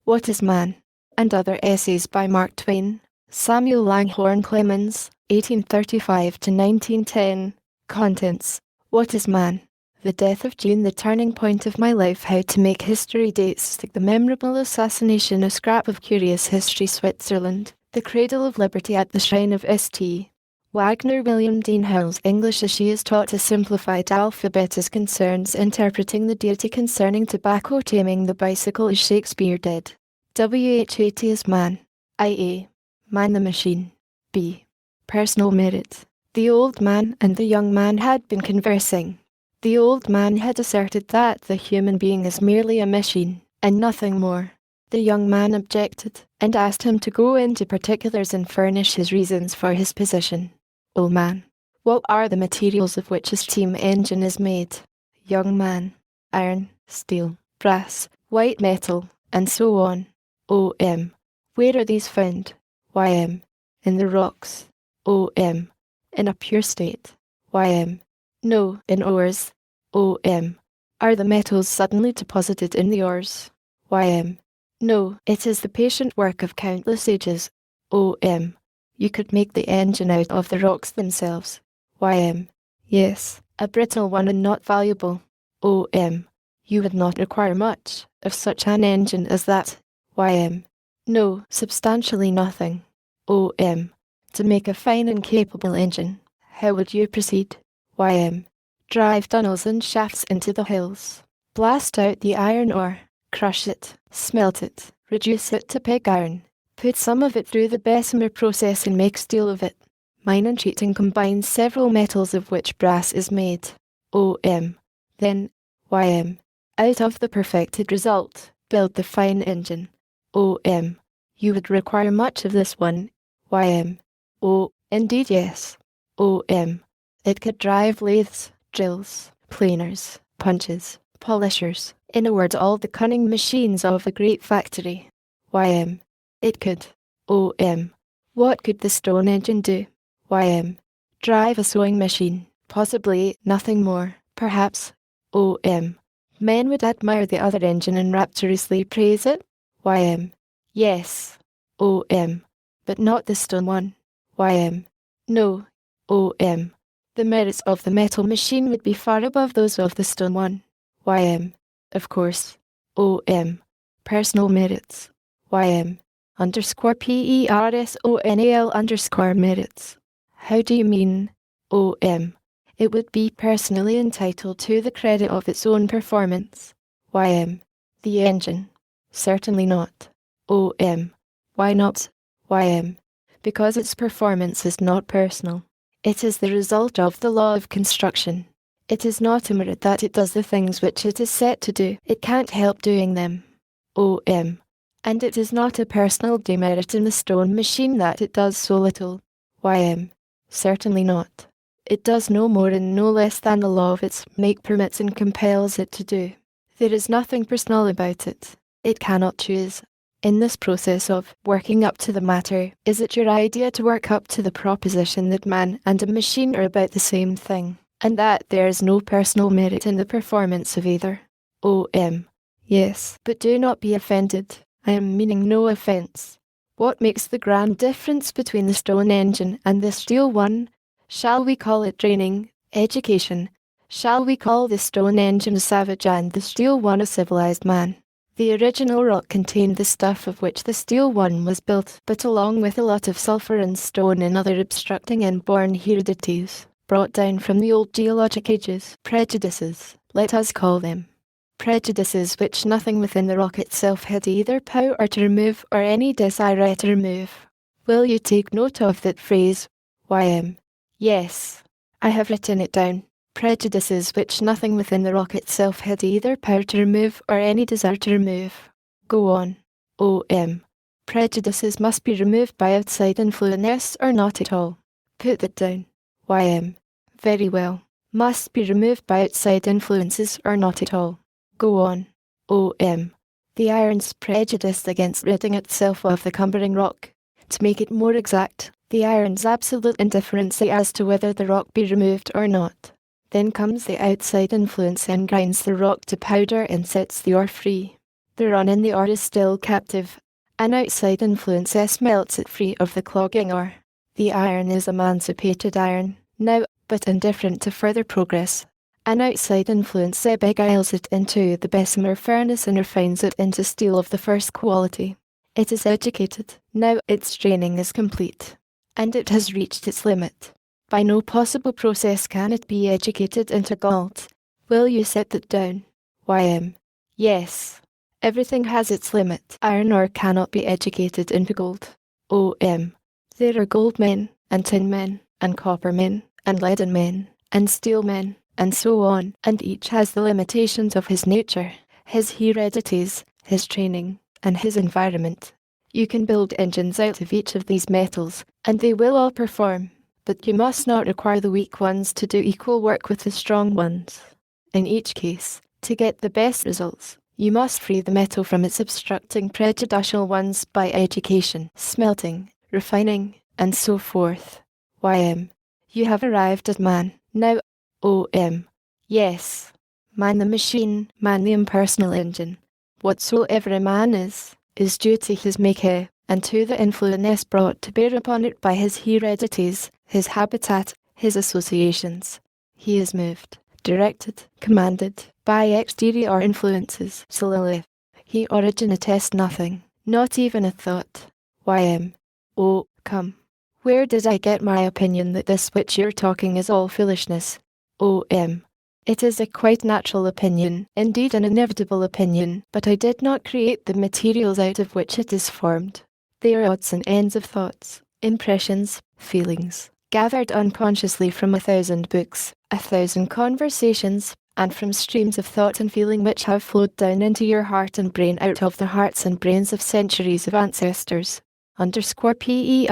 What is Man? And Other Essays by Mark Twain. Samuel Langhorne Clemens, 1835 to 1910. Contents. What is Man? The death of June, the turning point of my life. How to make history. Dates. The memorable assassination. A scrap of curious history. Switzerland. The cradle of liberty at the shrine of St. Wagner. William Dean Howells. English as she is taught. A simplified alphabet as concerns interpreting the deity concerning tobacco. Taming the bicycle. Is Shakespeare dead? WHAT is Man. IA. Man the Machine. B. Personal merit. The old man and the young man had been conversing. The old man had asserted that the human being is merely a machine, and nothing more. The young man objected, and asked him to go into particulars and furnish his reasons for his position. Old man. What are the materials of which a steam engine is made? Young man. Iron, steel, brass, white metal, and so on. O.M. Where are these found? Y.M. In the rocks. O.M. In a pure state. Y.M. No, in ores. O.M. Are the metals suddenly deposited in the ores? Y.M. No, it is the patient work of countless ages. O.M. You could make the engine out of the rocks themselves. Y.M. Yes, a brittle one and not valuable. O.M. You would not require much of such an engine as that. Y.M. No, substantially nothing. O.M. To make a fine and capable engine, how would you proceed? Y.M. Drive tunnels and shafts into the hills. Blast out the iron ore, crush it, smelt it, reduce it to pig iron. Put some of it through the Bessemer process and make steel of it. Mine and treating combines several metals of which brass is made. O.M. Then, Y.M. Out of the perfected result, build the fine engine. O.M. You would require much of this one. Y.M. Oh, indeed yes. O.M. It could drive lathes, drills, planers, punches, polishers, in a word all the cunning machines of a great factory. Y.M. It could. O.M. What could the stone engine do? Y.M. Drive a sewing machine, possibly nothing more, perhaps. O.M. Men would admire the other engine and rapturously praise it? Y.M. Yes. O.M. But not the stone one. Y.M. No. O.M. The merits of the metal machine would be far above those of the stone one. Y.M. Of course. O.M. Personal merits. Y.M. _PERSONAL _merits. How do you mean? O.M. It would be personally entitled to the credit of its own performance. Y.M. The engine. Certainly not. O.M. Why not? Y.M. Because its performance is not personal. It is the result of the law of construction. It is not a merit that it does the things which it is set to do. It can't help doing them. O.M. And it is not a personal demerit in the stone machine that it does so little. Y.M. Certainly not. It does no more and no less than the law of its make permits and compels it to do. There is nothing personal about it. It cannot choose. In this process of working up to the matter, is it your idea to work up to the proposition that man and a machine are about the same thing, and that there is no personal merit in the performance of either? O.M. Yes, but do not be offended. I am meaning no offence. What makes the grand difference between the stone engine and the steel one? Shall we call it training, education? Shall we call the stone engine a savage and the steel one a civilized man? The original rock contained the stuff of which the steel one was built, but along with a lot of sulphur and stone and other obstructing inborn heredities, brought down from the old geologic ages, prejudices, let us call them. Prejudices which nothing within the rock itself had either power to remove or any desire to remove. Will you take note of that phrase? Y.M. Yes. I have written it down. Prejudices which nothing within the rock itself had either power to remove or any desire to remove. Go on. O.M. Prejudices must be removed by outside influence or not at all. Put that down. Y.M. Very well. Must be removed by outside influences or not at all. Go on. O.M. The iron's prejudiced against ridding itself of the cumbering rock. To make it more exact, the iron's absolute indifference as to whether the rock be removed or not. Then comes the outside influence and grinds the rock to powder and sets the ore free. The run in the ore is still captive. An outside influence melts it free of the clogging ore. The iron is emancipated iron, now, but indifferent to further progress. An outside influence beguiles it into the Bessemer furnace and refines it into steel of the first quality. It is educated, now its training is complete. And it has reached its limit. By no possible process can it be educated into gold. Will you set that down? Y.M. Yes. Everything has its limit. Iron ore cannot be educated into gold. O.M. There are gold men, and tin men, and copper men, and leaden men, and steel men, and so on, and each has the limitations of his nature, his heredities, his training, and his environment. You can build engines out of each of these metals, and they will all perform, but you must not require the weak ones to do equal work with the strong ones. In each case, to get the best results, you must free the metal from its obstructing prejudicial ones by education, smelting, refining, and so forth. Y.M. You have arrived at man, now. O.M. Yes. Man the machine, man the impersonal engine. Whatsoever a man is due to his Maker, and to the influence brought to bear upon it by his heredities, his habitat, his associations. He is moved, directed, commanded, by exterior influences solely. He originates nothing, not even a thought. Y.M. Oh, come. Where did I get my opinion that this which you're talking is all foolishness? O.M. It is a quite natural opinion, indeed an inevitable opinion, but I did not create the materials out of which it is formed. They are odds and ends of thoughts, impressions, feelings, gathered unconsciously from 1,000 books, 1,000 conversations, and from streams of thought and feeling which have flowed down into your heart and brain out of the hearts and brains of centuries of ancestors. _PERSONALLY_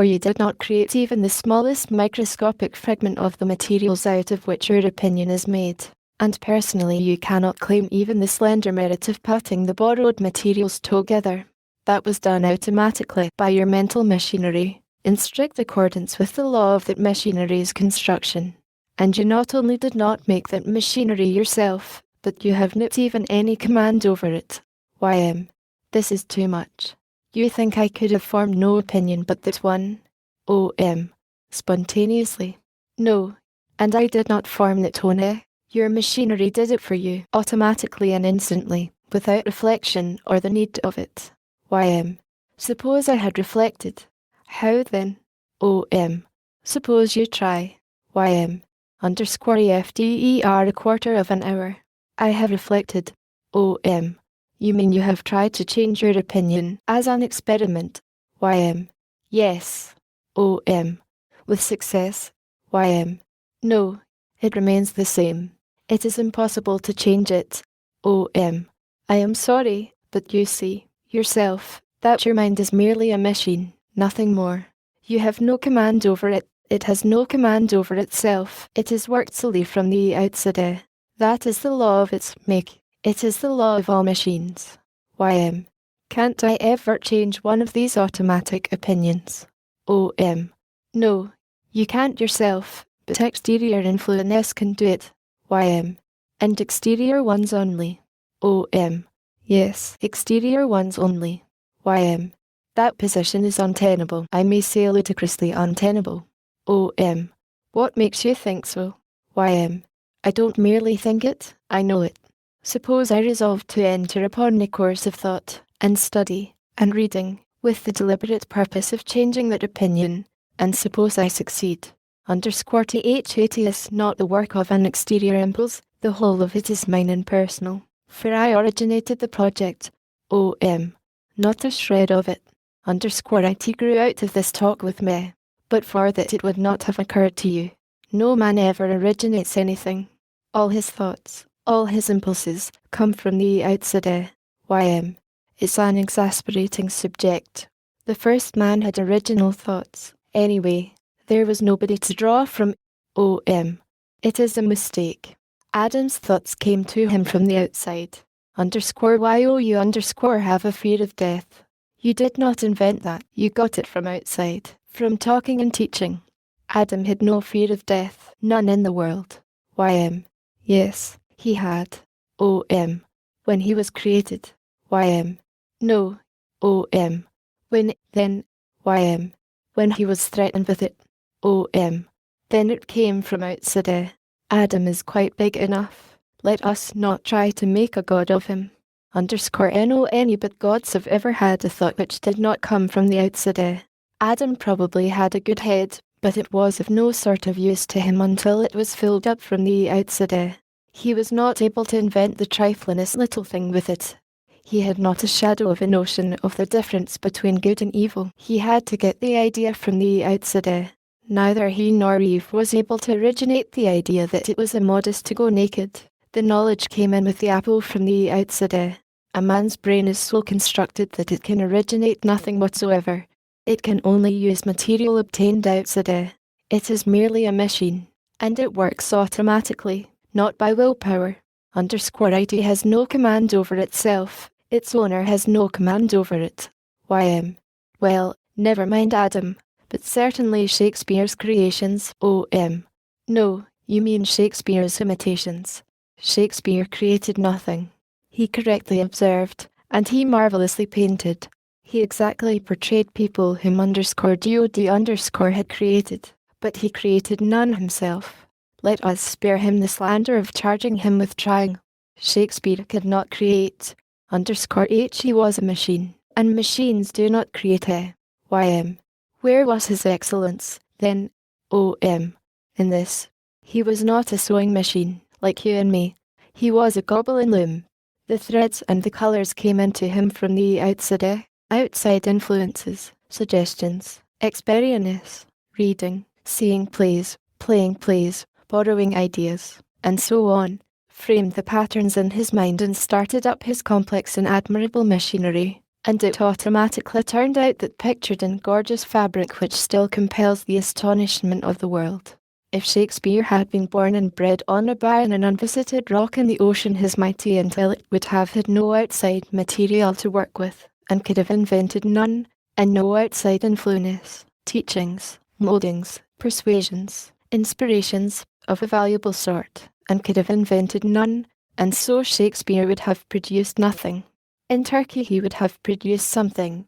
You did not create even the smallest microscopic fragment of the materials out of which your opinion is made, and personally you cannot claim even the slender merit of putting the borrowed materials together. That was done automatically by your mental machinery, in strict accordance with the law of that machinery's construction. And you not only did not make that machinery yourself, but you have not even any command over it. Y.M. This is too much. You think I could have formed no opinion but that one? O.M. Spontaneously? No. And I did not form that one. Your machinery did it for you, automatically and instantly, without reflection or the need of it. Y.M. Suppose I had reflected. How then? O.M. Suppose you try. Y.M. _EFDER a quarter of an hour. I have reflected. O.M. You mean you have tried to change your opinion as an experiment? Y.M. Yes. O.M. With success? Y.M. No. It remains the same. It is impossible to change it. O.M. I am sorry, but you see, yourself, that your mind is merely a machine, nothing more. You have no command over it. It has no command over itself. It is worked solely from the outside. That is the law of its make. It is the law of all machines. Y.M. Can't I ever change one of these automatic opinions? O.M. No. You can't yourself, but exterior influence can do it. Y.M. And exterior ones only. O.M. Yes, exterior ones only. Y.M. That position is untenable. I may say ludicrously untenable. O.M. What makes you think so? Y.M. I don't merely think it, I know it. Suppose I resolve to enter upon a course of thought, and study, and reading, with the deliberate purpose of changing that opinion, and suppose I succeed. _THAT is not the work of an exterior impulse, the whole of it is mine and personal, for I originated the project. O.M. Not a shred of it. _IT grew out of this talk with me. But for that it would not have occurred to you. No man ever originates anything. All his thoughts, all his impulses, come from the outside. Y.M. It's an exasperating subject. The first man had original thoughts. Anyway, there was nobody to draw from. O.M. It is a mistake. Adam's thoughts came to him from the outside. _YOU_ have a fear of death. You did not invent that. You got it from outside. From talking and teaching. Adam had no fear of death, none in the world. Y.M. Yes, he had. O.M. When he was created. YM. No. OM. When, then. YM. When he was threatened with it. OM. Then it came from outside. Adam is quite big enough. Let us not try to make a god of him. No any but gods have ever had a thought which did not come from the outside. Adam probably had a good head, but it was of no sort of use to him until it was filled up from the outside. He was not able to invent the triflingest little thing with it. He had not a shadow of a notion of the difference between good and evil. He had to get the idea from the outside. Neither he nor Eve was able to originate the idea that it was immodest to go naked. The knowledge came in with the apple from the outside. A man's brain is so constructed that it can originate nothing whatsoever. It can only use material obtained outside. It is merely a machine, and it works automatically, not by willpower. IT has no command over itself. Its owner has no command over it. YM. Well, never mind Adam, but certainly Shakespeare's creations. OM. No, you mean Shakespeare's imitations. Shakespeare created nothing. He correctly observed, and he marvelously painted. He exactly portrayed people whom DOD_ had created, but he created none himself. Let us spare him the slander of charging him with trying. Shakespeare could not create. He was a machine, and machines do not create. YM. Where was his excellence, then? OM. In this. He was not a sewing machine, like you and me. He was a goblin loom. The threads and the colours came into him from the outside influences, suggestions, experience, reading, seeing plays, playing plays, borrowing ideas, and so on, framed the patterns in his mind and started up his complex and admirable machinery, and it automatically turned out that pictured in gorgeous fabric which still compels the astonishment of the world. If Shakespeare had been born and bred on a barren and unvisited rock in the ocean, his mighty intellect would have had no outside material to work with, and could have invented none, and no outside influence, teachings, mouldings, persuasions, inspirations, of a valuable sort, and could have invented none, and so Shakespeare would have produced nothing. In Turkey he would have produced something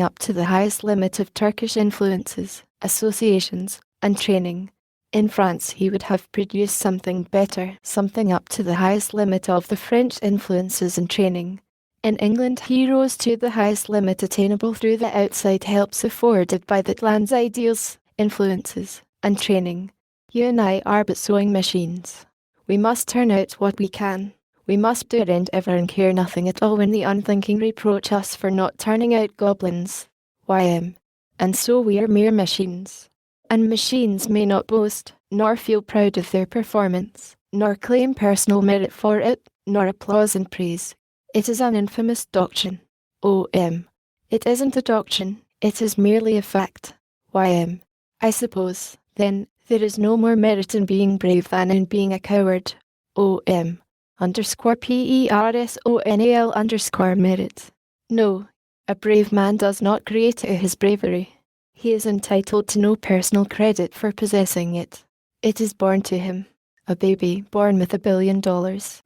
up to the highest limit of Turkish influences, associations, and training. In France he would have produced something better, something up to the highest limit of the French influences and training. In England he rose to the highest limit attainable through the outside helps afforded by that land's ideals, influences, and training. You and I are but sewing machines. We must turn out what we can. We must do it and ever and care nothing at all when the unthinking reproach us for not turning out goblins. YM. And so we are mere machines. And machines may not boast, nor feel proud of their performance, nor claim personal merit for it, nor applause and praise. It is an infamous doctrine. OM. It isn't a doctrine, it is merely a fact. YM. I suppose, then, there is no more merit in being brave than in being a coward. OM. _PERSONAL_merit. No, a brave man does not create his bravery. He is entitled to no personal credit for possessing it. It is born to him. A baby born with $1 billion.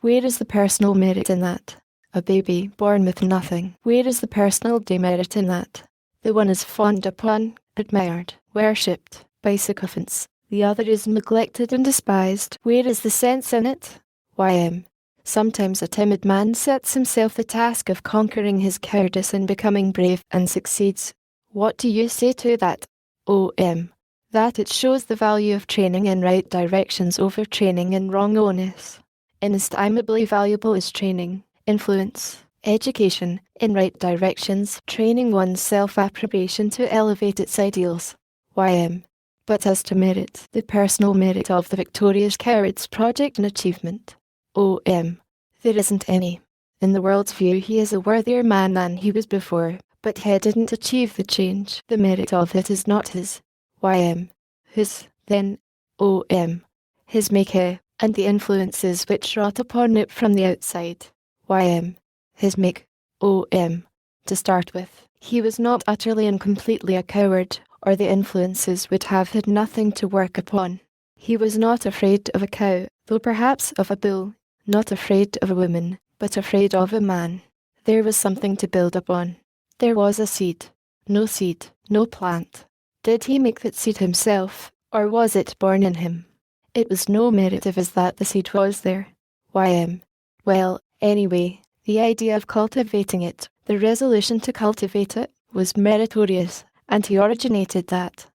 Where is the personal merit in that? A baby born with nothing. Where is the personal demerit in that? The one is fawned upon, admired, worshipped, by sycophants. The other is neglected and despised. Where is the sense in it? YM. Sometimes a timid man sets himself the task of conquering his cowardice and becoming brave, and succeeds. What do you say to that? OM. That it shows the value of training in right directions over training in wrong ones. Inestimably valuable is training, influence, education, in right directions, training one's self-approbation to elevate its ideals. YM. But as to merit, the personal merit of the victorious coward's project and achievement. OM. There isn't any. In the world's view he is a worthier man than he was before, but he didn't achieve the change. The merit of it is not his. YM. Whose, then? OM. His make and the influences which wrought upon it from the outside. YM. His make. OM. To start with, he was not utterly and completely a coward, or the influences would have had nothing to work upon. He was not afraid of a cow, though perhaps of a bull, not afraid of a woman, but afraid of a man. There was something to build upon. There was a seed. No plant. Did he make that seed himself, or was it born in him? It was no merit of his that the seed was there. Well, anyway, the idea of cultivating it, the resolution to cultivate it, was meritorious, and he originated that.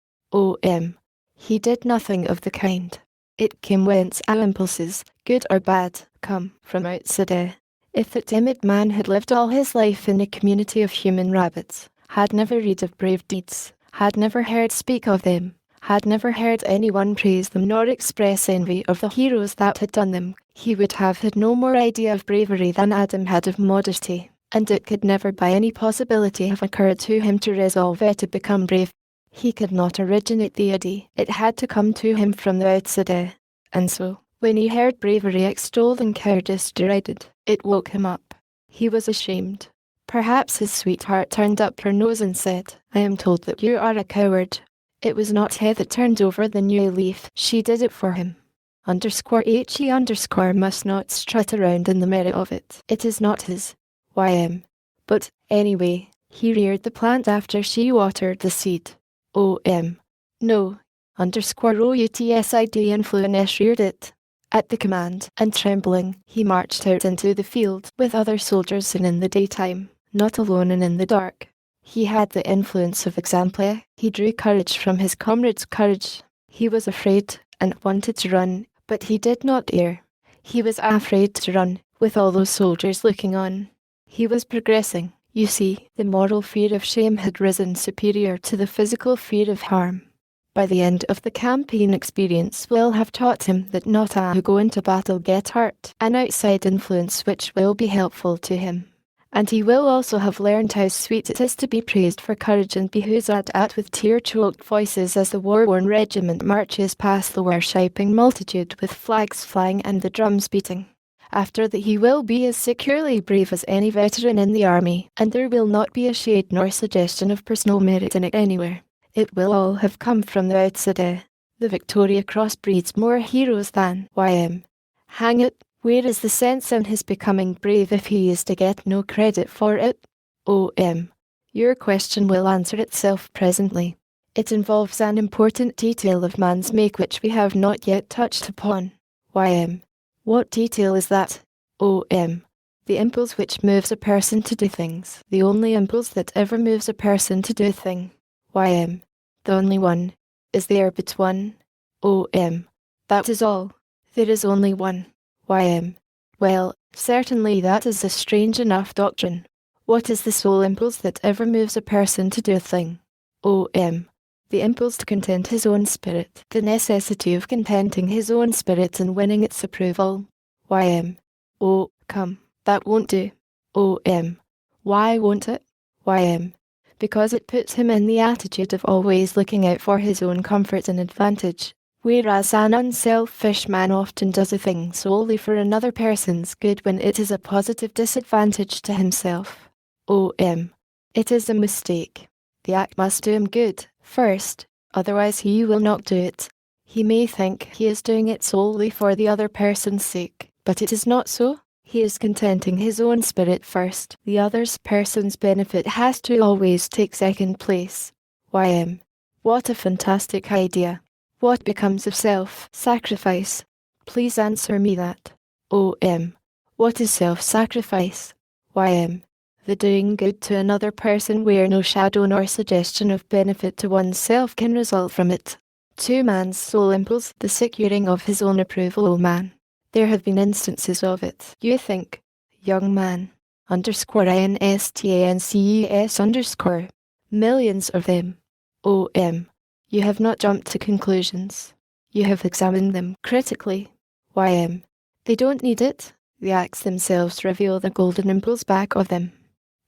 He did nothing of the kind. It came whence our impulses, good or bad, come from outside. If the timid man had lived all his life in a community of human rabbits, had never read of brave deeds, had never heard speak of them, had never heard anyone praise them nor express envy of the heroes that had done them, he would have had no more idea of bravery than Adam had of modesty, and it could never by any possibility have occurred to him to resolve to become brave. He could not originate the idea, it had to come to him from the outside. And so, when he heard bravery extolled and cowardice derided, it woke him up. He was ashamed. Perhaps his sweetheart turned up her nose and said, "I am told that you are a coward." It was not he that turned over the new leaf, she did it for him. _HE_ must not strut around in the merit of it. It is not his. But, anyway, he reared the plant after she watered the seed. No. _OUTSID influence reared it. At the command, and trembling, he marched out into the field with other soldiers and in the daytime, not alone and in the dark. He had the influence of example. He drew courage from his comrades' courage. He was afraid, and wanted to run, but he did not dare. He was afraid to run, with all those soldiers looking on. He was progressing. You see, the moral fear of shame had risen superior to the physical fear of harm. By the end of the campaign, experience will have taught him that not all who go into battle get hurt, an outside influence which will be helpful to him. And he will also have learned how sweet it is to be praised for courage and be huzzaed at with tear-choked voices as the war-worn regiment marches past the worshipping multitude with flags flying and the drums beating. After that he will be as securely brave as any veteran in the army, and there will not be a shade nor suggestion of personal merit in it anywhere. It will all have come from the outside. The Victoria Cross breeds more heroes than Hang it, where is the sense in his becoming brave if he is to get no credit for it? Your question will answer itself presently. It involves an important detail of man's make which we have not yet touched upon. What detail is that? The impulse which moves a person to do things. The only impulse that ever moves a person to do a thing. The only one. Is there but one? That is all. There is only one. Well, certainly that is a strange enough doctrine. What is the sole impulse that ever moves a person to do a thing? The impulse to content his own spirit, the necessity of contenting his own spirit and winning its approval. Come, that won't do. Why won't it? Because it puts him in the attitude of always looking out for his own comfort and advantage, whereas an unselfish man often does a thing solely for another person's good when it is a positive disadvantage to himself. It is a mistake. The act must do him good first, otherwise he will not do it. He may think he is doing it solely for the other person's sake, but it is not so. He is contenting his own spirit first. The other person's benefit has to always take second place. What a fantastic idea. What becomes of self-sacrifice? Please answer me that. What is self-sacrifice? The doing good to another person where no shadow nor suggestion of benefit to oneself can result from it. To man's sole impulse, the securing of his own approval. Man. There have been instances of it. You think, young man, _INSTANCES_, millions of them. You have not jumped to conclusions. You have examined them critically. They don't need it. The acts themselves reveal the golden impulse back of them.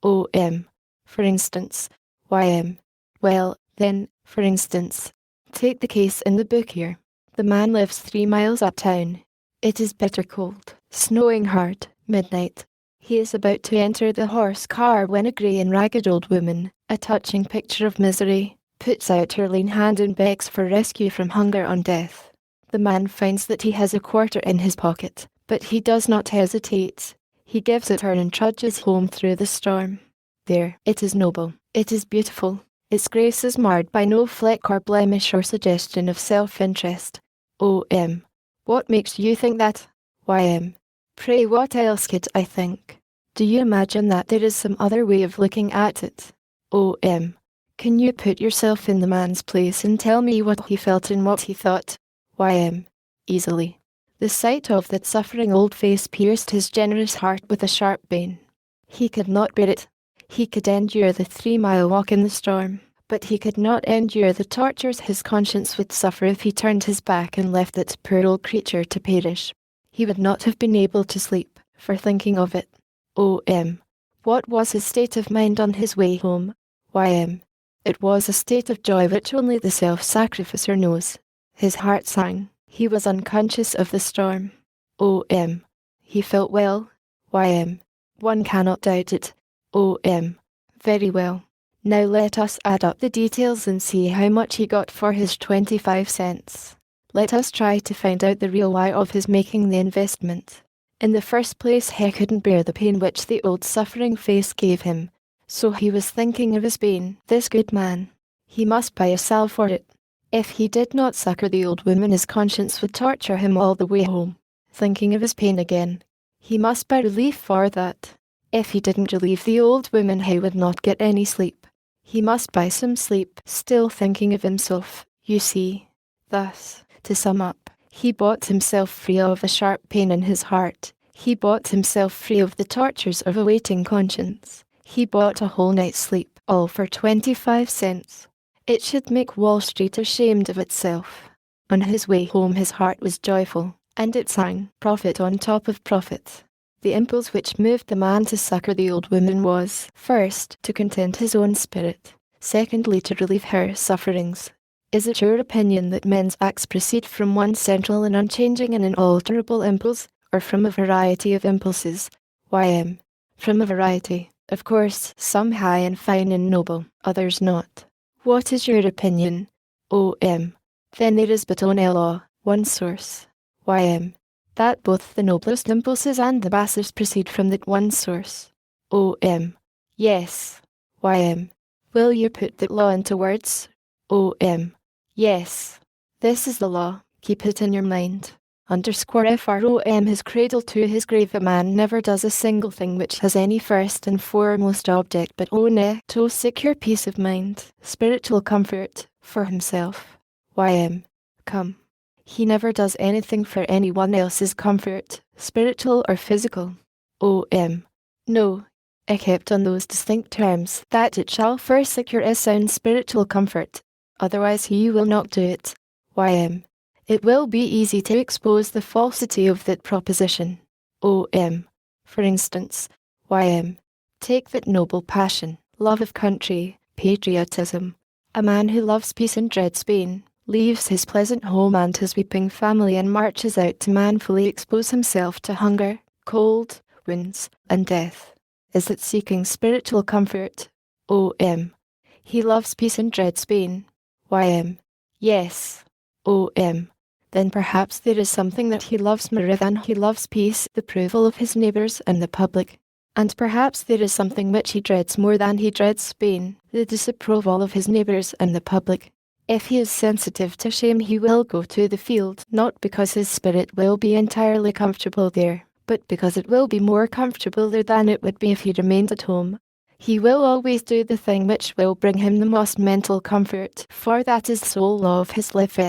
For instance, well, then, for instance, take the case in the book here. The man lives 3 miles uptown. It is bitter cold, snowing hard, midnight. He is about to enter the horse car when a grey and ragged old woman, a touching picture of misery, puts out her lean hand and begs for rescue from hunger and death. The man finds that he has a quarter in his pocket, but he does not hesitate. He gives a turn and trudges home through the storm. There, it is noble, it is beautiful, its grace is marred by no fleck or blemish or suggestion of self-interest. O.M. What makes you think that? Y.M. Pray what else could I think? Do you imagine that there is some other way of looking at it? O.M. Can you put yourself in the man's place and tell me what he felt and what he thought? Y.M. Easily. The sight of that suffering old face pierced his generous heart with a sharp pain. He could not bear it. He could endure the 3-mile walk in the storm, but he could not endure the tortures his conscience would suffer if he turned his back and left that poor old creature to perish. He would not have been able to sleep, for thinking of it. O.M. What was his state of mind on his way home? Y.M. It was a state of joy which only the self-sacrificer knows. His heart sang. He was unconscious of the storm. O.M. He felt well. Y.M. One cannot doubt it. O.M. Very well. Now let us add up the details and see how much he got for his 25 cents. Let us try to find out the real why of his making the investment. In the first place, he couldn't bear the pain which the old suffering face gave him. So he was thinking of his pain, this good man. He must buy a salve for it. If he did not succour the old woman, his conscience would torture him all the way home. Thinking of his pain again, he must buy relief for that. If he didn't relieve the old woman, he would not get any sleep. He must buy some sleep, still thinking of himself, you see. Thus, to sum up, he bought himself free of a sharp pain in his heart. He bought himself free of the tortures of a waiting conscience. He bought a whole night's sleep, all for 25 cents. It should make Wall Street ashamed of itself. On his way home his heart was joyful, and it sang profit on top of profit. The impulse which moved the man to succour the old woman was, first, to content his own spirit, secondly, to relieve her sufferings. Is it your opinion that men's acts proceed from one central and unchanging and inalterable impulse, or from a variety of impulses? Y.M. From a variety. Of course, some high and fine and noble, others not. What is your opinion? O.M. Then there is but one law, one source. Y.M. That both the noblest impulses and the basest proceed from that one source. O.M. Yes. Y.M. Will you put that law into words? O.M. Yes. This is the law, keep it in your mind. _FROM his cradle to his grave a man never does a single thing which has any first and foremost object but only to secure peace of mind, spiritual comfort, for himself. Y.M. Come. He never does anything for anyone else's comfort, spiritual or physical. O.M. No. Except on those distinct terms that it shall first secure a sound spiritual comfort. Otherwise he will not do it. Y.M. It will be easy to expose the falsity of that proposition. O.M. For instance, Y.M. Take that noble passion, love of country, patriotism. A man who loves peace and dreads Spain, leaves his pleasant home and his weeping family and marches out to manfully expose himself to hunger, cold, winds, and death. Is it seeking spiritual comfort? O.M. He loves peace and dreads Spain. Y.M. Yes. O.M. Then perhaps there is something that he loves more than he loves peace, the approval of his neighbours and the public. And perhaps there is something which he dreads more than he dreads Spain, the disapproval of his neighbours and the public. If he is sensitive to shame he will go to the field, not because his spirit will be entirely comfortable there, but because it will be more comfortable there than it would be if he remained at home. He will always do the thing which will bring him the most mental comfort, for that is the sole law of his life.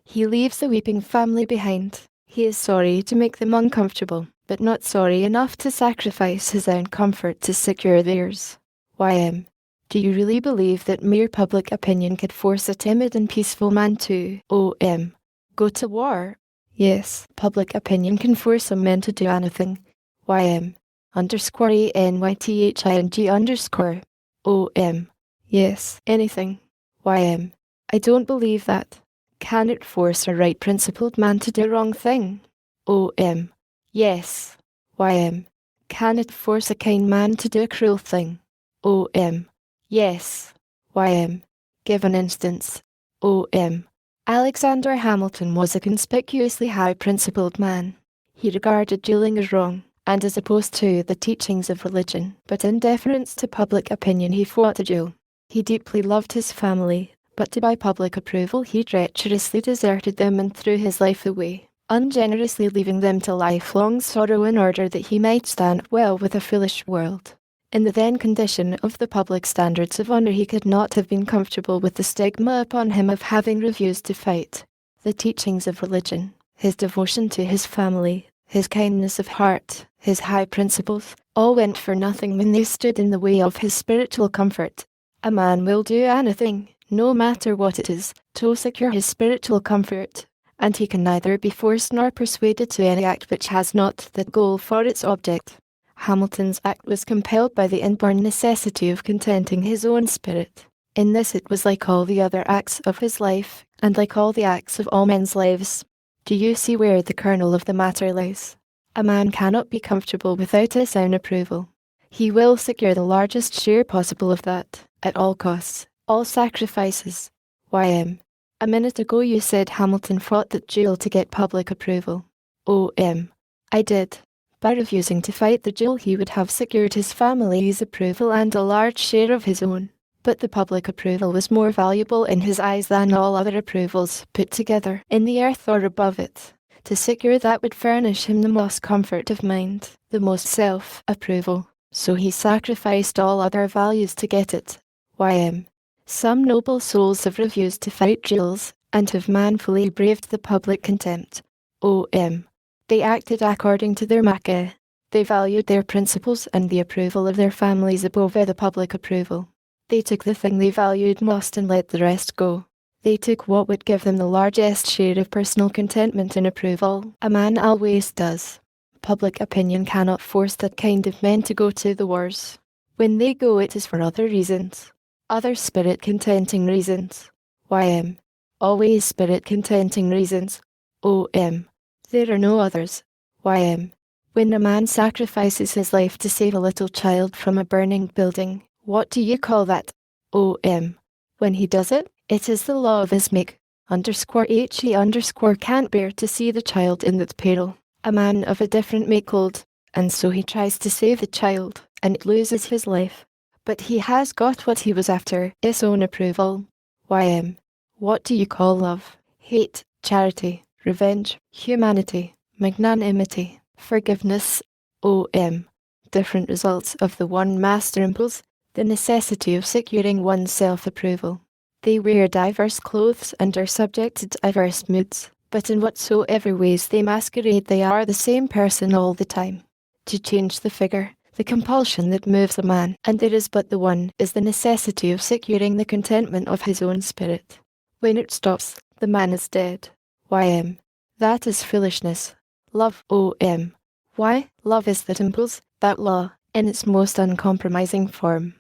He leaves the weeping family behind. He is sorry to make them uncomfortable, but not sorry enough to sacrifice his own comfort to secure theirs. Y.M. Do you really believe that mere public opinion could force a timid and peaceful man to O.M. go to war? Yes, public opinion can force some men to do anything. Y.M. _ENYTHING_. O.M. Yes, anything. Y.M. I don't believe that. Can it force a right-principled man to do a wrong thing? O.M. Yes. Y.M. Can it force a kind man to do a cruel thing? O.M. Yes. Y.M. Give an instance. O.M. Alexander Hamilton was a conspicuously high-principled man. He regarded duelling as wrong, and as opposed to the teachings of religion, but in deference to public opinion he fought a duel. He deeply loved his family, but to buy public approval he treacherously deserted them and threw his life away, ungenerously leaving them to lifelong sorrow in order that he might stand well with a foolish world. In the then condition of the public standards of honor he could not have been comfortable with the stigma upon him of having refused to fight the teachings of religion. His devotion to his family, his kindness of heart, his high principles, all went for nothing when they stood in the way of his spiritual comfort. A man will do anything, no matter what it is, to secure his spiritual comfort, and he can neither be forced nor persuaded to any act which has not that goal for its object. Hamilton's act was compelled by the inborn necessity of contenting his own spirit. In this it was like all the other acts of his life, and like all the acts of all men's lives. Do you see where the kernel of the matter lies? A man cannot be comfortable without his own approval. He will secure the largest share possible of that, at all costs, all sacrifices. Y.M. A minute ago you said Hamilton fought that duel to get public approval. O.M. I did. By refusing to fight the duel he would have secured his family's approval and a large share of his own. But the public approval was more valuable in his eyes than all other approvals put together in the earth or above it. To secure that would furnish him the most comfort of mind, the most self-approval. So he sacrificed all other values to get it. Y.M. Some noble souls have refused to fight duels, and have manfully braved the public contempt. O.M. They acted according to their Makkah. They valued their principles and the approval of their families above the public approval. They took the thing they valued most and let the rest go. They took what would give them the largest share of personal contentment and approval. A man always does. Public opinion cannot force that kind of men to go to the wars. When they go it is for other reasons. Other spirit-contenting reasons. Y.M. Always spirit-contenting reasons. O.M. There are no others. Y.M. When a man sacrifices his life to save a little child from a burning building, what do you call that? O.M. When he does it, it is the law of his make. He can't bear to see the child in that peril. A man of a different make cold, and so he tries to save the child, and loses his life. But he has got what he was after, his own approval. Y.M. What do you call love? Hate, charity, revenge, humanity, magnanimity, forgiveness. O.M. Different results of the one master impulse, the necessity of securing one's self-approval. They wear diverse clothes and are subject to diverse moods, but in whatsoever ways they masquerade they are the same person all the time. To change the figure, the compulsion that moves a man, and there is but the one, is the necessity of securing the contentment of his own spirit. When it stops, the man is dead. Y.M. That is foolishness. Love. O.M. Why? Love is that impulse, that law, in its most uncompromising form.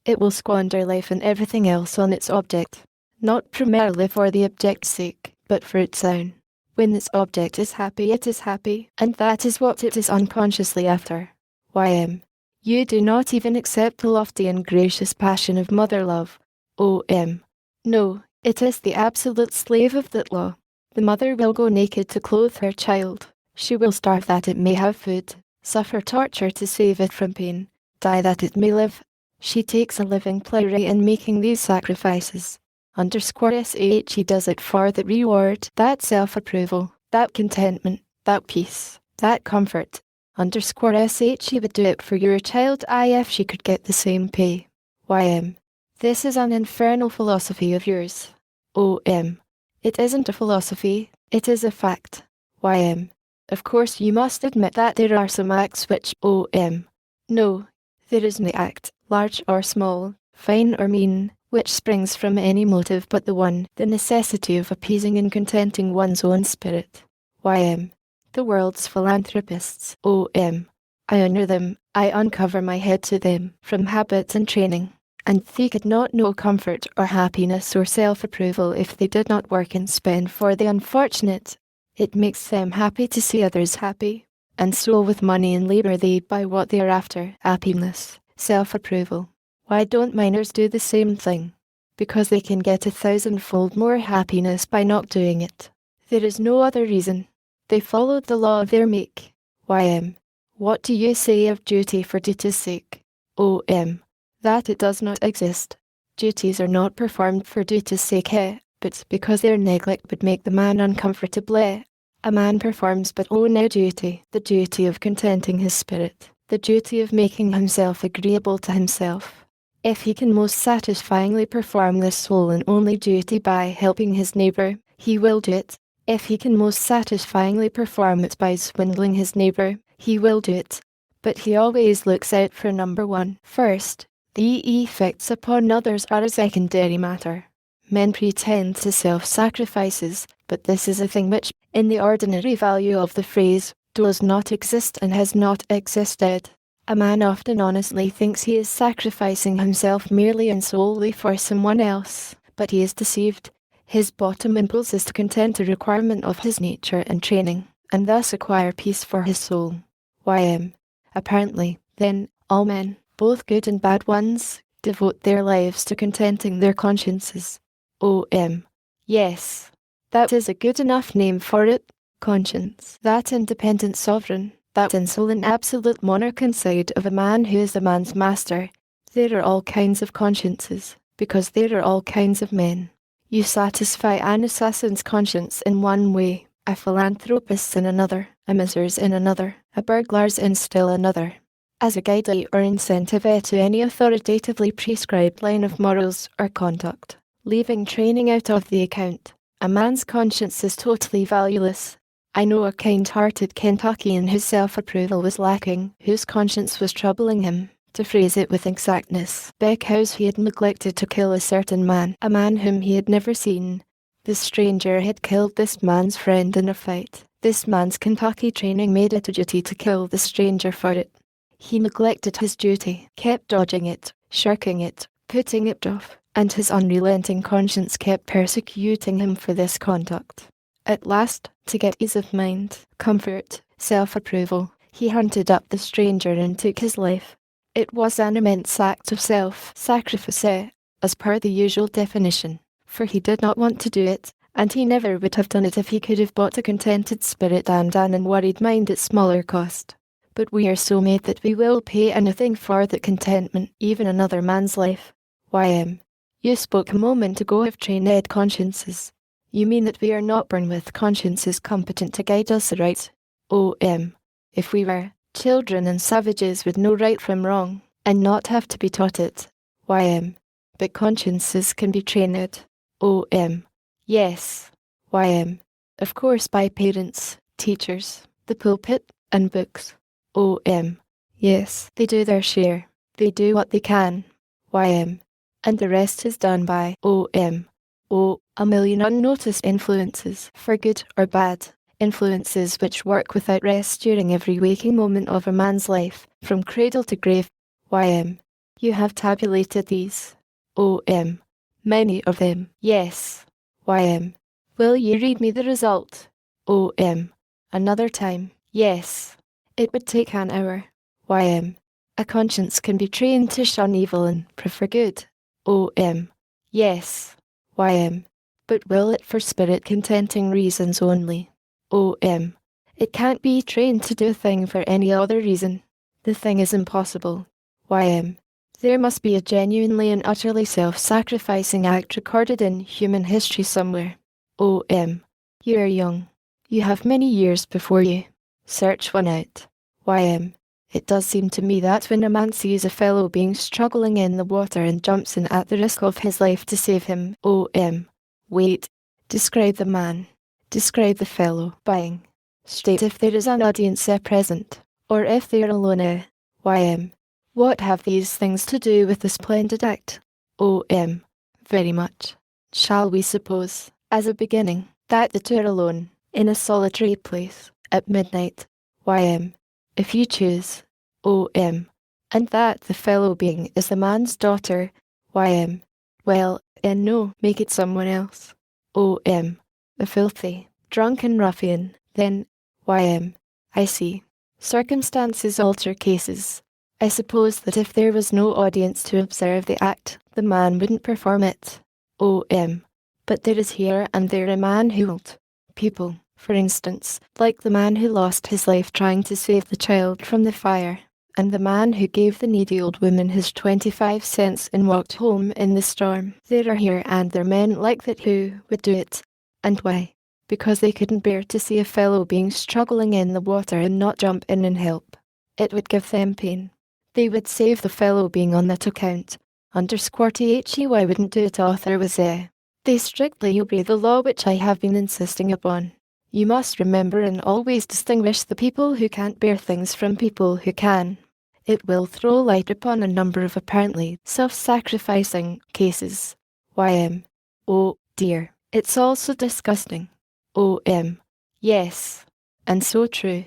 It will squander life and everything else on its object, not primarily for the object's sake, but for its own. When its object is happy, it is happy, and that is what it is unconsciously after. Y.M. You do not even accept the lofty and gracious passion of mother love. O.M. No, it is the absolute slave of that law. The mother will go naked to clothe her child. She will starve that it may have food, suffer torture to save it from pain, die that it may live. She takes a living pleasure in making these sacrifices. She does it for the reward, that self-approval, that contentment, that peace, that comfort. She would do it for your child if she could get the same pay. Y.M. This is an infernal philosophy of yours. O.M. It isn't a philosophy, it is a fact. Y.M. Of course you must admit that there are some acts which. O.M. No, there is no act, large or small, fine or mean, which springs from any motive but the one, the necessity of appeasing and contenting one's own spirit. Y.M. The world's philanthropists. O.M. I honour them, I uncover my head to them, from habit and training. And they could not know comfort or happiness or self-approval if they did not work and spend for the unfortunate. It makes them happy to see others happy, and so with money and labour they buy what they are after, happiness, self-approval. Why don't miners do the same thing? Because they can get 1,000-fold more happiness by not doing it. There is no other reason. They followed the law of their make. Y.M. What do you say of duty for duty's sake? O.M. That it does not exist. Duties are not performed for duty's sake, but because their neglect would make the man uncomfortable. A man performs but one duty, the duty of contenting his spirit, the duty of making himself agreeable to himself. If he can most satisfyingly perform this sole and only duty by helping his neighbour, he will do it. If he can most satisfyingly perform it by swindling his neighbour, he will do it. But he always looks out for number one first. The effects upon others are a secondary matter. Men pretend to self-sacrifices, but this is a thing which, in the ordinary value of the phrase, does not exist and has not existed. A man often honestly thinks he is sacrificing himself merely and solely for someone else, but he is deceived. His bottom impulse is to content the requirement of his nature and training, and thus acquire peace for his soul. Y.M. Apparently, then, all men, both good and bad ones, devote their lives to contenting their consciences. O.M. Yes. That is a good enough name for it. Conscience. That independent sovereign, that insolent absolute monarch inside of a man who is a man's master. There are all kinds of consciences, because there are all kinds of men. You satisfy an assassin's conscience in one way, a philanthropist's in another, a miser's in another, a burglar's in still another. As a guide or incentive to any authoritatively prescribed line of morals or conduct, leaving training out of the account, a man's conscience is totally valueless. I know a kind-hearted Kentuckian whose self-approval was lacking, whose conscience was troubling him, to phrase it with exactness, because he had neglected to kill a certain man, a man whom he had never seen. The stranger had killed this man's friend in a fight. This man's Kentucky training made it a duty to kill the stranger for it. He neglected his duty, kept dodging it, shirking it, putting it off, and his unrelenting conscience kept persecuting him for this conduct. At last, to get ease of mind, comfort, self-approval, he hunted up the stranger and took his life. It was an immense act of self-sacrifice, as per the usual definition, for he did not want to do it, and he never would have done it if he could have bought a contented spirit and an unworried mind at smaller cost. But we are so made that we will pay anything for that contentment, even another man's life. Y.M. You spoke a moment ago of trained consciences. You mean that we are not born with consciences competent to guide us aright? O.M. If we were, children and savages would know right from wrong, and not have to be taught it. Y.M. But consciences can be trained. O.M. Yes. Y.M. Of course by parents, teachers, the pulpit, and books. O.M. Yes, they do their share. They do what they can. Y.M. And the rest is done by O.M. A million unnoticed influences, for good or bad, influences which work without rest during every waking moment of a man's life, from cradle to grave. Y.M. You have tabulated these. O.M. Many of them. Yes. Y.M. Will you read me the result? O.M. Another time. Yes. It would take an hour. Y.M. A conscience can be trained to shun evil and prefer good. O.M. Yes. Y.M. But will it for spirit-contenting reasons only? O.M. It can't be trained to do a thing for any other reason. The thing is impossible. Y.M. There must be a genuinely and utterly self-sacrificing act recorded in human history somewhere. O.M. You are young. You have many years before you. Search one out. Y.M. It does seem to me that when a man sees a fellow being struggling in the water and jumps in at the risk of his life to save him. O.M. Wait. Describe the man. Describe the fellow buying. State if there is an audience present, or if they are alone. Y.M. What have these things to do with the splendid act? O.M. Very much. Shall we suppose, as a beginning, that the two are alone, in a solitary place, at midnight? Y.M. If you choose. O.M. And that the fellow being is the man's daughter. Y.M. Well, no, make it someone else. O.M. The filthy, drunken ruffian, then. Y.M. I see. Circumstances alter cases. I suppose that if there was no audience to observe the act, the man wouldn't perform it. O.M. But there is here and there a man who'll. People, For instance, like the man who lost his life trying to save the child from the fire, and the man who gave the needy old woman his 25 cents and walked home in the storm. There are here and there men like that who would do it. And why? Because they couldn't bear to see a fellow being struggling in the water and not jump in and help. It would give them pain. They would save the fellow being on that account. _THEY wouldn't do it. Author was there. They strictly obey the law which I have been insisting upon. You must remember and always distinguish the people who can't bear things from people who can. It will throw light upon a number of apparently self-sacrificing cases. YM. Oh, dear. It's all so disgusting. OM. Yes. And so true.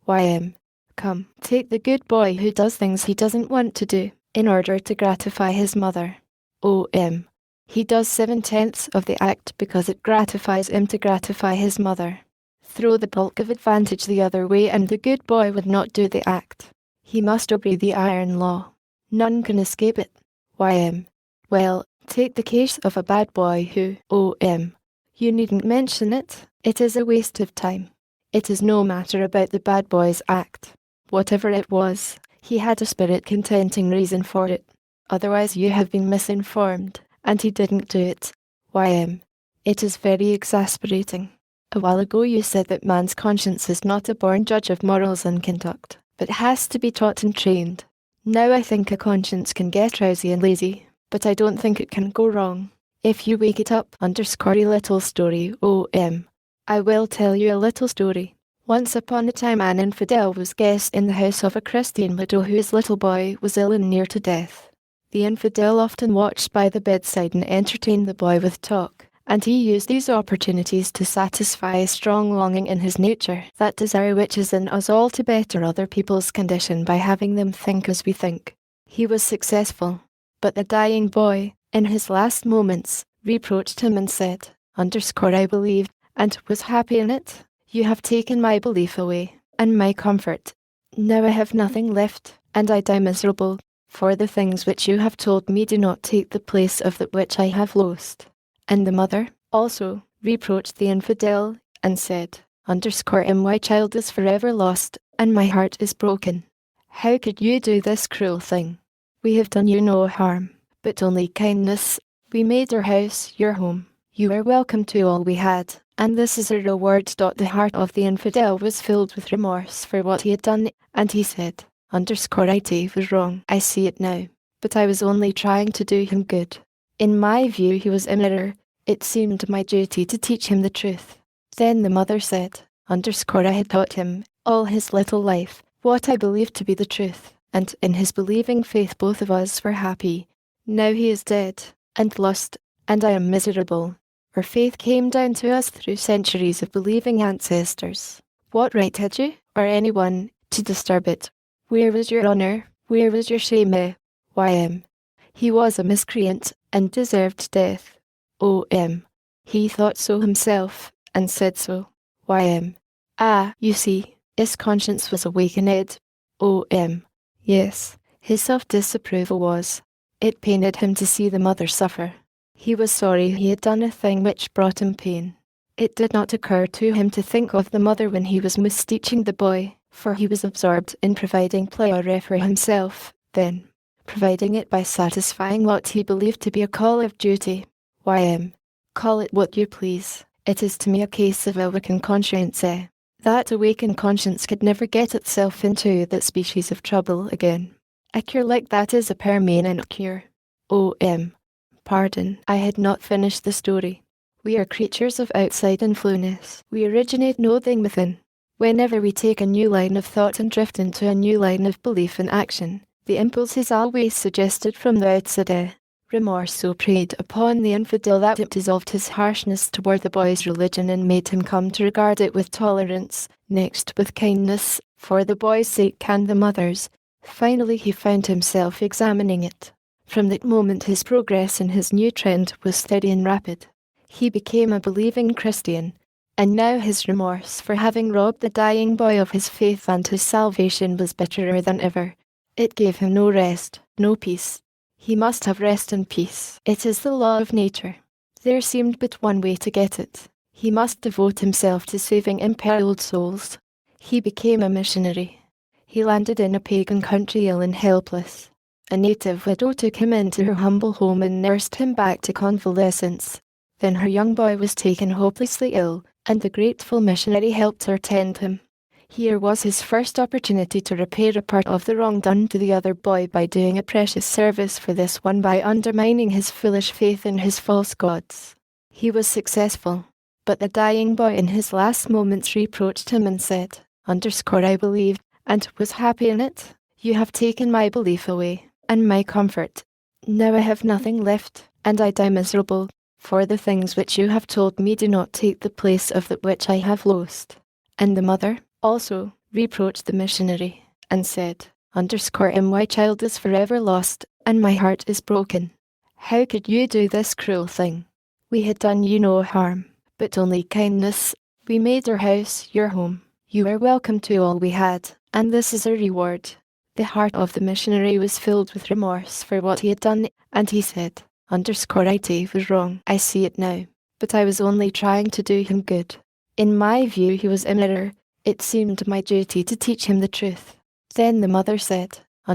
YM. Come, take the good boy who does things he doesn't want to do, in order to gratify his mother. OM. He does 7/10 of the act because it gratifies him to gratify his mother. Throw the bulk of advantage the other way and the good boy would not do the act. He must obey the iron law. None can escape it. YM. Well, take the case of a bad boy who, OM. You needn't mention it. It is a waste of time. It is no matter about the bad boy's act. Whatever it was, he had a spirit-contenting reason for it. Otherwise you have been misinformed, and he didn't do it. YM. It is very exasperating. A while ago you said that man's conscience is not a born judge of morals and conduct, but has to be taught and trained. Now I think a conscience can get drowsy and lazy, but I don't think it can go wrong. If you wake it up, _a little story, OM. I will tell you a little story. Once upon a time an infidel was guest in the house of a Christian widow whose little boy was ill and near to death. The infidel often watched by the bedside and entertained the boy with talk, and he used these opportunities to satisfy a strong longing in his nature, that desire which is in us all to better other people's condition by having them think as we think. He was successful, but the dying boy, in his last moments, reproached him and said, _I believed, and was happy in it. You have taken my belief away, and my comfort. Now I have nothing left, and I die miserable, for the things which you have told me do not take the place of that which I have lost. And the mother, also, reproached the infidel, and said, _my child is forever lost, and my heart is broken. How could you do this cruel thing? We have done you no harm, but only kindness. We made your house your home. You are welcome to all we had, and this is a reward. The heart of the infidel was filled with remorse for what he had done, and he said, _I was wrong. I see it now, but I was only trying to do him good. In my view he was in error. It seemed my duty to teach him the truth. Then the mother said, _I had taught him, all his little life, what I believed to be the truth, and in his believing faith both of us were happy. Now he is dead, and lost, and I am miserable. Our faith came down to us through centuries of believing ancestors. What right had you, or anyone, to disturb it? Where was your honour? Where was your shame? YM. He was a miscreant, and deserved death. OM. He thought so himself, and said so. YM. Ah, you see, his conscience was awakened. OM. Yes, his self-disapproval was. It pained him to see the mother suffer. He was sorry he had done a thing which brought him pain. It did not occur to him to think of the mother when he was misteaching the boy, for he was absorbed in providing pleasure for himself, then providing it by satisfying what he believed to be a call of duty. YM. Call it what you please. It is to me a case of awakened conscience. That awakened conscience could never get itself into that species of trouble again. A cure like that is a permanent cure. OM. Pardon, I had not finished the story. We are creatures of outside influence. We originate nothing within. Whenever we take a new line of thought and drift into a new line of belief and action, the impulse is always suggested from the outside. Remorse so preyed upon the infidel that it dissolved his harshness toward the boy's religion and made him come to regard it with tolerance, next with kindness, for the boy's sake and the mother's. Finally he found himself examining it. From that moment his progress in his new trend was steady and rapid. He became a believing Christian, and now his remorse for having robbed the dying boy of his faith and his salvation was bitterer than ever. It gave him no rest, no peace. He must have rest and peace. It is the law of nature. There seemed but one way to get it. He must devote himself to saving imperiled souls. He became a missionary. He landed in a pagan country ill and helpless. A native widow took him into her humble home and nursed him back to convalescence. Then her young boy was taken hopelessly ill, and the grateful missionary helped her tend him. Here was his first opportunity to repair a part of the wrong done to the other boy by doing a precious service for this one by undermining his foolish faith in his false gods. He was successful, but the dying boy in his last moments reproached him and said, "I believed, and was happy in it. You have taken my belief away, and my comfort. Now I have nothing left, and I die miserable, for the things which you have told me do not take the place of that which I have lost." And the mother also reproached the missionary, and said, "My child is forever lost, and my heart is broken. How could you do this cruel thing? We had done you no harm, but only kindness. We made our house your home. You are welcome to all we had, and this is a reward." The heart of the missionary was filled with remorse for what he had done, and he said, "I was wrong. I see it now, but I was only trying to do him good. In my view he was in error. It seemed my duty to teach him the truth." Then the mother said, "I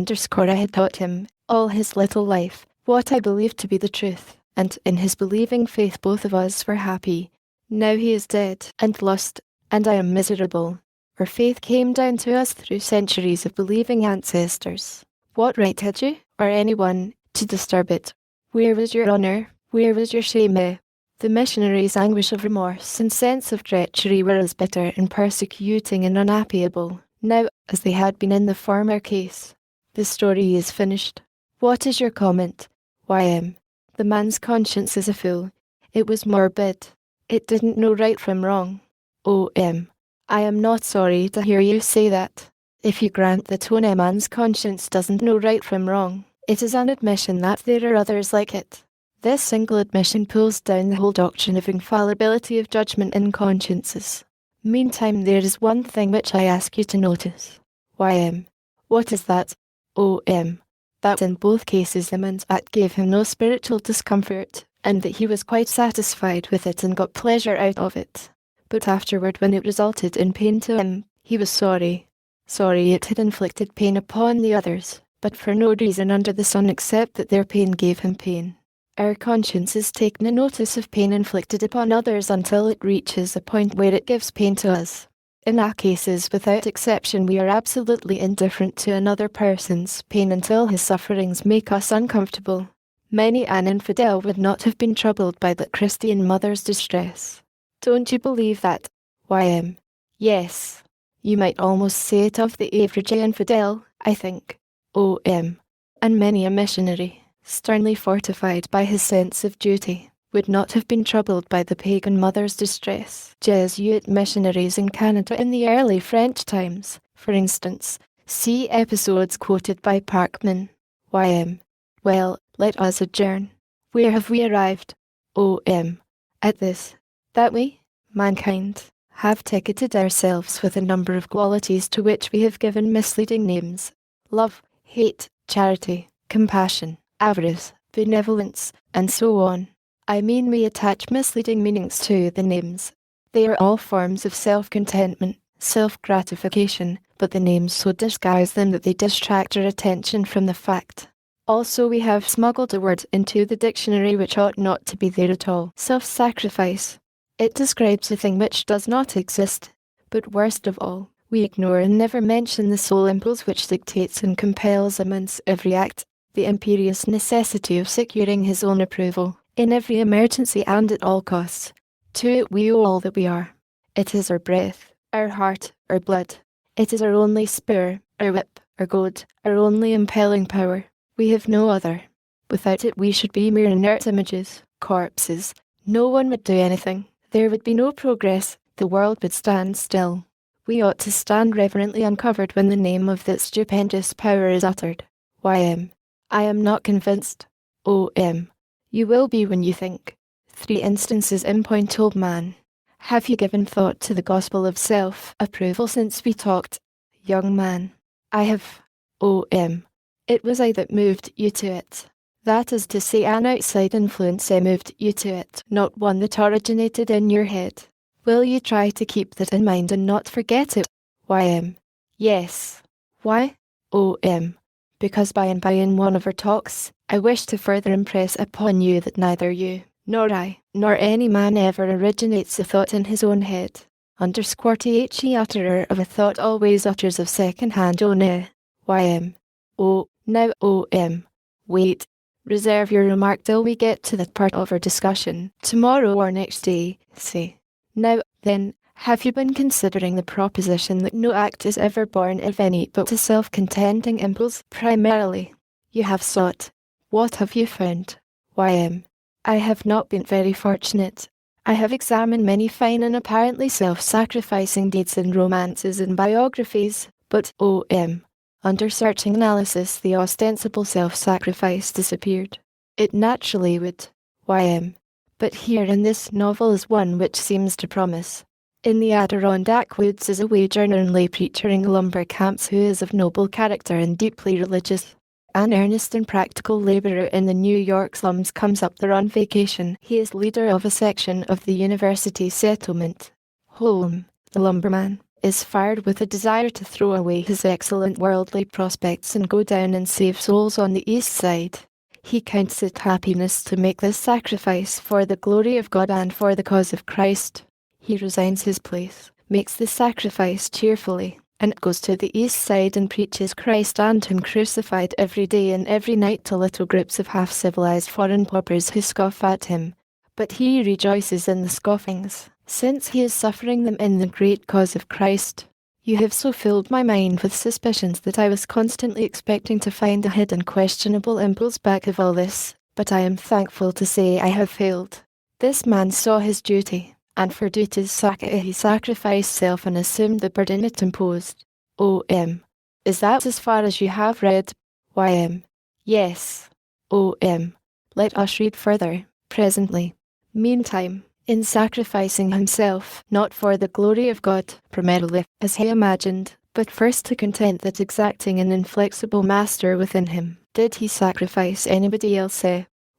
had taught him, all his little life, what I believed to be the truth, and in his believing faith both of us were happy. Now he is dead and lost, and I am miserable. Our faith came down to us through centuries of believing ancestors. What right had you, or anyone, to disturb it? Where was your honour? Where was your shame?" The missionary's anguish of remorse and sense of treachery were as bitter and persecuting and unappeasable now as they had been in the former case. The story is finished. What is your comment? Y.M. The man's conscience is a fool. It was morbid. It didn't know right from wrong. O.M. I am not sorry to hear you say that. If you grant that a man's conscience doesn't know right from wrong, it is an admission that there are others like it. This single admission pulls down the whole doctrine of infallibility of judgment in consciences. Meantime, there is one thing which I ask you to notice. Y.M. What is that? O.M. That in both cases the man's act gave him no spiritual discomfort, and that he was quite satisfied with it and got pleasure out of it. But afterward, when it resulted in pain to him, he was sorry. Sorry it had inflicted pain upon the others, but for no reason under the sun except that their pain gave him pain. Our consciences take no notice of pain inflicted upon others until it reaches a point where it gives pain to us. In our cases, without exception, we are absolutely indifferent to another person's pain until his sufferings make us uncomfortable. Many an infidel would not have been troubled by that Christian mother's distress. Don't you believe that? Y.M. Yes. You might almost say it of the average infidel, I think. O.M. And many a missionary, sternly fortified by his sense of duty, would not have been troubled by the pagan mother's distress. Jesuit missionaries in Canada in the early French times, for instance, see episodes quoted by Parkman. Y.M. Well, let us adjourn. Where have we arrived? O.M. At this, that we, mankind, have ticketed ourselves with a number of qualities to which we have given misleading names: love, hate, charity, compassion, avarice, benevolence, and so on. I mean, we attach misleading meanings to the names. They are all forms of self-contentment, self-gratification, but the names so disguise them that they distract our attention from the fact. Also, we have smuggled a word into the dictionary which ought not to be there at all: self-sacrifice. It describes a thing which does not exist. But worst of all, we ignore and never mention the sole impulse which dictates and compels a man's every act, the imperious necessity of securing his own approval, in every emergency and at all costs. To it we owe all that we are. It is our breath, our heart, our blood. It is our only spur, our whip, our goad, our only impelling power. We have no other. Without it we should be mere inert images, corpses. No one would do anything. There would be no progress. The world would stand still. We ought to stand reverently uncovered when the name of that stupendous power is uttered. Y.M. I am not convinced. O.M. You will be when you think. 3 instances in point, old man. Have you given thought to the gospel of self-approval since we talked? Young man. I have. O.M. It was I that moved you to it. That is to say, an outside influence moved you to it, not one that originated in your head. Will you try to keep that in mind and not forget it? YM. Yes. Why? OM. Because by and by in one of our talks, I wish to further impress upon you that neither you, nor I, nor any man ever originates a thought in his own head. Underscore the utterer of a thought always utters of second-hand YM. Oh, now OM. Wait. Reserve your remark till we get to that part of our discussion, tomorrow or next day, say. Now, then, have you been considering the proposition that no act is ever born of any but a self-contending impulse? Primarily, you have sought. What have you found? YM. I have not been very fortunate. I have examined many fine and apparently self-sacrificing deeds in romances and biographies, but OM. Under searching analysis the ostensible self-sacrifice disappeared. It naturally would. YM. But here in this novel is one which seems to promise. In the Adirondack woods is a wage-earner and lay preacher in lumber camps who is of noble character and deeply religious. An earnest and practical labourer in the New York slums comes up there on vacation. He is leader of a section of the university settlement. Holm, the lumberman, is fired with a desire to throw away his excellent worldly prospects and go down and save souls on the east side. He counts it happiness to make this sacrifice for the glory of God and for the cause of Christ. He resigns his place, makes the sacrifice cheerfully, and goes to the east side and preaches Christ and Him crucified every day and every night to little groups of half-civilized foreign paupers who scoff at him. But he rejoices in the scoffings, since he is suffering them in the great cause of Christ. You have so filled my mind with suspicions that I was constantly expecting to find a hidden questionable impulse back of all this, but I am thankful to say I have failed. This man saw his duty, and for duty's sake he sacrificed self and assumed the burden it imposed. OM. Is that as far as you have read? YM. Yes. OM. Let us read further, presently. Meantime, in sacrificing himself, not for the glory of God, primarily, as he imagined, but first to content that exacting and inflexible master within him, did he sacrifice anybody else?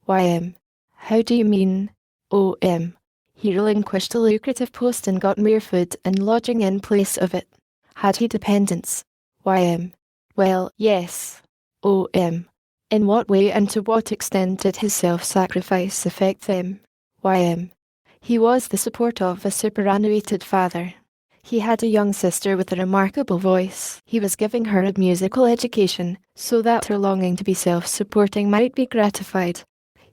YM. How do you mean? OM. He relinquished a lucrative post and got mere food and lodging in place of it. Had he dependents? YM. Well, yes. OM. In what way and to what extent did his self-sacrifice affect them? YM. He was the support of a superannuated father. He had a young sister with a remarkable voice. He was giving her a musical education, so that her longing to be self-supporting might be gratified.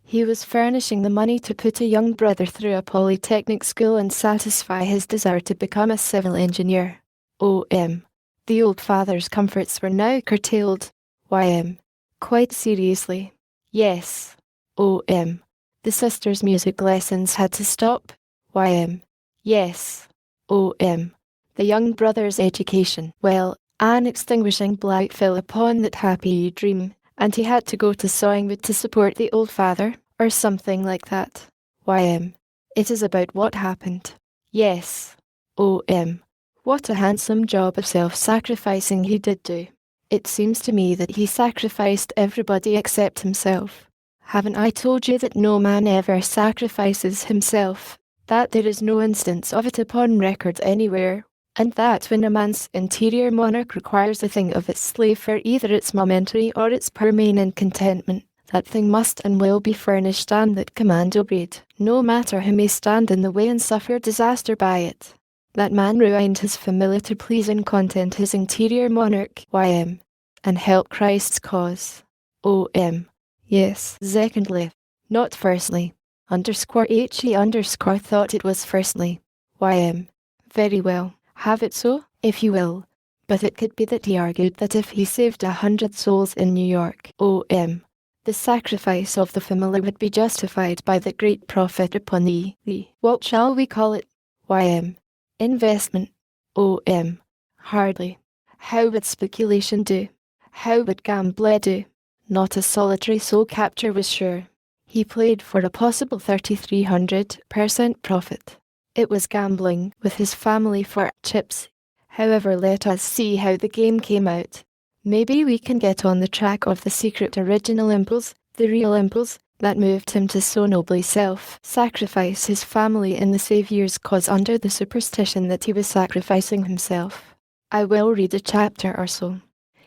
He was furnishing the money to put a young brother through a polytechnic school and satisfy his desire to become a civil engineer. OM. The old father's comforts were now curtailed. YM. Quite seriously. Yes. OM. The sister's music lessons had to stop. YM. Yes. OM. The young brother's education. Well, an extinguishing blight fell upon that happy dream, and he had to go to sawing wood to support the old father, or something like that. YM. It is about what happened. Yes. OM. What a handsome job of self-sacrificing he did do. It seems to me that he sacrificed everybody except himself. Haven't I told you that no man ever sacrifices himself, that there is no instance of it upon record anywhere, and that when a man's interior monarch requires a thing of its slave for either its momentary or its permanent contentment, that thing must and will be furnished and that command obeyed, no matter who may stand in the way and suffer disaster by it. That man ruined his family to please and content his interior monarch, YM, and help Christ's cause. OM. Yes. Secondly. Not firstly. _HE_ thought it was firstly. YM. Very well. Have it so, if you will. But it could be that he argued that if he saved 100 souls in New York, OM, the sacrifice of the family would be justified by the great profit upon the what shall we call it? YM. Investment. OM. Hardly. How would speculation do? How would gamble do? Not a solitary soul capture was sure. He played for a possible 3,300% profit. It was gambling with his family for chips. However, let us see how the game came out. Maybe we can get on the track of the secret original impulse, the real impulse, that moved him to so nobly self-sacrifice his family in the Saviour's cause under the superstition that he was sacrificing himself. I will read a chapter or so.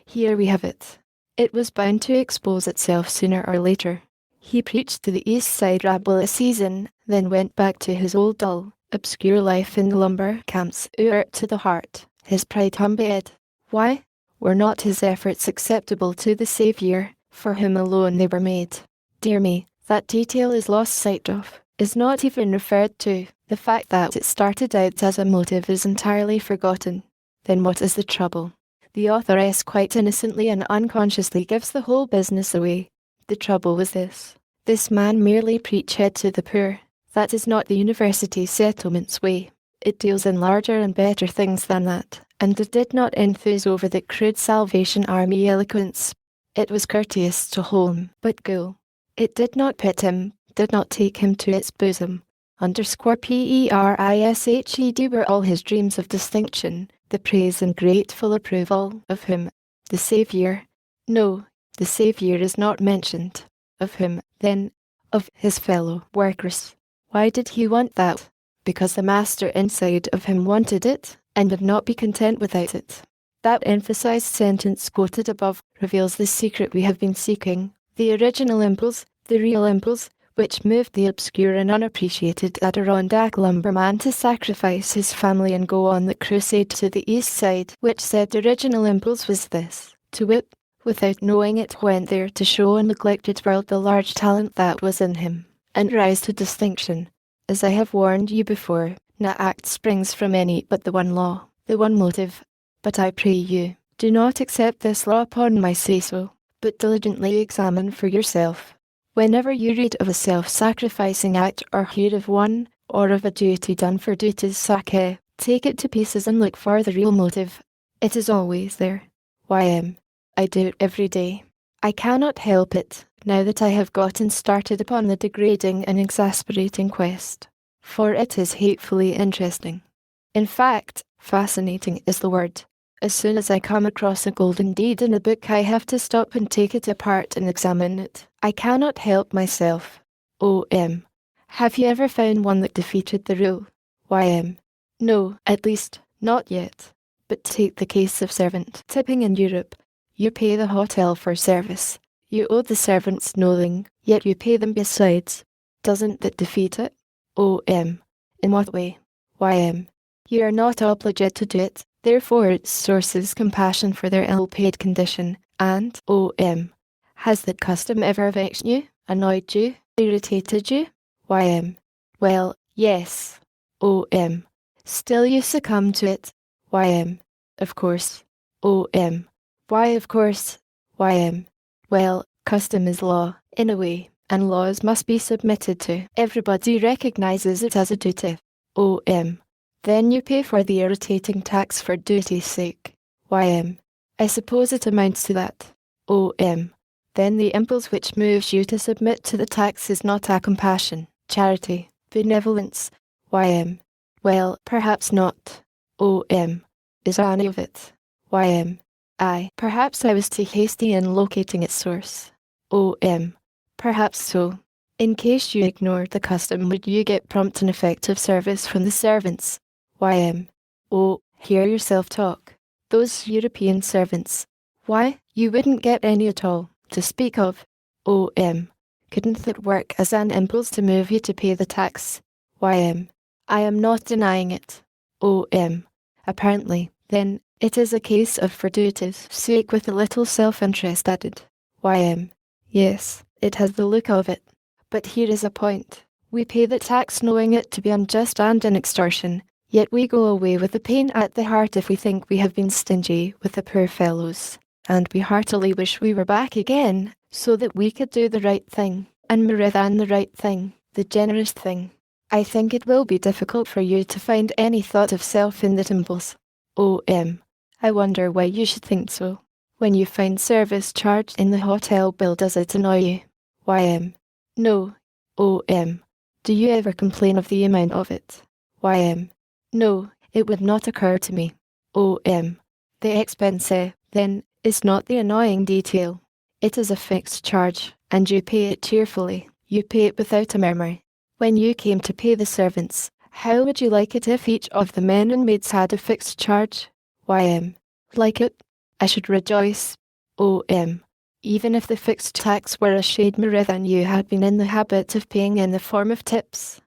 Here we have it. It was bound to expose itself sooner or later. He preached to the East Side rabble a season, then went back to his old dull, obscure life in the lumber camps, hurt to the heart, his pride humbled. Why? Were not his efforts acceptable to the Saviour, for whom alone they were made? Dear me, that detail is lost sight of, is not even referred to. The fact that it started out as a motive is entirely forgotten. Then what is the trouble? The authoress quite innocently and unconsciously gives the whole business away. The trouble was this. This man merely preached to the poor. That is not the university settlement's way. It deals in larger and better things than that, and it did not enthuse over the crude Salvation Army eloquence. It was courteous to Holm, but cool. It did not pit him, did not take him to its bosom. _PERISHED were all his dreams of distinction, the praise and grateful approval of whom? The Saviour. No, the Saviour is not mentioned. Of whom, then? Of his fellow workers. Why did he want that? Because the master inside of him wanted it, and would not be content without it. That emphasized sentence quoted above reveals the secret we have been seeking, the original impulse, the real impulse, which moved the obscure and unappreciated Adirondack lumberman to sacrifice his family and go on the crusade to the East Side, which said original impulse was this, to wit, without knowing it went there to show a neglected world the large talent that was in him, and rise to distinction. As I have warned you before, no act springs from any but the one law, the one motive. But I pray you, do not accept this law upon my say-so, but diligently examine for yourself. Whenever you read of a self-sacrificing act or hear of one, or of a duty done for duty's sake, take it to pieces and look for the real motive. It is always there. I do it every day. I cannot help it, now that I have gotten started upon the degrading and exasperating quest. For it is hatefully interesting. In fact, fascinating is the word. As soon as I come across a golden deed in a book, I have to stop and take it apart and examine it. I cannot help myself. Have you ever found one that defeated the rule? No, at least, not yet. But take the case of servant tipping in Europe. You pay the hotel for service. You owe the servants nothing, yet you pay them besides. Doesn't that defeat it? In what way? You are not obliged to do it, therefore it sources compassion for their ill-paid condition, and, has that custom ever vexed you, annoyed you, irritated you? Well, yes. Still you succumb to it? Of course. Why of course? Well, custom is law, in a way, and laws must be submitted to. Everybody recognizes it as a duty. Then you pay for the irritating tax for duty's sake. I suppose it amounts to that. Then the impulse which moves you to submit to the tax is not a compassion, charity, benevolence. Well, perhaps not. Is any of it? Perhaps I was too hasty in locating its source. Perhaps so. In case you ignored the custom, would you get prompt and effective service from the servants? Hear yourself talk. Those European servants. Why, you wouldn't get any at all, to speak of. Couldn't that work as an impulse to move you to pay the tax? I am not denying it. Apparently, then, it is a case of for duty's sake with a little self-interest added. Yes, it has the look of it. But here is a point. We pay the tax knowing it to be unjust and an extortion, yet we go away with the pain at the heart if we think we have been stingy with the poor fellows, and we heartily wish we were back again, so that we could do the right thing, and more than the right thing, the generous thing. I think it will be difficult for you to find any thought of self in that impulse. I wonder why you should think so. When you find service charged in the hotel bill, does it annoy you? No. Do you ever complain of the amount of it? No, it would not occur to me. The expense, then, is not the annoying detail. It is a fixed charge, and you pay it cheerfully. You pay it without a murmur. When you came to pay the servants, how would you like it if each of the men and maids had a fixed charge? Like it? I should rejoice. Even if the fixed tax were a shade more than you had been in the habit of paying in the form of tips.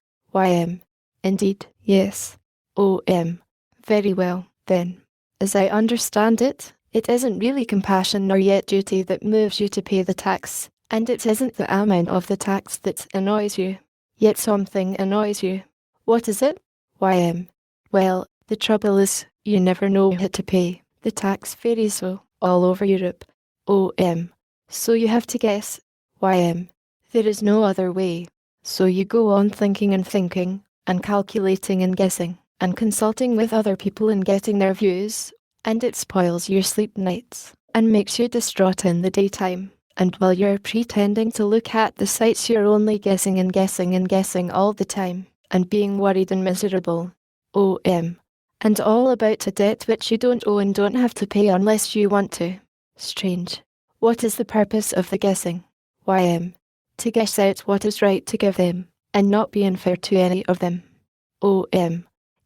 Indeed, yes. Very well, then. As I understand it, it isn't really compassion nor yet duty that moves you to pay the tax, and it isn't the amount of the tax that annoys you. Yet something annoys you. What is it? Well, the trouble is, you never know how to pay. The tax varies so, all over Europe. So you have to guess. There is no other way. So you go on thinking, and calculating and guessing, and consulting with other people and getting their views, and it spoils your sleep nights, and makes you distraught in the daytime. And while you're pretending to look at the sights, you're only guessing and guessing and guessing all the time, and being worried and miserable. And all about a debt which you don't owe and don't have to pay unless you want to. Strange. What is the purpose of the guessing? To guess out what is right to give them, and not be unfair to any of them.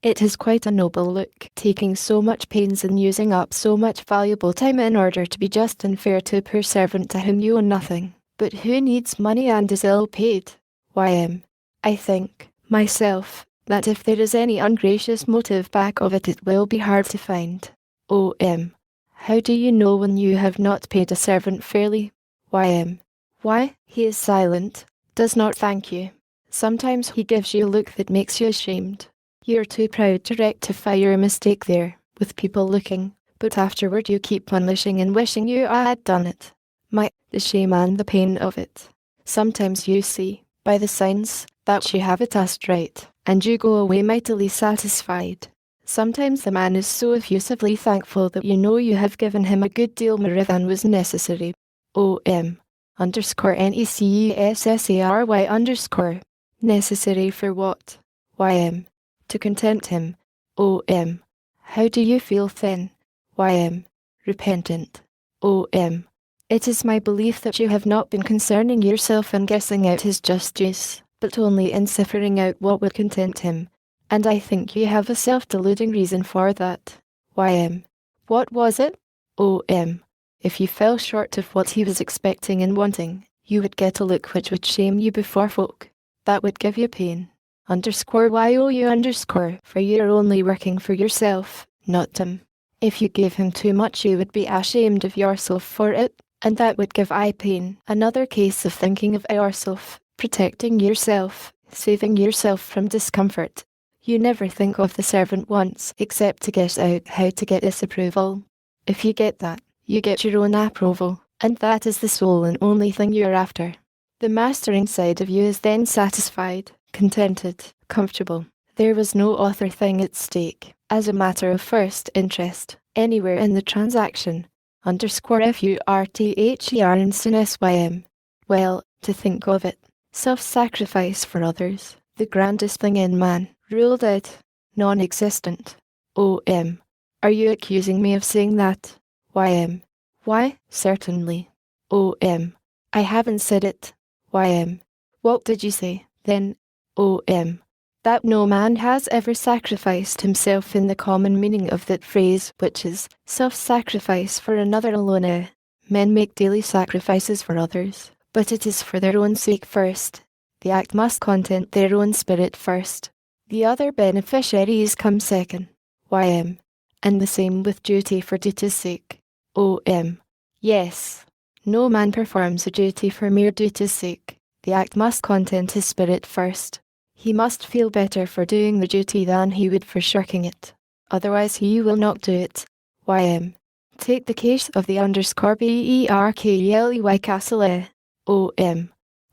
It is quite a noble look, taking so much pains and using up so much valuable time in order to be just and fair to a poor servant to whom you owe nothing, but who needs money and is ill paid. I think, myself, that if there is any ungracious motive back of it, it will be hard to find. How do you know when you have not paid a servant fairly? Why, he is silent, does not thank you. Sometimes he gives you a look that makes you ashamed. You're too proud to rectify your mistake there, with people looking, but afterward you keep on wishing and wishing you had done it. The shame and the pain of it. Sometimes you see, by the signs, that you have it just right, and you go away mightily satisfied. Sometimes the man is so effusively thankful that you know you have given him a good deal more than was necessary. _NECESSARY_ Necessary for what? To content him. How do you feel then? Repentant. It is my belief that you have not been concerning yourself in guessing out his just use, but only in ciphering out what would content him, and I think you have a self-deluding reason for that. What was it? If you fell short of what he was expecting and wanting, you would get a look which would shame you before folk. That would give you pain. _YOU_, for you're only working for yourself, not him. If you gave him too much you would be ashamed of yourself for it, and that would give pain. Another case of thinking of yourself, protecting yourself, saving yourself from discomfort. You never think of the servant once except to guess out how to get his approval. If you get that, you get your own approval, and that is the sole and only thing you're after. The mastering side of you is then satisfied, contented, comfortable. There was no other thing at stake, as a matter of first interest, anywhere in the transaction. _FURTHER and SYM. Well, to think of it, self-sacrifice for others, the grandest thing in man, ruled out, non-existent. Are you accusing me of saying that? Why, certainly. I haven't said it. What did you say, then? That no man has ever sacrificed himself in the common meaning of that phrase, which is self-sacrifice for another alone. Men make daily sacrifices for others, but it is for their own sake first. The act must content their own spirit first. The other beneficiaries come second. And the same with duty for duty's sake. Yes. No man performs a duty for mere duty's sake. The act must content his spirit first. He must feel better for doing the duty than he would for shirking it. Otherwise he will not do it. Take the case of the _BERKELEY castle.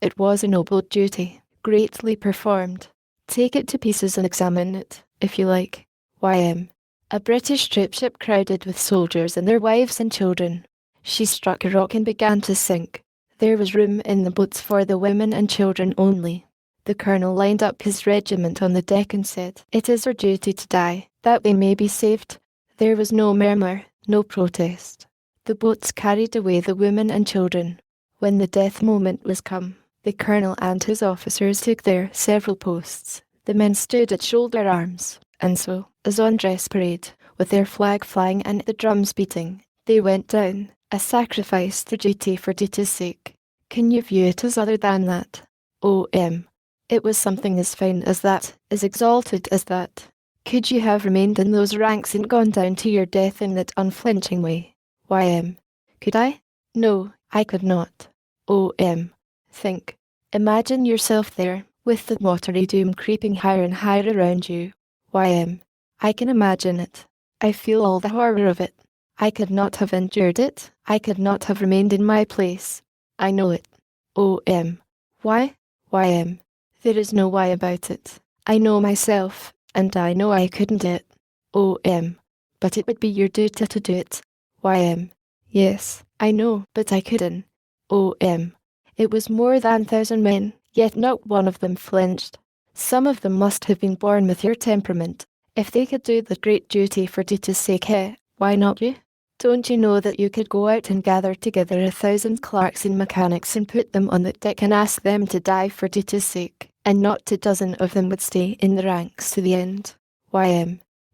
It was a noble duty, greatly performed. Take it to pieces and examine it, if you like. A British troopship crowded with soldiers and their wives and children. She struck a rock and began to sink. There was room in the boats for the women and children only. The colonel lined up his regiment on the deck and said, "It is our duty to die, that they may be saved." There was no murmur, no protest. The boats carried away the women and children. When the death moment was come, The colonel and his officers took their several posts. The men stood at shoulder arms, and so, as on dress parade, with their flag flying and the drums beating, they went down, a sacrifice to duty for duty's sake. Can you view it as other than that? It was something as fine as that, as exalted as that. Could you have remained in those ranks and gone down to your death in that unflinching way? Could I? No, I could not. Think. Imagine yourself there, with the watery doom creeping higher and higher around you. I can imagine it. I feel all the horror of it. I could not have endured it. I could not have remained in my place. I know it. Why? There is no why about it. I know myself, and I know I couldn't do it. But it would be your duty to do it. Yes, I know, but I couldn't. It was more than 1,000 men, yet not one of them flinched. Some of them must have been born with your temperament. If they could do the great duty for duty's sake, why not you? Don't you know that you could go out and gather together 1,000 clerks and mechanics and put them on the deck and ask them to die for duty's sake, and not 2 dozen of them would stay in the ranks to the end?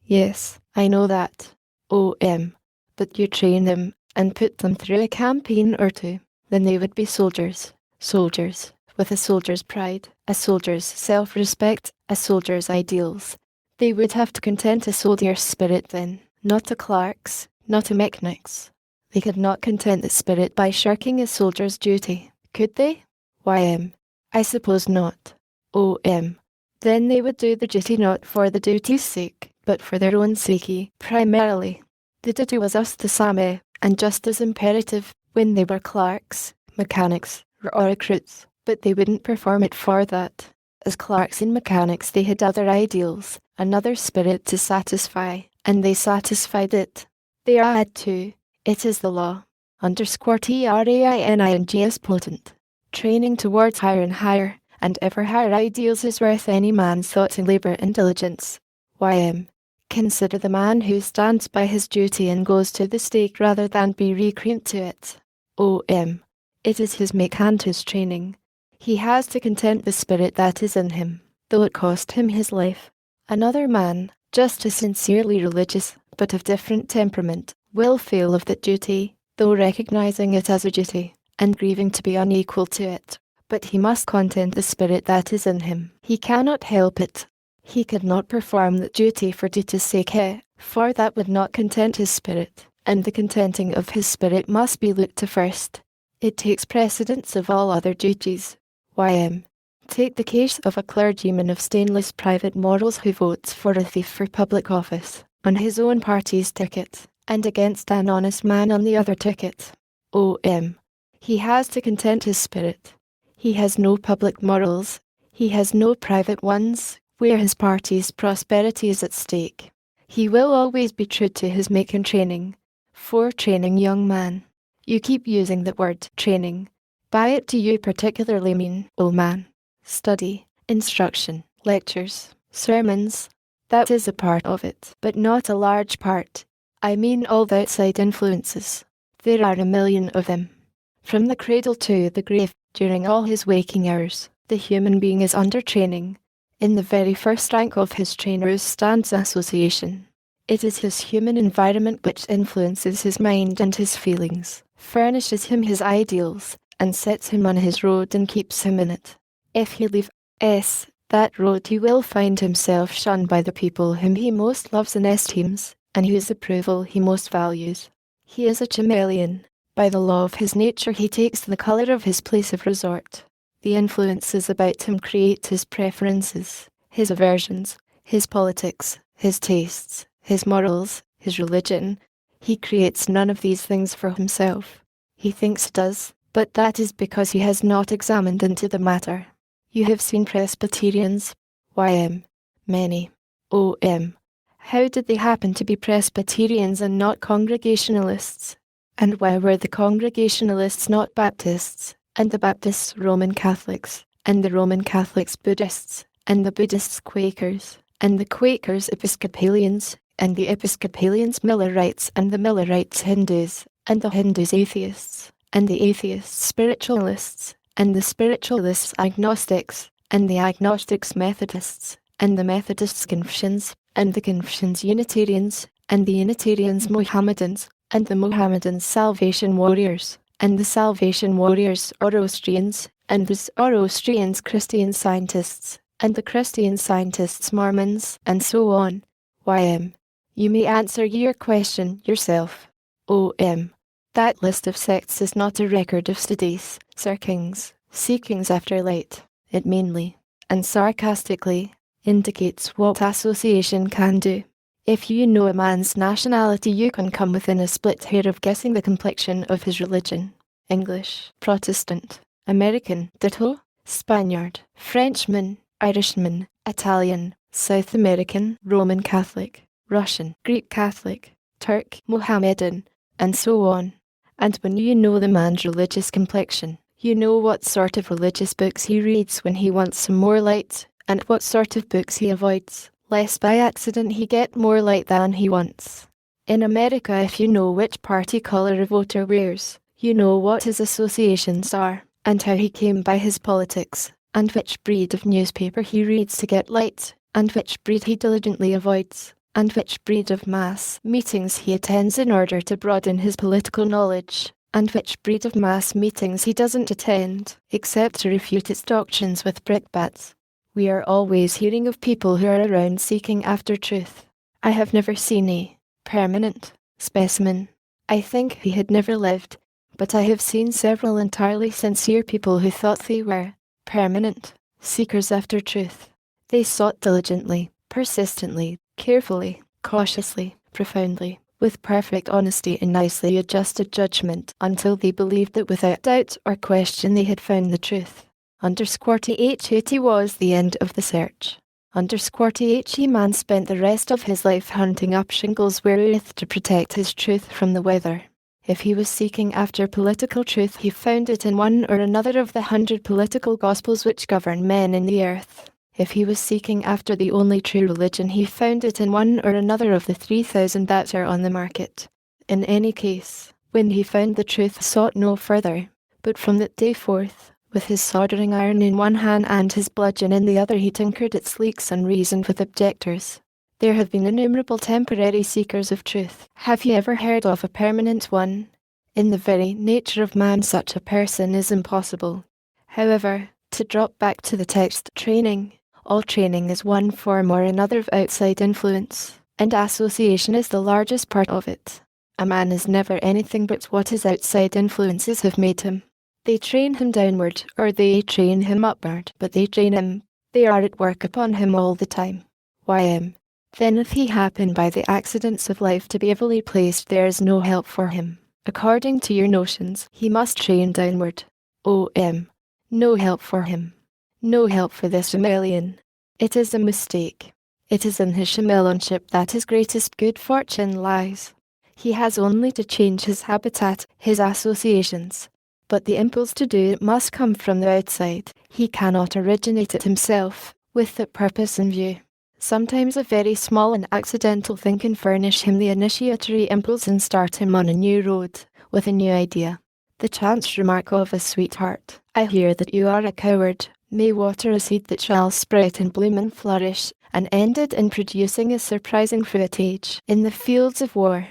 Yes, I know that. But you train them, and put them through a campaign or 2, then they would be soldiers, with a soldier's pride, a soldier's self-respect, a soldier's ideals. They would have to content a soldier's spirit then, not a clerk's, not a mechanic's. They could not content the spirit by shirking a soldier's duty, could they? I suppose not. Then they would do the duty not for the duty's sake, but for their own sake, primarily. The duty was just the same, and just as imperative, when they were clerks, mechanics, or recruits, but they wouldn't perform it for that. As clerks and mechanics they had other ideals, another spirit to satisfy, and they satisfied it. They are had to. It is the law. _training is potent. Training towards higher and higher, and ever higher ideals is worth any man's thought and labour and diligence. Consider the man who stands by his duty and goes to the stake rather than be recreant to it. It is his make and his training. He has to content the spirit that is in him, though it cost him his life. Another man, just as sincerely religious, but of different temperament, will fail of that duty, though recognizing it as a duty, and grieving to be unequal to it. But he must content the spirit that is in him. He cannot help it. He could not perform that duty for duty's sake, for that would not content his spirit, and the contenting of his spirit must be looked to first. It takes precedence of all other duties. Take the case of a clergyman of stainless private morals who votes for a thief for public office, on his own party's ticket, and against an honest man on the other ticket. He has to content his spirit. He has no public morals. He has no private ones, where his party's prosperity is at stake. He will always be true to his make and training. For training, young man. You keep using the word training. By it do you particularly mean, old man? Study, instruction, lectures, sermons. That is a part of it, but not a large part. I mean all the outside influences. There are 1,000,000 of them. From the cradle to the grave, during all his waking hours, the human being is under training. In the very first rank of his trainers stands association. It is his human environment which influences his mind and his feelings, furnishes him his ideals, and sets him on his road and keeps him in it. If he leave that road, he will find himself shunned by the people whom he most loves and esteems, and whose approval he most values. He is a chameleon. By the law of his nature he takes the colour of his place of resort. The influences about him create his preferences, his aversions, his politics, his tastes, his morals, his religion. He creates none of these things for himself. He thinks he does, but that is because he has not examined into the matter. You have seen Presbyterians. Many. How did they happen to be Presbyterians and not Congregationalists? And why were the Congregationalists not Baptists, and the Baptists Roman Catholics, and the Roman Catholics Buddhists, and the Buddhists Quakers, and the Quakers Episcopalians, and the Episcopalians Millerites, and the Millerites Hindus, and the Hindus atheists, and the atheists spiritualists, and the spiritualists agnostics, and the agnostics Methodists, and the Methodists Confucians, and the Confucians Unitarians, and the Unitarians Mohammedans, and the Mohammedans Salvation Warriors, and the Salvation Warriors Zoroastrians, and the Zoroastrians Christian Scientists, and the Christian Scientists Mormons, and so on. YM. You may answer your question yourself. OM. That list of sects is not a record of studies, searchings, seekings after light. It mainly, and sarcastically, indicates what association can do. If you know a man's nationality, you can come within a split hair of guessing the complexion of his religion. English, Protestant, American, ditto, Spaniard, Frenchman, Irishman, Italian, South American, Roman Catholic, Russian, Greek Catholic, Turk, Mohammedan, and so on. And when you know the man's religious complexion, you know what sort of religious books he reads when he wants some more light, and what sort of books he avoids, lest by accident he get more light than he wants. In America, if you know which party colour a voter wears, you know what his associations are, and how he came by his politics, and which breed of newspaper he reads to get light, and which breed he diligently avoids, and which breed of mass meetings he attends in order to broaden his political knowledge, and which breed of mass meetings he doesn't attend, except to refute its doctrines with brickbats. We are always hearing of people who are around seeking after truth. I have never seen a permanent specimen. I think he had never lived, but I have seen several entirely sincere people who thought they were permanent seekers after truth. They sought diligently, persistently, carefully, cautiously, profoundly, with perfect honesty and nicely adjusted judgment, until they believed that without doubt or question they had found the truth. _TH80 was the end of the search. _THE man spent the rest of his life hunting up shingles wherewith to protect his truth from the weather. If he was seeking after political truth, he found it in one or another of the 100 political gospels which govern men in the earth. If he was seeking after the only true religion, he found it in one or another of the 3,000 that are on the market. In any case, when he found the truth, sought no further, but from that day forth, with his soldering iron in one hand and his bludgeon in the other, he tinkered its leaks and reasoned with objectors. There have been innumerable temporary seekers of truth. Have you ever heard of a permanent one? In the very nature of man, such a person is impossible. However, to drop back to the text, training. All training is one form or another of outside influence, and association is the largest part of it. A man is never anything but what his outside influences have made him. They train him downward, or they train him upward, but they train him. They are at work upon him all the time. YM. Then if he happen by the accidents of life to be heavily placed, there is no help for him. According to your notions, he must train downward. OM. No help for him. No help for this chameleon. It is a mistake. It is in his chameleonship that his greatest good fortune lies. He has only to change his habitat, his associations. But the impulse to do it must come from the outside. He cannot originate it himself, with that purpose in view. Sometimes a very small and accidental thing can furnish him the initiatory impulse and start him on a new road, with a new idea. The chance remark of a sweetheart, "I hear that you are a coward," may water a seed that shall sprout and bloom and flourish, and ended in producing a surprising fruitage in the fields of war.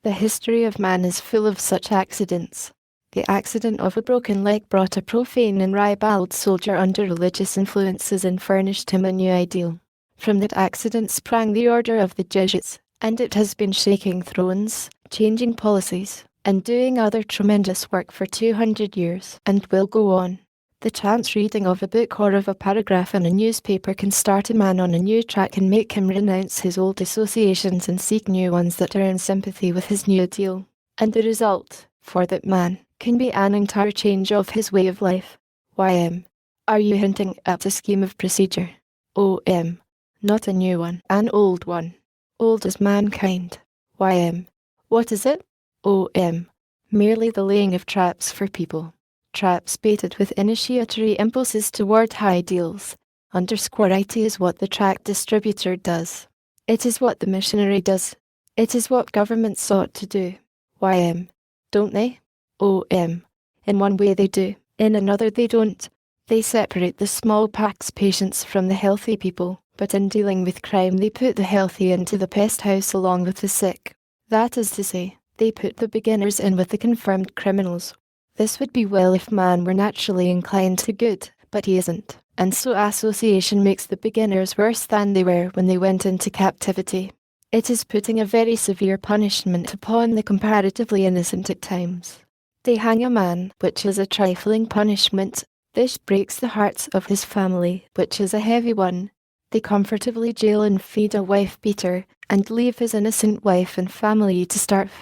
The history of man is full of such accidents. The accident of a broken leg brought a profane and ribald soldier under religious influences and furnished him a new ideal. From that accident sprang the order of the Jesuits, and it has been shaking thrones, changing policies, and doing other tremendous work for 200 years, and will go on. The chance reading of a book or of a paragraph in a newspaper can start a man on a new track and make him renounce his old associations and seek new ones that are in sympathy with his new ideal. And the result, for that man, can be an entire change of his way of life. YM. Are you hinting at a scheme of procedure? OM. Not a new one, an old one. Old as mankind. YM. What is it? OM. Merely the laying of traps for people. Traps baited with initiatory impulses toward high ideals. _IT is what the tract distributor does. It is what the missionary does. It is what governments ought to do. YM. Don't they? OM. In one way they do, In another they don't. They separate the smallpox patients from the healthy people, but in dealing with crime they put the healthy into the pest house along with the sick. That is to say, they put the beginners in with the confirmed criminals. This would be well if man were naturally inclined to good, but he isn't, and so association makes the beginners worse than they were when they went into captivity. It is putting a very severe punishment upon the comparatively innocent at times. They hang a man, which is a trifling punishment. This breaks the hearts of his family, which is a heavy one. They comfortably jail and feed a wife-beater, and leave his innocent wife and family to starve.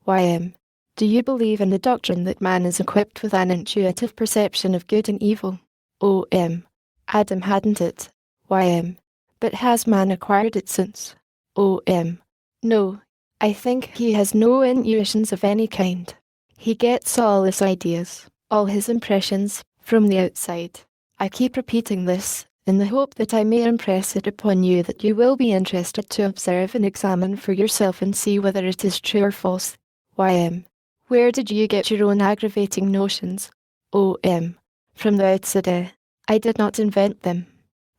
YM. Do you believe in the doctrine that man is equipped with an intuitive perception of good and evil? OM. Adam hadn't it. YM. But has man acquired it since? OM. No. I think he has no intuitions of any kind. He gets all his ideas, all his impressions, from the outside. I keep repeating this, in the hope that I may impress it upon you that you will be interested to observe and examine for yourself and see whether it is true or false. YM. Where did you get your own aggravating notions? OM. From the outset. I did not invent them.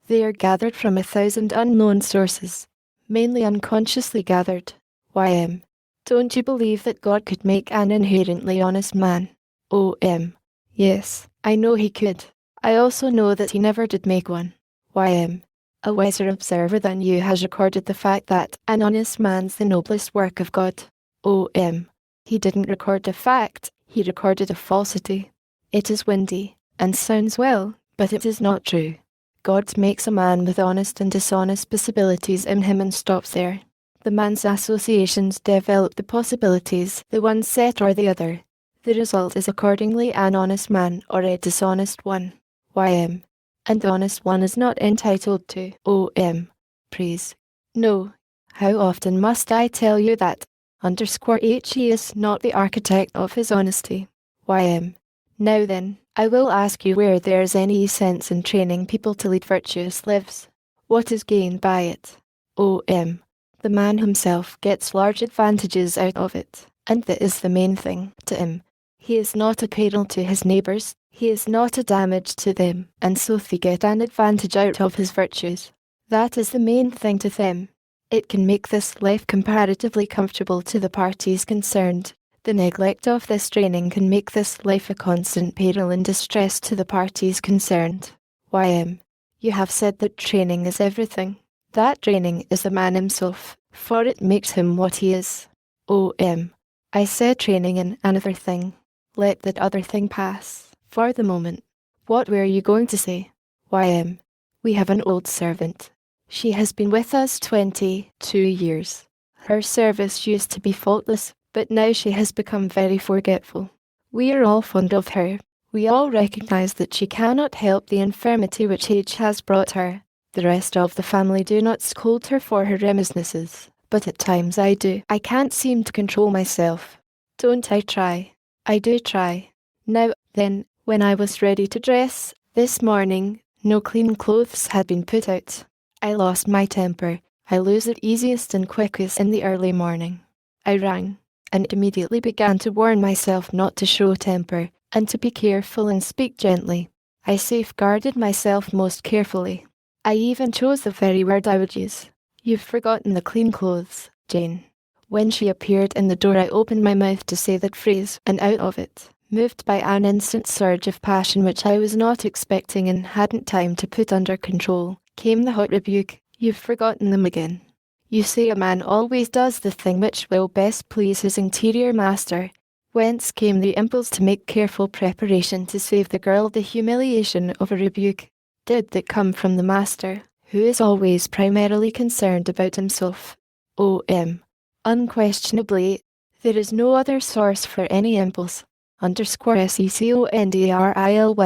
They are gathered from 1,000 unknown sources, mainly unconsciously gathered. YM. Don't you believe that God could make an inherently honest man? OM. Yes, I know he could. I also know that he never did make one. YM. A wiser observer than you has recorded the fact that an honest man's the noblest work of God. OM. He didn't record a fact, he recorded a falsity. It is windy, and sounds well, but it is not true. God makes a man with honest and dishonest possibilities in him and stops there. The man's associations develop the possibilities, the one set or the other. The result is accordingly an honest man or a dishonest one. YM. And the honest one is not entitled to OM. Praise. No. How often must I tell you that? He is not the architect of his honesty. YM. Now then, I will ask you where there is any sense in training people to lead virtuous lives. What is gained by it? OM. The man himself gets large advantages out of it, and that is the main thing to him. He is not a peril to his neighbours, he is not a damage to them, and so they get an advantage out of his virtues. That is the main thing to them. It can make this life comparatively comfortable to the parties concerned. The neglect of this training can make this life a constant peril and distress to the parties concerned. YM. You have said that training is everything. That training is the man himself, for it makes him what he is. OM. I said training in another thing. Let that other thing pass, for the moment. What were you going to say? YM. We have an old servant. She has been with us 22 years. Her service used to be faultless, but now she has become very forgetful. We are all fond of her. We all recognize that she cannot help the infirmity which age has brought her. The rest of the family do not scold her for her remissnesses, but at times I do. I can't seem to control myself. Don't I try? I do try. Now, then, when I was ready to dress, this morning, no clean clothes had been put out. I lost my temper. I lose it easiest and quickest in the early morning. I rang, and immediately began to warn myself not to show temper, and to be careful and speak gently. I safeguarded myself most carefully. I even chose the very word I would use. You've forgotten the clean clothes, Jane. When she appeared in the door I opened my mouth to say that phrase, and out of it, moved by an instant surge of passion which I was not expecting and hadn't time to put under control, came the hot rebuke, You've forgotten them again. You say a man always does the thing which will best please his interior master. Whence came the impulse to make careful preparation to save the girl the humiliation of a rebuke? Did that come from the master, who is always primarily concerned about himself? OM. Unquestionably, there is no other source for any impulse. _SECONDRILY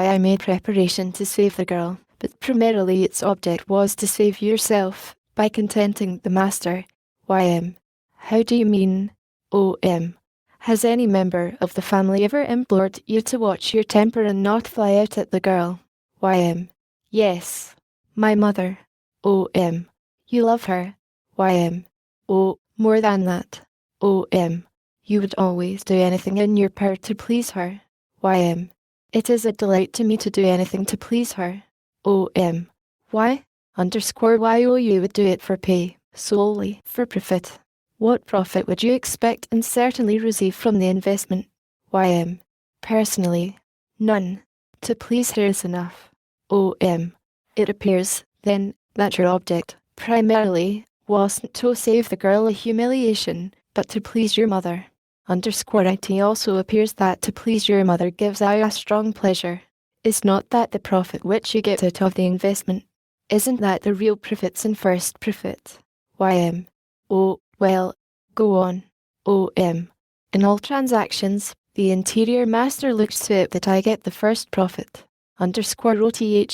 I made preparation to save the girl, but primarily its object was to save yourself, by contenting the master. YM. How do you mean? OM. Has any member of the family ever implored you to watch your temper and not fly out at the girl? YM. Yes. My mother. OM. You love her? YM. Oh, more than that. OM. You would always do anything in your power to please her? YM. It is a delight to me to do anything to please her. O.M. Why? Why you would do it for pay, solely for profit. What profit would you expect and certainly receive from the investment? Y.M. Personally, none. To please her is enough. O.M. It appears, then, that your object, primarily, wasn't to save the girl a humiliation, but to please your mother. It also appears that to please your mother gives I a strong pleasure. Is not that the profit which you get out of the investment? Isn't that the real profits and first profit? Y.M. Oh, well, go on. O.M. In all transactions, the interior master looks to it that I get the first profit. OTHERWISE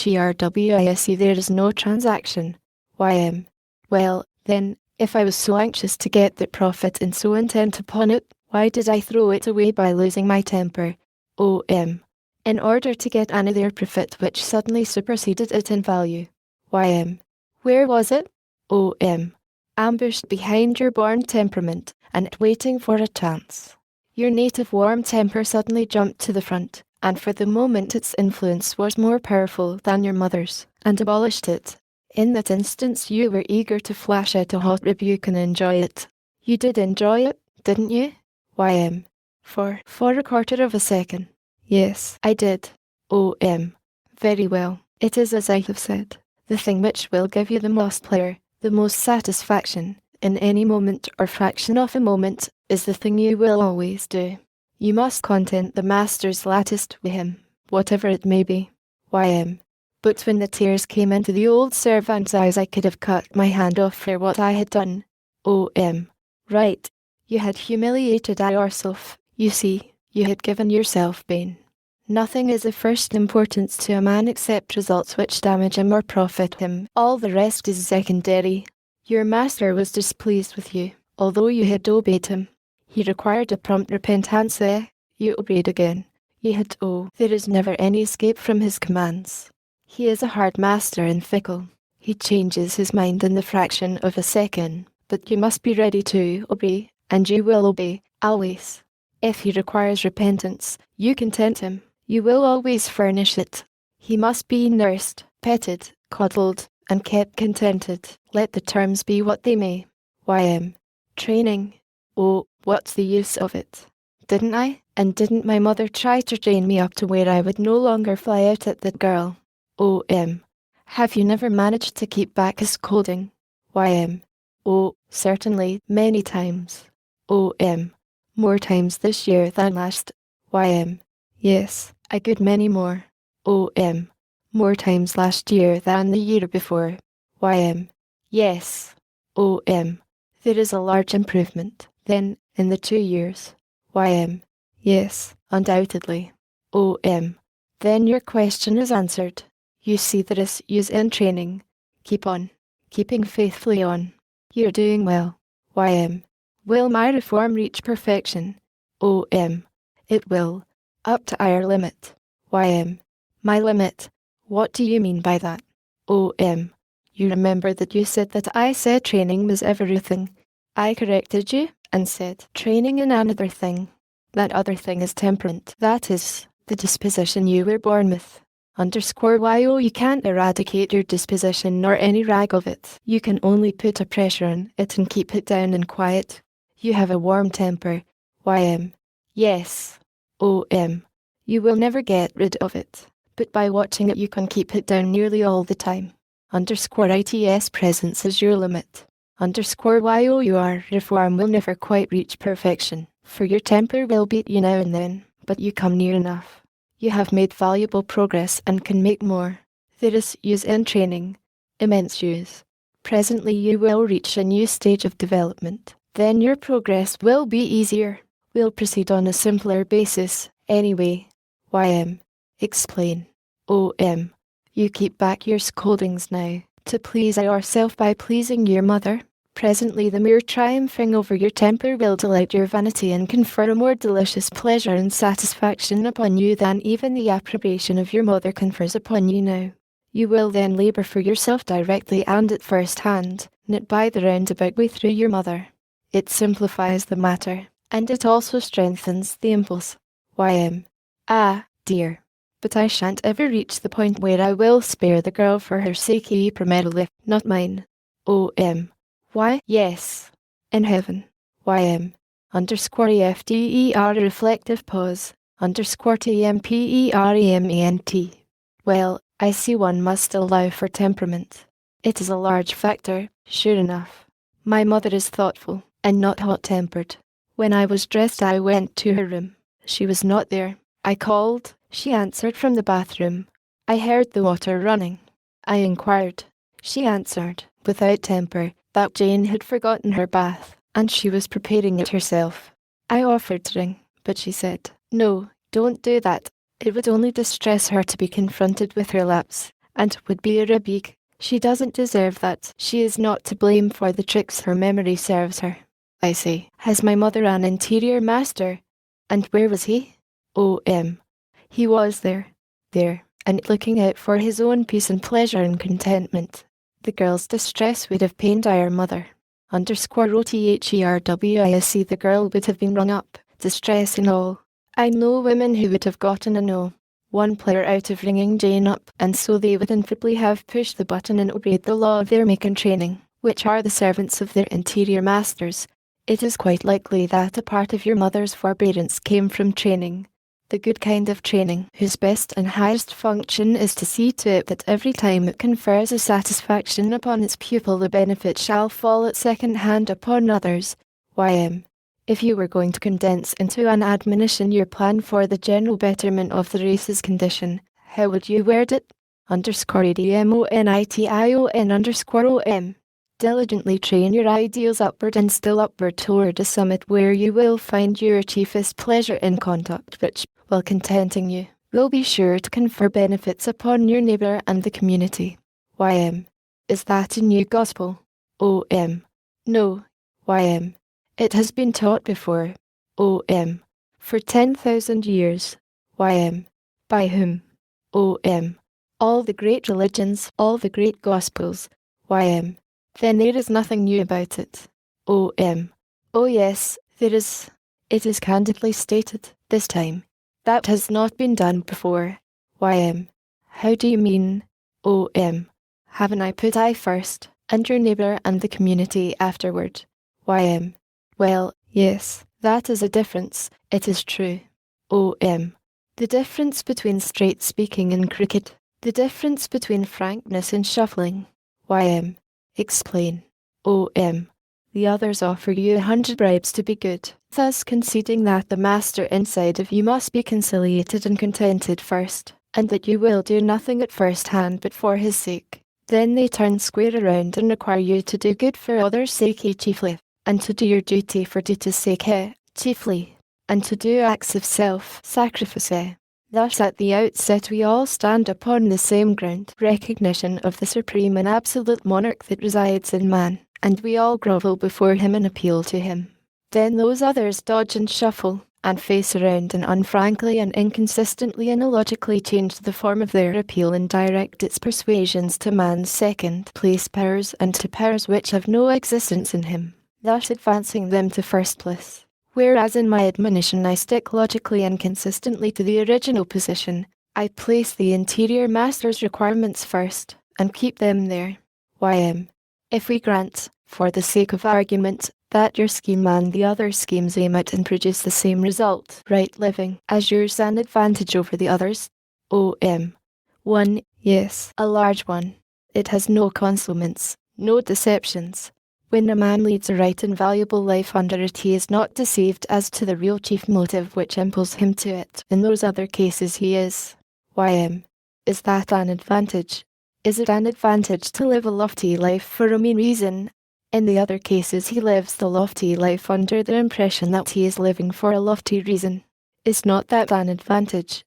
there is no transaction. Y.M. Well, then, if I was so anxious to get the profit and so intent upon it, why did I throw it away by losing my temper? O.M. In order to get another profit which suddenly superseded it in value. Y.M. Where was it? O.M. Ambushed behind your born temperament, and waiting for a chance. Your native warm temper suddenly jumped to the front, and for the moment its influence was more powerful than your mother's, and abolished it. In that instance you were eager to flash out a hot rebuke and enjoy it. You did enjoy it, didn't you? Y.M. For a quarter of a second. Yes, I did. O.M. Very well. It is as I have said. The thing which will give you the most pleasure, the most satisfaction, in any moment or fraction of a moment, is the thing you will always do. You must content the master's latest with him, whatever it may be. Y.M. But when the tears came into the old servant's eyes I could have cut my hand off for what I had done. O.M. Right. You had humiliated yourself, you see, you had given yourself pain. Nothing is of first importance to a man except results which damage him or profit him. All the rest is secondary. Your master was displeased with you, although you had obeyed him. He required a prompt repentance. You obeyed again. You had there is never any escape from his commands. He is a hard master and fickle. He changes his mind in the fraction of a second, but you must be ready to obey, and you will obey, always. If he requires repentance, you content him. You will always furnish it. He must be nursed, petted, coddled, and kept contented, let the terms be what they may. Y.M. Training. Oh, what's the use of it? Didn't I, and didn't my mother try to train me up to where I would no longer fly out at that girl? O.M. Have you never managed to keep back a scolding? Y.M. Oh, certainly, many times. O.M. More times this year than last. Y.M. Yes, a good many more. O.M. More times last year than the year before. Y.M. Yes. O.M. There is a large improvement, then, in the 2 years. Y.M. Yes, undoubtedly. O.M. Then your question is answered. You see there is use in training. Keep on. Keeping faithfully on. You're doing well. Y.M. Will my reform reach perfection? O.M. It will. Up to our limit. Y.M. My limit? What do you mean by that? O.M. You remember that you said that I said training was everything. I corrected you, and said training in another thing. That other thing is temperament. That is, the disposition you were born with. YO you can't eradicate your disposition nor any rag of it. You can only put a pressure on it and keep it down in quiet. You have a warm temper. Y.M. Yes. O.M. You will never get rid of it, but by watching it you can keep it down nearly all the time. ITS presence is your limit. YO your reform will never quite reach perfection, for your temper will beat you now and then, but you come near enough. You have made valuable progress and can make more. There is use in training, immense use. Presently you will reach a new stage of development. Then your progress will be easier. We'll proceed on a simpler basis, anyway. Y.M. Explain. O.M. You keep back your scoldings now, to please yourself by pleasing your mother. Presently the mere triumphing over your temper will delight your vanity and confer a more delicious pleasure and satisfaction upon you than even the approbation of your mother confers upon you now. You will then labour for yourself directly and at first hand, not by the roundabout way through your mother. It simplifies the matter, and it also strengthens the impulse. Y.M. Ah, dear. But I shan't ever reach the point where I will spare the girl for her sake, primarily, not mine. Why? Yes. In heaven. YM. Underscore EFDER reflective pause. Underscore TMPEREMENT. Well, I see one must allow for temperament. It is a large factor, sure enough. My mother is thoughtful, and not hot-tempered. When I was dressed I went to her room. She was not there. I called, she answered from the bathroom. I heard the water running. I inquired. She answered, without temper, that Jane had forgotten her bath, and she was preparing it herself. I offered to ring, but she said, "No, don't do that. It would only distress her to be confronted with her lapse, and would be a rebuke. She doesn't deserve that. She is not to blame for the tricks her memory serves her." I say, "Has my mother an interior master? And where was he?" He was there, and looking out for his own peace and pleasure and contentment. The girl's distress would have pained our mother. Underscore OTHERWISE, the girl would have been rung up, distress and all. I know women who would have gotten a no. One player out of ringing Jane up, and so they would infallibly have pushed the button and obeyed the law of their make and training, which are the servants of their interior masters. It is quite likely that a part of your mother's forbearance came from training. The good kind of training, whose best and highest function is to see to it that every time it confers a satisfaction upon its pupil the benefit shall fall at second hand upon others. If you were going to condense into an admonition your plan for the general betterment of the race's condition, how would you word it? _ADMONITION_OM. Diligently train your ideals upward and still upward toward a summit where you will find your chiefest pleasure in conduct which, while contenting you, will be sure to confer benefits upon your neighbour and the community. Is that a new gospel? No. It has been taught before. For 10,000 years. By whom? All the great religions, all the great gospels. Then there is nothing new about it. Oh yes, there is. It is candidly stated, this time. That has not been done before. How do you mean? Haven't I put I first, and your neighbour and the community afterward? Well, yes, that is a difference, it is true. The difference between straight speaking and crooked. The difference between frankness and shuffling. Explain. The others offer you 100 bribes to be good, thus conceding that the master inside of you must be conciliated and contented first, and that you will do nothing at first hand but for his sake. Then they turn square around and require you to do good for others' sake chiefly, and to do your duty for duty's sake chiefly, and to do acts of self-sacrifice. Thus at the outset we all stand upon the same ground, recognition of the supreme and absolute monarch that resides in man, and we all grovel before him and appeal to him. Then those others dodge and shuffle, and face around and unfrankly and inconsistently and illogically change the form of their appeal and direct its persuasions to man's second-place powers and to powers which have no existence in him, thus advancing them to first place. Whereas in my admonition I stick logically and consistently to the original position, I place the interior master's requirements first, and keep them there. If we grant, for the sake of argument, that your scheme and the other schemes aim at and produce the same result, right living, as yours an advantage over the others? One, yes, a large one. It has no concealments, no deceptions. When a man leads a right and valuable life under it, he is not deceived as to the real chief motive which impels him to it. In those other cases he is. Is that an advantage? Is it an advantage to live a lofty life for a mean reason? In the other cases he lives the lofty life under the impression that he is living for a lofty reason. Is not that an advantage?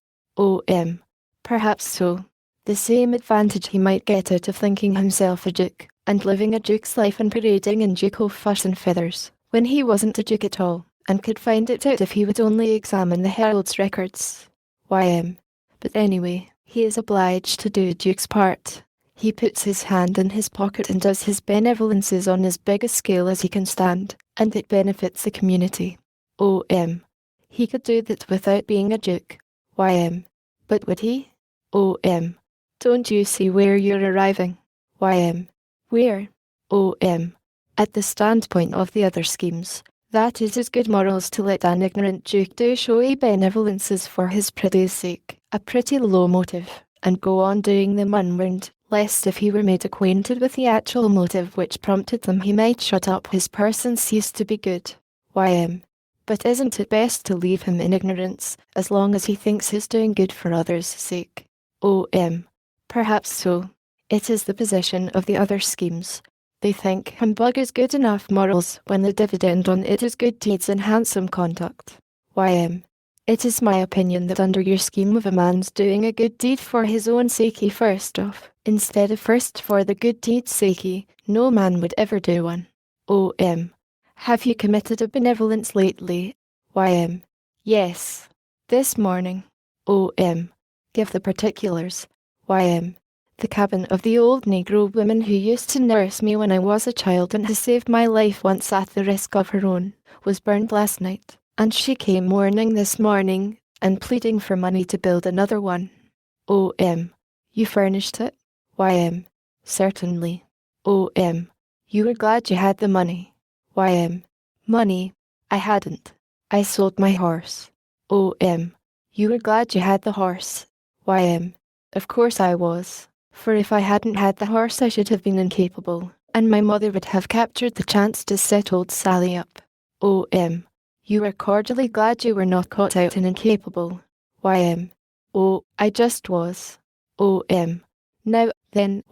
Perhaps so. The same advantage he might get out of thinking himself a duke, and living a duke's life and parading in ducal fuss and feathers, when he wasn't a duke at all, and could find it out if he would only examine the herald's records. But anyway, he is obliged to do a duke's part. He puts his hand in his pocket and does his benevolences on as big a scale as he can stand, and it benefits the community. He could do that without being a duke. But would he? Don't you see where you're arriving? Where? At the standpoint of the other schemes, that it is good morals to let an ignorant Duke do showy benevolences for his pretty's sake, a pretty low motive, and go on doing them unwarned, lest if he were made acquainted with the actual motive which prompted them he might shut up his purse and cease to be good. But isn't it best to leave him in ignorance, as long as he thinks he's doing good for others' sake? Perhaps so. It is the position of the other schemes. They think humbug is good enough morals when the dividend on it is good deeds and handsome conduct. It is my opinion that under your scheme of a man's doing a good deed for his own sake first off, instead of first for the good deed's sake, no man would ever do one. Have you committed a benevolence lately? Yes. This morning. Give the particulars. The cabin of the old Negro woman who used to nurse me when I was a child and has saved my life once at the risk of her own, was burned last night, and she came mourning this morning, and pleading for money to build another one. You furnished it? Certainly. You were glad you had the money? Money? I hadn't. I sold my horse. You were glad you had the horse? Of course I was. For if I hadn't had the horse I should have been incapable, and my mother would have captured the chance to set old Sally up. You were cordially glad you were not caught out and incapable? I just was. Now, then,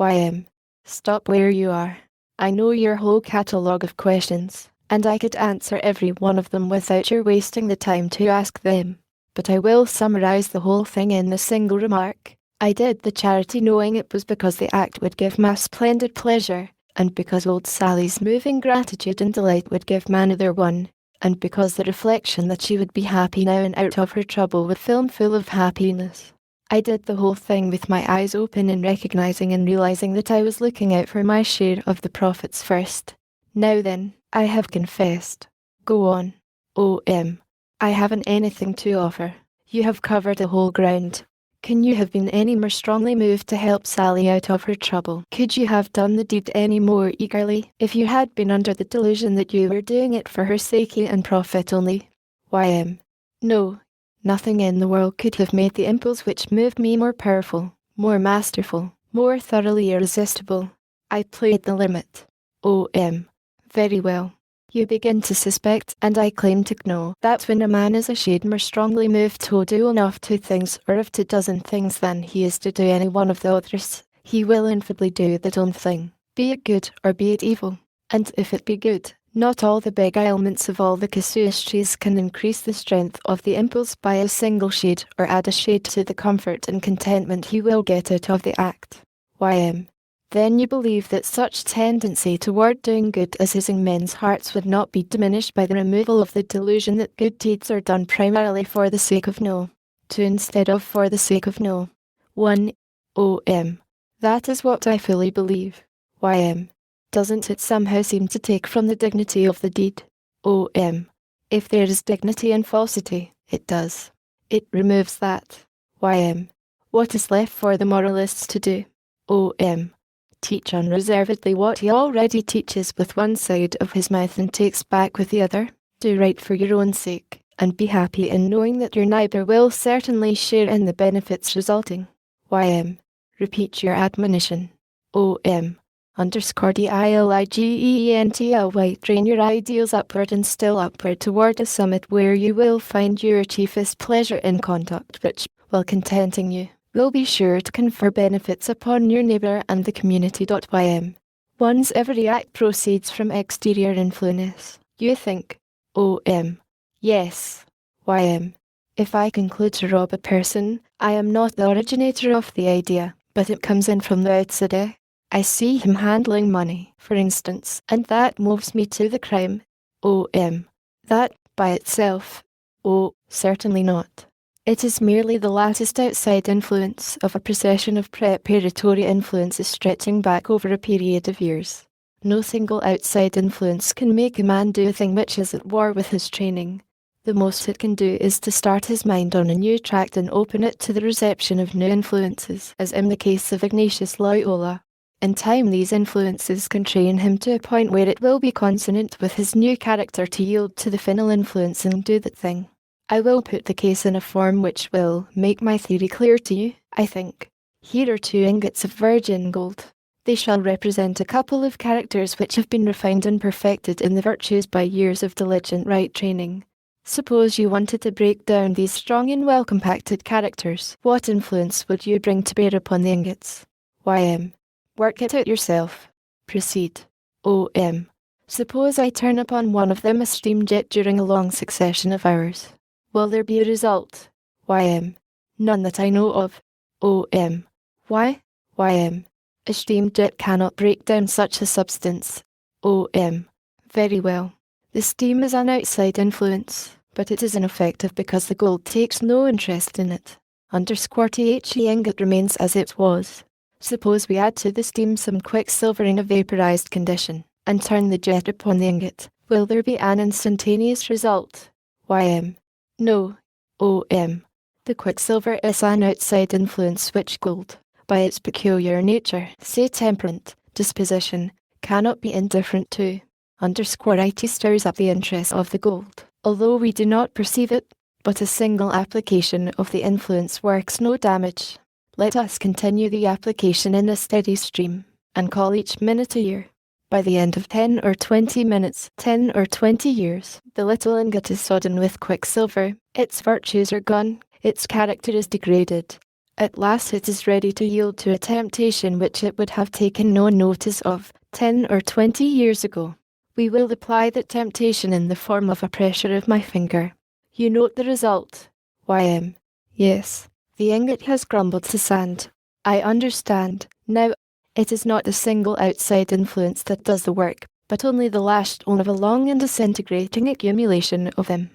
stop where you are. I know your whole catalogue of questions, and I could answer every one of them without your wasting the time to ask them. But I will summarize the whole thing in a single remark. I did the charity knowing it was because the act would give ma splendid pleasure, and because old Sally's moving gratitude and delight would give ma another one, and because the reflection that she would be happy now and out of her trouble would fill me full of happiness. I did the whole thing with my eyes open and recognizing and realizing that I was looking out for my share of the profits first. Now then, I have confessed. Go on. I haven't anything to offer. You have covered the whole ground. Can you have been any more strongly moved to help Sally out of her trouble? Could you have done the deed any more eagerly, if you had been under the delusion that you were doing it for her sake and profit only? No. Nothing in the world could have made the impulse which moved me more powerful, more masterful, more thoroughly irresistible. I played the limit. Very well. You begin to suspect, and I claim to know, that when a man is a shade more strongly moved to do enough two things or of 2 dozen things than he is to do any one of the others, he will infallibly do that one thing, be it good or be it evil. And if it be good, not all the beguilements of all the casuistries can increase the strength of the impulse by a single shade or add a shade to the comfort and contentment he will get out of the act. Then you believe that such tendency toward doing good as is in men's hearts would not be diminished by the removal of the delusion that good deeds are done primarily for the sake of no, 2 instead of for the sake of no, 1. That is what I fully believe. Doesn't it somehow seem to take from the dignity of the deed? If there is dignity in falsity, it does. It removes that. What is left for the moralists to do? Teach unreservedly what he already teaches with one side of his mouth and takes back with the other. Do right for your own sake, and be happy in knowing that your neighbour will certainly share in the benefits resulting. Repeat your admonition. Underscore DILIGENTLY. Train your ideals upward and still upward toward a summit where you will find your chiefest pleasure in conduct which, while contenting you, will be sure to confer benefits upon your neighbour and the community. One's every act proceeds from exterior influence. You think, yes. If I conclude to rob a person, I am not the originator of the idea, but it comes in from the outside. I see him handling money, for instance, and that moves me to the crime. That, by itself? Certainly not. It is merely the latest outside influence of a procession of preparatory influences stretching back over a period of years. No single outside influence can make a man do a thing which is at war with his training. The most it can do is to start his mind on a new track and open it to the reception of new influences, as in the case of Ignatius Loyola. In time these influences can train him to a point where it will be consonant with his new character to yield to the final influence and do that thing. I will put the case in a form which will make my theory clear to you, I think. Here are 2 ingots of virgin gold. They shall represent a couple of characters which have been refined and perfected in the virtues by years of diligent right training. Suppose you wanted to break down these strong and well-compacted characters. What influence would you bring to bear upon the ingots? Y.M. Work it out yourself. Proceed. O.M. Suppose I turn upon one of them a steam jet during a long succession of hours. Will there be a result? Y.M. None that I know of. O.M. Why? Y.M. A steam jet cannot break down such a substance. O.M. Very well. The steam is an outside influence, but it is ineffective because the gold takes no interest in it. _The ingot remains as it was. Suppose we add to the steam some quicksilver in a vaporized condition, and turn the jet upon the ingot. Will there be an instantaneous result? Y.M. No. O.M. The quicksilver is an outside influence which gold, by its peculiar nature, say temperament, disposition, cannot be indifferent to. _It stirs up the interest of the gold, although we do not perceive it, but a single application of the influence works no damage. Let us continue the application in a steady stream, and call each minute a year. By the end of 10 or 20 minutes, 10 or 20 years, the little ingot is sodden with quicksilver, its virtues are gone, its character is degraded. At last it is ready to yield to a temptation which it would have taken no notice of 10 or 20 years ago. We will apply that temptation in the form of a pressure of my finger. You note the result. Y.M. Yes. The ingot has crumbled to sand. I understand. Now, it is not a single outside influence that does the work, but only the last one of a long and disintegrating accumulation of them.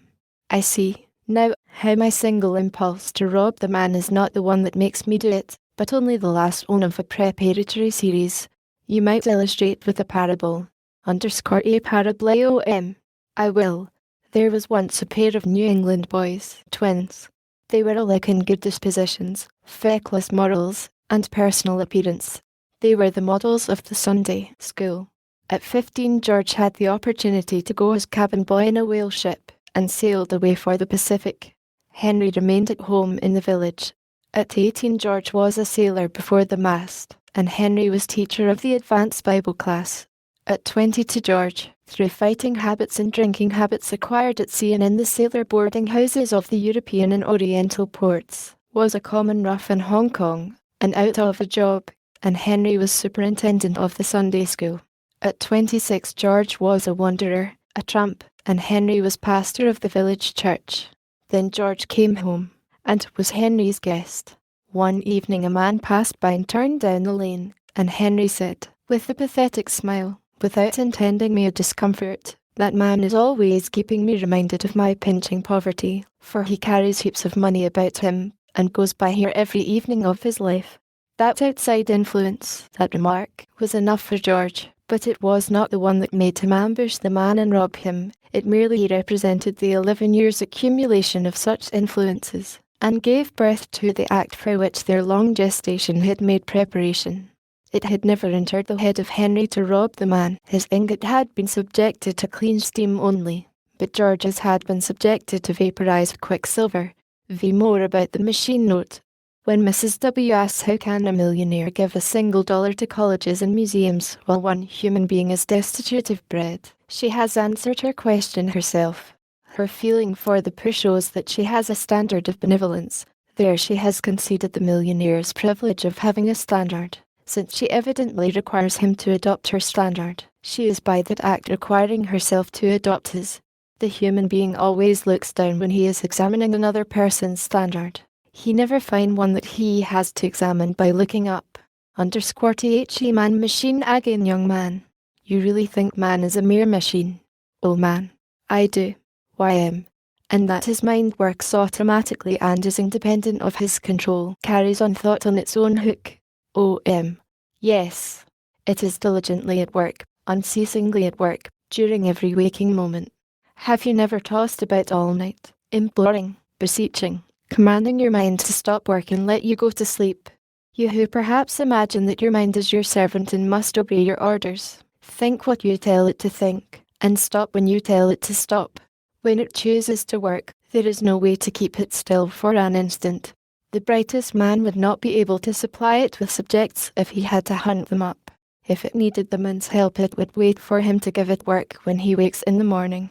I see. Now, how my single impulse to rob the man is not the one that makes me do it, but only the last one of a preparatory series. You might illustrate with a parable. _A parable. O.M. I will. There was once a pair of New England boys, twins. They were alike in good dispositions, feckless morals, and personal appearance. They were the models of the Sunday school. At 15 George had the opportunity to go as cabin boy in a whale ship, and sailed away for the Pacific. Henry remained at home in the village. At 18 George was a sailor before the mast, and Henry was teacher of the advanced Bible class. At 22 George, through fighting habits and drinking habits acquired at sea and in the sailor boarding houses of the European and Oriental ports, was a common rough in Hong Kong, and out of a job, and Henry was superintendent of the Sunday school. At 26 George was a wanderer, a tramp, and Henry was pastor of the village church. Then George came home, and was Henry's guest. One evening a man passed by and turned down the lane, and Henry said, with a pathetic smile, without intending me a discomfort, that man is always keeping me reminded of my pinching poverty, for he carries heaps of money about him, and goes by here every evening of his life. That outside influence, that remark, was enough for George, but it was not the one that made him ambush the man and rob him. It merely represented the 11 years' accumulation of such influences, and gave birth to the act for which their long gestation had made preparation. It had never entered the head of Henry to rob the man. His ingot had been subjected to clean steam only, but George's had been subjected to vaporized quicksilver. V. More about the machine note. When Mrs. W. asks how can a millionaire give $1 to colleges and museums while one human being is destitute of bread, she has answered her question herself. Her feeling for the poor shows that she has a standard of benevolence. There she has conceded the millionaire's privilege of having a standard. Since she evidently requires him to adopt her standard, she is by that act requiring herself to adopt his. The human being always looks down when he is examining another person's standard. He never finds one that he has to examine by looking up. _The man machine again young man. You really think man is a mere machine? Oh man. I do. Y.M. And that his mind works automatically and is independent of his control, carries on thought on its own hook. O.M. Yes. It is diligently at work, unceasingly at work, during every waking moment. Have you never tossed about all night, imploring, beseeching, commanding your mind to stop work and let you go to sleep? You who perhaps imagine that your mind is your servant and must obey your orders, think what you tell it to think, and stop when you tell it to stop. When it chooses to work, there is no way to keep it still for an instant. The brightest man would not be able to supply it with subjects if he had to hunt them up. If it needed the man's help, it would wait for him to give it work when he wakes in the morning.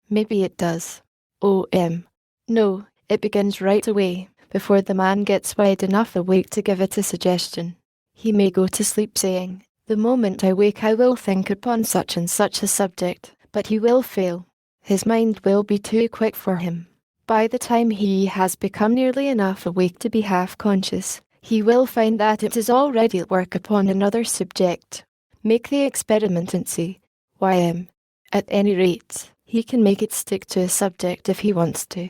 Maybe it does. No, it begins right away, before the man gets wide enough awake to give it a suggestion. He may go to sleep saying, "The moment I wake I will think upon such and such a subject," but he will fail. His mind will be too quick for him. By the time he has become nearly enough awake to be half-conscious, he will find that it is already at work upon another subject. Make the experiment and see. At any rate, he can make it stick to a subject if he wants to.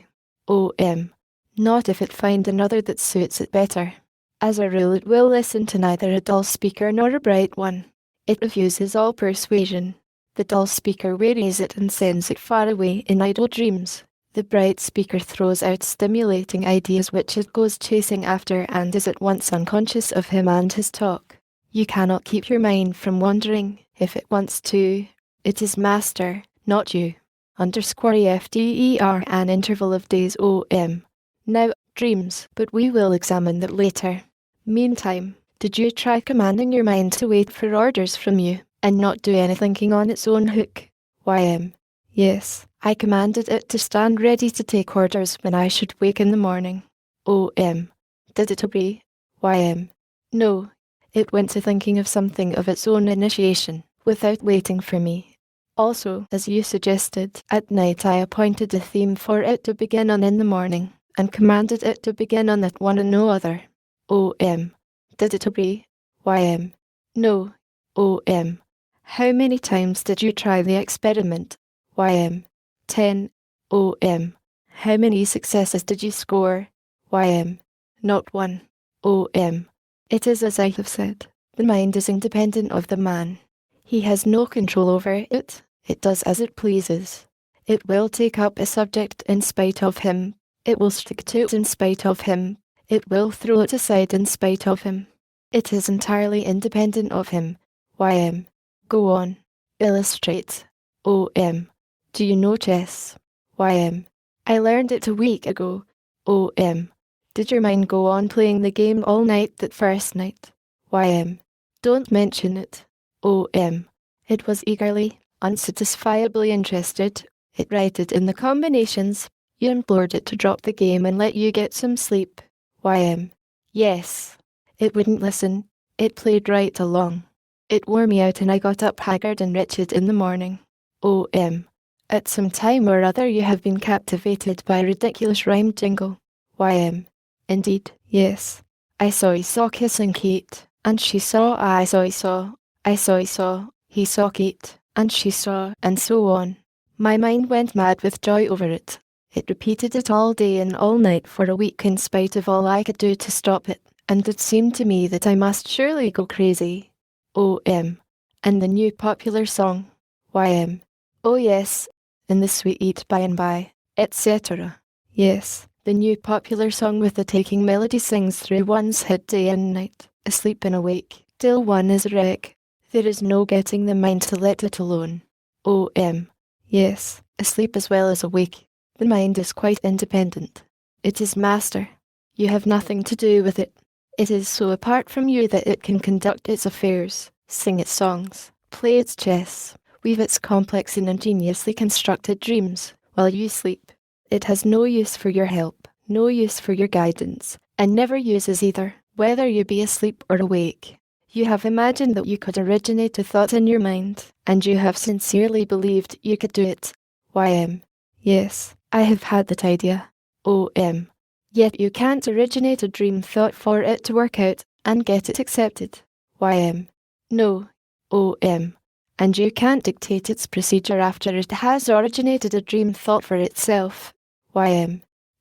Not if it find another that suits it better. As a rule, it will listen to neither a dull speaker nor a bright one. It refuses all persuasion. The dull speaker wearies it and sends it far away in idle dreams. The bright speaker throws out stimulating ideas which it goes chasing after and is at once unconscious of him and his talk. You cannot keep your mind from wandering if it wants to. It is master, not you. _FDER an interval of days Now, dreams, but we will examine that later. Meantime, did you try commanding your mind to wait for orders from you, and not do any thinking on its own hook? Yes, I commanded it to stand ready to take orders when I should wake in the morning. Did it obey? No, it went to thinking of something of its own initiation, without waiting for me. Also, as you suggested, at night I appointed a theme for it to begin on in the morning, and commanded it to begin on that one and no other. Did it obey? No. How many times did you try the experiment? 10. How many successes did you score? Not one. It is as I have said. The mind is independent of the man. He has no control over it. It does as it pleases. It will take up a subject in spite of him. It will stick to it in spite of him. It will throw it aside in spite of him. It is entirely independent of him. Go on. Illustrate. Do you know chess? I learned it a week ago. Did your mind go on playing the game all night that first night? Don't mention it. It was eagerly, unsatisfiably interested. It righted in the combinations. You implored it to drop the game and let you get some sleep. Yes. It wouldn't listen. It played right along. It wore me out and I got up haggard and wretched in the morning. At some time or other you have been captivated by a ridiculous rhyme jingle. Indeed, yes. I saw kissing Kate, and she saw, I saw, he saw Kate, and she saw, and so on. My mind went mad with joy over it. It repeated it all day and all night for a week in spite of all I could do to stop it, and it seemed to me that I must surely go crazy. And the new popular song. Oh yes, in the sweet eat by and by, etc. Yes, the new popular song with the taking melody sings through one's head day and night, asleep and awake, till one is a wreck. There is no getting the mind to let it alone. Yes, asleep as well as awake. The mind is quite independent. It is master. You have nothing to do with it. It is so apart from you that it can conduct its affairs, sing its songs, play its chess, weave its complex and ingeniously constructed dreams, while you sleep. It has no use for your help, no use for your guidance, and never uses either, whether you be asleep or awake. You have imagined that you could originate a thought in your mind, and you have sincerely believed you could do it. Yes, I have had that idea. Yet you can't originate a dream thought for it to work out, and get it accepted. No. And you can't dictate its procedure after it has originated a dream thought for itself.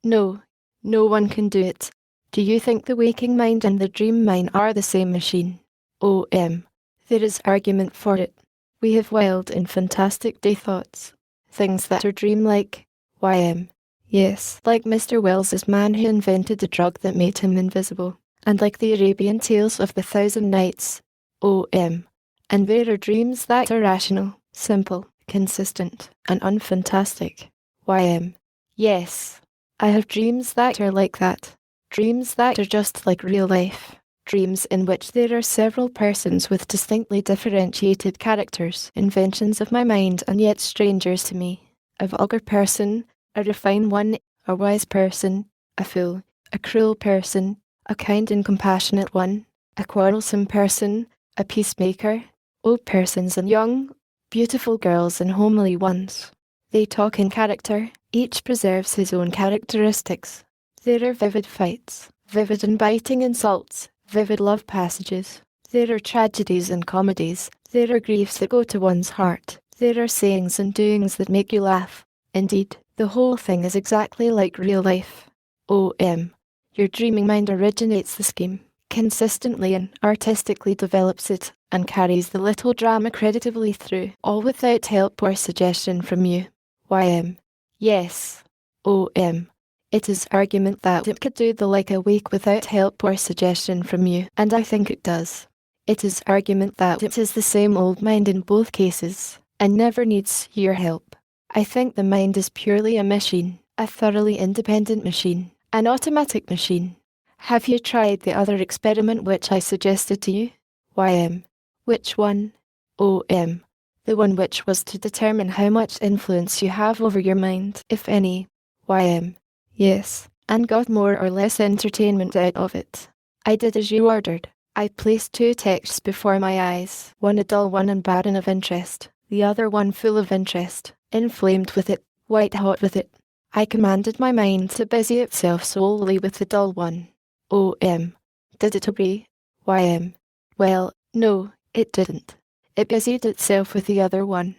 No. No one can do it. Do you think the waking mind and the dream mind are the same machine? There is argument for it. We have wild and fantastic day thoughts. things that are dreamlike. YM. Yes, like Mr. Wells's man who invented the drug that made him invisible, and like the Arabian tales of the Thousand Nights. OM. And there are dreams that are rational, simple, consistent, and unfantastic. YM. Yes, I have dreams that are like that. Dreams that are just like real life. Dreams in which there are several persons with distinctly differentiated characters, inventions of my mind and yet strangers to me. A vulgar person, a refined one, a wise person, a fool, a cruel person, a kind and compassionate one, a quarrelsome person, a peacemaker, old persons and young, beautiful girls and homely ones. They talk in character, each preserves his own characteristics. There are vivid fights, vivid and biting insults, vivid love passages. There are tragedies and comedies. There are griefs that go to one's heart. There are sayings and doings that make you laugh. Indeed, the whole thing is exactly like real life. OM. Your dreaming mind originates the scheme, consistently and artistically develops it, and carries the little drama creditably through, all without help or suggestion from you. YM. Yes. OM. It is argument that it could do the like a week without help or suggestion from you, and I think it does. It is argument that it is the same old mind in both cases, and never needs your help. I think the mind is purely a machine, a thoroughly independent machine, an automatic machine. Have you tried the other experiment which I suggested to you? YM. Which one? OM. The one which was to determine how much influence you have over your mind, if any. YM. Yes, and got more or less entertainment out of it. I did as you ordered. I placed 2 texts before my eyes, one a dull one and barren of interest, the other one full of interest, inflamed with it, white hot with it. I commanded my mind to busy itself solely with the dull one. OM. Did it obey? YM. Well, no, it didn't. It busied itself with the other one.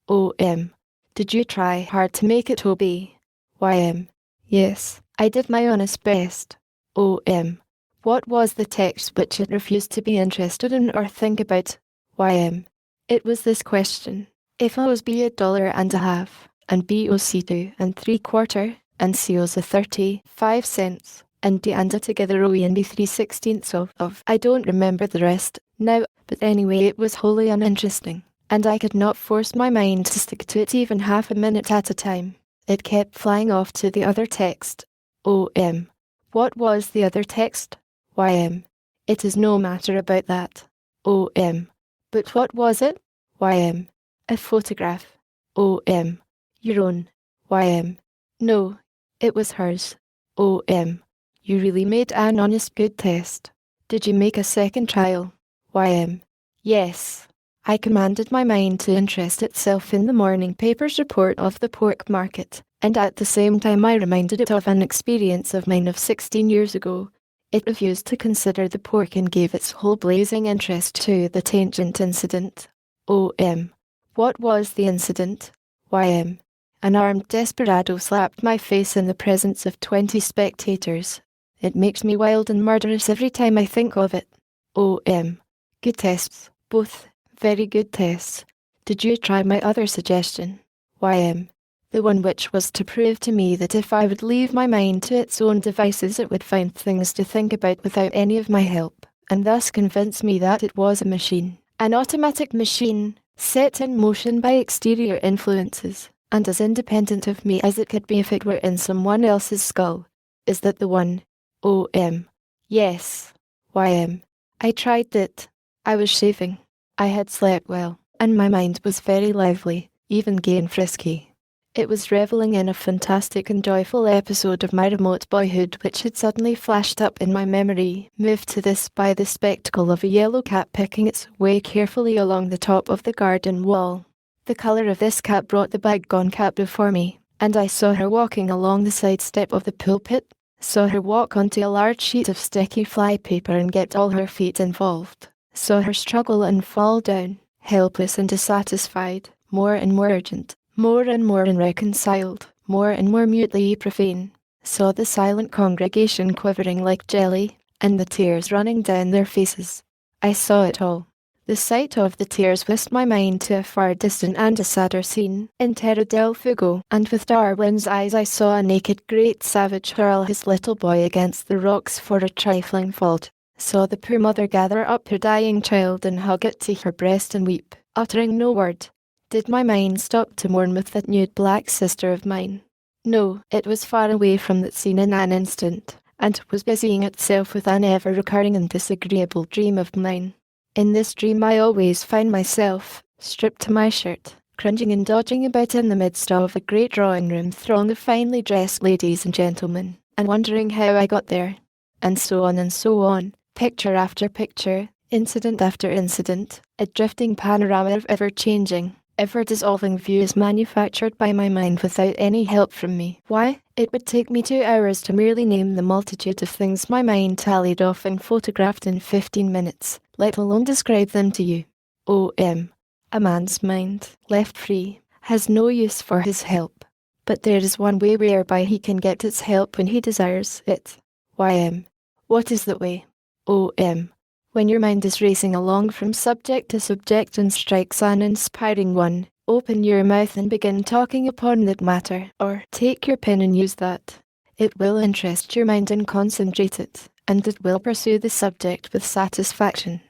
OM. Did you try hard to make it obey? YM. Yes, I did my honest best. OM. What was the text which it refused to be interested in or think about? YM. It was this question. If O's be $1.50, and BOC 2 3/4, and C's 35 cents, and D and A together OE and be 3/16 of, I don't remember the rest now, but anyway it was wholly uninteresting, and I could not force my mind to stick to it even half a minute at a time. It kept flying off to the other text. OM. What was the other text? YM. It is no matter about that. OM. But what was it? YM. A photograph. OM. Your own. YM. No, it was hers. OM. You really made an honest good test. Did you make a second trial? YM. Yes. I commanded my mind to interest itself in the morning paper's report of the pork market, and at the same time I reminded it of an experience of mine of 16 years ago. It refused to consider the pork and gave its whole blazing interest to the tangent incident. OM. What was the incident? YM. An armed desperado slapped my face in the presence of 20 spectators. It makes me wild and murderous every time I think of it. OM. Good tests, both. Very good tests. Did you try my other suggestion? YM. The one which was to prove to me that if I would leave my mind to its own devices it would find things to think about without any of my help, and thus convince me that it was a machine, an automatic machine, set in motion by exterior influences, and as independent of me as it could be if it were in someone else's skull. Is that the one? OM. Yes. YM. I tried it. I was shaving. I had slept well, and my mind was very lively, even gay and frisky. It was revelling in a fantastic and joyful episode of my remote boyhood which had suddenly flashed up in my memory, moved to this by the spectacle of a yellow cat picking its way carefully along the top of the garden wall. The colour of this cat brought the bygone cat before me, and I saw her walking along the side step of the pulpit, saw her walk onto a large sheet of sticky flypaper and get all her feet involved. Saw her struggle and fall down, helpless and dissatisfied, more and more urgent, more and more irreconciled, more and more mutely profane. Saw the silent congregation quivering like jelly, and the tears running down their faces. I saw it all. The sight of the tears whisked my mind to a far distant and a sadder scene, in Terra del Fuego, and with Darwin's eyes I saw a naked great savage hurl his little boy against the rocks for a trifling fault. Saw the poor mother gather up her dying child and hug it to her breast and weep, uttering no word. Did my mind stop to mourn with that nude black sister of mine? No, it was far away from that scene in an instant, and was busying itself with an ever-recurring and disagreeable dream of mine. In this dream I always find myself, stripped to my shirt, cringing and dodging about in the midst of a great drawing-room throng of finely dressed ladies and gentlemen, and wondering how I got there. And so on, picture after picture, incident after incident, a drifting panorama of ever-changing, ever-dissolving views manufactured by my mind without any help from me. Why, it would take me 2 hours to merely name the multitude of things my mind tallied off and photographed in 15 minutes, let alone describe them to you. O.M. A man's mind, left free, has no use for his help. But there is one way whereby he can get its help when he desires it. Y.M. What is that way? O.M. When your mind is racing along from subject to subject and strikes an inspiring one, open your mouth and begin talking upon that matter, or take your pen and use that. It will interest your mind and concentrate it, and it will pursue the subject with satisfaction.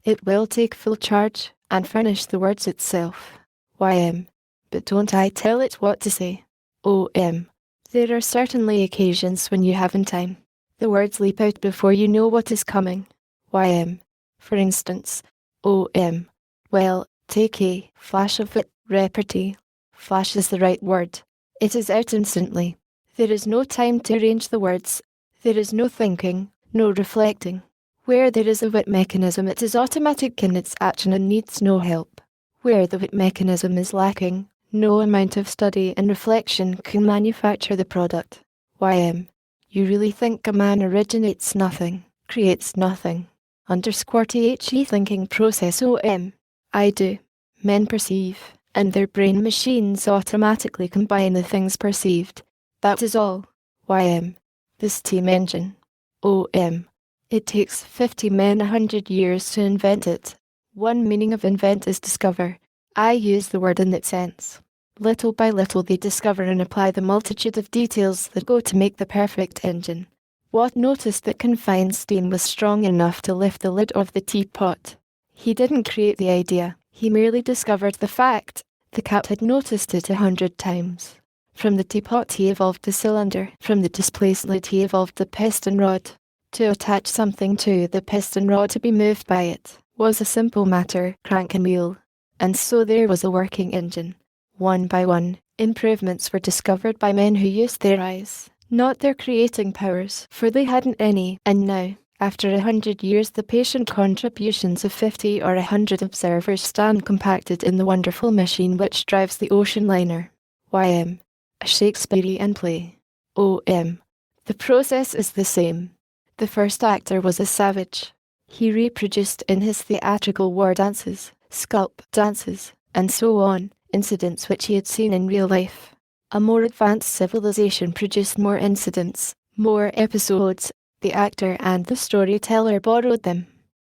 It will take full charge, and furnish the words itself. Y.M. But don't I tell it what to say? O.M. There are certainly occasions when you haven't time. The words leap out before you know what is coming. Y.M. For instance. O.M. Well, take a flash of it, repartee. Flash is the right word. It is out instantly. There is no time to arrange the words. There is no thinking, no reflecting. Where there is a wit mechanism, it is automatic in its action and needs no help. Where the wit mechanism is lacking, no amount of study and reflection can manufacture the product. Y.M. You really think a man originates nothing, creates nothing? _THE thinking process. O.M. I do. Men perceive, and their brain machines automatically combine the things perceived. That is all. Y.M. The steam engine. O.M. It takes 50 men 100 years to invent it. One meaning of invent is discover. I use the word in that sense. Little by little they discover and apply the multitude of details that go to make the perfect engine. Watt noticed that confined steam was strong enough to lift the lid of the teapot. He didn't create the idea, he merely discovered the fact. The cat had noticed it 100 times. From the teapot he evolved the cylinder, from the displaced lid he evolved the piston rod. To attach something to the piston rod to be moved by it was a simple matter, crank and wheel. And so there was a working engine. One by one, improvements were discovered by men who used their eyes, not their creating powers, for they hadn't any, and now, after 100 years, the patient contributions of 50 or 100 observers stand compacted in the wonderful machine which drives the ocean liner. Y.M. A Shakespearean play. O.M. The process is the same. The first actor was a savage. He reproduced in his theatrical war dances, scalp dances, and so on, incidents which he had seen in real life. A more advanced civilization produced more incidents, more episodes. The actor and the storyteller borrowed them.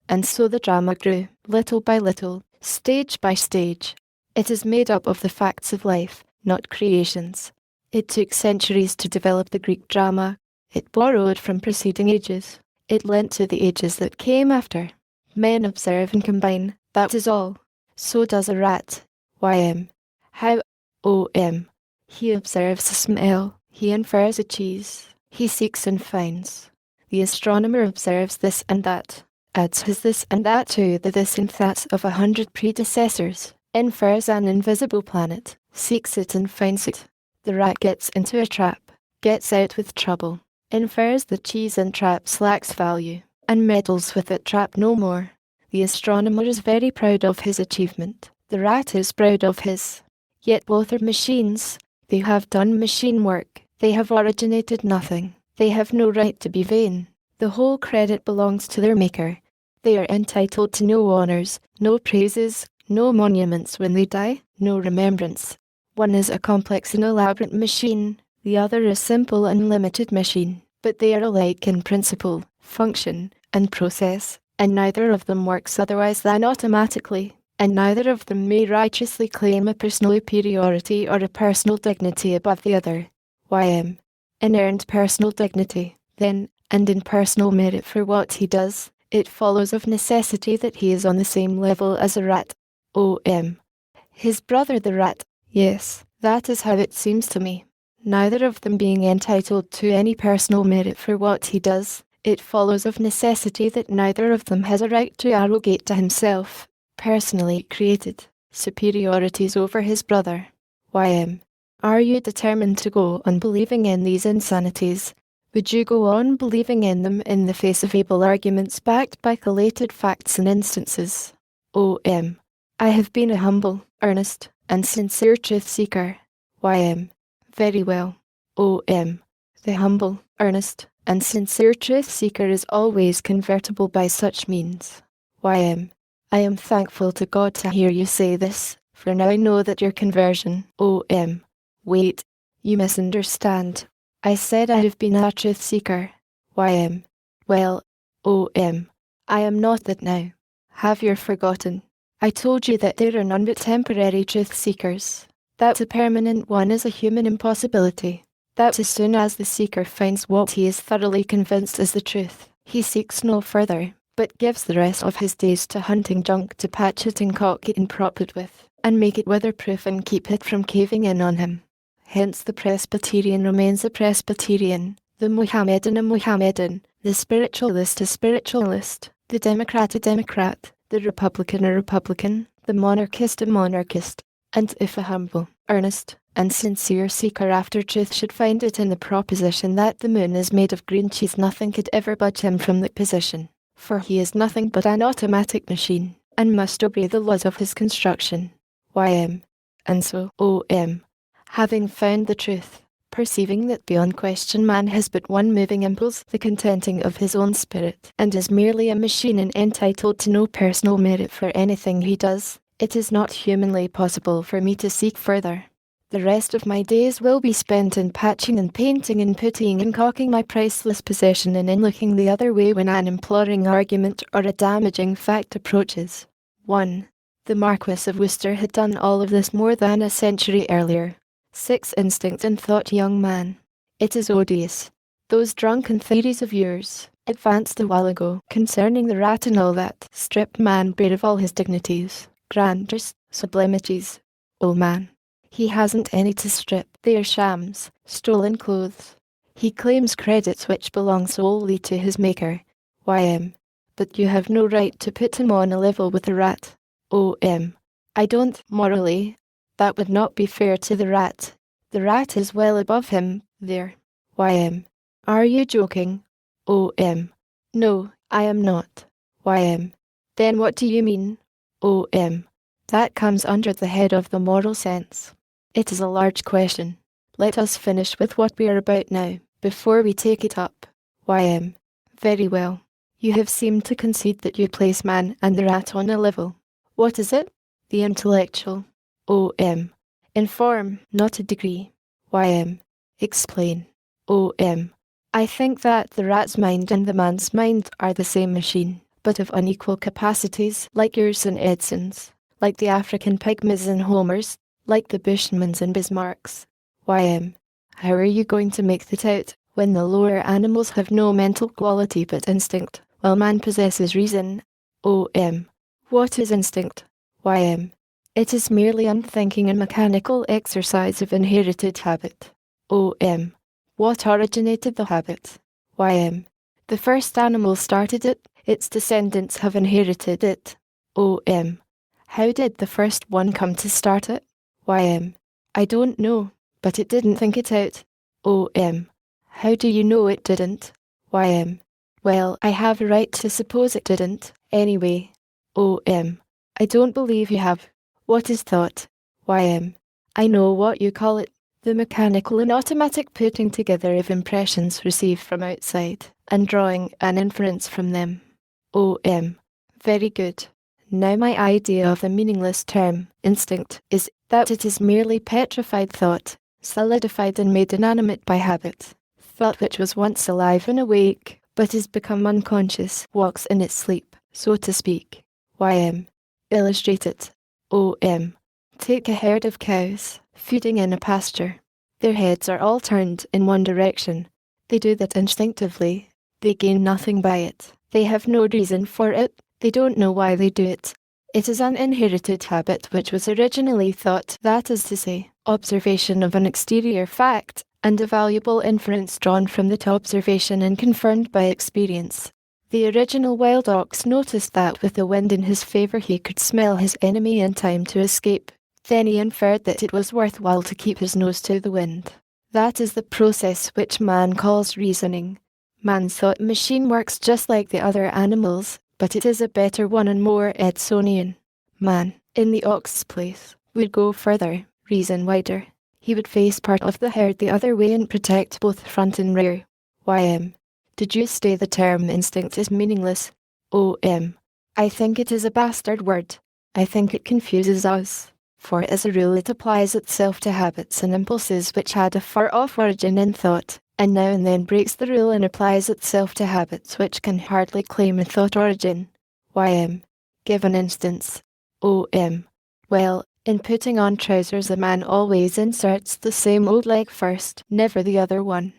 And so the drama grew, little by little, stage by stage. It is made up of the facts of life, not creations. It took centuries to develop the Greek drama. It borrowed from preceding ages. It lent to the ages that came after. Men observe and combine, that is all. So does a rat. Y.M. How? O.M. He observes a smell, he infers a cheese, he seeks and finds. The astronomer observes this and that, adds his this and that to the this and that of 100 predecessors, infers an invisible planet, seeks it and finds it. The rat gets into a trap, gets out with trouble, infers the cheese and traps lacks value, and meddles with that trap no more. The astronomer is very proud of his achievement, the rat is proud of his. Yet both are machines. They have done machine work, they have originated nothing, they have no right to be vain. The whole credit belongs to their maker. They are entitled to no honours, no praises, no monuments when they die, no remembrance. One is a complex and elaborate machine, the other a simple and limited machine, but they are alike in principle, function, and process, and neither of them works otherwise than automatically, and neither of them may righteously claim a personal superiority or a personal dignity above the other. Ym. In earned personal dignity, then, and in personal merit for what he does, it follows of necessity that he is on the same level as a rat. Om. His brother the rat, yes, that is how it seems to me. Neither of them being entitled to any personal merit for what he does, it follows of necessity that neither of them has a right to arrogate to himself, personally created, superiorities over his brother. Ym. Are you determined to go on believing in these insanities? Would you go on believing in them in the face of able arguments backed by collated facts and instances? Om. I have been a humble, earnest, and sincere truth-seeker. Ym. Very well. Om. The humble, earnest, and sincere truth-seeker is always convertible by such means. Ym. I am thankful to God to hear you say this, for now I know that your conversion. Om. Wait. You misunderstand. I said I have been a truth-seeker. Ym. Well, Om. I am not that now. Have you forgotten? I told you that there are none but temporary truth-seekers. That a permanent one is a human impossibility. That as soon as the seeker finds what he is thoroughly convinced is the truth, he seeks no further, but gives the rest of his days to hunting junk to patch it and caulk it and prop it with, and make it weatherproof and keep it from caving in on him. Hence the Presbyterian remains a Presbyterian, the Mohammedan a Mohammedan, the spiritualist a spiritualist, the Democrat a Democrat, the Republican a Republican, the monarchist a monarchist, and if a humble, earnest, and sincere seeker after truth should find it in the proposition that the moon is made of green cheese, nothing could ever budge him from that position, for he is nothing but an automatic machine, and must obey the laws of his construction. Ym. And so, Om. Having found the truth, perceiving that beyond question man has but one moving impulse, the contenting of his own spirit, and is merely a machine and entitled to no personal merit for anything he does, it is not humanly possible for me to seek further. The rest of my days will be spent in patching and painting and puttying and caulking my priceless possession, and in looking the other way when an imploring argument or a damaging fact approaches. 1. The Marquess of Worcester had done all of this more than a century earlier. 6. Instinct and thought, young man. It is odious. Those drunken theories of yours, advanced a while ago, concerning the rat and all that, strip man bare of all his dignities, grandeurs, sublimities. Old man. He hasn't any to strip, they are shams, stolen clothes. He claims credits which belong solely to his maker. Ym. But you have no right to put him on a level with a rat. Om. I don't, morally. That would not be fair to the rat. The rat is well above him, there. Ym. Are you joking? Om. No, I am not. Ym. Then what do you mean? Om. That comes under the head of the moral sense. It is a large question. Let us finish with what we are about now, before we take it up. Ym. Very well. You have seemed to concede that you place man and the rat on a level. What is it? The intellectual. Om. In form, not a degree. Ym. Explain. Om. I think that the rat's mind and the man's mind are the same machine, but of unequal capacities, like yours and Edson's, like the African pygmies and Homer's, like the Bushman's and Bismarck's. Ym. How are you going to make that out, when the lower animals have no mental quality but instinct, while man possesses reason? Om. What is instinct? Ym. It is merely unthinking and mechanical exercise of inherited habit. Om. What originated the habit? Ym. The first animal started it, its descendants have inherited it. Om. How did the first one come to start it? Ym. I don't know, but it didn't think it out. Om. How do you know it didn't? Ym. Well, I have a right to suppose it didn't, anyway. Om. I don't believe you have. What is thought? Ym. I know what you call it. The mechanical and automatic putting together of impressions received from outside, and drawing an inference from them. Om. Very good. Now my idea of the meaningless term, instinct, is that it is merely petrified thought, solidified and made inanimate by habit. Thought which was once alive and awake, but is become unconscious, walks in its sleep, so to speak. YM. Illustrate it. OM. Take a herd of cows, feeding in a pasture. Their heads are all turned in one direction. They do that instinctively. They gain nothing by it. They have no reason for it. They don't know why they do it. It is an inherited habit which was originally thought, that is to say, observation of an exterior fact, and a valuable inference drawn from that observation and confirmed by experience. The original wild ox noticed that with the wind in his favour he could smell his enemy in time to escape. Then he inferred that it was worthwhile to keep his nose to the wind. That is the process which man calls reasoning. Man's thought machine works just like the other animals, but it is a better one and more Edsonian. Man, in the ox's place, would go further, reason wider. He would face part of the herd the other way and protect both front and rear. YM. Did you say the term instinct is meaningless? OM. I think it is a bastard word. I think it confuses us. For as a rule it applies itself to habits and impulses which had a far-off origin in thought, and now and then breaks the rule and applies itself to habits which can hardly claim a thought origin. YM. Give an instance. OM. Well, in putting on trousers a man always inserts the same old leg first, never the other one.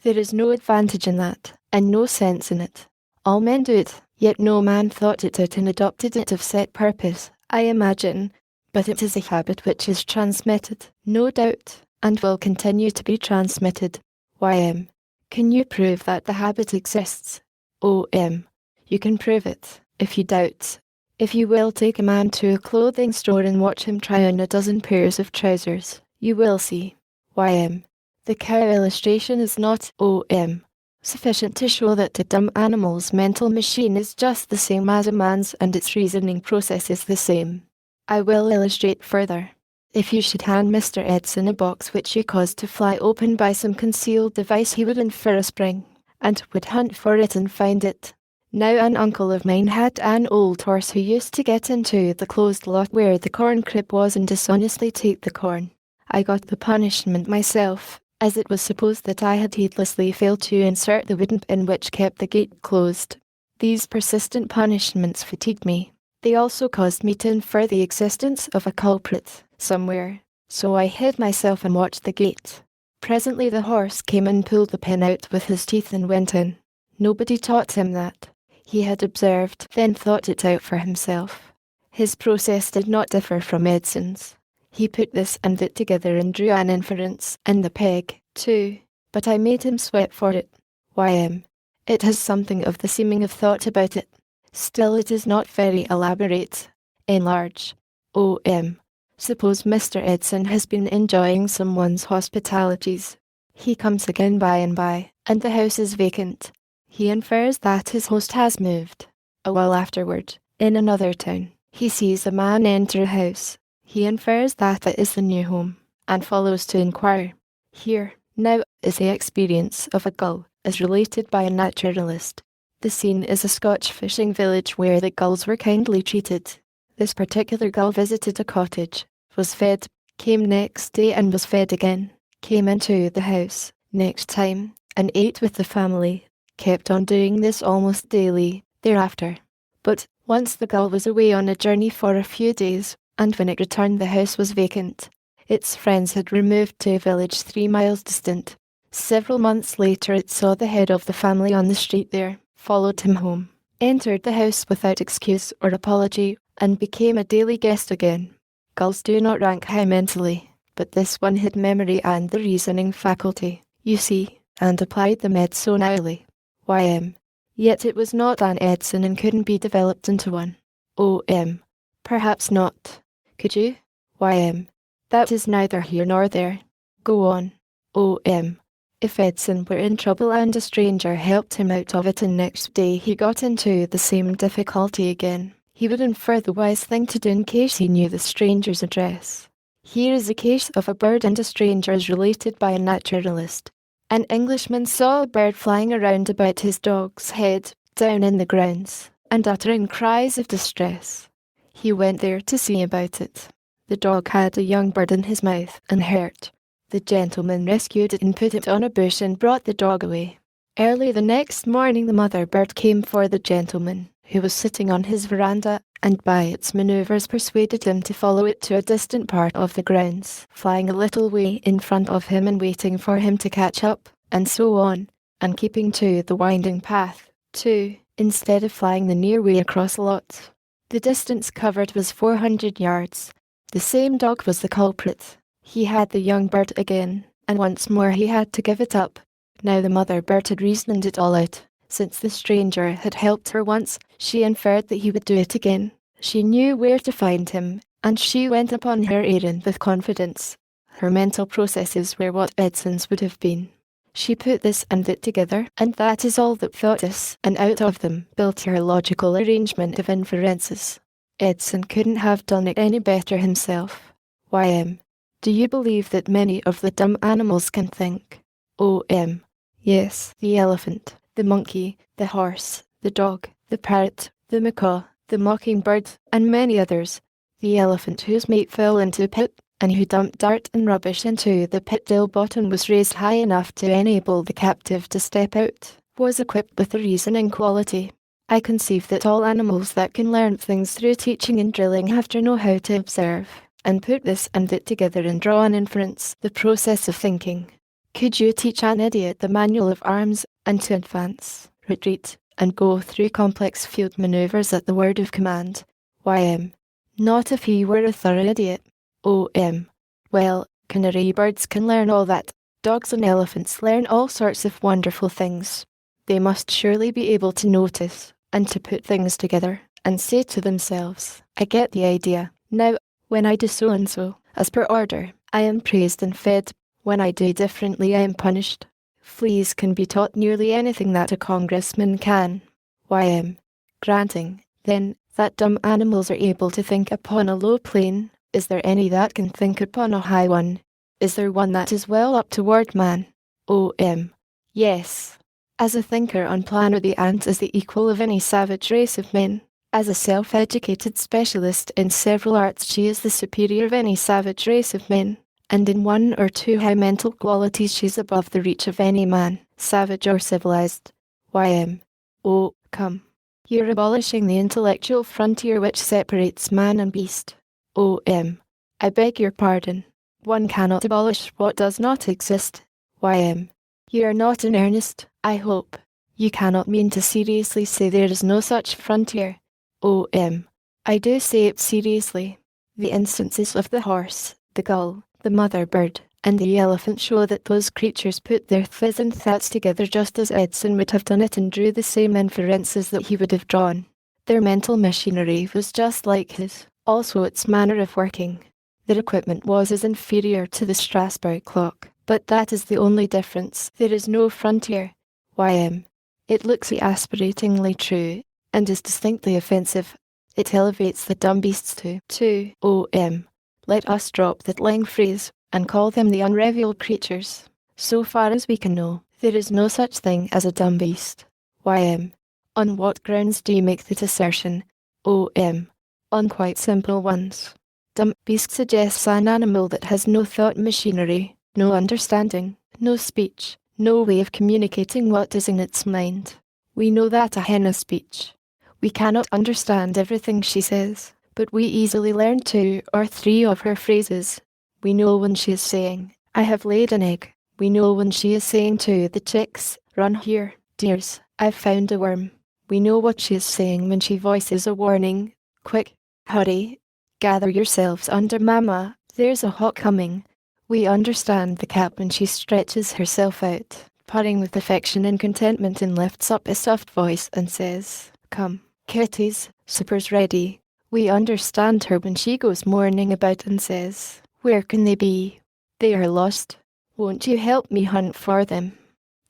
There is no advantage in that, and no sense in it. All men do it, yet no man thought it out and adopted it of set purpose, I imagine. But it is a habit which is transmitted, no doubt, and will continue to be transmitted. YM. Can you prove that the habit exists? OM. You can prove it, if you doubt. If you will take a man to a clothing store and watch him try on a dozen pairs of trousers, you will see. YM. The cow illustration is not OM. Sufficient to show that a dumb animal's mental machine is just the same as a man's and its reasoning process is the same. I will illustrate further. If you should hand Mr. Edson a box which you caused to fly open by some concealed device, he would infer a spring, and would hunt for it and find it. Now an uncle of mine had an old horse who used to get into the closed lot where the corn crib was and dishonestly take the corn. I got the punishment myself, as it was supposed that I had heedlessly failed to insert the wooden pin which kept the gate closed. These persistent punishments fatigued me. They also caused me to infer the existence of a culprit somewhere, so I hid myself and watched the gate. Presently the horse came and pulled the pin out with his teeth and went in. Nobody taught him that. He had observed, then thought it out for himself. His process did not differ from Edson's. He put this and that together and drew an inference, and the peg, too, but I made him sweat for it. YM. It has something of the seeming of thought about it. Still it is not very elaborate. Enlarge. OM. Suppose Mr. Edson has been enjoying someone's hospitalities. He comes again by and by, and the house is vacant. He infers that his host has moved. A while afterward, in another town, he sees a man enter a house. He infers that it is the new home, and follows to inquire. Here, now, is the experience of a gull, as related by a naturalist. The scene is a Scotch fishing village where the gulls were kindly treated. This particular gull visited a cottage, was fed, came next day and was fed again, came into the house, next time, and ate with the family, kept on doing this almost daily, thereafter. But, once the gull was away on a journey for a few days, and when it returned the house was vacant. Its friends had removed to a village 3 miles distant. Several months later it saw the head of the family on the street there, followed him home, entered the house without excuse or apology, and became a daily guest again. Gulls do not rank high mentally, but this one had memory and the reasoning faculty, you see, and applied them Edsonally. YM. Yet it was not an Edson and couldn't be developed into one. OM. Perhaps not. Could you? YM. That is neither here nor there. Go on. OM. If Edson were in trouble and a stranger helped him out of it and next day he got into the same difficulty again, he would infer the wise thing to do in case he knew the stranger's address. Here is a case of a bird and a stranger as related by a naturalist. An Englishman saw a bird flying around about his dog's head, down in the grounds, and uttering cries of distress. He went there to see about it. The dog had a young bird in his mouth and hurt. The gentleman rescued it and put it on a bush and brought the dog away. Early the next morning the mother bird came for the gentleman, who was sitting on his veranda, and by its maneuvers persuaded him to follow it to a distant part of the grounds, flying a little way in front of him and waiting for him to catch up, and so on, and keeping to the winding path, too, instead of flying the near way across lots. The distance covered was 400 yards. The same dog was the culprit. He had the young bird again, and once more he had to give it up. Now the mother bird had reasoned it all out. Since the stranger had helped her once, she inferred that he would do it again. She knew where to find him, and she went upon her errand with confidence. Her mental processes were what Edson's would have been. She put this and that together, and that is all that thought is, and out of them built her logical arrangement of inferences. Edson couldn't have done it any better himself. YM. Do you believe that many of the dumb animals can think? OM. Yes, the elephant, the monkey, the horse, the dog, the parrot, the macaw, the mockingbird, and many others. The elephant whose mate fell into a pit, and who dumped dirt and rubbish into the pit till bottom was raised high enough to enable the captive to step out, was equipped with a reasoning quality. I conceive that all animals that can learn things through teaching and drilling have to know how to observe, and put this and that together and draw an inference, the process of thinking. Could you teach an idiot the manual of arms, and to advance, retreat, and go through complex field maneuvers at the word of command? YM. Not if he were a thorough idiot. OM. Well, canary birds can learn all that. Dogs and elephants learn all sorts of wonderful things. They must surely be able to notice, and to put things together, and say to themselves, I get the idea. Now, when I do so and so, as per order, I am praised and fed. When I do differently, I am punished. Fleas can be taught nearly anything that a congressman can. YM. Granting, then, that dumb animals are able to think upon a low plane, is there any that can think upon a high one? Is there one that is well up toward man? OM. Yes. As a thinker on Plano the ant is the equal of any savage race of men. As a self-educated specialist in several arts she is the superior of any savage race of men, and in one or two high mental qualities she is above the reach of any man, savage or civilized. YM. Oh, come. You're abolishing the intellectual frontier which separates man and beast. OM. I beg your pardon. One cannot abolish what does not exist. YM. You are not in earnest, I hope. You cannot mean to seriously say there is no such frontier. OM. I do say it seriously. The instances of the horse, the gull, the mother bird, and the elephant show that those creatures put their thoughts and thoughts together just as Edson would have done it and drew the same inferences that he would have drawn. Their mental machinery was just like his, also its manner of working. Their equipment was as inferior to the Strasbourg clock, but that is the only difference. There is no frontier. YM. It looks aspiratingly true, and is distinctly offensive. It elevates the dumb beasts to OM. Let us drop that lang phrase, and call them the unrevealed creatures. So far as we can know, there is no such thing as a dumb beast. YM. On what grounds do you make that assertion? OM. On quite simple ones. Dumb beast suggests an animal that has no thought machinery, no understanding, no speech, no way of communicating what is in its mind. We know that a hen has speech. We cannot understand everything she says, but we easily learn 2 or 3 of her phrases. We know when she is saying, I have laid an egg. We know when she is saying to the chicks, run here, dears, I've found a worm. We know what she is saying when she voices a warning, quick, hurry, gather yourselves under Mama, there's a hawk coming. We understand the cat when she stretches herself out, purring with affection and contentment and lifts up a soft voice and says, come, kitties, supper's ready. We understand her when she goes mourning about and says, where can they be? They are lost. Won't you help me hunt for them?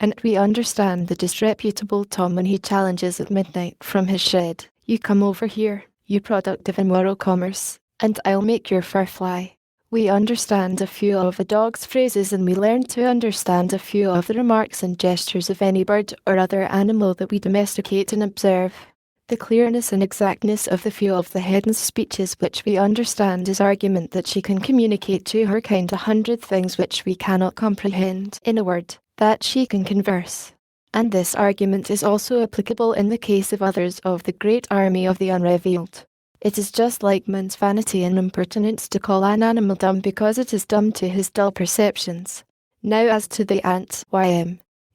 And we understand the disreputable Tom when he challenges at midnight from his shed, you come over here, you product of immoral commerce, and I'll make your fur fly. We understand a few of a dog's phrases, and we learn to understand a few of the remarks and gestures of any bird or other animal that we domesticate and observe. The clearness and exactness of the few of the hen's speeches which we understand is argument that she can communicate to her kind 100 things which we cannot comprehend. In a word, that she can converse. And this argument is also applicable in the case of others of the great army of the unrevealed. It is just like man's vanity and impertinence to call an animal dumb because it is dumb to his dull perceptions. Now as to the ant,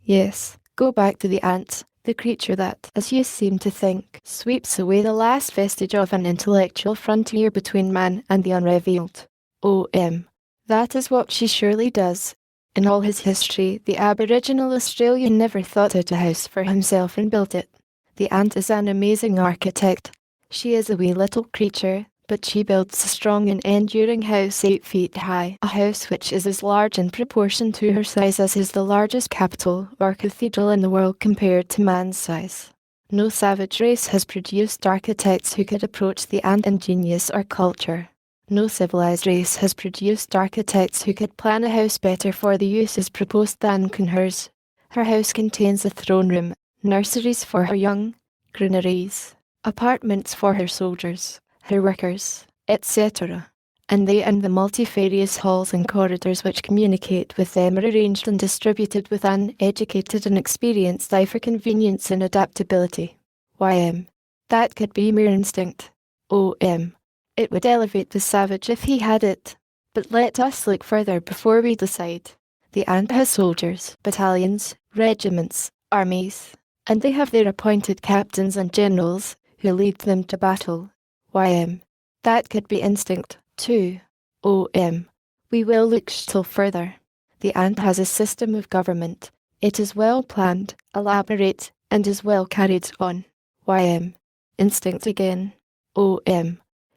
yes, go back to the ant, the creature that, as you seem to think, sweeps away the last vestige of an intellectual frontier between man and the unrevealed. That is what she surely does. In all his history, the Aboriginal Australian never thought out a house for himself and built it. The ant is an amazing architect. She is a wee little creature, but she builds a strong and enduring house 8 feet high, a house which is as large in proportion to her size as is the largest capital or cathedral in the world compared to man's size. No savage race has produced architects who could approach the ant in genius or culture. No civilized race has produced architects who could plan a house better for the uses proposed than can hers. Her house contains a throne room, nurseries for her young, granaries, apartments for her soldiers, her workers, etc. And they and the multifarious halls and corridors which communicate with them are arranged and distributed with an educated and experienced eye for convenience and adaptability. That could be mere instinct. It would elevate the savage if he had it. But let us look further before we decide. The ant has soldiers, battalions, regiments, armies, and they have their appointed captains and generals, who lead them to battle. That could be instinct, too. We will look still further. The ant has a system of government. It is well planned, elaborate, and is well carried on. Instinct again.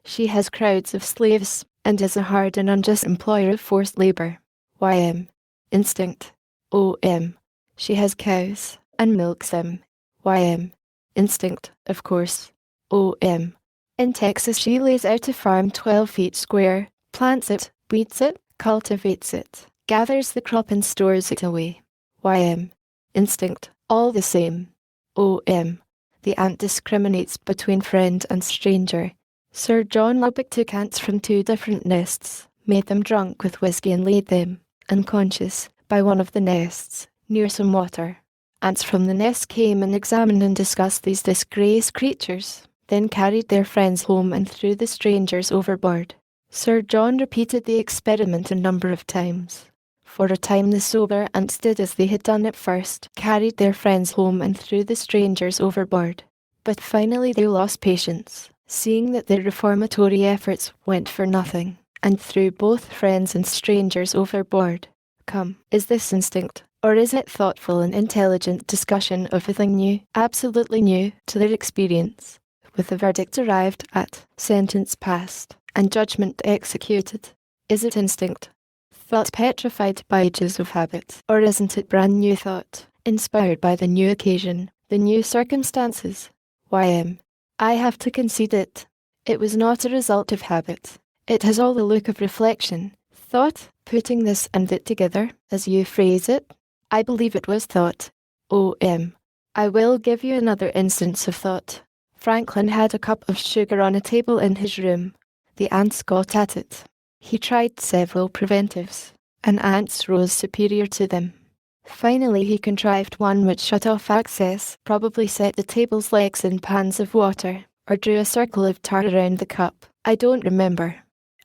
She has crowds of slaves, and is a hard and unjust employer of forced labour. Instinct. She has cows, and milks them. Instinct, of course. In Texas she lays out a farm 12 feet square, plants it, weeds it, cultivates it, gathers the crop and stores it away. Instinct, all the same. The ant discriminates between friend and stranger. Sir John Lubbock took ants from 2 different nests, made them drunk with whiskey and laid them, unconscious, by one of the nests, near some water. Ants from the nest came and examined and discussed these disgraced creatures, then carried their friends home and threw the strangers overboard. Sir John repeated the experiment a number of times. For a time the sober ants did as they had done at first, carried their friends home and threw the strangers overboard. But finally they lost patience, seeing that their reformatory efforts went for nothing, and threw both friends and strangers overboard. Come, is this instinct, or is it thoughtful and intelligent discussion of a thing new, absolutely new, to their experience, with the verdict arrived at, sentence passed, and judgment executed? Is it instinct, thought petrified by ages of habit, or isn't it brand new thought, inspired by the new occasion, the new circumstances? I have to concede it. It was not a result of habit. It has all the look of reflection, thought, putting this and that together, as you phrase it. I believe it was thought. I will give you another instance of thought. Franklin had a cup of sugar on a table in his room. The ants got at it. He tried several preventives, and ants rose superior to them. Finally he contrived one which shut off access, probably set the table's legs in pans of water, or drew a circle of tar around the cup. I don't remember.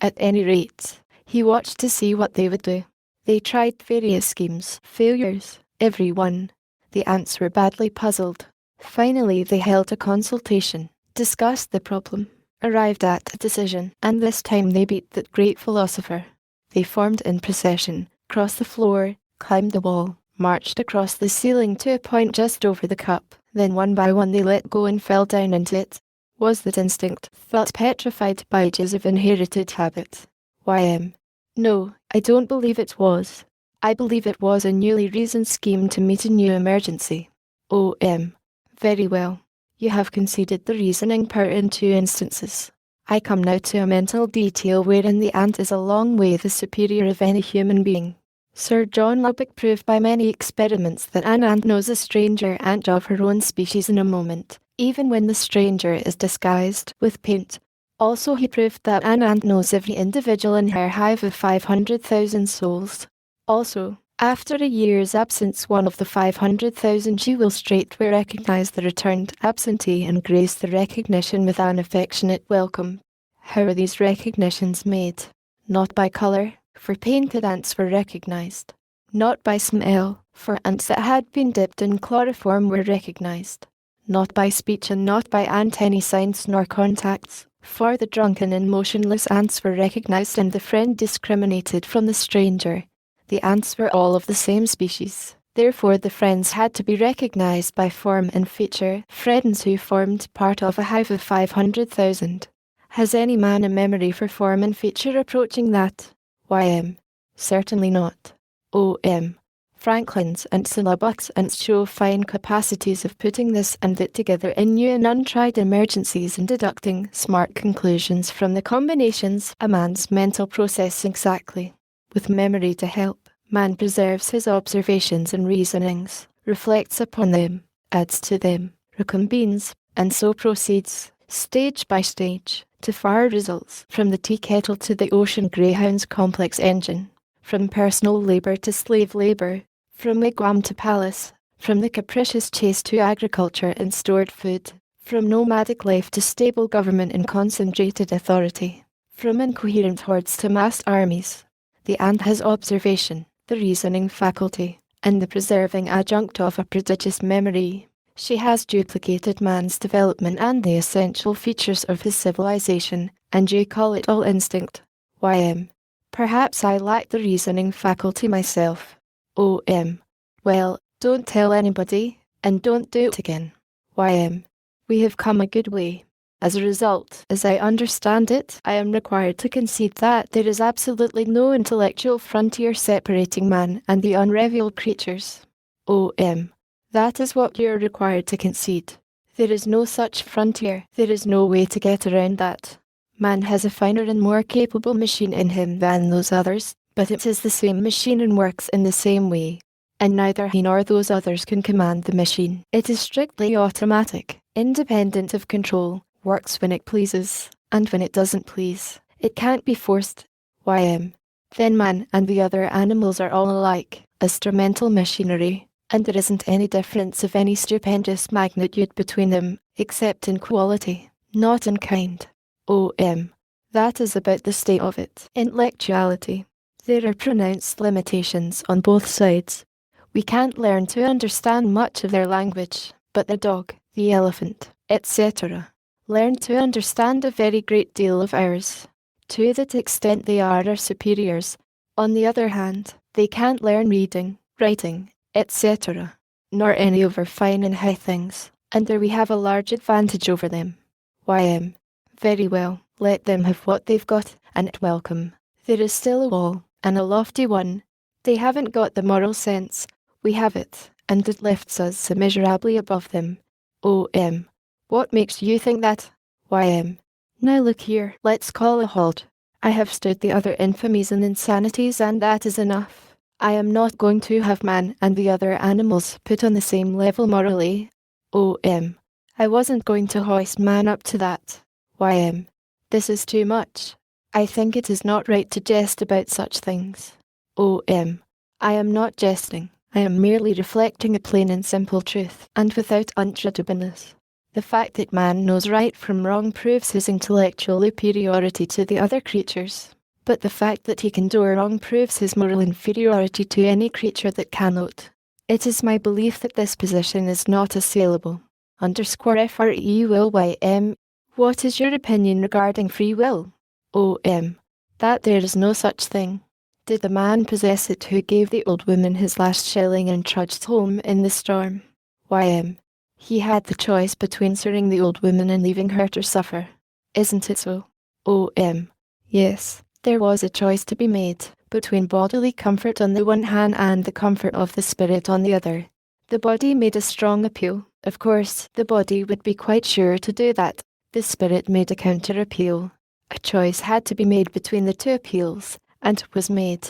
At any rate, he watched to see what they would do. They tried various schemes, failures, every one. The ants were badly puzzled. Finally they held a consultation, discussed the problem, arrived at a decision, and this time they beat that great philosopher. They formed in procession, crossed the floor, climbed the wall, marched across the ceiling to a point just over the cup, then one by one they let go and fell down into it. Was that instinct, thought petrified by ages of inherited habit? No, I don't believe it was. I believe it was a newly reasoned scheme to meet a new emergency. Very well. You have conceded the reasoning part in 2 instances. I come now to a mental detail wherein the ant is a long way the superior of any human being. Sir John Lubbock proved by many experiments that an ant knows a stranger ant of her own species in a moment, even when the stranger is disguised with paint. Also he proved that an ant knows every individual in her hive of 500,000 souls. Also, After a year's absence, one of the 500,000 you will straightway recognize the returned absentee and grace the recognition with an affectionate welcome. How are these recognitions made? Not by colour, for painted ants were recognized. Not by smell, for ants that had been dipped in chloroform were recognized. Not by speech and not by antennae signs nor contacts, for the drunken and motionless ants were recognized and the friend discriminated from the stranger. The ants were all of the same species. Therefore the friends had to be recognized by form and feature, friends who formed part of a hive of 500,000. Has any man a memory for form and feature approaching that? Y.M. Certainly not. O.M. Franklin's and Syllabuck's ants show fine capacities of putting this and that together in new and untried emergencies and deducting smart conclusions from the combinations, a man's mental process exactly. With memory to help, man preserves his observations and reasonings, reflects upon them, adds to them, recombines, and so proceeds, stage by stage, to far results, from the tea kettle to the ocean greyhound's complex engine, from personal labour to slave labour, from wigwam to palace, from the capricious chase to agriculture and stored food, from nomadic life to stable government and concentrated authority, from incoherent hordes to massed armies. The ant has observation, the reasoning faculty, and the preserving adjunct of a prodigious memory. She has duplicated man's development and the essential features of his civilization, and you call it all instinct. Y.M. Perhaps I lack the reasoning faculty myself. O.M. Well, don't tell anybody, and don't do it again. Y.M. We have come a good way. As a result, as I understand it, I am required to concede that there is absolutely no intellectual frontier separating man and the unrevealed creatures. O.M. That is what you are required to concede. There is no such frontier. There is no way to get around that. Man has a finer and more capable machine in him than those others, but it is the same machine and works in the same way. And neither he nor those others can command the machine. It is strictly automatic, independent of control, works when it pleases, and when it doesn't please, it can't be forced. Y.M. Then man and the other animals are all alike, instrumental machinery, and there isn't any difference of any stupendous magnitude between them, except in quality, not in kind. O.M. That is about the state of it. Intellectuality. There are pronounced limitations on both sides. We can't learn to understand much of their language, but the dog, the elephant, etc., learn to understand a very great deal of ours. To that extent they are our superiors. On the other hand, they can't learn reading, writing, etc., nor any of our fine and high things, and there we have a large advantage over them. Y.M. Very well, let them have what they've got, and welcome. There is still a wall, and a lofty one. They haven't got the moral sense. We have it, and it lifts us immeasurably above them. O.M. What makes you think that? Y.M. Now look here, let's call a halt. I have stood the other infamies and insanities, and that is enough. I am not going to have man and the other animals put on the same level morally. O.M. I wasn't going to hoist man up to that. Y.M. This is too much. I think it is not right to jest about such things. O.M. I am not jesting. I am merely reflecting a plain and simple truth, and without untradubiness. The fact that man knows right from wrong proves his intellectual superiority to the other creatures, but the fact that he can do wrong proves his moral inferiority to any creature that cannot. It is my belief that this position is not assailable. _FRE will Y.M. What is your opinion regarding free will? O.M. That there is no such thing. Did the man possess it who gave the old woman his last shilling and trudged home in the storm? Y.M. He had the choice between serving the old woman and leaving her to suffer. Isn't it so? O.M. Yes, there was a choice to be made, between bodily comfort on the one hand and the comfort of the spirit on the other. The body made a strong appeal. Of course, the body would be quite sure to do that. The spirit made a counter-appeal. A choice had to be made between the two appeals, and was made.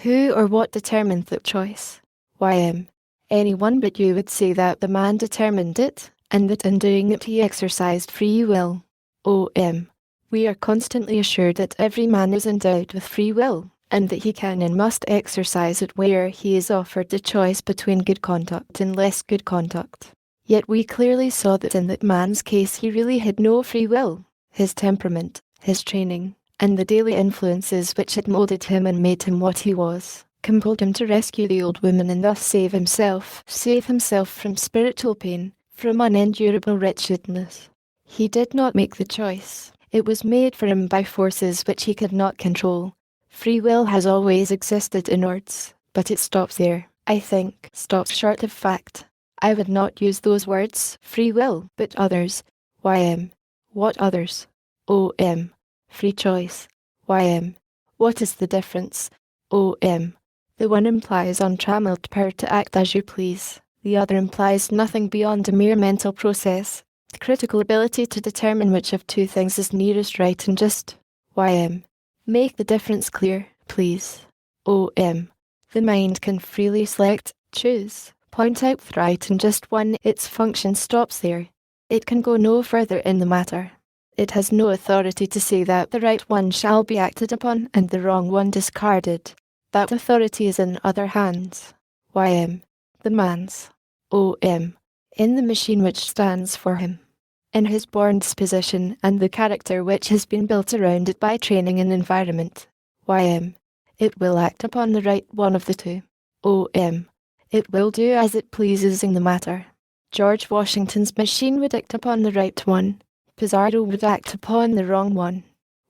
Who or what determined that choice? Y.M. Anyone but you would say that the man determined it, and that in doing it he exercised free will. O.M. We are constantly assured that every man is endowed with free will. and that he can and must exercise it where he is offered the choice between good conduct and less good conduct. Yet we clearly saw that in that man's case he really had no free will. His temperament, his training, and the daily influences which had moulded him and made him what he was, compelled him to rescue the old woman and thus save himself from spiritual pain, from unendurable wretchedness. He did not make the choice. It was made for him by forces which he could not control. Free will has always existed in words, but it stops there, I think, stops short of fact. I would not use those words, free will, but others. YM. What others? OM. Free choice. YM. What is the difference? OM. The one implies untrammeled power to act as you please. The other implies nothing beyond a mere mental process. The critical ability to determine which of two things is nearest right and just. YM. Make the difference clear, please. OM. The mind can freely select, choose, point out the right and just one. Its function stops there. It can go no further in the matter. It has no authority to say that the right one shall be acted upon and the wrong one discarded. That authority is in other hands. YM. The man's. OM. In the machine which stands for him. In his born disposition and the character which has been built around it by training and environment. YM. It will act upon the right one of the two. OM. It will do as it pleases in the matter. George Washington's machine would act upon the right one. Pizarro would act upon the wrong one.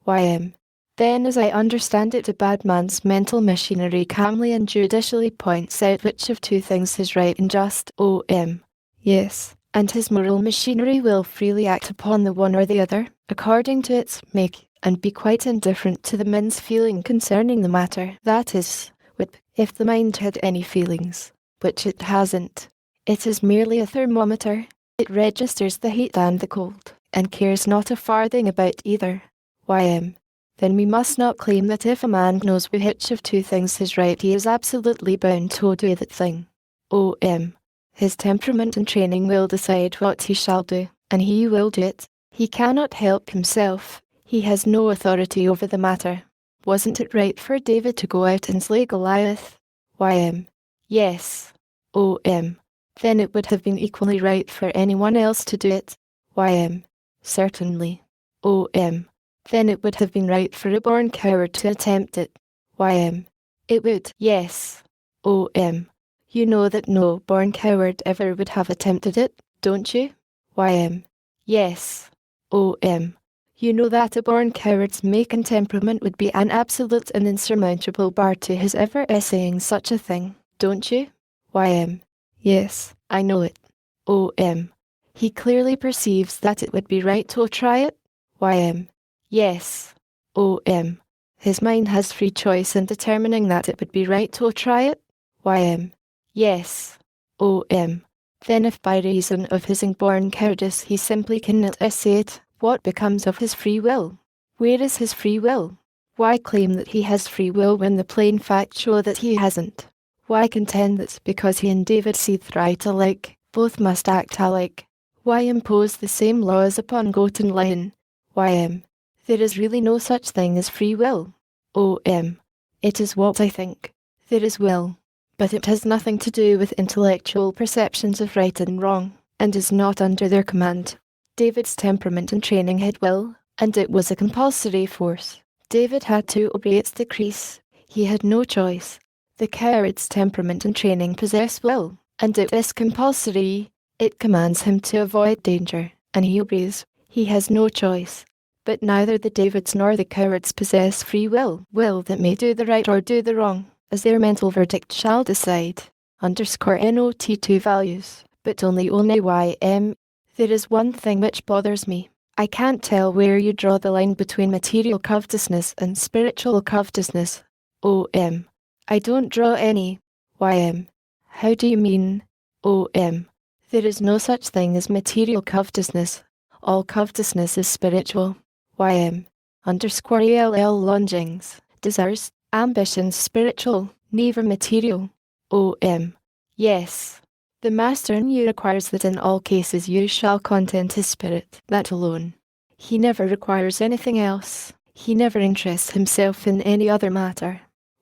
YM. Then as I understand it, a bad man's mental machinery calmly and judicially points out which of two things is right and just. OM. Yes, and his moral machinery will freely act upon the one or the other, according to its make, and be quite indifferent to the man's feeling concerning the matter. That is, if the mind had any feelings, which it hasn't. It is merely a thermometer. It registers the heat and the cold, and cares not a farthing about either. YM. Then we must not claim that if a man knows which of two things is right, he is absolutely bound to do that thing. OM. His temperament and training will decide what he shall do, and he will do it. He cannot help himself. He has no authority over the matter. Wasn't it right for David to go out and slay Goliath? YM. Yes. OM. Then it would have been equally right for anyone else to do it. YM. Certainly. OM. Then it would have been right for a born coward to attempt it. YM. It would. Yes. OM. You know that no born coward ever would have attempted it, don't you? YM. Yes. OM. You know that a born coward's make and temperament would be an absolute and insurmountable bar to his ever essaying such a thing, don't you? YM. Yes, I know it. OM. He clearly perceives that it would be right to try it? YM. Yes. OM. His mind has free choice in determining that it would be right to try it? YM. Yes. OM. Then if by reason of his inborn cowardice he simply cannot essay it, what becomes of his free will? Where is his free will? Why claim that he has free will when the plain facts show that he hasn't? Why contend that because he and David see right alike, both must act alike? Why impose the same laws upon goat and lion? YM. There is really no such thing as free will. OM. It is what I think. There is will. But it has nothing to do with intellectual perceptions of right and wrong, and is not under their command. David's temperament and training had will, and it was a compulsory force. David had to obey its decrees. He had no choice. The coward's temperament and training possess will, and it is compulsory. It commands him to avoid danger, and he obeys. He has no choice. But neither the Davids nor the cowards possess free will that may do the right or do the wrong, as their mental verdict shall decide. _NOT 2 values, but only YM. There is one thing which bothers me. I can't tell where you draw the line between material covetousness and spiritual covetousness. OM. I don't draw any. YM. How do you mean? OM. There is no such thing as material covetousness. All covetousness is spiritual. YM. _ELL longings, desires, ambitions spiritual, never material. OM. Yes. The Master in you requires that in all cases you shall content his spirit, that alone. He never requires anything else. He never interests himself in any other matter.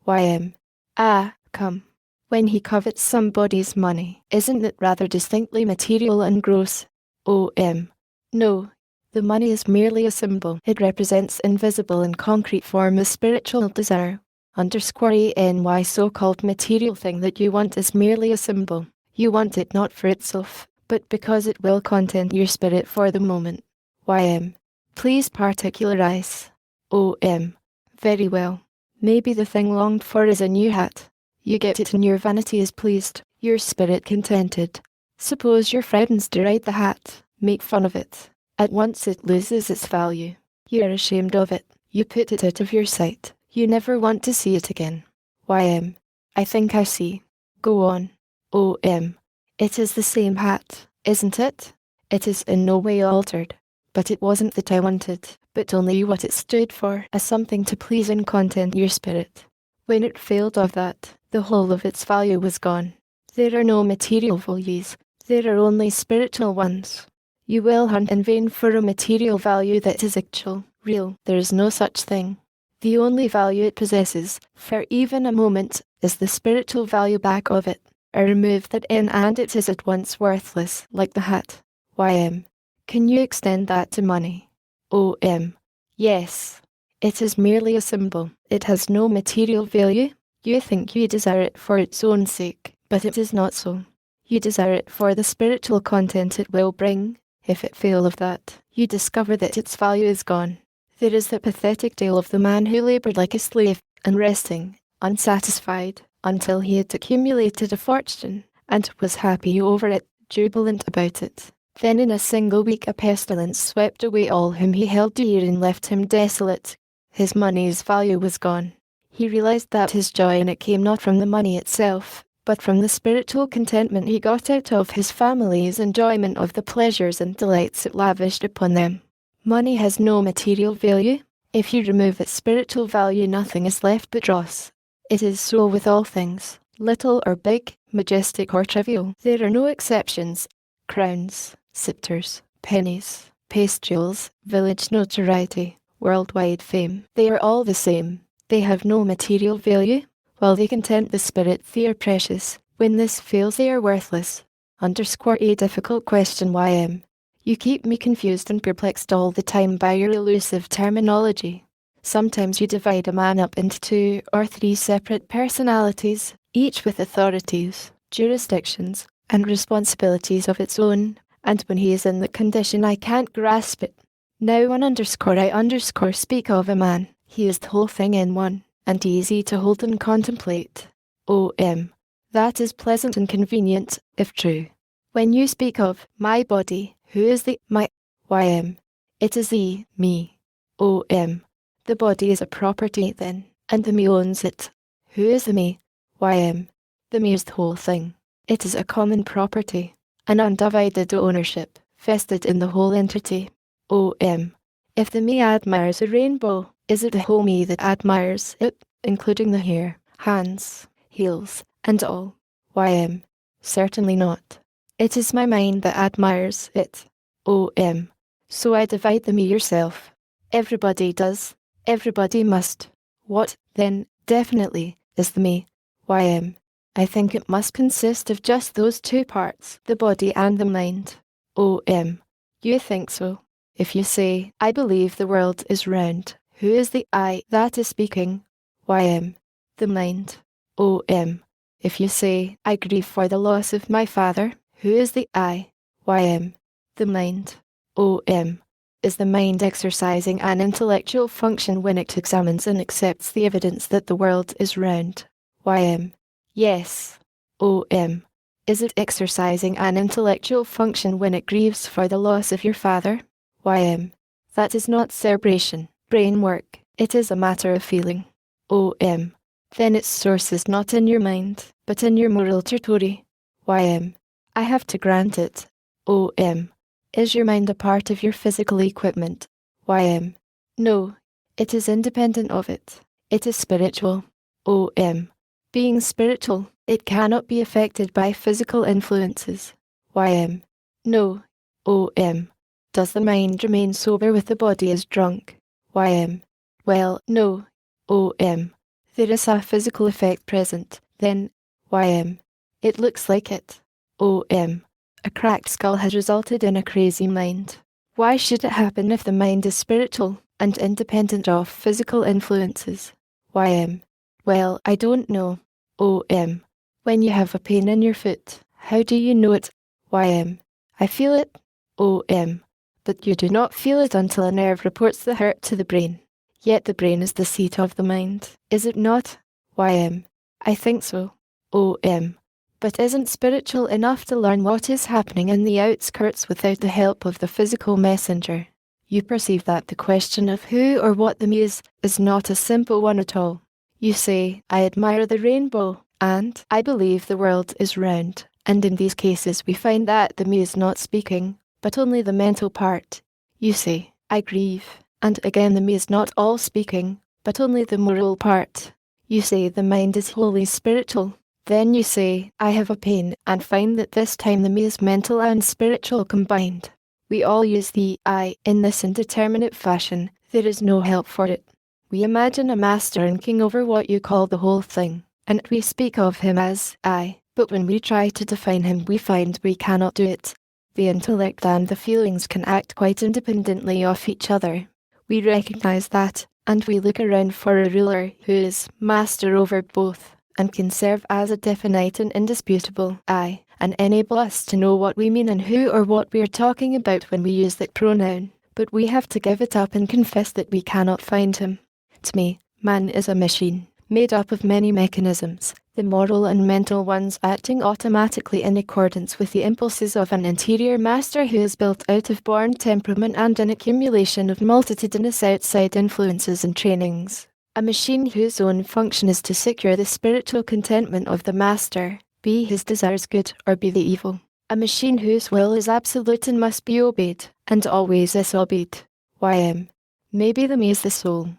YM. Ah, come. When he covets somebody's money, isn't it rather distinctly material and gross? OM. No. The money is merely a symbol. It represents invisible and concrete form of spiritual desire. _ANY so-called material thing that you want is merely a symbol. You want it not for itself, but because it will content your spirit for the moment. YM. Please particularize. OM. Very well. Maybe the thing longed for is a new hat. You get it and your vanity is pleased, your spirit contented. Suppose your friends deride the hat, make fun of it. At once it loses its value. You are ashamed of it, you put it out of your sight, you never want to see it again. YM. I think I see. Go on. OM. It is the same hat, isn't it? It is in no way altered. But it wasn't that I wanted, but only what it stood for, as something to please and content your spirit. When it failed of that, the whole of its value was gone. There are no material values, there are only spiritual ones. You will hunt in vain for a material value that is actual, real. There is no such thing. The only value it possesses, for even a moment, is the spiritual value back of it. I remove that in and it is at once worthless, like the hat. YM. Can you extend that to money? OM. Yes. It is merely a symbol. It has no material value. You think you desire it for its own sake, but it is not so. You desire it for the spiritual content it will bring. If it fail of that, you discover that its value is gone. There is the pathetic tale of the man who laboured like a slave, unresting, unsatisfied, until he had accumulated a fortune, and was happy over it, jubilant about it. Then in a single week a pestilence swept away all whom he held dear and left him desolate. His money's value was gone. He realized that his joy in it came not from the money itself, but from the spiritual contentment he got out of his family's enjoyment of the pleasures and delights it lavished upon them. Money has no material value. If you remove its spiritual value, nothing is left but dross. It is so with all things, little or big, majestic or trivial. There are no exceptions. Crowns, scepters, pennies, pastules, village notoriety, worldwide fame. They are all the same. They have no material value. While they content the spirit, they are precious. When this fails, they are worthless. _A difficult question. YM. You keep me confused and perplexed all the time by your elusive terminology. Sometimes you divide a man up into 2 or 3 separate personalities, each with authorities, jurisdictions, and responsibilities of its own, and when he is in the condition I can't grasp it. Now I speak of a man. He is the whole thing in one, and easy to hold and contemplate. OM. That is pleasant and convenient, if true. When you speak of my body, who is the my? YM. It is the me. OM. The body is a property then, and the me owns it. Who is the me? YM. The me is the whole thing. It is a common property, an undivided ownership, vested in the whole entity. OM. If the me admires a rainbow, is it the whole me that admires it, including the hair, hands, heels, and all? YM. Certainly not. It is my mind that admires it. OM. So I divide the me yourself. Everybody does. Everybody must. What, then, definitely, is the me? YM. I think it must consist of just those 2 parts, the body and the mind. OM. You think so? If you say, I believe the world is round, who is the I that is speaking? YM. The mind. OM. If you say, I grieve for the loss of my father, who is the I? YM. The mind. OM. Is the mind exercising an intellectual function when it examines and accepts the evidence that the world is round? YM. Yes. OM. Is it exercising an intellectual function when it grieves for the loss of your father? YM. That is not cerebration, brain work, it is a matter of feeling. OM. Then its source is not in your mind, but in your moral territory. YM. I have to grant it. OM. Is your mind a part of your physical equipment? YM. No. It is independent of it. It is spiritual. OM. Being spiritual, it cannot be affected by physical influences. YM. No. OM. Does the mind remain sober with the body as drunk? YM. Well, no. OM. There is a physical effect present, then. YM. It looks like it. OM. A cracked skull has resulted in a crazy mind. Why should it happen if the mind is spiritual and independent of physical influences? YM. Well, I don't know. OM. When you have a pain in your foot, how do you know it? YM. I feel it. OM. But you do not feel it until a nerve reports the hurt to the brain. Yet the brain is the seat of the mind, is it not? YM. I think so. OM. But isn't spiritual enough to learn what is happening in the outskirts without the help of the physical messenger? You perceive that the question of who or what the me is not a simple one at all. You say, I admire the rainbow, and I believe the world is round. And in these cases we find that the me is not speaking, but only the mental part. You say, I grieve, and again the me is not all speaking, but only the moral part. You say the mind is wholly spiritual. Then you say, I have a pain, and find that this time the me is mental and spiritual combined. We all use the I in this indeterminate fashion. There is no help for it. We imagine a master and king over what you call the whole thing, and we speak of him as I, but when we try to define him we find we cannot do it. The intellect and the feelings can act quite independently of each other. We recognize that, and we look around for a ruler who is master over both, and can serve as a definite and indisputable I, and enable us to know what we mean and who or what we are talking about when we use that pronoun. But we have to give it up and confess that we cannot find him. To me, man is a machine, made up of many mechanisms, the moral and mental ones acting automatically in accordance with the impulses of an interior master who is built out of born temperament and an accumulation of multitudinous outside influences and trainings. A machine whose own function is to secure the spiritual contentment of the master, be his desires good or be they evil. A machine whose will is absolute and must be obeyed, and always is obeyed. YM. Maybe the me is the soul.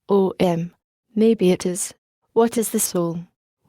OM. Maybe it is. What is the soul?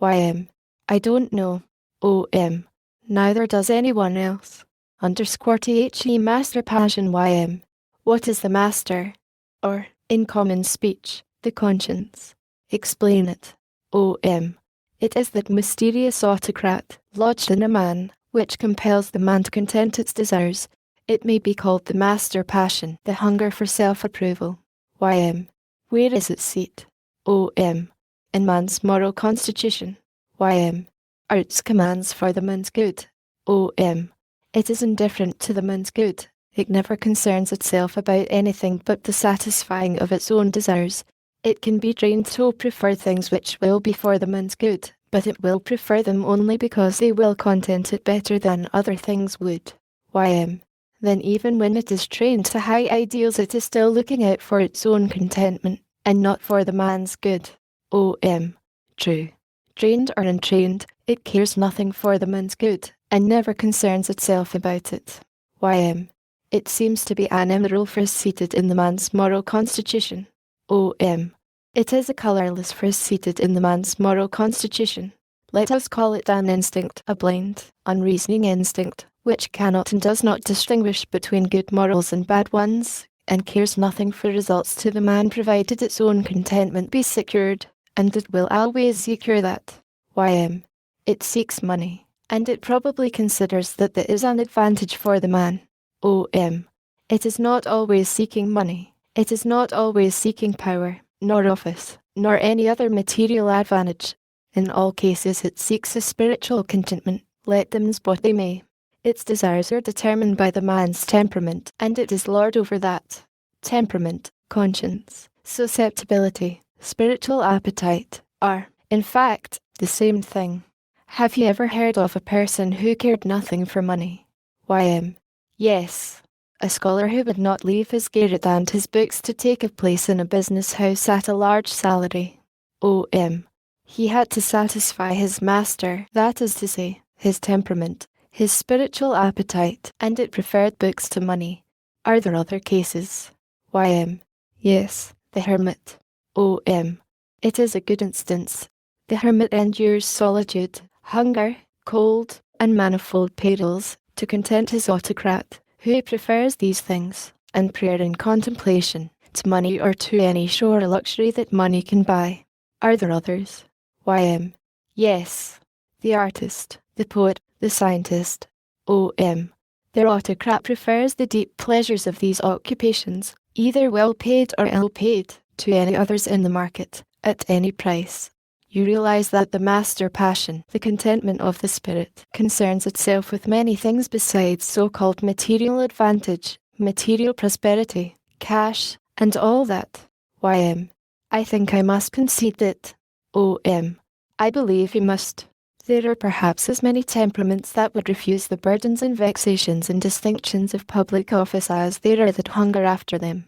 YM. I don't know. OM. Neither does anyone else. _THE Master Passion YM. What is the master? Or, in common speech, the conscience. Explain it. OM. It is that mysterious autocrat, lodged in a man, which compels the man to content its desires. It may be called the master passion, the hunger for self-approval. YM. Where is its seat? OM. In man's moral constitution. YM. Are its commands for the man's good? OM. It is indifferent to the man's good. It never concerns itself about anything but the satisfying of its own desires. It can be trained to prefer things which will be for the man's good, but it will prefer them only because they will content it better than other things would. YM. Then even when it is trained to high ideals it is still looking out for its own contentment, and not for the man's good. OM. True. Trained or untrained, it cares nothing for the man's good, and never concerns itself about it. YM. It seems to be an emerald first seated in the man's moral constitution. OM. It is a colourless first seated in the man's moral constitution. Let us call it an instinct, a blind, unreasoning instinct, which cannot and does not distinguish between good morals and bad ones, and cares nothing for results to the man provided its own contentment be secured, and it will always secure that. YM. It seeks money, and it probably considers that there is an advantage for the man. OM. It is not always seeking money. It is not always seeking power, nor office, nor any other material advantage. In all cases it seeks a spiritual contentment, let them be what they may. Its desires are determined by the man's temperament, and it is lord over that. Temperament, conscience, susceptibility, spiritual appetite, are, in fact, the same thing. Have you ever heard of a person who cared nothing for money? YM. Yes. A scholar who would not leave his garret and his books to take a place in a business house at a large salary. OM. He had to satisfy his master, that is to say, his temperament, his spiritual appetite, and it preferred books to money. Are there other cases? YM. Yes, the hermit. OM. It is a good instance. The hermit endures solitude, hunger, cold, and manifold perils, to content his autocrat, who prefers these things, and prayer and contemplation, to money or to any shower luxury that money can buy. Are there others? YM. Yes. The artist, the poet, the scientist. OM. Their autocrat prefers the deep pleasures of these occupations, either well paid or ill paid, to any others in the market, at any price. You realize that the master passion, the contentment of the spirit, concerns itself with many things besides so-called material advantage, material prosperity, cash, and all that. YM. I think I must concede it. OM. I believe you must. There are perhaps as many temperaments that would refuse the burdens and vexations and distinctions of public office as there are that hunger after them.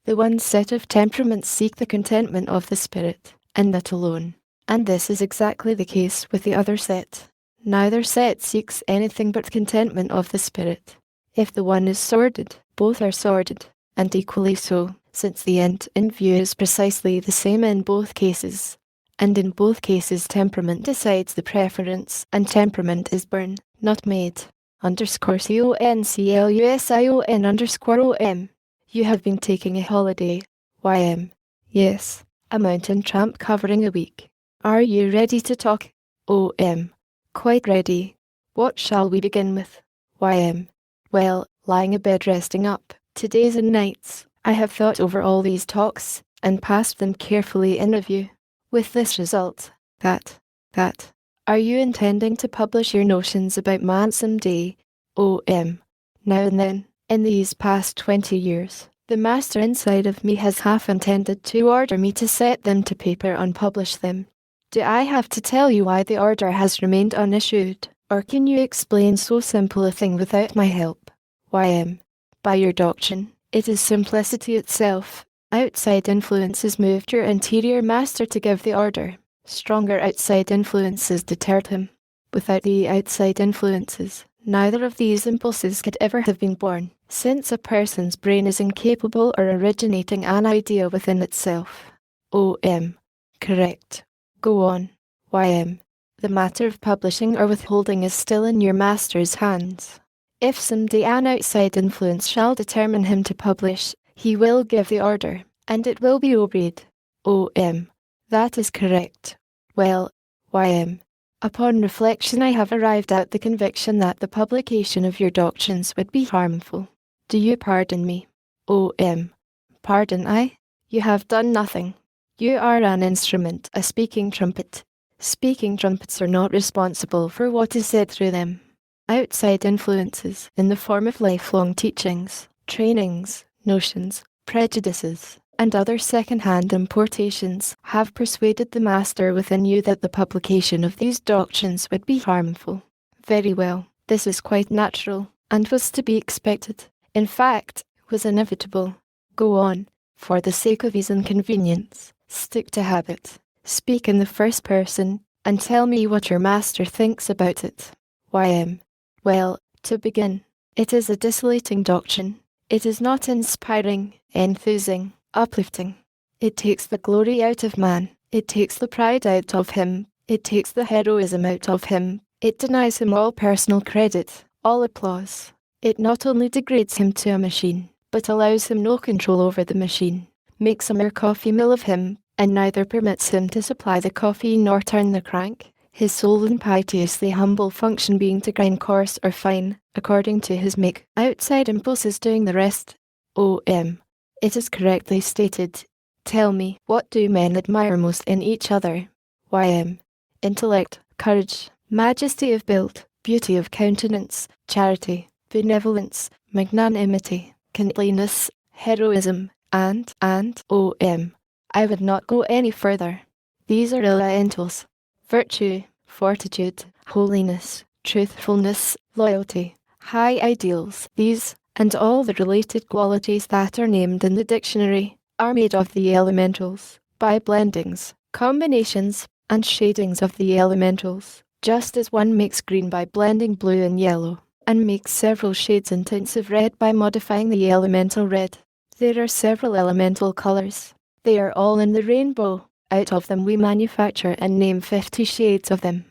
The one set of temperaments seek the contentment of the spirit, and that alone. And this is exactly the case with the other set. Neither set seeks anything but contentment of the spirit. If the one is sordid, both are sordid, and equally so, since the end in view is precisely the same in both cases. And in both cases temperament decides the preference, and temperament is born, not made. _CONCLUSION_OM. You have been taking a holiday. YM. Yes. A mountain tramp covering a week. Are you ready to talk? OM. Quite ready. What shall we begin with? YM. Well, lying abed resting up, todays and nights, I have thought over all these talks, and passed them carefully in review. With this result, that. Are you intending to publish your notions about man some day? OM. Now and then, in these past 20 years, the master inside of me has half intended to order me to set them to paper and publish them. Do I have to tell you why the order has remained unissued, or can you explain so simple a thing without my help? YM. By your doctrine, it is simplicity itself. Outside influences moved your interior master to give the order. Stronger outside influences deterred him. Without the outside influences, neither of these impulses could ever have been born, since a person's brain is incapable of originating an idea within itself. OM. Correct. Go on. YM. The matter of publishing or withholding is still in your master's hands. If someday an outside influence shall determine him to publish, he will give the order, and it will be obeyed. OM. That is correct. Well, YM. Upon reflection I have arrived at the conviction that the publication of your doctrines would be harmful. Do you pardon me? OM. Pardon I? You have done nothing. You are an instrument, a speaking trumpet. Speaking trumpets are not responsible for what is said through them. Outside influences, in the form of lifelong teachings, trainings, notions, prejudices, and other second-hand importations, have persuaded the master within you that the publication of these doctrines would be harmful. Very well, this is quite natural, and was to be expected. In fact, was inevitable. Go on, for the sake of ease and convenience, stick to habit. Speak in the first person, and tell me what your master thinks about it. YM. Well, to begin, it is a desolating doctrine. It is not inspiring, enthusing, uplifting. It takes the glory out of man. It takes the pride out of him. It takes the heroism out of him. It denies him all personal credit, all applause. It not only degrades him to a machine, but allows him no control over the machine, makes a mere coffee mill of him, and neither permits him to supply the coffee nor turn the crank, his sole and piteously humble function being to grind coarse or fine, according to his make, outside impulses doing the rest. OM. It is correctly stated. Tell me, what do men admire most in each other? YM. Intellect, courage, majesty of build, beauty of countenance, charity, benevolence, magnanimity, kindliness, heroism, and OM. I would not go any further. These are elementals. Virtue, fortitude, holiness, truthfulness, loyalty, high ideals. These, and all the related qualities that are named in the dictionary, are made of the elementals, by blendings, combinations, and shadings of the elementals, just as one makes green by blending blue and yellow, and makes several shades and tints of red by modifying the elemental red. There are several elemental colors. They are all in the rainbow. Out of them we manufacture and name 50 shades of them.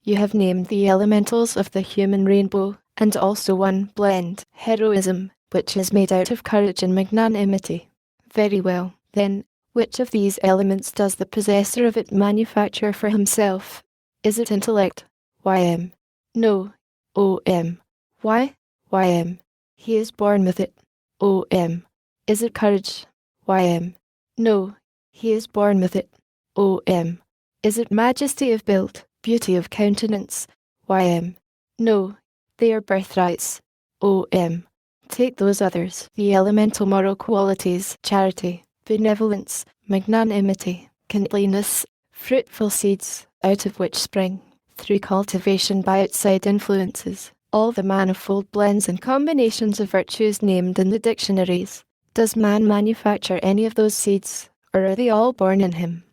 You have named the elementals of the human rainbow, and also one blend, heroism, which is made out of courage and magnanimity. Very well, then, Which of these elements does the possessor of it manufacture for himself? Is it intellect? Ym. No. Om. Why? Ym. He is born with it. Om. Is it courage? Ym. No. He is born with it. Om. Is it majesty of build, beauty of countenance? Ym. No. They are birthrights. Om. Take those others, the elemental moral qualities, charity, benevolence, magnanimity, kindliness, fruitful seeds, out of which spring, through cultivation by outside influences, all the manifold blends and combinations of virtues named in the dictionaries. Does man manufacture any of those seeds, or are they all born in him?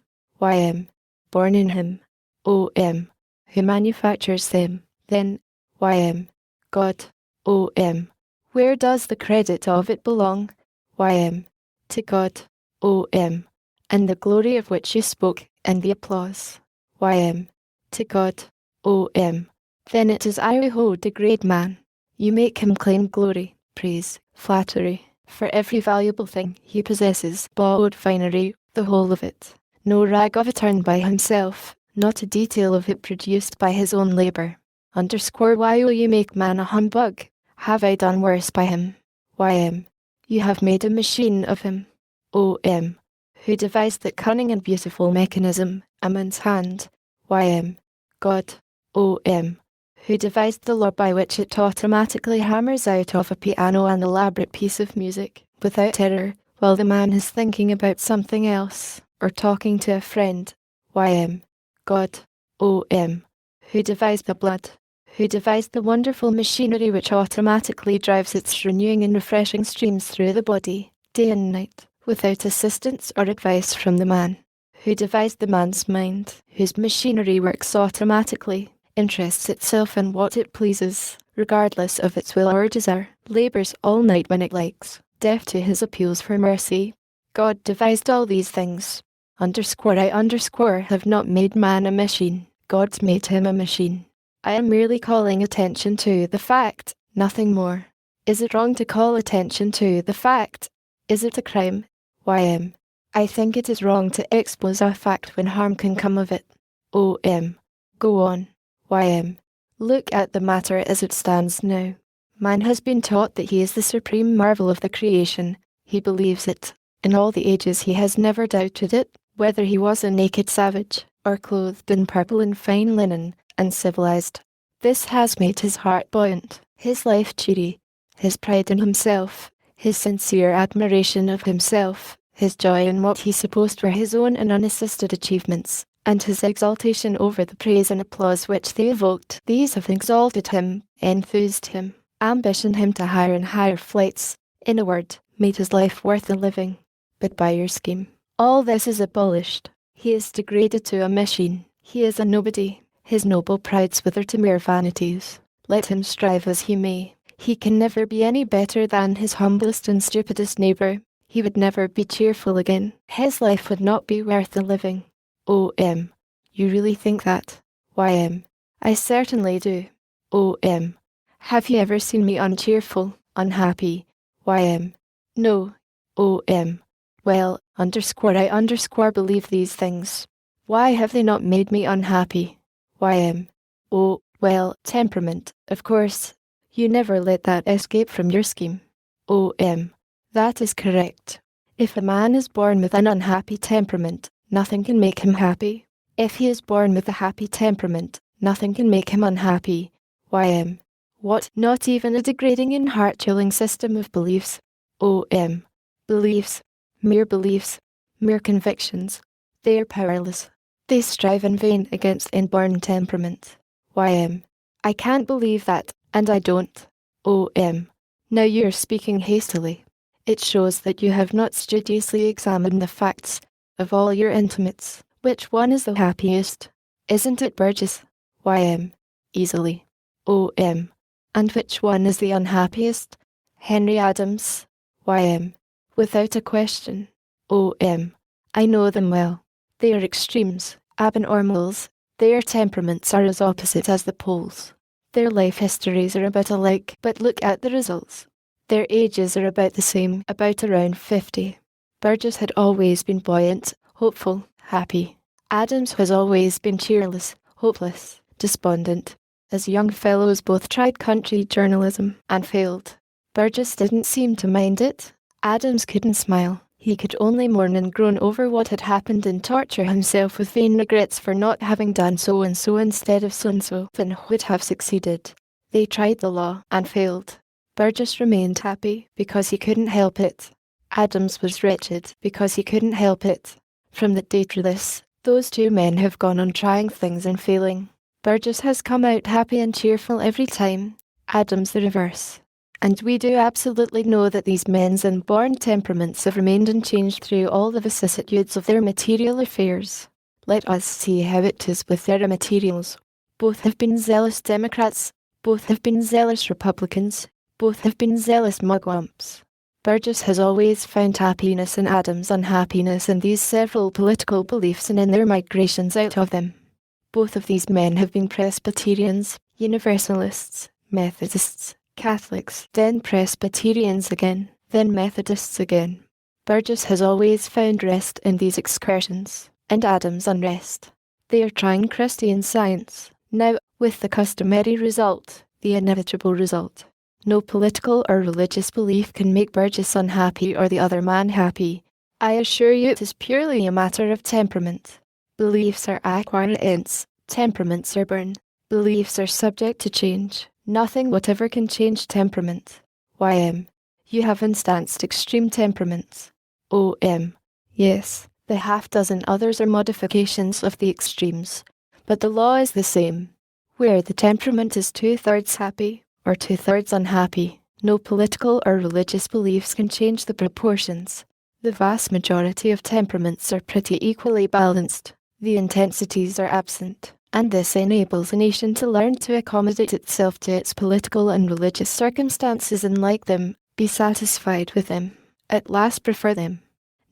Ym. Born in him. Om. Who manufactures them, then? Ym. God. Om. Where does the credit of it belong? Ym. To God. Om. And the glory of which you spoke, and the applause? Ym. To God. Om. Then it is I who degrade man. You make him claim glory, praise, flattery, for every valuable thing he possesses, borrowed finery, the whole of it. No rag of it earned by himself, not a detail of it produced by his own labour. Why will you make man a humbug? Have I done worse by him? Ym. You have made a machine of him. Om. Who devised that cunning and beautiful mechanism, a man's hand? Ym. God. Om. Who devised the law by which it automatically hammers out of a piano an elaborate piece of music, without error, while the man is thinking about something else, or talking to a friend? Ym. God. Om. Who devised the blood? Who devised the wonderful machinery which automatically drives its renewing and refreshing streams through the body, day and night, without assistance or advice from the man? Who devised the man's mind, whose machinery works automatically, interests itself in what it pleases, regardless of its will or desire, labours all night when it likes, deaf to his appeals for mercy? God devised all these things. I have not made man a machine. God's made him a machine. I am merely calling attention to the fact, nothing more. Is it wrong to call attention to the fact? Is it a crime? Ym. I think it is wrong to expose a fact when harm can come of it. Om. Go on. Ym. Look at the matter as it stands now. Man has been taught that he is the supreme marvel of the creation. He believes it. In all the ages he has never doubted it, whether he was a naked savage, or clothed in purple and fine linen, and civilized. This has made his heart buoyant, his life cheery, his pride in himself, his sincere admiration of himself, his joy in what he supposed were his own and unassisted achievements, and his exultation over the praise and applause which they evoked. These have exalted him, enthused him, ambitioned him to higher and higher flights, in a word, made his life worth the living. But by your scheme, all this is abolished. He is degraded to a machine. He is a nobody. His noble prides wither to mere vanities. Let him strive as he may, he can never be any better than his humblest and stupidest neighbour. He would never be cheerful again. His life would not be worth the living. Om. You really think that? Ym. I certainly do. Om. Have you ever seen me uncheerful, unhappy? Ym. No. Om. Well, I believe these things. Why have they not made me unhappy? Ym. Oh, well, temperament, of course. You never let that escape from your scheme. Om. That is correct. If a man is born with an unhappy temperament, nothing can make him happy. If he is born with a happy temperament, nothing can make him unhappy. Ym. What? Not even a degrading and heart-chilling system of beliefs? Om. Beliefs. Mere convictions. They are powerless. They strive in vain against inborn temperament. Ym. I can't believe that, and I don't. Om. Now you are speaking hastily. It shows that you have not studiously examined the facts. Of all your intimates, which one is the happiest? Isn't it Burgess? Ym. Easily. Om. And which one is the unhappiest? Henry Adams. Ym. Without a question. Om. I know them well. They are extremes, abnormals. Their temperaments are as opposite as the poles. Their life histories are about alike, but look at the results. Their ages are about the same, about around 50. Burgess had always been buoyant, hopeful, happy. Adams has always been cheerless, hopeless, despondent. As young fellows both tried country journalism and failed. Burgess didn't seem to mind it. Adams couldn't smile. He could only mourn and groan over what had happened and torture himself with vain regrets for not having done so and so instead of so and so, and would have succeeded. They tried the law and failed. Burgess remained happy because he couldn't help it. Adams was wretched because he couldn't help it. From that day to this, those two men have gone on trying things and failing. Burgess has come out happy and cheerful every time, Adams the reverse. And we do absolutely know that these men's inborn temperaments have remained unchanged through all the vicissitudes of their material affairs. Let us see how it is with their immaterials. Both have been zealous Democrats, both have been zealous Republicans, both have been zealous mugwumps. Burgess has always found happiness in Adams' unhappiness in these several political beliefs and in their migrations out of them. Both of these men have been Presbyterians, Universalists, Methodists, Catholics, then Presbyterians again, then Methodists again. Burgess has always found rest in these excursions, and Adams unrest. They are trying Christian Science, now, with the customary result, the inevitable result. No political or religious belief can make Burgess unhappy or the other man happy. I assure you it is purely a matter of temperament. Beliefs are acquired ents, temperaments are born. Beliefs are subject to change. Nothing whatever can change temperament. Y.M. You have instanced extreme temperaments. O.M. Yes, the half-dozen others are modifications of the extremes. But the law is the same. Where the temperament is 2/3 happy, or 2/3 unhappy, no political or religious beliefs can change the proportions. The vast majority of temperaments are pretty equally balanced. The intensities are absent, and this enables a nation to learn to accommodate itself to its political and religious circumstances and like them, be satisfied with them, at last prefer them.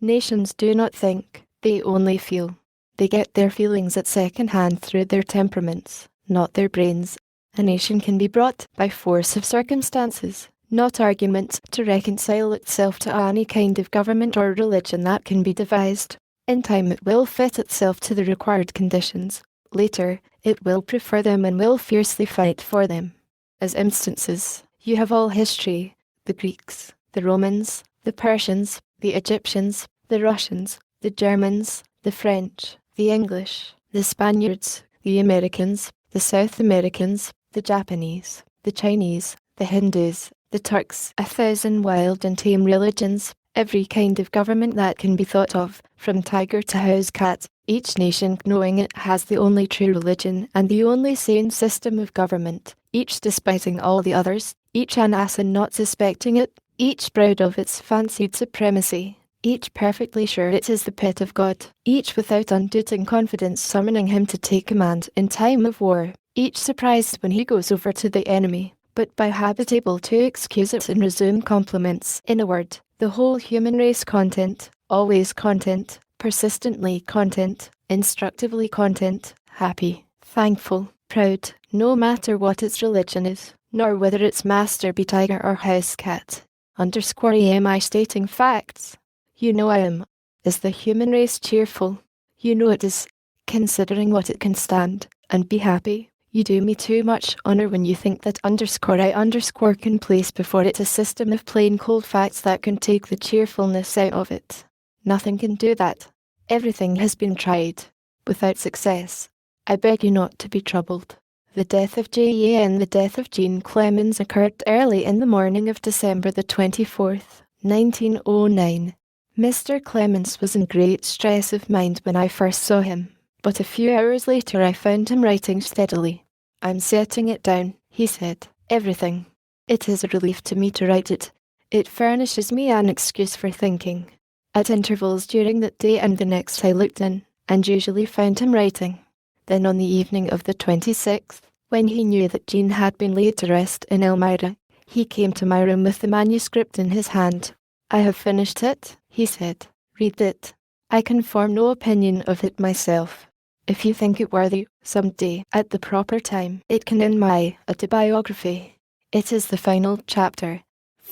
Nations do not think, they only feel. They get their feelings at second hand through their temperaments, not their brains. A nation can be brought, by force of circumstances, not argument, to reconcile itself to any kind of government or religion that can be devised. In time it will fit itself to the required conditions. Later, it will prefer them and will fiercely fight for them. As instances, you have all history, the Greeks, the Romans, the Persians, the Egyptians, the Russians, the Germans, the French, the English, the Spaniards, the Americans, the South Americans, the Japanese, the Chinese, the Hindus, the Turks, 1,000 wild and tame religions, every kind of government that can be thought of, from tiger to house cat, each nation knowing it has the only true religion and the only sane system of government, each despising all the others, each an ass and not suspecting it, each proud of its fancied supremacy, each perfectly sure it is the pet of God, each without undoubting confidence summoning him to take command in time of war, each surprised when he goes over to the enemy, but by habit able to excuse it and resume compliments. In a word, the whole human race content, always content, persistently content, instructively content, happy, thankful, proud, no matter what its religion is, nor whether its master be tiger or house cat. Am I stating facts? You know I am. Is the human race cheerful? You know it is, considering what it can stand, and be happy. You do me too much honour when you think that I can place before it a system of plain cold facts that can take the cheerfulness out of it. Nothing can do that. Everything has been tried, without success. I beg you not to be troubled. The death of J.A. and the death of Jean Clemens occurred early in the morning of December the 24th, 1909. Mr. Clemens was in great stress of mind when I first saw him, but a few hours later I found him writing steadily. I'm setting it down, he said, everything. It is a relief to me to write it. It furnishes me an excuse for thinking. At intervals during that day and the next I looked in, and usually found him writing. Then on the evening of the 26th, when he knew that Jean had been laid to rest in Elmira, he came to my room with the manuscript in his hand. I have finished it, he said. Read it. I can form no opinion of it myself. If you think it worthy, some day, at the proper time, it can end my autobiography. It is the final chapter.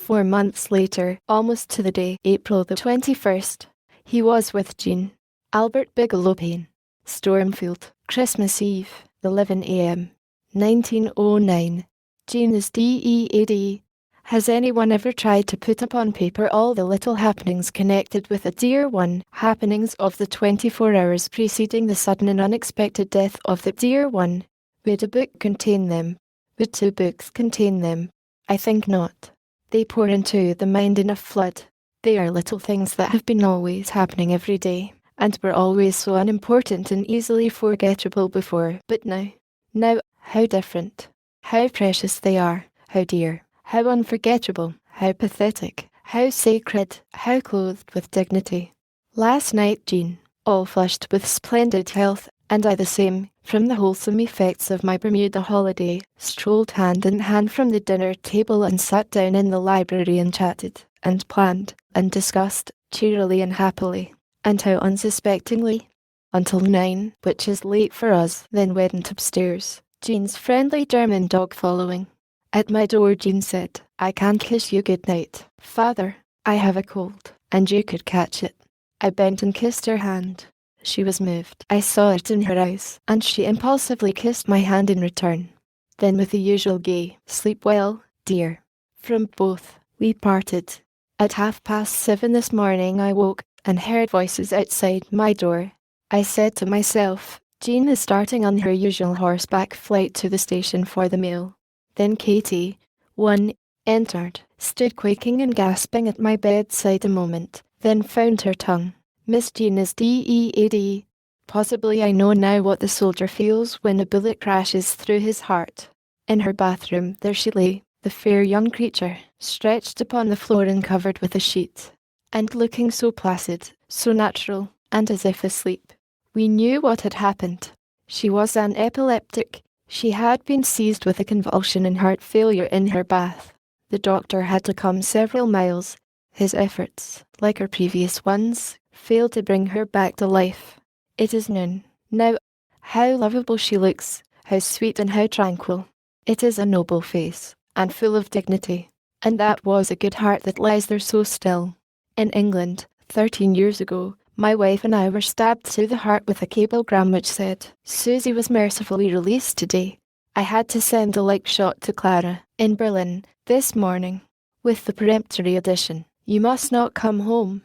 4 months later, almost to the day, April the 21st, he was with Jean. Albert Bigelow Paine. Stormfield, Christmas Eve, 11 a.m. 1909. Jean is dead. Has anyone ever tried to put upon paper all the little happenings connected with a dear one, happenings of the 24 hours preceding the sudden and unexpected death of the dear one? Would a book contain them? Would 2 books contain them? I think not. They pour into the mind in a flood. They are little things that have been always happening every day, and were always so unimportant and easily forgettable before. But now, how different. How precious they are, how dear, how unforgettable, how pathetic, how sacred, how clothed with dignity. Last night Jean, all flushed with splendid health, and I the same, from the wholesome effects of my Bermuda holiday, strolled hand in hand from the dinner table and sat down in the library and chatted, and planned, and discussed, cheerily and happily, and how unsuspectingly, until 9, which is late for us, then went upstairs, Jean's friendly German dog following. At my door Jean said, "I can't kiss you good night, father. I have a cold, and you could catch it." I bent and kissed her hand. She was moved. I saw it in her eyes, and she impulsively kissed my hand in return. Then with the usual gay, "Sleep well, dear." From both, we parted. At 7:30 this morning I woke, and heard voices outside my door. I said to myself, Jean is starting on her usual horseback flight to the station for the mail. Then Katie, 1, entered, stood quaking and gasping at my bedside a moment, then found her tongue. "Miss Jean is dead. Possibly I know now what the soldier feels when a bullet crashes through his heart." In her bathroom there she lay, the fair young creature, stretched upon the floor and covered with a sheet, and looking so placid, so natural, and as if asleep. We knew what had happened. She was an epileptic. She had been seized with a convulsion and heart failure in her bath. The doctor had to come several miles. His efforts, like her previous ones, failed to bring her back to life. It is noon. Now, how lovable she looks, how sweet and how tranquil. It is a noble face, and full of dignity. And that was a good heart that lies there so still. In England, 13 years ago, my wife and I were stabbed to the heart with a cablegram which said, "Susie was mercifully released today." I had to send a like shot to Clara, in Berlin, this morning, with the peremptory addition, "You must not come home."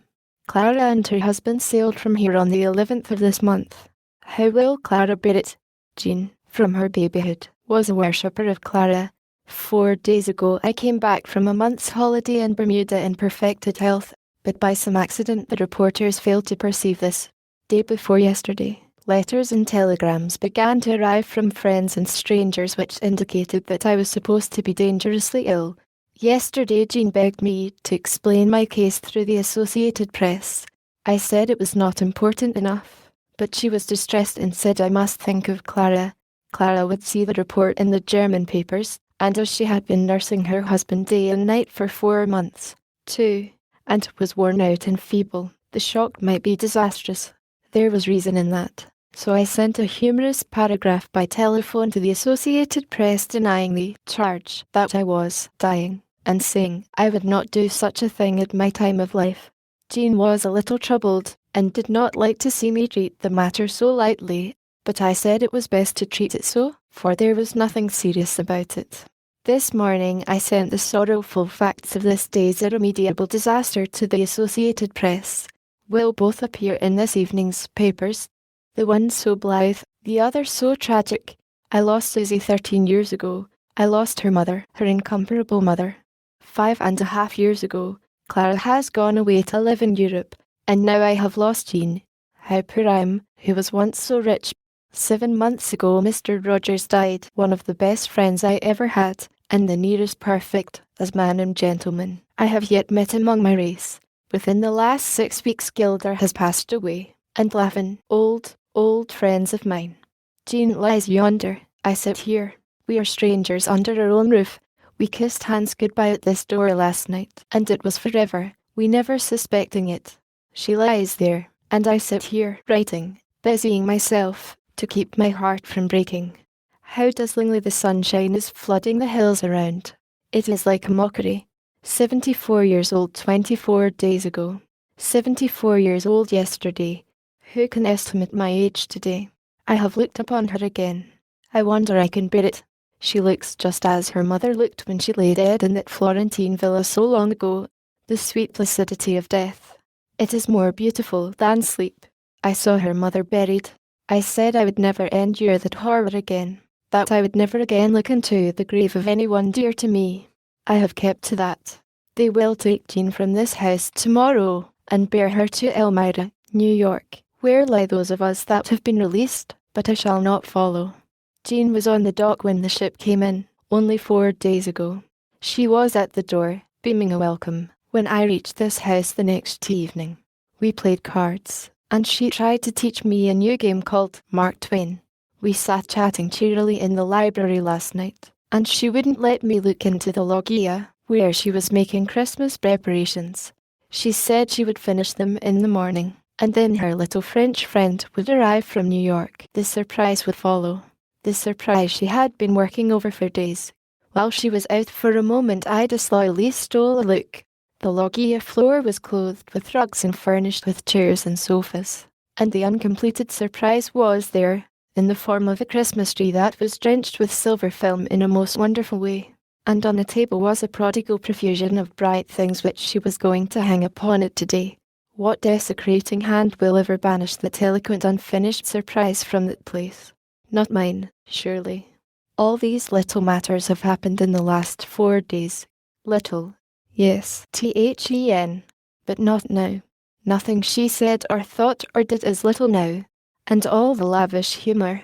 Clara and her husband sailed from here on the 11th of this month. How will Clara bear it? Jean, from her babyhood, was a worshipper of Clara. 4 days ago I came back from a month's holiday in Bermuda in perfected health, but by some accident the reporters failed to perceive this. Day before yesterday, letters and telegrams began to arrive from friends and strangers which indicated that I was supposed to be dangerously ill. Yesterday Jean begged me to explain my case through the Associated Press. I said it was not important enough, but she was distressed and said I must think of Clara. Clara would see the report in the German papers, and as she had been nursing her husband day and night for 4 months, too, and was worn out and feeble, the shock might be disastrous. There was reason in that. So I sent a humorous paragraph by telephone to the Associated Press denying the charge that I was dying, and saying I would not do such a thing at my time of life. Jean was a little troubled, and did not like to see me treat the matter so lightly, but I said it was best to treat it so, for there was nothing serious about it. This morning I sent the sorrowful facts of this day's irremediable disaster to the Associated Press. Will both appear in this evening's papers. The one so blithe, the other so tragic. I lost Susie 13 years ago. I lost her mother, her incomparable mother. 5.5 years ago, Clara has gone away to live in Europe, and now I have lost Jean. How poor I am, who was once so rich. 7 months ago Mr. Rogers died, one of the best friends I ever had, and the nearest perfect, as man and gentleman, I have yet met among my race. Within the last 6 weeks Gilder has passed away, and Lavin, old friends of mine. Jean lies yonder, I sit here. We are strangers under our own roof. We kissed hands goodbye at this door last night, and it was forever, we never suspecting it. She lies there, and I sit here, writing, busying myself, to keep my heart from breaking. How dazzlingly the sunshine is flooding the hills around. It is like a mockery. 74 years old 24 days ago. 74 years old yesterday. Who can estimate my age today? I have looked upon her again. I wonder I can bear it. She looks just as her mother looked when she lay dead in that Florentine villa so long ago. The sweet placidity of death. It is more beautiful than sleep. I saw her mother buried. I said I would never endure that horror again, that I would never again look into the grave of anyone dear to me. I have kept to that. They will take Jean from this house tomorrow and bear her to Elmira, New York, where lie those of us that have been released, but I shall not follow. Jean was on the dock when the ship came in, only 4 days ago. She was at the door, beaming a welcome, when I reached this house the next evening. We played cards, and she tried to teach me a new game called Mark Twain. We sat chatting cheerily in the library last night, and she wouldn't let me look into the loggia, where she was making Christmas preparations. She said she would finish them in the morning, and then her little French friend would arrive from New York. The surprise would follow. The surprise she had been working over for days. While she was out for a moment, I disloyally stole a look. The loggia floor was clothed with rugs and furnished with chairs and sofas, and the uncompleted surprise was there, in the form of a Christmas tree that was drenched with silver film in a most wonderful way, and on the table was a prodigal profusion of bright things which she was going to hang upon it today. What desecrating hand will ever banish that eloquent unfinished surprise from that place? Not mine, surely. All these little matters have happened in the last 4 days. Little. Yes, THEN, but not now. Nothing she said or thought or did is little now, and all the lavish humour.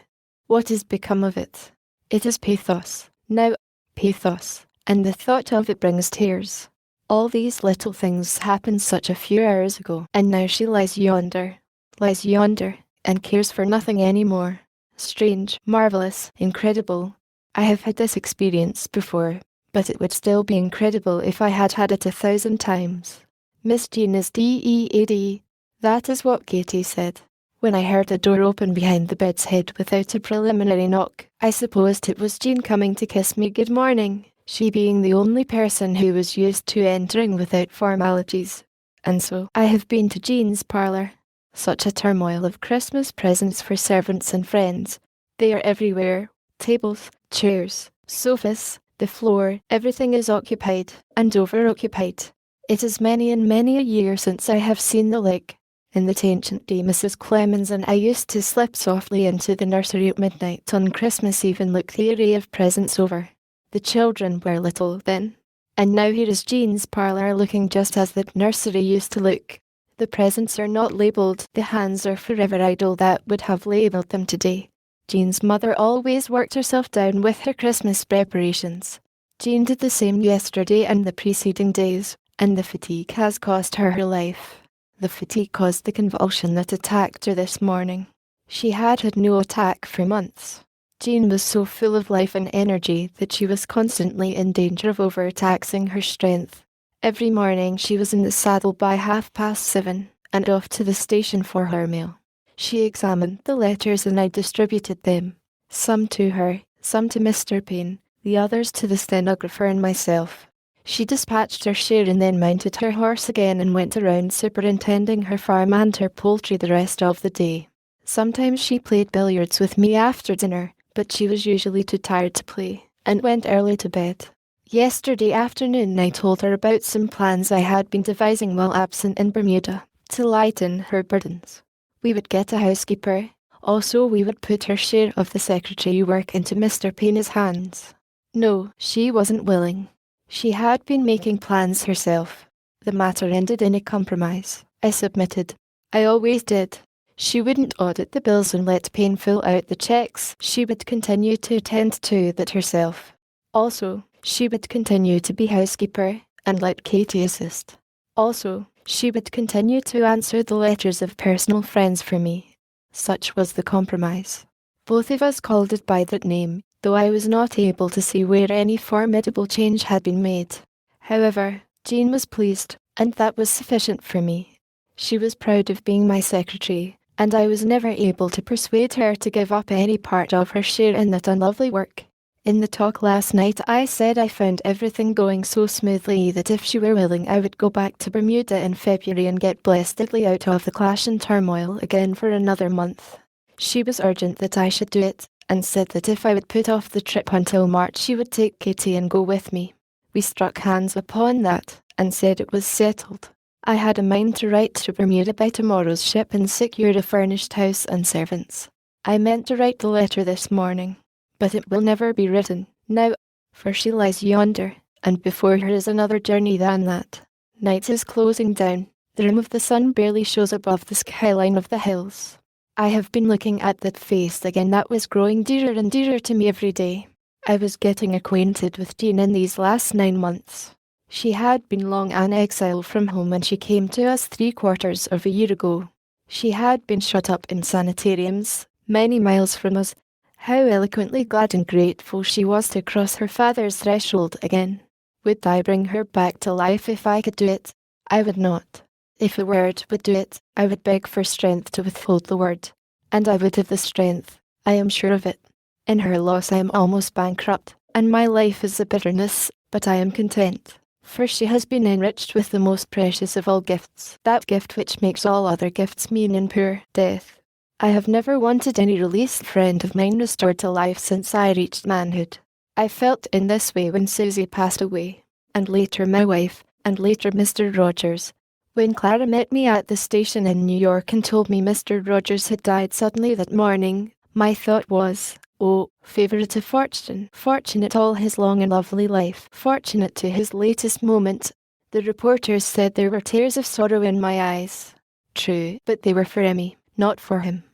What is become of it? It is pathos, now pathos, and the thought of it brings tears. All these little things happened such a few hours ago, and now she lies yonder, and cares for nothing any more. Strange, marvellous, incredible. I have had this experience before, but it would still be incredible if I had had it 1,000 times. Miss Jean is dead. That is what Katie said. When I heard the door open behind the bed's head without a preliminary knock, I supposed it was Jean coming to kiss me good morning, she being the only person who was used to entering without formalities. And so I have been to Jean's parlour. Such a turmoil of Christmas presents for servants and friends. They are everywhere. Tables, chairs, sofas, the floor, everything is occupied, and over-occupied. It is many and many a year since I have seen the like. In that ancient day Mrs. Clemens and I used to slip softly into the nursery at midnight on Christmas Eve and look the array of presents over. The children were little then. And now here is Jean's parlour looking just as that nursery used to look. The presents are not labelled, the hands are forever idle that would have labelled them today. Jean's mother always worked herself down with her Christmas preparations. Jean did the same yesterday and the preceding days, and the fatigue has cost her her life. The fatigue caused the convulsion that attacked her this morning. She had had no attack for months. Jean was so full of life and energy that she was constantly in danger of overtaxing her strength. Every morning she was in the saddle by 7:30, and off to the station for her meal. She examined the letters and I distributed them, some to her, some to Mr. Payne, the others to the stenographer and myself. She dispatched her share and then mounted her horse again and went around superintending her farm and her poultry the rest of the day. Sometimes she played billiards with me after dinner, but she was usually too tired to play, and went early to bed. Yesterday afternoon I told her about some plans I had been devising while absent in Bermuda, to lighten her burdens. We would get a housekeeper. Also we would put her share of the secretary work into Mr. Payne's hands. No, she wasn't willing. She had been making plans herself. The matter ended in a compromise. I submitted. I always did. She wouldn't audit the bills and let Payne fill out the checks. She would continue to attend to that herself. Also, she would continue to be housekeeper, and let Katie assist. Also, she would continue to answer the letters of personal friends for me. Such was the compromise. Both of us called it by that name, though I was not able to see where any formidable change had been made. However, Jean was pleased, and that was sufficient for me. She was proud of being my secretary, and I was never able to persuade her to give up any part of her share in that unlovely work. In the talk last night I said I found everything going so smoothly that if she were willing I would go back to Bermuda in February and get blessedly out of the clash and turmoil again for another month. She was urgent that I should do it, and said that if I would put off the trip until March she would take Katie and go with me. We struck hands upon that, and said it was settled. I had a mind to write to Bermuda by tomorrow's ship and secure a furnished house and servants. I meant to write the letter this morning, but it will never be written now, for she lies yonder, and before her is another journey than that. Night is closing down, the rim of the sun barely shows above the skyline of the hills. I have been looking at that face again that was growing dearer and dearer to me every day. I was getting acquainted with Jean in these last 9 months. She had been long an exile from home when she came to us 3/4 of a year ago. She had been shut up in sanitariums, many miles from us. How eloquently glad and grateful she was to cross her father's threshold again. Would I bring her back to life if I could do it? I would not. If a word would do it, I would beg for strength to withhold the word. And I would have the strength, I am sure of it. In her loss I am almost bankrupt, and my life is a bitterness, but I am content. For she has been enriched with the most precious of all gifts, that gift which makes all other gifts mean and poor, death. I have never wanted any released friend of mine restored to life since I reached manhood. I felt in this way when Susie passed away, and later my wife, and later Mr. Rogers. When Clara met me at the station in New York and told me Mr. Rogers had died suddenly that morning, my thought was, oh, favourite of fortune, fortunate all his long and lovely life, fortunate to his latest moment. The reporters said there were tears of sorrow in my eyes. True, but they were for Emmy, not for him.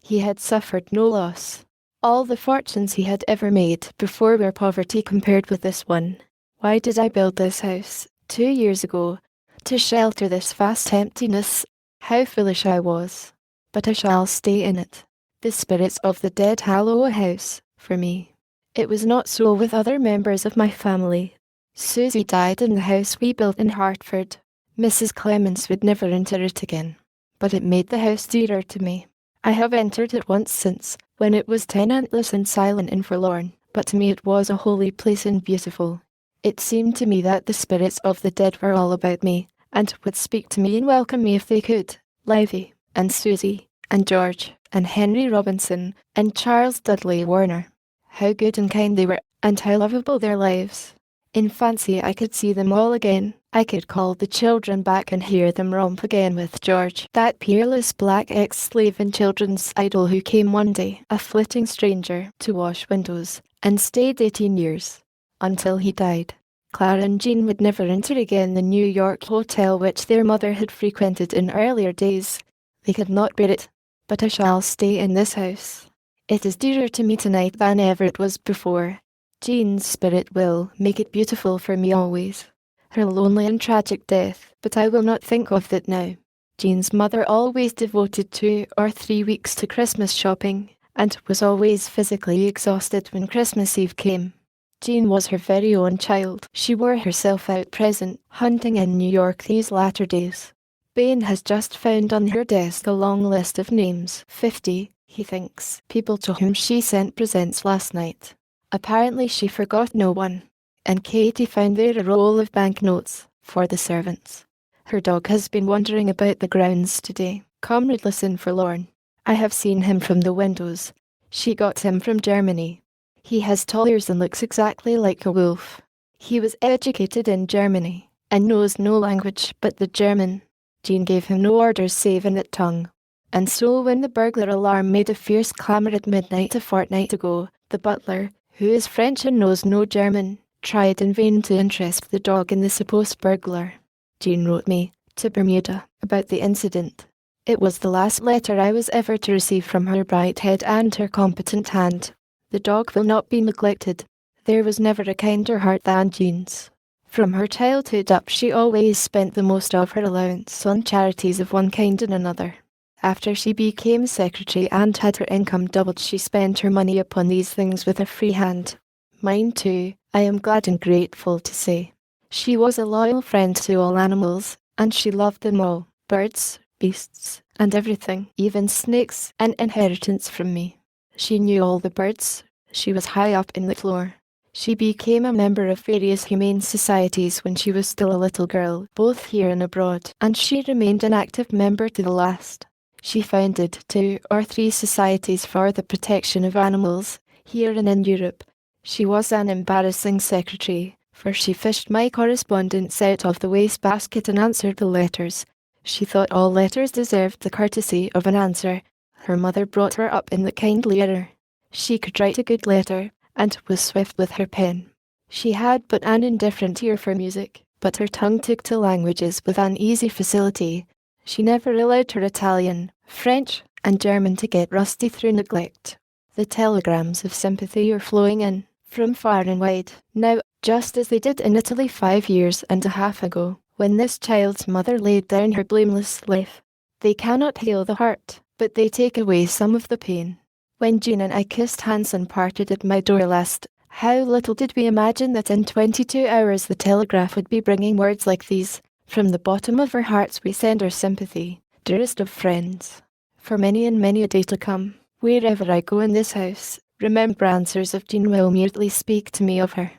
He had suffered no loss. All the fortunes he had ever made before were poverty compared with this one. Why did I build this house, 2 years ago, to shelter this vast emptiness? How foolish I was. But I shall stay in it. The spirits of the dead hallow a house, for me. It was not so with other members of my family. Susie died in the house we built in Hartford. Mrs. Clemens would never enter it again. But it made the house dearer to me. I have entered it once since, when it was tenantless and silent and forlorn, but to me it was a holy place and beautiful. It seemed to me that the spirits of the dead were all about me, and would speak to me and welcome me if they could. Livy, and Susie, and George, and Henry Robinson, and Charles Dudley Warner. How good and kind they were, and how lovable their lives. In fancy I could see them all again. I could call the children back and hear them romp again with George, that peerless black ex-slave and children's idol who came one day, a flitting stranger, to wash windows, and stayed 18 years. Until he died. Clara and Jean would never enter again the New York hotel which their mother had frequented in earlier days. They could not bear it. But I shall stay in this house. It is dearer to me tonight than ever it was before. Jean's spirit will make it beautiful for me always. Her lonely and tragic death, but I will not think of that now. Jean's mother always devoted 2 or 3 weeks to Christmas shopping, and was always physically exhausted when Christmas Eve came. Jean was her very own child. She wore herself out present, hunting in New York these latter days. Bain has just found on her desk a long list of names, 50, he thinks, people to whom she sent presents last night. Apparently she forgot no one, and Katie found there a roll of banknotes for the servants. Her dog has been wandering about the grounds today, comradeless and forlorn. I have seen him from the windows. She got him from Germany. He has tall ears and looks exactly like a wolf. He was educated in Germany, and knows no language but the German. Jean gave him no orders save in that tongue. And so when the burglar alarm made a fierce clamour at midnight a fortnight ago, the butler, who is French and knows no German, tried in vain to interest the dog in the supposed burglar. Jean wrote me, to Bermuda, about the incident. It was the last letter I was ever to receive from her bright head and her competent hand. The dog will not be neglected. There was never a kinder heart than Jean's. From her childhood up she always spent the most of her allowance on charities of one kind and another. After she became secretary and had her income doubled, she spent her money upon these things with a free hand. Mine too, I am glad and grateful to say. She was a loyal friend to all animals, and she loved them all, birds, beasts, and everything, even snakes, an inheritance from me. She knew all the birds, She was high up in the floor. She became a member of various humane societies when she was still a little girl, both here and abroad, and she remained an active member to the last. She founded 2 or 3 societies for the protection of animals, here and in Europe. She was an embarrassing secretary, for she fished my correspondence out of the wastebasket and answered the letters. She thought all letters deserved the courtesy of an answer. Her mother brought her up in the kindly error. She could write a good letter, and was swift with her pen. She had but an indifferent ear for music, but her tongue took to languages with an easy facility. She never allowed her Italian, French, and German to get rusty through neglect. The telegrams of sympathy are flowing in, from far and wide, now, just as they did in Italy 5 years and a half ago, when this child's mother laid down her blameless life. They cannot heal the heart, but they take away some of the pain. When Jean and I kissed hands and parted at my door last, how little did we imagine that in 22 hours the telegraph would be bringing words like these. From the bottom of our hearts we send our sympathy, dearest of friends. For many and many a day to come, wherever I go in this house, remembrances of Jean will mutely speak to me of her.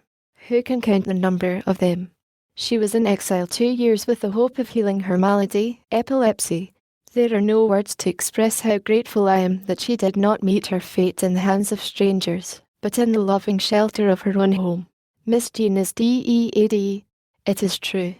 Who can count the number of them? She was in exile 2 years with the hope of healing her malady, epilepsy. There are no words to express how grateful I am that she did not meet her fate in the hands of strangers, but in the loving shelter of her own home. Miss Jean is dead. It is true.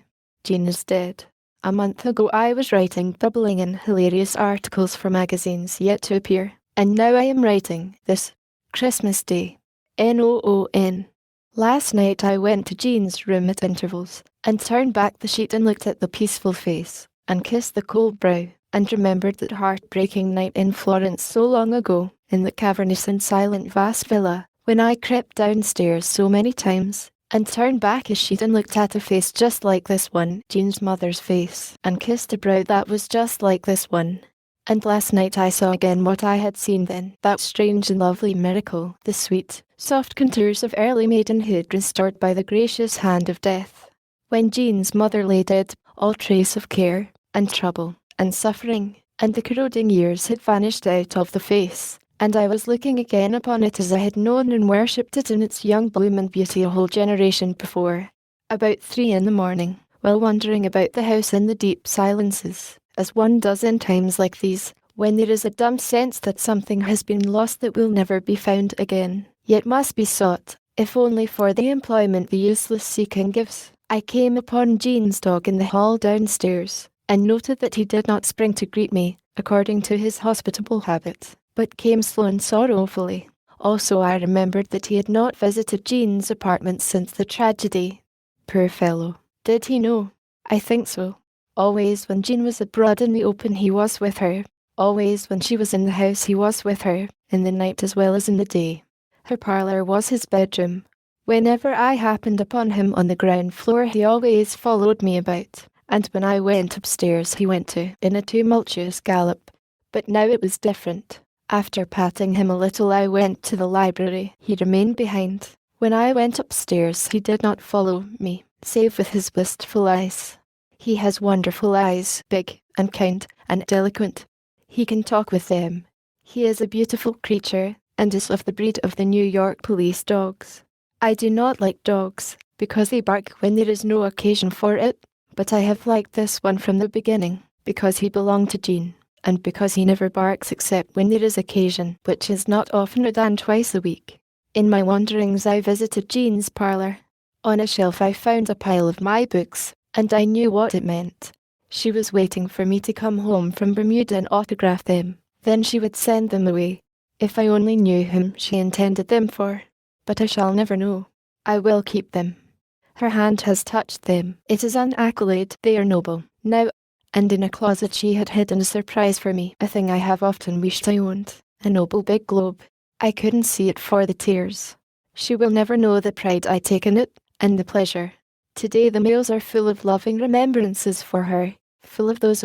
Jean is dead. A month ago I was writing bubbling and hilarious articles for magazines yet to appear, and now I am writing this Christmas Day. Noon. Last night I went to Jean's room at intervals, and turned back the sheet and looked at the peaceful face, and kissed the cold brow, and remembered that heart-breaking night in Florence so long ago, in the cavernous and silent vast villa, when I crept downstairs so many times, and turned back a sheet and looked at a face just like this one, Jean's mother's face, and kissed a brow that was just like this one. And last night I saw again what I had seen then, that strange and lovely miracle, the sweet, soft contours of early maidenhood restored by the gracious hand of death. When Jean's mother lay dead, all trace of care, and trouble, and suffering, and the corroding years had vanished out of the face, and I was looking again upon it as I had known and worshipped it in its young bloom and beauty a whole generation before. About 3 in the morning, while wandering about the house in the deep silences, as one does in times like these, when there is a dumb sense that something has been lost that will never be found again, yet must be sought, if only for the employment the useless seeking gives, I came upon Jean's dog in the hall downstairs, and noted that he did not spring to greet me, according to his hospitable habit, but came slow and sorrowfully. Also I remembered that he had not visited Jean's apartment since the tragedy. Poor fellow. Did he know? I think so. Always when Jean was abroad in the open he was with her. Always when she was in the house he was with her, in the night as well as in the day. Her parlour was his bedroom. Whenever I happened upon him on the ground floor he always followed me about, and when I went upstairs he went too, in a tumultuous gallop. But now it was different. After patting him a little I went to the library. He remained behind. When I went upstairs he did not follow me, save with his wistful eyes. He has wonderful eyes, big, and kind, and eloquent. He can talk with them. He is a beautiful creature, and is of the breed of the New York police dogs. I do not like dogs, because they bark when there is no occasion for it, but I have liked this one from the beginning, because he belonged to Jean, and because he never barks except when there is occasion, which is not oftener than twice a week. In my wanderings I visited Jean's parlour. On a shelf I found a pile of my books, and I knew what it meant. She was waiting for me to come home from Bermuda and autograph them. Then she would send them away. If I only knew whom she intended them for. But I shall never know. I will keep them. Her hand has touched them. It is an accolade. They are noble. Now, and in a closet she had hidden a surprise for me, a thing I have often wished I owned, a noble big globe. I couldn't see it for the tears. She will never know the pride I take in it, and the pleasure. Today the mails are full of loving remembrances for her, full of those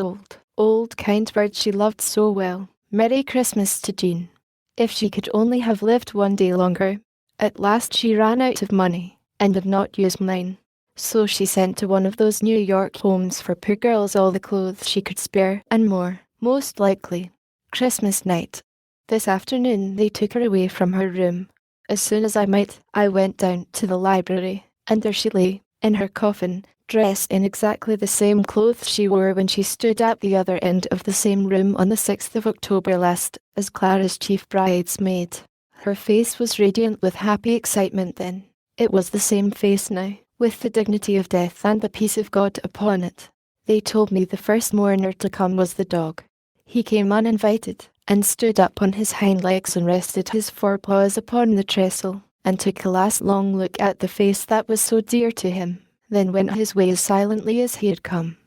old kind words she loved so well. Merry Christmas to Jean. If she could only have lived 1 day longer. At last she ran out of money, and did not use mine. So she sent to one of those New York homes for poor girls all the clothes she could spare, and more, most likely. Christmas night. This afternoon they took her away from her room. As soon as I might, I went down to the library, and there she lay, in her coffin, dressed in exactly the same clothes she wore when she stood at the other end of the same room on the 6th of October last, as Clara's chief bridesmaid. Her face was radiant with happy excitement then. It was the same face now, with the dignity of death and the peace of God upon it. They told me the first mourner to come was the dog. He came uninvited, and stood up on his hind legs and rested his forepaws upon the trestle, and took a last long look at the face that was so dear to him, then went his way as silently as he had come.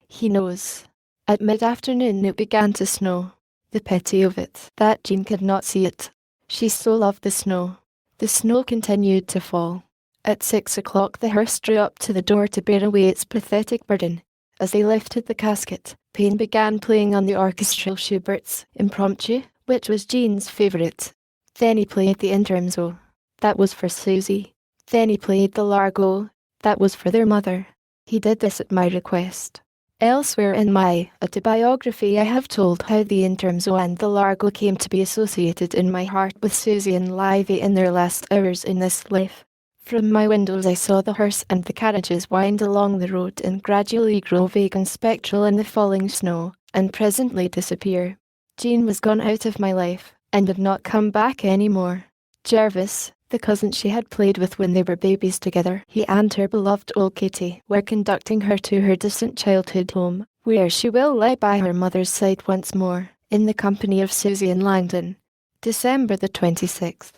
He knows. At mid-afternoon it began to snow. The pity of it, that Jean could not see it. She so loved the snow. The snow continued to fall. At 6 o'clock the hearse drew up to the door to bear away its pathetic burden. As they lifted the casket, Payne began playing on the orchestral Schubert's Impromptu, which was Jean's favourite. Then he played the Intermezzo. That was for Susie. Then he played the Largo. That was for their mother. He did this at my request. Elsewhere in my autobiography I have told how the Intermezzo and the Largo came to be associated in my heart with Susie and Livy in their last hours in this life. From my windows I saw the hearse and the carriages wind along the road and gradually grow vague and spectral in the falling snow, and presently disappear. Jean was gone out of my life, and did not come back any more. Jervis, the cousin she had played with when they were babies together, he and her beloved old Katie were conducting her to her distant childhood home, where she will lie by her mother's side once more, in the company of Susie and Langdon. December the 26th.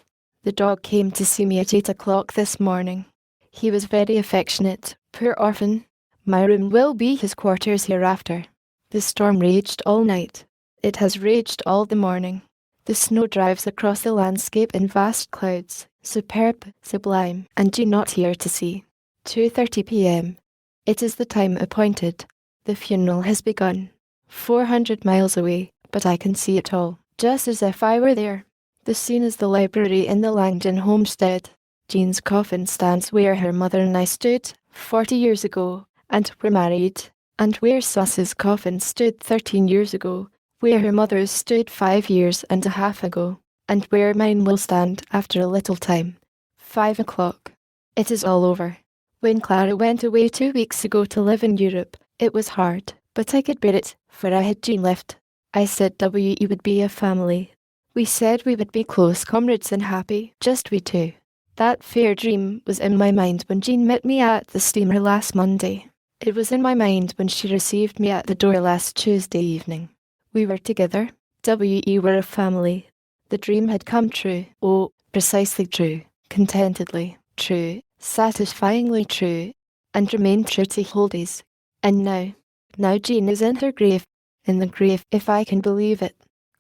The dog came to see me at 8 o'clock this morning. He was very affectionate, poor orphan. My room will be his quarters hereafter. The storm raged all night. It has raged all the morning. The snow drives across the landscape in vast clouds, superb, sublime, and Jean not here to see. 2:30 p.m. It is the time appointed. The funeral has begun. 400 miles away, but I can see it all, just as if I were there. The scene is the library in the Langdon homestead. Jean's coffin stands where her mother and I stood 40 years ago, and were married, and where Sus's coffin stood 13 years ago, where her mother's stood 5 years and a half ago, and where mine will stand after a little time. 5 o'clock. It is all over. When Clara went away 2 weeks ago to live in Europe, it was hard, but I could bear it, for I had Jean left. I said we would be a family. We said we would be close comrades and happy, just we two. That fair dream was in my mind when Jean met me at the steamer last Monday. It was in my mind when she received me at the door last Tuesday evening. We were together. We were a family. The dream had come true. Oh, precisely true. Contentedly true. Satisfyingly true. And remained true to Holdies. And now Jean is in her grave. In the grave, if I can believe it.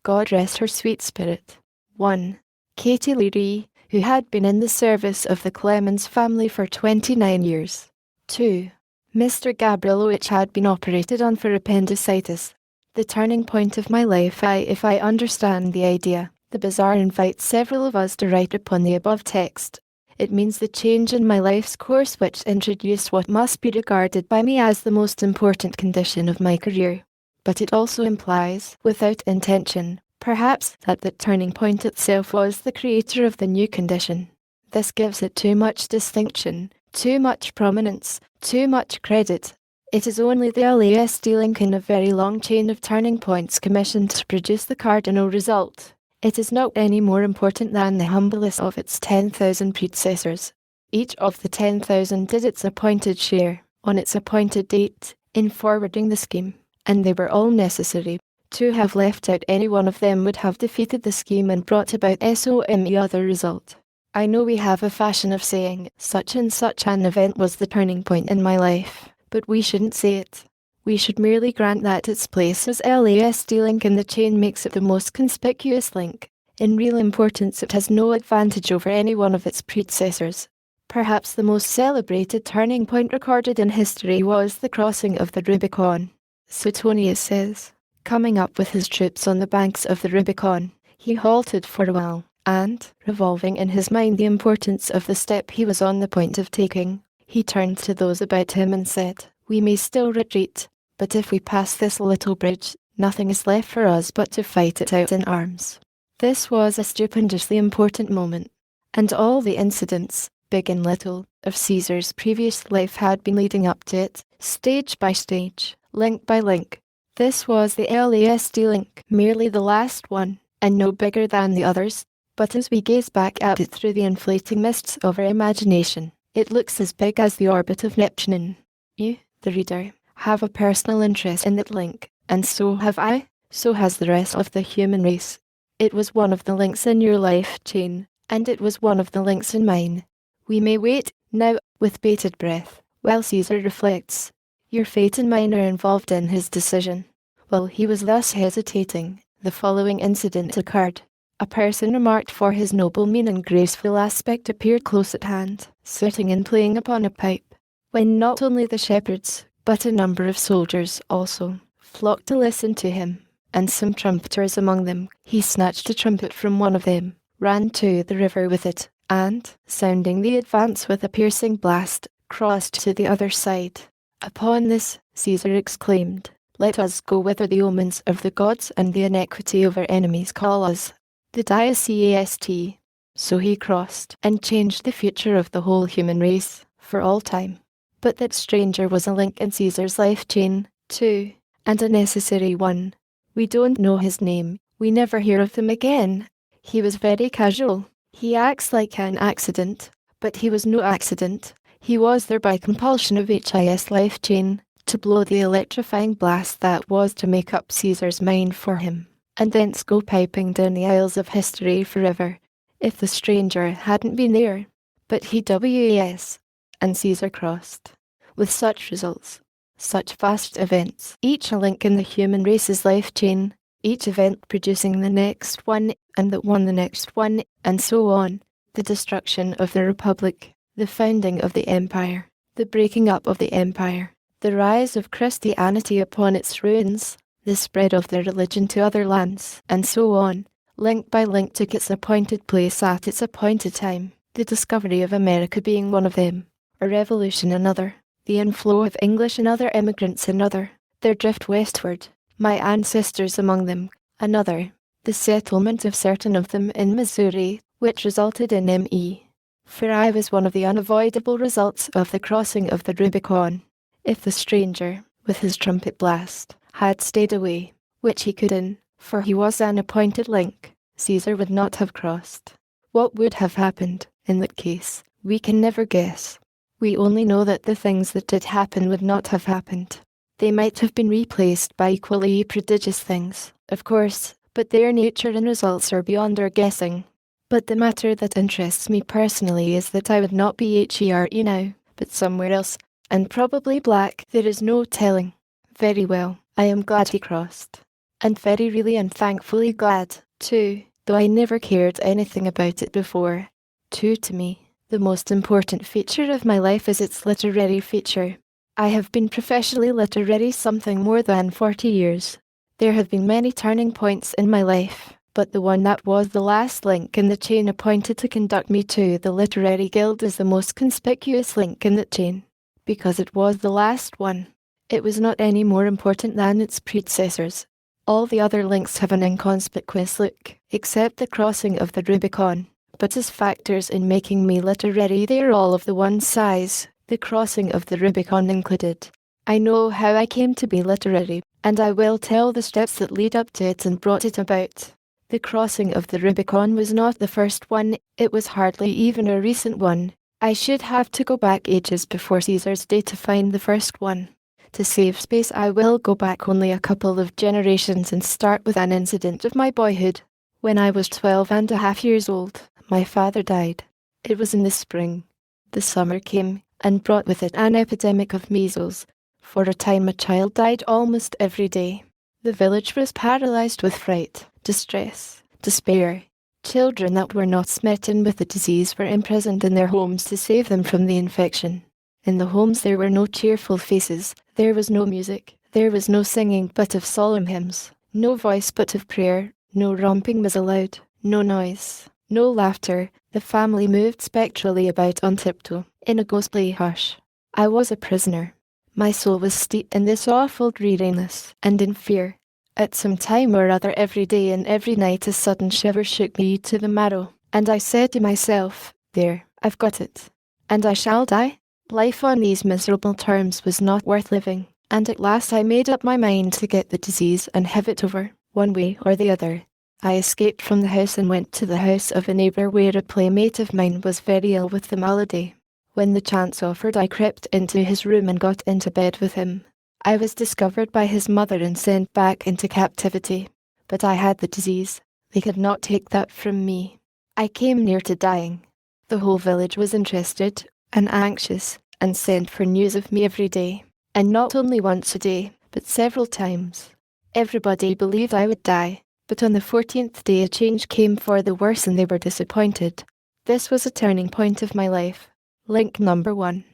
God rest her sweet spirit. 1. Katie Leary, who had been in the service of the Clemens family for 29 years. 2. Mr. Gabrilowitsch had been operated on for appendicitis. The turning point of my life. If I understand the idea, the bazaar invites several of us to write upon the above text. It means the change in my life's course which introduced what must be regarded by me as the most important condition of my career. But it also implies, without intention, perhaps, that the turning point itself was the creator of the new condition. This gives it too much distinction, too much prominence, too much credit. It is only the LASD link in a very long chain of turning points commissioned to produce the cardinal result. It is not any more important than the humblest of its 10,000 predecessors. Each of the 10,000 did its appointed share, on its appointed date, in forwarding the scheme. And they were all necessary. To have left out any one of them would have defeated the scheme and brought about some other result. I know we have a fashion of saying, such and such an event was the turning point in my life, but we shouldn't say it. We should merely grant that its place as LASD link in the chain makes it the most conspicuous link. In real importance it has no advantage over any one of its predecessors. Perhaps the most celebrated turning point recorded in history was the crossing of the Rubicon. Suetonius says, coming up with his troops on the banks of the Rubicon, he halted for a while, and, revolving in his mind the importance of the step he was on the point of taking, he turned to those about him and said, "We may still retreat, but if we pass this little bridge, nothing is left for us but to fight it out in arms." This was a stupendously important moment. And all the incidents, big and little, of Caesar's previous life had been leading up to it, stage by stage, link by link. This was the LASD link, merely the last one, and no bigger than the others. But as we gaze back at it through the inflating mists of our imagination, it looks as big as the orbit of Neptune. You, the reader, have a personal interest in that link, and so have I, so has the rest of the human race. It was one of the links in your life chain, and it was one of the links in mine. We may wait, now, with bated breath, while Caesar reflects. Your fate and mine are involved in his decision. While he was thus hesitating, the following incident occurred. A person remarked for his noble mien and graceful aspect appeared close at hand, sitting and playing upon a pipe, when not only the shepherds, but a number of soldiers also, flocked to listen to him, and some trumpeters among them. He snatched a trumpet from one of them, ran to the river with it, and, sounding the advance with a piercing blast, crossed to the other side. Upon this, Caesar exclaimed, "Let us go whither the omens of the gods and the iniquity of our enemies call us." The diacast. So he crossed, and changed the future of the whole human race, for all time. But that stranger was a link in Caesar's life chain, too, and a necessary one. We don't know his name, we never hear of him again. He was very casual. He acts like an accident, but he was no accident. He was there by compulsion of HIS life chain, to blow the electrifying blast that was to make up Caesar's mind for him, and thence go piping down the aisles of history forever, if the stranger hadn't been there. But he was, and Caesar crossed, with such results, such vast events, each a link in the human race's life chain, each event producing the next one, and that one the next one, and so on. The destruction of the Republic, the founding of the Empire, the breaking up of the Empire, the rise of Christianity upon its ruins, the spread of their religion to other lands, and so on. Link by link took its appointed place at its appointed time, the discovery of America being one of them, a revolution another, the inflow of English and other immigrants another, their drift westward, my ancestors among them, another, the settlement of certain of them in Missouri, which resulted in M.E. For I was one of the unavoidable results of the crossing of the Rubicon. If the stranger, with his trumpet blast, had stayed away, which he couldn't, for he was an appointed link, Caesar would not have crossed. What would have happened, in that case, we can never guess. We only know that the things that did happen would not have happened. They might have been replaced by equally prodigious things, of course, but their nature and results are beyond our guessing. But the matter that interests me personally is that I would not be here now, but somewhere else, and probably black. There is no telling. Very well, I am glad he crossed. And very really and thankfully glad, too, though I never cared anything about it before. To me, the most important feature of my life is its literary feature. I have been professionally literary something more than 40 years. There have been many turning points in my life, but the one that was the last link in the chain appointed to conduct me to the Literary Guild is the most conspicuous link in that chain, because it was the last one. It was not any more important than its predecessors. All the other links have an inconspicuous look, except the crossing of the Rubicon, but as factors in making me literary they are all of the one size, the crossing of the Rubicon included. I know how I came to be literary, and I will tell the steps that lead up to it and brought it about. The crossing of the Rubicon was not the first one, it was hardly even a recent one. I should have to go back ages before Caesar's day to find the first one. To save space I will go back only a couple of generations and start with an incident of my boyhood. When I was 12.5 years old, my father died. It was in the spring. The summer came, and brought with it an epidemic of measles. For a time a child died almost every day. The village was paralyzed with fright, distress, despair. Children that were not smitten with the disease were imprisoned in their homes to save them from the infection. In the homes there were no cheerful faces, there was no music, there was no singing but of solemn hymns, no voice but of prayer, no romping was allowed, no noise, no laughter. The family moved spectrally about on tiptoe, in a ghostly hush. I was a prisoner. My soul was steeped in this awful dreariness, and in fear. At some time or other every day and every night a sudden shiver shook me to the marrow. And I said to myself, there, I've got it. And I shall die? Life on these miserable terms was not worth living, and at last I made up my mind to get the disease and have it over, one way or the other. I escaped from the house and went to the house of a neighbour where a playmate of mine was very ill with the malady. When the chance offered, I crept into his room and got into bed with him. I was discovered by his mother and sent back into captivity. But I had the disease. They could not take that from me. I came near to dying. The whole village was interested and anxious, and sent for news of me every day, and not only once a day, but several times. Everybody believed I would die, but on the 14th day a change came for the worse and they were disappointed. This was a turning point of my life. Link number 1.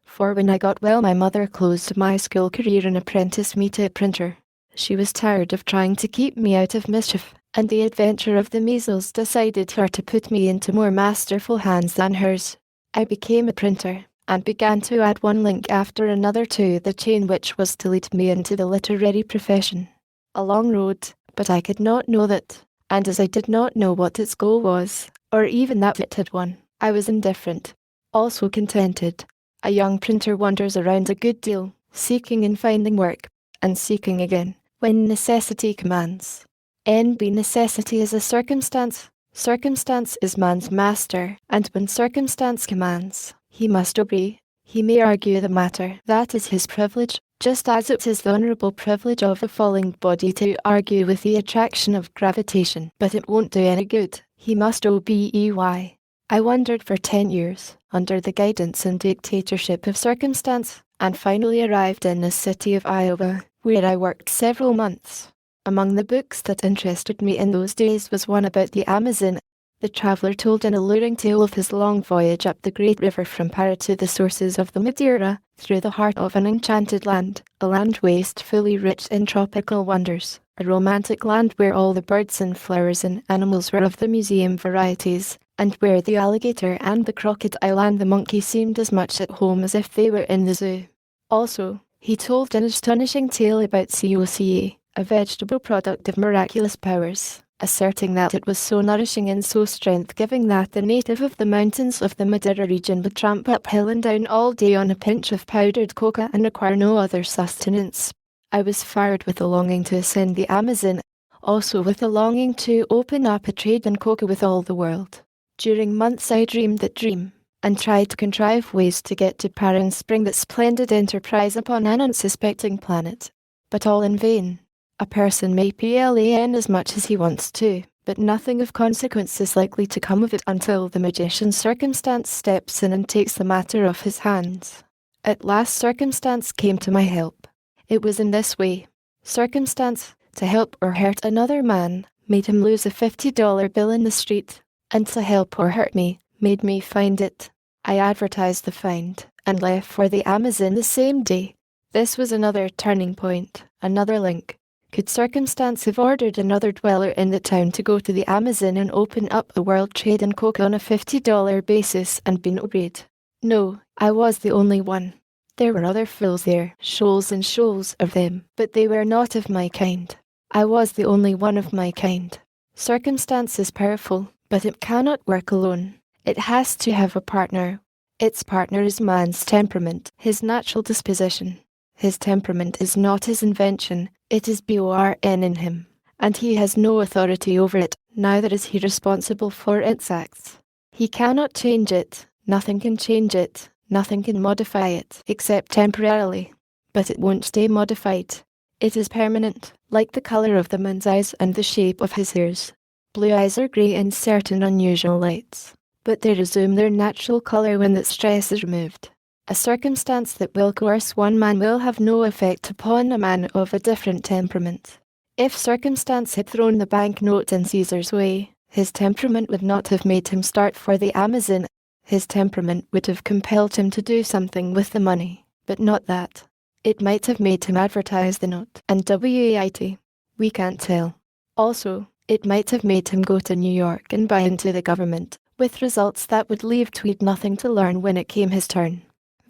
For when I got well, my mother closed my school career and apprenticed me to a printer. She was tired of trying to keep me out of mischief, and the adventure of the measles decided her to put me into more masterful hands than hers. I became a printer, and began to add one link after another to the chain which was to lead me into the literary profession. A long road, but I could not know that, and as I did not know what its goal was, or even that it had one, I was indifferent, also contented. A young printer wanders around a good deal, seeking and finding work, and seeking again, when necessity commands. NB necessity is a circumstance. Circumstance is man's master, and when circumstance commands, he must obey. He may argue the matter. That is his privilege, just as it is the honourable privilege of a falling body to argue with the attraction of gravitation. But it won't do any good. He must obey. I wandered for 10 years, under the guidance and dictatorship of circumstance, and finally arrived in the city of Iowa, where I worked several months. Among the books that interested me in those days was one about the Amazon. The traveller told an alluring tale of his long voyage up the great river from Para to the sources of the Madeira, through the heart of an enchanted land, a land wastefully rich in tropical wonders, a romantic land where all the birds and flowers and animals were of the museum varieties, and where the alligator and the crocodile and the monkey seemed as much at home as if they were in the zoo. Also, he told an astonishing tale about COCA, a vegetable product of miraculous powers, asserting that it was so nourishing and so strength-giving that the native of the mountains of the Madeira region would tramp uphill and down all day on a pinch of powdered coca and require no other sustenance. I was fired with a longing to ascend the Amazon, also with a longing to open up a trade in coca with all the world. During months I dreamed that dream, and tried to contrive ways to get to Para and spring that splendid enterprise upon an unsuspecting planet. But all in vain. A person may plan as much as he wants to, but nothing of consequence is likely to come of it until the magician Circumstance steps in and takes the matter off his hands. At last Circumstance came to my help. It was in this way. Circumstance, to help or hurt another man, made him lose a $50 bill in the street, and to help or hurt me, made me find it. I advertised the find, and left for the Amazon the same day. This was another turning point, another link. Could Circumstance have ordered another dweller in the town to go to the Amazon and open up a world trade in coke on a $50 basis and been obeyed? No, I was the only one. There were other fools there, shoals and shoals of them, but they were not of my kind. I was the only one of my kind. Circumstance is powerful, but it cannot work alone. It has to have a partner. Its partner is man's temperament, his natural disposition. His temperament is not his invention, it is born in him, and he has no authority over it, neither is he responsible for its acts. He cannot change it, nothing can change it, nothing can modify it, except temporarily. But it won't stay modified. It is permanent, like the colour of the man's eyes and the shape of his ears. Blue eyes are grey in certain unusual lights, but they resume their natural colour when the stress is removed. A circumstance that will coerce one man will have no effect upon a man of a different temperament. If Circumstance had thrown the banknote in Caesar's way, his temperament would not have made him start for the Amazon. His temperament would have compelled him to do something with the money, but not that. It might have made him advertise the note and wait. We can't tell. Also, it might have made him go to New York and buy into the government, with results that would leave Tweed nothing to learn when it came his turn.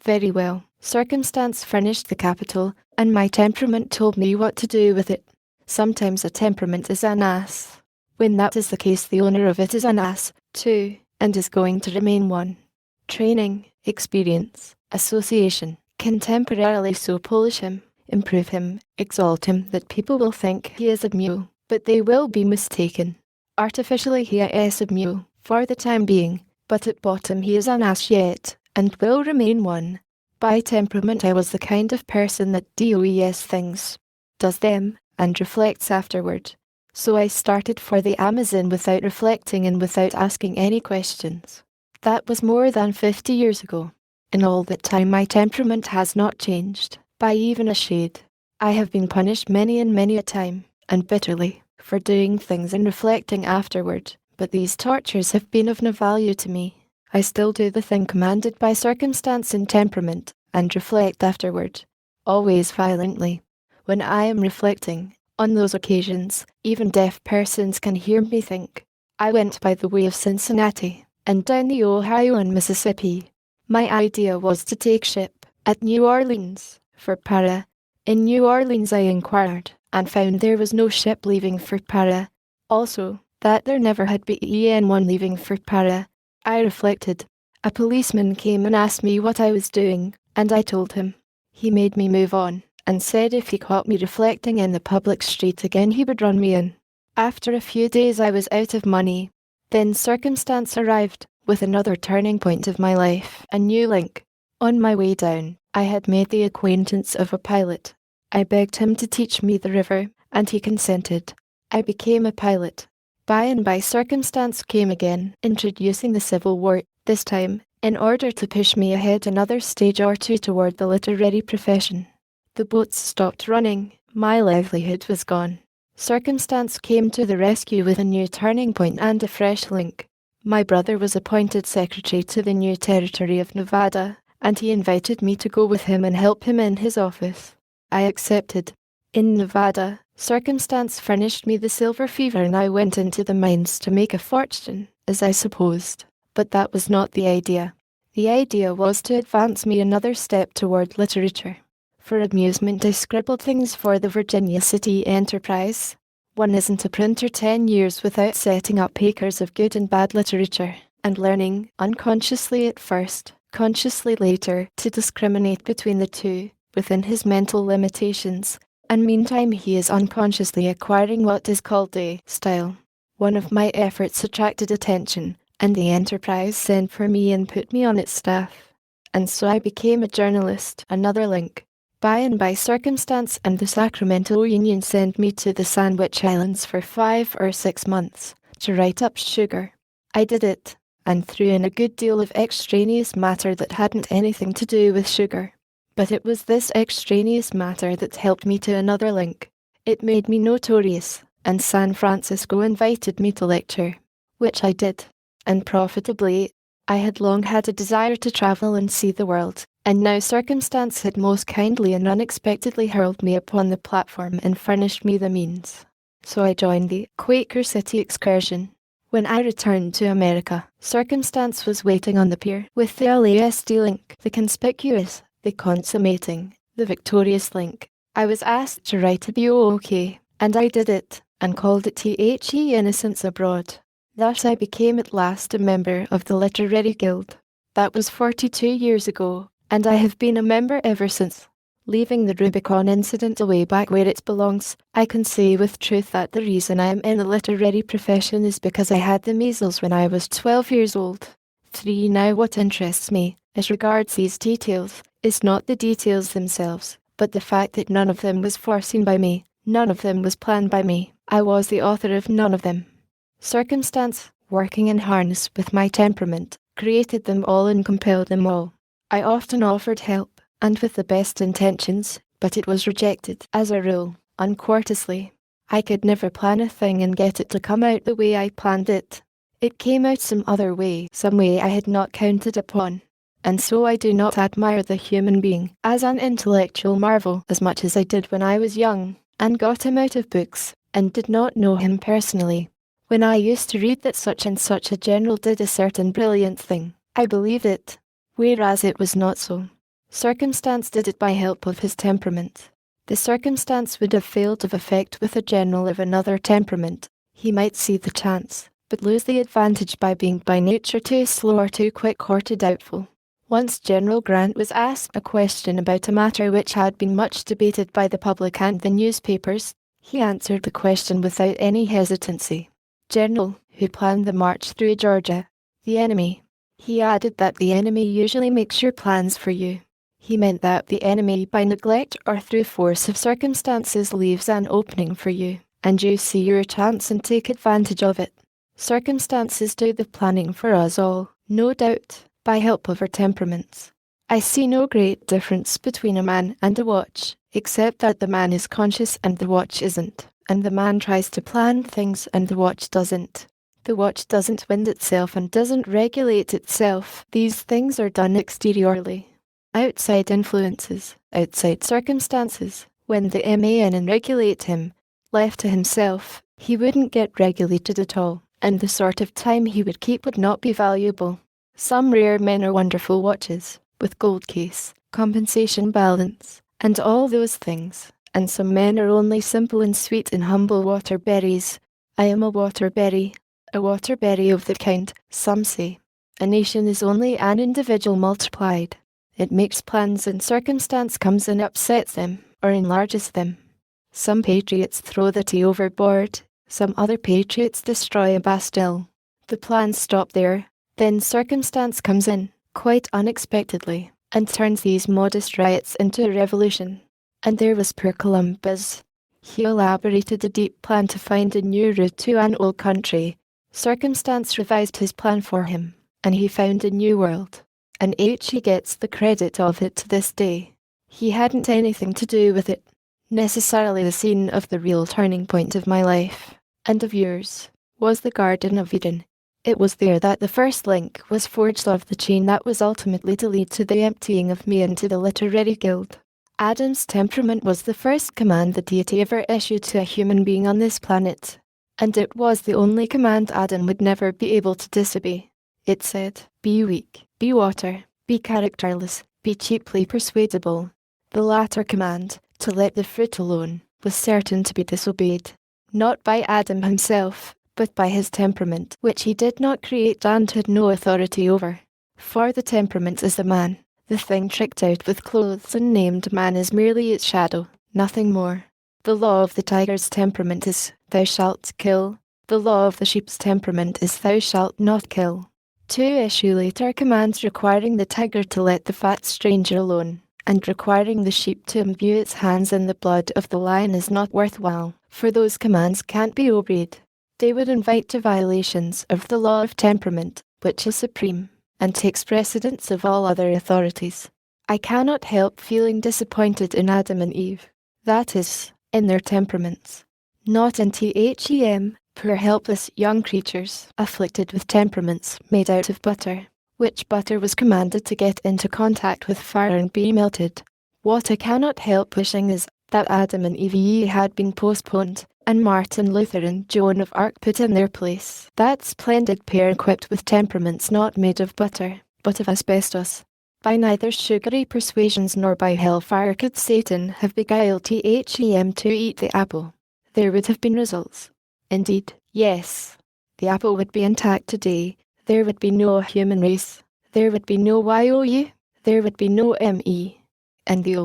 Very well, Circumstance furnished the capital, and my temperament told me what to do with it. Sometimes a temperament is an ass. When that is the case, the owner of it is an ass, 2, and is going to remain 1. Training, experience, association can temporarily so polish him, improve him, exalt him that people will think he is a mule, but they will be mistaken. Artificially he is a mule, for the time being, but at bottom he is an ass yet, and will remain one. By temperament I was the kind of person that does things, does them, and reflects afterward. So I started for the Amazon without reflecting and without asking any questions. That was more than 50 years ago. In all that time my temperament has not changed, by even a shade. I have been punished many and many a time, and bitterly, for doing things and reflecting afterward, but these tortures have been of no value to me. I still do the thing commanded by circumstance and temperament, and reflect afterward, always violently. When I am reflecting, on those occasions, even deaf persons can hear me think. I went by the way of Cincinnati, and down the Ohio and Mississippi. My idea was to take ship, at New Orleans, for Para. In New Orleans I inquired, and found there was no ship leaving for Para. Also, that there never had been one leaving for Para. I reflected. A policeman came and asked me what I was doing, and I told him. He made me move on, and said if he caught me reflecting in the public street again he would run me in. After a few days I was out of money. Then circumstance arrived, with another turning point of my life, a new link. On my way down, I had made the acquaintance of a pilot. I begged him to teach me the river, and he consented. I became a pilot. By and by circumstance came again, introducing the Civil War, this time, in order to push me ahead another stage or two toward the literary profession. The boats stopped running, my livelihood was gone. Circumstance came to the rescue with a new turning point and a fresh link. My brother was appointed secretary to the new territory of Nevada, and he invited me to go with him and help him in his office. I accepted. In Nevada, circumstance furnished me the silver fever and I went into the mines to make a fortune, as I supposed. But that was not the idea. The idea was to advance me another step toward literature. For amusement I scribbled things for the Virginia City Enterprise. One isn't a printer 10 years without setting up acres of good and bad literature, and learning, unconsciously at first, consciously later, to discriminate between the two, within his mental limitations, and meantime he is unconsciously acquiring what is called a style. One of my efforts attracted attention, and the Enterprise sent for me and put me on its staff. And so I became a journalist, another link. By and by circumstance and the Sacramento Union sent me to the Sandwich Islands for 5 or 6 months, to write up sugar. I did it, and threw in a good deal of extraneous matter that hadn't anything to do with sugar. But it was this extraneous matter that helped me to another link. It made me notorious, and San Francisco invited me to lecture, which I did, and profitably. I had long had a desire to travel and see the world, and now circumstance had most kindly and unexpectedly hurled me upon the platform and furnished me the means. So I joined the Quaker City excursion. When I returned to America, circumstance was waiting on the pier with the LASD link, the conspicuous, the consummating, the victorious link. I was asked to write a BOK, and I did it, and called it The Innocents Abroad. Thus I became at last a member of the Literary Guild. That was 42 years ago, and I have been a member ever since. Leaving the Rubicon incident away back where it belongs, I can say with truth that the reason I am in the literary profession is because I had the measles when I was 12 years old. 3. Now what interests me, as regards these details, is not the details themselves, but the fact that none of them was foreseen by me, none of them was planned by me. I was the author of none of them. Circumstance, working in harness with my temperament, created them all and compelled them all. I often offered help, and with the best intentions, but it was rejected, as a rule, uncourteously. I could never plan a thing and get it to come out the way I planned it. It came out some other way, some way I had not counted upon. And so I do not admire the human being as an intellectual marvel as much as I did when I was young, and got him out of books, and did not know him personally. When I used to read that such and such a general did a certain brilliant thing, I believed it, whereas it was not so. Circumstance did it by help of his temperament. The circumstance would have failed of effect with a general of another temperament. He might see the chance, but lose the advantage by being by nature too slow or too quick or too doubtful. Once General Grant was asked a question about a matter which had been much debated by the public and the newspapers. He answered the question without any hesitancy. General, who planned the march through Georgia? The enemy. He added that the enemy usually makes your plans for you. He meant that the enemy, by neglect or through force of circumstances, leaves an opening for you, and you see your chance and take advantage of it. Circumstances do the planning for us all, no doubt, by help of our temperaments. I see no great difference between a man and a watch, except that the man is conscious and the watch isn't, and the man tries to plan things and the watch doesn't. The watch doesn't wind itself and doesn't regulate itself. These things are done exteriorly. Outside influences, outside circumstances, when the man and regulate him, left to himself, he wouldn't get regulated at all, and the sort of time he would keep would not be valuable. Some rare men are wonderful watches, with gold case, compensation balance, and all those things, and some men are only simple and sweet and humble waterberries. I am a waterberry of the kind, some say. A nation is only an individual multiplied. It makes plans and circumstance comes and upsets them, or enlarges them. Some patriots throw the tea overboard, some other patriots destroy a Bastille. The plans stop there, then circumstance comes in, quite unexpectedly, and turns these modest riots into a revolution. And there was poor Columbus. He elaborated a deep plan to find a new route to an old country. Circumstance revised his plan for him, and he found a new world. And he gets the credit of it to this day. He hadn't anything to do with it. Necessarily the scene of the real turning point of my life, and of yours, was the Garden of Eden. It was there that the first link was forged of the chain that was ultimately to lead to the emptying of me into the literary guild. Adam's temperament was the first command the deity ever issued to a human being on this planet, and it was the only command Adam would never be able to disobey. It said, "Be weak, be water, be characterless, be cheaply persuadable." The latter command, to let the fruit alone, was certain to be disobeyed, not by Adam himself, but by his temperament, which he did not create and had no authority over. For the temperament is the man. The thing tricked out with clothes and named man is merely its shadow, nothing more. The law of the tiger's temperament is, "Thou shalt kill." The law of the sheep's temperament is, "Thou shalt not kill." 2 issue later commands requiring the tiger to let the fat stranger alone, and requiring the sheep to imbue its hands in the blood of the lion is not worthwhile, for those commands can't be obeyed. They would invite to violations of the law of temperament, which is supreme, and takes precedence of all other authorities. I cannot help feeling disappointed in Adam and Eve, that is, in their temperaments. Not in them, poor helpless young creatures, afflicted with temperaments made out of butter, which butter was commanded to get into contact with fire and be melted. What I cannot help wishing is that Adam and Eve had been postponed, and Martin Luther and Joan of Arc put in their place. That splendid pair equipped with temperaments not made of butter, but of asbestos. By neither sugary persuasions nor by hellfire could Satan have beguiled them to eat the apple. There would have been results. Indeed, yes. The apple would be intact today. There would be no human race. There would be no YOU. There would be no ME. And the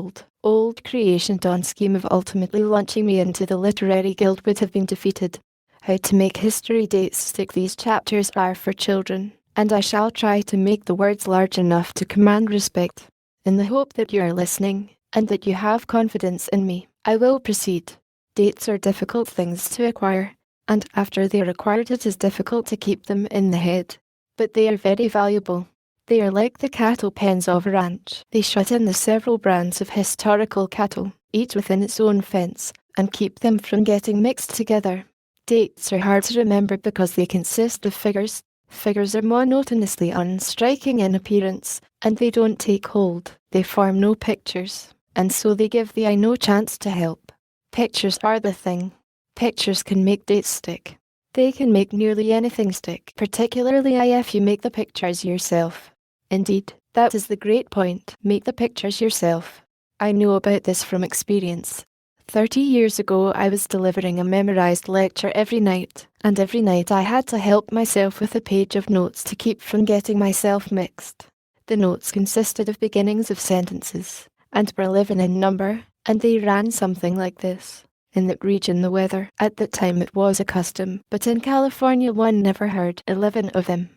old creation dawn scheme of ultimately launching me into the literary guild would have been defeated. How to make history dates stick. These chapters are for children, and I shall try to make the words large enough to command respect. In the hope that you are listening, and that you have confidence in me, I will proceed. Dates are difficult things to acquire, and after they are acquired it is difficult to keep them in the head. But they are very valuable. They are like the cattle pens of a ranch. They shut in the several brands of historical cattle, each within its own fence, and keep them from getting mixed together. Dates are hard to remember because they consist of figures. Figures are monotonously unstriking in appearance, and they don't take hold. They form no pictures, and so they give the eye no chance to help. Pictures are the thing. Pictures can make dates stick. They can make nearly anything stick, particularly if you make the pictures yourself. Indeed, that is the great point. Make the pictures yourself. I know about this from experience. 30 years ago I was delivering a memorized lecture every night, and every night I had to help myself with a page of notes to keep from getting myself mixed. The notes consisted of beginnings of sentences, and were 11 in number, and they ran something like this. In that region the weather, at that time it was a custom, but in California one never heard 11 of them.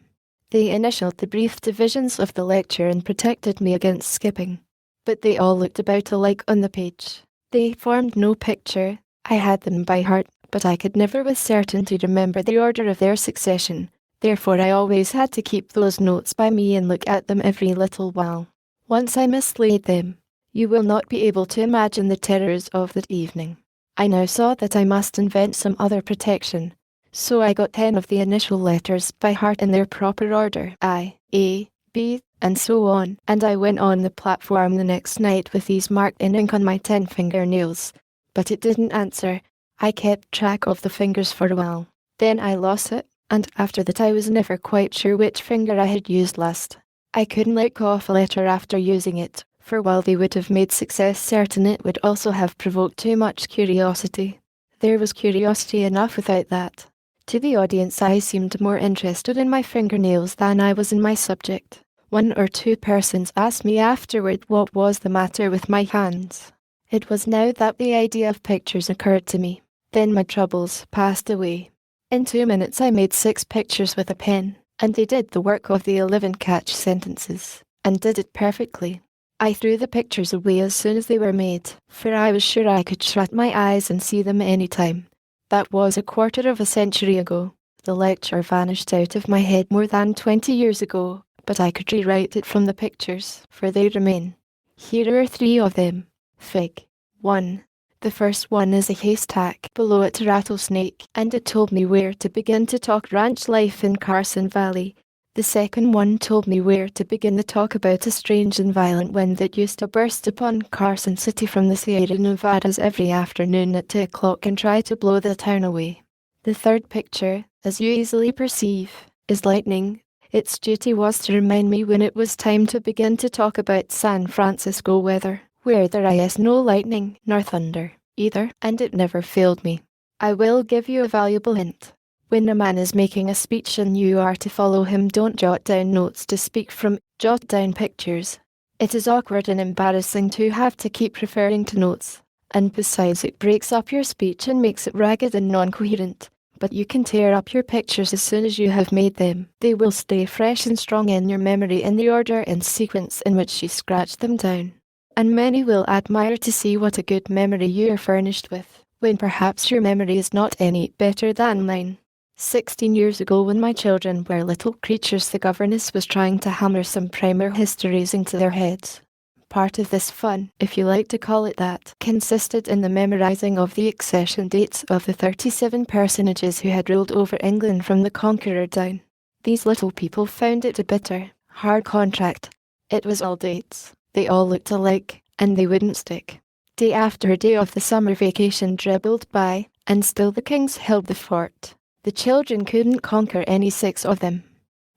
They initialed the brief divisions of the lecture and protected me against skipping. But they all looked about alike on the page. They formed no picture. I had them by heart, but I could never with certainty remember the order of their succession. Therefore I always had to keep those notes by me and look at them every little while. Once I mislaid them. You will not be able to imagine the terrors of that evening. I now saw that I must invent some other protection. So I got 10 of the initial letters by heart in their proper order, I, A, B, and so on, and I went on the platform the next night with these marked in ink on my 10 fingernails. But it didn't answer. I kept track of the fingers for a while. Then I lost it, and after that I was never quite sure which finger I had used last. I couldn't lick off a letter after using it, for while they would have made success certain, it would also have provoked too much curiosity. There was curiosity enough without that. To the audience I seemed more interested in my fingernails than I was in my subject. 1 or 2 persons asked me afterward what was the matter with my hands. It was now that the idea of pictures occurred to me. Then my troubles passed away. In 2 minutes I made 6 pictures with a pen, and they did the work of the 11 catch sentences, and did it perfectly. I threw the pictures away as soon as they were made, for I was sure I could shut my eyes and see them any time. That was a quarter of a century ago. The lecture vanished out of my head more than 20 years ago, but I could rewrite it from the pictures, for they remain. Here are 3 of them. Fig. 1. The first one is a haystack, below it a rattlesnake, and it told me where to begin to talk ranch life in Carson Valley. The second one told me where to begin the talk about a strange and violent wind that used to burst upon Carson City from the Sierra Nevadas every afternoon at 2 o'clock and try to blow the town away. The third picture, as you easily perceive, is lightning. Its duty was to remind me when it was time to begin to talk about San Francisco weather, where there is no lightning nor thunder, either, and it never failed me. I will give you a valuable hint. When a man is making a speech and you are to follow him, don't jot down notes to speak from, jot down pictures. It is awkward and embarrassing to have to keep referring to notes, and besides it breaks up your speech and makes it ragged and non-coherent. But you can tear up your pictures as soon as you have made them. They will stay fresh and strong in your memory in the order and sequence in which you scratched them down. And many will admire to see what a good memory you are furnished with, when perhaps your memory is not any better than mine. 16 years ago, when my children were little creatures, the governess was trying to hammer some primer histories into their heads. Part of this fun, if you like to call it that, consisted in the memorizing of the accession dates of the 37 personages who had ruled over England from the Conqueror down. These little people found it a bitter, hard contract. It was all dates. They all looked alike, and they wouldn't stick. Day after day of the summer vacation dribbled by, and still the kings held the fort. The children couldn't conquer any 6 of them.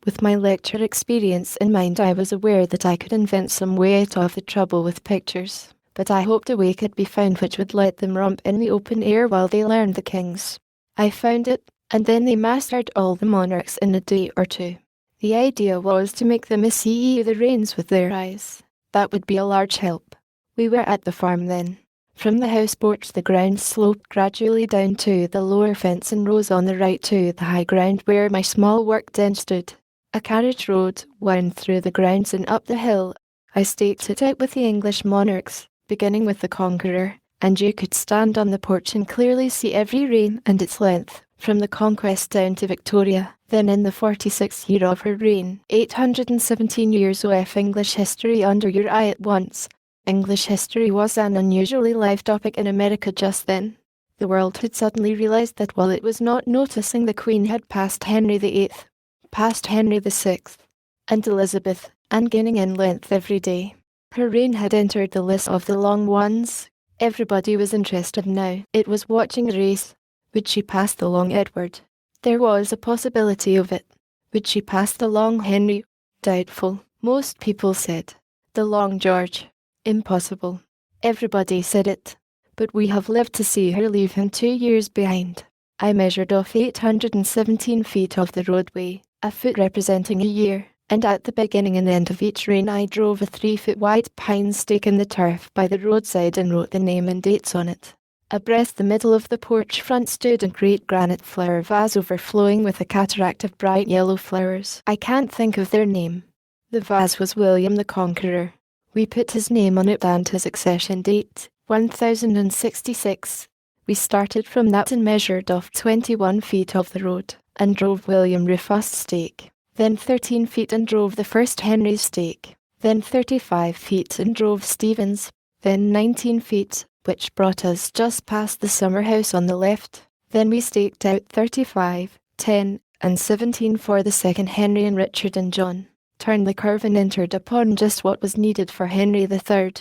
With my lecture experience in mind, I was aware that I could invent some way out of the trouble with pictures, but I hoped a way could be found which would let them romp in the open air while they learned the kings. I found it, and then they mastered all the monarchs in a day or 2. The idea was to make them see the reins with their eyes. That would be a large help. We were at the farm then. From the house porch the ground sloped gradually down to the lower fence and rose on the right to the high ground where my small work den stood. A carriage road wound through the grounds and up the hill. I staked it out with the English monarchs, beginning with the Conqueror, and you could stand on the porch and clearly see every reign and its length, from the Conquest down to Victoria. Then in the 46th year of her reign, 817 years of English history under your eye at once. English history was an unusually live topic in America just then. The world had suddenly realised that while it was not noticing, the Queen had passed Henry VIII, passed Henry VI, and Elizabeth, and gaining in length every day. Her reign had entered the list of the long ones. Everybody was interested now. It was watching a race. Would she pass the long Edward? There was a possibility of it. Would she pass the long Henry? Doubtful. Most people said. The long George. Impossible. Everybody said it. but we have lived to see her leave him 2 years behind. I measured off 817 feet of the roadway, a foot representing a year, and at the beginning and end of each reign I drove a 3-foot wide pine stake in the turf by the roadside and wrote the name and dates on it. Abreast the middle of the porch front stood a great granite flower vase overflowing with a cataract of bright yellow flowers. I can't think of their name. The vase was William the Conqueror. We put his name on it and his accession date, 1066. We started from that and measured off 21 feet of the road, and drove William Rufus's stake, then 13 feet and drove the first Henry's stake, then 35 feet and drove Stephen's, then 19 feet, which brought us just past the summer house on the left. Then we staked out 35, 10, and 17 for the second Henry and Richard and John, turned the curve and entered upon just what was needed for Henry III.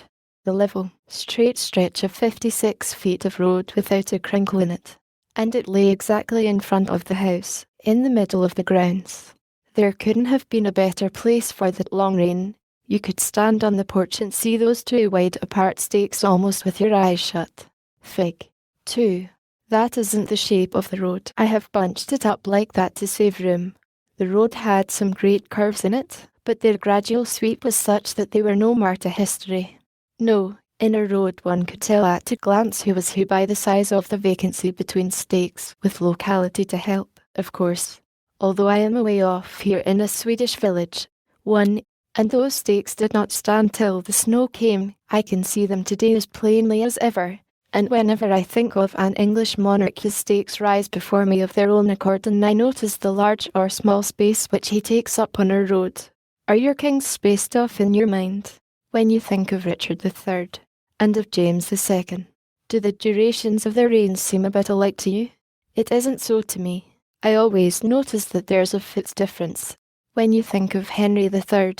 The level, straight stretch of 56 feet of road without a crinkle in it. And it lay exactly in front of the house, in the middle of the grounds. There couldn't have been a better place for that long reign. You could stand on the porch and see those two wide apart stakes almost with your eyes shut. Fig. 2. That isn't the shape of the road. I have bunched it up like that to save room. The road had some great curves in it, but their gradual sweep was such that they were no more to history. No, in a road one could tell at a glance who was who by the size of the vacancy between stakes, with locality to help, of course. Although I am away off here in a Swedish village, and those stakes did not stand till the snow came, I can see them today as plainly as ever, and whenever I think of an English monarch his stakes rise before me of their own accord and I notice the large or small space which he takes up on a road. Are your kings spaced off in your mind? When you think of Richard III, and of James II, do the durations of their reigns seem a bit alike to you? It isn't so to me. I always notice that there's a foot's difference. When you think of Henry III,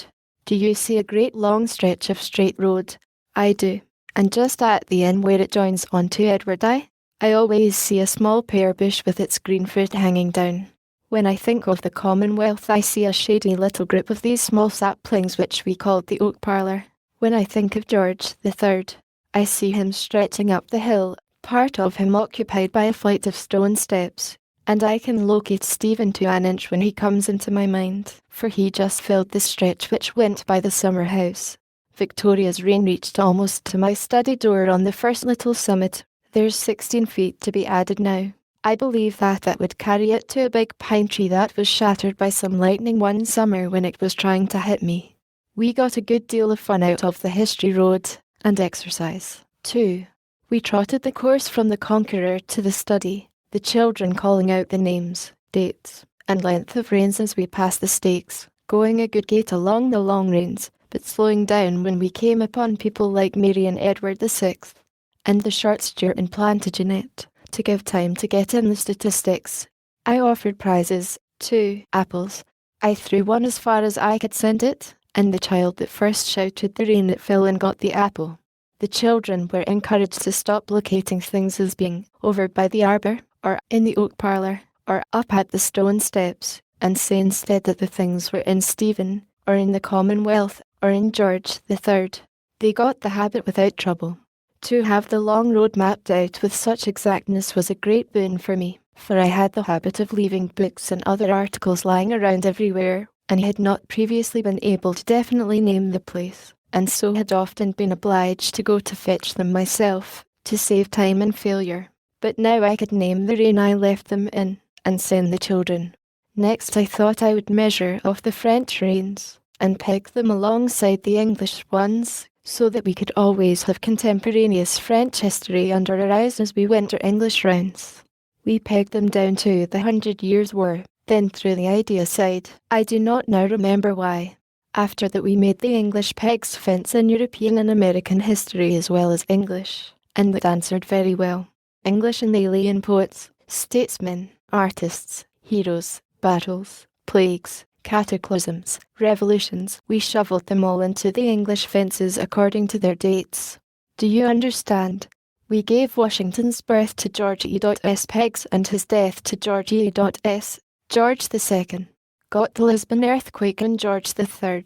do you see a great long stretch of straight road? I do. And just at the end where it joins on to Edward I always see a small pear bush with its green fruit hanging down. When I think of the Commonwealth I see a shady little group of these small saplings which we called the Oak Parlour. When I think of George III, I see him stretching up the hill, part of him occupied by a flight of stone steps, and I can locate Stephen to an inch when he comes into my mind, for he just filled the stretch which went by the summer house. Victoria's reign reached almost to my study door on the first little summit. There's 16 feet to be added now. I believe that would carry it to a big pine tree that was shattered by some lightning one summer when it was trying to hit me. We got a good deal of fun out of the history road, and exercise, too. We trotted the course from the Conqueror to the study, the children calling out the names, dates, and length of reigns as we passed the stakes, going a good gait along the long reigns, but slowing down when we came upon people like Mary and Edward VI, and the short Stuart and Plantagenet, to give time to get in the statistics. I offered prizes, 2 apples. I threw one as far as I could send it, and the child that first shouted the rain that fell and got the apple. The children were encouraged to stop locating things as being over by the arbour, or in the Oak Parlour, or up at the stone steps, and say instead that the things were in Stephen, or in the Commonwealth, or in George III. They got the habit without trouble. To have the long road mapped out with such exactness was a great boon for me, for I had the habit of leaving books and other articles lying around everywhere, and had not previously been able to definitely name the place, and so had often been obliged to go to fetch them myself, to save time and failure. But now I could name the reign I left them in, and send the children. Next I thought I would measure off the French reigns, and peg them alongside the English ones, so that we could always have contemporaneous French history under our eyes as we went our English rounds. We pegged them down to the 100 Years' War, then threw the idea aside. I do not now remember why. After that we made the English pegs fence in European and American history as well as English, and that answered very well. English and alien poets, statesmen, artists, heroes, battles, plagues, cataclysms, revolutions, we shoveled them all into the English fences according to their dates. Do you understand? We gave Washington's birth to George E.S. pegs and his death to George E.S. George II. Got the Lisbon earthquake on George III.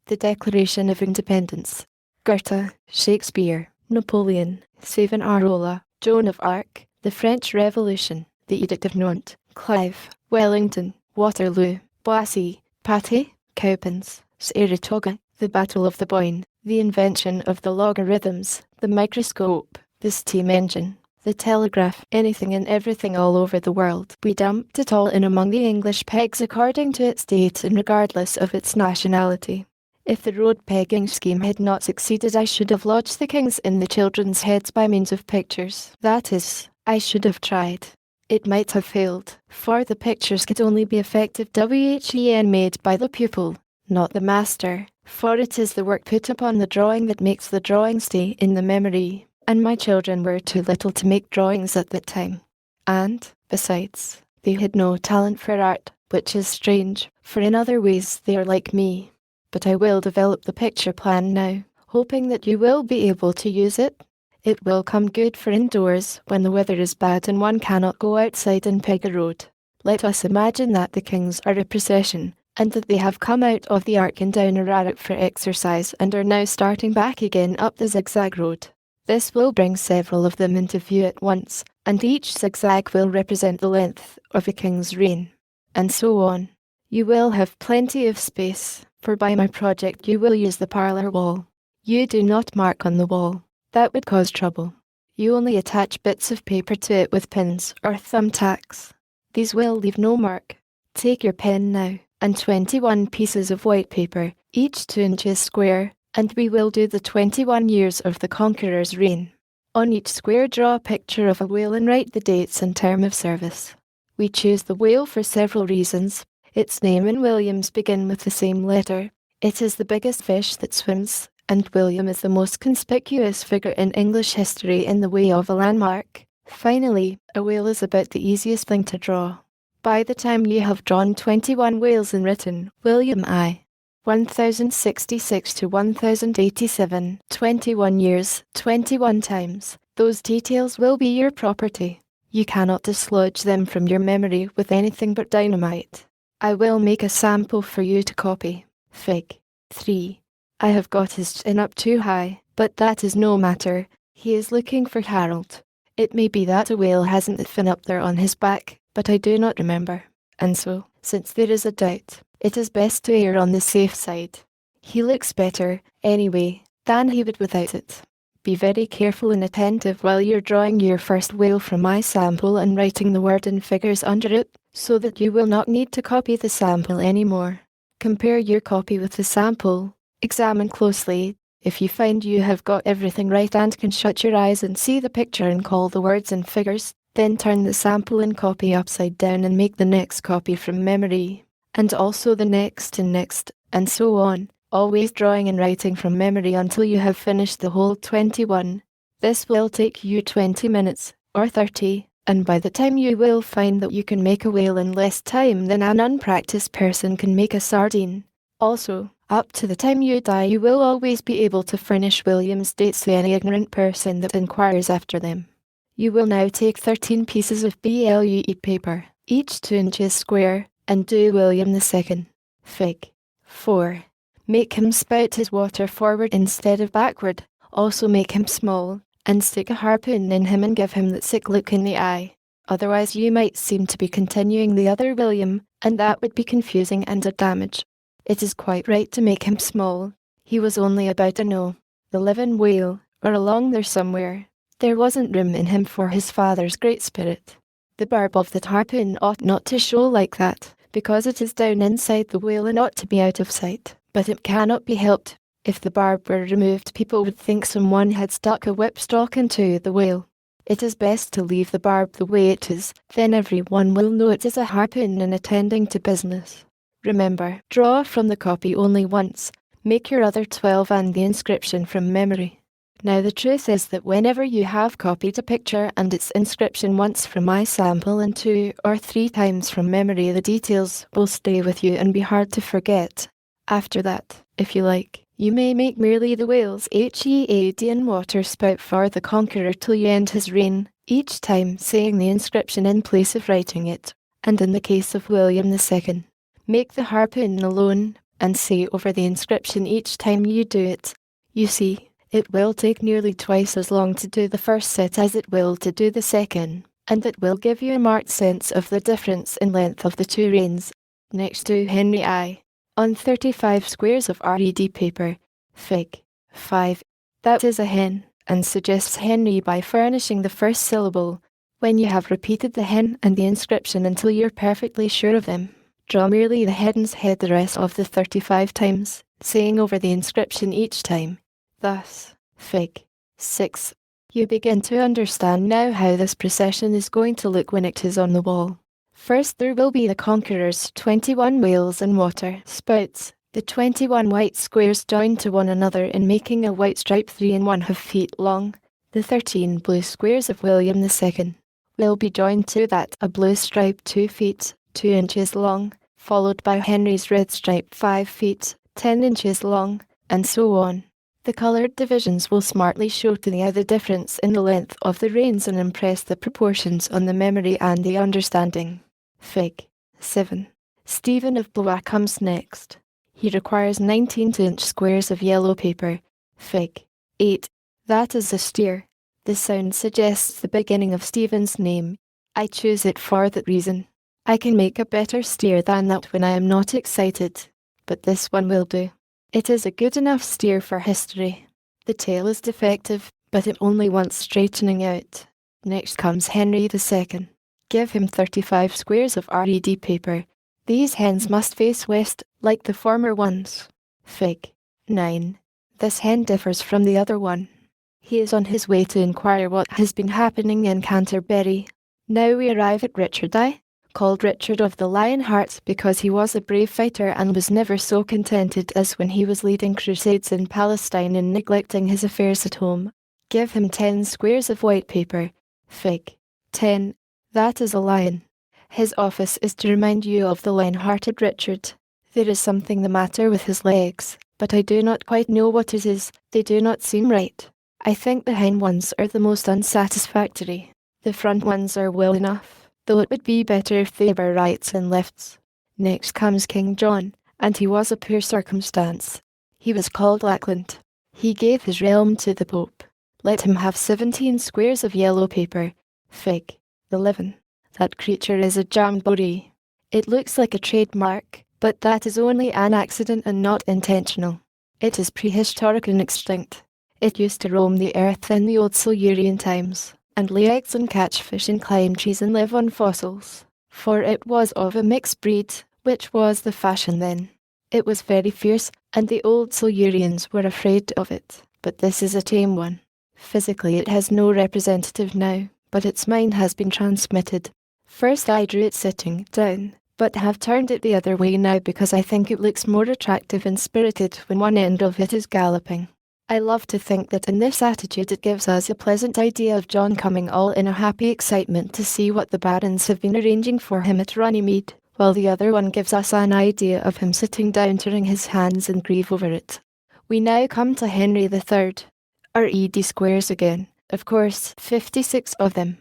The Declaration of Independence. Goethe, Shakespeare, Napoleon, Savonarola, Joan of Arc, the French Revolution, the Edict of Nantes, Clive, Wellington, Waterloo, Boissy, Patay, Cowpens, Saratoga, the Battle of the Boyne, the invention of the logarithms, the microscope, the steam engine, the telegraph, anything and everything all over the world. We dumped it all in among the English pegs according to its date and regardless of its nationality. If the road pegging scheme had not succeeded, I should have lodged the kings in the children's heads by means of pictures. That is, I should have tried. It might have failed, for the pictures could only be effective when made by the pupil, not the master, for it is the work put upon the drawing that makes the drawing stay in the memory, and my children were too little to make drawings at that time. And, besides, they had no talent for art, which is strange, for in other ways they are like me. But I will develop the picture plan now, hoping that you will be able to use it. It will come good for indoors when the weather is bad and one cannot go outside and peg a road. Let us imagine that the kings are a procession, and that they have come out of the ark and down Ararat for exercise and are now starting back again up the zigzag road. This will bring several of them into view at once, and each zigzag will represent the length of a king's reign. And so on. You will have plenty of space, for by my project you will use the parlour wall. You do not mark on the wall. That would cause trouble. You only attach bits of paper to it with pins or thumbtacks. These will leave no mark. Take your pen now, and 21 pieces of white paper, each 2 inches square, and we will do the 21 years of the conqueror's reign. On each square draw a picture of a whale and write the dates and term of service. We choose the whale for several reasons. Its name and William's begin with the same letter. It is the biggest fish that swims, and William is the most conspicuous figure in English history in the way of a landmark. Finally, a whale is about the easiest thing to draw. By the time you have drawn 21 whales and written William I. 1066 to 1087, 21 years, 21 times, those details will be your property. You cannot dislodge them from your memory with anything but dynamite. I will make a sample for you to copy. Fig. 3. I have got his chin up too high, but that is no matter. He is looking for Harold. It may be that a whale hasn't the fin up there on his back, but I do not remember. And so, since there is a doubt, it is best to err on the safe side. He looks better, anyway, than he would without it. Be very careful and attentive while you're drawing your first whale from my sample and writing the word and figures under it, so that you will not need to copy the sample anymore. Compare your copy with the sample. Examine closely. If you find you have got everything right and can shut your eyes and see the picture and call the words and figures, then turn the sample and copy upside down and make the next copy from memory, and also the next, and so on, always drawing and writing from memory until you have finished the whole 21. This will take you 20 minutes, or 30, and by the time you will find that you can make a whale in less time than an unpracticed person can make a sardine. Also, up to the time you die you will always be able to furnish William's dates to any ignorant person that inquires after them. You will now take 13 pieces of blue paper, each 2 inches square, and do William II. Fig. 4. Make him spout his water forward instead of backward. Also make him small, and stick a harpoon in him and give him that sick look in the eye. Otherwise you might seem to be continuing the other William, and that would be confusing and a damage. It is quite right to make him small. He was only about 11 whale, or along there somewhere. There wasn't room in him for his father's great spirit. The barb of the harpoon ought not to show like that, because it is down inside the whale and ought to be out of sight. But it cannot be helped. If the barb were removed, people would think someone had stuck a whipstock into the whale. It is best to leave the barb the way it is, then everyone will know it is a harpoon and attending to business. Remember, draw from the copy only once. Make your other 12 and the inscription from memory. Now the truth is that whenever you have copied a picture and its inscription once from my sample and 2 or 3 times from memory, the details will stay with you and be hard to forget. After that, if you like, you may make merely the whales HEAD in water spout for the conqueror till you end his reign, each time saying the inscription in place of writing it, and in the case of William II, make the harpoon alone, and say over the inscription each time you do it. You see, It will take nearly twice as long to do the first set as it will to do the second, and that will give you a marked sense of the difference in length of the two reins. Next to Henry I. On 35 squares of red paper, Fig. 5. That is a hen, and suggests Henry by furnishing the first syllable. When you have repeated the hen and the inscription until you're perfectly sure of them, draw merely the hen's head the rest of the 35 times, saying over the inscription each time. Thus, Fig. 6. You begin to understand now how this procession is going to look when it is on the wall. First there will be the conqueror's 21 whales and water spouts, the 21 white squares joined to one another in making a white stripe 3½ feet long. The 13 blue squares of William II will be joined to that a blue stripe 2 feet, 2 inches long, followed by Henry's red stripe 5 feet, 10 inches long, and so on. The coloured divisions will smartly show to the eye the difference in the length of the reins and impress the proportions on the memory and the understanding. Fig. 7. Stephen of Blois comes next. He requires 19 2-inch squares of yellow paper. Fig. 8. That is the steer. The sound suggests the beginning of Stephen's name. I choose it for that reason. I can make a better steer than that when I am not excited, but this one will do. It is a good enough steer for history. The tail is defective, but it only wants straightening out. Next comes Henry II. Give him 35 squares of red paper. These hens must face west, like the former ones. Fig. 9. This hen differs from the other one. He is on his way to inquire what has been happening in Canterbury. Now we arrive at Richard I, called Richard of the Lion Heart because he was a brave fighter and was never so contented as when he was leading crusades in Palestine and neglecting his affairs at home. Give him 10 squares of white paper. Fig. 10. That is a lion. His office is to remind you of the lion-hearted Richard. There is something the matter with his legs, but I do not quite know what it is. They do not seem right. I think the hind ones are the most unsatisfactory. The front ones are well enough, though it would be better if they were rights and lefts. Next comes King John, and he was a poor circumstance. He was called Lackland. He gave his realm to the Pope. Let him have 17 squares of yellow paper. Fig. 11. That creature is a jamboree. It looks like a trademark, but that is only an accident and not intentional. It is prehistoric and extinct. It used to roam the earth in the old Silurian times, and lay eggs and catch fish and climb trees and live on fossils, for it was of a mixed breed, which was the fashion then. It was very fierce, and the old Silurians were afraid of it, but this is a tame one. Physically it has no representative now, but its mind has been transmitted. First I drew it sitting down, but have turned it the other way now because I think it looks more attractive and spirited when one end of it is galloping. I love to think that in this attitude it gives us a pleasant idea of John coming all in a happy excitement to see what the barons have been arranging for him at Runnymede, while the other one gives us an idea of him sitting down to wring his hands and grieve over it. We now come to Henry III. red squares again, of course, 56 of them.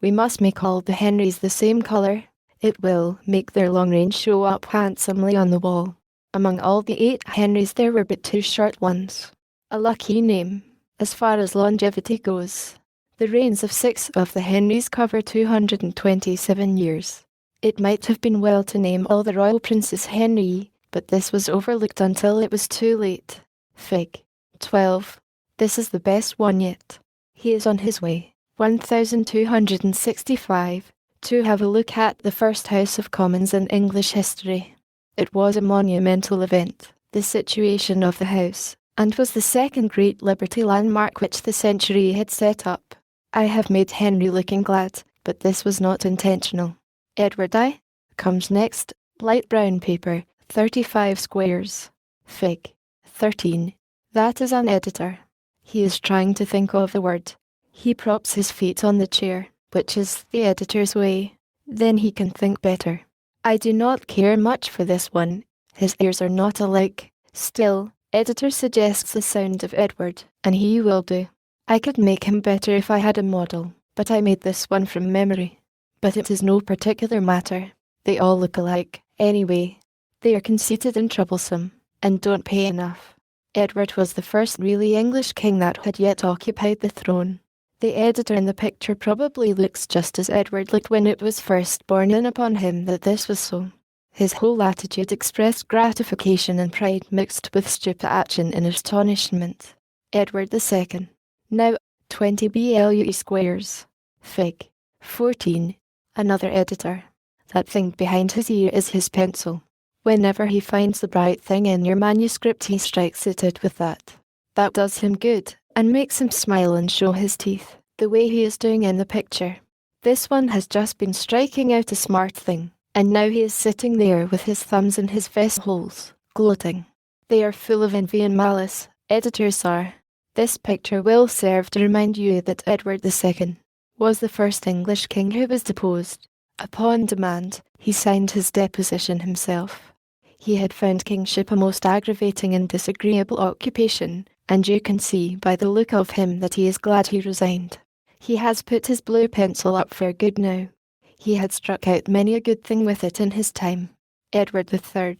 We must make all the Henrys the same colour. It will make their long range show up handsomely on the wall. Among all the 8 Henrys there were but 2 short ones. A lucky name, as far as longevity goes. The reigns of 6 of the Henrys cover 227 years. It might have been well to name all the royal princes Henry, but this was overlooked until it was too late. Fig. 12. This is the best one yet. He is on his way, 1265, to have a look at the first House of Commons in English history. It was a monumental event, the situation of the House, and was the second great Liberty landmark which the century had set up. I have made Henry looking glad, but this was not intentional. Edward I comes next, light brown paper, 35 squares. Fig. 13. That is an editor. He is trying to think of the word. He props his feet on the chair, which is the editor's way. Then he can think better. I do not care much for this one. His ears are not alike. Still, editor suggests the sound of Edward, and he will do. I could make him better if I had a model, but I made this one from memory. But it is no particular matter. They all look alike, anyway. They are conceited and troublesome, and don't pay enough. Edward was the first really English king that had yet occupied the throne. The editor in the picture probably looks just as Edward looked when it was first borne in upon him that this was so. His whole attitude expressed gratification and pride mixed with stupefaction and astonishment. Edward II. Now, 20 BLUE squares. Fig. 14. Another editor. That thing behind his ear is his pencil. Whenever he finds the bright thing in your manuscript he strikes it out with that. That does him good, and makes him smile and show his teeth, the way he is doing in the picture. This one has just been striking out a smart thing, and now he is sitting there with his thumbs in his vest holes, gloating. They are full of envy and malice, editors are. This picture will serve to remind you that Edward II was the first English king who was deposed. Upon demand, he signed his deposition himself. He had found kingship a most aggravating and disagreeable occupation, and you can see by the look of him that he is glad he resigned. He has put his blue pencil up for good now. He had struck out many a good thing with it in his time. Edward III.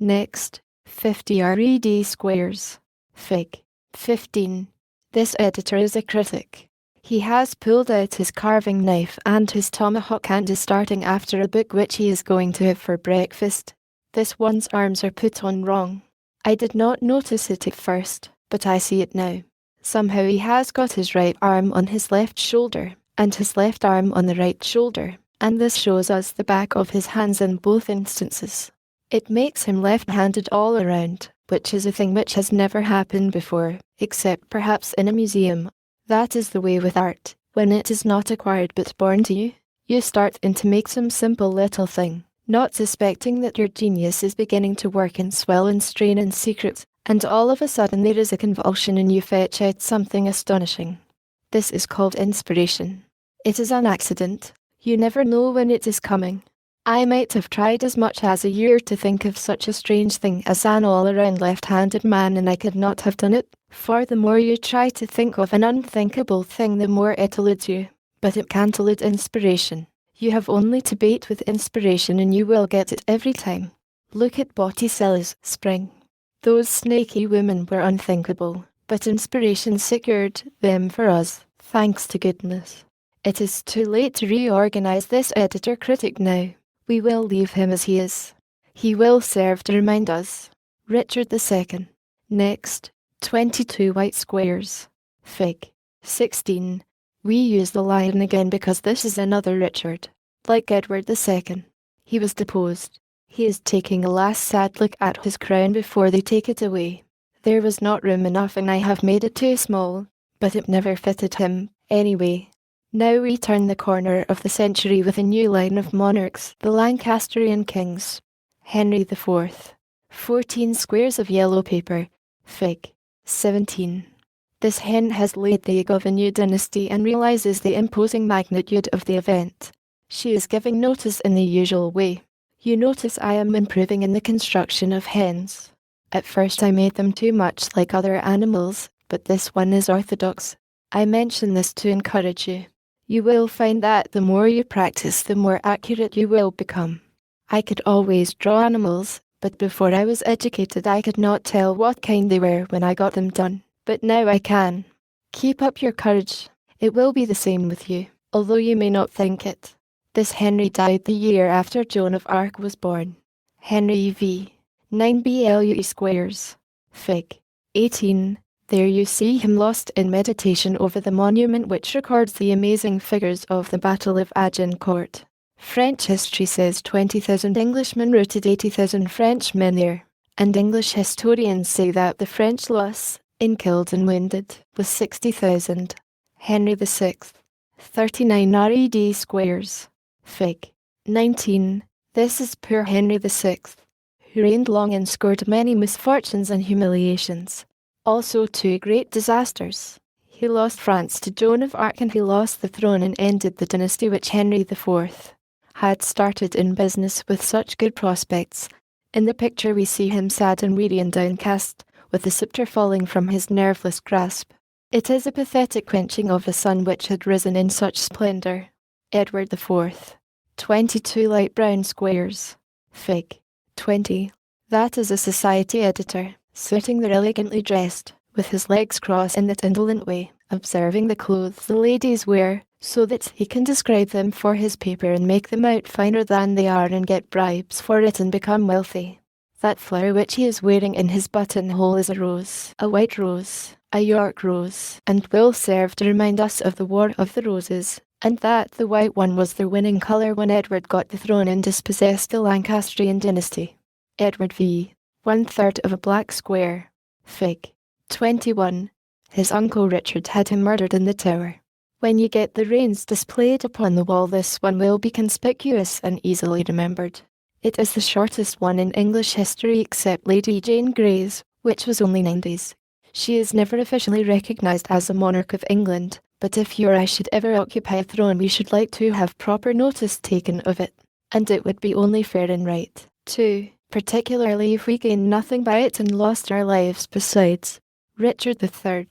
Next, 50 red squares. Fig. 15. This editor is a critic. He has pulled out his carving knife and his tomahawk and is starting after a book which he is going to have for breakfast. This one's arms are put on wrong. I did not notice it at first, but I see it now. Somehow he has got his right arm on his left shoulder, and his left arm on the right shoulder, and this shows us the back of his hands in both instances. It makes him left-handed all around, which is a thing which has never happened before, except perhaps in a museum. That is the way with art. When it is not acquired but born to you, you start in to make some simple little thing, not suspecting that your genius is beginning to work and swell and strain in secret, and all of a sudden there is a convulsion and you fetch out something astonishing. This is called inspiration. It is an accident. You never know when it is coming. I might have tried as much as a year to think of such a strange thing as an all-around left-handed man and I could not have done it, for the more you try to think of an unthinkable thing the more it eludes you. But it can't elude inspiration. You have only to bait with inspiration and you will get it every time. Look at Botticelli's Spring. Those snaky women were unthinkable, but inspiration secured them for us, thanks to goodness. It is too late to reorganize this editor-critic now. We will leave him as he is. He will serve to remind us. Richard II. Next, 22 white squares. Fig. 16. We use the lion again because this is another Richard. Like Edward II. He was deposed. He is taking a last sad look at his crown before they take it away. There was not room enough and I have made it too small, but it never fitted him, anyway. Now we turn the corner of the century with a new line of monarchs, the Lancastrian kings. Henry IV. 14 squares of yellow paper. Fig. 17. This hen has laid the egg of a new dynasty and realizes the imposing magnitude of the event. She is giving notice in the usual way. You notice I am improving in the construction of hens. At first I made them too much like other animals, but this one is orthodox. I mention this to encourage you. You will find that the more you practice, the more accurate you will become. I could always draw animals, but before I was educated I could not tell what kind they were when I got them done. But now I can. Keep up your courage. It will be the same with you, although you may not think it. This Henry died the year after Joan of Arc was born. Henry v. 9 BLUE squares. Fig. 18. There you see him lost in meditation over the monument which records the amazing figures of the Battle of Agincourt. French history says 20,000 Englishmen routed 80,000 Frenchmen there, and English historians say that the French loss, in killed and wounded, was 60,000. Henry VI. 39 red squares. Fig. 19. This is poor Henry VI, who reigned long and scored many misfortunes and humiliations. Also 2 great disasters. He lost France to Joan of Arc and he lost the throne and ended the dynasty which Henry IV had started in business with such good prospects. In the picture we see him sad and weary and downcast, with the sceptre falling from his nerveless grasp. It is a pathetic quenching of a sun which had risen in such splendour. Edward IV. 22 light brown squares. Fig. 20. That is a society editor, sitting there elegantly dressed, with his legs crossed in that indolent way, observing the clothes the ladies wear, so that he can describe them for his paper and make them out finer than they are and get bribes for it and become wealthy. That flower which he is wearing in his buttonhole is a rose, a white rose, a York rose, and will serve to remind us of the War of the Roses, and that the white one was their winning colour when Edward got the throne and dispossessed the Lancastrian dynasty. Edward v. 1/3 of a black square. Fig. 21. His uncle Richard had him murdered in the Tower. When you get the reigns displayed upon the wall, this one will be conspicuous and easily remembered. It is the shortest one in English history except Lady Jane Grey's, which was only 9 days. She is never officially recognised as a monarch of England, but if you or I should ever occupy a throne, we should like to have proper notice taken of it, and it would be only fair and right, too, particularly if we gained nothing by it and lost our lives besides. Richard III.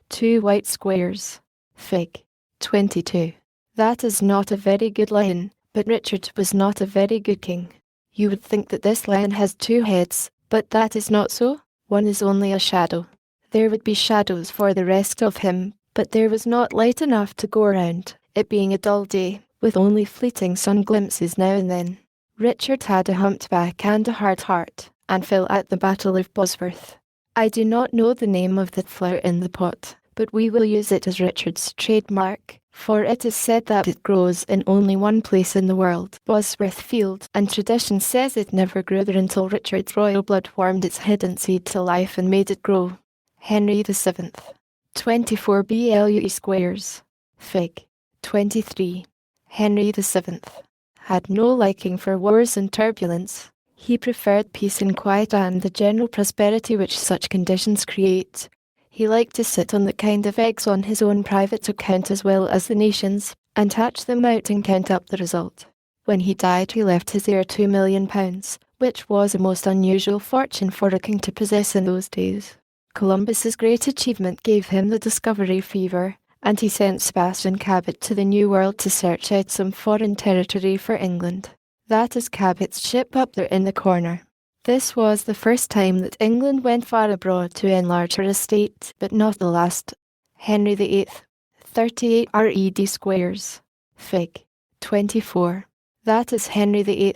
2 white squares. Fig. 22. That is not a very good lion, but Richard was not a very good king. You would think that this lion has 2 heads, but that is not so. One is only a shadow. There would be shadows for the rest of him, but there was not light enough to go around, it being a dull day, with only fleeting sun glimpses now and then. Richard had a humped back and a hard heart, and fell at the Battle of Bosworth. I do not know the name of the flower in the pot, but we will use it as Richard's trademark, for it is said that it grows in only one place in the world, Bosworth Field, and tradition says it never grew there until Richard's royal blood warmed its hidden seed to life and made it grow. Henry VII. 24 blue squares. Fig. 23. Henry VII. had no liking for wars and turbulence. He preferred peace and quiet and the general prosperity which such conditions create. He liked to sit on the kind of eggs on his own private account as well as the nation's, and hatch them out and count up the result. When he died, he left his heir £2 million, which was a most unusual fortune for a king to possess in those days. Columbus's great achievement gave him the discovery fever, and he sent Sebastian Cabot to the New World to search out some foreign territory for England. That is Cabot's ship up there in the corner. This was the first time that England went far abroad to enlarge her estate, but not the last. Henry VIII. 38 red squares. Fig. 24. That is Henry VIII,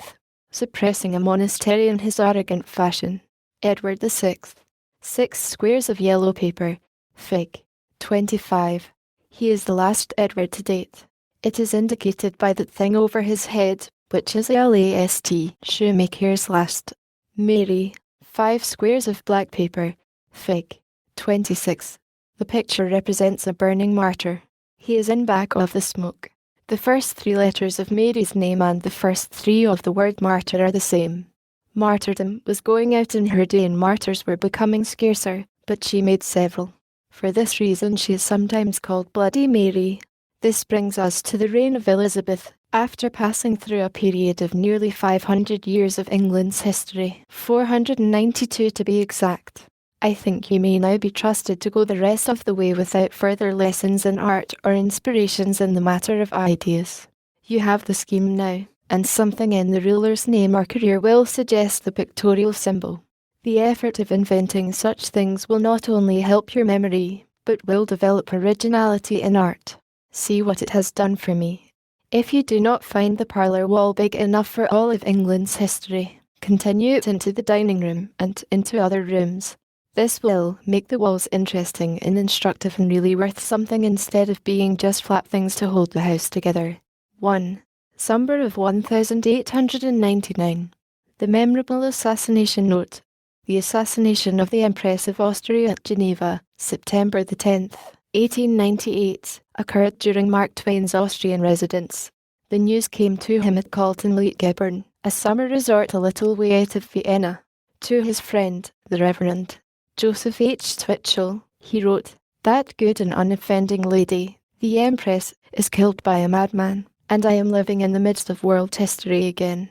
suppressing a monastery in his arrogant fashion. Edward VI. 6 squares of yellow paper. Fig. 25. He is the last Edward to date. It is indicated by that thing over his head, which is last shoemaker's last. Mary. 5 squares of black paper. Fig. 26. The picture represents a burning martyr. He is in back of the smoke. The first 3 letters of Mary's name and the first 3 of the word martyr are the same. Martyrdom was going out in her day and martyrs were becoming scarcer, but she made several. For this reason she is sometimes called Bloody Mary. This brings us to the reign of Elizabeth, after passing through a period of nearly 500 years of England's history, 492 to be exact. I think you may now be trusted to go the rest of the way without further lessons in art or inspirations in the matter of ideas. You have the scheme now, and something in the ruler's name or career will suggest the pictorial symbol. The effort of inventing such things will not only help your memory, but will develop originality in art. See what it has done for me. If you do not find the parlour wall big enough for all of England's history, continue it into the dining room and into other rooms. This will make the walls interesting and instructive and really worth something instead of being just flat things to hold the house together. 1. Summer of 1899. The memorable assassination note. The assassination of the Empress of Austria at Geneva, September the 10th, 1898, occurred during Mark Twain's Austrian residence. The news came to him at Kaltenleutgeb, a summer resort a little way out of Vienna. To his friend, the Reverend Joseph H. Twitchell, he wrote, "That good and unoffending lady, the Empress, is killed by a madman, and I am living in the midst of world history again.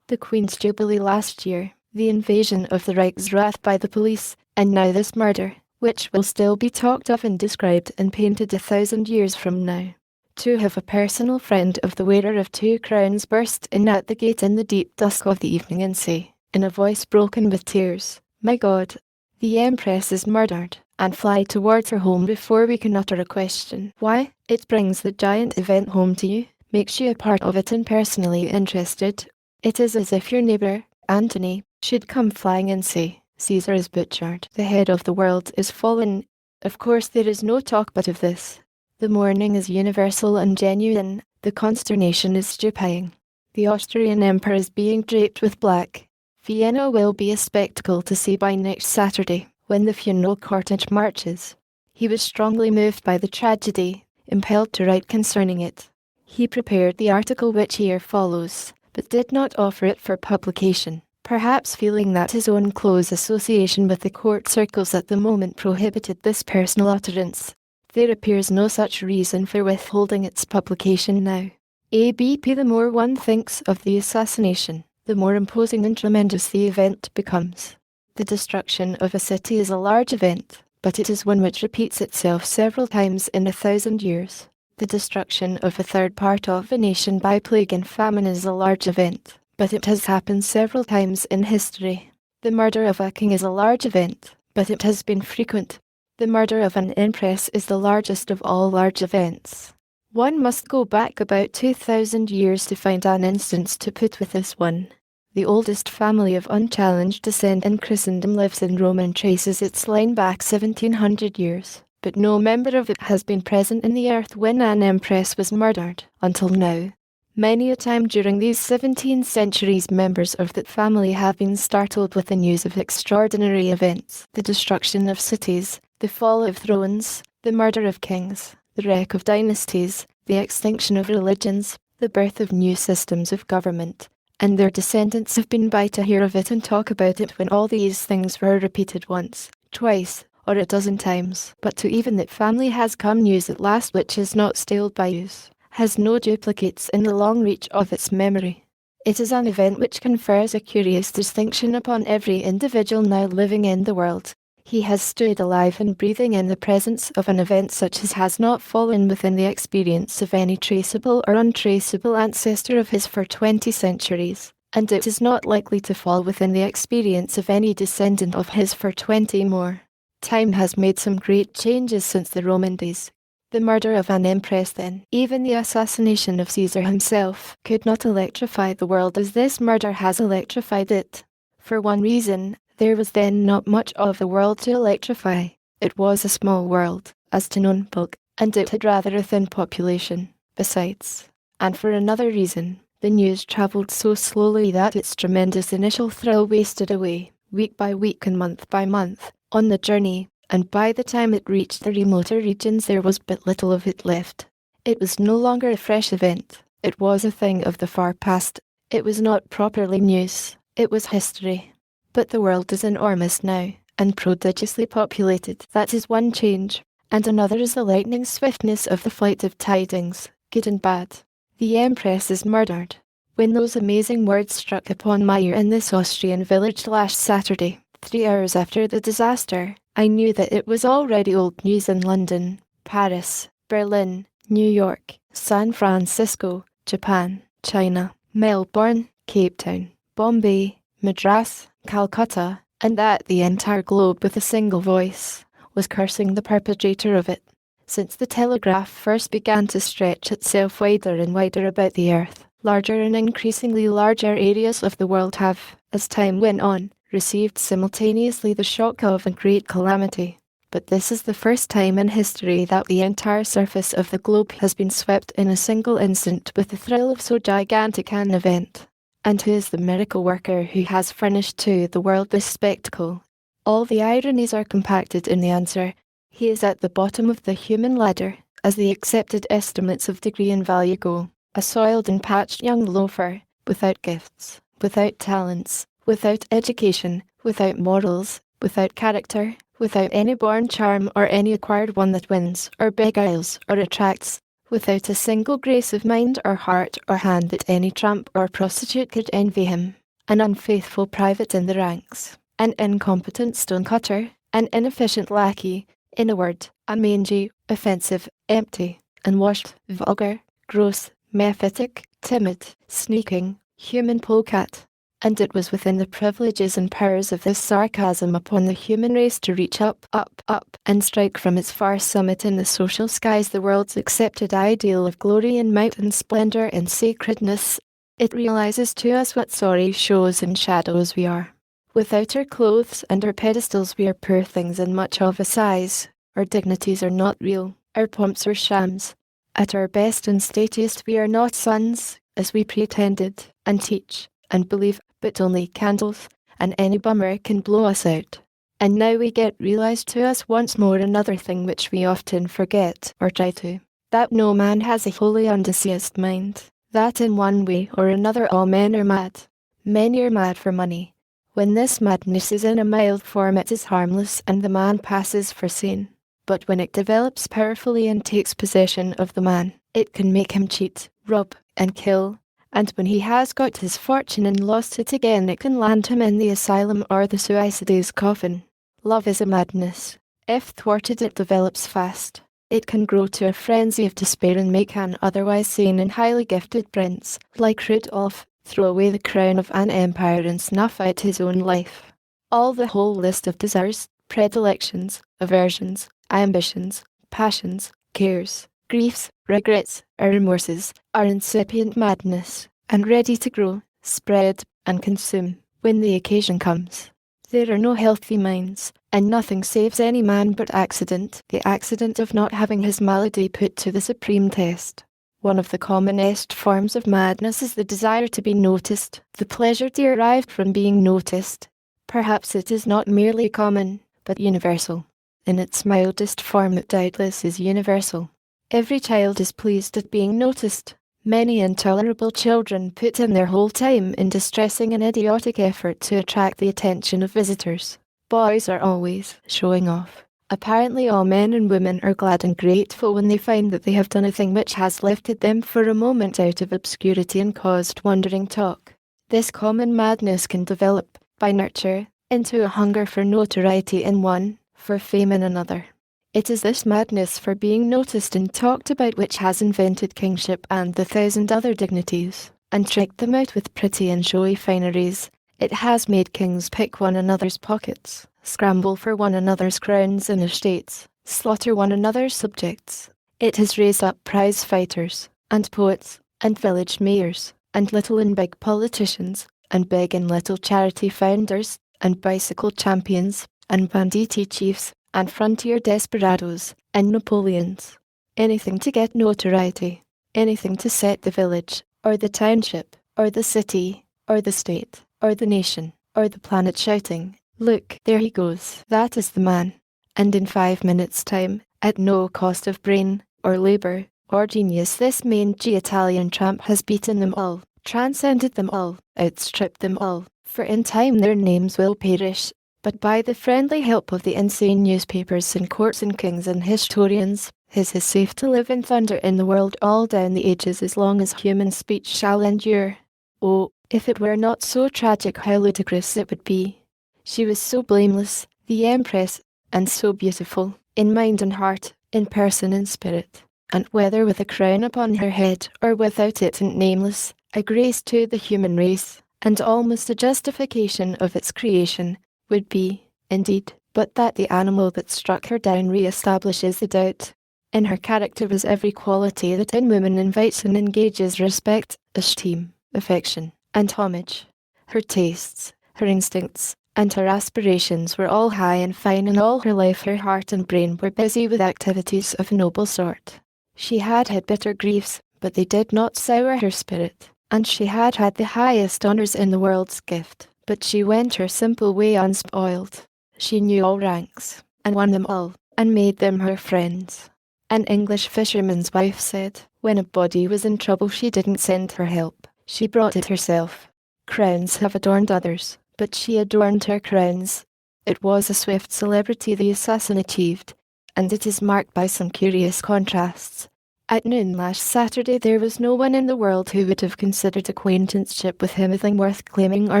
The Queen's Jubilee last year, the invasion of the Reichsrath by the police, and now this murder, which will still be talked of and described and painted 1,000 years from now. To have a personal friend of the wearer of 2 crowns burst in at the gate in the deep dusk of the evening and say, in a voice broken with tears, 'My God, The Empress is murdered, and fly towards her home before we can utter a question. Why? It brings the giant event home to you, makes you a part of it and personally interested. It is as if your neighbour, Antony, should come flying and say, Caesar is butchered. The head of the world is fallen. Of course there is no talk but of this. The mourning is universal and genuine, the consternation is stupefying. The Austrian emperor is being draped with black. Vienna will be a spectacle to see by next Saturday, when the funeral cortege marches. He was strongly moved by the tragedy, impelled to write concerning it. He prepared the article which here follows, but did not offer it for publication, perhaps feeling that his own close association with the court circles at the moment prohibited this personal utterance. There appears no such reason for withholding its publication now. ABP. The more one thinks of the assassination, the more imposing and tremendous the event becomes. The destruction of a city is a large event, but it is one which repeats itself several times in 1,000 years. The destruction of a third part of a nation by plague and famine is a large event, but it has happened several times in history. The murder of a king is a large event, but it has been frequent. The murder of an empress is the largest of all large events. One must go back about 2,000 years to find an instance to put with this one. The oldest family of unchallenged descent in Christendom lives in Rome and traces its line back 1,700 years, but no member of it has been present in the earth when an empress was murdered, until now. Many a time during these 17 centuries members of that family have been startled with the news of extraordinary events, the destruction of cities, the fall of thrones, the murder of kings, the wreck of dynasties, the extinction of religions, the birth of new systems of government, and their descendants have been by to hear of it and talk about it when all these things were repeated once, twice, or a dozen times. But to even that family has come news at last which is not staled by use, has no duplicates in the long reach of its memory. It is an event which confers a curious distinction upon every individual now living in the world. He has stood alive and breathing in the presence of an event such as has not fallen within the experience of any traceable or untraceable ancestor of his for 20 centuries, and it is not likely to fall within the experience of any descendant of his for 20 more. Time has made some great changes since the Roman days. The murder of an empress then, even the assassination of Caesar himself, could not electrify the world as this murder has electrified it. For one reason, there was then not much of the world to electrify. It was a small world, as to known bulk, and it had rather a thin population, besides. And for another reason, the news travelled so slowly that its tremendous initial thrill wasted away, week by week and month by month, on the journey, and by the time it reached the remoter regions there was but little of it left. It was no longer a fresh event, it was a thing of the far past, it was not properly news, it was history. But the world is enormous now, and prodigiously populated. That is one change, and another is the lightning swiftness of the flight of tidings, good and bad. The empress is murdered. When those amazing words struck upon my ear in this Austrian village last Saturday, 3 hours after the disaster, I knew that it was already old news in London, Paris, Berlin, New York, San Francisco, Japan, China, Melbourne, Cape Town, Bombay, Madras, Calcutta, and that the entire globe with a single voice was cursing the perpetrator of it. Since the telegraph first began to stretch itself wider and wider about the earth, larger and increasingly larger areas of the world have, as time went on, received simultaneously the shock of a great calamity. But this is the first time in history that the entire surface of the globe has been swept in a single instant with the thrill of so gigantic an event. And who is the miracle worker who has furnished to the world this spectacle? All the ironies are compacted in the answer. He is at the bottom of the human ladder, as the accepted estimates of degree and value go, a soiled and patched young loafer, without gifts, without talents, without education, without morals, without character, without any born charm or any acquired one that wins, or beguiles, or attracts, without a single grace of mind or heart or hand that any tramp or prostitute could envy him, an unfaithful private in the ranks, an incompetent stone-cutter, an inefficient lackey, in a word, a mangy, offensive, empty, unwashed, vulgar, gross, mephitic, timid, sneaking, human polecat. And it was within the privileges and powers of this sarcasm upon the human race to reach up, up, up, and strike from its far summit in the social skies the world's accepted ideal of glory and might and splendor and sacredness. It realizes to us what sorry shows and shadows we are. Without our clothes and our pedestals we are poor things and much of a size. Our dignities are not real, our pomps are shams. At our best and statiest we are not sons, as we pretended, and teach, and believe, but only candles, and any bummer can blow us out. And now we get realized to us once more another thing which we often forget, or try to, that no man has a wholly undiseased mind, that in one way or another all men are mad. Many are mad for money. When this madness is in a mild form it is harmless and the man passes for sane. But when it develops powerfully and takes possession of the man, it can make him cheat, rob, and kill. And when he has got his fortune and lost it again it can land him in the asylum or the suicide's coffin. Love is a madness. If thwarted it develops fast. It can grow to a frenzy of despair and make an otherwise sane and highly gifted prince, like Rudolph, throw away the crown of an empire and snuff out his own life. All the whole list of desires, predilections, aversions, ambitions, passions, cares, griefs, regrets, or remorses, are incipient madness, and ready to grow, spread, and consume, when the occasion comes. There are no healthy minds, and nothing saves any man but accident, the accident of not having his malady put to the supreme test. One of the commonest forms of madness is the desire to be noticed, the pleasure derived from being noticed. Perhaps it is not merely common, but universal. In its mildest form it doubtless is universal. Every child is pleased at being noticed. Many intolerable children put in their whole time in distressing and idiotic effort to attract the attention of visitors. Boys are always showing off. Apparently all men and women are glad and grateful when they find that they have done a thing which has lifted them for a moment out of obscurity and caused wondering talk. This common madness can develop, by nurture, into a hunger for notoriety in one, for fame in another. It is this madness for being noticed and talked about which has invented kingship and the 1,000 other dignities, and tricked them out with pretty and showy fineries. It has made kings pick one another's pockets, scramble for one another's crowns and estates, slaughter one another's subjects. It has raised up prize fighters, and poets, and village mayors, and little and big politicians, and big and little charity founders, and bicycle champions, and banditti chiefs, and frontier desperados, and Napoleons. Anything to get notoriety, anything to set the village, or the township, or the city, or the state, or the nation, or the planet shouting, "Look, there he goes, that is the man." And in 5 minutes' time, at no cost of brain, or labour, or genius, this mangy Italian tramp has beaten them all, transcended them all, outstripped them all, for in time their names will perish. But by the friendly help of the insane newspapers and courts and kings and historians, his is safe to live and thunder in the world all down the ages as long as human speech shall endure. Oh, if it were not so tragic how ludicrous it would be. She was so blameless, the Empress, and so beautiful, in mind and heart, in person and spirit, and whether with a crown upon her head or without it and nameless, a grace to the human race, and almost a justification of its creation, would be, indeed, but that the animal that struck her down re-establishes the doubt. In her character was every quality that in woman invites and engages respect, esteem, affection, and homage. Her tastes, her instincts, and her aspirations were all high and fine, and all her life her heart and brain were busy with activities of a noble sort. She had had bitter griefs, but they did not sour her spirit, and she had had the highest honours in the world's gift. But she went her simple way unspoiled. She knew all ranks, and won them all, and made them her friends. An English fisherman's wife said, when a body was in trouble she didn't send her help, she brought it herself. Crowns have adorned others, but she adorned her crowns. It was a swift celebrity the assassin achieved, and it is marked by some curious contrasts. At noon last Saturday there was no one in the world who would have considered acquaintanceship with him a thing worth claiming or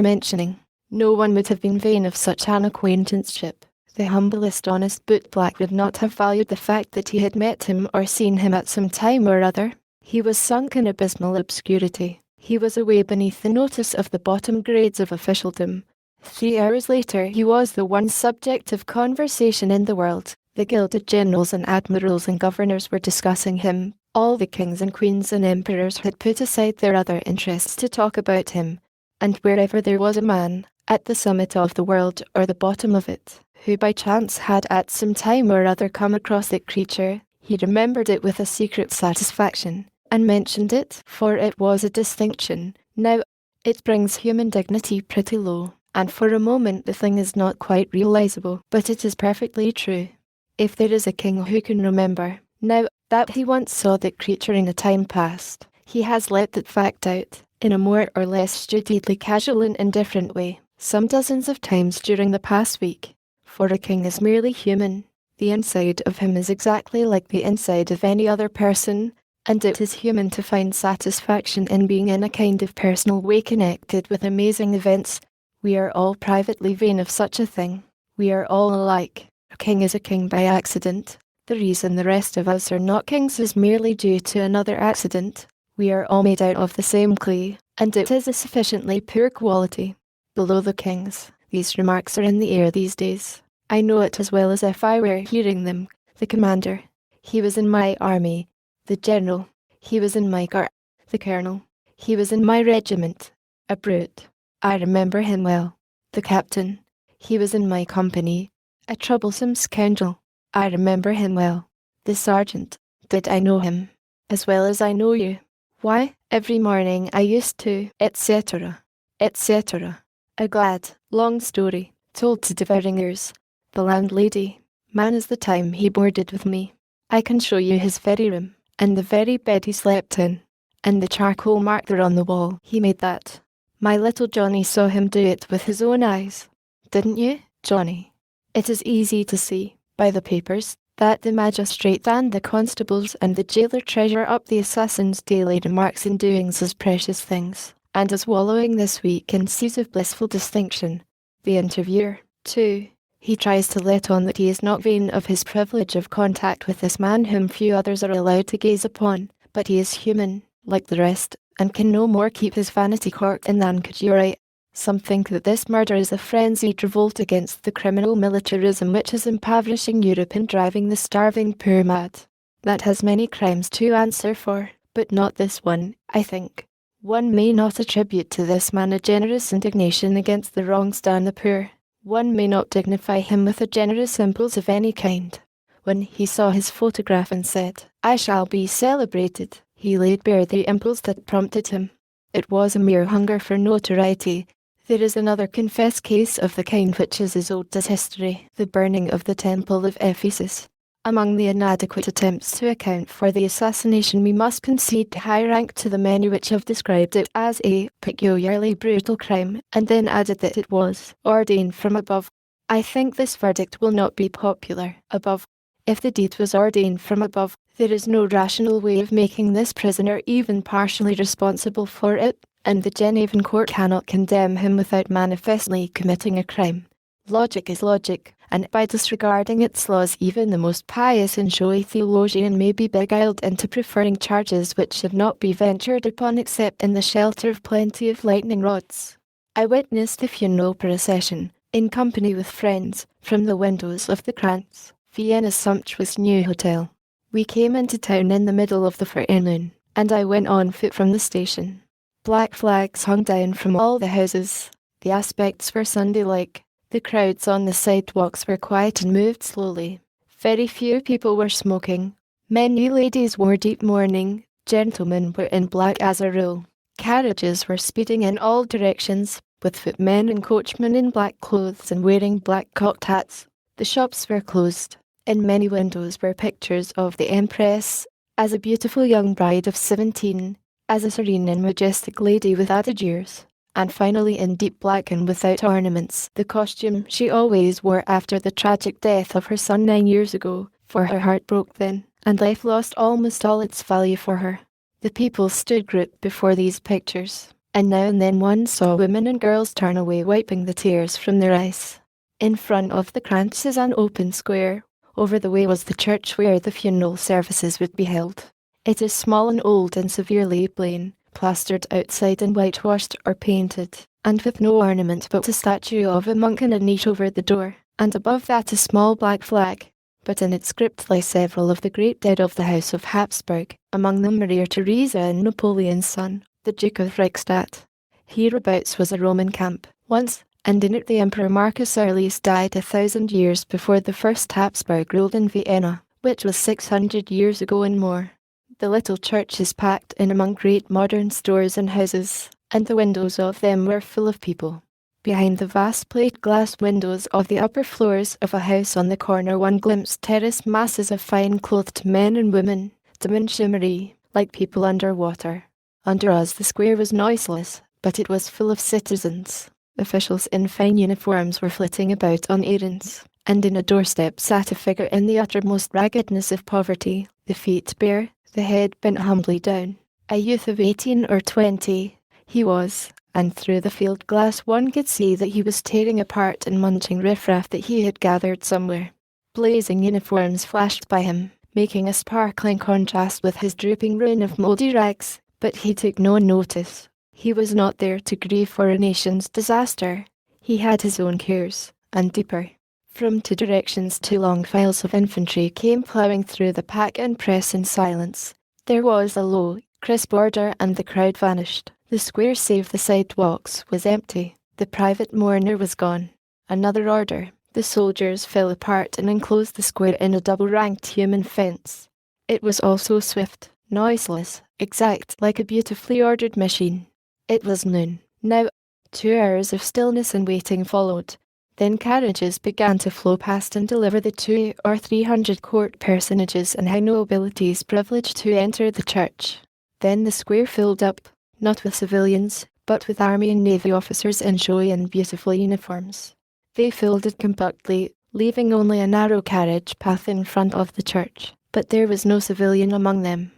mentioning. No one would have been vain of such an acquaintanceship. The humblest honest bootblack would not have valued the fact that he had met him or seen him at some time or other. He was sunk in abysmal obscurity, He was away beneath the notice of the bottom grades of officialdom. 3 hours later he was the one subject of conversation in the world. The gilded generals and admirals and governors were discussing him. All the kings and queens and emperors had put aside their other interests to talk about him. And wherever there was a man, at the summit of the world or the bottom of it, who by chance had at some time or other come across that creature, he remembered it with a secret satisfaction, and mentioned it, for it was a distinction. Now, it brings human dignity pretty low, and for a moment the thing is not quite realizable, but it is perfectly true. If there is a king who can remember, now, that he once saw that creature in a time past, he has let that fact out, in a more or less stupidly casual and indifferent way, some dozens of times during the past week. For a king is merely human. The inside of him is exactly like the inside of any other person, and it is human to find satisfaction in being in a kind of personal way connected with amazing events. We are all privately vain of such a thing. We are all alike. A king is a king by accident. The reason the rest of us are not kings is merely due to another accident. We are all made out of the same clay, and it is a sufficiently poor quality. Below the kings, these remarks are in the air these days. I know it as well as if I were hearing them. The commander. He was in my army. The general. He was in my guard. The colonel. He was in my regiment. A brute. I remember him well. The captain. He was in my company. A troublesome scoundrel. I remember him well. The sergeant. Did I know him? As well as I know you. Why, every morning I used to, etc., etc. A glad, long story, told to devouring ears. The landlady. Man is the time he boarded with me. I can show you his very room, and the very bed he slept in, and the charcoal marker on the wall. He made that. My little Johnny saw him do it with his own eyes. Didn't you, Johnny? It is easy to see, by the papers, that the magistrate and the constables and the jailer treasure up the assassin's daily remarks and doings as precious things, and as wallowing this week in seas of blissful distinction. The interviewer, too, he tries to let on that he is not vain of his privilege of contact with this man whom few others are allowed to gaze upon, but he is human, like the rest, and can no more keep his vanity corked in than could you. Some think that this murder is a frenzied revolt against the criminal militarism which is impoverishing Europe and driving the starving poor mad. That has many crimes to answer for, but not this one, I think. One may not attribute to this man a generous indignation against the wrongs done the poor. One may not dignify him with a generous impulse of any kind. When he saw his photograph and said, "I shall be celebrated," he laid bare the impulse that prompted him. It was a mere hunger for notoriety. There is another confessed case of the kind which is as old as history, the burning of the Temple of Ephesus. Among the inadequate attempts to account for the assassination we must concede high rank to the many which have described it as a peculiarly brutal crime, and then added that it was ordained from above. I think this verdict will not be popular. Above. If the deed was ordained from above, there is no rational way of making this prisoner even partially responsible for it, and the Genevan court cannot condemn him without manifestly committing a crime. Logic is logic, and by disregarding its laws even the most pious and showy theologian may be beguiled into preferring charges which should not be ventured upon except in the shelter of plenty of lightning rods. I witnessed the funeral procession, in company with friends, from the windows of the Krantz, Vienna's sumptuous new hotel. We came into town in the middle of the forenoon, and I went on foot from the station. Black flags hung down from all the houses. The aspects were Sunday-like. The crowds on the sidewalks were quiet and moved slowly. Very few people were smoking. Many ladies wore deep mourning. Gentlemen were in black as a rule. Carriages were speeding in all directions, with footmen and coachmen in black clothes and wearing black cocked hats. The shops were closed. In many windows were pictures of the Empress, as a beautiful young bride of 17, as a serene and majestic lady with added years, and finally in deep black and without ornaments, the costume she always wore after the tragic death of her son 9 years ago, for her heart broke then, and life lost almost all its value for her. The people stood grouped before these pictures, and now and then one saw women and girls turn away wiping the tears from their eyes. In front of the Krantz is an open square. Over the way was the church where the funeral services would be held. It is small and old and severely plain, plastered outside and whitewashed or painted, and with no ornament but a statue of a monk in a niche over the door, and above that a small black flag. But in its crypt lay several of the great dead of the House of Habsburg, among them Maria Theresa and Napoleon's son, the Duke of Reichstadt. Hereabouts was a Roman camp, once, and in it the Emperor Marcus Aurelius died 1,000 years before the first Habsburg ruled in Vienna, which was 600 years ago and more. The little church is packed in among great modern stores and houses, and the windows of them were full of people. Behind the vast plate glass windows of the upper floors of a house on the corner one glimpsed terraced masses of fine-clothed men and women, dim and shimmery, like people under water. Under us the square was noiseless, but it was full of citizens. Officials in fine uniforms were flitting about on errands, and in a doorstep sat a figure in the uttermost raggedness of poverty, the feet bare, the head bent humbly down. A youth of 18 or 20, he was, and through the field glass one could see that he was tearing apart and munching riffraff that he had gathered somewhere. Blazing uniforms flashed by him, making a sparkling contrast with his drooping ruin of mouldy rags, but he took no notice. He was not there to grieve for a nation's disaster. He had his own cares, and deeper. From two directions 2 long files of infantry came ploughing through the pack and press in silence. There was a low, crisp order and the crowd vanished. The square save the sidewalks was empty. The private mourner was gone. Another order. The soldiers fell apart and enclosed the square in a double-ranked human fence. It was also swift, noiseless, exact like a beautifully ordered machine. It was noon. Now, 2 hours of stillness and waiting followed. Then carriages began to flow past and deliver the 200 or 300 court personages and high nobilities privileged to enter the church. Then the square filled up, not with civilians, but with army and navy officers in showy and beautiful uniforms. They filled it compactly, leaving only a narrow carriage path in front of the church, but there was no civilian among them.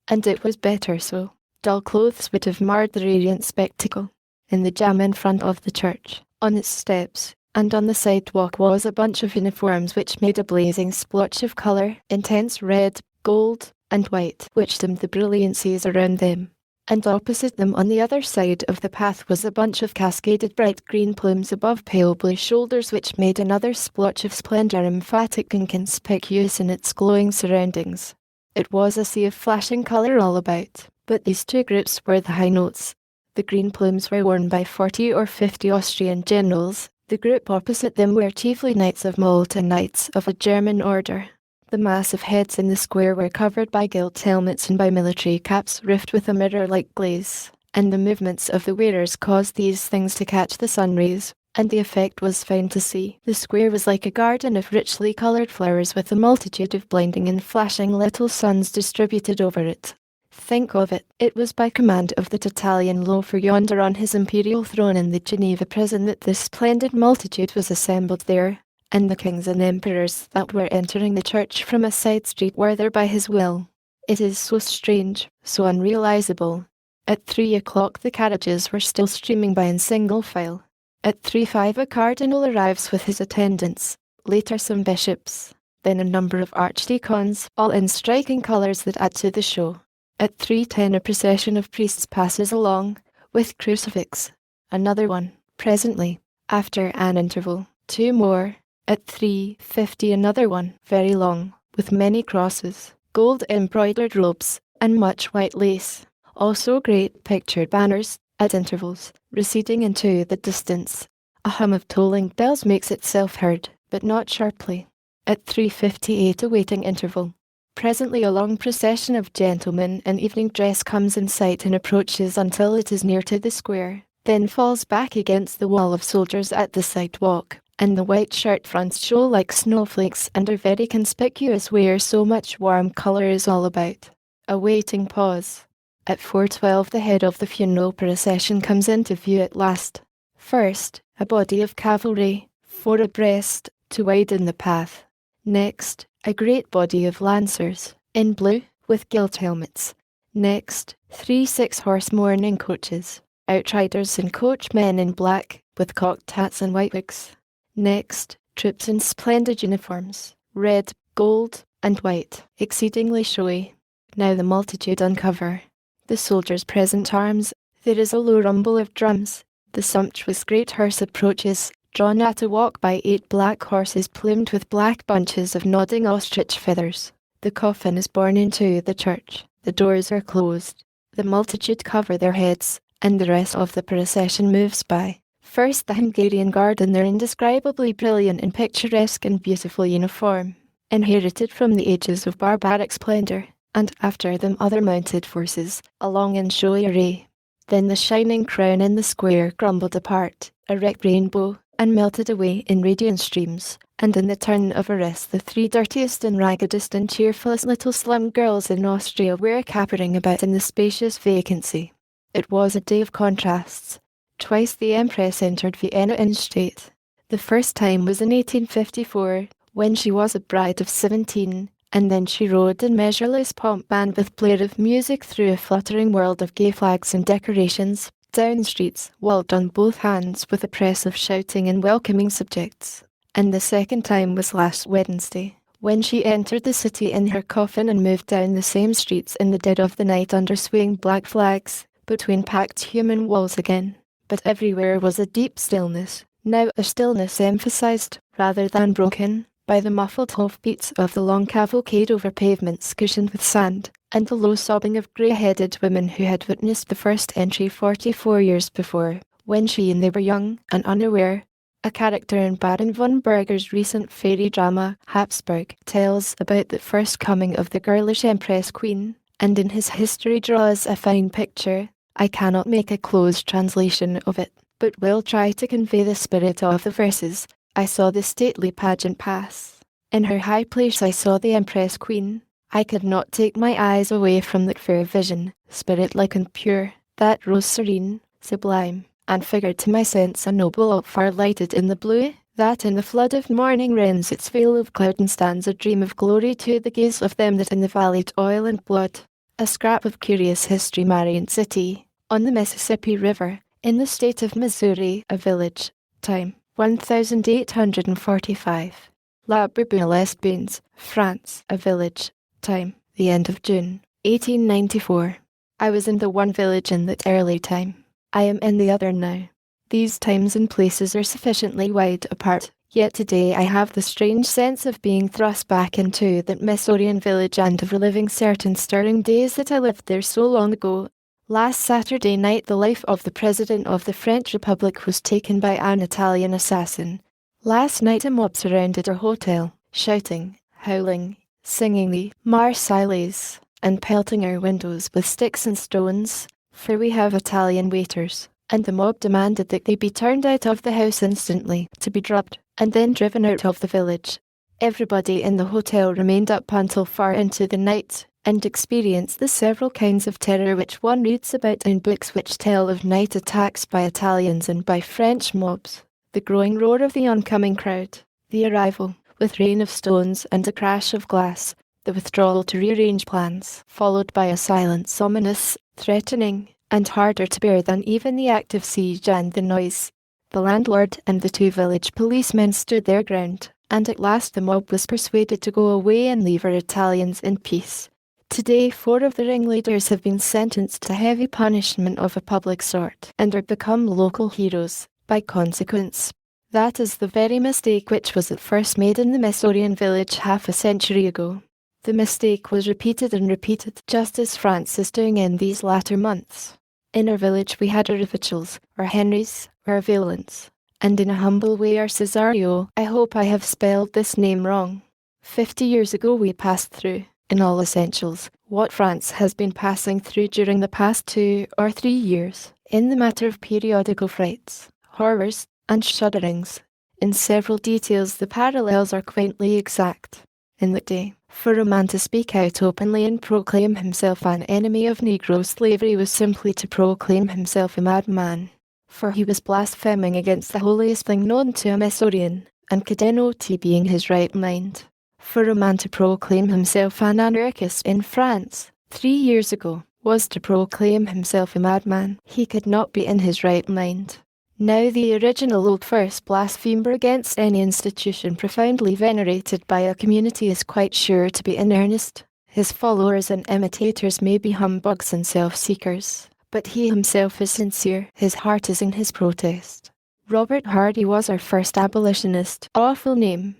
And it was better so. Dull clothes would have marred the radiant spectacle. In the jam in front of the church, on its steps, and on the sidewalk was a bunch of uniforms which made a blazing splotch of colour, intense red, gold, and white, which dimmed the brilliancies around them. And opposite them on the other side of the path was a bunch of cascaded bright green plumes above pale blue shoulders which made another splotch of splendour emphatic and conspicuous in its glowing surroundings. It was a sea of flashing colour all about, but these 2 groups were the high notes. The green plumes were worn by 40 or 50 Austrian generals. The group opposite them were chiefly knights of Malta and knights of a German order. The massive heads in the square were covered by gilt helmets and by military caps roofed with a mirror-like glaze, and the movements of the wearers caused these things to catch the sun rays, and the effect was fine to see. The square was like a garden of richly coloured flowers with a multitude of blinding and flashing little suns distributed over it. Think of it, it was by command of that Italian loafer yonder on his imperial throne in the Geneva prison that this splendid multitude was assembled there, and the kings and emperors that were entering the church from a side street were there by his will. It is so strange, so unrealizable. At 3 o'clock the carriages were still streaming by in single file. At 3:05 a cardinal arrives with his attendants, later some bishops, then a number of archdeacons, all in striking colours that add to the show. At 3:10 a procession of priests passes along, with crucifix. Another one, presently, after an interval, 2 more. At 3:50 another one, very long, with many crosses, gold embroidered robes, and much white lace. Also great pictured banners, at intervals, receding into the distance. A hum of tolling bells makes itself heard, but not sharply. At 3:58 a waiting interval. Presently a long procession of gentlemen in evening dress comes in sight and approaches until it is near to the square, then falls back against the wall of soldiers at the sidewalk, and the white shirt fronts show like snowflakes and are very conspicuous where so much warm colour is all about. A waiting pause. At 4:12 the head of the funeral procession comes into view at last. First, a body of cavalry, 4 abreast, to widen the path. Next, a great body of lancers, in blue, with gilt helmets. Next, 3 6-horse mourning coaches, outriders and coachmen in black, with cocked hats and white wigs. Next, troops in splendid uniforms, red, gold, and white, exceedingly showy. Now the multitude uncover. The soldiers present arms, there is a low rumble of drums. The sumptuous great hearse approaches, drawn at a walk by 8 black horses plumed with black bunches of nodding ostrich feathers. The coffin is borne into the church. The doors are closed. The multitude cover their heads, and the rest of the procession moves by. First the Hungarian Guard in their indescribably brilliant and picturesque and beautiful uniform, inherited from the ages of barbaric splendour, and after them other mounted forces, along in showy array. Then the shining crown in the square crumbled apart, a wrecked rainbow, and melted away in radiant streams, and in the turn of a wrist the 3 dirtiest and raggedest and cheerfulest little slum girls in Austria were capering about in the spacious vacancy. It was a day of contrasts. Twice the Empress entered Vienna in state. The first time was in 1854, when she was a bride of 17, and then she rode in measureless pomp and with blare of music through a fluttering world of gay flags and decorations, down streets walled on both hands with a press of shouting and welcoming subjects. And the second time was last Wednesday, when she entered the city in her coffin and moved down the same streets in the dead of the night under swaying black flags, between packed human walls again. But everywhere was a deep stillness, now a stillness emphasized, rather than broken, by the muffled hoofbeats of the long cavalcade over pavements cushioned with sand, and the low sobbing of grey-headed women who had witnessed the first entry 44 years before, when she and they were young and unaware. A character in Baron von Berger's recent fairy drama, Habsburg, tells about the first coming of the girlish Empress Queen, and in his history draws a fine picture. I cannot make a close translation of it, but will try to convey the spirit of the verses. I saw the stately pageant pass. In her high place I saw the Empress Queen. I could not take my eyes away from the fair vision, spirit-like and pure, that rose serene, sublime, and figured to my sense a noble oak far lighted in the blue, that in the flood of morning rends its veil of cloud and stands a dream of glory to the gaze of them that in the valley toil and blood. A scrap of curious history. Marion City, on the Mississippi River, in the state of Missouri, a village. Time 1845. La Bourbe-les-Bains, France, a village. Time, the end of June, 1894. I was in the one village in that early time. I am in the other now. These times and places are sufficiently wide apart, yet today I have the strange sense of being thrust back into that Missourian village and of reliving certain stirring days that I lived there so long ago. Last Saturday night the life of the President of the French Republic was taken by an Italian assassin. Last night a mob surrounded our hotel, shouting, howling, singing the Marseillaise, and pelting our windows with sticks and stones, for we have Italian waiters, and the mob demanded that they be turned out of the house instantly, to be drubbed, and then driven out of the village. Everybody in the hotel remained up until far into the night, and experienced the several kinds of terror which one reads about in books which tell of night attacks by Italians and by French mobs. The growing roar of the oncoming crowd, the arrival, with rain of stones and a crash of glass, the withdrawal to rearrange plans, followed by a silence ominous, threatening, and harder to bear than even the active siege and the noise. The landlord and the 2 village policemen stood their ground, and at last the mob was persuaded to go away and leave our Italians in peace. Today 4 of the ringleaders have been sentenced to heavy punishment of a public sort, and are become local heroes, by consequence. That is the very mistake which was at first made in the Missourian village half a century ago. The mistake was repeated and repeated, just as France is doing in these latter months. In our village we had our Revachels, our Henrys, our Valents, and in a humble way our Cesario. I hope I have spelled this name wrong. 50 years ago we passed through, in all essentials, what France has been passing through during the past 2 or 3 years, in the matter of periodical frights, horrors, and shudderings. In several details the parallels are quaintly exact. In that day, for a man to speak out openly and proclaim himself an enemy of Negro slavery was simply to proclaim himself a madman, for he was blaspheming against the holiest thing known to a Missourian, and could not be in his right mind. For a man to proclaim himself an anarchist in France, 3 years ago, was to proclaim himself a madman. He could not be in his right mind. Now the original old first blasphemer against any institution profoundly venerated by a community is quite sure to be in earnest. His followers and imitators may be humbugs and self-seekers, but he himself is sincere. His heart is in his protest. Robert Hardy was our first abolitionist. Awful name.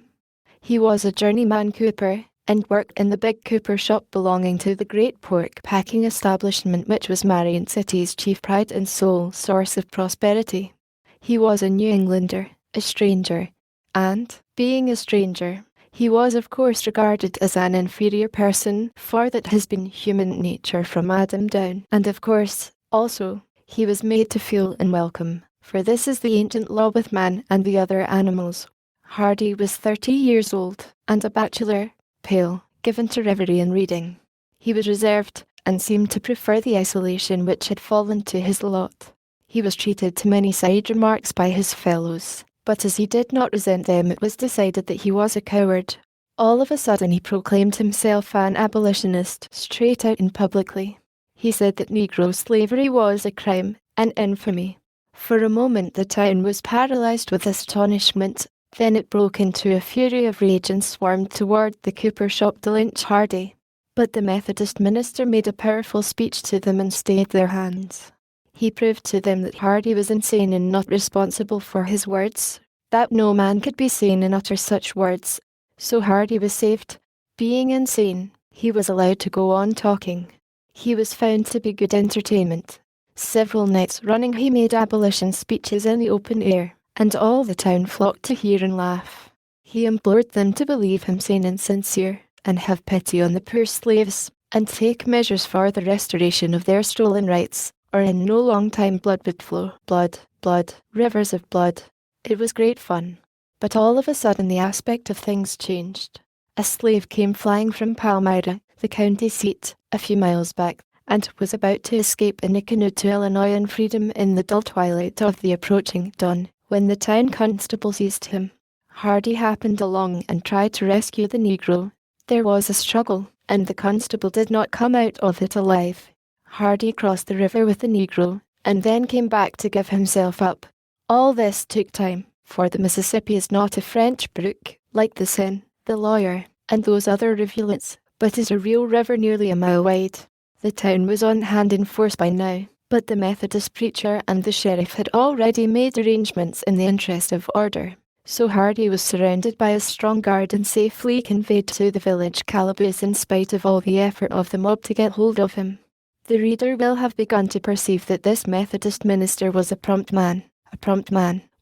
He was a journeyman cooper, and worked in the big cooper shop belonging to the great pork packing establishment which was Marion City's chief pride and sole source of prosperity. He was a New Englander, a stranger, and, being a stranger, he was of course regarded as an inferior person, for that has been human nature from Adam down. And of course, also, he was made to feel unwelcome, for this is the ancient law with man and the other animals. Hardy was 30 years old, and a bachelor, pale, given to reverie and reading. He was reserved, and seemed to prefer the isolation which had fallen to his lot. He was treated to many side remarks by his fellows, but as he did not resent them, it was decided that he was a coward. All of a sudden he proclaimed himself an abolitionist, straight out and publicly. He said that Negro slavery was a crime, an infamy. For a moment the town was paralyzed with astonishment. Then it broke into a fury of rage and swarmed toward the cooper shop to lynch Hardy. But the Methodist minister made a powerful speech to them and stayed their hands. He proved to them that Hardy was insane and not responsible for his words, that no man could be sane and utter such words. So Hardy was saved. Being insane, he was allowed to go on talking. He was found to be good entertainment. Several nights running he made abolition speeches in the open air, and all the town flocked to hear and laugh. He implored them to believe him sane and sincere, and have pity on the poor slaves, and take measures for the restoration of their stolen rights, or in no long time blood would flow. Blood, blood, rivers of blood. It was great fun. But all of a sudden the aspect of things changed. A slave came flying from Palmyra, the county seat, a few miles back, and was about to escape in a canoe to Illinois and freedom in the dull twilight of the approaching dawn, when the town constable seized him. Hardy happened along and tried to rescue the Negro. There was a struggle, and the constable did not come out of it alive. Hardy crossed the river with the Negro, and then came back to give himself up. All this took time, for the Mississippi is not a French brook, like the Seine, the Loire, and those other rivulets, but is a real river nearly a mile wide. The town was on hand in force by now, but the Methodist preacher and the sheriff had already made arrangements in the interest of order. So Hardy was surrounded by a strong guard and safely conveyed to the village calaboose in spite of all the effort of the mob to get hold of him. The reader will have begun to perceive that this Methodist minister was a prompt man,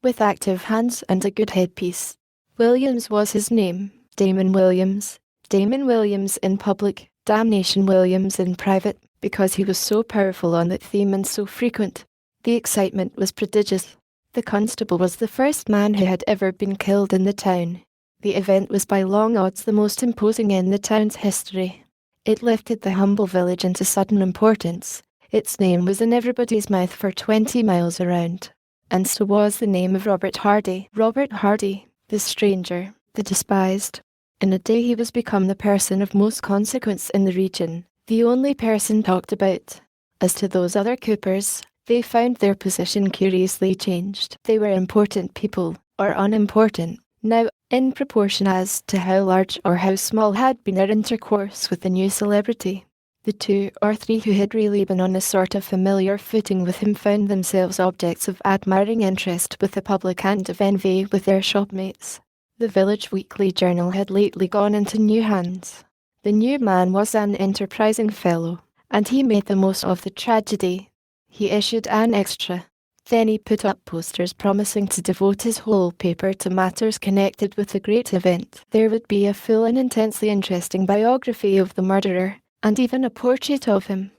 with active hands and a good headpiece. Williams was his name, Damon Williams in public, Damnation Williams in private, because he was so powerful on that theme and so frequent. The excitement was prodigious. The constable was the first man who had ever been killed in the town. The event was by long odds the most imposing in the town's history. It lifted the humble village into sudden importance. Its name was in everybody's mouth for 20 miles around. And so was the name of Robert Hardy. Robert Hardy, the stranger, the despised. In a day he was become the person of most consequence in the region, the only person talked about. As to those other coopers, they found their position curiously changed. They were important people, or unimportant, now in proportion as to how large or how small had been their intercourse with the new celebrity. The 2 or 3 who had really been on a sort of familiar footing with him found themselves objects of admiring interest with the public and of envy with their shopmates. The village weekly journal had lately gone into new hands. The new man was an enterprising fellow, and he made the most of the tragedy. He issued an extra. Then he put up posters promising to devote his whole paper to matters connected with the great event. There would be a full and intensely interesting biography of the murderer, and even a portrait of him.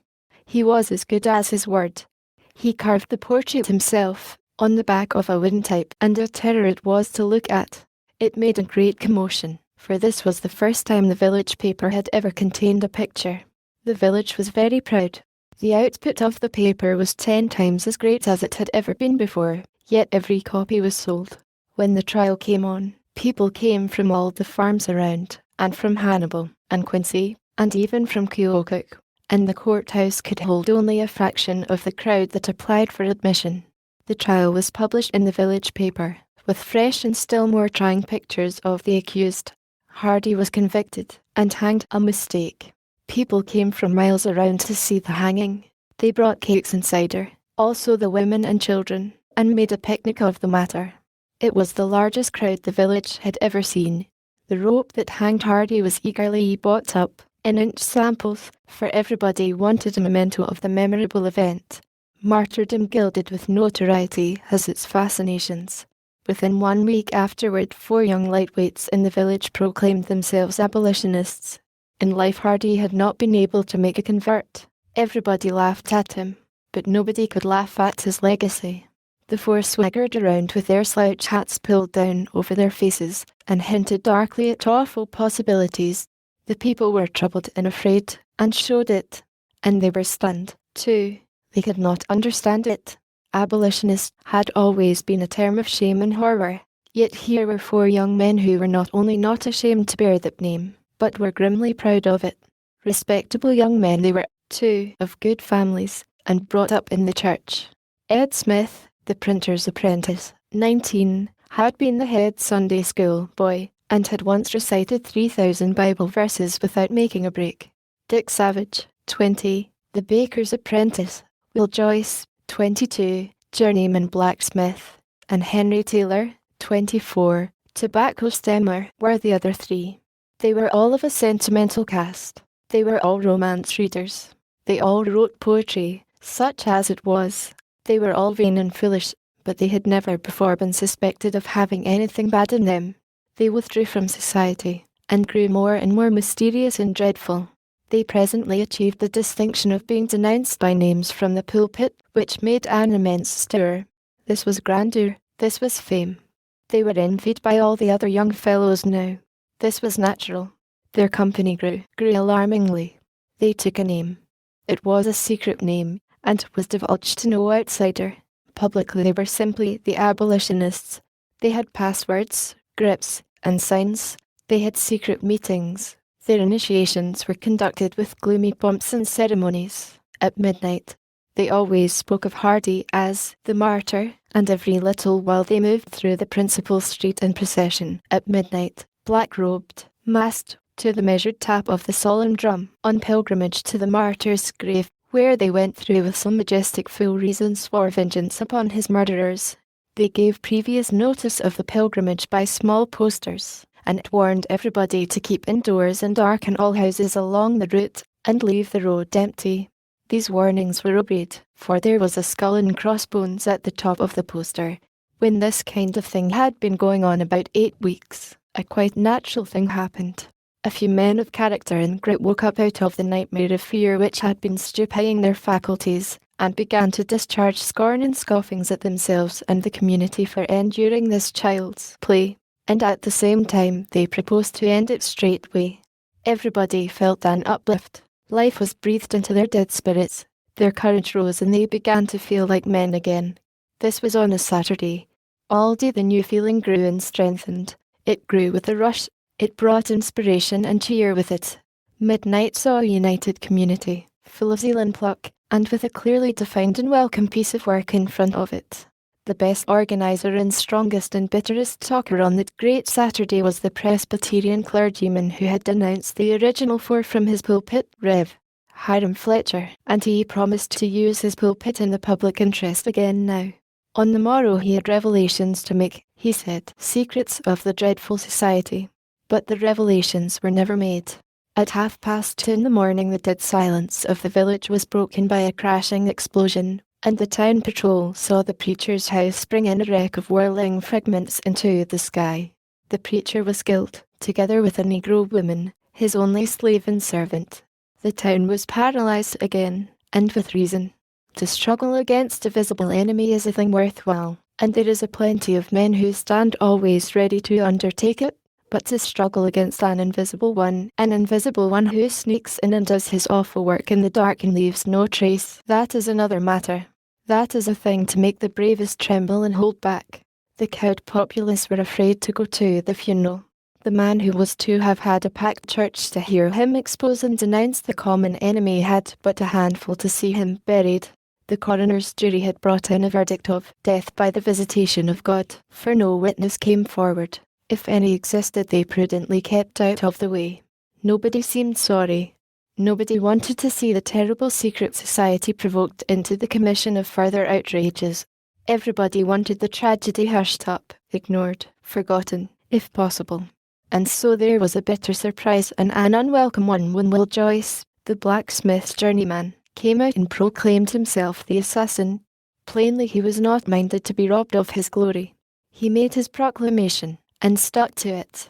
He was as good as his word. He carved the portrait himself, on the back of a wooden type, and a terror it was to look at. It made a great commotion, for this was the first time the village paper had ever contained a picture. The village was very proud. The output of the paper was 10 times as great as it had ever been before, yet every copy was sold. When the trial came on, people came from all the farms around, and from Hannibal, and Quincy, and even from Keokuk, and the courthouse could hold only a fraction of the crowd that applied for admission. The trial was published in the village paper, with fresh and still more trying pictures of the accused. Hardy was convicted, and hanged. A mistake. People came from miles around to see the hanging. They brought cakes and cider, also the women and children, and made a picnic of the matter. It was the largest crowd the village had ever seen. The rope that hanged Hardy was eagerly bought up, in inch samples, for everybody wanted a memento of the memorable event. Martyrdom gilded with notoriety has its fascinations. Within 1 week afterward, 4 young lightweights in the village proclaimed themselves abolitionists. In life Hardy had not been able to make a convert. Everybody laughed at him, but nobody could laugh at his legacy. The 4 swaggered around with their slouch hats pulled down over their faces, and hinted darkly at awful possibilities. The people were troubled and afraid, and showed it. And they were stunned, too. They could not understand it. Abolitionist had always been a term of shame and horror, yet here were 4 young men who were not only not ashamed to bear that name, but were grimly proud of it. Respectable young men they were, too, of good families, and brought up in the church. Ed Smith, the printer's apprentice, 19, had been the head Sunday school boy, and had once recited 3,000 Bible verses without making a break. Dick Savage, 20, the baker's apprentice, Will Joyce, 22, journeyman blacksmith, and Henry Taylor, 24, tobacco stemmer, were the other 3. They were all of a sentimental cast. They were all romance readers. They all wrote poetry, such as it was. They were all vain and foolish, but they had never before been suspected of having anything bad in them. They withdrew from society, and grew more and more mysterious and dreadful. They presently achieved the distinction of being denounced by names from the pulpit, which made an immense stir. This was grandeur, this was fame. They were envied by all the other young fellows now. This was natural. Their company grew alarmingly. They took a name. It was a secret name, and was divulged to no outsider. Publicly they were simply the abolitionists. They had passwords, grips, and signs. They had secret meetings. Their initiations were conducted with gloomy pomps and ceremonies. At midnight, they always spoke of Hardy as the martyr, and every little while they moved through the principal street in procession. At midnight, black-robed, masked, to the measured tap of the solemn drum, on pilgrimage to the martyr's grave, where they went through with some majestic full reason swore vengeance upon his murderers. They gave previous notice of the pilgrimage by small posters, and it warned everybody to keep indoors and darken all houses along the route, and leave the road empty. These warnings were obeyed, for there was a skull and crossbones at the top of the poster. When this kind of thing had been going on about 8 weeks, a quite natural thing happened. A few men of character and grit woke up out of the nightmare of fear which had been stupefying their faculties, and began to discharge scorn and scoffings at themselves and the community for enduring this child's play, and at the same time they proposed to end it straightway. Everybody felt an uplift. Life was breathed into their dead spirits. Their courage rose and they began to feel like men again. This was on a Saturday. All day the new feeling grew and strengthened. It grew with a rush. It brought inspiration and cheer with it. Midnight saw a united community, full of zeal and pluck, and with a clearly defined and welcome piece of work in front of it. The best organizer and strongest and bitterest talker on that great Saturday was the Presbyterian clergyman who had denounced the original 4 from his pulpit, Rev. Hiram Fletcher, and he promised to use his pulpit in the public interest again now. On the morrow he had revelations to make, he said, secrets of the dreadful society. But the revelations were never made. At 2:30 in the morning the dead silence of the village was broken by a crashing explosion, and the town patrol saw the preacher's house spring in a wreck of whirling fragments into the sky. The preacher was killed, together with a Negro woman, his only slave and servant. The town was paralyzed again, and with reason. To struggle against a visible enemy is a thing worthwhile, and there is a plenty of men who stand always ready to undertake it. But to struggle against an invisible one who sneaks in and does his awful work in the dark and leaves no trace, that is another matter. That is a thing to make the bravest tremble and hold back. The cowed populace were afraid to go to the funeral. The man who was to have had a packed church to hear him expose and denounce the common enemy had but a handful to see him buried. The coroner's jury had brought in a verdict of death by the visitation of God, for no witness came forward. If any existed, they prudently kept out of the way. Nobody seemed sorry. Nobody wanted to see the terrible secret society provoked into the commission of further outrages. Everybody wanted the tragedy hushed up, ignored, forgotten, if possible. And so there was a bitter surprise and an unwelcome one when Will Joyce, the blacksmith's journeyman, came out and proclaimed himself the assassin. Plainly he was not minded to be robbed of his glory. He made his proclamation, and stuck to it,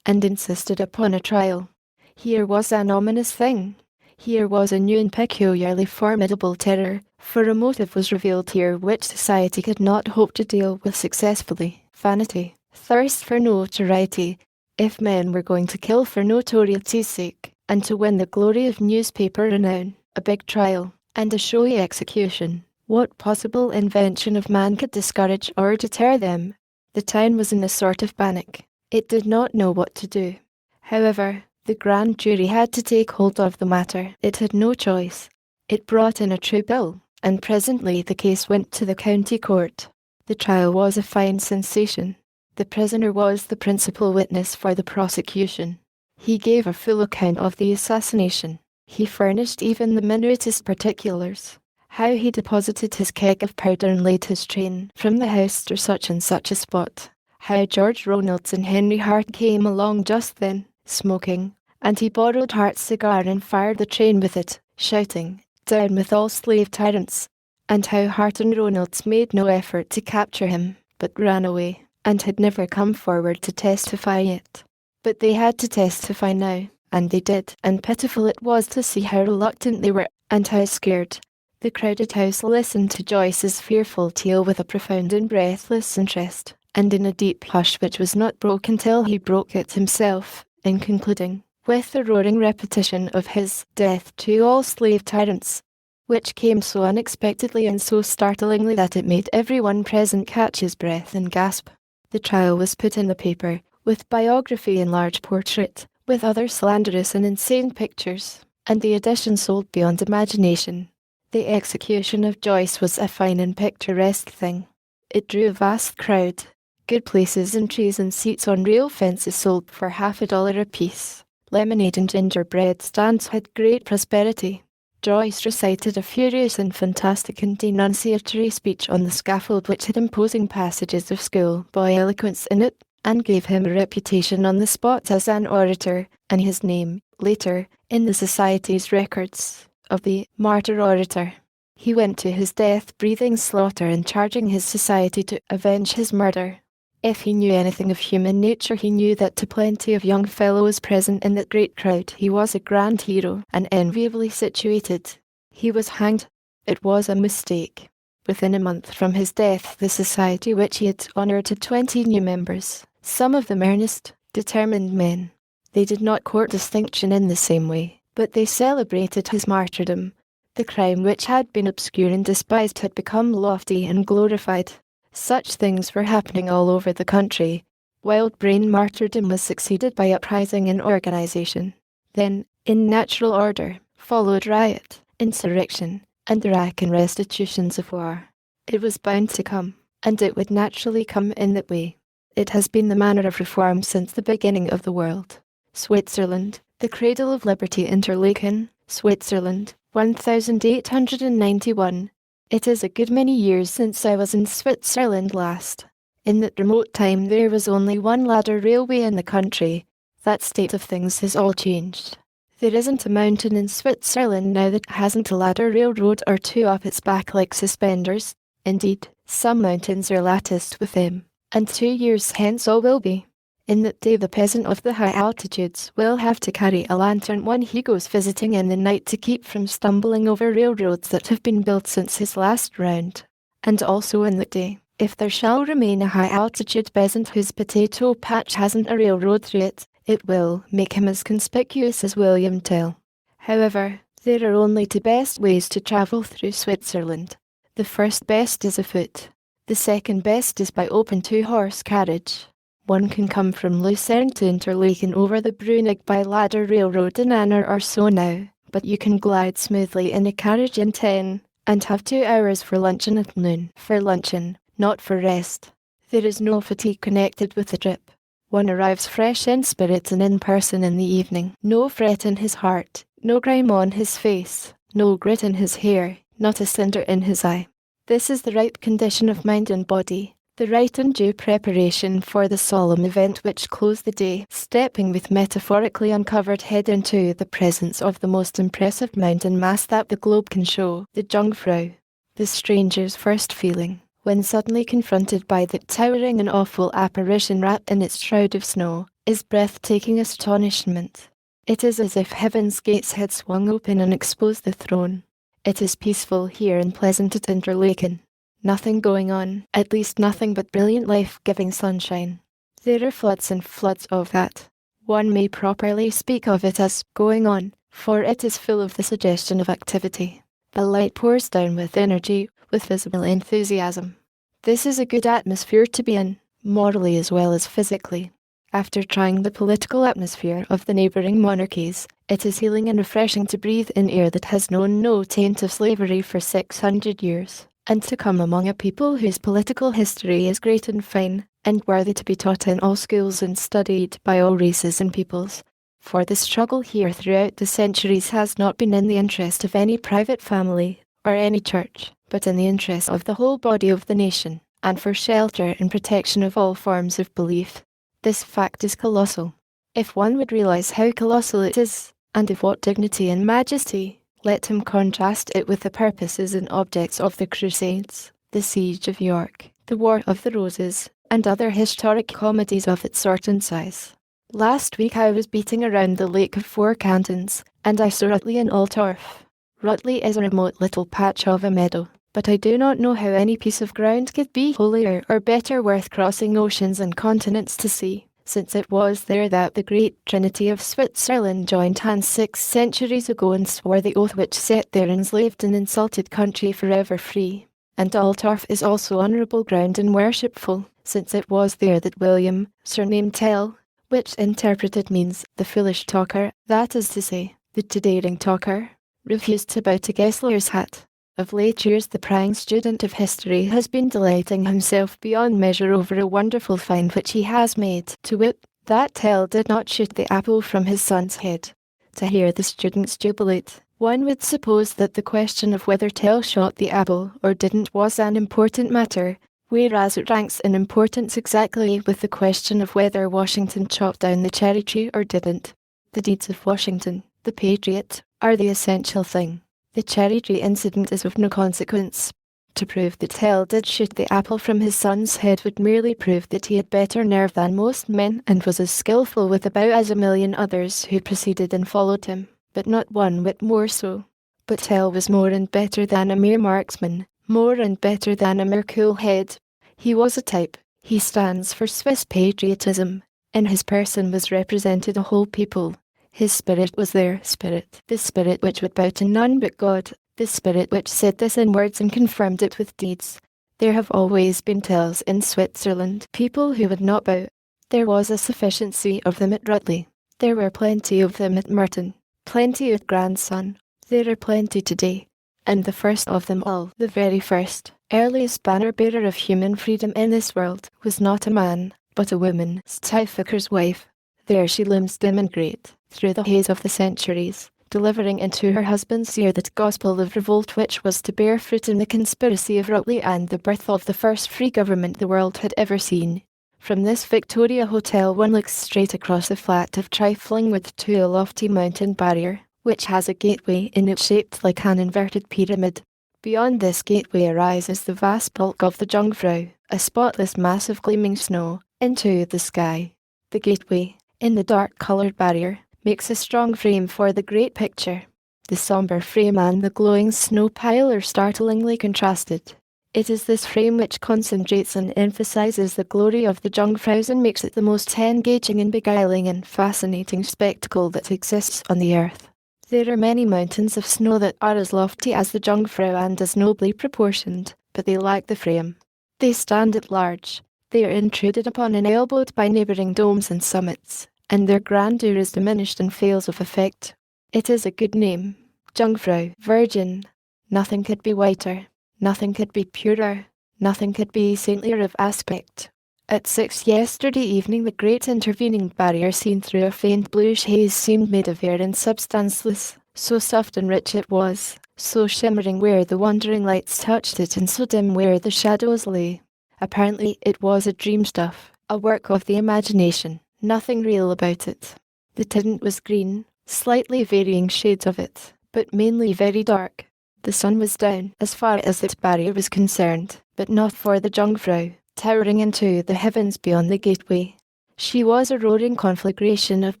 and insisted upon a trial. Here was an ominous thing. Here was a new and peculiarly formidable terror, for a motive was revealed here which society could not hope to deal with successfully: vanity, thirst for notoriety. If men were going to kill for notoriety's sake, and to win the glory of newspaper renown, a big trial, and a showy execution, what possible invention of man could discourage or deter them? The town was in a sort of panic. It did not know what to do. However, the grand jury had to take hold of the matter. It had no choice. It brought in a true bill, and presently the case went to the county court. The trial was a fine sensation. The prisoner was the principal witness for the prosecution. He gave a full account of the assassination. He furnished even the minutest particulars. How he deposited his keg of powder and laid his train from the house to such and such a spot. How George Ronalds and Henry Hart came along just then, smoking, and he borrowed Hart's cigar and fired the train with it, shouting, "Down with all slave tyrants!" And how Hart and Ronalds made no effort to capture him, but ran away, and had never come forward to testify yet. But they had to testify now, and they did, and pitiful it was to see how reluctant they were, and how scared. The crowded house listened to Joyce's fearful tale with a profound and breathless interest, and in a deep hush which was not broken till he broke it himself, in concluding, with the roaring repetition of his "Death to all slave tyrants," which came so unexpectedly and so startlingly that it made everyone present catch his breath and gasp. The trial was put in the paper, with biography in large portrait, with other slanderous and insane pictures, and the edition sold beyond imagination. The execution of Joyce was a fine and picturesque thing. It drew a vast crowd. Good places and trees and seats on rail fences sold for $50 apiece. Lemonade and gingerbread stands had great prosperity. Joyce recited a furious and fantastic and denunciatory speech on the scaffold which had imposing passages of schoolboy eloquence in it, and gave him a reputation on the spot as an orator, and his name, later, in the Society's records, of the Martyr Orator. He went to his death breathing slaughter and charging his society to avenge his murder. If he knew anything of human nature, he knew that to plenty of young fellows present in that great crowd he was a grand hero, and enviably situated. He was hanged. It was a mistake. Within a month from his death, the society which he had honoured had 20 new members, some of them earnest, determined men. They did not court distinction in the same way, but they celebrated his martyrdom. The crime which had been obscure and despised had become lofty and glorified. Such things were happening all over the country. Wild-brain martyrdom was succeeded by uprising and organisation. Then, in natural order, followed riot, insurrection, and the rack and restitutions of war. It was bound to come, and it would naturally come in that way. It has been the manner of reform since the beginning of the world. Switzerland, the cradle of liberty. Interlaken, Switzerland, 1891. It is a good many years since I was in Switzerland last. In that remote time there was only one ladder railway in the country. That state of things has all changed. There isn't a mountain in Switzerland now that hasn't a ladder railroad or two up its back like suspenders. Indeed, some mountains are latticed with them, and 2 years hence all will be. In that day the peasant of the high altitudes will have to carry a lantern when he goes visiting in the night to keep from stumbling over railroads that have been built since his last round. And also in that day, if there shall remain a high altitude peasant whose potato patch hasn't a railroad through it, it will make him as conspicuous as William Tell. However, there are only two best ways to travel through Switzerland. The first best is afoot. The second best is by open two-horse carriage. One can come from Lucerne to Interlaken over the Brunig by ladder railroad in an hour or so now, but you can glide smoothly in a carriage in 10, and have 2 hours for luncheon at noon. For luncheon, not for rest. There is no fatigue connected with the trip. One arrives fresh in spirit and in person in the evening. No fret in his heart, no grime on his face, no grit in his hair, not a cinder in his eye. This is the ripe condition of mind and body, the right and due preparation for the solemn event which closed the day, stepping with metaphorically uncovered head into the presence of the most impressive mountain mass that the globe can show, the Jungfrau. The stranger's first feeling, when suddenly confronted by the towering and awful apparition wrapped in its shroud of snow, is breathtaking astonishment. It is as if heaven's gates had swung open and exposed the throne. It is peaceful here and pleasant at Interlaken. Nothing going on, at least nothing but brilliant life-giving sunshine. There are floods and floods of that. One may properly speak of it as going on, for it is full of the suggestion of activity. The light pours down with energy, with visible enthusiasm. This is a good atmosphere to be in, morally as well as physically. After trying the political atmosphere of the neighbouring monarchies, it is healing and refreshing to breathe in air that has known no taint of slavery for 600 years, and to come among a people whose political history is great and fine, and worthy to be taught in all schools and studied by all races and peoples. For the struggle here throughout the centuries has not been in the interest of any private family, or any church, but in the interest of the whole body of the nation, and for shelter and protection of all forms of belief. This fact is colossal. If one would realize how colossal it is, and of what dignity and majesty, let him contrast it with the purposes and objects of the Crusades, the Siege of York, the War of the Roses, and other historic comedies of its sort and size. Last week I was beating around the Lake of Four Cantons, and I saw Rutley in Altorf. Rutley is a remote little patch of a meadow, but I do not know how any piece of ground could be holier or better worth crossing oceans and continents to see, since it was there that the great Trinity of Switzerland joined hands 6 centuries ago and swore the oath which set their enslaved and insulted country forever free. And Altorf is also honourable ground and worshipful, since it was there that William, surnamed Tell, which interpreted means the foolish talker, that is to say, the daring talker, refused to bow to Gessler's hat. Of late years the prying student of history has been delighting himself beyond measure over a wonderful find which he has made, to wit, that Tell did not shoot the apple from his son's head. To hear the students jubilate, one would suppose that the question of whether Tell shot the apple or didn't was an important matter, whereas it ranks in importance exactly with the question of whether Washington chopped down the cherry tree or didn't. The deeds of Washington, the patriot, are the essential thing. The cherry tree incident is of no consequence. To prove that Tell did shoot the apple from his son's head would merely prove that he had better nerve than most men and was as skilful with a bow as a million others who preceded and followed him, but not one whit more so. But Tell was more and better than a mere marksman, more and better than a mere cool head. He was a type. He stands for Swiss patriotism. In his person was represented a whole people. His spirit was their spirit, the spirit which would bow to none but God, the spirit which said this in words and confirmed it with deeds. There have always been Tells in Switzerland, people who would not bow. There was a sufficiency of them at Rutley. There were plenty of them at Merton, plenty of grandson. There are plenty today. And the first of them all, the very first, earliest banner-bearer of human freedom in this world, was not a man, but a woman, Stuyvesant's wife. There she looms dim and great, through the haze of the centuries, delivering into her husband's ear that gospel of revolt which was to bear fruit in the conspiracy of Rutley and the birth of the first free government the world had ever seen. From this Victoria Hotel one looks straight across a flat of trifling wood to a lofty mountain barrier, which has a gateway in it shaped like an inverted pyramid. Beyond this gateway arises the vast bulk of the Jungfrau, a spotless mass of gleaming snow, into the sky. The gateway, in the dark-coloured barrier, makes a strong frame for the great picture. The sombre frame and the glowing snow pile are startlingly contrasted. It is this frame which concentrates and emphasises the glory of the Jungfraus and makes it the most engaging and beguiling and fascinating spectacle that exists on the earth. There are many mountains of snow that are as lofty as the Jungfrau and as nobly proportioned, but they lack the frame. They stand at large. They are intruded upon and elbowed by neighbouring domes and summits, and their grandeur is diminished and fails of effect. It is a good name, Jungfrau, virgin. Nothing could be whiter, nothing could be purer, nothing could be saintlier of aspect. At 6 yesterday evening the great intervening barrier seen through a faint bluish haze seemed made of air and substanceless, so soft and rich it was, so shimmering where the wandering lights touched it and so dim where the shadows lay. Apparently it was a dream stuff, a work of the imagination, nothing real about it. The tint was green, slightly varying shades of it, but mainly very dark. The sun was down as far as its barrier was concerned, but not for the Jungfrau, towering into the heavens beyond the gateway. She was a roaring conflagration of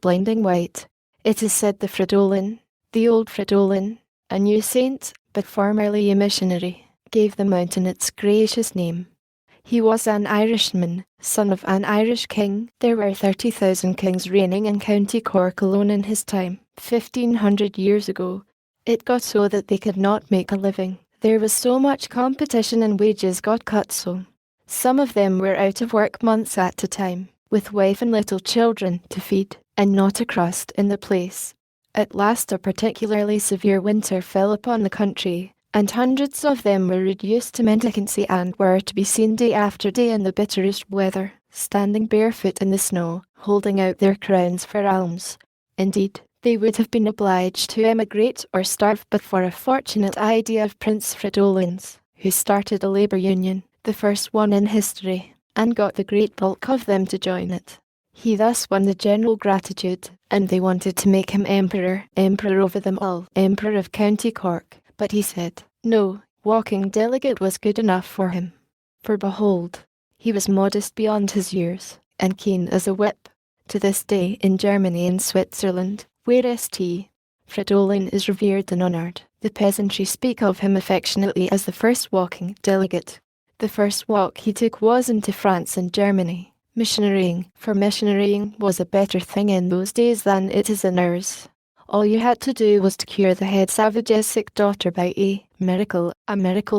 blinding white. It is said the Fridolin, the old Fridolin, a new saint, but formerly a missionary, gave the mountain its gracious name. He was an Irishman, son of an Irish king. There were 30,000 kings reigning in County Cork alone in his time, 1500 years ago. It got so that they could not make a living. There was so much competition and wages got cut so. Some of them were out of work months at a time, with wife and little children to feed, and not a crust in the place. At last a particularly severe winter fell upon the country, and hundreds of them were reduced to mendicancy and were to be seen day after day in the bitterest weather, standing barefoot in the snow, holding out their crowns for alms. Indeed, they would have been obliged to emigrate or starve but for a fortunate idea of Prince Fridolin's, who started a labour union, the first one in history, and got the great bulk of them to join it. He thus won the general gratitude, and they wanted to make him emperor over them all, emperor of County Cork. But he said, no, walking delegate was good enough for him. For behold, he was modest beyond his years, and keen as a whip. To this day, in Germany and Switzerland, where St. Fridolin is revered and honoured, the peasantry speak of him affectionately as the first walking delegate. The first walk he took was into France and Germany, missionarying, for missionarying was a better thing in those days than it is in ours. All you had to do was to cure the head savage's sick daughter by a miracle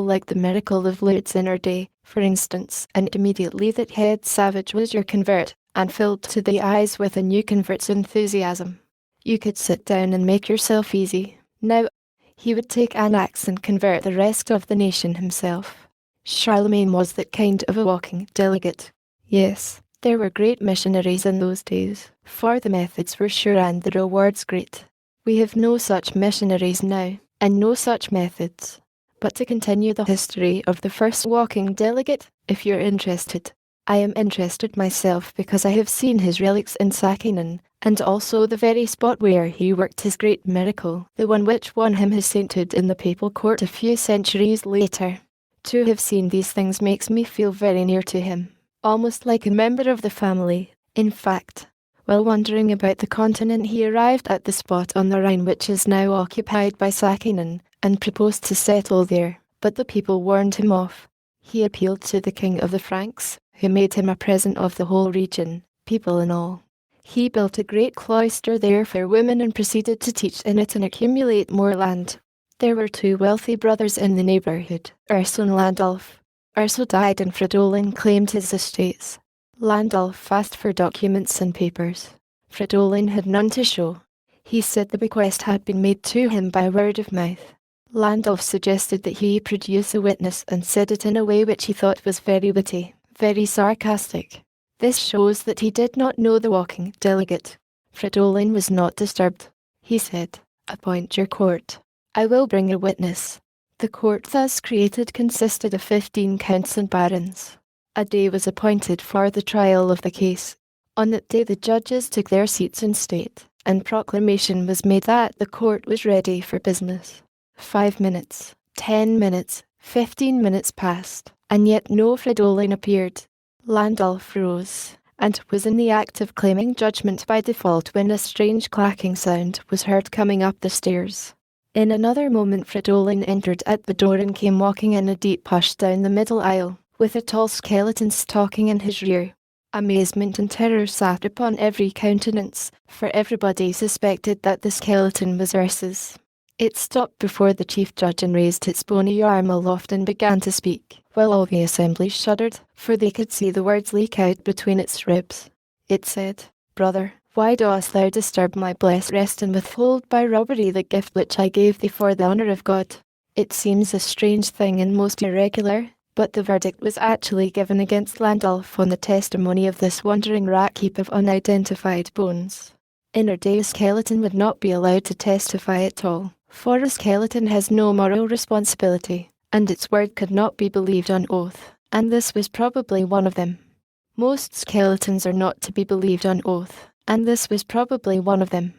like the miracle of Lourdes in our day, for instance, and immediately that head savage was your convert, and filled to the eyes with a new convert's enthusiasm. You could sit down and make yourself easy. Now, he would take an axe and convert the rest of the nation himself. Charlemagne was that kind of a walking delegate. Yes, there were great missionaries in those days, for the methods were sure and the rewards great. We have no such missionaries now, and no such methods. But to continue the history of the first walking delegate, if you're interested. I am interested myself because I have seen his relics in Sakinen, and also the very spot where he worked his great miracle, the one which won him his sainthood in the papal court a few centuries later. To have seen these things makes me feel very near to him, almost like a member of the family. In fact, while wandering about the continent he arrived at the spot on the Rhine which is now occupied by Sakinen, and proposed to settle there, but the people warned him off. He appealed to the king of the Franks, who made him a present of the whole region, people and all. He built a great cloister there for women and proceeded to teach in it and accumulate more land. There were 2 wealthy brothers in the neighbourhood, Urso and Landulf. Urso died and Fridolin claimed his estates. Landulf asked for documents and papers. Fridolin had none to show. He said the bequest had been made to him by word of mouth. Landulf suggested that he produce a witness and said it in a way which he thought was very witty, very sarcastic. This shows that he did not know the walking delegate. Fridolin was not disturbed. He said, appoint your court. I will bring a witness. The court thus created consisted of 15 counts and barons. A day was appointed for the trial of the case. On that day the judges took their seats in state, and proclamation was made that the court was ready for business. 5 minutes, 10 minutes, 15 minutes passed, and yet no Fridolin appeared. Landulf rose, and was in the act of claiming judgment by default when a strange clacking sound was heard coming up the stairs. In another moment Fridolin entered at the door and came walking in a deep hush down the middle aisle, with a tall skeleton stalking in his rear. Amazement and terror sat upon every countenance, for everybody suspected that the skeleton was Ursus. It stopped before the chief judge and raised its bony arm aloft and began to speak, while all the assembly shuddered, for they could see the words leak out between its ribs. It said, Brother, why dost thou disturb my blessed rest and withhold by robbery the gift which I gave thee for the honour of God? It seems a strange thing and most irregular, but the verdict was actually given against Landulf on the testimony of this wandering rat heap of unidentified bones. In our day, a skeleton would not be allowed to testify at all, for a skeleton has no moral responsibility, and its word could not be believed on oath, and this was probably one of them. Most skeletons are not to be believed on oath, and this was probably one of them.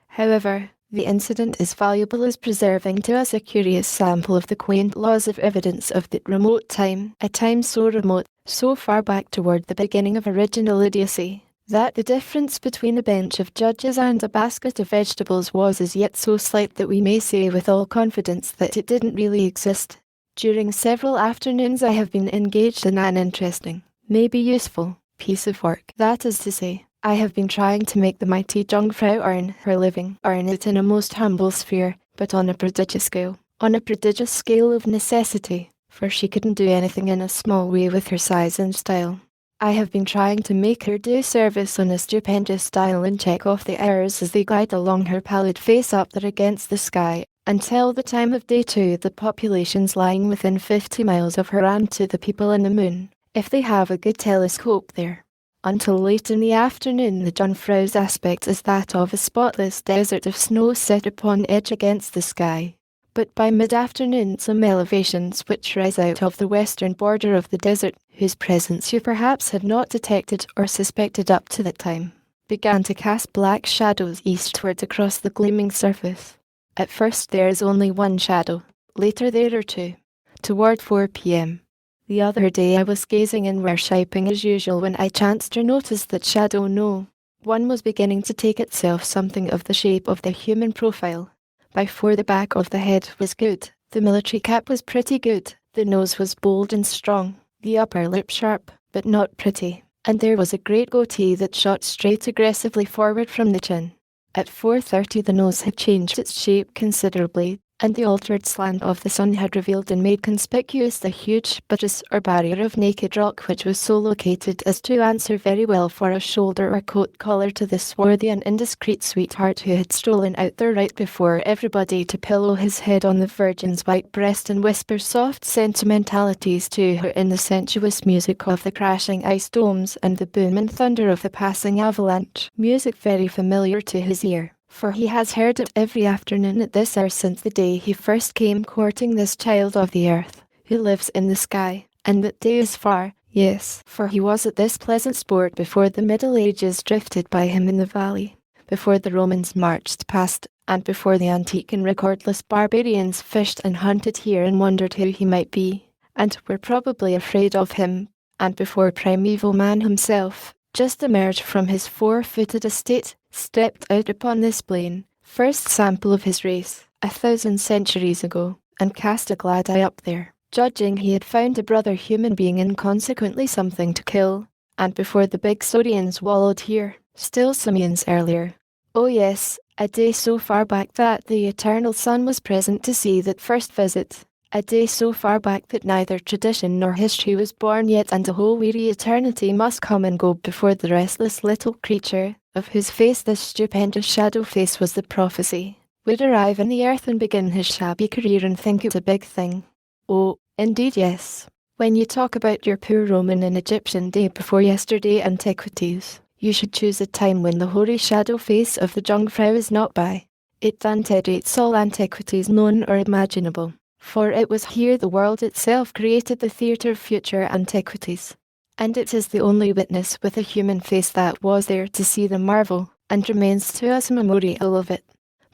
However, the incident is valuable as preserving to us a curious sample of the quaint laws of evidence of that remote time, a time so remote, so far back toward the beginning of original idiocy, that the difference between a bench of judges and a basket of vegetables was as yet so slight that we may say with all confidence that it didn't really exist. During several afternoons I have been engaged in an interesting, maybe useful, piece of work. That is to say, I have been trying to make the mighty Jungfrau earn her living, earn it in a most humble sphere, but on a prodigious scale. On a prodigious scale of necessity, for she couldn't do anything in a small way with her size and style. I have been trying to make her do service on a stupendous style and check off the errors as they glide along her pallid face up there against the sky, until the time of day to the populations lying within 50 miles of her and to the people in the moon, if they have a good telescope there. Until late in the afternoon the Jungfrau's aspect is that of a spotless desert of snow set upon edge against the sky. But by mid-afternoon some elevations which rise out of the western border of the desert, whose presence you perhaps had not detected or suspected up to that time, began to cast black shadows eastwards across the gleaming surface. At first there is only one shadow, later there are two. Toward 4 p.m. the other day I was gazing and worshipping as usual when I chanced to notice that shadow no. One was beginning to take itself something of the shape of the human profile. By 4 the back of the head was good, the military cap was pretty good, the nose was bold and strong, the upper lip sharp, but not pretty, and there was a great goatee that shot straight aggressively forward from the chin. At 4:30 the nose had changed its shape considerably, and the altered slant of the sun had revealed and made conspicuous the huge buttress or barrier of naked rock which was so located as to answer very well for a shoulder or coat collar to the swarthy and indiscreet sweetheart who had stolen out there right before everybody to pillow his head on the Virgin's white breast and whisper soft sentimentalities to her in the sensuous music of the crashing ice domes and the boom and thunder of the passing avalanche, music very familiar to his ear, for he has heard it every afternoon at this hour since the day he first came courting this child of the earth, who lives in the sky, and that day is far, yes, for he was at this pleasant sport before the Middle Ages drifted by him in the valley, before the Romans marched past, and before the antique and recordless barbarians fished and hunted here and wondered who he might be, and were probably afraid of him, and before primeval man himself, just emerged from his 4-footed estate, stepped out upon this plain, first sample of his race, 1,000 centuries ago, and cast a glad eye up there, judging he had found a brother human being and consequently something to kill, and before the big saurians wallowed here, still simians earlier. Oh yes, a day so far back that the eternal sun was present to see that first visit. A day so far back that neither tradition nor history was born yet, and a whole weary eternity must come and go before the restless little creature, of whose face this stupendous shadow face was the prophecy, would arrive in the earth and begin his shabby career and think it a big thing. Oh, indeed yes. When you talk about your poor Roman and Egyptian day before yesterday antiquities, you should choose a time when the hoary shadow face of the Jungfrau is not by. It antedates all antiquities known or imaginable, for it was here the world itself created the theatre of future antiquities, and it is the only witness with a human face that was there to see the marvel, and remains to us a memorial of it.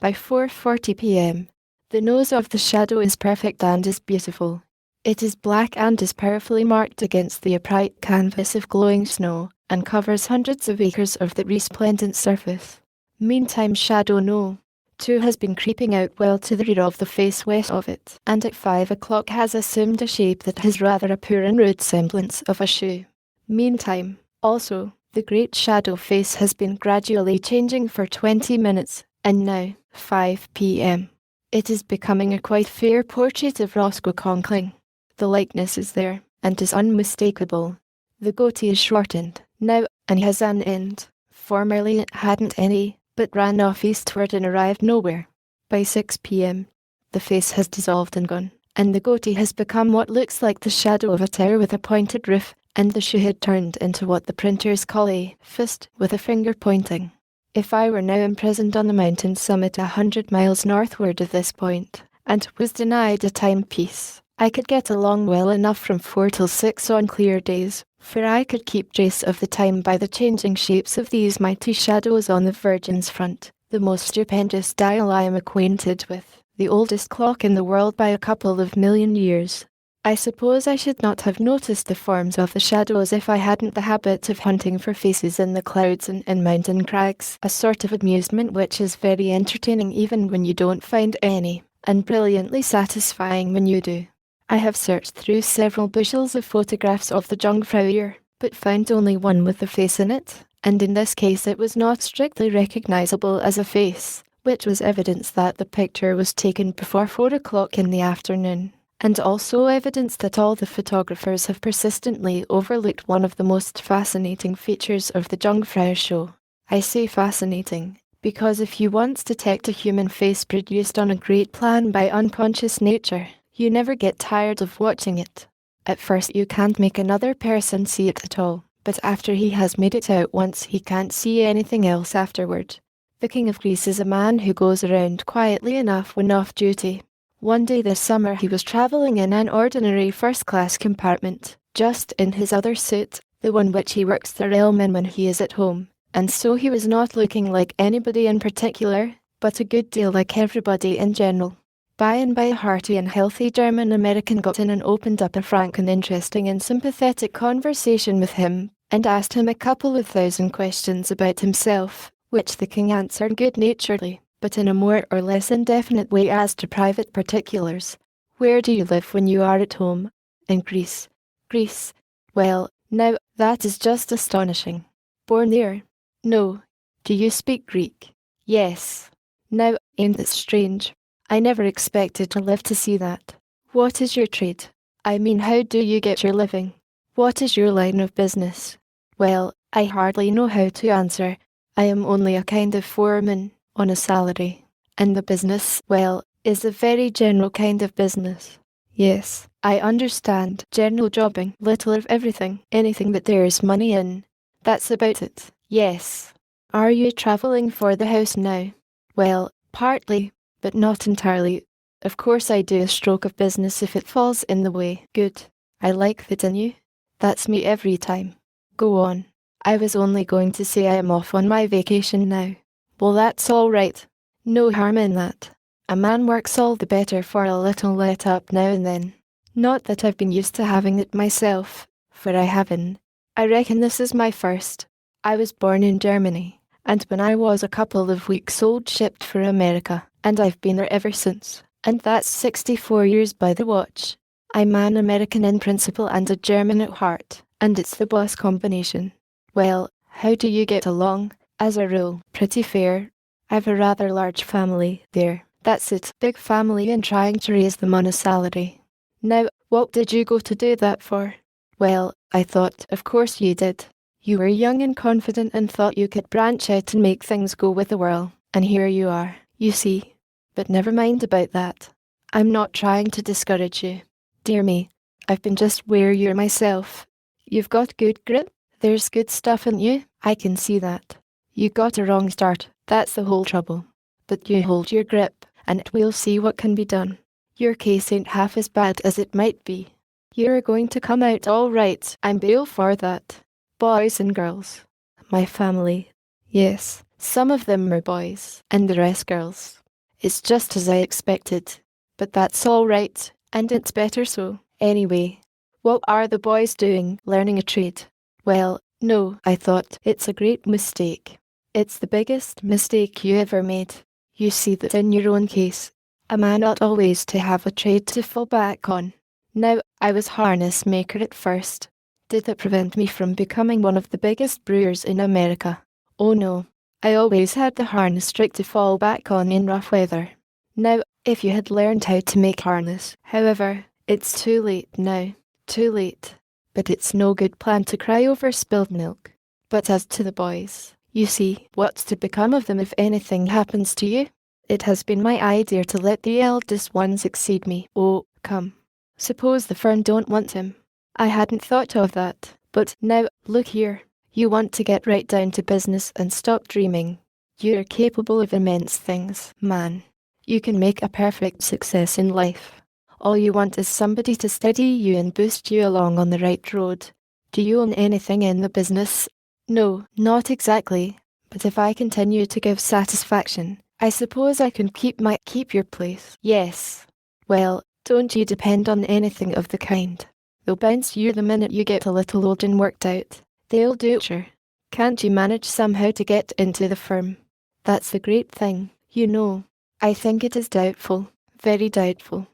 By 4:40 p.m., the nose of the shadow is perfect and is beautiful. It is black and is powerfully marked against the upright canvas of glowing snow, and covers hundreds of acres of the resplendent surface. Meantime shadow no. 2 has been creeping out well to the rear of the face west of it, and at 5 o'clock has assumed a shape that has rather a poor and rude semblance of a shoe. Meantime, also, the great shadow face has been gradually changing for 20 minutes, and now, 5 p.m. It is becoming a quite fair portrait of Roscoe Conkling. The likeness is there, and is unmistakable. The goatee is shortened, now, and has an end. Formerly it hadn't any, but ran off eastward and arrived nowhere. By 6 p.m., the face has dissolved and gone, and the goatee has become what looks like the shadow of a tower with a pointed roof, and the shoe had turned into what the printers call a fist with a finger pointing. If I were now imprisoned on the mountain summit 100 miles northward of this point, and was denied a timepiece, I could get along well enough from 4 till 6 on clear days, for I could keep trace of the time by the changing shapes of these mighty shadows on the Virgin's front, the most stupendous dial I am acquainted with, the oldest clock in the world by a couple of million years. I suppose I should not have noticed the forms of the shadows if I hadn't the habit of hunting for faces in the clouds and in mountain crags, a sort of amusement which is very entertaining even when you don't find any, and brilliantly satisfying when you do. I have searched through several bushels of photographs of the Jungfrau, but found only one with a face in it, and in this case it was not strictly recognizable as a face, which was evidence that the picture was taken before 4 o'clock in the afternoon, and also evidence that all the photographers have persistently overlooked one of the most fascinating features of the Jungfrau show. I say fascinating, because if you once detect a human face produced on a great plan by unconscious nature, you never get tired of watching it. At first you can't make another person see it at all, but after he has made it out once he can't see anything else afterward. The King of Greece is a man who goes around quietly enough when off duty. One day this summer he was travelling in an ordinary first-class compartment, just in his other suit, the one which he works the realm in when he is at home, and so he was not looking like anybody in particular, but a good deal like everybody in general. By and by a hearty and healthy German-American got in and opened up a frank and interesting and sympathetic conversation with him, and asked him a couple of thousand questions about himself, which the king answered good-naturedly, but in a more or less indefinite way as to private particulars. Where do you live when you are at home? In Greece. Greece. Well, now, that is just astonishing. Born there? No. Do you speak Greek? Yes. Now, ain't it strange? I never expected to live to see that. What is your trade? I mean, how do you get your living? What is your line of business? Well, I hardly know how to answer. I am only a kind of foreman, on a salary. And the business, well, is a very general kind of business. Yes, I understand. General jobbing, little of everything, anything that there is money in. That's about it. Yes. Are you travelling for the house now? Well, partly, but not entirely. Of course I do a stroke of business if it falls in the way. Good. I like that in you. That's me every time. Go on. I was only going to say I am off on my vacation now. Well, that's all right. No harm in that. A man works all the better for a little let up now and then. Not that I've been used to having it myself, for I haven't. I reckon this is my first. I was born in Germany, and when I was a couple of weeks old shipped for America, and I've been there ever since, and that's 64 years by the watch. I'm an American in principle and a German at heart, and it's the boss combination. Well, how do you get along? As a rule, pretty fair. I've a rather large family there. That's it, big family and trying to raise them on a salary. Now, what did you go to do that for? Well, I thought, of course you did. You were young and confident and thought you could branch out and make things go with the whirl, and here you are, you see. But never mind about that. I'm not trying to discourage you. Dear me, I've been just where you're myself. You've got good grip. There's good stuff in you, I can see that. You got a wrong start, that's the whole trouble. But you hold your grip, and we'll see what can be done. Your case ain't half as bad as it might be. You're going to come out all right, I'm bail for that. Boys and girls. My family. Yes, some of them are boys, and the rest girls. It's just as I expected. But that's all right, and it's better so. Anyway, what are the boys doing, learning a trade? Well, no, I thought, it's a great mistake. It's the biggest mistake you ever made. You see that in your own case. A man ought always to have a trade to fall back on. Now, I was harness maker at first. Did that prevent me from becoming one of the biggest brewers in America? Oh no, I always had the harness trick to fall back on in rough weather. Now, if you had learned how to make harness, however, it's too late now. Too late. But it's no good plan to cry over spilled milk. But as to the boys, you see, what's to become of them if anything happens to you? It has been my idea to let the eldest one succeed me. Oh, Come. Suppose the firm don't want him. I hadn't thought of that, but now, look here. You want to get right down to business and stop dreaming. You're capable of immense things, man. You can make a perfect success in life. All you want is somebody to steady you and boost you along on the right road. Do you own anything in the business? No, not exactly. But if I continue to give satisfaction, I suppose I can keep your place. Yes. Well, don't you depend on anything of the kind. They'll bounce you the minute you get a little old and worked out. They'll do it, sure. Can't you manage somehow to get into the firm? That's the great thing, you know. I think it is doubtful, very doubtful.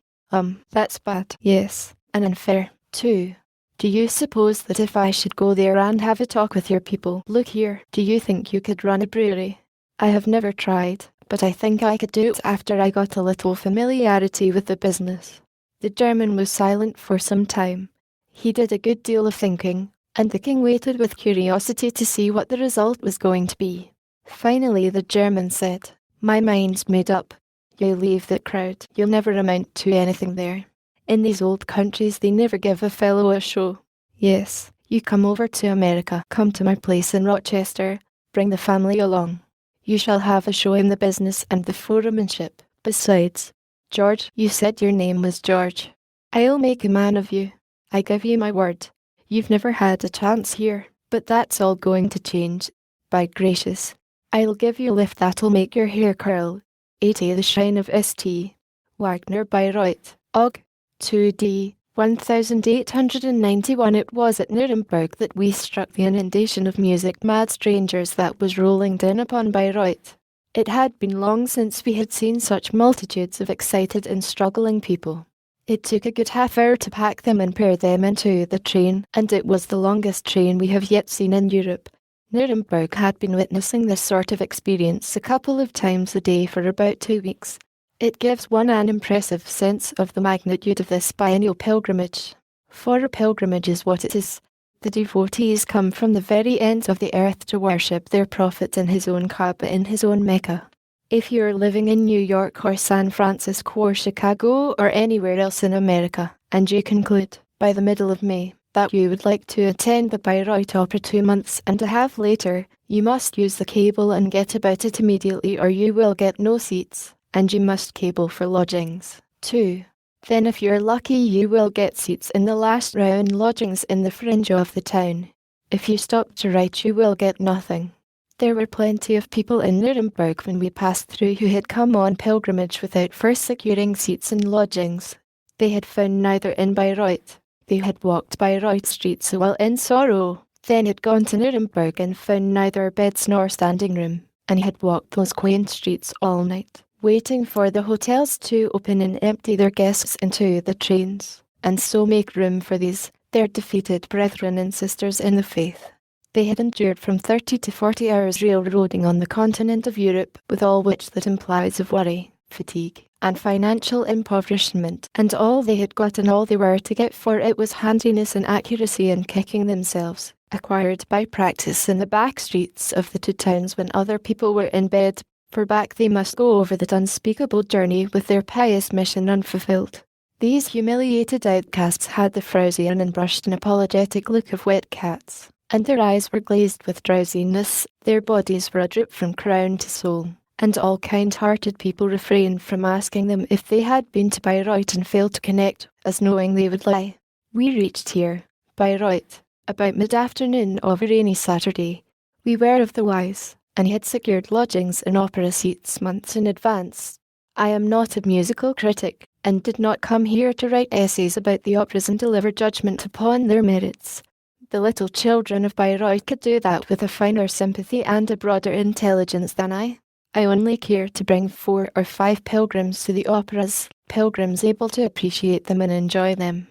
That's bad. Yes, and unfair, too. Do you suppose that if I should go there and have a talk with your people? Look here, do you think you could run a brewery? I have never tried, but I think I could do it after I got a little familiarity with the business. The German was silent for some time. He did a good deal of thinking, and the king waited with curiosity to see what the result was going to be. Finally the German said, "My mind's made up. You leave the crowd. You'll never amount to anything there. In these old countries they never give a fellow a show. Yes, you come over to America. Come to my place in Rochester. Bring the family along. You shall have a show in the business and the foremanship. Besides, George, you said your name was George. I'll make a man of you. I give you my word. You've never had a chance here, but that's all going to change. By gracious, I'll give you a lift that'll make your hair curl. 80 The Shine of St. Wagner Bayreuth, Og. 2d. 1891. It was at Nuremberg that we struck the inundation of music-mad strangers that was rolling down upon Bayreuth. It had been long since we had seen such multitudes of excited and struggling people. It took a good half-hour to pack them and pair them into the train, and it was the longest train we have yet seen in Europe. Nuremberg had been witnessing this sort of experience a couple of times a day for about 2 weeks. It gives one an impressive sense of the magnitude of this biennial pilgrimage. For a pilgrimage is what it is. The devotees come from the very ends of the earth to worship their prophet in his own Kaaba in his own Mecca. If you're living in New York or San Francisco or Chicago or anywhere else in America, and you conclude, by the middle of May, that you would like to attend the Bayreuth Opera 2 months and a half later, you must use the cable and get about it immediately or you will get no seats. And you must cable for lodgings, too. Then if you're lucky you will get seats in the last row and lodgings in the fringe of the town. If you stop to write you will get nothing. There were plenty of people in Nuremberg when we passed through who had come on pilgrimage without first securing seats and lodgings. They had found neither in Bayreuth. They had walked Bayreuth streets a while in sorrow, then had gone to Nuremberg and found neither beds nor standing room, and had walked those quaint streets all night, waiting for the hotels to open and empty their guests into the trains, and so make room for these, their defeated brethren and sisters in the faith. They had endured from 30 to 40 hours railroading on the continent of Europe, with all which that implies of worry, fatigue, and financial impoverishment, and all they had got and all they were to get for it was handiness and accuracy in kicking themselves, acquired by practice in the back streets of the two towns when other people were in bed, for back they must go over that unspeakable journey with their pious mission unfulfilled. These humiliated outcasts had the frowsy and unbrushed and apologetic look of wet cats, and their eyes were glazed with drowsiness, their bodies were adrip from crown to sole, and all kind-hearted people refrained from asking them if they had been to Bayreuth and failed to connect, as knowing they would lie. We reached here, Bayreuth, about mid-afternoon of a rainy Saturday. We were of the wise, and had secured lodgings and opera seats months in advance. I am not a musical critic, and did not come here to write essays about the operas and deliver judgment upon their merits. The little children of Bayreuth could do that with a finer sympathy and a broader intelligence than I. I only care to bring 4 or 5 pilgrims to the operas, pilgrims able to appreciate them and enjoy them.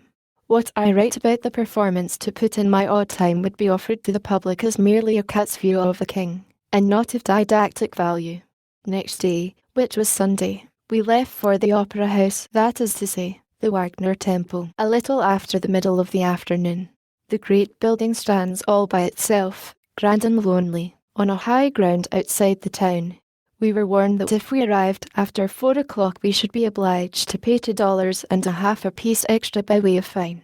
What I write about the performance to put in my odd time would be offered to the public as merely a cat's view of the king, and not of didactic value. Next day, which was Sunday, we left for the opera house, that is to say, the Wagner Temple, a little after the middle of the afternoon. The great building stands all by itself, grand and lonely, on a high ground outside the town. We were warned that if we arrived after 4 o'clock we should be obliged to pay $2.50 apiece extra by way of fine.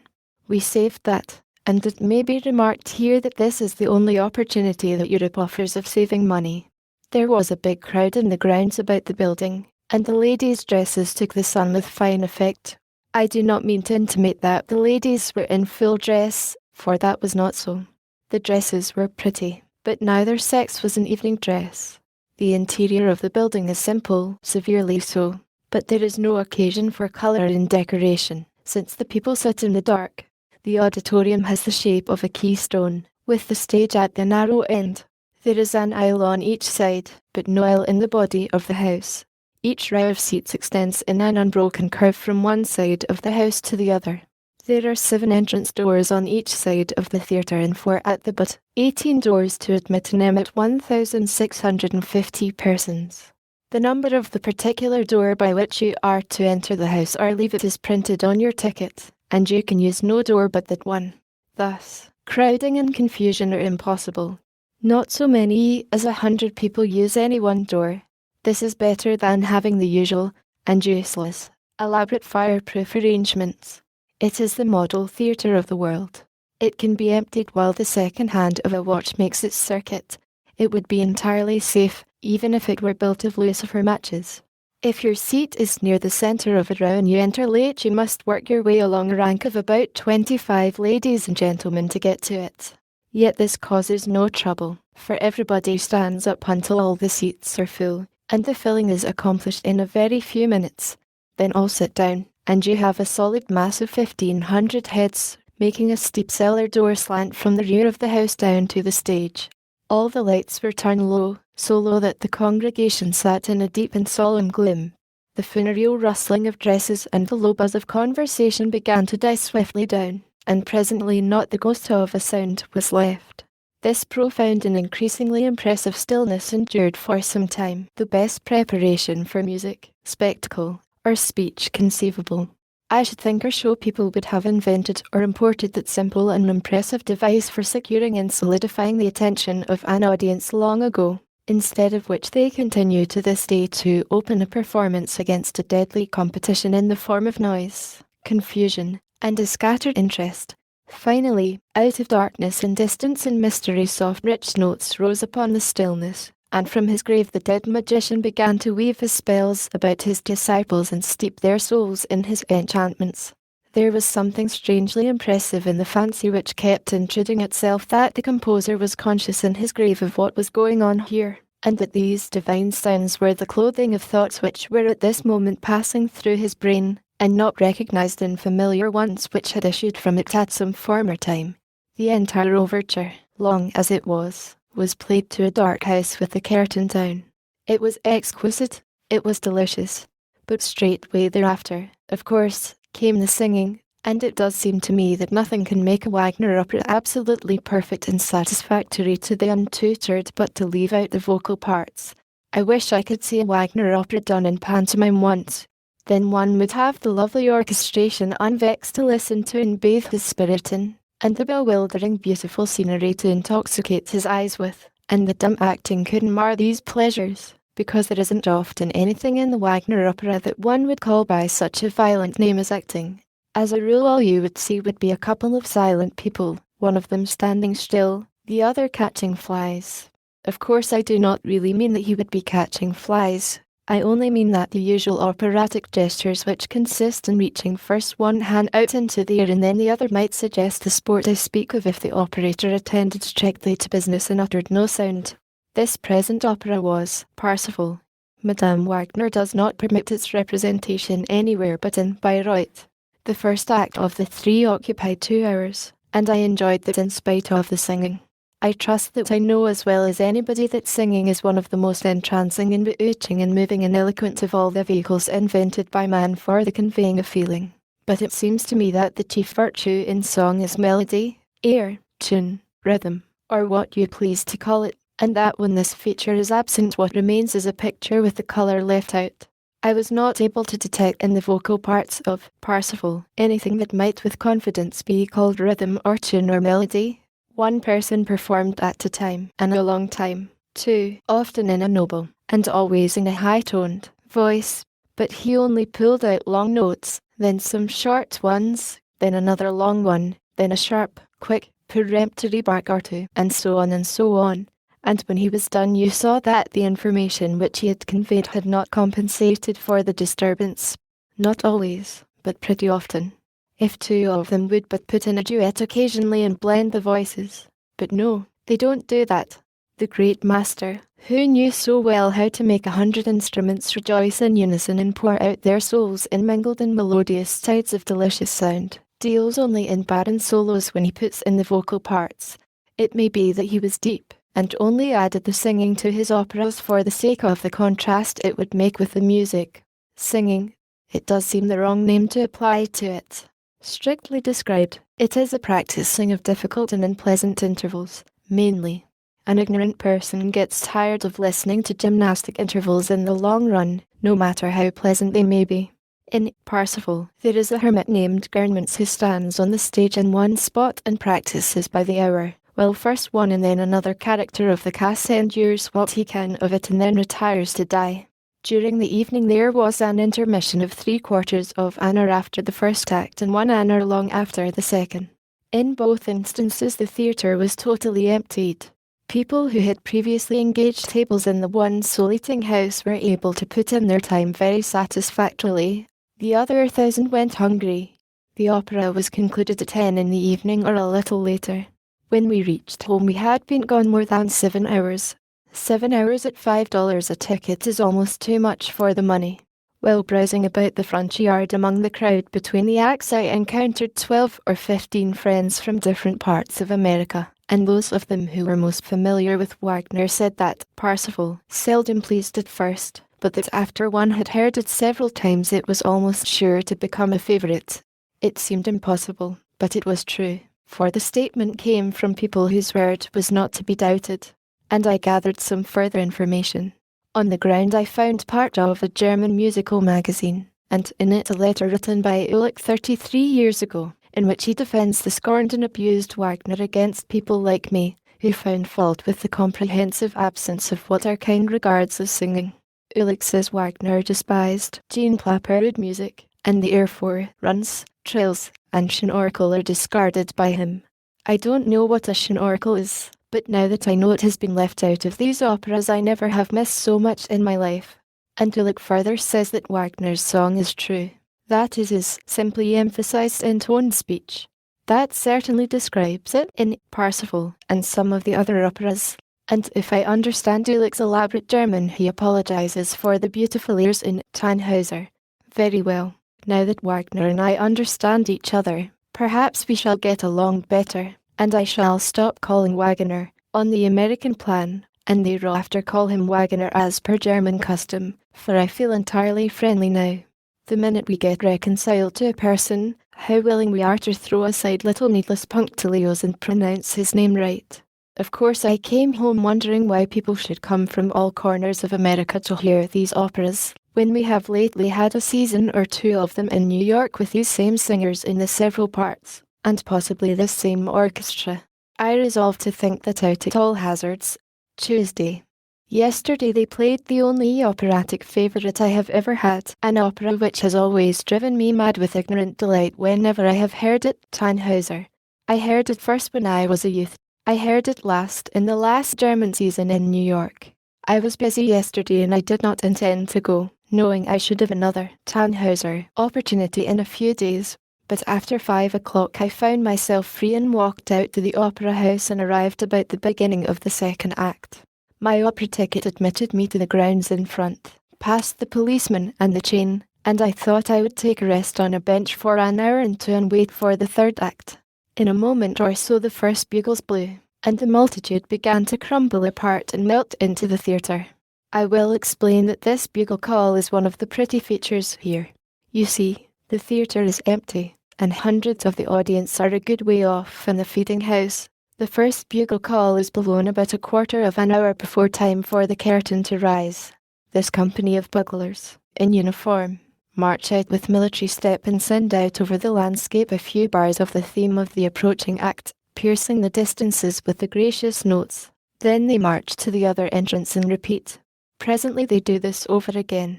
We saved that, and it may be remarked here that this is the only opportunity that Europe offers of saving money. There was a big crowd in the grounds about the building, and the ladies' dresses took the sun with fine effect. I do not mean to intimate that the ladies were in full dress, for that was not so. The dresses were pretty, but neither sex was in evening dress. The interior of the building is simple, severely so, but there is no occasion for colour in decoration, since the people sit in the dark. The auditorium has the shape of a keystone, with the stage at the narrow end. There is an aisle on each side, but no aisle in the body of the house. Each row of seats extends in an unbroken curve from one side of the house to the other. There are 7 entrance doors on each side of the theatre and 4 at the butt, 18 doors to admit and emit 1,650 persons. The number of the particular door by which you are to enter the house or leave it is printed on your ticket, and you can use no door but that one. Thus, crowding and confusion are impossible. Not so many as 100 people use any one door. This is better than having the usual, and useless, elaborate fireproof arrangements. It is the model theatre of the world. It can be emptied while the second hand of a watch makes its circuit. It would be entirely safe, even if it were built of lucifer matches. If your seat is near the centre of a row and you enter late, you must work your way along a rank of about 25 ladies and gentlemen to get to it. Yet this causes no trouble, for everybody stands up until all the seats are full, and the filling is accomplished in a very few minutes. Then all sit down, and you have a solid mass of 1,500 heads, making a steep cellar door slant from the rear of the house down to the stage. All the lights were turned low, so low that the congregation sat in a deep and solemn gloom. The funereal rustling of dresses and the low buzz of conversation began to die swiftly down, and presently not the ghost of a sound was left. This profound and increasingly impressive stillness endured for some time, the best preparation for music, spectacle, or speech conceivable. I should think our show people would have invented or imported that simple and impressive device for securing and solidifying the attention of an audience long ago, instead of which they continue to this day to open a performance against a deadly competition in the form of noise, confusion, and a scattered interest. Finally, out of darkness and distance and mystery soft rich notes rose upon the stillness, and from his grave the dead magician began to weave his spells about his disciples and steep their souls in his enchantments. There was something strangely impressive in the fancy which kept intruding itself that the composer was conscious in his grave of what was going on here, and that these divine sounds were the clothing of thoughts which were at this moment passing through his brain, and not recognized in familiar ones which had issued from it at some former time. The entire overture, long as it was played to a dark house with the curtain down. It was exquisite, it was delicious, but straightway thereafter, of course, came the singing, and it does seem to me that nothing can make a Wagner opera absolutely perfect and satisfactory to the untutored but to leave out the vocal parts. I wish I could see a Wagner opera done in pantomime once. Then one would have the lovely orchestration unvexed to listen to and bathe his spirit in, and the bewildering beautiful scenery to intoxicate his eyes with, and the dumb acting couldn't mar these pleasures, because there isn't often anything in the Wagner opera that one would call by such a violent name as acting. As a rule all you would see would be a couple of silent people, one of them standing still, the other catching flies. Of course I do not really mean that he would be catching flies. I only mean that the usual operatic gestures which consist in reaching first one hand out into the air and then the other might suggest the sport I speak of if the operator attended strictly to business and uttered no sound. This present opera was Parsifal. Madame Wagner does not permit its representation anywhere but in Bayreuth. The first act of the 3 occupied 2 hours, and I enjoyed that in spite of the singing. I trust that I know as well as anybody that singing is one of the most entrancing and bewitching and moving and eloquent of all the vehicles invented by man for the conveying of feeling. But it seems to me that the chief virtue in song is melody, air, tune, rhythm, or what you please to call it, and that when this feature is absent what remains is a picture with the colour left out. I was not able to detect in the vocal parts of Parsifal anything that might with confidence be called rhythm or tune or melody. One person performed at a time, and a long time, too, often in a noble and always in a high-toned voice, but he only pulled out long notes, then some short ones, then another long one, then a sharp, quick, peremptory bark or two, and so on and so on. And when he was done you saw that the information which he had conveyed had not compensated for the disturbance. Not always, but pretty often. If two of them would but put in a duet occasionally and blend the voices. But no, they don't do that. The great master, who knew so well how to make 100 instruments rejoice in unison and pour out their souls in mingled and melodious tides of delicious sound, deals only in barren solos when he puts in the vocal parts. It may be that he was deep, and only added the singing to his operas for the sake of the contrast it would make with the music. Singing, it does seem the wrong name to apply to it. Strictly described, it is a practicing of difficult and unpleasant intervals, mainly. An ignorant person gets tired of listening to gymnastic intervals in the long run, no matter how pleasant they may be. In Parsifal, there is a hermit named Gernmans who stands on the stage in one spot and practices by the hour, while first one and then another character of the cast endures what he can of it and then retires to die. During the evening there was an intermission of 3/4 of an hour after the first act and 1 hour long after the second. In both instances the theatre was totally emptied. People who had previously engaged tables in the one sole eating house were able to put in their time very satisfactorily. The other 1,000 went hungry. The opera was concluded at 10 in the evening or a little later. When we reached home we had been gone more than 7 hours. 7 hours at $5 a ticket is almost too much for the money. While browsing about the front yard among the crowd between the acts I encountered 12 or 15 friends from different parts of America, and those of them who were most familiar with Wagner said that Parsifal seldom pleased at first, but that after one had heard it several times it was almost sure to become a favourite. It seemed impossible, but it was true, for the statement came from people whose word was not to be doubted. And I gathered some further information. On the ground I found part of a German musical magazine, and in it a letter written by Ulick 33 years ago, in which he defends the scorned and abused Wagner against people like me, who found fault with the comprehensive absence of what our kind regards as singing. Ulick says Wagner despised Jean Claparod music, and therefore runs, trills, and Schnorkel are discarded by him. I don't know what a Schnorkel is, but now that I know it has been left out of these operas I never have missed so much in my life. And Ulick further says that Wagner's song is true. That is simply emphasized in tone speech. That certainly describes it in Parsifal and some of the other operas. And if I understand Ulick's elaborate German he apologizes for the beautiful airs in Tannhäuser. Very well. Now that Wagner and I understand each other, perhaps we shall get along better. And I shall stop calling Wagner on the American plan, and thereafter call him Wagner as per German custom, for I feel entirely friendly now. The minute we get reconciled to a person, how willing we are to throw aside little needless punctilios and pronounce his name right. Of course I came home wondering why people should come from all corners of America to hear these operas, when we have lately had a season or two of them in New York with these same singers in the several parts, and possibly this same orchestra. I resolved to think that out at all hazards. Tuesday. Yesterday they played the only operatic favourite I have ever had, an opera which has always driven me mad with ignorant delight whenever I have heard it, Tannhäuser. I heard it first when I was a youth. I heard it last in the last German season in New York. I was busy yesterday and I did not intend to go, knowing I should have another Tannhäuser opportunity in a few days. But after 5 o'clock I found myself free and walked out to the opera house and arrived about the beginning of the second act. My opera ticket admitted me to the grounds in front, past the policeman and the chain, and I thought I would take a rest on a bench for an hour and two and wait for the third act. In a moment or so the first bugles blew, and the multitude began to crumble apart and melt into the theatre. I will explain that this bugle call is one of the pretty features here. You see, the theatre is empty, and hundreds of the audience are a good way off in the feeding house. The first bugle call is blown about a quarter of an hour before time for the curtain to rise. This company of buglers, in uniform, march out with military step and send out over the landscape a few bars of the theme of the approaching act, piercing the distances with the gracious notes. Then they march to the other entrance and repeat. Presently they do this over again.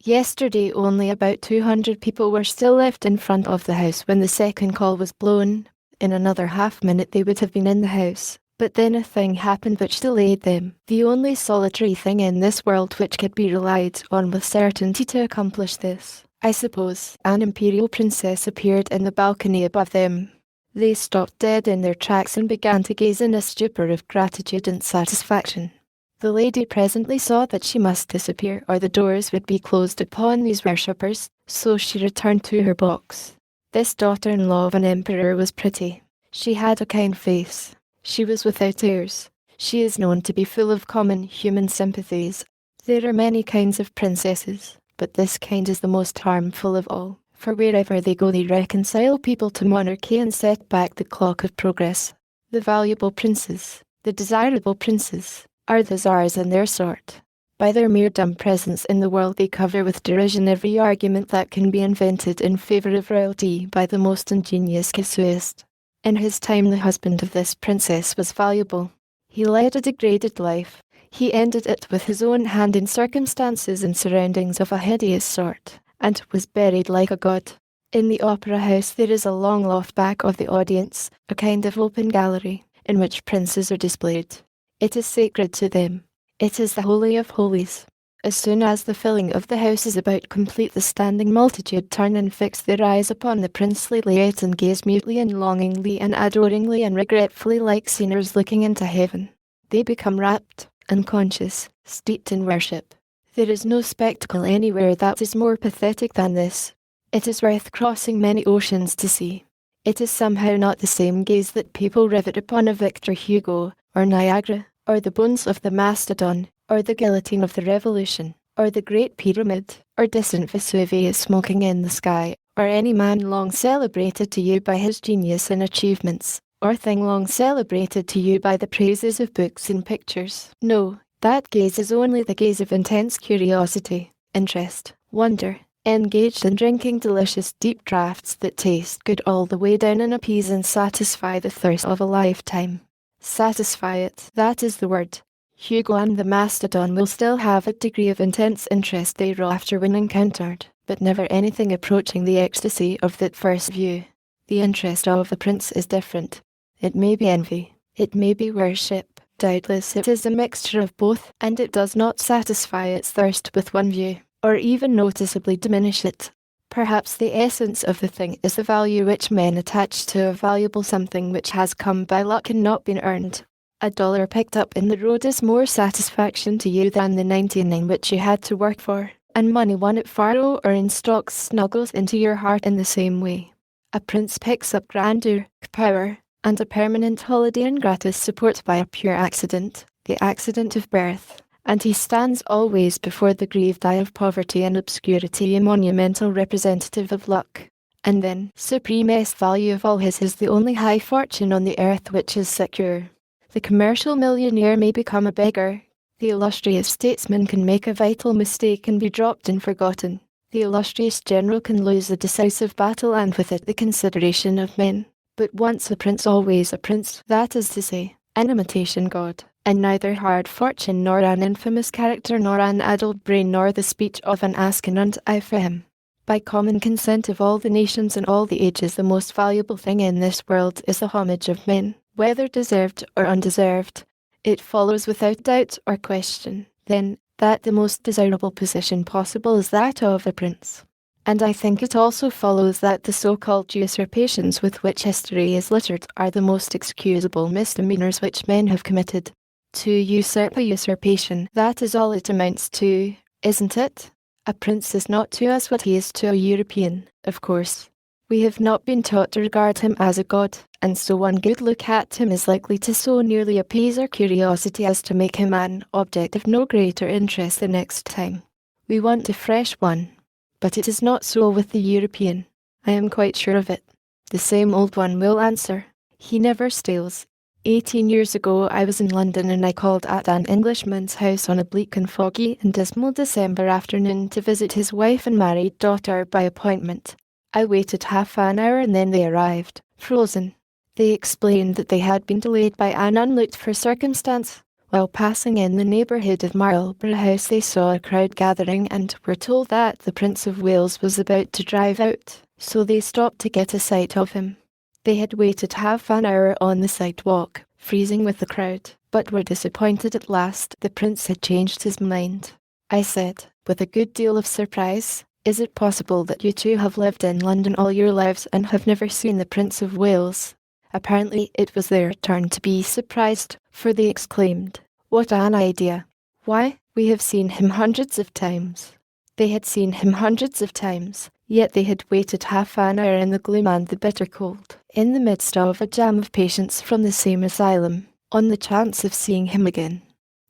Yesterday only about 200 people were still left in front of the house when the second call was blown. In another half-minute they would have been in the house, but then a thing happened which delayed them. The only solitary thing in this world which could be relied on with certainty to accomplish this, I suppose. An imperial princess appeared in the balcony above them. They stopped dead in their tracks and began to gaze in a stupor of gratitude and satisfaction. The lady presently saw that she must disappear or the doors would be closed upon these worshippers, so she returned to her box. This daughter-in-law of an emperor was pretty. She had a kind face. She was without airs. She is known to be full of common human sympathies. There are many kinds of princesses, but this kind is the most harmful of all, for wherever they go they reconcile people to monarchy and set back the clock of progress. The valuable princes, the desirable princes, are the czars in their sort. By their mere dumb presence in the world they cover with derision every argument that can be invented in favour of royalty by the most ingenious casuist. In his time the husband of this princess was valuable. He led a degraded life. He ended it with his own hand in circumstances and surroundings of a hideous sort, and was buried like a god. In the opera house there is a long loft back of the audience, a kind of open gallery, in which princes are displayed. It is sacred to them. It is the holy of holies. As soon as the filling of the house is about complete the standing multitude turn and fix their eyes upon the princely lady and gaze mutely and longingly and adoringly and regretfully like sinners looking into heaven. They become rapt, unconscious, steeped in worship. There is no spectacle anywhere that is more pathetic than this. It is worth crossing many oceans to see. It is somehow not the same gaze that people rivet upon a Victor Hugo, or Niagara, or the bones of the Mastodon, or the guillotine of the Revolution, or the Great Pyramid, or distant Vesuvius smoking in the sky, or any man long celebrated to you by his genius and achievements, or thing long celebrated to you by the praises of books and pictures. No, that gaze is only the gaze of intense curiosity, interest, wonder, engaged in drinking delicious deep draughts that taste good all the way down and appease and satisfy the thirst of a lifetime. Satisfy it, that is the word. Hugo and the Mastodon will still have a degree of intense interest thereafter when encountered, but never anything approaching the ecstasy of that first view. The interest of the prince is different. It may be envy, it may be worship, doubtless it is a mixture of both, and it does not satisfy its thirst with one view, or even noticeably diminish it. Perhaps the essence of the thing is the value which men attach to a valuable something which has come by luck and not been earned. $1 picked up in the road is more satisfaction to you than the 99 which you had to work for, and money won at faro or in stocks snuggles into your heart in the same way. A prince picks up grandeur, power, and a permanent holiday and gratis support by a pure accident, the accident of birth. And he stands always before the grieved eye of poverty and obscurity a monumental representative of luck. And then, supremest value of all his is the only high fortune on the earth which is secure. The commercial millionaire may become a beggar. The illustrious statesman can make a vital mistake and be dropped and forgotten. The illustrious general can lose a decisive battle and with it the consideration of men. But once a prince always a prince, that is to say, an imitation god. And neither hard fortune nor an infamous character nor an addled brain nor the speech of an aspirant eye for him. By common consent of all the nations and all the ages the most valuable thing in this world is the homage of men, whether deserved or undeserved. It follows without doubt or question, then, that the most desirable position possible is that of a prince. And I think it also follows that the so-called usurpations with which history is littered are the most excusable misdemeanors which men have committed. To usurp a usurpation, that is all it amounts to, isn't it? A prince is not to us what he is to a European, of course. We have not been taught to regard him as a god, and so one good look at him is likely to so nearly appease our curiosity as to make him an object of no greater interest the next time. We want a fresh one. But it is not so with the European. I am quite sure of it. The same old one will answer. He never steals. 18 years ago I was in London and I called at an Englishman's house on a bleak and foggy and dismal December afternoon to visit his wife and married daughter by appointment. I waited half an hour and then they arrived, frozen. They explained that they had been delayed by an unlooked-for circumstance. While passing in the neighbourhood of Marlborough House they saw a crowd gathering and were told that the Prince of Wales was about to drive out, so they stopped to get a sight of him. They had waited half an hour on the sidewalk, freezing with the crowd, but were disappointed at last. The Prince had changed his mind. I said, with a good deal of surprise, "Is it possible that you two have lived in London all your lives and have never seen the Prince of Wales?" Apparently it was their turn to be surprised, for they exclaimed, "What an idea! Why, we have seen him hundreds of times." They had seen him hundreds of times, yet they had waited half an hour in the gloom and the bitter cold, in the midst of a jam of patients from the same asylum, on the chance of seeing him again.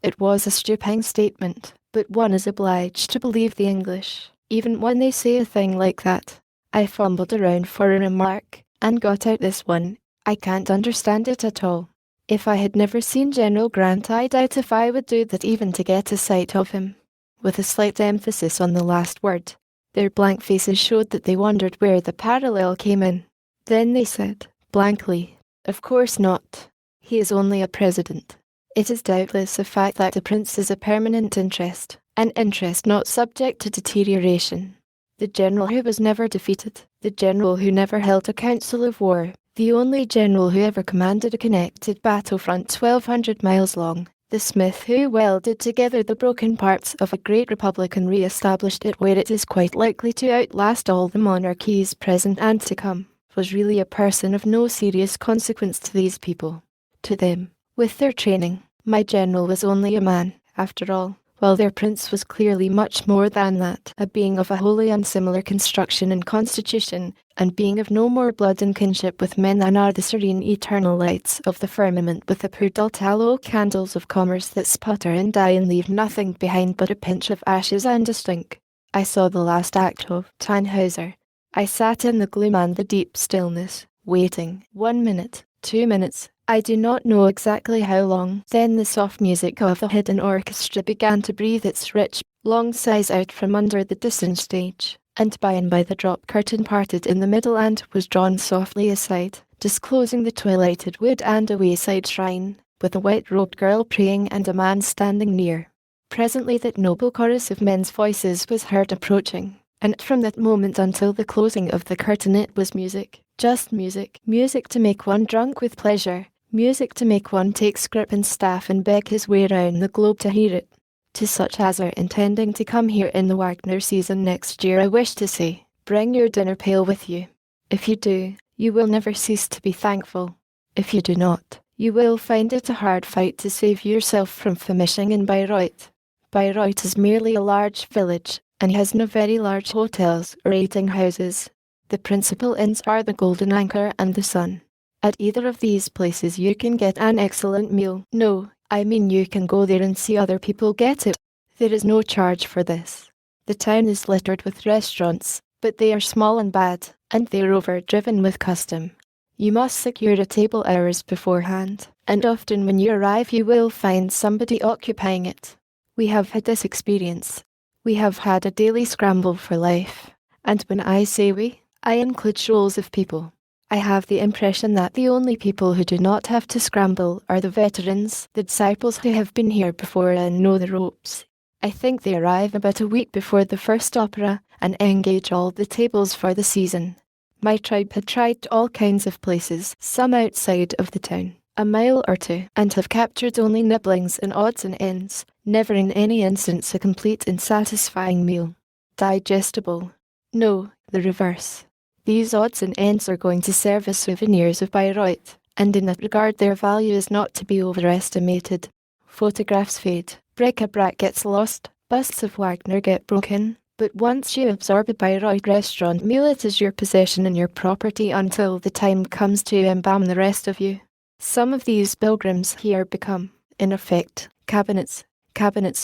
It was a stupid statement, but one is obliged to believe the English, even when they say a thing like that. I fumbled around for a remark, and got out this one: "I can't understand it at all." If I had never seen General Grant I doubt if I would do that even to get a sight of him. With a slight emphasis on the last word. Their blank faces showed that they wondered where the parallel came in. Then they said, blankly, "Of course not. He is only a president." It is doubtless a fact that the Prince is a permanent interest, an interest not subject to deterioration. The general who was never defeated, the general who never held a council of war, the only general who ever commanded a connected battlefront 1,200 miles long, the smith who welded together the broken parts of a great republic and re-established it where it is quite likely to outlast all the monarchies present and to come, was really a person of no serious consequence to these people. To them, with their training, my general was only a man, after all, while their prince was clearly much more than that, a being of a wholly unsimilar construction and constitution, and being of no more blood and kinship with men than are the serene eternal lights of the firmament with the poor dull tallow candles of commerce that sputter and die and leave nothing behind but a pinch of ashes and a stink. I saw the last act of Tannhauser. I sat in the gloom and the deep stillness, waiting 1 minute, 2 minutes, I do not know exactly how long. Then the soft music of the hidden orchestra began to breathe its rich, long sighs out from under the distant stage, and by the drop curtain parted in the middle and was drawn softly aside, disclosing the twilighted wood and a wayside shrine, with a white-robed girl praying and a man standing near. Presently that noble chorus of men's voices was heard approaching, and from that moment until the closing of the curtain it was music, just music, music to make one drunk with pleasure, music to make one take scrip and staff and beg his way round the globe to hear it. To such as are intending to come here in the Wagner season next year I wish to say, bring your dinner pail with you. If you do, you will never cease to be thankful. If you do not, you will find it a hard fight to save yourself from famishing in Bayreuth. Bayreuth is merely a large village, and has no very large hotels or eating houses. The principal inns are the Golden Anchor and the Sun. At either of these places you can get an excellent meal. No, I mean you can go there and see other people get it. There is no charge for this. The town is littered with restaurants, but they are small and bad, and they are overdriven with custom. You must secure a table hours beforehand, and often when you arrive you will find somebody occupying it. We have had this experience. We have had a daily scramble for life, and when I say we, I include shoals of people. I have the impression that the only people who do not have to scramble are the veterans, the disciples who have been here before and know the ropes. I think they arrive about a week before the first opera, and engage all the tables for the season. My tribe had tried all kinds of places, some outside of the town, a mile or two, and have captured only nibblings and odds and ends, never in any instance a complete and satisfying meal. Digestible. No, the reverse. These odds and ends are going to serve as souvenirs of Bayreuth, and in that regard their value is not to be overestimated. Photographs fade, bric-a-brac gets lost, busts of Wagner get broken, but once you absorb a Bayreuth restaurant meal it is your possession and your property until the time comes to embalm the rest of you. Some of these pilgrims here become, in effect, cabinets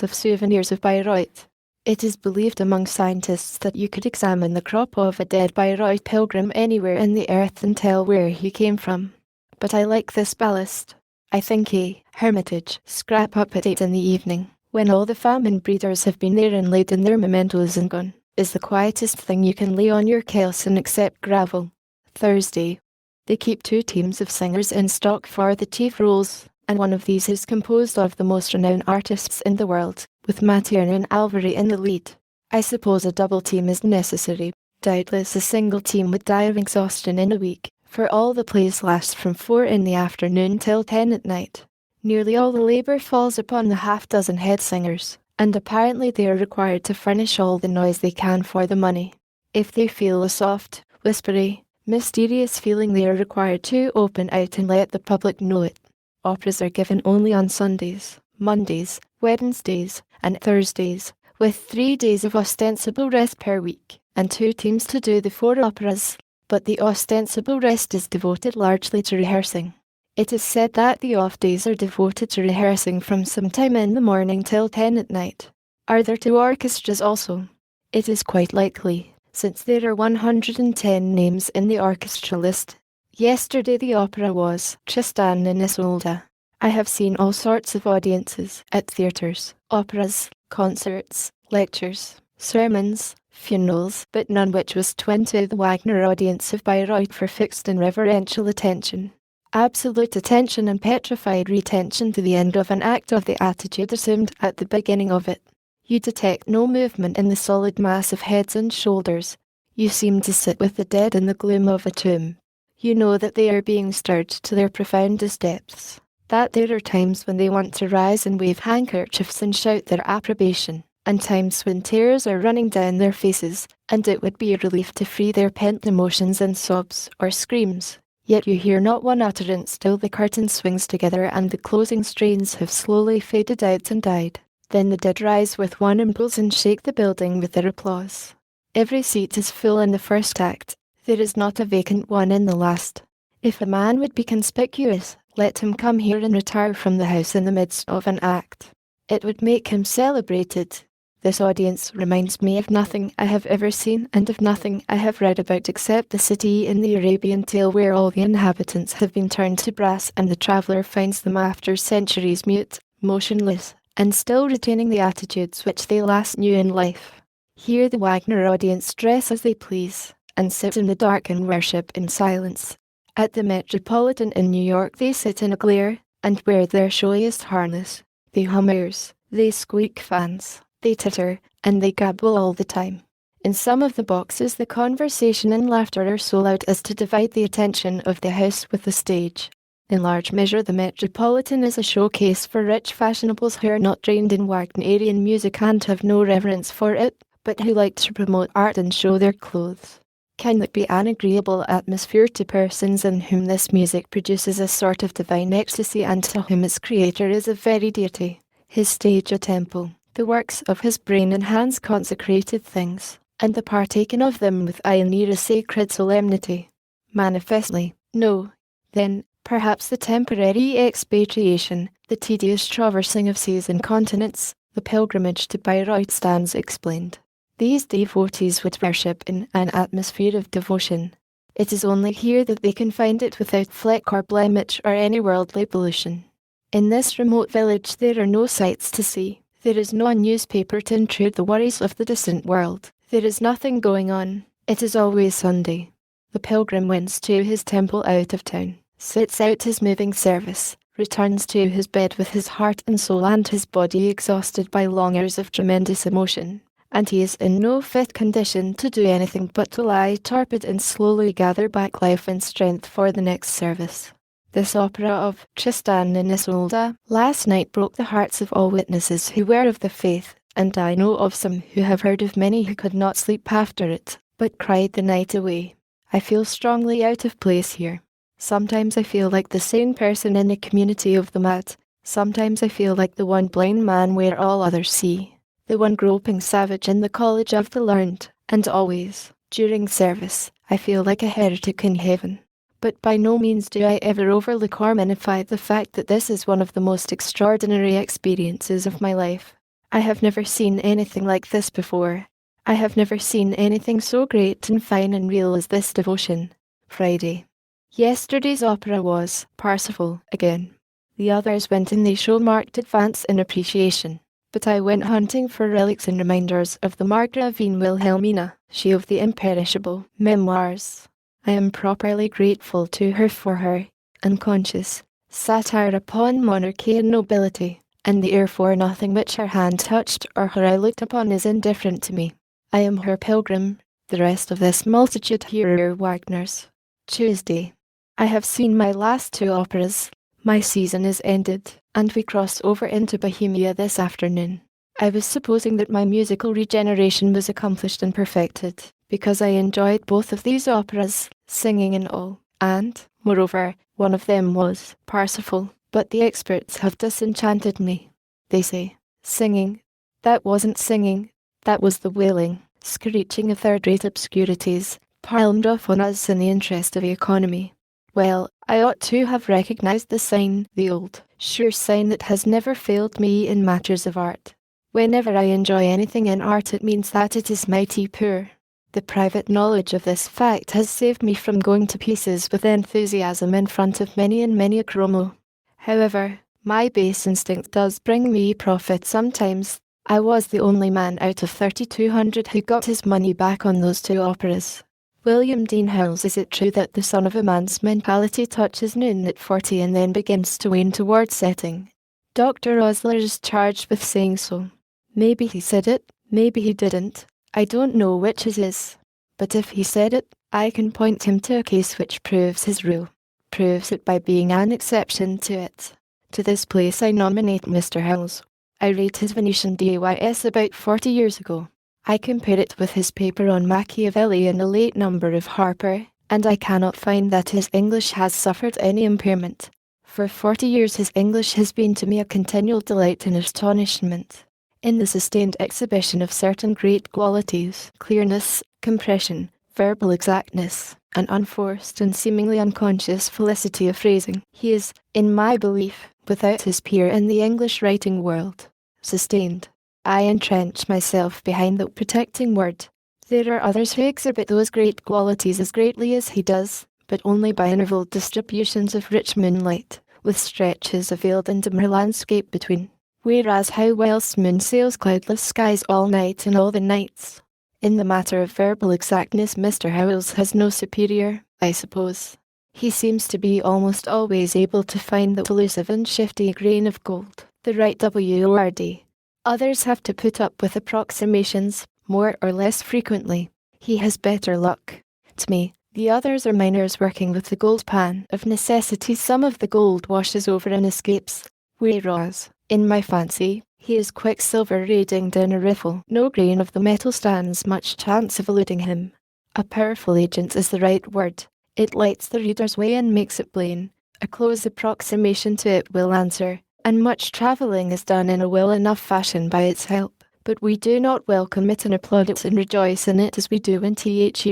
of souvenirs of Bayreuth. It is believed among scientists that you could examine the crop of a dead Bayreuth pilgrim anywhere in the earth and tell where he came from. But I like this ballast. I think a hermitage scrap up at 8 in the evening, when all the famine breeders have been there and laid in their mementos and gone, is the quietest thing you can lay on your kelson except gravel. Thursday. They keep 2 teams of singers in stock for the chief roles, and one of these is composed of the most renowned artists in the world, with Maturana and Alvari in the lead. I suppose a double team is necessary. Doubtless a single team would die of exhaustion in a week, for all the plays last from 4 in the afternoon till 10 at night. Nearly all the labour falls upon the half-dozen head singers, and apparently they are required to furnish all the noise they can for the money. If they feel a soft, whispery, mysterious feeling, they are required to open out and let the public know it. Operas are given only on Sundays, Mondays, Wednesdays, and Thursdays, with 3 days of ostensible rest per week, and 2 teams to do the 4 operas, but the ostensible rest is devoted largely to rehearsing. It is said that the off days are devoted to rehearsing from some time in the morning till 10 at night. Are there 2 orchestras also? It is quite likely, since there are 110 names in the orchestra list. Yesterday the opera was Tristan and Isolde. I have seen all sorts of audiences at theatres, operas, concerts, lectures, sermons, funerals, but none which was twin to the Wagner audience of Bayreuth for fixed and reverential attention. Absolute attention and petrified retention to the end of an act of the attitude assumed at the beginning of it. You detect no movement in the solid mass of heads and shoulders. You seem to sit with the dead in the gloom of a tomb. You know that they are being stirred to their profoundest depths, that there are times when they want to rise and wave handkerchiefs and shout their approbation, and times when tears are running down their faces, and it would be a relief to free their pent emotions in sobs or screams. Yet you hear not one utterance till the curtain swings together and the closing strains have slowly faded out and died. Then the dead rise with one impulse and shake the building with their applause. Every seat is full in the first act. There is not a vacant one in the last. If a man would be conspicuous, let him come here and retire from the house in the midst of an act. It would make him celebrated. This audience reminds me of nothing I have ever seen and of nothing I have read about except the city in the Arabian tale where all the inhabitants have been turned to brass and the traveller finds them after centuries mute, motionless, and still retaining the attitudes which they last knew in life. Here the Wagner audience dress as they please, and sit in the dark and worship in silence. At the Metropolitan in New York they sit in a glare, and wear their showiest harness. They hum airs, they squeak fans. They titter, and they gabble all the time. In some of the boxes the conversation and laughter are so loud as to divide the attention of the house with the stage. In large measure the Metropolitan is a showcase for rich fashionables who are not trained in Wagnerian music and have no reverence for it, but who like to promote art and show their clothes. Can it be an agreeable atmosphere to persons in whom this music produces a sort of divine ecstasy and to whom its creator is a very deity, his stage a temple, the works of his brain and hands consecrated things, and the partaking of them with eye near a sacred solemnity? Manifestly, no. Then, perhaps the temporary expatriation, the tedious traversing of seas and continents, the pilgrimage to Bayreuth stands explained. These devotees would worship in an atmosphere of devotion. It is only here that they can find it without fleck or blemish or any worldly pollution. In this remote village there are no sights to see. There is no newspaper to intrude the worries of the distant world. There is nothing going on. It is always Sunday. The pilgrim wends to his temple out of town, sits out his moving service, returns to his bed with his heart and soul and his body exhausted by long hours of tremendous emotion, and he is in no fit condition to do anything but to lie torpid and slowly gather back life and strength for the next service. This opera of Tristan and Isolde last night broke the hearts of all witnesses who were of the faith, and I know of some who have heard of many who could not sleep after it, but cried the night away. I feel strongly out of place here. Sometimes I feel like the sane person in the community of the mad. Sometimes I feel like the one blind man where all others see, the one groping savage in the college of the learned, and always, during service, I feel like a heretic in heaven. But by no means do I ever overlook or minify the fact that this is one of the most extraordinary experiences of my life. I have never seen anything like this before. I have never seen anything so great and fine and real as this devotion. Friday. Yesterday's opera was Parsifal again. The others went and they show marked advance in appreciation. But I went hunting for relics and reminders of the Margravine Wilhelmina, she of the imperishable memoirs. I am properly grateful to her for her unconscious, satire upon monarchy and nobility, and the therefore nothing which her hand touched or her eye looked upon is indifferent to me. I am her pilgrim, the rest of this multitude here are Wagner's. Tuesday. I have seen my last 2 operas. My season is ended, and we cross over into Bohemia this afternoon. I was supposing that my musical regeneration was accomplished and perfected, because I enjoyed both of these operas, singing and all, and, moreover, one of them was Parsifal, but the experts have disenchanted me. They say, singing. That wasn't singing, that was the wailing, screeching of third-rate obscurities, palmed off on us in the interest of economy. Well, I ought to have recognized the sign, the old, sure sign that has never failed me in matters of art. Whenever I enjoy anything in art, it means that it is mighty poor. The private knowledge of this fact has saved me from going to pieces with enthusiasm in front of many and many a chromo. However, my base instinct does bring me profit sometimes. I was the only man out of 3,200 who got his money back on those 2 operas. William Dean Howells. Is it true that the son of a man's mentality touches noon at 40 and then begins to wane towards setting? Dr. Osler is charged with saying so. Maybe he said it, maybe he didn't. I don't know which it is. But if he said it, I can point him to a case which proves his rule. Proves it by being an exception to it. To this place I nominate Mr. Howells. I read his Venetian DAYS about 40 years ago. I compare it with his paper on Machiavelli in a late number of Harper, and I cannot find that his English has suffered any impairment. For 40 years his English has been to me a continual delight and astonishment. In the sustained exhibition of certain great qualities, clearness, compression, verbal exactness, and unforced and seemingly unconscious felicity of phrasing, he is, in my belief, without his peer in the English writing world. Sustained. I entrench myself behind the protecting word. There are others who exhibit those great qualities as greatly as he does, but only by interval distributions of rich moonlight, with stretches of veiled and dimmer landscape between. Whereas how whilst moon sails cloudless skies all night and all the nights. In the matter of verbal exactness Mr. Howells has no superior, I suppose. He seems to be almost always able to find the elusive and shifty grain of gold, the right word. Others have to put up with approximations, more or less frequently. He has better luck. To me, the others are miners working with the gold pan. Of necessity some of the gold washes over and escapes, whereas, in my fancy, he is quicksilver raiding down a riffle. No grain of the metal stands much chance of eluding him. A powerful agent is the right word. It lights the reader's way and makes it plain. A close approximation to it will answer, and much travelling is done in a well enough fashion by its help. But we do not welcome it and applaud it and rejoice in it as we do when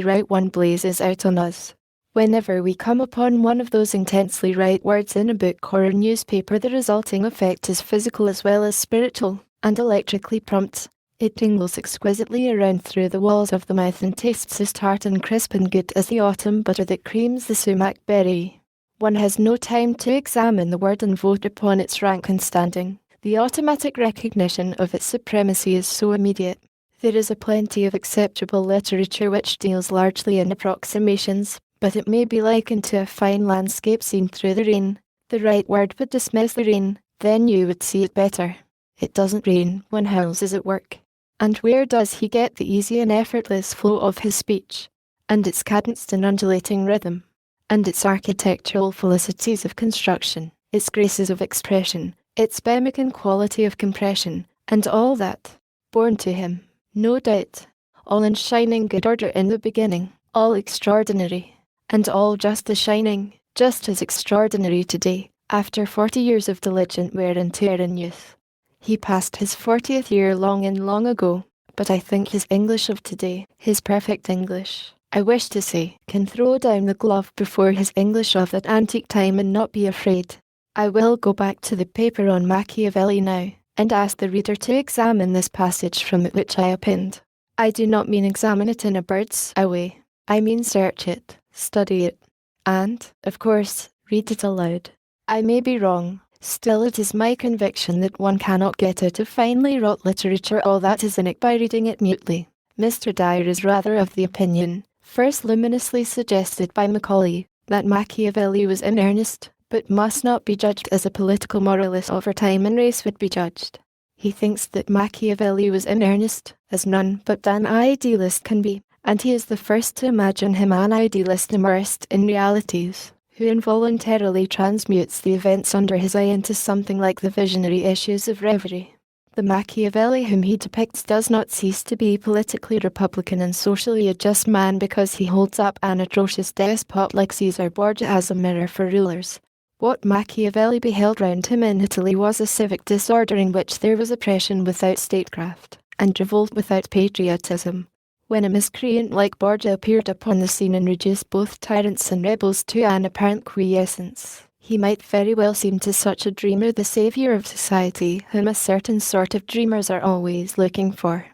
right one blazes out on us. Whenever we come upon one of those intensely right words in a book or a newspaper, the resulting effect is physical as well as spiritual, and electrically prompt. It tingles exquisitely around through the walls of the mouth and tastes as tart and crisp and good as the autumn butter that creams the sumac berry. One has no time to examine the word and vote upon its rank and standing. The automatic recognition of its supremacy is so immediate. There is a plenty of acceptable literature which deals largely in approximations, but it may be likened to a fine landscape seen through the rain. The right word would dismiss the rain, then you would see it better. It doesn't rain when Howells is at work. And where does he get the easy and effortless flow of his speech, and its cadenced and undulating rhythm, and its architectural felicities of construction, its graces of expression, its Bemican quality of compression, and all that? Born to him, no doubt, all in shining good order in the beginning, all extraordinary, and all just as shining, just as extraordinary today, after 40 years of diligent wear and tear in youth. He passed his 40th year long and long ago, but I think his English of today, his perfect English, I wish to say, can throw down the glove before his English of that antique time and not be afraid. I will go back to the paper on Machiavelli now, and ask the reader to examine this passage from it which I append. I do not mean examine it in a bird's eye way. I mean search it, study it, and, of course, read it aloud. I may be wrong. Still it is my conviction that one cannot get out of finely wrought literature all that is in it by reading it mutely. Mr. Dyer is rather of the opinion, first luminously suggested by Macaulay, that Machiavelli was in earnest, but must not be judged as a political moralist over time and race would be judged. He thinks that Machiavelli was in earnest, as none but an idealist can be, and he is the first to imagine him an idealist immersed in realities, who involuntarily transmutes the events under his eye into something like the visionary issues of reverie. The Machiavelli whom he depicts does not cease to be politically republican and socially a just man because he holds up an atrocious despot like Caesar Borgia as a mirror for rulers. What Machiavelli beheld round him in Italy was a civic disorder in which there was oppression without statecraft, and revolt without patriotism. When a miscreant like Borgia appeared upon the scene and reduced both tyrants and rebels to an apparent quiescence, he might very well seem to such a dreamer the saviour of society whom a certain sort of dreamers are always looking for.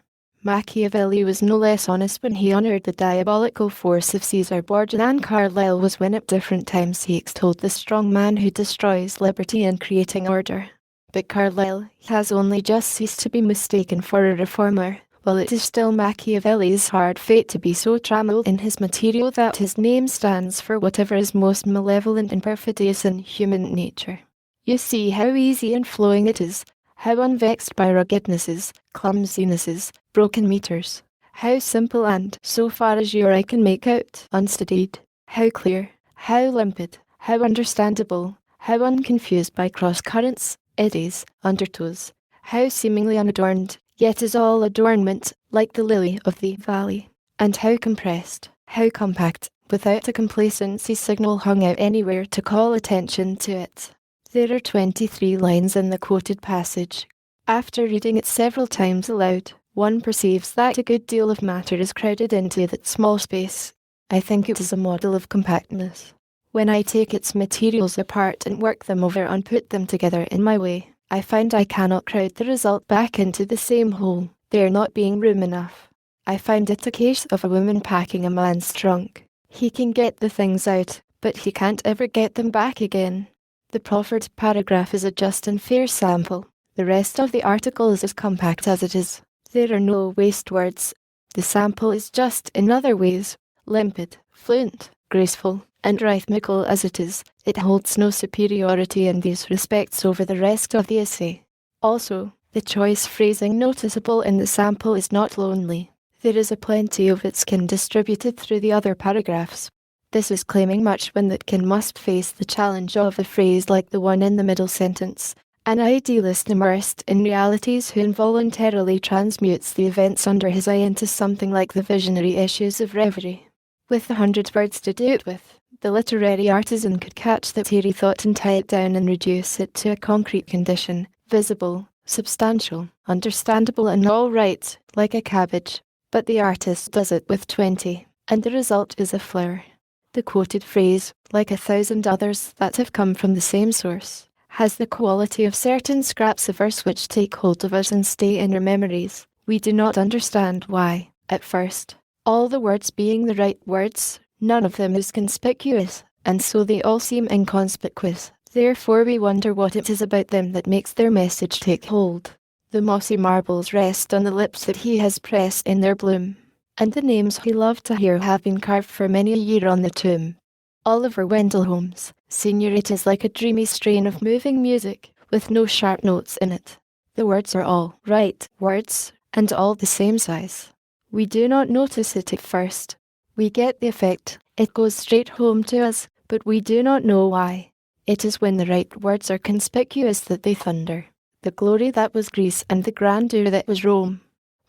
Machiavelli was no less honest when he honoured the diabolical force of Caesar Borgia than Carlyle was when at different times he extolled the strong man who destroys liberty in creating order. But Carlyle has only just ceased to be mistaken for a reformer, while it is still Machiavelli's hard fate to be so trammelled in his material that his name stands for whatever is most malevolent and perfidious in human nature. You see how easy and flowing it is, how unvexed by ruggednesses, clumsinesses, broken meters, how simple and, so far as your eye can make out, unstudied, how clear, how limpid, how understandable, how unconfused by cross-currents, eddies, undertows, how seemingly unadorned, yet is all adornment, like the lily of the valley, and how compressed, how compact, without a complacency signal hung out anywhere to call attention to it. There are 23 lines in the quoted passage. After reading it several times aloud, one perceives that a good deal of matter is crowded into that small space. I think it is a model of compactness. When I take its materials apart and work them over and put them together in my way, I find I cannot crowd the result back into the same hole, there not being room enough. I find it a case of a woman packing a man's trunk. He can get the things out, but he can't ever get them back again. The proffered paragraph is a just and fair sample. The rest of the article is as compact as it is. There are no waste words. The sample is just in other ways, limpid, fluent, graceful, and rhythmical as it is. It holds no superiority in these respects over the rest of the essay. Also, the choice phrasing noticeable in the sample is not lonely. There is a plenty of its kin distributed through the other paragraphs. This is claiming much when that kin must face the challenge of a phrase like the one in the middle sentence. An idealist immersed in realities who involuntarily transmutes the events under his eye into something like the visionary issues of reverie. With 100 words to do it with, the literary artisan could catch the airy thought and tie it down and reduce it to a concrete condition, visible, substantial, understandable and all right, like a cabbage. But the artist does it with 20, and the result is a flower. The quoted phrase, like 1,000 others that have come from the same source, has the quality of certain scraps of verse which take hold of us and stay in our memories. We do not understand why, at first, all the words being the right words, none of them is conspicuous, and so they all seem inconspicuous. Therefore we wonder what it is about them that makes their message take hold. The mossy marbles rest on the lips that he has pressed in their bloom, and the names he loved to hear have been carved for many a year on the tomb. Oliver Wendell Holmes, Sr. It is like a dreamy strain of moving music, with no sharp notes in it. The words are all right words, and all the same size. We do not notice it at first. We get the effect, it goes straight home to us, but we do not know why. It is when the right words are conspicuous that they thunder. The glory that was Greece and the grandeur that was Rome.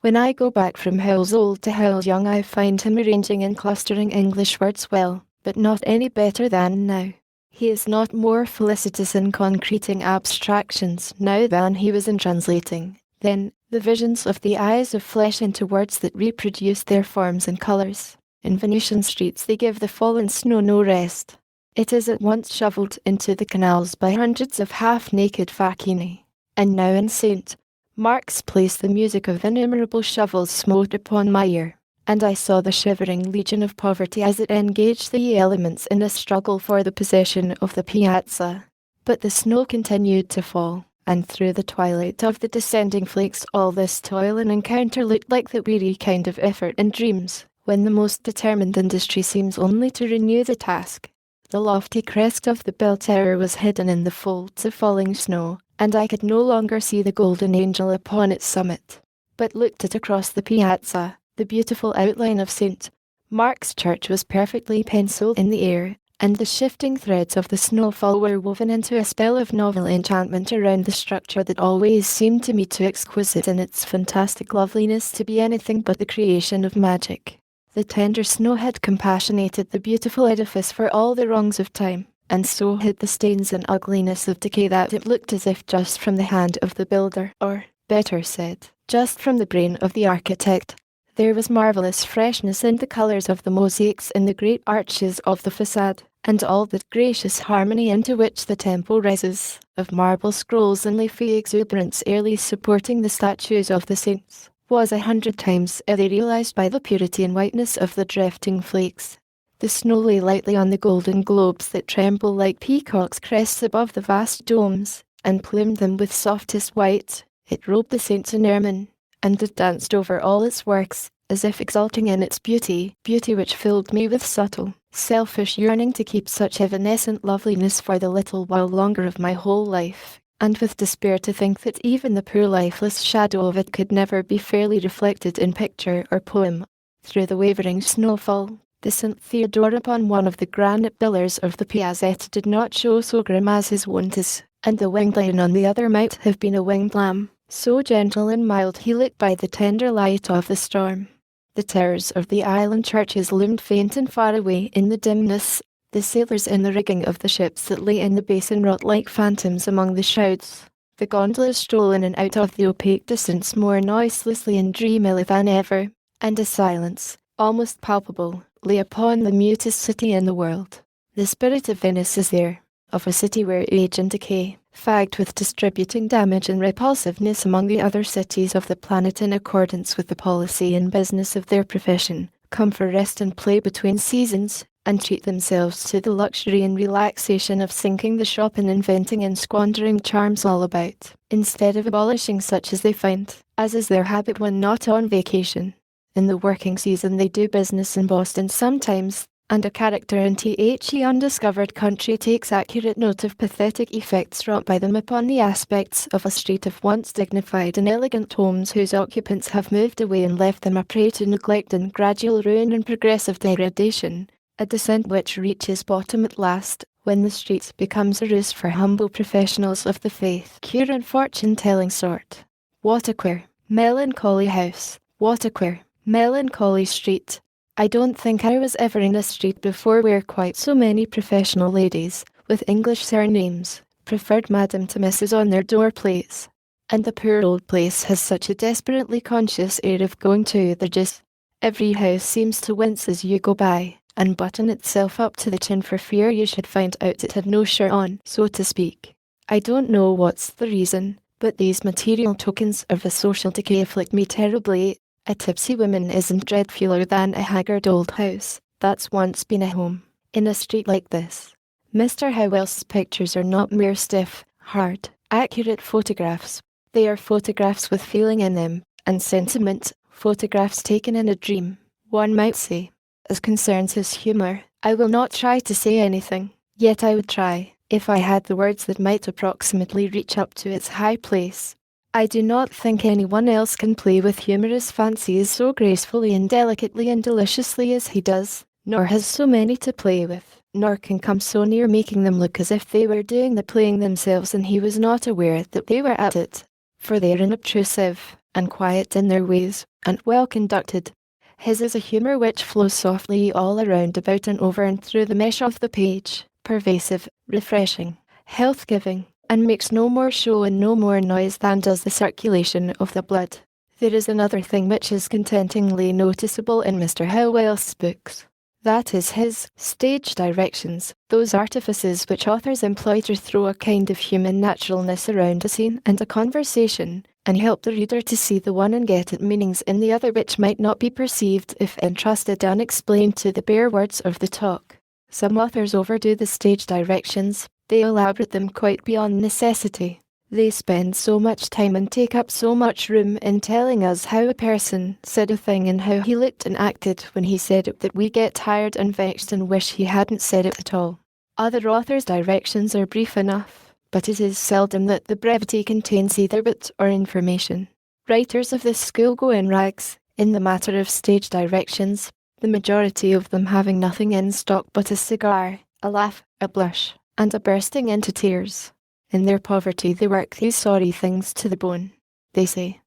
When I go back from Howells Old to Howells Young, I find him arranging and clustering English words well, but not any better than now. He is not more felicitous in concreting abstractions now than he was in translating then the visions of the eyes of flesh into words that reproduce their forms and colours. In Venetian streets they give the fallen snow no rest. It is at once shovelled into the canals by hundreds of half-naked facchini. And now in St. Mark's Place the music of innumerable shovels smote upon my ear, and I saw the shivering legion of poverty as it engaged the elements in a struggle for the possession of the piazza. But the snow continued to fall, and through the twilight of the descending flakes all this toil and encounter looked like the weary kind of effort in dreams, when the most determined industry seems only to renew the task. The lofty crest of the bell tower was hidden in the folds of falling snow, and I could no longer see the golden angel upon its summit, but looked at across the piazza. The beautiful outline of St. Mark's Church was perfectly penciled in the air, and the shifting threads of the snowfall were woven into a spell of novel enchantment around the structure that always seemed to me too exquisite in its fantastic loveliness to be anything but the creation of magic. The tender snow had compassionated the beautiful edifice for all the wrongs of time, and so hid the stains and ugliness of decay that it looked as if just from the hand of the builder, or, better said, just from the brain of the architect. There was marvellous freshness in the colours of the mosaics in the great arches of the facade, and all that gracious harmony into which the temple rises, of marble scrolls and leafy exuberance airily supporting the statues of the saints, was 100 times etherealized by the purity and whiteness of the drifting flakes. The snow lay lightly on the golden globes that tremble like peacocks' crests above the vast domes, and plumed them with softest white. It robed the saints in ermine, and it danced over all its works, as if exulting in its beauty which filled me with subtle, selfish yearning to keep such evanescent loveliness for the little while longer of my whole life, and with despair to think that even the poor lifeless shadow of it could never be fairly reflected in picture or poem. Through the wavering snowfall, the St. Theodore upon one of the granite pillars of the Piazzetta did not show so grim as his wont is, and the winged lion on the other might have been a winged lamb, so gentle and mild he looked by the tender light of the storm. The towers of the island churches loomed faint and far away in the dimness. The sailors in the rigging of the ships that lay in the basin wrought like phantoms among the shrouds. The gondolas stole in and out of the opaque distance more noiselessly and dreamily than ever, and a silence, almost palpable, lay upon the mutest city in the world. The spirit of Venice is there, of a city where age and decay, fagged with distributing damage and repulsiveness among the other cities of the planet in accordance with the policy and business of their profession, come for rest and play between seasons, and treat themselves to the luxury and relaxation of sinking the shop and inventing and squandering charms all about, instead of abolishing such as they find, as is their habit when not on vacation. In the working season they do business in Boston sometimes, and a character in the undiscovered country takes accurate note of pathetic effects wrought by them upon the aspects of a street of once dignified and elegant homes whose occupants have moved away and left them a prey to neglect and gradual ruin and progressive degradation, a descent which reaches bottom at last, when the street becomes a roost for humble professionals of the faith, cure and fortune-telling sort. What a queer, melancholy house, what a queer, melancholy street. I don't think I was ever in a street before where quite so many professional ladies, with English surnames, preferred Madam to Mrs. on their door plates. And the poor old place has such a desperately conscious air of going to the deuce. Every house seems to wince as you go by, and button itself up to the chin for fear you should find out it had no shirt on, so to speak. I don't know what's the reason, but these material tokens of a social decay afflict me terribly. A tipsy woman isn't dreadfuler than a haggard old house that's once been a home, in a street like this. Mr. Howell's pictures are not mere stiff, hard, accurate photographs. They are photographs with feeling in them, and sentiment, photographs taken in a dream, one might say. As concerns his humour, I will not try to say anything, yet I would try, if I had the words that might approximately reach up to its high place. I do not think anyone else can play with humorous fancies so gracefully and delicately and deliciously as he does, nor has so many to play with, nor can come so near making them look as if they were doing the playing themselves and he was not aware that they were at it, for they are unobtrusive, and quiet in their ways, and well conducted. His is a humour which flows softly all around about and over and through the mesh of the page, pervasive, refreshing, health-giving, and makes no more show and no more noise than does the circulation of the blood. There is another thing which is contentingly noticeable in Mr. Howell's books. That is his stage directions, those artifices which authors employ to throw a kind of human naturalness around a scene and a conversation, and help the reader to see the one and get at meanings in the other which might not be perceived if entrusted unexplained to the bare words of the talk. Some authors overdo the stage directions. They elaborate them quite beyond necessity. They spend so much time and take up so much room in telling us how a person said a thing and how he looked and acted when he said it that we get tired and vexed and wish he hadn't said it at all. Other authors' directions are brief enough, but it is seldom that the brevity contains either wit or information. Writers of this school go in rags, in the matter of stage directions, the majority of them having nothing in stock but a cigar, a laugh, a blush, and a bursting into tears. In their poverty they work these sorry things to the bone, they say,"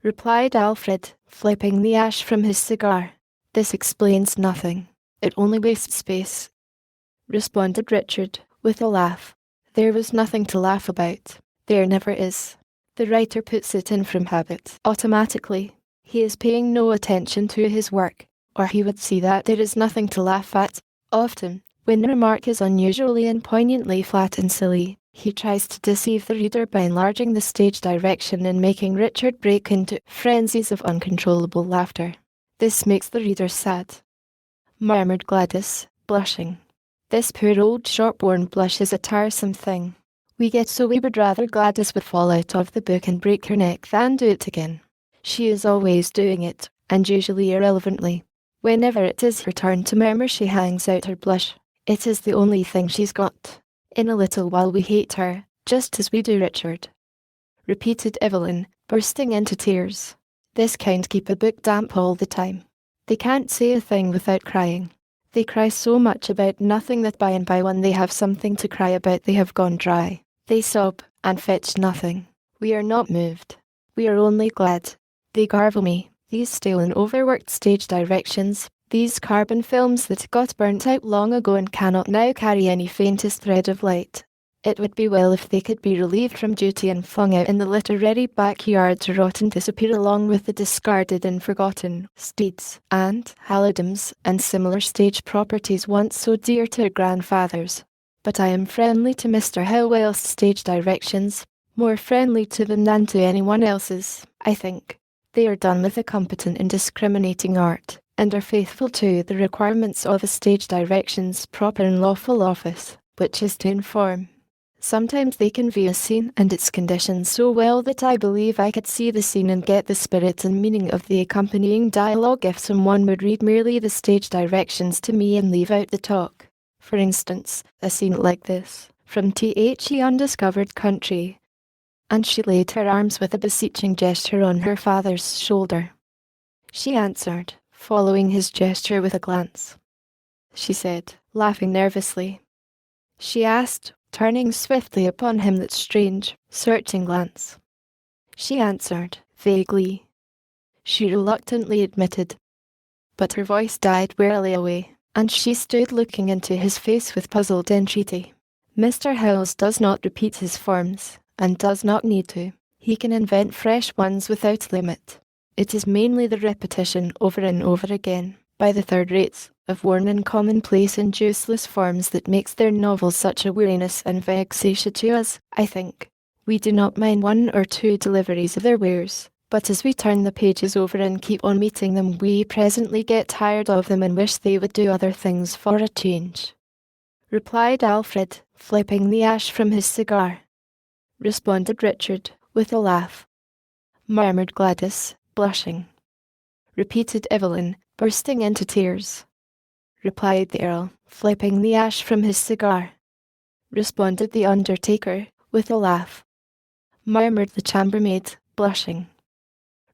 replied Alfred, flipping the ash from his cigar. "This explains nothing. It only wastes space," responded Richard, with a laugh. "There was nothing to laugh about. There never is. The writer puts it in from habit, automatically. He is paying no attention to his work, or he would see that there is nothing to laugh at. Often, when a remark is unusually and poignantly flat and silly, he tries to deceive the reader by enlarging the stage direction and making Richard break into frenzies of uncontrollable laughter. This makes the reader sad," murmured Gladys, blushing. "This poor old short-worn blush is a tiresome thing. We get so we would rather Gladys would fall out of the book and break her neck than do it again. She is always doing it, and usually irrelevantly. Whenever it is her turn to murmur she hangs out her blush. It is the only thing she's got. In a little while we hate her, just as we do Richard," repeated Evelyn, bursting into tears. "This kind keep a book damp all the time. They can't say a thing without crying. They cry so much about nothing that by and by when they have something to cry about they have gone dry. They sob, and fetch nothing. We are not moved. We are only glad. They garble me, these stale and overworked stage directions, these carbon films that got burnt out long ago and cannot now carry any faintest thread of light. It would be well if they could be relieved from duty and flung out in the literary backyard to rot and disappear along with the discarded and forgotten steeds and halidams and similar stage properties once so dear to our grandfathers. But I am friendly to Mr. Helwell's stage directions, more friendly to them than to anyone else's, I think. They are done with a competent and discriminating art, and are faithful to the requirements of a stage directions proper and lawful office, which is to inform. Sometimes they convey a scene and its conditions so well that I believe I could see the scene and get the spirit and meaning of the accompanying dialogue if someone would read merely the stage directions to me and leave out the talk. For instance, a scene like this, from The Undiscovered Country." And she laid her arms with a beseeching gesture on her father's shoulder. She answered, following his gesture with a glance. She said, laughing nervously. She asked, turning swiftly upon him that strange, searching glance. She answered, vaguely. She reluctantly admitted. But her voice died wearily away, and she stood looking into his face with puzzled entreaty. Mr. Howells does not repeat his forms, and does not need to. He can invent fresh ones without limit. It is mainly the repetition over and over again, by the third rates, of worn and commonplace and useless forms that makes their novels such a weariness and vexation to us, I think. We do not mind one or two deliveries of their wares, but as we turn the pages over and keep on meeting them we presently get tired of them and wish they would do other things for a change," replied Alfred, flipping the ash from his cigar. Responded Richard, with a laugh. Murmured Gladys, blushing. Repeated Evelyn, bursting into tears. Replied the Earl, flipping the ash from his cigar. Responded the undertaker, with a laugh. Murmured the chambermaid, blushing.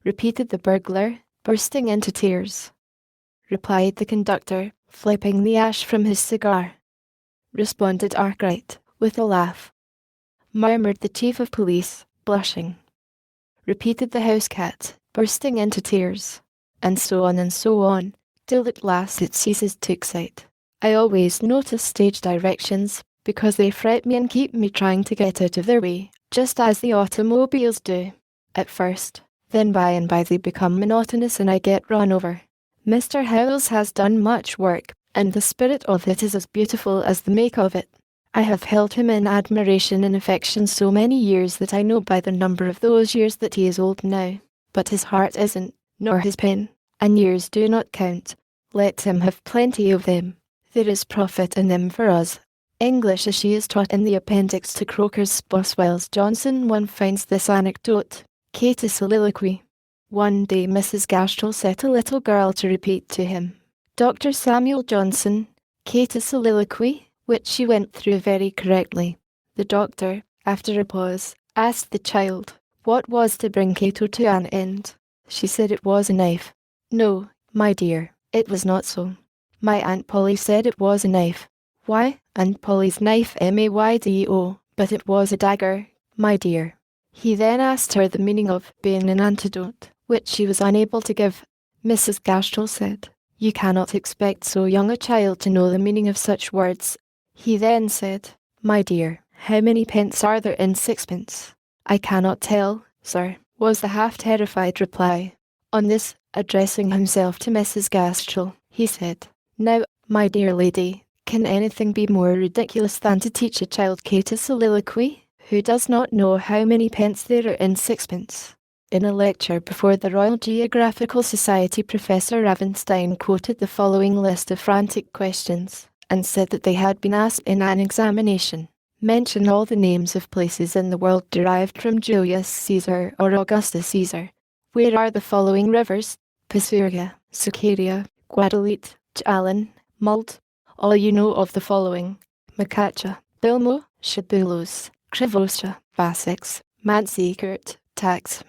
Repeated the burglar, bursting into tears. Replied the conductor, flipping the ash from his cigar. Responded Arkwright, with a laugh. Murmured the chief of police, blushing. Repeated the house cat, bursting into tears. And so on, till at last it ceases to excite. I always notice stage directions, because they fret me and keep me trying to get out of their way, just as the automobiles do. At first, then by and by they become monotonous and I get run over. Mr. Howells has done much work, and the spirit of it is as beautiful as the make of it. I have held him in admiration and affection so many years that I know by the number of those years that he is old now. But his heart isn't, nor his pen, and years do not count. Let him have plenty of them. There is profit in them for us. English as she is taught in the appendix to Croker's Boswell's Johnson. One finds this anecdote. Kate, a soliloquy. One day Mrs. Gastrell set a little girl to repeat to him, Dr. Samuel Johnson, Kate, a soliloquy, which she went through very correctly. The doctor, after a pause, asked the child, what was to bring Cato to an end? She said it was a knife. No, my dear, it was not so. My Aunt Polly said it was a knife. Why, Aunt Polly's knife MAYDO, but it was a dagger, my dear. He then asked her the meaning of being an antidote, which she was unable to give. Mrs. Gastrell said, you cannot expect so young a child to know the meaning of such words. He then said, my dear, how many pence are there in sixpence? I cannot tell, sir, was the half-terrified reply. On this, addressing himself to Mrs. Gastrell, he said, now, my dear lady, can anything be more ridiculous than to teach a child Cato's soliloquy, who does not know how many pence there are in sixpence? In a lecture before the Royal Geographical Society, Professor Ravenstein quoted the following list of frantic questions, and said that they had been asked in an examination. Mention all the names of places in the world derived from Julius Caesar or Augustus Caesar. Where are the following rivers? Pisuria, Sucaria, Guadalete, Chalon, Muld. All you know of the following: Macacha, Bilmo, Shabulos, Krivosha, Vassex, Manzikert, Tax,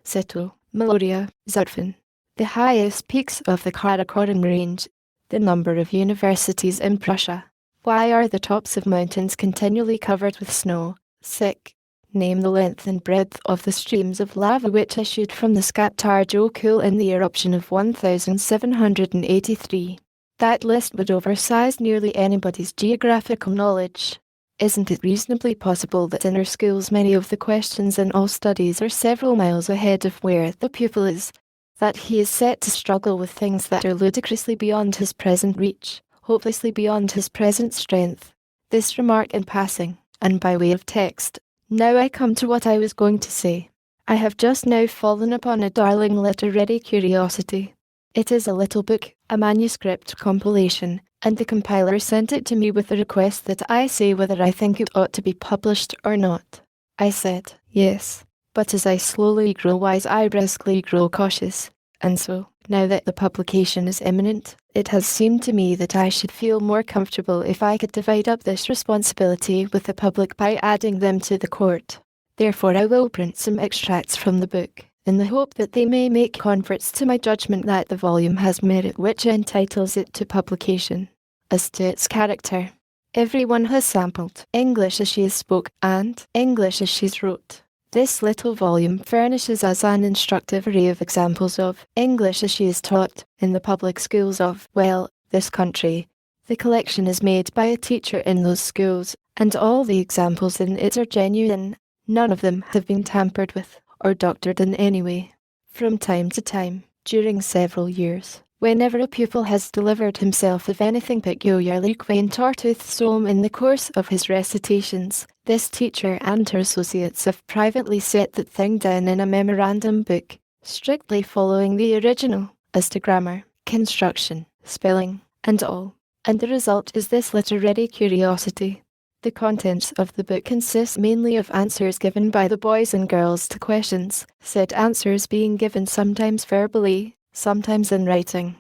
Seto, Meloria, Zutphen. The highest peaks of the Karakoram range. The number of universities in Prussia. Why are the tops of mountains continually covered with snow? Sick. Name the length and breadth of the streams of lava which issued from the Skaptar Jokul in the eruption of 1783. That list would oversize nearly anybody's geographical knowledge. Isn't it reasonably possible that in our schools many of the questions in all studies are several miles ahead of where the pupil is? That he is set to struggle with things that are ludicrously beyond his present reach, hopelessly beyond his present strength. This remark in passing, and by way of text. Now I come to what I was going to say. I have just now fallen upon a darling literary curiosity. It is a little book, a manuscript compilation, and the compiler sent it to me with the request that I say whether I think it ought to be published or not. I said, yes. But as I slowly grow wise, I briskly grow cautious, and so, now that the publication is imminent, it has seemed to me that I should feel more comfortable if I could divide up this responsibility with the public by adding them to the court. Therefore I will print some extracts from the book, in the hope that they may make converts to my judgment that the volume has merit which entitles it to publication. As to its character, everyone has sampled English as she is spoke and English as she's wrote. This little volume furnishes us an instructive array of examples of English as she is taught in the public schools of, well, this country. The collection is made by a teacher in those schools, and all the examples in it are genuine. None of them have been tampered with or doctored in any way. From time to time, during several years, whenever a pupil has delivered himself of anything peculiarly quaint or toothsome in the course of his recitations, this teacher and her associates have privately set that thing down in a memorandum book, strictly following the original, as to grammar, construction, spelling, and all. And the result is this literary curiosity. The contents of the book consist mainly of answers given by the boys and girls to questions, said answers being given sometimes verbally, sometimes in writing.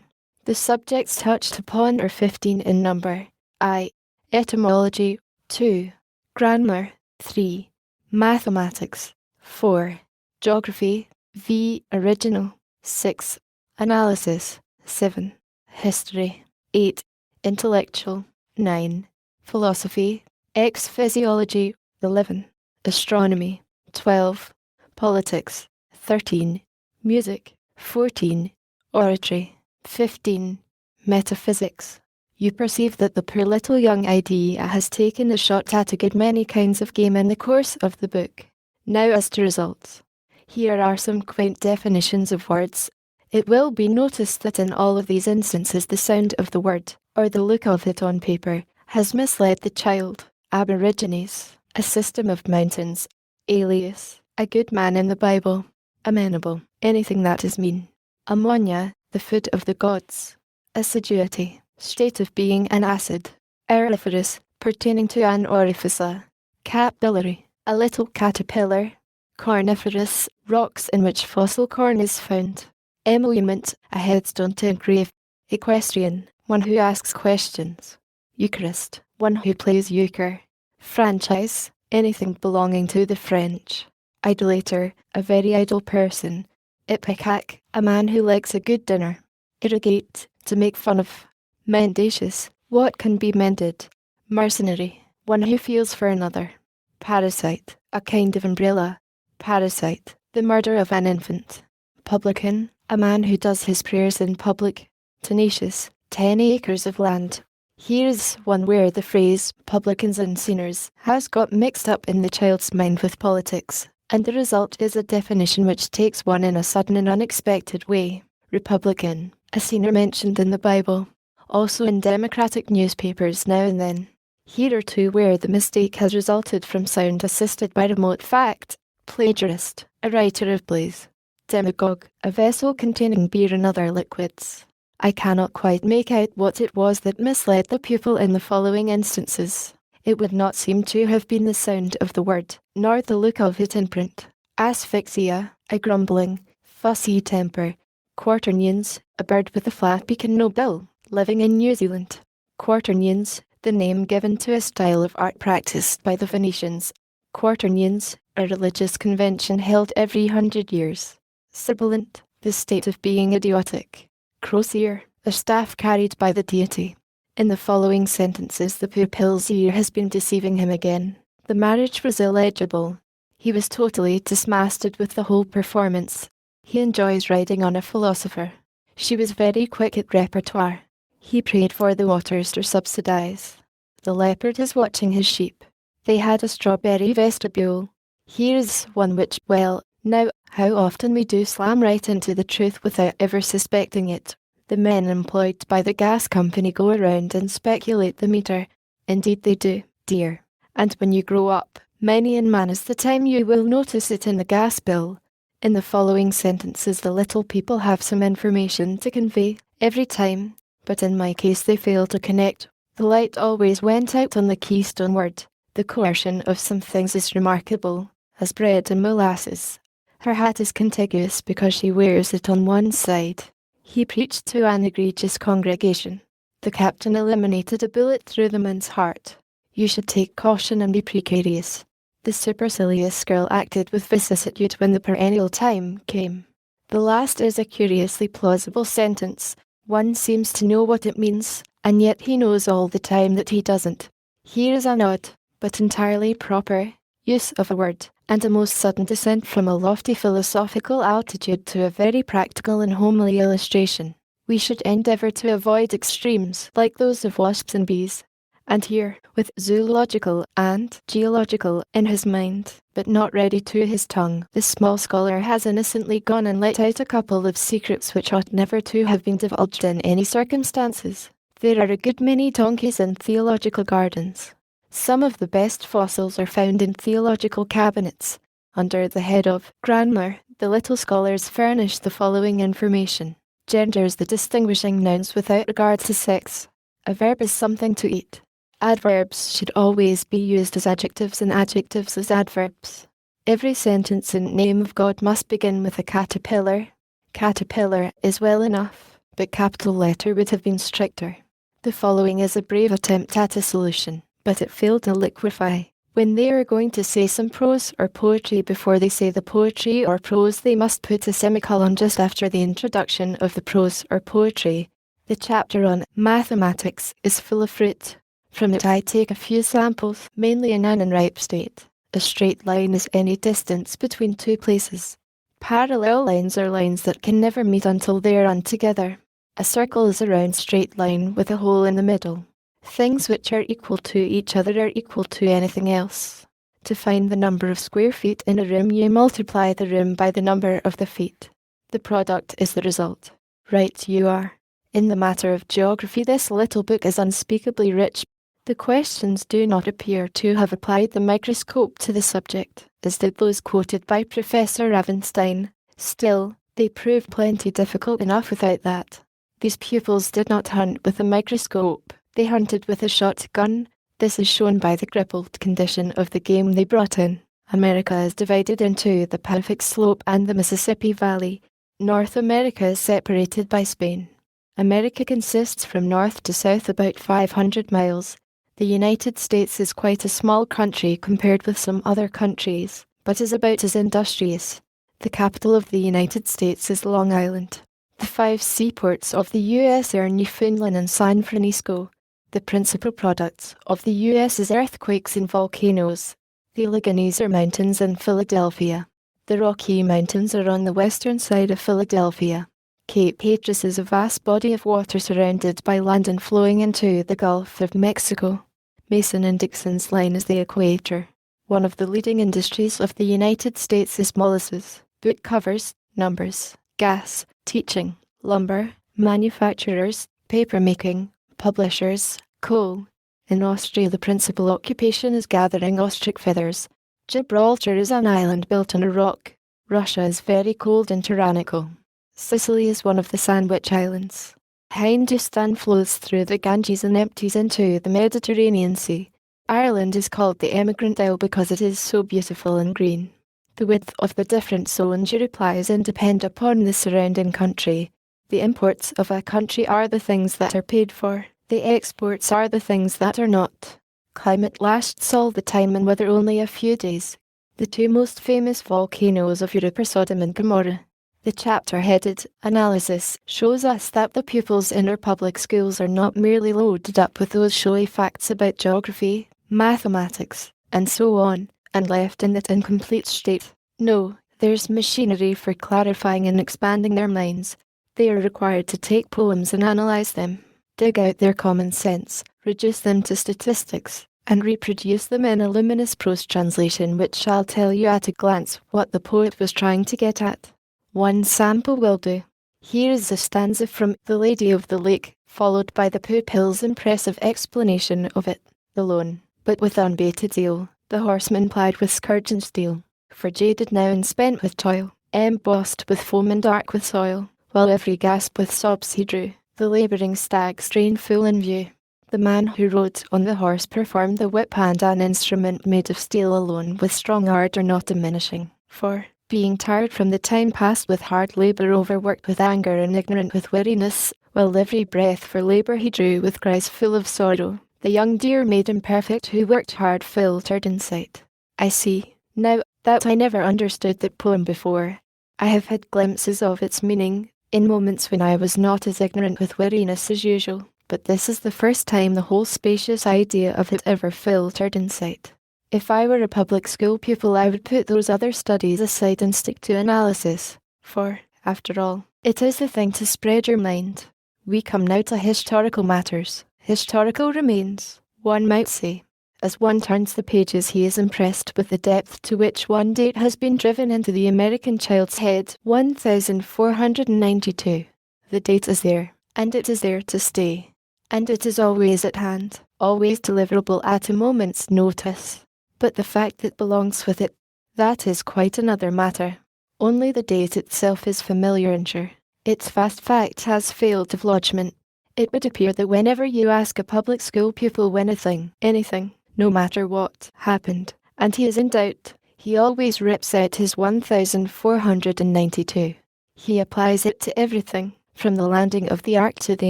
The subjects touched upon are 15 in number. I. Etymology, 2. Grammar, 3. Mathematics, 4. Geography, v. Original, 6. Analysis, 7. History, 8. Intellectual, 9. Philosophy, X. Physiology, 11. Astronomy, 12. Politics, 13. Music, 14. Oratory, 15. Metaphysics. You perceive that the poor little young idea has taken a shot at a good many kinds of game in the course of the book. Now as to results. Here are some quaint definitions of words. It will be noticed that in all of these instances the sound of the word, or the look of it on paper, has misled the child. Aborigines, a system of mountains. Alias, a good man in the Bible. Amenable, anything that is mean. Ammonia, the food of the gods. Assiduity, state of being an acid. Auriferous, pertaining to an orifice. Capillary, a little caterpillar. Corniferous, rocks in which fossil corn is found. Emolument, a headstone to engrave. Equestrian, one who asks questions. Eucharist, one who plays euchre. Franchise, anything belonging to the French. Idolater, a very idle person. Ipecac, a man who likes a good dinner. Irrigate, to make fun of. Mendacious, what can be mended. Mercenary, one who feels for another. Parasite, a kind of umbrella. Parasite, the murder of an infant. Publican, a man who does his prayers in public. Tenacious, 10 acres of land. Here's one where the phrase publicans and sinners has got mixed up in the child's mind with politics, and the result is a definition which takes one in a sudden and unexpected way. Republican, a sinner mentioned in the Bible, also in Democratic newspapers now and then. Here are two where the mistake has resulted from sound assisted by remote fact. Plagiarist, a writer of plays. Demagogue, a vessel containing beer and other liquids. I cannot quite make out what it was that misled the pupil in the following instances. It would not seem to have been the sound of the word, nor the look of it in print. Asphyxia, a grumbling, fussy temper. Quaternions, a bird with a flat beak and no bill, living in New Zealand. Quaternions, the name given to a style of art practiced by the Venetians. Quaternions, a religious convention held every 100 years. Sibilant, the state of being idiotic. Crosier, a staff carried by the deity. In the following sentences the pupil's ear has been deceiving him again. The marriage was illegible. He was totally dismasted with the whole performance. He enjoys riding on a philosopher. She was very quick at repertoire. He prayed for the waters to subsidize. The leopard is watching his sheep. They had a strawberry vestibule. Here's one which, well, now, how often we do slam right into the truth without ever suspecting it. The men employed by the gas company go around and speculate the meter. Indeed they do, dear. And when you grow up, many an man is the time you will notice it in the gas bill. In the following sentences the little people have some information to convey, every time, but in my case they fail to connect. The light always went out on the keystone word. The coercion of some things is remarkable, as bread and molasses. Her hat is contiguous because she wears it on one side. He preached to an egregious congregation. The captain eliminated a bullet through the man's heart. You should take caution and be precarious. The supercilious girl acted with vicissitude when the perennial time came. The last is a curiously plausible sentence. One seems to know what it means, and yet he knows all the time that he doesn't. Here is an odd, but entirely proper, use of a word, and a most sudden descent from a lofty philosophical altitude to a very practical and homely illustration. We should endeavour to avoid extremes like those of wasps and bees. And here, with zoological and geological in his mind, but not ready to his tongue, the small scholar has innocently gone and let out a couple of secrets which ought never to have been divulged in any circumstances. There are a good many donkeys in theological gardens. Some of the best fossils are found in theological cabinets. Under the head of grammar, the little scholars furnish the following information. Genders the distinguishing nouns without regard to sex. A verb is something to eat. Adverbs should always be used as adjectives and adjectives as adverbs. Every sentence in name of God must begin with a caterpillar. Caterpillar is well enough, but capital letter would have been stricter. The following is a brave attempt at a solution, but it failed to liquefy. When they are going to say some prose or poetry before they say the poetry or prose, they must put a semicolon just after the introduction of the prose or poetry. The chapter on mathematics is full of fruit. From it I take a few samples, mainly in an unripe state. A straight line is any distance between two places. Parallel lines are lines that can never meet until they are untogether. A circle is a round straight line with a hole in the middle. Things which are equal to each other are equal to anything else. To find the number of square feet in a room, you multiply the room by the number of the feet. The product is the result. Right you are. In the matter of geography, this little book is unspeakably rich. The questions do not appear to have applied the microscope to the subject, as did those quoted by Professor Ravenstein. Still, they proved plenty difficult enough without that. These pupils did not hunt with a microscope. They hunted with a shotgun. This is shown by the crippled condition of the game they brought in. America is divided into the Pacific Slope and the Mississippi Valley. North America is separated by Spain. America consists from north to south about 500 miles. The United States is quite a small country compared with some other countries, but is about as industrious. The capital of the United States is Long Island. The 5 seaports of the U.S. are Newfoundland and San Francisco. The principal products of the U.S. is earthquakes and volcanoes. The Alleghenies are mountains in Philadelphia. The Rocky Mountains are on the western side of Philadelphia. Cape Hatteras is a vast body of water surrounded by land and flowing into the Gulf of Mexico. Mason and Dixon's line is the equator. One of the leading industries of the United States is molasses, book covers, numbers, gas, teaching, lumber, manufacturers, paper-making, publishers, coal. In Austria the principal occupation is gathering ostrich feathers. Gibraltar is an island built on a rock. Russia is very cold and tyrannical. Sicily is one of the Sandwich Islands. Hindustan flows through the Ganges and empties into the Mediterranean Sea. Ireland is called the Emigrant Isle because it is so beautiful and green. The width of the different zones Europe lies in depend upon the surrounding country. The imports of a country are the things that are paid for. The exports are the things that are not. Climate lasts all the time and weather only a few days. The 2 most famous volcanoes of Europe are Sodom and Gomorrah. The chapter headed Analysis shows us that the pupils in our public schools are not merely loaded up with those showy facts about geography, mathematics, and so on, and left in that incomplete state. No, there's machinery for clarifying and expanding their minds. They are required to take poems and analyze them, dig out their common sense, reduce them to statistics, and reproduce them in a luminous prose translation which shall tell you at a glance what the poet was trying to get at. One sample will do. Here is a stanza from The Lady of the Lake, followed by the pupil's impressive explanation of it. Alone, but with unbated zeal, the horseman plied with scourge and steel, for jaded now and spent with toil, embossed with foam and dark with soil, while every gasp with sobs he drew, the labouring stag strained full in view. The man who rode on the horse performed the whip hand, an instrument made of steel alone, with strong ardour not diminishing, for, being tired from the time passed with hard labour, overworked with anger and ignorant with weariness, while every breath for labour he drew with cries full of sorrow, the young dear made imperfect who worked hard filtered in sight. I see, now, that I never understood that poem before. I have had glimpses of its meaning, in moments when I was not as ignorant with weariness as usual, but this is the first time the whole spacious idea of it ever filtered in sight. If I were a public school pupil I would put those other studies aside and stick to analysis, for, after all, it is the thing to spread your mind. We come now to historical matters, historical remains, one might say. As one turns the pages he is impressed with the depth to which one date has been driven into the American child's head, 1492. The date is there, and it is there to stay. And it is always at hand, always deliverable at a moment's notice. But the fact that belongs with it, that is quite another matter. Only the date itself is familiar and sure. Its vast fact has failed of lodgment. It would appear that whenever you ask a public school pupil when a thing, anything, no matter what, happened, and he is in doubt, he always rips out his 1492. He applies it to everything, from the landing of the ark to the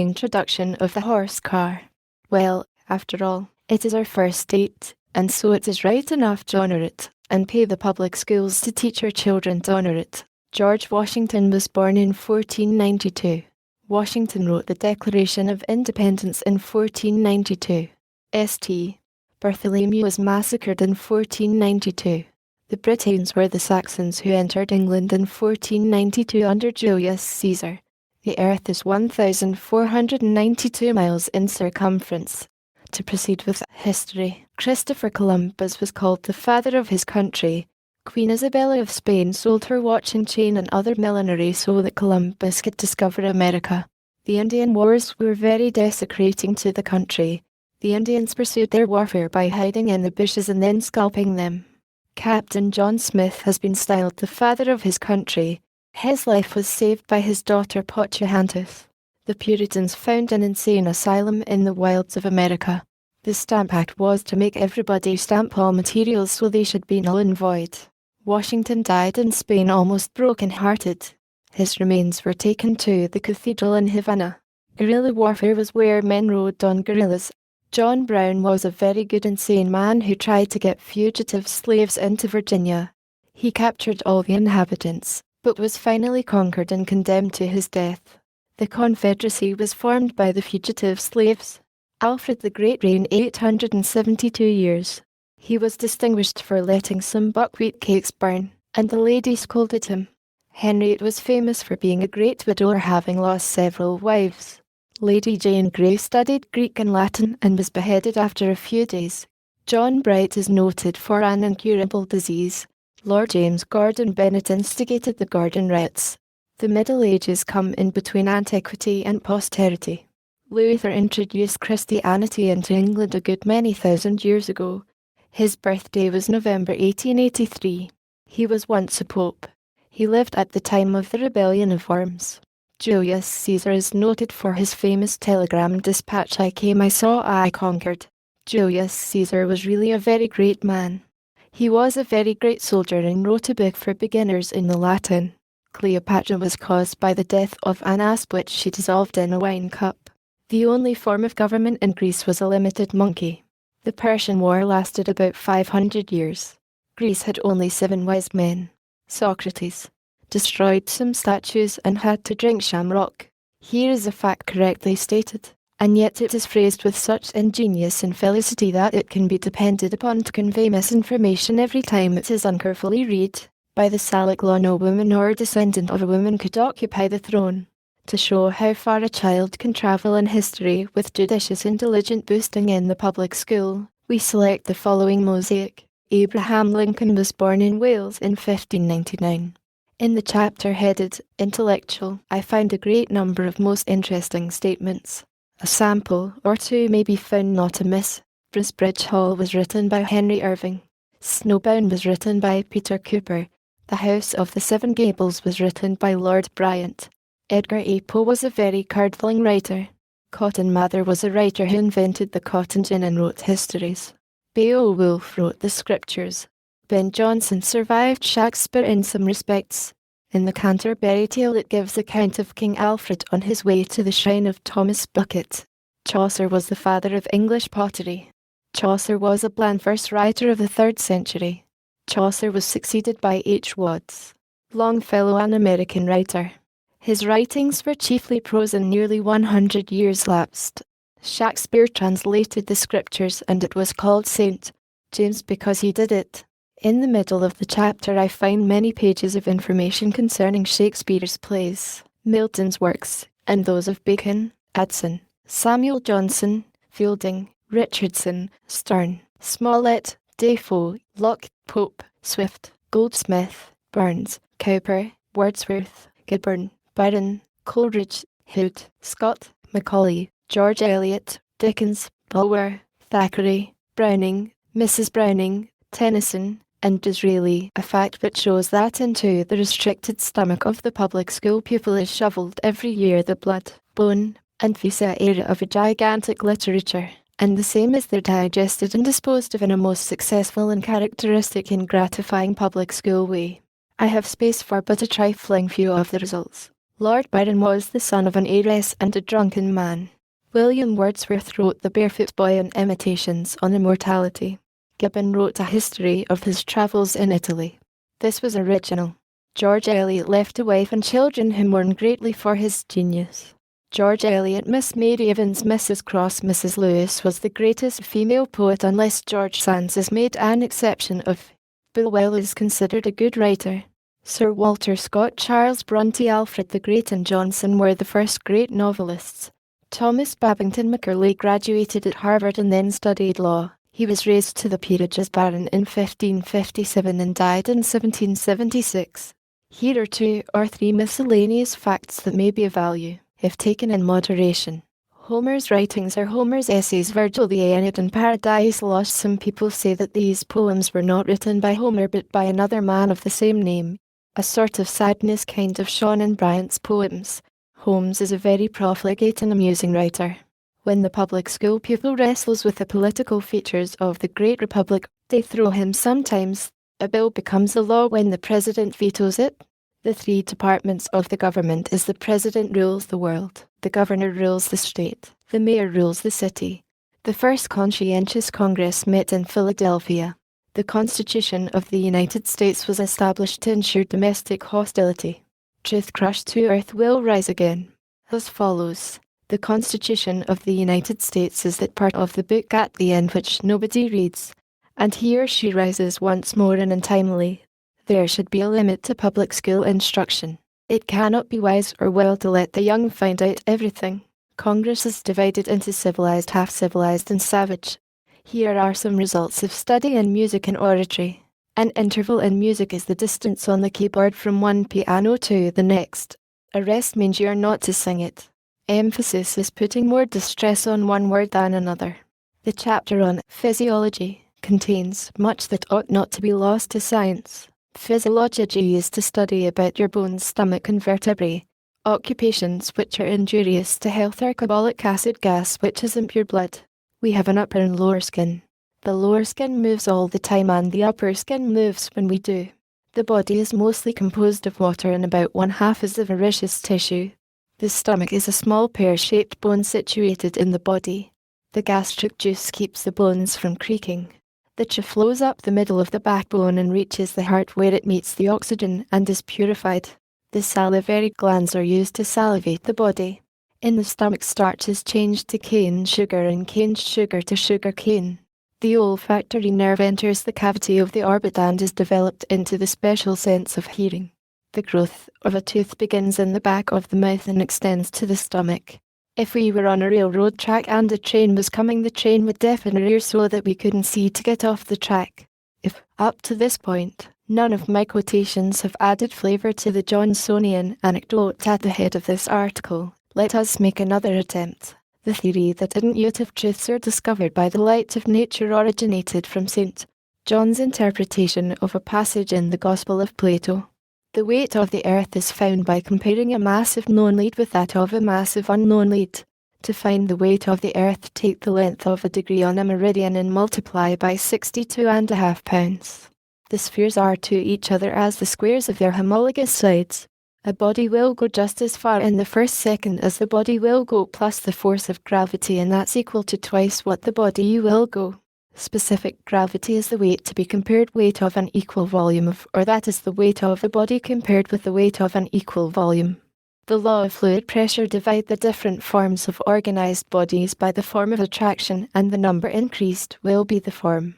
introduction of the horse car. Well, after all, it is our first date, and so it is right enough to honour it, and pay the public schools to teach our children to honour it. George Washington was born in 1492. Washington wrote the Declaration of Independence in 1492. St. Bartholomew was massacred in 1492. The Britons were the Saxons who entered England in 1492 under Julius Caesar. The earth is 1,492 miles in circumference. To proceed with history, Christopher Columbus was called the father of his country. Queen Isabella of Spain sold her watch and chain and other millinery so that Columbus could discover America. The Indian Wars were very desecrating to the country. The Indians pursued their warfare by hiding in the bushes and then scalping them. Captain John Smith has been styled the father of his country. His life was saved by his daughter Pocahontas. The Puritans found an insane asylum in the wilds of America. The Stamp Act was to make everybody stamp all materials so they should be null and void. Washington died in Spain almost broken-hearted. His remains were taken to the cathedral in Havana. Guerrilla warfare was where men rode on guerrillas. John Brown was a very good insane man who tried to get fugitive slaves into Virginia. He captured all the inhabitants, but was finally conquered and condemned to his death. The Confederacy was formed by the fugitive slaves. Alfred the Great reigned 872 years. He was distinguished for letting some buckwheat cakes burn, and the ladies scolded him. Henriette was famous for being a great widower, having lost several wives. Lady Jane Grey studied Greek and Latin and was beheaded after a few days. John Bright is noted for an incurable disease. Lord James Gordon Bennett instigated the Gordon riots. The Middle Ages come in between antiquity and posterity. Luther introduced Christianity into England a good many thousand years ago. His birthday was November 1883. He was once a pope. He lived at the time of the Rebellion of Worms. Julius Caesar is noted for his famous telegram dispatch, "I came, I saw, I conquered." Julius Caesar was really a very great man. He was a very great soldier and wrote a book for beginners in the Latin. Cleopatra was caused by the death of an asp which she dissolved in a wine cup. The only form of government in Greece was a limited monarchy. The Persian War lasted about 500 years. Greece had only 7 wise men. Socrates destroyed some statues and had to drink shamrock. Here is a fact correctly stated, and yet it is phrased with such ingenious infelicity that it can be depended upon to convey misinformation every time it is uncarefully read. By the Salic law, no woman or descendant of a woman could occupy the throne. To show how far a child can travel in history with judicious and diligent boosting in the public school, we select the following mosaic. Abraham Lincoln was born in Wales in 1599. In the chapter headed Intellectual, I found a great number of most interesting statements. A sample or two may be found not amiss. Bridge Hall was written by Henry Irving. Snowbound was written by Peter Cooper. The House of the Seven Gables was written by Lord Bryant. Edgar A. Poe was a very card-pulling writer. Cotton Mather was a writer who invented the cotton gin and wrote histories. Beowulf wrote the scriptures. Ben Jonson survived Shakespeare in some respects. In the Canterbury Tale it gives account of King Alfred on his way to the shrine of Thomas Bucket. Chaucer was the father of English pottery. Chaucer was a bland verse writer of the 3rd century. Chaucer was succeeded by H. Watts Longfellow, an American writer. His writings were chiefly prose and nearly 100 years lapsed. Shakespeare translated the scriptures and it was called St. James because he did it. In the middle of the chapter I find many pages of information concerning Shakespeare's plays, Milton's works, and those of Bacon, Addison, Samuel Johnson, Fielding, Richardson, Sterne, Smollett, Defoe, Locke, Pope, Swift, Goldsmith, Burns, Cowper, Wordsworth, Gibbon, Byron, Coleridge, Hood, Scott, Macaulay, George Eliot, Dickens, Bulwer, Thackeray, Browning, Mrs. Browning, Tennyson, and Disraeli, a fact which shows that into the restricted stomach of the public school pupil is shovelled every year the blood, bone, and viscera of a gigantic literature, and the same is there digested and disposed of in a most successful and characteristic and gratifying public school way. I have space for but a trifling few of the results. Lord Byron was the son of an heiress and a drunken man. William Wordsworth wrote The Barefoot Boy and Imitations on Immortality. Gibbon wrote a history of his travels in Italy. This was original. George Eliot left a wife and children who mourned greatly for his genius. George Eliot, Miss Mary Evans, Mrs. Cross, Mrs. Lewis was the greatest female poet unless George Sand is made an exception of. Bulwer is considered a good writer. Sir Walter Scott, Charles Bronte, Alfred the Great and Johnson were the first great novelists. Thomas Babington Macaulay graduated at Harvard and then studied law. He was raised to the peerage as baron in 1557 and died in 1776. Here are 2 or 3 miscellaneous facts that may be of value, if taken in moderation. Homer's writings are Homer's essays. Virgil, the Aeneid and Paradise Lost. Some people say that these poems were not written by Homer but by another man of the same name. A sort of sadness kind of shone in Bryant's poems. Holmes is a very profligate and amusing writer. When the public school pupil wrestles with the political features of the great republic, they throw him sometimes. A bill becomes a law when the president vetoes it. The 3 departments of the government is the president rules the world, the governor rules the state, the mayor rules the city. The first Conscientious Congress met in Philadelphia. The Constitution of the United States was established to ensure domestic hostility. Truth crushed to earth will rise again. As follows. The Constitution of the United States is that part of the book at the end which nobody reads, and he or she rises once more and untimely. There should be a limit to public school instruction. It cannot be wise or well to let the young find out everything. Congress is divided into civilized, half-civilized, and savage. Here are some results of study in music and oratory. An interval in music is the distance on the keyboard from one piano to the next. A rest means you are not to sing it. Emphasis is putting more distress on one word than another. The chapter on physiology contains much that ought not to be lost to science. Physiology is to study about your bones, stomach, and vertebrae. Occupations which are injurious to health are carbolic acid gas, which is impure blood. We have an upper and lower skin. The lower skin moves all the time and the upper skin moves when we do. The body is mostly composed of water and about 1/2 is of aerious tissue. The stomach is a small pear-shaped bone situated in the body. The gastric juice keeps the bones from creaking. The chi flows up the middle of the backbone and reaches the heart where it meets the oxygen and is purified. The salivary glands are used to salivate the body. In the stomach, starch is changed to cane sugar and cane sugar to sugar cane. The olfactory nerve enters the cavity of the orbit and is developed into the special sense of hearing. The growth of a tooth begins in the back of the mouth and extends to the stomach. If we were on a railroad track and a train was coming, the train would deafen our ears so that we couldn't see to get off the track. If, up to this point, none of my quotations have added flavour to the Johnsonian anecdote at the head of this article, let us make another attempt. The theory that intuitive truths are discovered by the light of nature originated from St. John's interpretation of a passage in the Gospel of Plato. The weight of the earth is found by comparing a massive known lead with that of a massive unknown lead. To find the weight of the earth, take the length of a degree on a meridian and multiply by 62.5 pounds. The spheres are to each other as the squares of their homologous sides. A body will go just as far in the first second as the body will go plus the force of gravity, and that's equal to twice what the body will go. Specific gravity is the weight to be compared weight of an equal volume of, or that is the weight of the body compared with the weight of an equal volume. The law of fluid pressure divides the different forms of organized bodies by the form of attraction, and the number increased will be the form.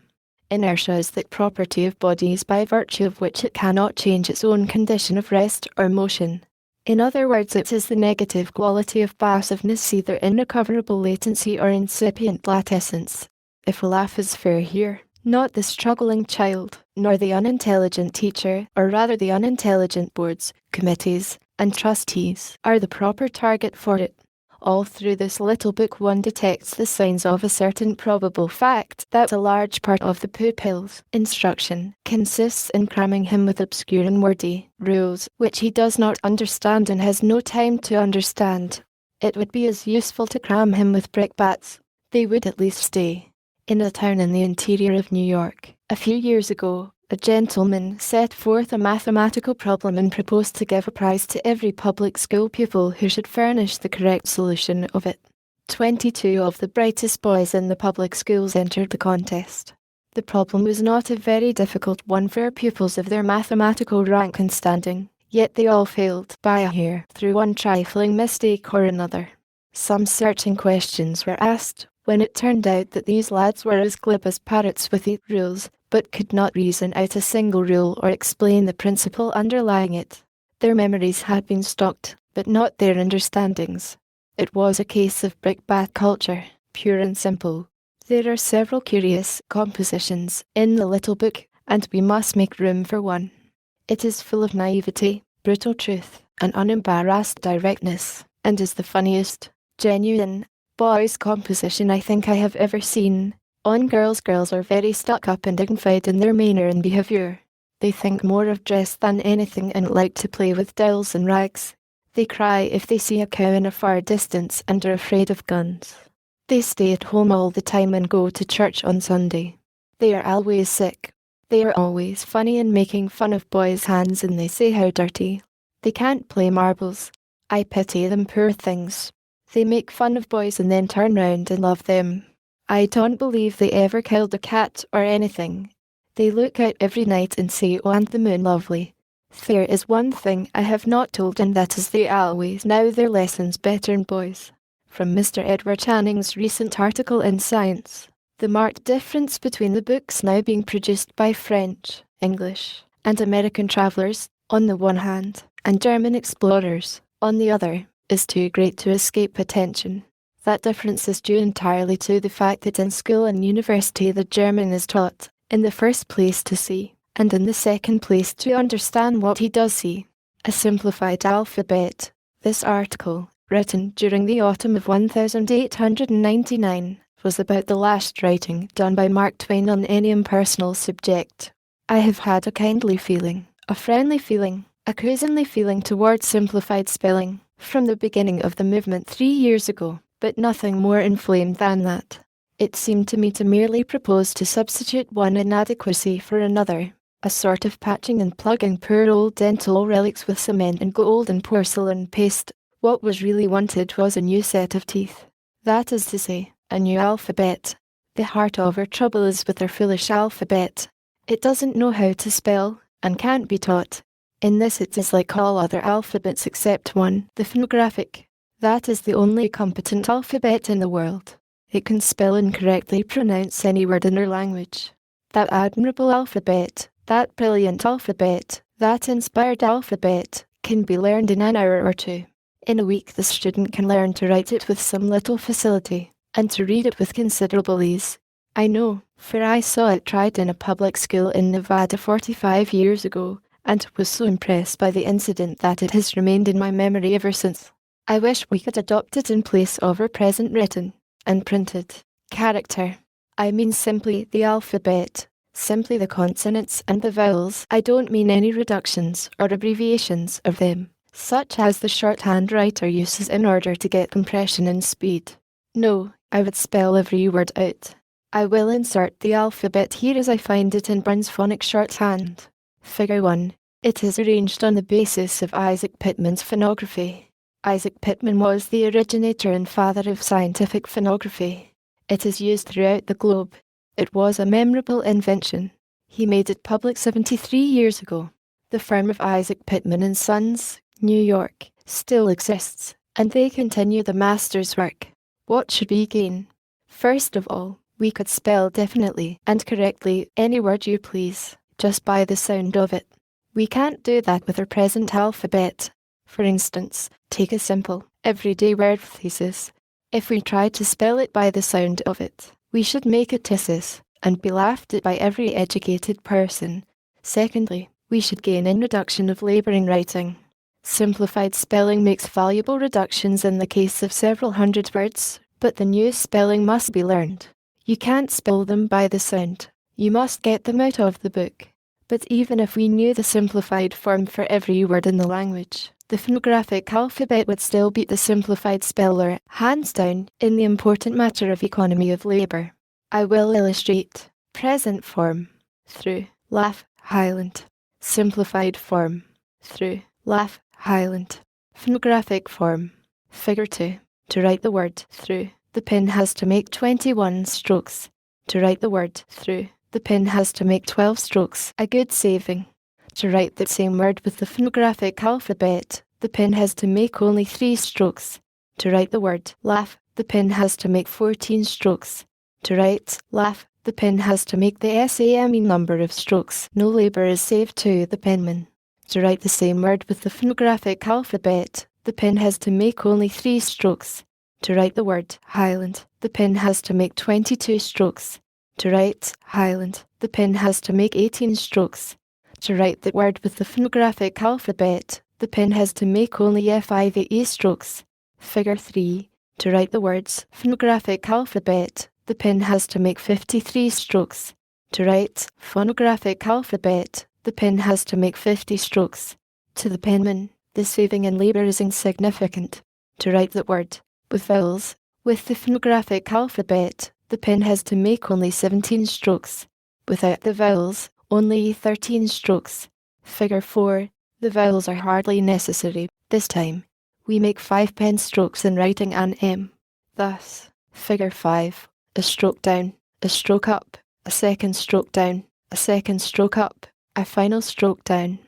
Inertia is the property of bodies by virtue of which it cannot change its own condition of rest or motion. In other words, it is the negative quality of passiveness, either irrecoverable latency or incipient latescence. If a laugh is fair here, not the struggling child, nor the unintelligent teacher, or rather the unintelligent boards, committees, and trustees, are the proper target for it. All through this little book one detects the signs of a certain probable fact that a large part of the pupil's instruction consists in cramming him with obscure and wordy rules which he does not understand and has no time to understand. It would be as useful to cram him with brickbats. They would at least stay. In a town in the interior of New York, a few years ago, a gentleman set forth a mathematical problem and proposed to give a prize to every public school pupil who should furnish the correct solution of it. 22 of the brightest boys in the public schools entered the contest. The problem was not a very difficult one for pupils of their mathematical rank and standing, yet they all failed by a hair through one trifling mistake or another. Some searching questions were asked, when it turned out that these lads were as glib as parrots with 8 rules, but could not reason out a single rule or explain the principle underlying it. Their memories had been stocked, but not their understandings. It was a case of brickbat culture, pure and simple. There are several curious compositions in the little book, and we must make room for one. It is full of naivety, brutal truth, and unembarrassed directness, and is the funniest, genuine, boys' composition I think I have ever seen. On girls are very stuck up and dignified in their manner and behaviour. They think more of dress than anything and like to play with dolls and rags. They cry if they see a cow in a far distance and are afraid of guns. They stay at home all the time and go to church on Sunday. They are always sick. They are always funny and making fun of boys' hands, and they say how dirty. They can't play marbles. I pity them, poor things. They make fun of boys and then turn round and love them. I don't believe they ever killed a cat or anything. They look out every night and say, "Oh, ain't the moon lovely?" There is one thing I have not told, and that is they always know their lessons better than boys. From Mr. Edward Channing's recent article in Science, the marked difference between the books now being produced by French, English, and American travellers, on the one hand, and German explorers, on the other, is too great to escape attention. That difference is due entirely to the fact that in school and university the German is taught, in the first place to see, and in the second place to understand what he does see. A simplified alphabet. This article, written during the autumn of 1899, was about the last writing done by Mark Twain on any impersonal subject. I have had a kindly feeling, a friendly feeling, a cousinly feeling towards simplified spelling, from the beginning of the movement 3 years ago, but nothing more inflamed than that. It seemed to me to merely propose to substitute one inadequacy for another, a sort of patching and plugging poor old dental relics with cement and gold and porcelain paste. What was really wanted was a new set of teeth. That is to say, a new alphabet. The heart of our trouble is with our foolish alphabet. It doesn't know how to spell, and can't be taught. In this it is like all other alphabets except one, the phonographic. That is the only competent alphabet in the world. It can spell and correctly pronounce any word in our language. That admirable alphabet, that brilliant alphabet, that inspired alphabet, can be learned in an hour or two. In a week the student can learn to write it with some little facility, and to read it with considerable ease. I know, for I saw it tried in a public school in Nevada 45 years ago, and was so impressed by the incident that it has remained in my memory ever since. I wish we could adopt it in place of our present written and printed character. I mean simply the alphabet, simply the consonants and the vowels. I don't mean any reductions or abbreviations of them, such as the shorthand writer uses in order to get compression and speed. No, I would spell every word out. I will insert the alphabet here as I find it in Burns phonic shorthand. Figure 1. It is arranged on the basis of Isaac Pitman's phonography. Isaac Pitman was the originator and father of scientific phonography. It is used throughout the globe. It was a memorable invention. He made it public 73 years ago. The firm of Isaac Pitman and Sons, New York, still exists, and they continue the master's work. What should we gain? First of all, we could spell definitely and correctly any word you please, just by the sound of it. We can't do that with our present alphabet. For instance, take a simple, everyday word thesis. If we tried to spell it by the sound of it, we should make a thesis, and be laughed at by every educated person. Secondly, we should gain in reduction of labour in writing. Simplified spelling makes valuable reductions in the case of several hundred words, but the new spelling must be learned. You can't spell them by the sound. You must get them out of the book. But even if we knew the simplified form for every word in the language, the phonographic alphabet would still beat the simplified speller, hands down, in the important matter of economy of labour. I will illustrate. Present form, through, laugh, Highland. Simplified form, through, laugh, Highland. Phonographic form. Figure 2. To write the word through, the pen has to make 21 strokes. To write the word through, the pen has to make 12 strokes, a good saving. To write the same word with the phonographic alphabet, the pen has to make only 3 strokes. To write the word laugh, the pen has to make 14 strokes. To write laugh, the pen has to make the same number of strokes. No labour is saved to the penman. To write the same word with the phonographic alphabet, the pen has to make only 3 strokes. To write the word Highland, the pen has to make 22 strokes. To write Highland, the pen has to make 18 strokes. To write the word with the phonographic alphabet, the pen has to make only 5 strokes. Figure 3. To write the words phonographic alphabet, the pen has to make 53 strokes. To write phonographic alphabet, the pen has to make 50 strokes. To the penman, the saving in labour is insignificant. To write the word with vowels, with the phonographic alphabet, the pen has to make only 17 strokes. Without the vowels, only 13 strokes. Figure 4. The vowels are hardly necessary. This time, we make 5 pen strokes in writing an M. Thus, figure 5. a stroke down, a stroke up, a second stroke down, a second stroke up, a final stroke down.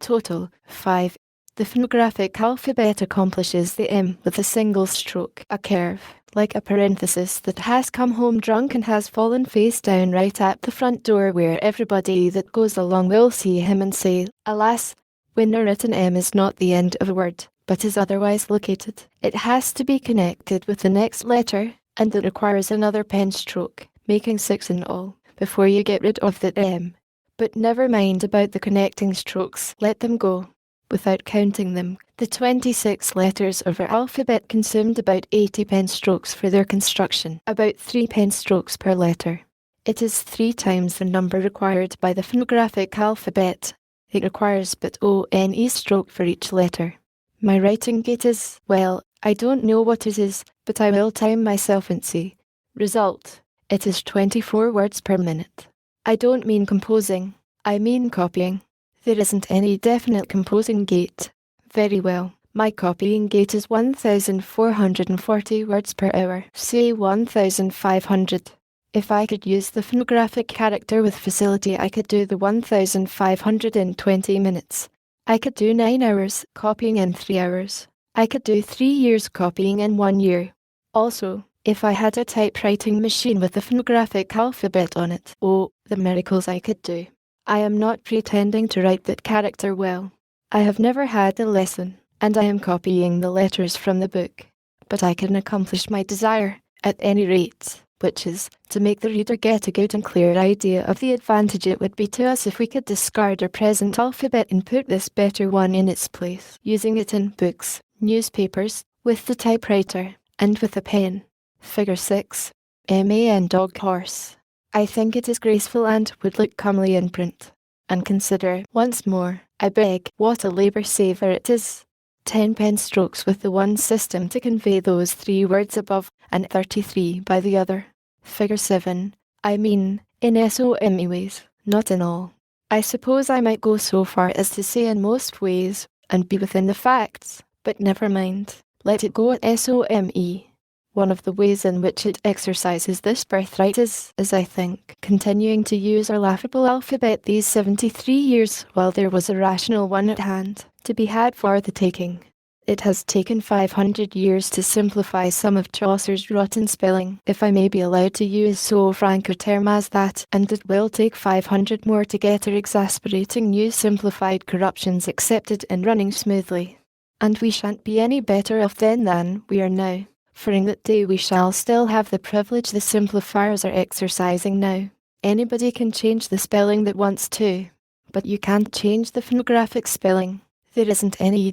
Total, 5. The phonographic alphabet accomplishes the M with a single stroke, a curve, like a parenthesis that has come home drunk and has fallen face down right at the front door where everybody that goes along will see him and say, alas, when a written M is not the end of a word, but is otherwise located, it has to be connected with the next letter, and it requires another pen stroke, making 6 in all, before you get rid of the M. But never mind about the connecting strokes, let them go. Without counting them, the 26 letters of our alphabet consumed about 80 pen strokes for their construction, about 3 pen strokes per letter. It is 3 times the number required by the phonographic alphabet. It requires but one stroke for each letter. My writing gait is, well, I don't know what it is, but I will time myself and see. Result. It is 24 words per minute. I don't mean composing, I mean copying. There isn't any definite composing gait. Very well, my copying gait is 1,440 words per hour, say 1,500. If I could use the phonographic character with facility, I could do the 1,500 in 20 minutes. I could do 9 hours copying in 3 hours. I could do 3 years copying in 1 year. Also, if I had a typewriting machine with the phonographic alphabet on it, oh, the miracles I could do. I am not pretending to write that character well. I have never had a lesson, and I am copying the letters from the book. But I can accomplish my desire, at any rate, which is, to make the reader get a good and clear idea of the advantage it would be to us if we could discard our present alphabet and put this better one in its place, using it in books, newspapers, with the typewriter, and with a pen. Figure 6. MAN dog horse. I think it is graceful and would look comely in print. And consider, once more, I beg, what a labour-saver it is. 10 pen strokes with the one system to convey those 3 words above, and 33 by the other. Figure 7. I mean, in SOME ways, not in all. I suppose I might go so far as to say in most ways, and be within the facts, but never mind. Let it go at SOME. One of the ways in which it exercises this birthright is, as I think, continuing to use our laughable alphabet these 73 years while there was a rational one at hand, to be had for the taking. It has taken 500 years to simplify some of Chaucer's rotten spelling, if I may be allowed to use so frank a term as that, and it will take 500 more to get our exasperating new simplified corruptions accepted and running smoothly. And we shan't be any better off then than we are now. For in that day we shall still have the privilege the simplifiers are exercising now. Anybody can change the spelling that wants to, but you can't change the phonographic spelling. There isn't any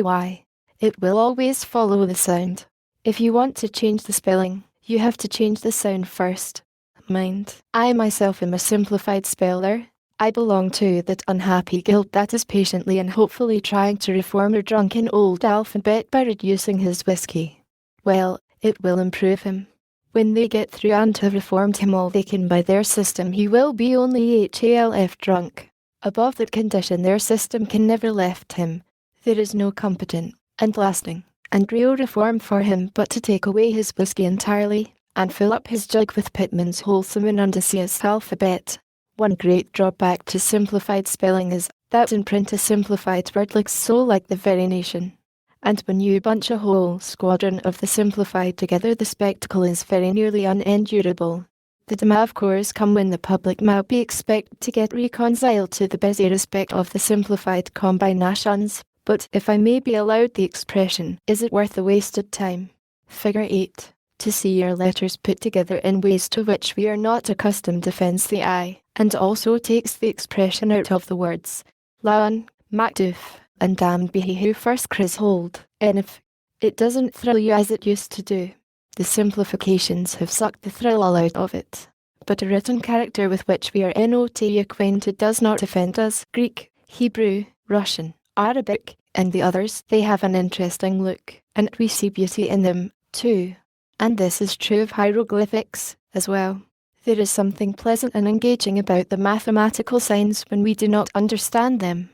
way. It will always follow the sound. If you want to change the spelling, you have to change the sound first. Mind, I myself am a simplified speller. I belong to that unhappy guild that is patiently and hopefully trying to reform our drunken old alphabet by reducing his whiskey. Well, it will improve him. When they get through and have reformed him all they can by their system, he will be only HALF drunk. Above that condition their system can never lift him. There is no competent, and lasting, and real reform for him but to take away his whiskey entirely, and fill up his jug with Pitman's wholesome and undacious alphabet. One great drawback to simplified spelling is that in print a simplified word looks so like the very nation. And when you bunch a whole squadron of the simplified together, the spectacle is very nearly unendurable. The demavcores come when the public may be expected to get reconciled to the busy respect of the simplified combinations, but if I may be allowed the expression, is it worth the wasted time? Figure 8. To see your letters put together in ways to which we are not accustomed offends the eye, and also takes the expression out of the words Lawn, Macduff, and damned be he who first cries hold, and if it doesn't thrill you as it used to do, the simplifications have sucked the thrill all out of it. But a written character with which we are not acquainted does not offend us. Greek, Hebrew, Russian, Arabic, and the others, they have an interesting look, and we see beauty in them, too. And this is true of hieroglyphics, as well. There is something pleasant and engaging about the mathematical signs when we do not understand them.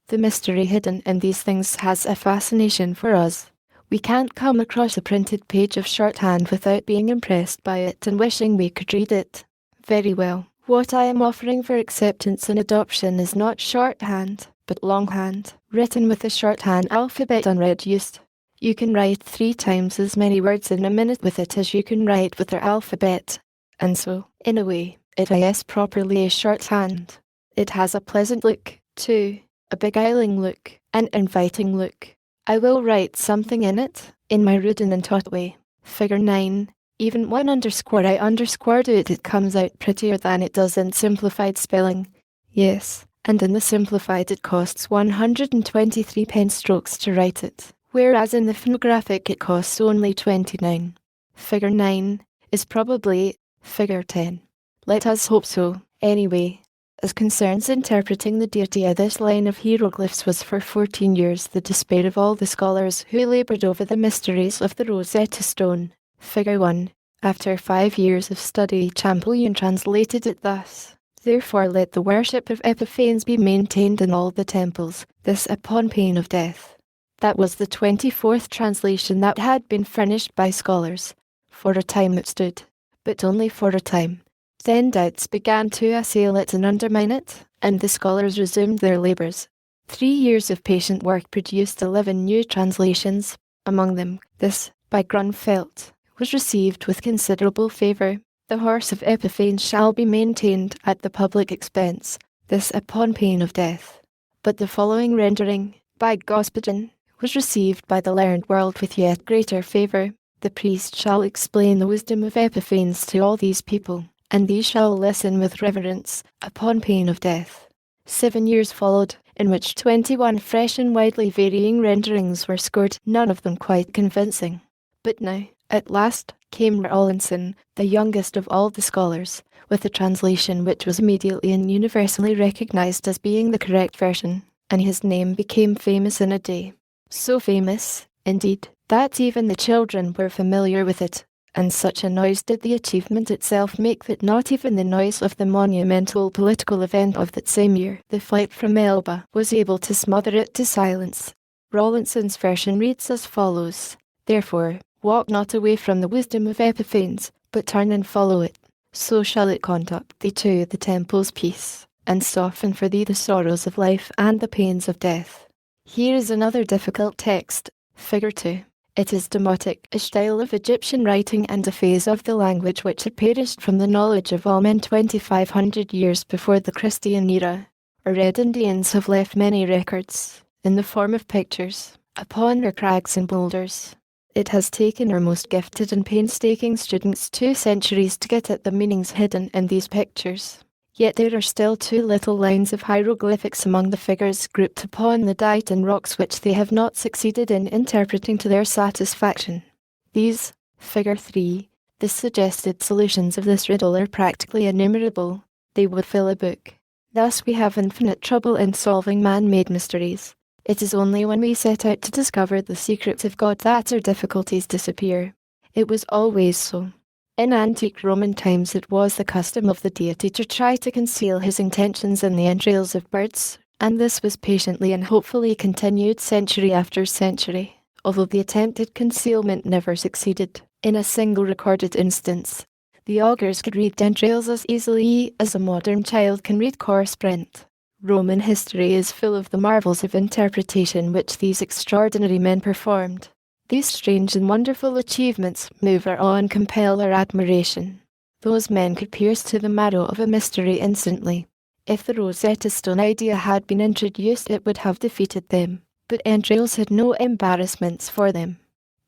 The mystery hidden in these things has a fascination for us. We can't come across a printed page of shorthand without being impressed by it and wishing we could read it. Very well, what I am offering for acceptance and adoption is not shorthand, but longhand, written with the shorthand alphabet unread used. You can write 3 times as many words in a minute with it as you can write with their alphabet. And so, in a way, it is properly a shorthand. It has a pleasant look, too, a beguiling look, an inviting look. I will write something in it, in my rude and untaught way. Figure 9. Even one underscore I underscored it comes out prettier than it does in simplified spelling. Yes, and in the simplified it costs 123 pen strokes to write it, whereas in the phonographic it costs only 29. Figure 9 is probably figure 10. Let us hope so, anyway. As concerns interpreting the deity of this line of hieroglyphs was for 14 years the despair of all the scholars who laboured over the mysteries of the Rosetta Stone. Figure 1. After 5 years of study, Champollion translated it thus: Therefore let the worship of Epiphanes be maintained in all the temples, this upon pain of death. That was the 24th translation that had been furnished by scholars. For a time it stood, but only for a time. Then doubts began to assail it and undermine it, and the scholars resumed their labours. 3 years of patient work produced 11 new translations. Among them, this, by Grunfeld, was received with considerable favour. The horse of Epiphanes shall be maintained at the public expense, this upon pain of death. But the following rendering, by Господин, was received by the learned world with yet greater favour. The priest shall explain the wisdom of Epiphanes to all these people, and these shall listen with reverence, upon pain of death. 7 years followed, in which 21 fresh and widely varying renderings were scored, none of them quite convincing. But now, at last, came Rawlinson, the youngest of all the scholars, with a translation which was immediately and universally recognised as being the correct version, and his name became famous in a day. So famous, indeed, that even the children were familiar with it, and such a noise did the achievement itself make that not even the noise of the monumental political event of that same year, the flight from Elba, was able to smother it to silence. Rawlinson's version reads as follows: Therefore, walk not away from the wisdom of Epiphanes, but turn and follow it. So shall it conduct thee to the temple's peace, and soften for thee the sorrows of life and the pains of death. Here is another difficult text, figure 2. It is demotic, a style of Egyptian writing and a phase of the language which had perished from the knowledge of all men 2,500 years before the Christian era. Our red Indians have left many records, in the form of pictures, upon their crags and boulders. It has taken our most gifted and painstaking students 2 centuries to get at the meanings hidden in these pictures. Yet there are still 2 little lines of hieroglyphics among the figures grouped upon the Dighton rocks which they have not succeeded in interpreting to their satisfaction. These, figure 3, the suggested solutions of this riddle are practically innumerable. They would fill a book. Thus we have infinite trouble in solving man-made mysteries. It is only when we set out to discover the secrets of God that our difficulties disappear. It was always so. In antique Roman times it was the custom of the deity to try to conceal his intentions in the entrails of birds, and this was patiently and hopefully continued century after century, although the attempted concealment never succeeded. In a single recorded instance, the augurs could read entrails as easily as a modern child can read coarse print. Roman history is full of the marvels of interpretation which these extraordinary men performed. These strange and wonderful achievements move our awe and compel our admiration. Those men could pierce to the marrow of a mystery instantly. If the Rosetta Stone idea had been introduced it would have defeated them, but entrails had no embarrassments for them.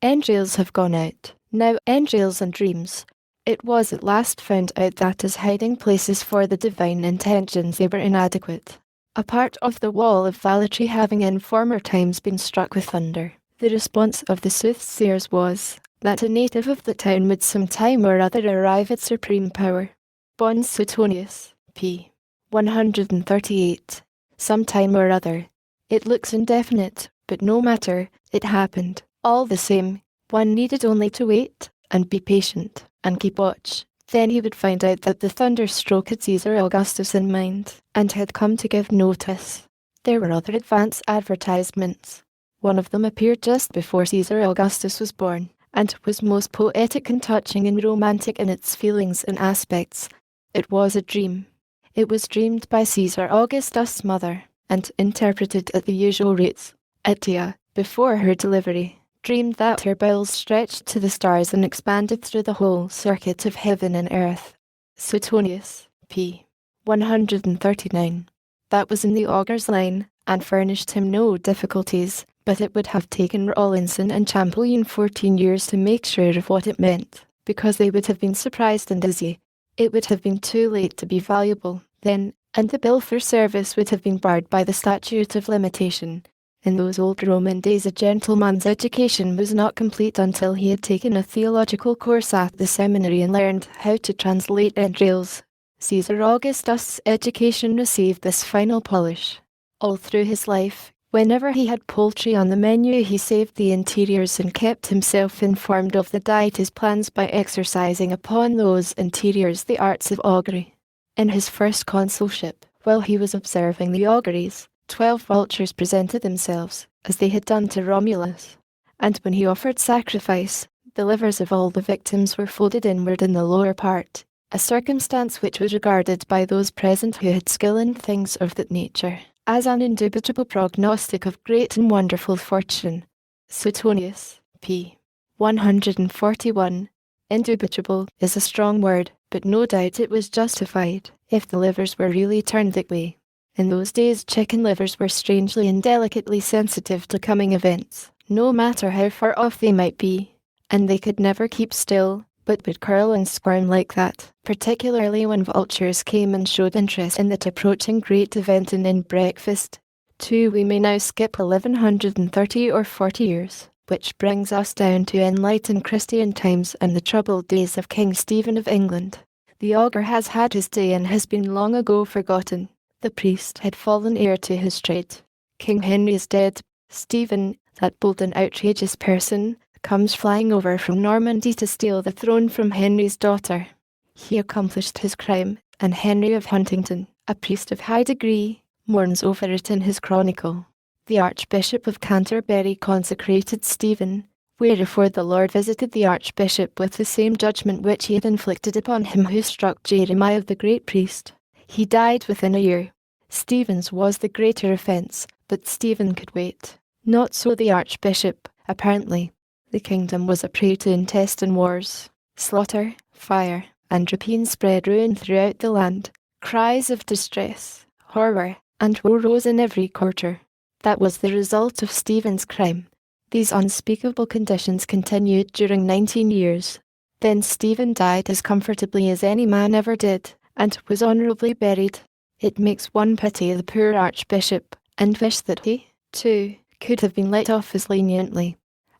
Entrails have gone out. Now entrails and dreams. It was at last found out that as hiding places for the divine intentions they were inadequate. A part of the wall of Valletry having in former times been struck with thunder. The response of the soothsayers was, that a native of the town would some time or other arrive at supreme power. Bons Suetonius, p. 138. Some time or other. It looks indefinite, but no matter, it happened. All the same, one needed only to wait, and be patient, and keep watch. Then he would find out that the thunderstroke had Caesar Augustus in mind, and had come to give notice. There were other advance advertisements. One of them appeared just before Caesar Augustus was born, and was most poetic and touching and romantic in its feelings and aspects. It was a dream. It was dreamed by Caesar Augustus' mother, and interpreted at the usual rates. Atia, before her delivery, dreamed that her bowels stretched to the stars and expanded through the whole circuit of heaven and earth. Suetonius, p. 139. That was in the augur's line, and furnished him no difficulties, but it would have taken Rawlinson and Champollion 14 years to make sure of what it meant, because they would have been surprised and dizzy. It would have been too late to be valuable, then, and the bill for service would have been barred by the statute of limitation. In those old Roman days a gentleman's education was not complete until he had taken a theological course at the seminary and learned how to translate entrails. Caesar Augustus' education received this final polish. All through his life, whenever he had poultry on the menu he saved the interiors and kept himself informed of the diety's plans by exercising upon those interiors the arts of augury. In his first consulship, while he was observing the auguries, 12 vultures presented themselves, as they had done to Romulus. And when he offered sacrifice, the livers of all the victims were folded inward in the lower part, a circumstance which was regarded by those present who had skill in things of that nature as an indubitable prognostic of great and wonderful fortune. Suetonius, p. 141. Indubitable is a strong word, but no doubt it was justified, if the livers were really turned that way. In those days chicken livers were strangely and delicately sensitive to coming events, no matter how far off they might be, and they could never keep still, but would curl and squirm like that, particularly when vultures came and showed interest in that approaching great event and in breakfast. 2. We may now skip 1130 or 40 years, which brings us down to enlightened Christian times and the troubled days of King Stephen of England. The augur has had his day and has been long ago forgotten. The priest had fallen heir to his trade. King Henry is dead. Stephen, that bold and outrageous person, comes flying over from Normandy to steal the throne from Henry's daughter. He accomplished his crime, and Henry of Huntingdon, a priest of high degree, mourns over it in his chronicle. The Archbishop of Canterbury consecrated Stephen, wherefore the Lord visited the Archbishop with the same judgment which he had inflicted upon him who struck Jeremiah the great priest. He died within a year. Stephen's was the greater offence, but Stephen could wait. Not so the Archbishop, apparently. The kingdom was a prey to intestine wars. Slaughter, fire, and rapine spread ruin throughout the land. Cries of distress, horror, and woe rose in every quarter. That was the result of Stephen's crime. These unspeakable conditions continued during 19 years. Then Stephen died as comfortably as any man ever did, and was honourably buried. It makes one pity the poor Archbishop, and wish that he, too, could have been let off as leniently.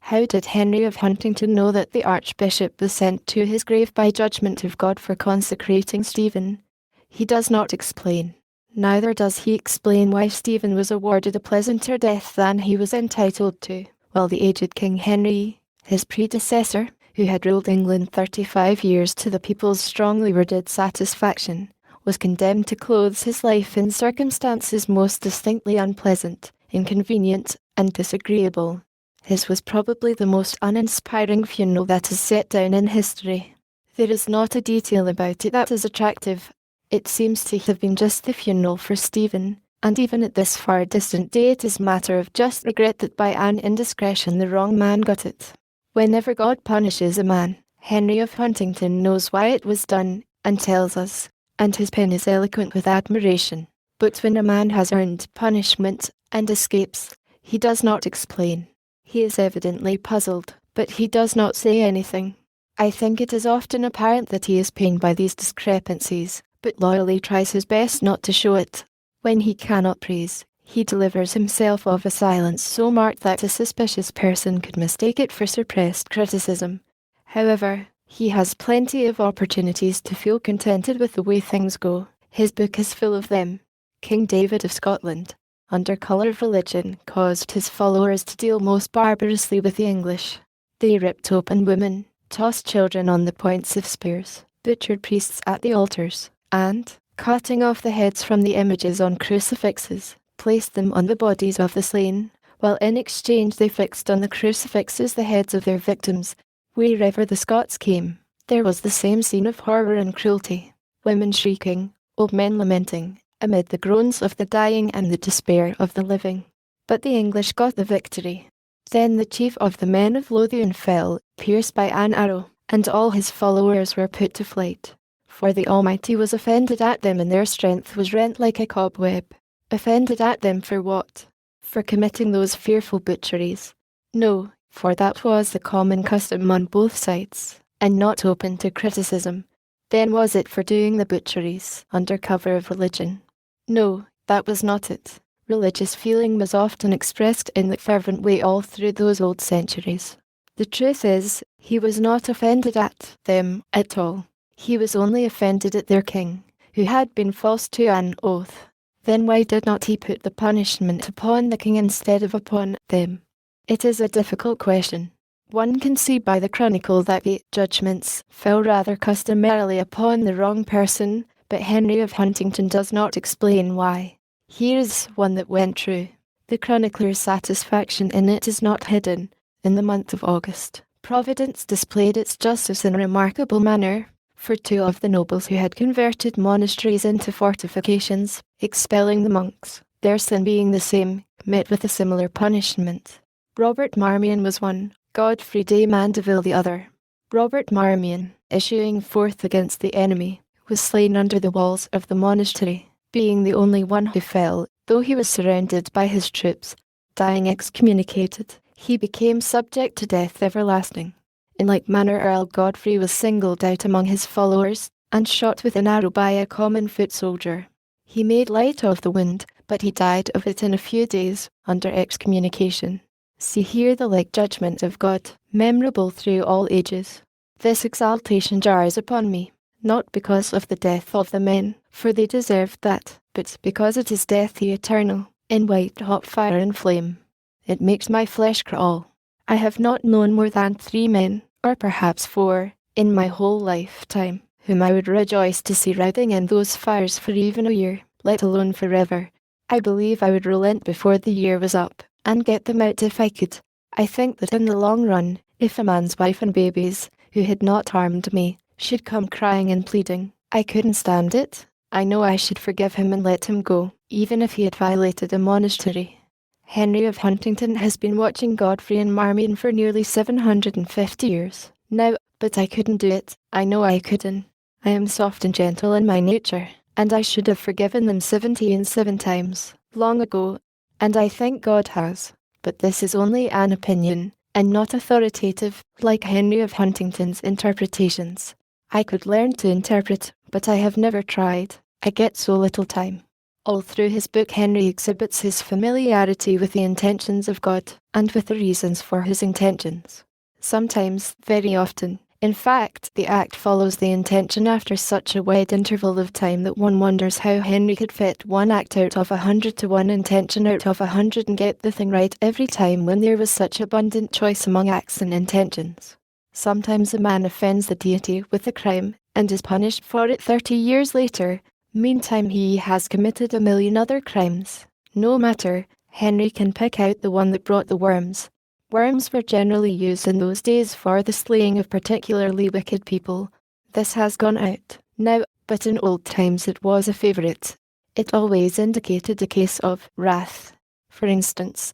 How did Henry of Huntingdon know that the Archbishop was sent to his grave by judgment of God for consecrating Stephen? He does not explain. Neither does he explain why Stephen was awarded a pleasanter death than he was entitled to, while the aged King Henry, his predecessor, who had ruled England 35 years to the people's strongly worded satisfaction, was condemned to close his life in circumstances most distinctly unpleasant, inconvenient, and disagreeable. His was probably the most uninspiring funeral that is set down in history. There is not a detail about it that is attractive. It seems to have been just the funeral for Stephen, and even at this far distant day it is matter of just regret that by an indiscretion the wrong man got it. Whenever God punishes a man, Henry of Huntingdon knows why it was done, and tells us, and his pen is eloquent with admiration. But when a man has earned punishment, and escapes, he does not explain. He is evidently puzzled, but he does not say anything. I think it is often apparent that he is pained by these discrepancies, but loyally tries his best not to show it. When he cannot praise, he delivers himself of a silence so marked that a suspicious person could mistake it for suppressed criticism. However, he has plenty of opportunities to feel contented with the way things go. His book is full of them. King David of Scotland, under colour of religion, caused his followers to deal most barbarously with the English. They ripped open women, tossed children on the points of spears, butchered priests at the altars, and, cutting off the heads from the images on crucifixes, placed them on the bodies of the slain, while in exchange they fixed on the crucifixes the heads of their victims. Wherever the Scots came, there was the same scene of horror and cruelty. Women shrieking, old men lamenting, amid the groans of the dying and the despair of the living. But the English got the victory. Then the chief of the men of Lothian fell, pierced by an arrow, and all his followers were put to flight. For the Almighty was offended at them, and their strength was rent like a cobweb. Offended at them for what? For committing those fearful butcheries? No, for that was the common custom on both sides, and not open to criticism. Then was it for doing the butcheries under cover of religion? No, that was not it. Religious feeling was often expressed in the fervent way all through those old centuries. The truth is, he was not offended at them at all. He was only offended at their king, who had been false to an oath. Then why did not he put the punishment upon the king instead of upon them? It is a difficult question. One can see by the chronicle that the judgments fell rather customarily upon the wrong person, but Henry of Huntingdon does not explain why. Here is one that went true. The chronicler's satisfaction in it is not hidden. In the month of August, Providence displayed its justice in a remarkable manner, for two of the nobles who had converted monasteries into fortifications, expelling the monks, their sin being the same, met with a similar punishment. Robert Marmion was one, Godfrey de Mandeville the other. Robert Marmion, issuing forth against the enemy, was slain under the walls of the monastery, being the only one who fell, though he was surrounded by his troops. Dying excommunicated, he became subject to death everlasting. In like manner Earl Godfrey was singled out among his followers, and shot with an arrow by a common foot soldier. He made light of the wound, but he died of it in a few days, under excommunication. See here the like judgment of God, memorable through all ages. This exaltation jars upon me, not because of the death of the men, for they deserved that, but because it is death the eternal, in white hot fire and flame. It makes my flesh crawl. I have not known more than 3 men, or perhaps 4, in my whole lifetime, whom I would rejoice to see writhing in those fires for even a year, let alone forever. I believe I would relent before the year was up, and get them out if I could. I think that in the long run, if a man's wife and babies, who had not harmed me, should come crying and pleading, I couldn't stand it. I know I should forgive him and let him go, even if he had violated a monastery. Henry of Huntingdon has been watching Godfrey and Marmion for nearly 750 years now, but I couldn't do it. I know I couldn't. I am soft and gentle in my nature, and I should have forgiven them 77 times, long ago, and I think God has. But this is only an opinion, and not authoritative, like Henry of Huntingdon's interpretations. I could learn to interpret, but I have never tried. I get so little time. All through his book Henry exhibits his familiarity with the intentions of God, and with the reasons for his intentions. Sometimes, very often, in fact, the act follows the intention after such a wide interval of time that one wonders how Henry could fit one act out of 100 to one intention out of 100 and get the thing right every time when there was such abundant choice among acts and intentions. Sometimes a man offends the deity with a crime, and is punished for it 30 years later. Meantime he has committed 1,000,000 other crimes. No matter, Henry can pick out the one that brought the worms. Worms were generally used in those days for the slaying of particularly wicked people. This has gone out now, but in old times it was a favourite. It always indicated a case of wrath. For instance,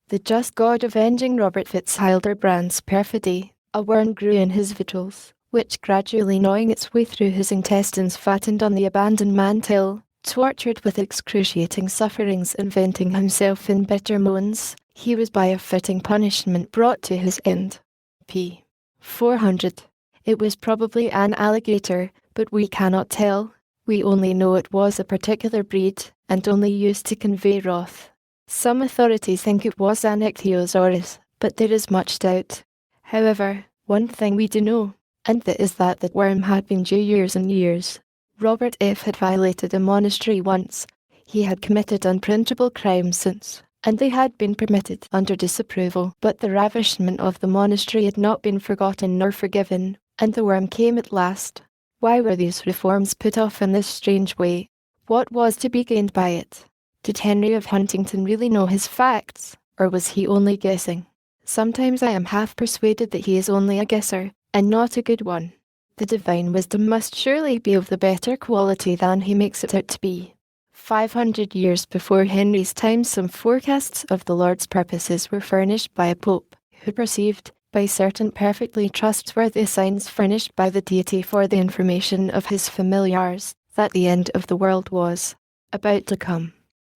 the just God avenging Robert Fitzhildebrand's perfidy, a worm grew in his victuals, which gradually gnawing its way through his intestines fattened on the abandoned man till, tortured with excruciating sufferings and venting himself in bitter moans, he was by a fitting punishment brought to his end. p. 400. It was probably an alligator, but we cannot tell. We only know it was a particular breed, and only used to convey wrath. Some authorities think it was an ichthyosaurus, but there is much doubt. However, one thing we do know, and that is that the worm had been due years and years. Robert F. had violated a monastery once. He had committed unprintable crimes since, and they had been permitted under disapproval. But the ravishment of the monastery had not been forgotten nor forgiven, and the worm came at last. Why were these reforms put off in this strange way? What was to be gained by it? Did Henry of Huntingdon really know his facts, or was he only guessing? Sometimes I am half persuaded that he is only a guesser, and not a good one. The divine wisdom must surely be of the better quality than he makes it out to be. 500 years before Henry's time, some forecasts of the Lord's purposes were furnished by a pope, who perceived, by certain perfectly trustworthy signs furnished by the deity for the information of his familiars, that the end of the world was about to come.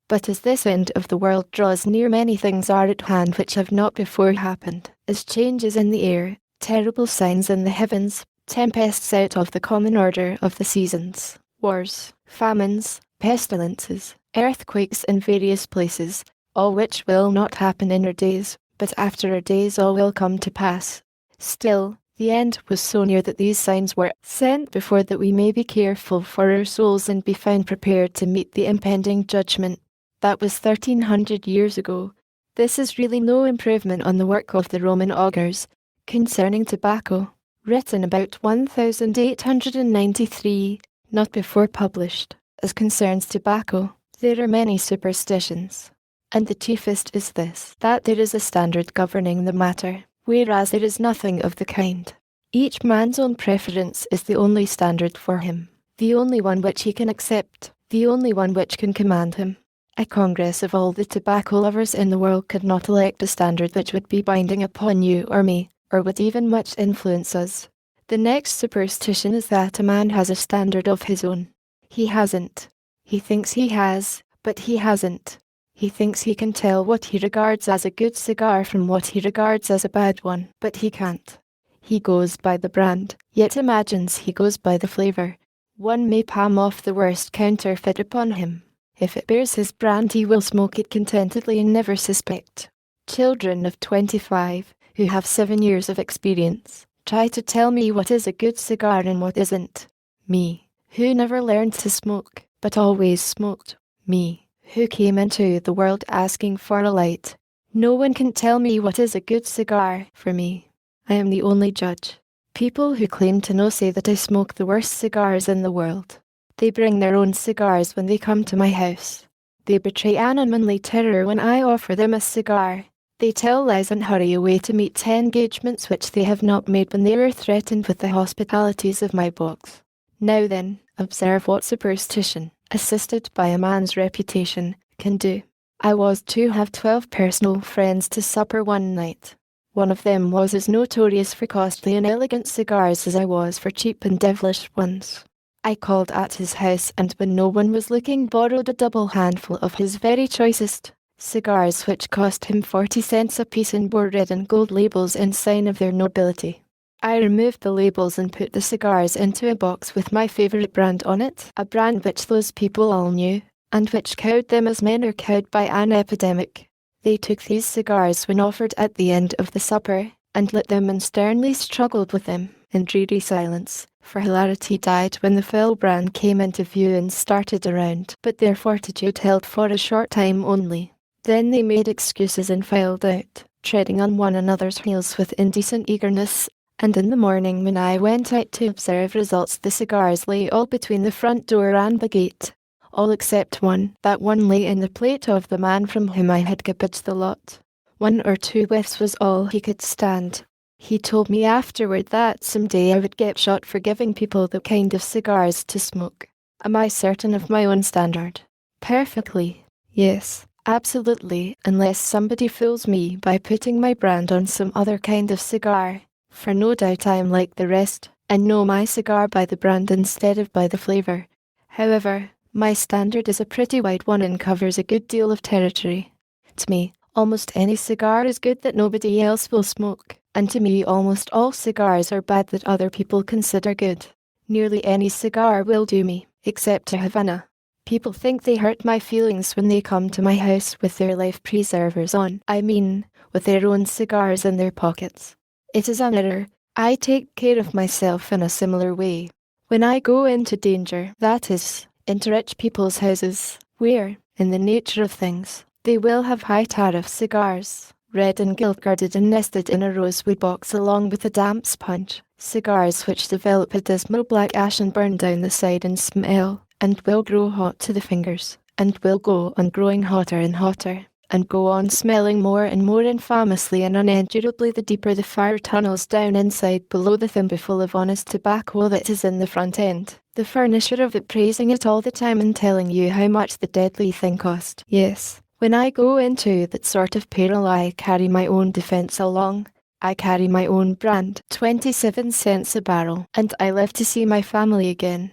But as this end of the world draws near, many things are at hand which have not before happened, as changes in the air, terrible signs in the heavens, tempests out of the common order of the seasons, wars, famines, pestilences, earthquakes in various places, all which will not happen in our days, but after our days all will come to pass. Still, the end was so near that these signs were sent before, that we may be careful for our souls and be found prepared to meet the impending judgment. That was 1300 years ago. This is really no improvement on the work of the Roman augurs concerning tobacco, written about 1893, not before published. As concerns tobacco, there are many superstitions, and the chiefest is this, that there is a standard governing the matter, whereas there is nothing of the kind. Each man's own preference is the only standard for him, the only one which he can accept, the only one which can command him. A congress of all the tobacco lovers in the world could not elect a standard which would be binding upon you or me, or would even much influence us. The next superstition is that a man has a standard of his own. He hasn't. He thinks he has, but he hasn't. He thinks he can tell what he regards as a good cigar from what he regards as a bad one, but he can't. He goes by the brand, yet imagines he goes by the flavour. One may palm off the worst counterfeit upon him. If it bears his brand, he will smoke it contentedly and never suspect. Children of 25, who have 7 years of experience, try to tell me what is a good cigar and what isn't. Me, who never learned to smoke, but always smoked. Me, who came into the world asking for a light. No one can tell me what is a good cigar for me. I am the only judge. People who claim to know say that I smoke the worst cigars in the world. They bring their own cigars when they come to my house. They betray unmanly terror when I offer them a cigar. They tell lies and hurry away to meet 10 engagements which they have not made when they were threatened with the hospitalities of my box. Now then, observe what superstition, assisted by a man's reputation, can do. I was to have 12 personal friends to supper one night. One of them was as notorious for costly and elegant cigars as I was for cheap and devilish ones. I called at his house, and when no one was looking, borrowed a double handful of his very choicest cigars, which cost him 40 cents apiece and bore red and gold labels in sign of their nobility. I removed the labels and put the cigars into a box with my favourite brand on it, a brand which those people all knew, and which cowed them as men are cowed by an epidemic. They took these cigars when offered at the end of the supper, and lit them and sternly struggled with them in dreary silence, for hilarity died when the foul brand came into view and started around, but their fortitude held for a short time only. Then they made excuses and filed out, treading on one another's heels with indecent eagerness, and in the morning when I went out to observe results, the cigars lay all between the front door and the gate. All except one. That one lay in the plate of the man from whom I had cabbaged the lot. 1 or 2 whiffs was all he could stand. He told me afterward that some day I would get shot for giving people the kind of cigars to smoke. Am I certain of my own standard? Perfectly. Yes, absolutely, unless somebody fools me by putting my brand on some other kind of cigar. For no doubt I am like the rest, and know my cigar by the brand instead of by the flavour. However, my standard is a pretty wide one and covers a good deal of territory. To me, almost any cigar is good that nobody else will smoke, and to me almost all cigars are bad that other people consider good. Nearly any cigar will do me, except a Havana. People think they hurt my feelings when they come to my house with their life preservers on, I mean, with their own cigars in their pockets. It is an error. I take care of myself in a similar way. When I go into danger, that is, into rich people's houses, where, in the nature of things, they will have high tariff cigars, red and gilt-guarded and nested in a rosewood box along with a damp sponge, cigars which develop a dismal black ash and burn down the side and smell, and will grow hot to the fingers, and will go on growing hotter and hotter, and go on smelling more and more infamously and unendurably the deeper the fire tunnels down inside below the thimbleful of honest tobacco that is in the front end, the furnisher of it praising it all the time and telling you how much the deadly thing cost. Yes, when I go into that sort of peril I carry my own defence along. I carry my own brand, 27 cents a barrel, and I live to see my family again.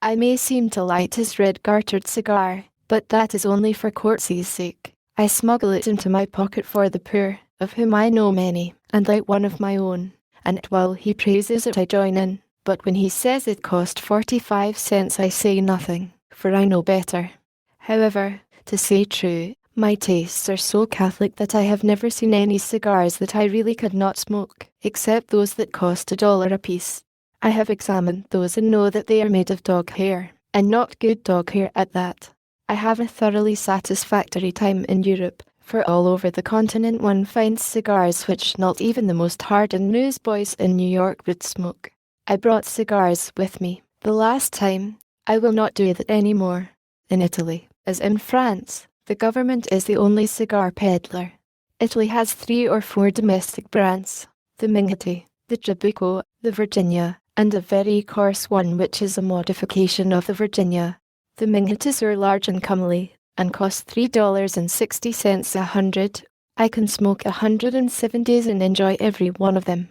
I may seem to light his red gartered cigar, but that is only for courtesy's sake. I smuggle it into my pocket for the poor, of whom I know many, and light one of my own, and while he praises it I join in, but when he says it cost 45 cents I say nothing, for I know better. However, to say true, my tastes are so catholic that I have never seen any cigars that I really could not smoke, except those that cost $1 apiece. I have examined those and know that they are made of dog hair, and not good dog hair at that. I have a thoroughly satisfactory time in Europe, for all over the continent one finds cigars which not even the most hardened newsboys in New York would smoke. I brought cigars with me, the last time. I will not do that any more. In Italy, as in France, the government is the only cigar peddler. Italy has 3 or 4 domestic brands, the Minghiti, the Trabuco, the Virginia, and a very coarse one which is a modification of the Virginia. The Minghitis are large and comely, and cost $3.60 a hundred. I can smoke 107 days and enjoy every one of them.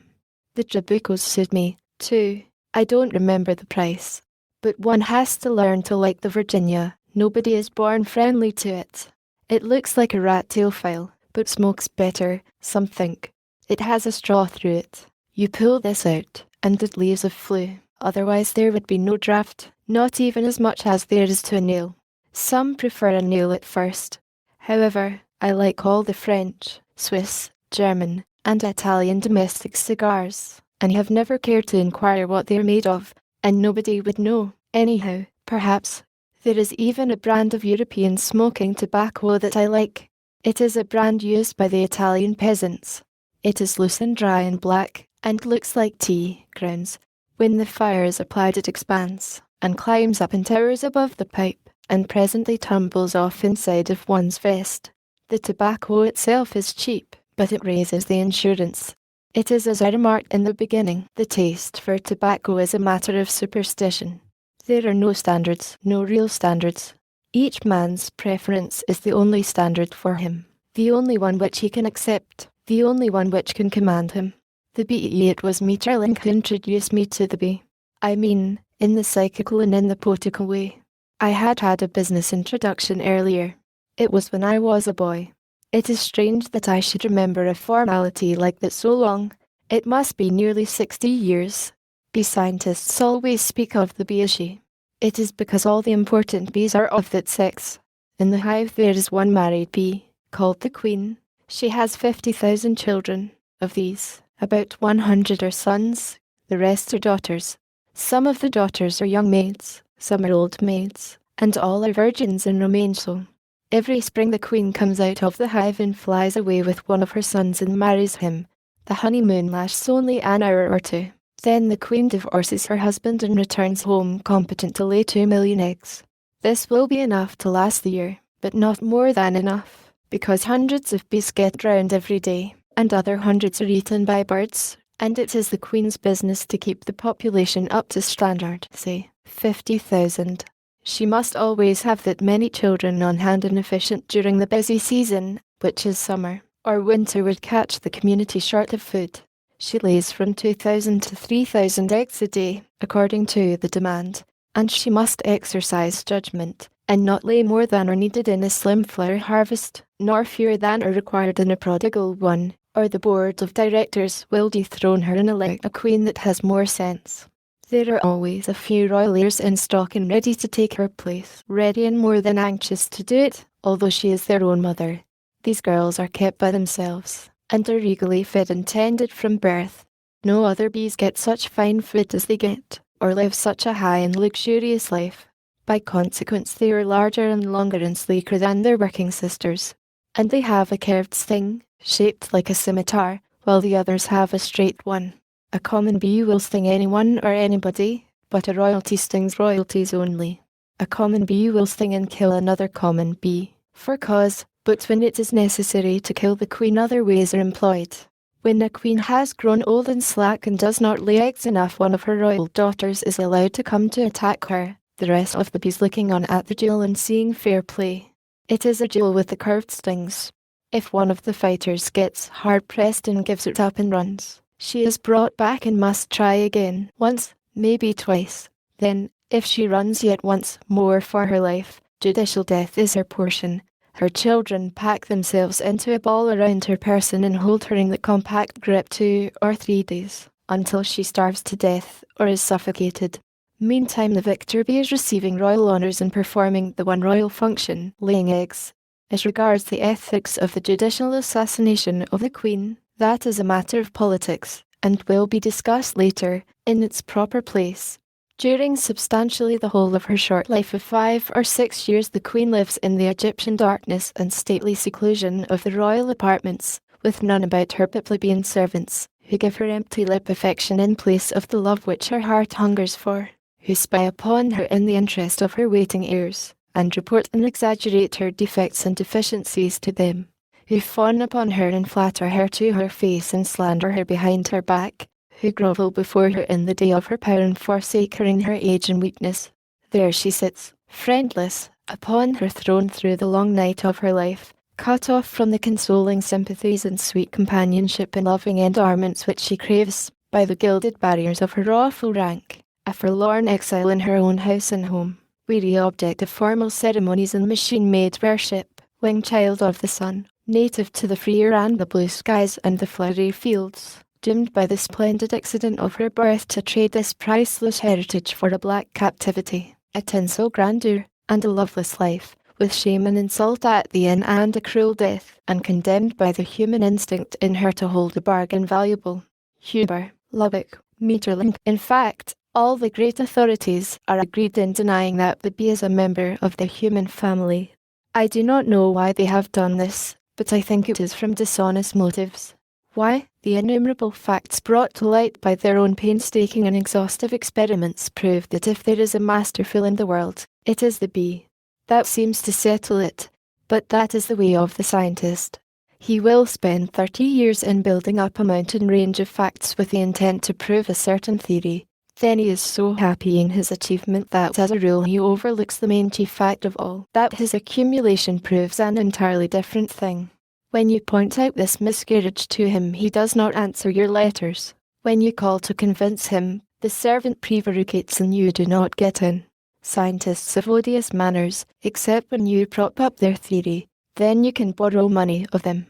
The Trabucos suit me, too. I don't remember the price. But one has to learn to like the Virginia. Nobody is born friendly to it. It looks like a rat tail file, but smokes better, some think. It has a straw through it. You pull this out, and it leaves a flue. Otherwise there would be no draught, not even as much as there is to a nail. Some prefer a nail at first. However, I like all the French, Swiss, German, and Italian domestic cigars, and have never cared to inquire what they are made of, and nobody would know, anyhow, perhaps. There is even a brand of European smoking tobacco that I like. It is a brand used by the Italian peasants. It is loose and dry and black, and looks like tea grounds. When the fire is applied it expands, and climbs up and towers above the pipe, and presently tumbles off inside of one's vest. The tobacco itself is cheap, but it raises the insurance. It is as I remarked in the beginning, the taste for tobacco is a matter of superstition. There are no standards, no real standards. Each man's preference is the only standard for him, the only one which he can accept, the only one which can command him. The BE it was Maeterlinck who introduced me to the bee. I mean, in the psychical and in the poetical way. I had a business introduction earlier. It was when I was a boy. It is strange that I should remember a formality like that so long. It must be nearly 60 years. Bee scientists always speak of the bee as she. It is because all the important bees are of that sex. In the hive there is one married bee, called the queen. She has 50,000 children. Of these, about 100 are sons, the rest are daughters. Some of the daughters are young maids, some are old maids, and all are virgins and remain so. Every spring the queen comes out of the hive and flies away with one of her sons and marries him. The honeymoon lasts only an hour or two. Then the queen divorces her husband and returns home competent to lay 2 million eggs. This will be enough to last the year, but not more than enough, because hundreds of bees get drowned every day, and other hundreds are eaten by birds, and it is the queen's business to keep the population up to standard, say, 50,000. She must always have that many children on hand and efficient during the busy season, which is summer, or winter would catch the community short of food. She lays from 2,000 to 3,000 eggs a day, according to the demand, and she must exercise judgment, and not lay more than are needed in a slim flower harvest, nor fewer than are required in a prodigal one, or the board of directors will dethrone her and elect a queen that has more sense. There are always a few royal heirs in stock and ready to take her place, ready and more than anxious to do it, although she is their own mother. These girls are kept by themselves, and are regally fed and tended from birth. No other bees get such fine food as they get, or live such a high and luxurious life. By consequence they are larger and longer and sleeker than their working sisters, and they have a curved sting, shaped like a scimitar, while the others have a straight one. A common bee will sting anyone or anybody, but a royalty stings royalties only. A common bee will sting and kill another common bee, for cause, but when it is necessary to kill the queen other ways are employed. When a queen has grown old and slack and does not lay eggs enough, one of her royal daughters is allowed to come to attack her, the rest of the bees looking on at the duel and seeing fair play. It is a duel with the curved stings. If one of the fighters gets hard-pressed and gives it up and runs, she is brought back and must try again, once, maybe twice. Then, if she runs yet once more for her life, judicial death is her portion. Her children pack themselves into a ball around her person and hold her in the compact grip 2 or 3 days, until she starves to death or is suffocated. Meantime, the victor bee is receiving royal honours and performing the one royal function, laying eggs. As regards the ethics of the judicial assassination of the queen, that is a matter of politics, and will be discussed later, in its proper place. During substantially the whole of her short life of 5 or 6 years, the queen lives in the Egyptian darkness and stately seclusion of the royal apartments, with none about her but plebeian servants, who give her empty lip affection in place of the love which her heart hungers for, who spy upon her in the interest of her waiting heirs, and report and exaggerate her defects and deficiencies to them, who fawn upon her and flatter her to her face and slander her behind her back, who grovel before her in the day of her power and forsake her in her age and weakness. There she sits, friendless, upon her throne through the long night of her life, cut off from the consoling sympathies and sweet companionship and loving endearments which she craves, by the gilded barriers of her awful rank, a forlorn exile in her own house and home, weary object of formal ceremonies and machine-made worship, winged child of the sun, native to the free air and the blue skies and the flowery fields, doomed by the splendid accident of her birth to trade this priceless heritage for a black captivity, a tinsel grandeur, and a loveless life, with shame and insult at the end and a cruel death, and condemned by the human instinct in her to hold the bargain valuable. Huber, Lubbock, Maeterlinck. In fact, all the great authorities are agreed in denying that the bee is a member of the human family. I do not know why they have done this, but I think it is from dishonest motives. Why? The innumerable facts brought to light by their own painstaking and exhaustive experiments prove that if there is a masterful in the world, it is the bee. That seems to settle it, but that is the way of the scientist. He will spend 30 years in building up a mountain range of facts with the intent to prove a certain theory. Then he is so happy in his achievement that as a rule he overlooks the main chief fact of all, that his accumulation proves an entirely different thing. When you point out this miscarriage to him, he does not answer your letters. When you call to convince him, the servant prevaricates and you do not get in. Scientists have odious manners, except when you prop up their theory. Then you can borrow money of them.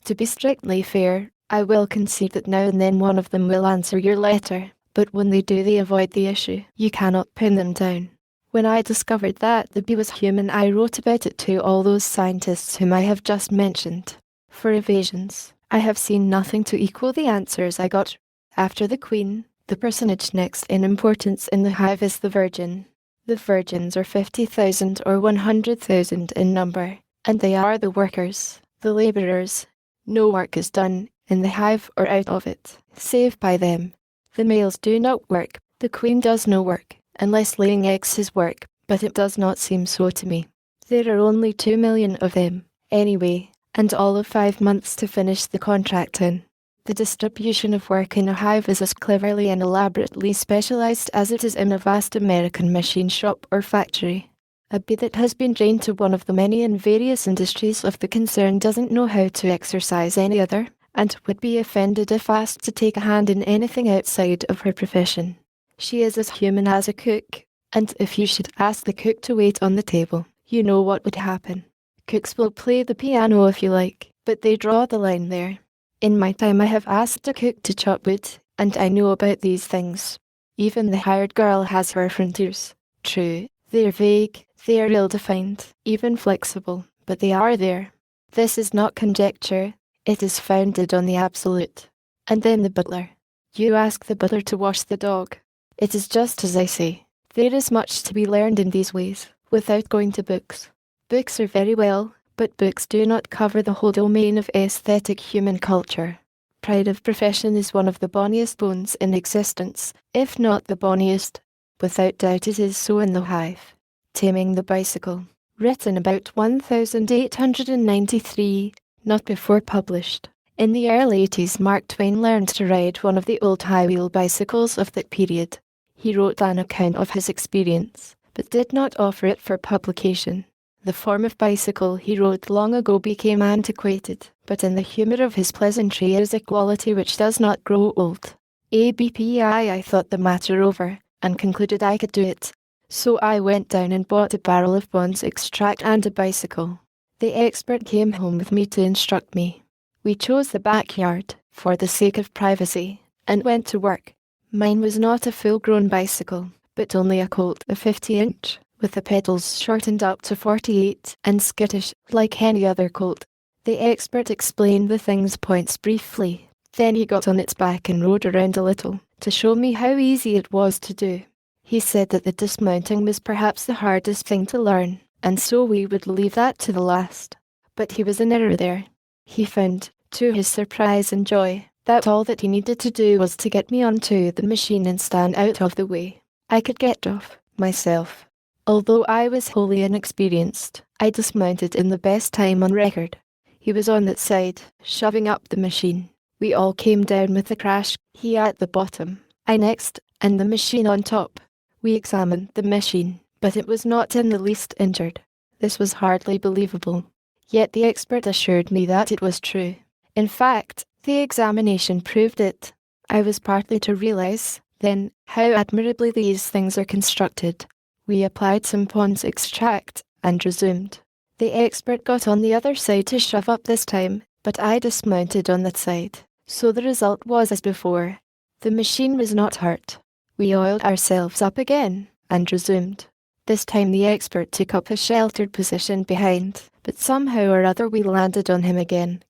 To be strictly fair, I will concede that now and then one of them will answer your letter, but when they do, they avoid the issue. You cannot pin them down. When I discovered that the bee was human, I wrote about it to all those scientists whom I have just mentioned. For evasions, I have seen nothing to equal the answers I got. After the queen, the personage next in importance in the hive is the virgin. The virgins are 50,000 or 100,000 in number, and they are the workers, the labourers. No work is done in the hive or out of it, save by them. The males do not work, the queen does no work, unless laying eggs is work, but it does not seem so to me. There are only 2 million of them, anyway, and all of 5 months to finish the contract in. The distribution of work in a hive is as cleverly and elaborately specialized as it is in a vast American machine shop or factory. A bee that has been trained to one of the many and various industries of the concern doesn't know how to exercise any other, and would be offended if asked to take a hand in anything outside of her profession. She is as human as a cook, and if you should ask the cook to wait on the table, you know what would happen. Cooks will play the piano if you like, but they draw the line there. In my time I have asked a cook to chop wood, and I know about these things. Even the hired girl has her frontiers. True, they are vague, they are ill-defined, even flexible, but they are there. This is not conjecture, it is founded on the absolute. And then the butler. You ask the butler to wash the dog. It is just as I say. There is much to be learned in these ways, without going to books. Books are very well, but books do not cover the whole domain of aesthetic human culture. Pride of profession is one of the bonniest bones in existence, if not the bonniest. Without doubt it is so in the hive. Taming the bicycle. written about 1893, not before published. In the early 80s, Mark Twain learned to ride one of the old high-wheel bicycles of that period. He wrote an account of his experience, but did not offer it for publication. The form of bicycle he wrote long ago became antiquated, but in the humour of his pleasantry is a quality which does not grow old. I thought the matter over, and concluded I could do it. So I went down and bought a barrel of Bond's extract and a bicycle. The expert came home with me to instruct me. We chose the backyard, for the sake of privacy, and went to work. Mine was not a full-grown bicycle, but only a colt, a 50-inch, with the pedals shortened up to 48 and skittish, like any other colt. The expert explained the thing's points briefly. Then he got on its back and rode around a little, to show me how easy it was to do. He said that the dismounting was perhaps the hardest thing to learn, and so we would leave that to the last. But he was in error there. He found, to his surprise and joy, that all that he needed to do was to get me onto the machine and stand out of the way. I could get off, myself. Although I was wholly inexperienced, I dismounted in the best time on record. He was on that side, shoving up the machine. We all came down with a crash, he at the bottom, I next, and the machine on top. We examined the machine, but it was not in the least injured. This was hardly believable. Yet the expert assured me that it was true. In fact, the examination proved it. I was partly to realize, then, how admirably these things are constructed. We applied some Bond's extract, and resumed. The expert got on the other side to shove up this time, but I dismounted on that side, so the result was as before. The machine was not hurt. We oiled ourselves up again, and resumed. This time the expert took up a sheltered position behind, but somehow or other we landed on him again.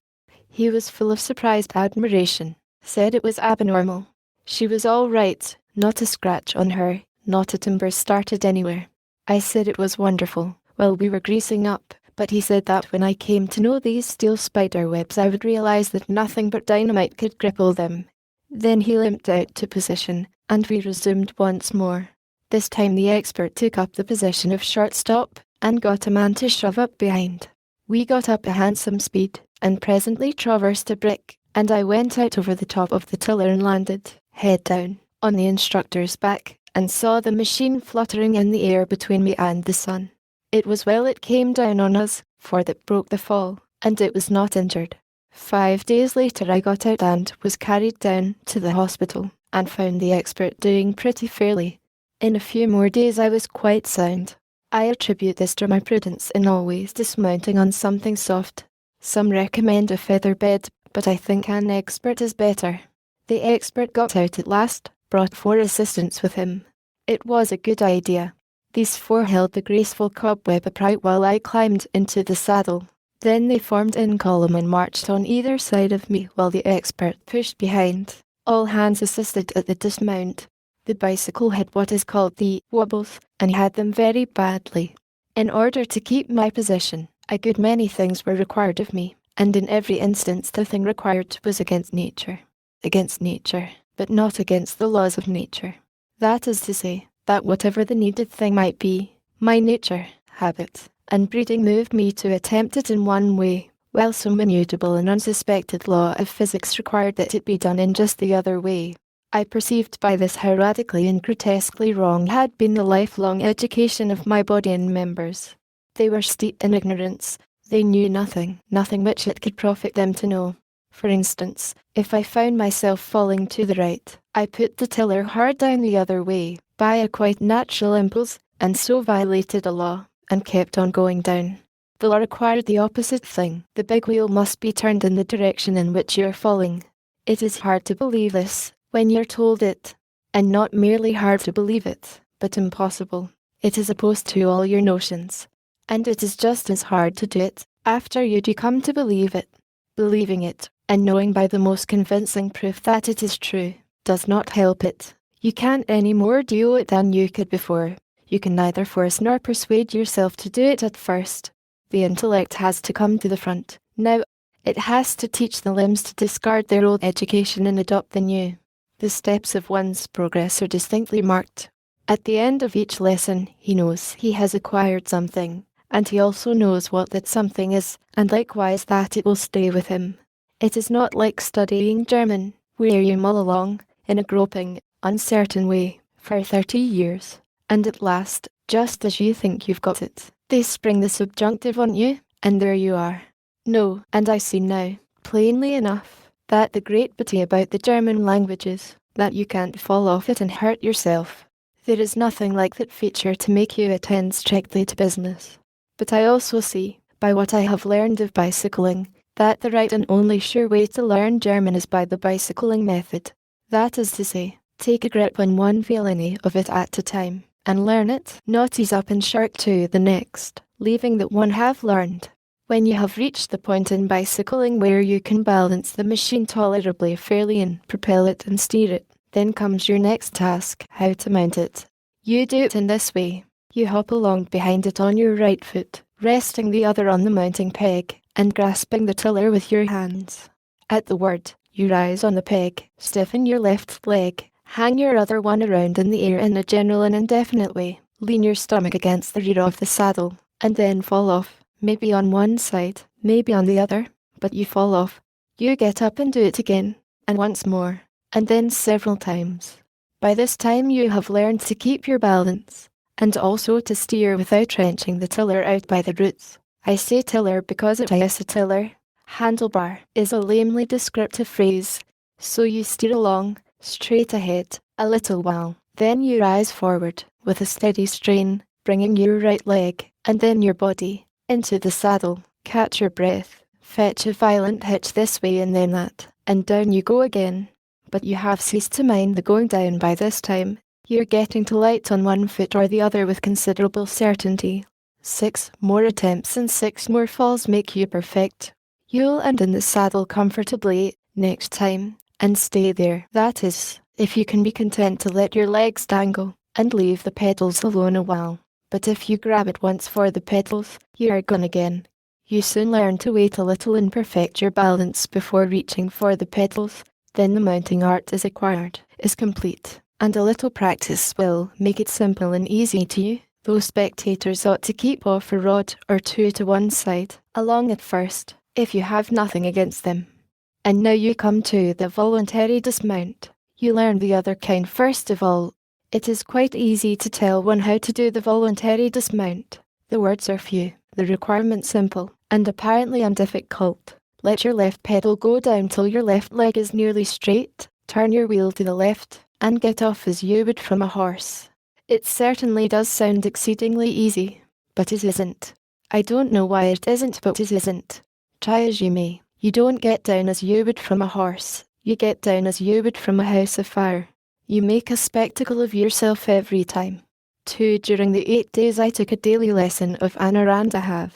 He was full of surprised admiration, said it was abnormal. She was all right, not a scratch on her, not a timber started anywhere. I said it was wonderful. Well, we were greasing up, but he said that when I came to know these steel spider webs I would realize that nothing but dynamite could cripple them. Then he limped out to position, and we resumed once more. This time the expert took up the position of shortstop, and got a man to shove up behind. We got up a handsome speed, and presently traversed a brick, and I went out over the top of the tiller and landed, head down, on the instructor's back, and saw the machine fluttering in the air between me and the sun. It was well it came down on us, for that broke the fall, and it was not injured. 5 days later I got out and was carried down to the hospital, and found the expert doing pretty fairly. In a few more days I was quite sound. I attribute this to my prudence in always dismounting on something soft. Some recommend a feather bed, but I think an expert is better. The expert got out at last, brought 4 assistants with him. It was a good idea. These 4 held the graceful cobweb upright while I climbed into the saddle. Then they formed in column and marched on either side of me while the expert pushed behind. All hands assisted at the dismount. The bicycle had what is called the wobbles, and had them very badly. In order to keep my position, a good many things were required of me, and in every instance the thing required was against nature. Against nature, but not against the laws of nature. That is to say, that whatever the needed thing might be, my nature, habit, and breeding moved me to attempt it in one way, while some immutable and unsuspected law of physics required that it be done in just the other way. I perceived by this how radically and grotesquely wrong had been the lifelong education of my body and members. They were steeped in ignorance. They knew nothing which it could profit them to know. For instance, if I found myself falling to the right, I put the tiller hard down the other way, by a quite natural impulse, and so violated a law, and kept on going down. The law required the opposite thing. The big wheel must be turned in the direction in which you are falling. It is hard to believe this, when you're told it, and not merely hard to believe it, but impossible. It is opposed to all your notions, and it is just as hard to do it, after you do come to believe it. Believing it, and knowing by the most convincing proof that it is true, does not help it. You can't any more do it than you could before. You can neither force nor persuade yourself to do it at first. The intellect has to come to the front. Now, it has to teach the limbs to discard their old education and adopt the new. The steps of one's progress are distinctly marked. At the end of each lesson, he knows he has acquired something, and he also knows what that something is, and likewise that it will stay with him. It is not like studying German, where you mull along, in a groping, uncertain way, for 30 years, and at last, just as you think you've got it, they spring the subjunctive on you, and there you are. No, and I see now, plainly enough, that the great pity about the German language is that you can't fall off it and hurt yourself. There is nothing like that feature to make you attend strictly to business. But I also see, by what I have learned of bicycling, that the right and only sure way to learn German is by the bicycling method. That is to say, take a grip on one villainy of it at a time, and learn it, not ease up and shirk to the next, leaving that one have learned. When you have reached the point in bicycling where you can balance the machine tolerably fairly and propel it and steer it, then comes your next task, how to mount it. You do it in this way. You hop along behind it on your right foot, resting the other on the mounting peg, and grasping the tiller with your hands. At the word, you rise on the peg, stiffen your left leg, hang your other one around in the air in a general and indefinite way, lean your stomach against the rear of the saddle, and then fall off, maybe on one side, maybe on the other, but you fall off. You get up and do it again, and once more, and then several times. By this time you have learned to keep your balance, and also to steer without trenching the tiller out by the roots. I say tiller because it is a tiller. Handlebar is a lamely descriptive phrase, so you steer along, straight ahead, a little while, then you rise forward, with a steady strain, bringing your right leg, and then your body, into the saddle, catch your breath, fetch a violent hitch this way and then that, and down you go again. But you have ceased to mind the going down by this time. You're getting to light on one foot or the other with considerable certainty. 6 more attempts and 6 more falls make you perfect. You'll end in the saddle comfortably next time, and stay there. That is, if you can be content to let your legs dangle, and leave the pedals alone a while. But if you grab at once for the pedals, you are gone again. You soon learn to wait a little and perfect your balance before reaching for the pedals. Then the mounting art is acquired, is complete, and a little practice will make it simple and easy to you. Those spectators ought to keep off a rod or two to one side, along at first, if you have nothing against them. And now you come to the voluntary dismount. You learn the other kind first of all. It is quite easy to tell one how to do the voluntary dismount. The words are few, the requirement simple, and apparently undifficult. Let your left pedal go down till your left leg is nearly straight, turn your wheel to the left, and get off as you would from a horse. It certainly does sound exceedingly easy, but it isn't. I don't know why it isn't, but it isn't. Try as you may, you don't get down as you would from a horse, you get down as you would from a house of fire. You make a spectacle of yourself every time. 2. During the 8 days I took a daily lesson of Anarandahave.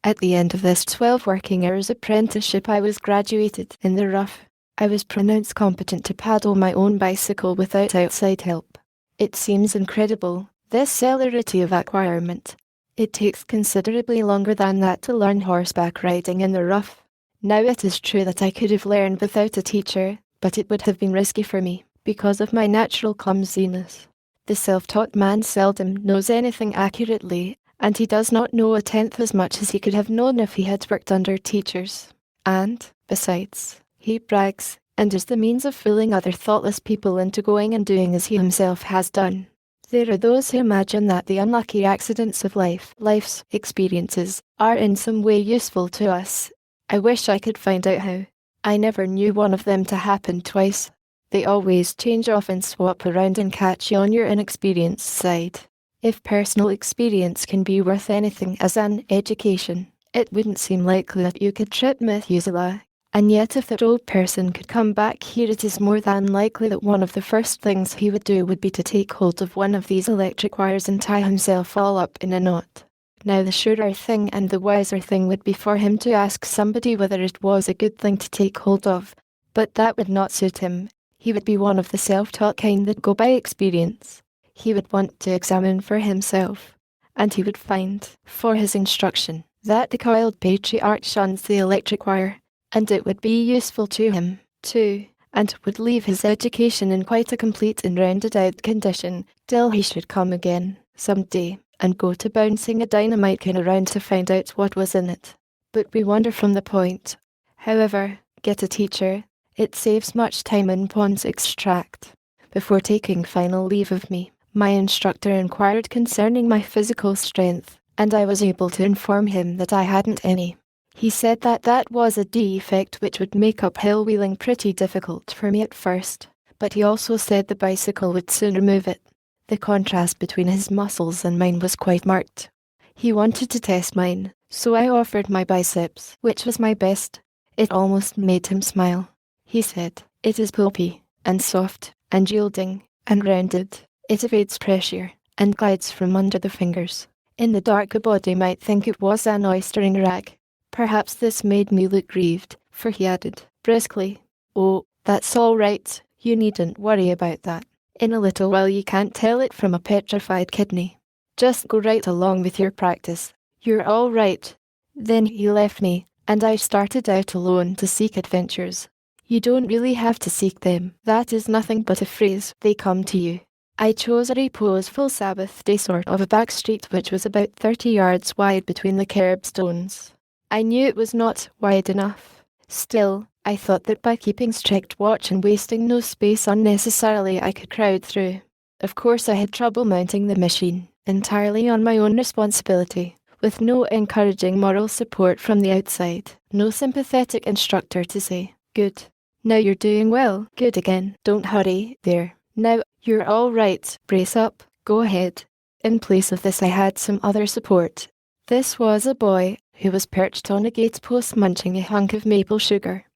At the end of this 12 working hours apprenticeship I was graduated in the rough. I was pronounced competent to paddle my own bicycle without outside help. It seems incredible, this celerity of acquirement. It takes considerably longer than that to learn horseback riding in the rough. Now it is true that I could have learned without a teacher, but it would have been risky for me, because of my natural clumsiness. The self-taught man seldom knows anything accurately, and he does not know a tenth as much as he could have known if he had worked under teachers. And, besides, he brags, and is the means of fooling other thoughtless people into going and doing as he himself has done. There are those who imagine that the unlucky accidents of life's experiences, are in some way useful to us. I wish I could find out how. I never knew one of them to happen twice. They always change off and swap around and catch you on your inexperienced side. If personal experience can be worth anything as an education, it wouldn't seem likely that you could trip Methuselah. And yet if that old person could come back here, it is more than likely that one of the first things he would do would be to take hold of one of these electric wires and tie himself all up in a knot. Now the surer thing and the wiser thing would be for him to ask somebody whether it was a good thing to take hold of, but that would not suit him. He would be one of the self-taught kind that go by experience. He would want to examine for himself, and he would find, for his instruction, that the coiled patriarch shuns the electric wire, and it would be useful to him, too, and would leave his education in quite a complete and rounded out condition, till he should come again, some day, and go to bouncing a dynamite can around to find out what was in it. But we wander from the point. However, get a teacher. It saves much time in Pond's extract. Before taking final leave of me, my instructor inquired concerning my physical strength, and I was able to inform him that I hadn't any. He said that that was a defect which would make uphill wheeling pretty difficult for me at first, but he also said the bicycle would soon remove it. The contrast between his muscles and mine was quite marked. He wanted to test mine, so I offered my biceps, which was my best. It almost made him smile. He said, "It is pulpy, and soft, and yielding, and rounded. It evades pressure, and glides from under the fingers. In the dark a body might think it was an oystering rag." Perhaps this made me look grieved, for he added, briskly, "Oh, that's all right, you needn't worry about that. In a little while you can't tell it from a petrified kidney. Just go right along with your practice. You're all right." Then he left me, and I started out alone to seek adventures. You don't really have to seek them. That is nothing but a phrase. They come to you. I chose a reposeful Sabbath day sort of a back street which was about 30 yards wide between the curbstones. I knew it was not wide enough. Still, I thought that by keeping strict watch and wasting no space unnecessarily I could crowd through. Of course I had trouble mounting the machine, entirely on my own responsibility, with no encouraging moral support from the outside, no sympathetic instructor to say, "Good. Now you're doing well. Good again. Don't hurry. There. Now, you're all right. Brace up. Go ahead." In place of this I had some other support. This was a boy who was perched on a gatepost munching a hunk of maple sugar.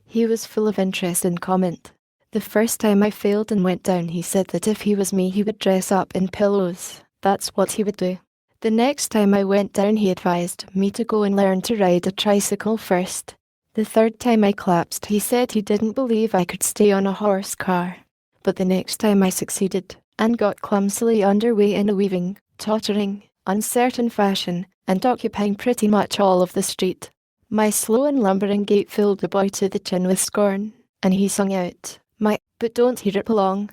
He was full of interest and comment. The first time I failed and went down he said that if he was me he would dress up in pillows. That's what he would do. The next time I went down he advised me to go and learn to ride a tricycle first. The third time I collapsed he said he didn't believe I could stay on a horse car. But the next time I succeeded, and got clumsily underway in a weaving, tottering, uncertain fashion, and occupying pretty much all of the street. My slow and lumbering gait filled the boy to the chin with scorn, and he sung out, but don't he rip along."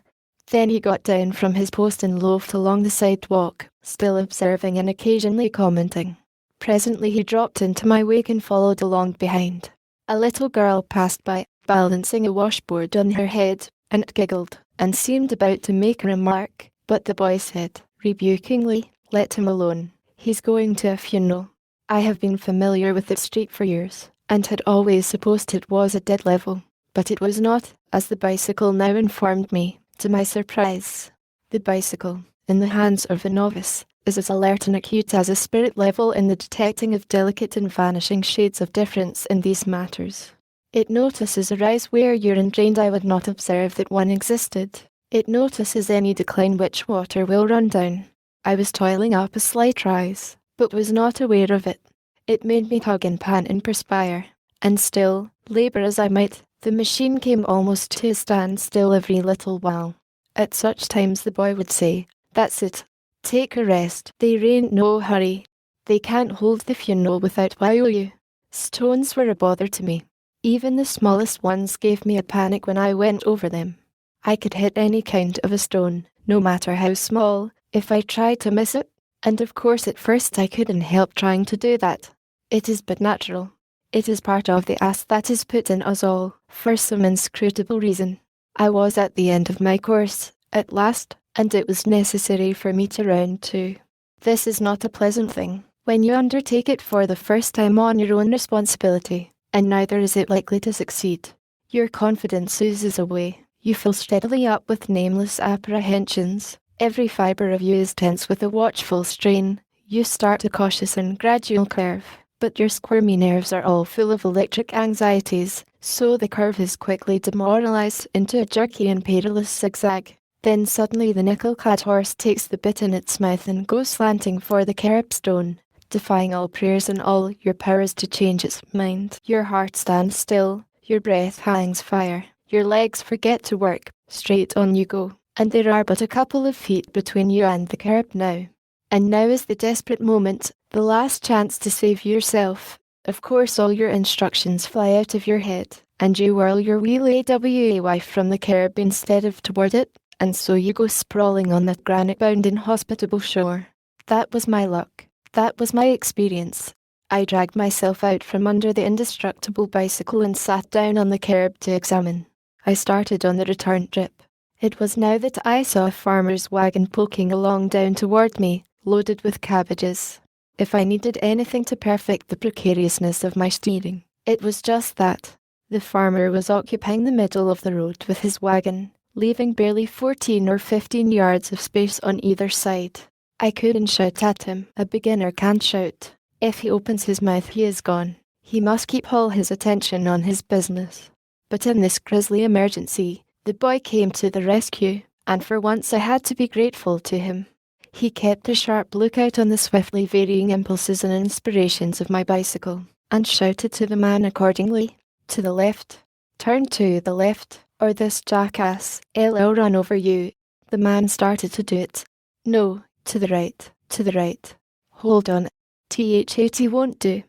Then he got down from his post and loafed along the sidewalk, still observing and occasionally commenting. Presently he dropped into my wake and followed along behind. A little girl passed by, balancing a washboard on her head, and giggled, and seemed about to make a remark, but the boy said, rebukingly, "Let him alone. He's going to a funeral." I have been familiar with the street for years, and had always supposed it was a dead level, but it was not, as the bicycle now informed me, to my surprise. The bicycle, in the hands of a novice, is as alert and acute as a spirit level in the detecting of delicate and vanishing shades of difference in these matters. It notices a rise where urine drained I would not observe that one existed. It notices any decline which water will run down. I was toiling up a slight rise, but was not aware of it. It made me tug and pant and perspire, and still, labour as I might, the machine came almost to a standstill every little while. At such times the boy would say, "That's it. Take a rest. There ain't no hurry. They can't hold the funeral without you." Stones were a bother to me. Even the smallest ones gave me a panic when I went over them. I could hit any kind of a stone, no matter how small, if I tried to miss it, and of course at first I couldn't help trying to do that. It is but natural. It is part of the ass that is put in us all, for some inscrutable reason. I was at the end of my course, at last, and it was necessary for me to round to. This is not a pleasant thing, when you undertake it for the first time on your own responsibility, and neither is it likely to succeed. Your confidence oozes away, you fill steadily up with nameless apprehensions. Every fibre of you is tense with a watchful strain. You start a cautious and gradual curve, but your squirmy nerves are all full of electric anxieties, so the curve is quickly demoralized into a jerky and perilous zigzag. Then suddenly the nickel-clad horse takes the bit in its mouth and goes slanting for the curbstone, defying all prayers and all your powers to change its mind. Your heart stands still, your breath hangs fire, your legs forget to work, straight on you go. And there are but a couple of feet between you and the curb now. And now is the desperate moment, the last chance to save yourself. Of course all your instructions fly out of your head, and you whirl your wheel away from the curb instead of toward it, and so you go sprawling on that granite-bound inhospitable shore. That was my luck. That was my experience. I dragged myself out from under the indestructible bicycle and sat down on the curb to examine. I started on the return trip. It was now that I saw a farmer's wagon poking along down toward me, loaded with cabbages. If I needed anything to perfect the precariousness of my steering, it was just that. The farmer was occupying the middle of the road with his wagon, leaving barely 14 or 15 yards of space on either side. I couldn't shout at him. A beginner can't shout. If he opens his mouth, he is gone. He must keep all his attention on his business. But in this grisly emergency, the boy came to the rescue, and for once I had to be grateful to him. He kept a sharp lookout on the swiftly varying impulses and inspirations of my bicycle, and shouted to the man accordingly. To the left. Turn to the left, or this jackass, I'll run over you. The man started to do it. No, to the right, to the right. Hold on. TH80 won't do.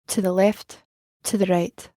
To the left, to the right.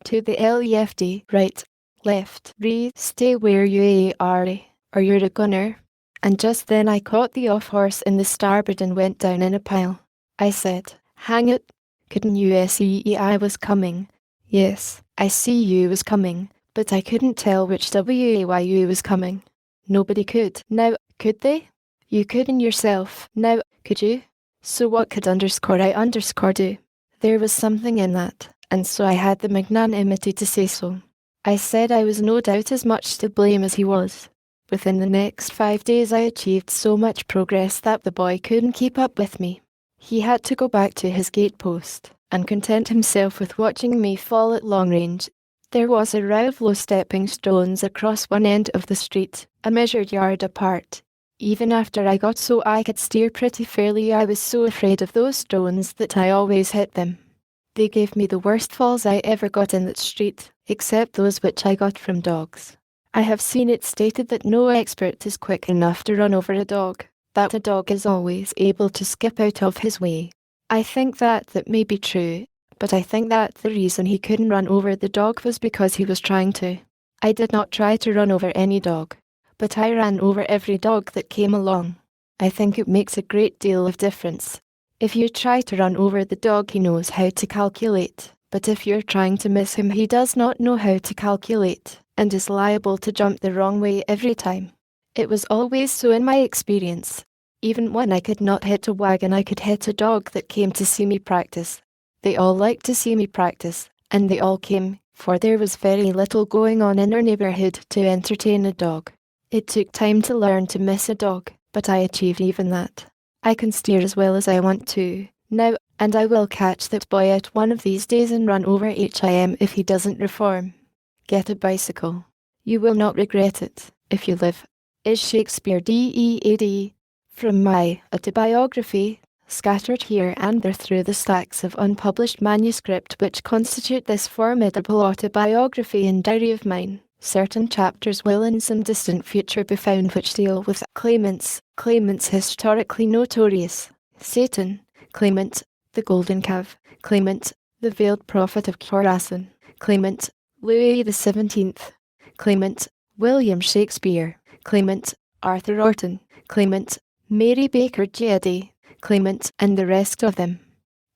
To the left, right, left. Stay where you are, or you're a gunner. And just then I caught the off horse in the starboard and went down in a pile. I said, hang it, couldn't you see I was coming? Yes, I see you was coming, but I couldn't tell which way you was coming. Nobody could. Now, could they? You couldn't yourself. Now, could you? So what could I do? There was something in that, and so I had the magnanimity to say so. I said I was no doubt as much to blame as he was. Within the next 5 days I achieved so much progress that the boy couldn't keep up with me. He had to go back to his gatepost, and content himself with watching me fall at long range. There was a row of low stepping stones across one end of the street, a measured yard apart. Even after I got so I could steer pretty fairly, I was so afraid of those stones that I always hit them. They gave me the worst falls I ever got in that street, except those which I got from dogs. I have seen it stated that no expert is quick enough to run over a dog, that a dog is always able to skip out of his way. I think that may be true, but I think that the reason he couldn't run over the dog was because he was trying to. I did not try to run over any dog, but I ran over every dog that came along. I think it makes a great deal of difference. If you try to run over the dog, he knows how to calculate, but if you're trying to miss him, he does not know how to calculate, and is liable to jump the wrong way every time. It was always so in my experience. Even when I could not hit a wagon, I could hit a dog that came to see me practice. They all liked to see me practice, and they all came, for there was very little going on in our neighbourhood to entertain a dog. It took time to learn to miss a dog, but I achieved even that. I can steer as well as I want to now, and I will catch that boy out one of these days and run over him if he doesn't reform. Get a bicycle. You will not regret it, if you live. Is Shakespeare dead? From my autobiography, scattered here and there through the stacks of unpublished manuscript which constitute this formidable autobiography and diary of mine, certain chapters will in some distant future be found which deal with claimants historically notorious: Satan, claimant, the Golden Calf, claimant, the veiled prophet of Khorasan, claimant, Louis XVII, claimant, William Shakespeare, claimant, Arthur Orton, claimant, Mary Baker Eddy, claimant, and the rest of them.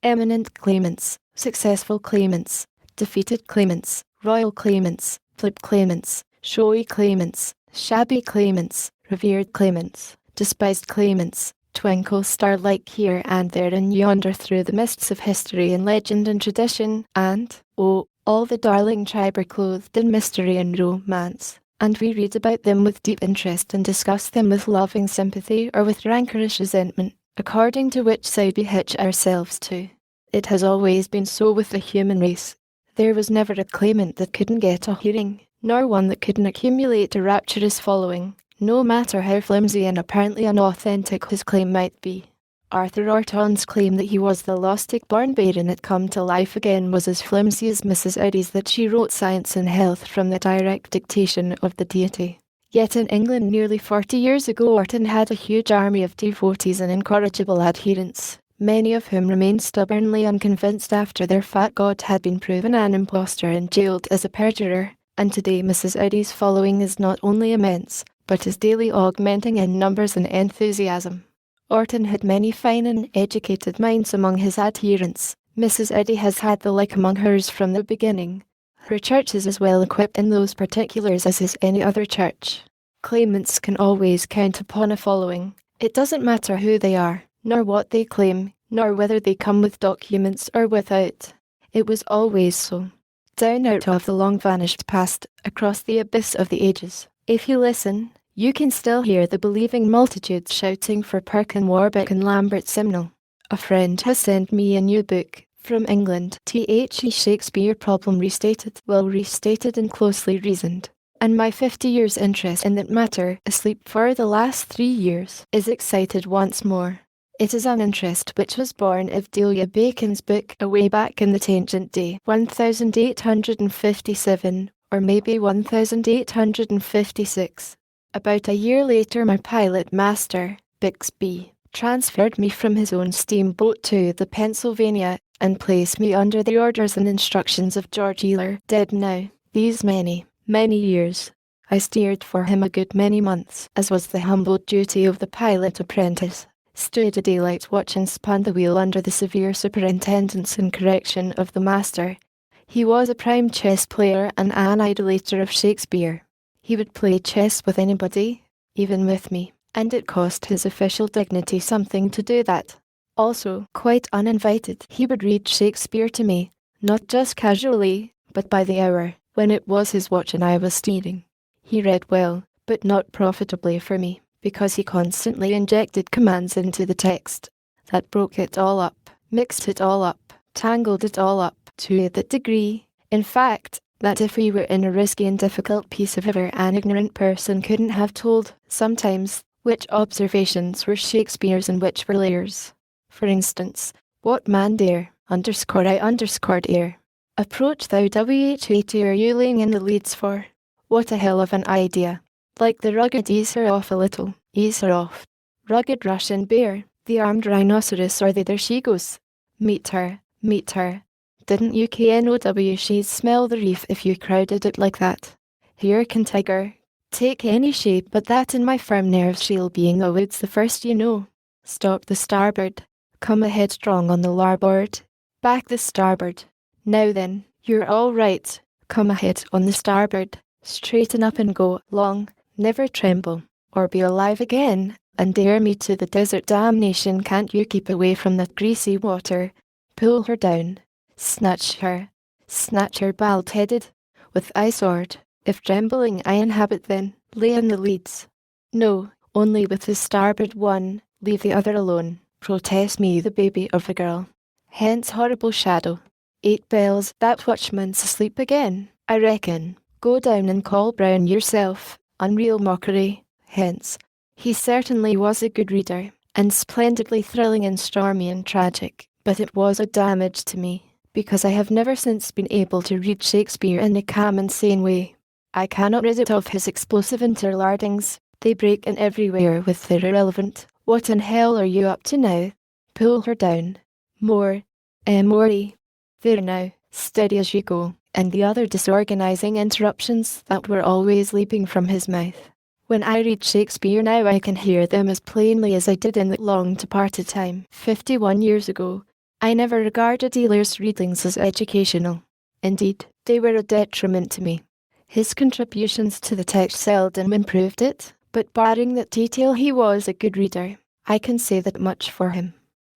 Eminent claimants, successful claimants, defeated claimants, royal claimants, flip claimants, showy claimants, shabby claimants, revered claimants, despised claimants, twinkle star-like here and there and yonder through the mists of history and legend and tradition, and, oh, all the darling tribe are clothed in mystery and romance, and we read about them with deep interest and discuss them with loving sympathy or with rancorous resentment, according to which side we hitch ourselves to. It has always been so with the human race. There was never a claimant that couldn't get a hearing, nor one that couldn't accumulate a rapturous following, no matter how flimsy and apparently unauthentic his claim might be. Arthur Orton's claim that he was the Lustig-born baronet come to life again was as flimsy as Mrs. Eddy's that she wrote Science and Health from the direct dictation of the deity. Yet in England nearly 40 years ago, Orton had a huge army of devotees and incorrigible adherents, many of whom remained stubbornly unconvinced after their fat god had been proven an impostor and jailed as a perjurer, and today Mrs. Eddy's following is not only immense, but is daily augmenting in numbers and enthusiasm. Orton had many fine and educated minds among his adherents. Mrs. Eddy has had the like among hers from the beginning. Her church is as well equipped in those particulars as is any other church. Claimants can always count upon a following. It doesn't matter who they are, nor what they claim, nor whether they come with documents or without. It was always so. Down out of the long-vanished past, across the abyss of the ages, if you listen, you can still hear the believing multitudes shouting for Perkin Warbeck and Lambert Simnel. A friend has sent me a new book, from England, The Shakespeare Problem Restated, well restated and closely reasoned. And my 50 years' interest in that matter, asleep for the last 3 years, is excited once more. It is an interest which was born of Delia Bacon's book away back in the tangent day, 1857, or maybe 1856. About a year later my pilot master, Bixby, transferred me from his own steamboat to the Pennsylvania, and placed me under the orders and instructions of George Ealer, dead now. These many years, I steered for him a good many months, as was the humble duty of the pilot apprentice. Stood a daylight watch and spun the wheel under the severe superintendence and correction of the master. He was a prime chess player and an idolater of Shakespeare. He would play chess with anybody, even with me, and it cost his official dignity something to do that. Also, quite uninvited, he would read Shakespeare to me, not just casually, but by the hour, when it was his watch and I was steering. He read well, but not profitably for me, because he constantly injected commands into the text that broke it all up, mixed it all up, tangled it all up, to that degree, in fact, that if we were in a risky and difficult piece of ever an ignorant person couldn't have told, sometimes, which observations were Shakespeare's and which were Lear's. For instance, what man dare, _I_ere, approach thou WH80 are you laying in the leads for? What a hell of an idea. Like the rugged ease her off a little, ease her off. Rugged Russian bear, the armed rhinoceros or there she goes. Meet her. Didn't you KNOW she'd smell the reef if you crowded it like that. Hurricane tiger, take any shape but that in my firm nerves she'll be in the woods the first you know. Stop the starboard. Come ahead strong on the larboard. Back the starboard. Now then, you're all right. Come ahead on the starboard. Straighten up and go long. Never tremble, or be alive again, and dare me to the desert damnation. Can't you keep away from that greasy water? Pull her down. Snatch her bald-headed, with eye sword. If trembling I inhabit then, lay in the leads. No, only with the starboard one, leave the other alone. Protest me the baby of a girl. Hence horrible shadow. 8 bells, that watchman's asleep again, I reckon. Go down and call Brown yourself. Unreal mockery. Hence. He certainly was a good reader, and splendidly thrilling and stormy and tragic, but it was a damage to me, because I have never since been able to read Shakespeare in a calm and sane way. I cannot rid it of his explosive interlardings. They break in everywhere with their irrelevant, what in hell are you up to now? Pull her down. More. Morty. There now, steady as you go, and the other disorganizing interruptions that were always leaping from his mouth. When I read Shakespeare now I can hear them as plainly as I did in that long departed time, 51 years ago. I never regarded Ealer's readings as educational. Indeed, they were a detriment to me. His contributions to the text seldom improved it, but barring that detail he was a good reader. I can say that much for him.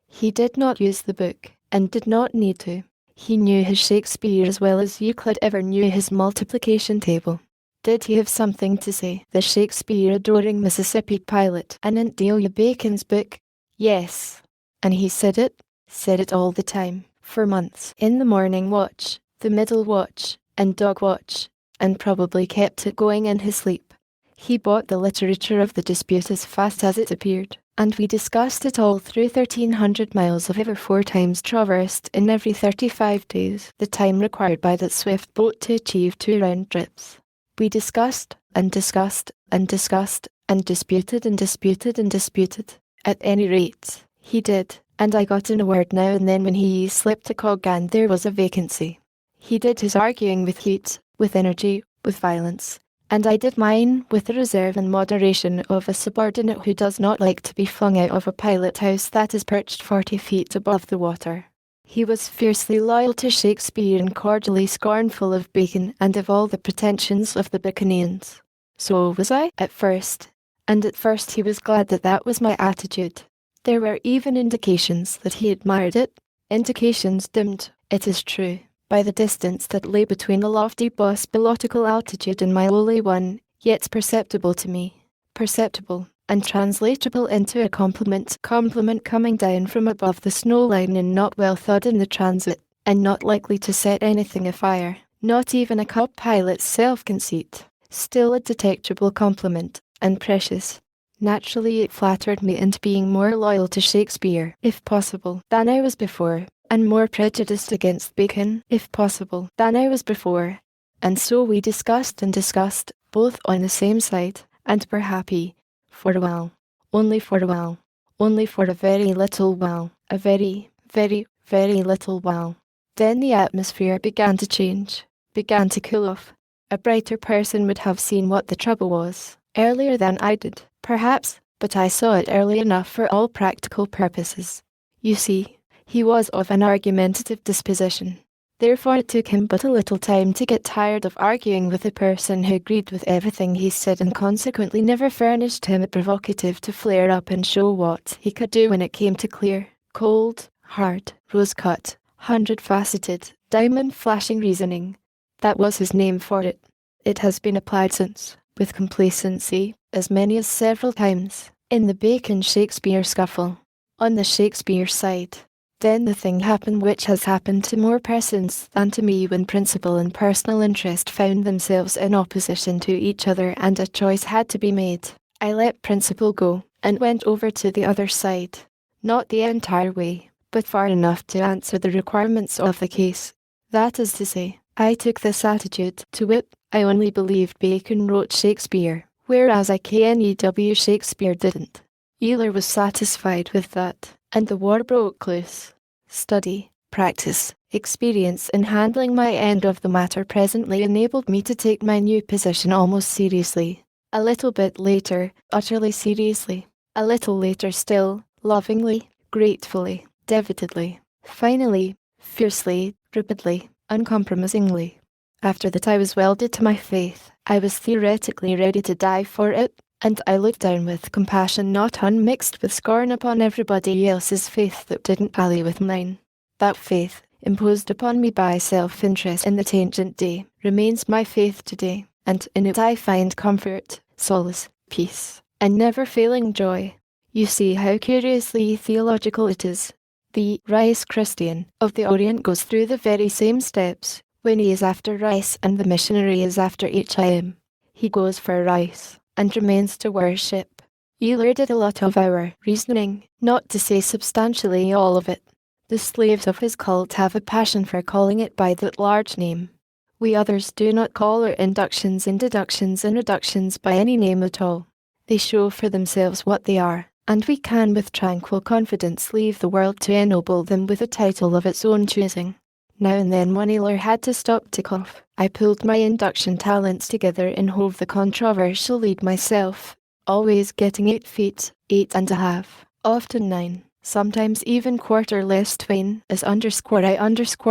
He did not use the book, and did not need to. He knew his Shakespeare as well as Euclid ever knew his multiplication table. Did he have something to say, the Shakespeare-adoring Mississippi pilot, anent Delia Bacon's book? Yes. And he said it all the time, for months, in the morning watch, the middle watch, and dog watch, and probably kept it going in his sleep. He bought the literature of the dispute as fast as it appeared, and we discussed it all through 1,300 miles of ever 4 times traversed in every 35 days, the time required by that swift boat to achieve 2 round trips. We discussed, and discussed, and discussed, and disputed, and disputed, and disputed. At any rate, he did, and I got in a word now and then when he slipped a cog and there was a vacancy. He did his arguing with heat, with energy, with violence, and I did mine with the reserve and moderation of a subordinate who does not like to be flung out of a pilot house that is perched 40 feet above the water. He was fiercely loyal to Shakespeare and cordially scornful of Bacon and of all the pretensions of the Baconians. So was I, at first. And at first he was glad that that was my attitude. There were even indications that he admired it. Indications dimmed, it is true, by the distance that lay between the lofty bosbolotical altitude and my lowly one, yet perceptible to me. Perceptible, and translatable into a compliment coming down from above the snow line and not well thought in the transit, and not likely to set anything afire, not even a cub pilot's self-conceit. Still a detectable compliment, and precious. Naturally it flattered me into being more loyal to Shakespeare, if possible, than I was before, and more prejudiced against Bacon, if possible, than I was before. And so we discussed and discussed, both on the same side, and were happy, for a while, only for a while, only for a very little while, a very, very, very little while. Then the atmosphere began to change, began to cool off. A brighter person would have seen what the trouble was, earlier than I did, perhaps, but I saw it early enough for all practical purposes. You see, he was of an argumentative disposition. Therefore it took him but a little time to get tired of arguing with a person who agreed with everything he said and consequently never furnished him a provocative to flare up and show what he could do when it came to clear, cold, hard, rose-cut, hundred-faceted, diamond-flashing reasoning. That was his name for it. It has been applied since, with complacency, as many as several times, in the Bacon-Shakespeare scuffle, on the Shakespeare side. Then the thing happened which has happened to more persons than to me when principle and personal interest found themselves in opposition to each other and a choice had to be made. I let principle go, and went over to the other side. Not the entire way, but far enough to answer the requirements of the case. That is to say, I took this attitude, to wit, I only believed Bacon wrote Shakespeare, whereas IKNEW Shakespeare didn't. Euler was satisfied with that, and the war broke loose. Study, practice, experience in handling my end of the matter presently enabled me to take my new position almost seriously. A little bit later, utterly seriously. A little later still, lovingly, gratefully, devotedly. Finally, fiercely, rapidly, uncompromisingly. After that I was welded to my faith. I was theoretically ready to die for it, and I looked down with compassion not unmixed with scorn upon everybody else's faith that didn't tally with mine. That faith, imposed upon me by self-interest in the tangent day, remains my faith today, and in it I find comfort, solace, peace, and never-failing joy. You see how curiously theological it is. The rice Christian of the Orient goes through the very same steps when he is after rice and the missionary is after HIM. He goes for rice and remains to worship. Euler did a lot of our reasoning, not to say substantially all of it. The slaves of his cult have a passion for calling it by that large name. We others do not call our inductions and deductions and reductions by any name at all. They show for themselves what they are, and we can with tranquil confidence leave the world to ennoble them with a title of its own choosing. Now and then when Euler had to stop to cough, I pulled my induction talents together and hove the controversial lead myself, always getting 8 feet, 8.5, often 9, sometimes even quarter less twain, as I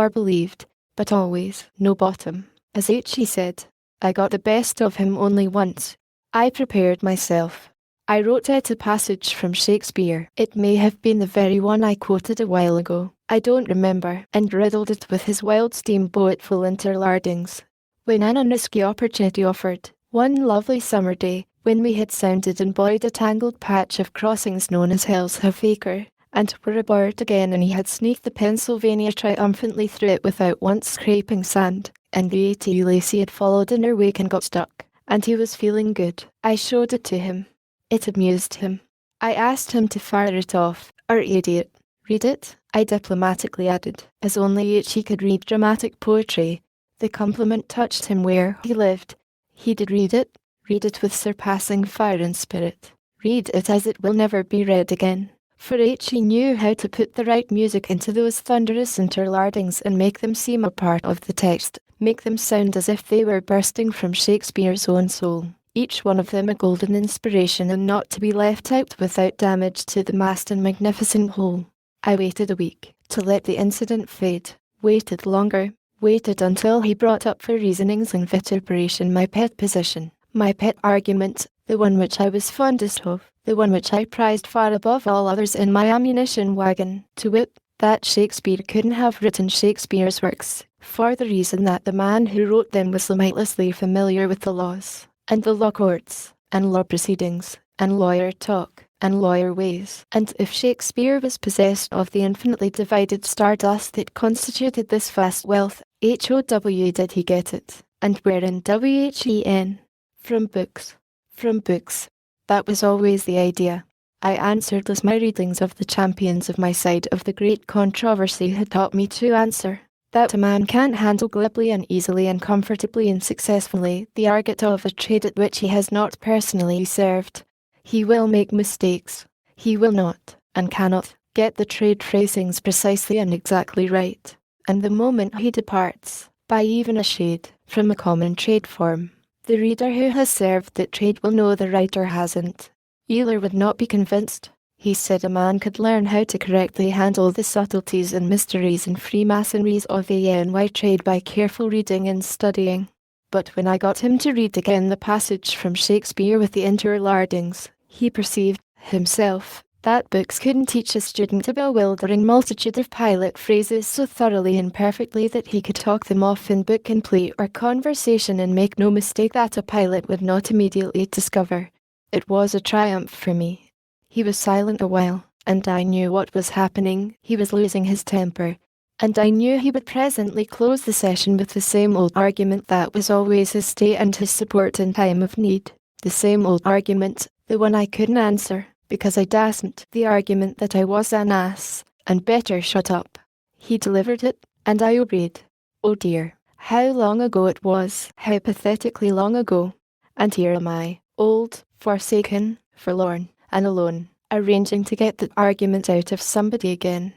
believed, but always no bottom, as H.E. said. I got the best of him only once. I prepared myself. I wrote out a passage from Shakespeare. It may have been the very one I quoted a while ago. I don't remember, and riddled it with his wild steamboatful interlardings. When an unrisky opportunity offered, one lovely summer day, when we had sounded and buoyed a tangled patch of crossings known as Hell's Half Acre, and were aboard again and he had sneaked the Pennsylvania triumphantly through it without once scraping sand, and the A.T. Lacey had followed in her wake and got stuck, and he was feeling good, I showed it to him. It amused him. I asked him to fire it off, or idiot. Read it, I diplomatically added, as only H.E. could read dramatic poetry. The compliment touched him where he lived. He did read it with surpassing fire and spirit. Read it as it will never be read again. For H.E. knew how to put the right music into those thunderous interlardings and make them seem a part of the text, make them sound as if they were bursting from Shakespeare's own soul, each one of them a golden inspiration and not to be left out without damage to the vast and magnificent whole. I waited a week to let the incident fade, waited longer, waited until he brought up for reasonings and vituperation my pet position, my pet argument, the one which I was fondest of, the one which I prized far above all others in my ammunition wagon, to wit, that Shakespeare couldn't have written Shakespeare's works, for the reason that the man who wrote them was limitlessly familiar with the laws, and the law courts, and law proceedings, and lawyer talk, and lawyer ways. And if Shakespeare was possessed of the infinitely divided stardust that constituted this vast wealth, how did he get it? And where in WHEN? From books. From books. That was always the idea. I answered as my readings of the champions of my side of the great controversy had taught me to answer. That a man can't handle glibly and easily and comfortably and successfully the argot of a trade at which he has not personally served. He will make mistakes. He will not, and cannot, get the trade phrasings precisely and exactly right. And the moment he departs, by even a shade, from a common trade form, the reader who has served that trade will know the writer hasn't. Euler would not be convinced. He said a man could learn how to correctly handle the subtleties and mysteries and freemasonries of a NY trade by careful reading and studying. But when I got him to read again the passage from Shakespeare with the interlardings, he perceived, himself, that books couldn't teach a student a bewildering multitude of pilot phrases so thoroughly and perfectly that he could talk them off in book and play or conversation and make no mistake that a pilot would not immediately discover. It was a triumph for me. He was silent a while, and I knew what was happening. He was losing his temper, and I knew he would presently close the session with the same old argument that was always his stay and his support in time of need. The same old argument, the one I couldn't answer, because I dasn't, the argument that I was an ass, and better shut up. He delivered it, and I obeyed. Oh dear, how long ago it was, how pathetically long ago. And here am I, old, forsaken, forlorn, and alone, arranging to get the argument out of somebody again.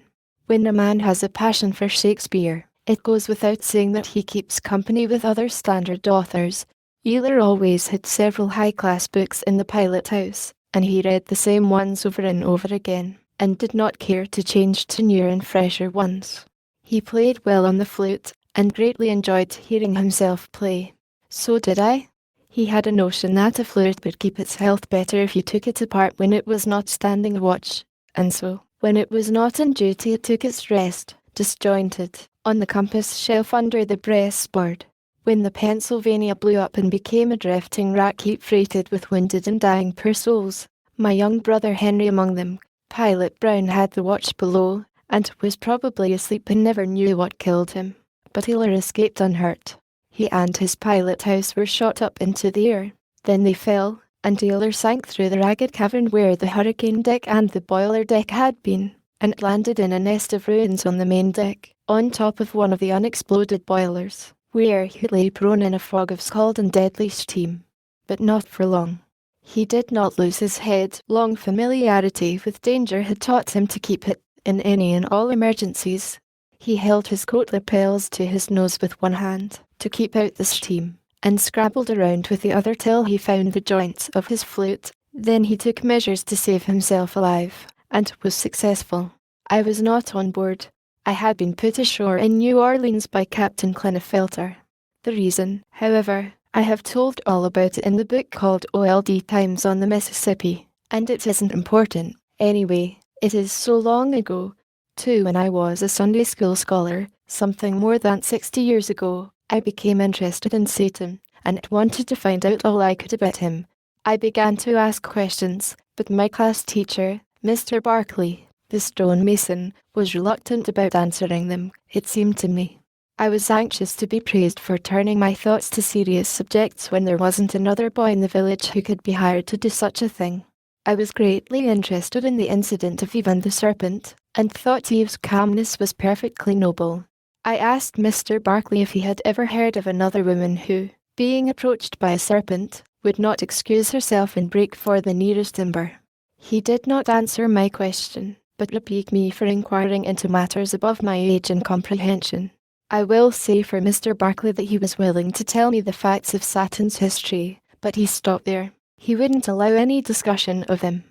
When a man has a passion for Shakespeare, it goes without saying that he keeps company with other standard authors. Euler always had several high-class books in the pilot house, and he read the same ones over and over again, and did not care to change to newer and fresher ones. He played well on the flute, and greatly enjoyed hearing himself play. So did I. He had a notion that a flute would keep its health better if you took it apart when it was not standing watch, and so, when it was not on duty it took its rest, disjointed, on the compass shelf under the breastboard. When the Pennsylvania blew up and became a drifting wreck heap freighted with wounded and dying poor souls, my young brother Henry among them, Pilot Brown had the watch below, and was probably asleep and never knew what killed him. But Euler escaped unhurt. He and his pilot house were shot up into the air. Then they fell, and Euler sank through the ragged cavern where the hurricane deck and the boiler deck had been, and landed in a nest of ruins on the main deck, on top of one of the unexploded boilers, where he lay prone in a fog of scald and deadly steam. But not for long. He did not lose his head. Long familiarity with danger had taught him to keep it, in any and all emergencies. He held his coat lapels to his nose with one hand, to keep out the steam, and scrabbled around with the other till he found the joints of his flute. Then he took measures to save himself alive, and was successful. I was not on board. I had been put ashore in New Orleans by Captain Klinefelter. The reason, however, I have told all about it in the book called OLD Times on the Mississippi, and it isn't important. Anyway, it is so long ago, too, when I was a Sunday school scholar, something more than 60 years ago, I became interested in Satan, and wanted to find out all I could about him. I began to ask questions, but my class teacher, Mr. Barkley, the stonemason, was reluctant about answering them, it seemed to me. I was anxious to be praised for turning my thoughts to serious subjects when there wasn't another boy in the village who could be hired to do such a thing. I was greatly interested in the incident of Eve and the serpent, and thought Eve's calmness was perfectly noble. I asked Mr. Barkley if he had ever heard of another woman who, being approached by a serpent, would not excuse herself and break for the nearest timber. He did not answer my question, but rebuked me for inquiring into matters above my age and comprehension. I will say for Mr. Barclay that he was willing to tell me the facts of Saturn's history, but he stopped there. He wouldn't allow any discussion of them.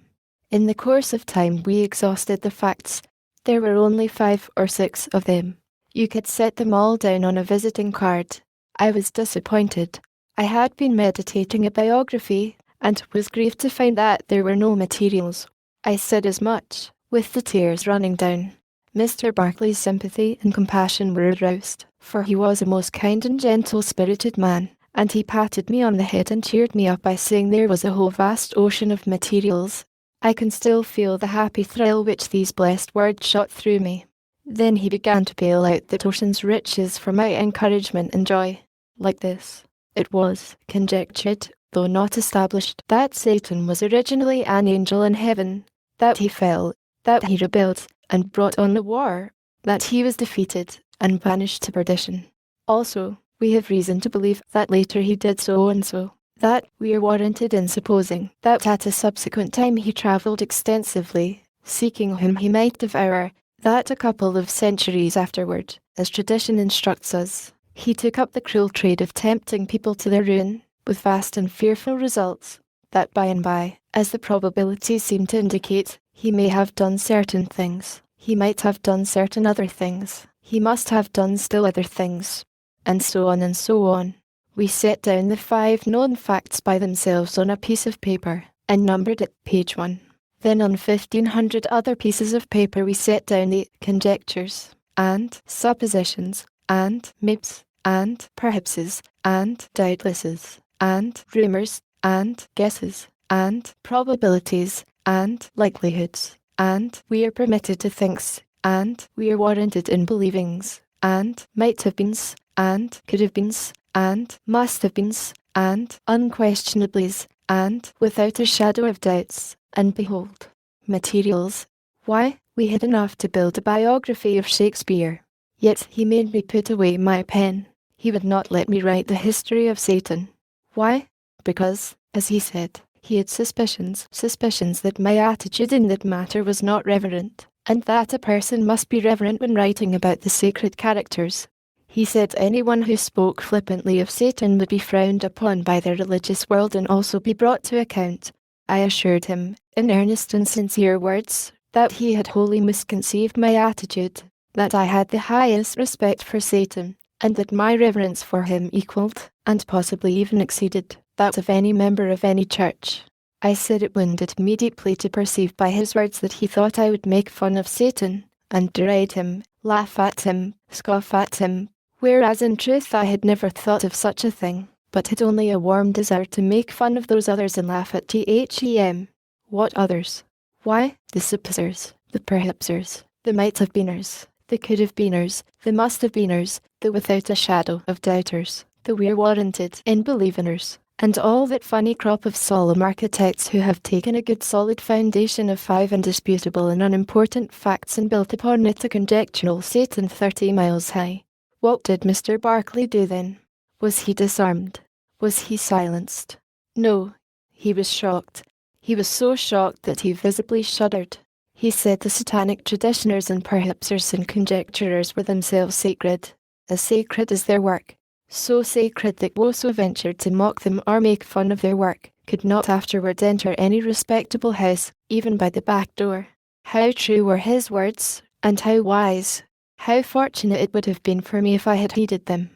In the course of time we exhausted the facts. There were only 5 or 6 of them. You could set them all down on a visiting card. I was disappointed. I had been meditating a biography, and was grieved to find that there were no materials. I said as much, with the tears running down. Mr. Barclay's sympathy and compassion were aroused, for he was a most kind and gentle-spirited man, and he patted me on the head and cheered me up by saying there was a whole vast ocean of materials. I can still feel the happy thrill which these blessed words shot through me. Then he began to bail out that ocean's riches for my encouragement and joy. Like this, it was conjectured, though not established, that Satan was originally an angel in heaven, that he fell, that he rebelled, and brought on the war, that he was defeated, and banished to perdition. Also, we have reason to believe that later he did so and so, that we are warranted in supposing that at a subsequent time he travelled extensively, seeking whom he might devour, that a couple of centuries afterward, as tradition instructs us, he took up the cruel trade of tempting people to their ruin, with vast and fearful results, that by and by, as the probabilities seem to indicate, he may have done certain things, he might have done certain other things, he must have done still other things, and so on and so on. We set down the 5 known facts by themselves on a piece of paper, and numbered it page 1. Then on 1,500 other pieces of paper we set down the conjectures, and suppositions, and maybes, and perhapses, and doubtlesses, and rumours, and guesses, and probabilities, and likelihoods, and we are permitted to thinks, and we are warranted in believings, and might have beens, and could have beens, and must have beens, and unquestionablys, and without a shadow of doubts, and behold, materials. Why, we had enough to build a biography of Shakespeare. Yet he made me put away my pen. He would not let me write the history of Satan. Why? Because, as he said, he had suspicions that my attitude in that matter was not reverent, and that a person must be reverent when writing about the sacred characters. He said anyone who spoke flippantly of Satan would be frowned upon by the religious world and also be brought to account. I assured him, in earnest and sincere words, that he had wholly misconceived my attitude, that I had the highest respect for Satan, and that my reverence for him equalled, and possibly even exceeded, that of any member of any church. I said it wounded me deeply to perceive by his words that he thought I would make fun of Satan, and deride him, laugh at him, scoff at him, whereas in truth I had never thought of such a thing, but had only a warm desire to make fun of those others and laugh at them. What others? Why, the supposers, the perhapsers, the might-have-beeners, the could-have-beeners, the must-have-beeners, the without a shadow of doubters, the we're warranted in believingers, and all that funny crop of solemn architects who have taken a good solid foundation of 5 indisputable and unimportant facts and built upon it a conjectural Satan 30 miles high. What did Mr. Barclay do then? Was he disarmed? Was he silenced? No. He was shocked. He was so shocked that he visibly shuddered. He said the satanic traditioners and perhapsers and conjecturers were themselves sacred, as sacred as their work, so sacred that whoso ventured to mock them or make fun of their work could not afterward enter any respectable house, even by the back door. How true were his words, and how wise! How fortunate it would have been for me if I had heeded them.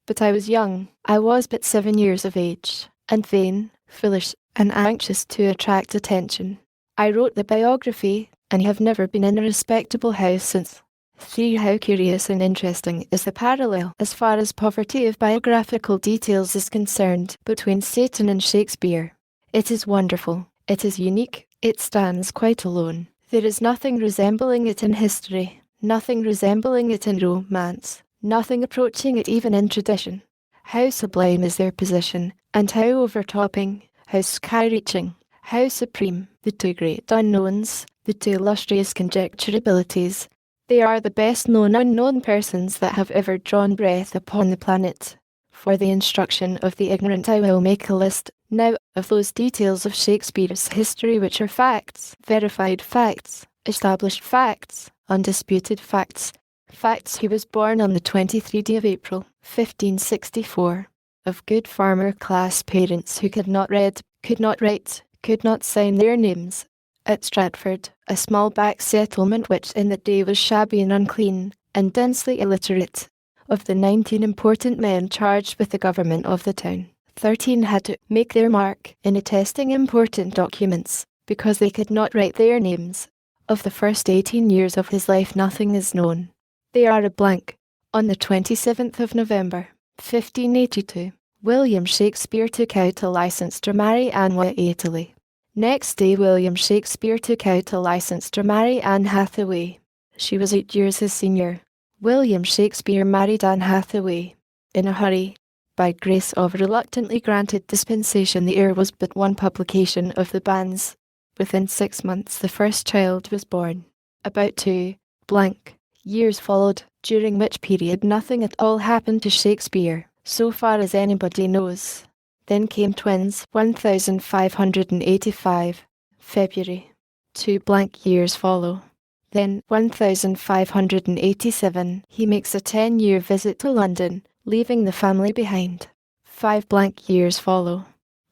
But I was young. I was but 7 years of age, and vain, foolish, and anxious to attract attention. I wrote the biography, and have never been in a respectable house since. See how curious and interesting is the parallel, as far as poverty of biographical details is concerned, between Satan and Shakespeare. It is wonderful, it is unique, it stands quite alone. There is nothing resembling it in history, nothing resembling it in romance, nothing approaching it even in tradition. How sublime is their position, and how overtopping, how sky-reaching, how supreme, the 2 great unknowns, the 2 illustrious conjecturabilities. They are the best known unknown persons that have ever drawn breath upon the planet. For the instruction of the ignorant I will make a list, now, of those details of Shakespeare's history which are facts, verified facts, established facts, undisputed facts, Facts: he was born on the 23rd of April, 1564, of good farmer-class parents who could not read, could not write, could not sign their names, at Stratford, a small back settlement which in that day was shabby and unclean, and densely illiterate. Of the 19 important men charged with the government of the town, 13 had to make their mark in attesting important documents, because they could not write their names. Of the first 18 years of his life nothing is known. They are a blank. On the 27th of November, 1582, William Shakespeare took out a license to marry Anne Hathaway. Next day William Shakespeare took out a license to marry Anne Hathaway. She was 8 years his senior. William Shakespeare married Anne Hathaway. In a hurry. By grace of reluctantly granted dispensation the heir was but one publication of the banns. Within 6 months the first child was born. About 2 years followed, during which period nothing at all happened to Shakespeare, so far as anybody knows. Then came twins, 1585, February. 2 years follow. Then, 1587, he makes a 10-year visit to London, leaving the family behind. 5 years follow.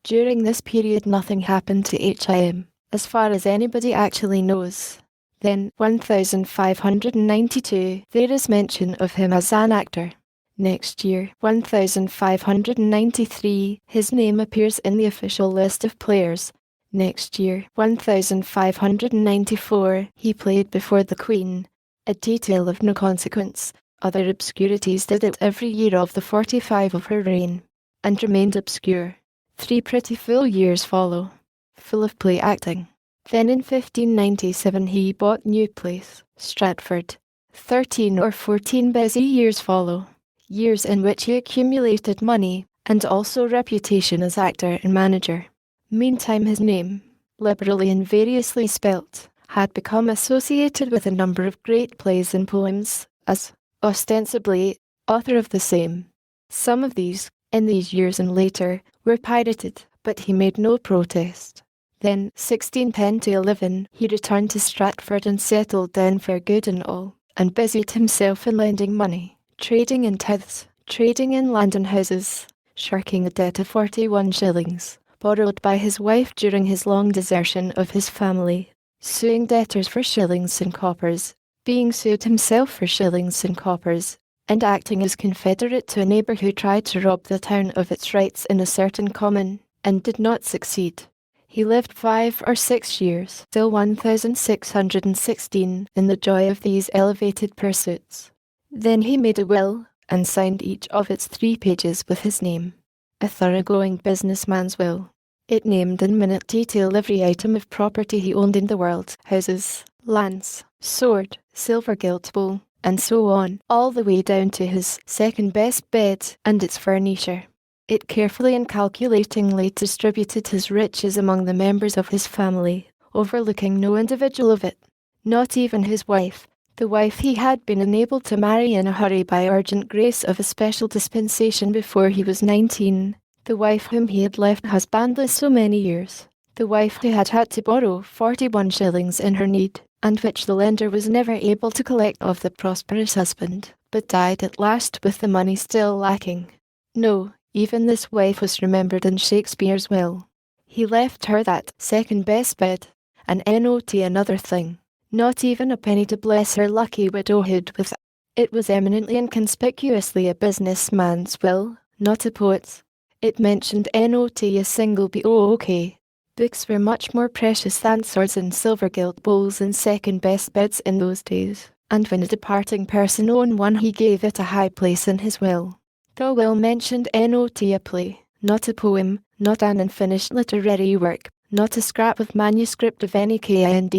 During this period nothing happened to H.I.M., as far as anybody actually knows. Then, 1592, there is mention of him as an actor. Next year, 1593, his name appears in the official list of players. Next year, 1594, he played before the Queen. A detail of no consequence. Other obscurities did it every year of the 45 of her reign, and remained obscure. 3 pretty full years follow, full of play acting. Then in 1597 he bought New Place, Stratford. 13 or 14 busy years follow, years in which he accumulated money, and also reputation as actor and manager. Meantime his name, liberally and variously spelt, had become associated with a number of great plays and poems, as, ostensibly, author of the same. Some of these, in these years and later, were pirated, but he made no protest. Then, 1610 to 11, he returned to Stratford and settled down for good and all, and busied himself in lending money, trading in tithes, trading in land and houses, shirking a debt of 41 shillings, borrowed by his wife during his long desertion of his family, suing debtors for shillings and coppers, being sued himself for shillings and coppers, and acting as confederate to a neighbour who tried to rob the town of its rights in a certain common, and did not succeed. He lived 5 or 6 years, till 1616, in the joy of these elevated pursuits. Then he made a will, and signed each of its 3 pages with his name. A thoroughgoing businessman's will. It named in minute detail every item of property he owned in the world, houses, lands, sword, silver gilt bowl, and so on, all the way down to his second-best bed and its furniture. It carefully and calculatingly distributed his riches among the members of his family, overlooking no individual of it, not even his wife, the wife he had been enabled to marry in a hurry by urgent grace of a special dispensation before he was 19, the wife whom he had left husbandless so many years, the wife who had had to borrow 41 shillings in her need, and which the lender was never able to collect of the prosperous husband, but died at last with the money still lacking. No, even this wife was remembered in Shakespeare's will. He left her that second-best bed, and not another thing, not even a penny to bless her lucky widowhood with. It was eminently and conspicuously a businessman's will, not a poet's. It mentioned not a single book. Books were much more precious than swords and silver gilt bowls and second-best beds in those days, and when a departing person owned one he gave it a high place in his will. The will mentioned not a play, not a poem, not an unfinished literary work, not a scrap of manuscript of any kind.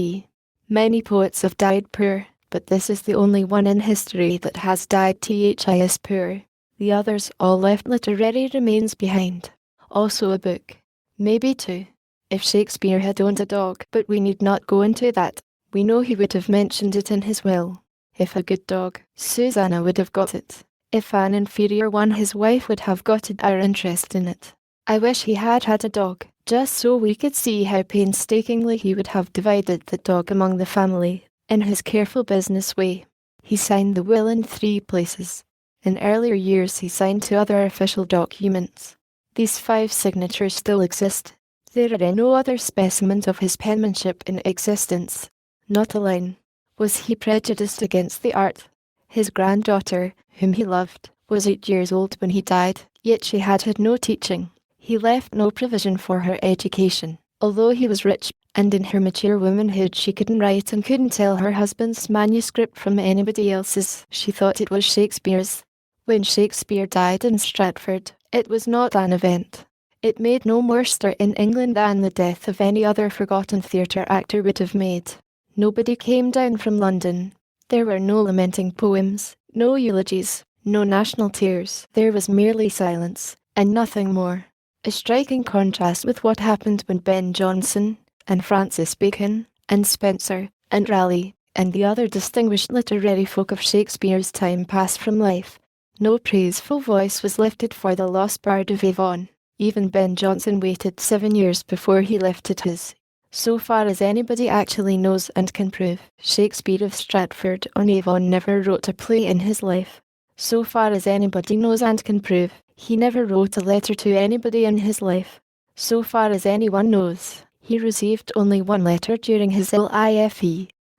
Many poets have died poor, but this is the only one in history that has died this poor. The others all left literary remains behind. Also a book. Maybe 2. If Shakespeare had owned a dog, but we need not go into that. We know he would have mentioned it in his will. If a good dog, Susanna would have got it. If an inferior one, his wife would have got our interest in it. I wish he had had a dog, just so we could see how painstakingly he would have divided the dog among the family, in his careful business way. He signed the will in 3 places. In earlier years he signed 2 other official documents. These 5 signatures still exist. There are no other specimens of his penmanship in existence. Not a line. Was he prejudiced against the art? His granddaughter, whom he loved, was 8 years old when he died, yet she had had no teaching. He left no provision for her education. Although he was rich, and in her mature womanhood she couldn't write and couldn't tell her husband's manuscript from anybody else's, she thought it was Shakespeare's. When Shakespeare died in Stratford, it was not an event. It made no more stir in England than the death of any other forgotten theatre actor would have made. Nobody came down from London. There were no lamenting poems, no eulogies, no national tears. There was merely silence, and nothing more. A striking contrast with what happened when Ben Jonson, and Francis Bacon, and Spenser, and Raleigh, and the other distinguished literary folk of Shakespeare's time passed from life. No praiseful voice was lifted for the lost bard of Avon. Even Ben Jonson waited 7 years before he lifted his. So far as anybody actually knows and can prove, Shakespeare of Stratford-on-Avon never wrote a play in his life. So far as anybody knows and can prove, he never wrote a letter to anybody in his life. So far as anyone knows, he received only 1 letter during his life.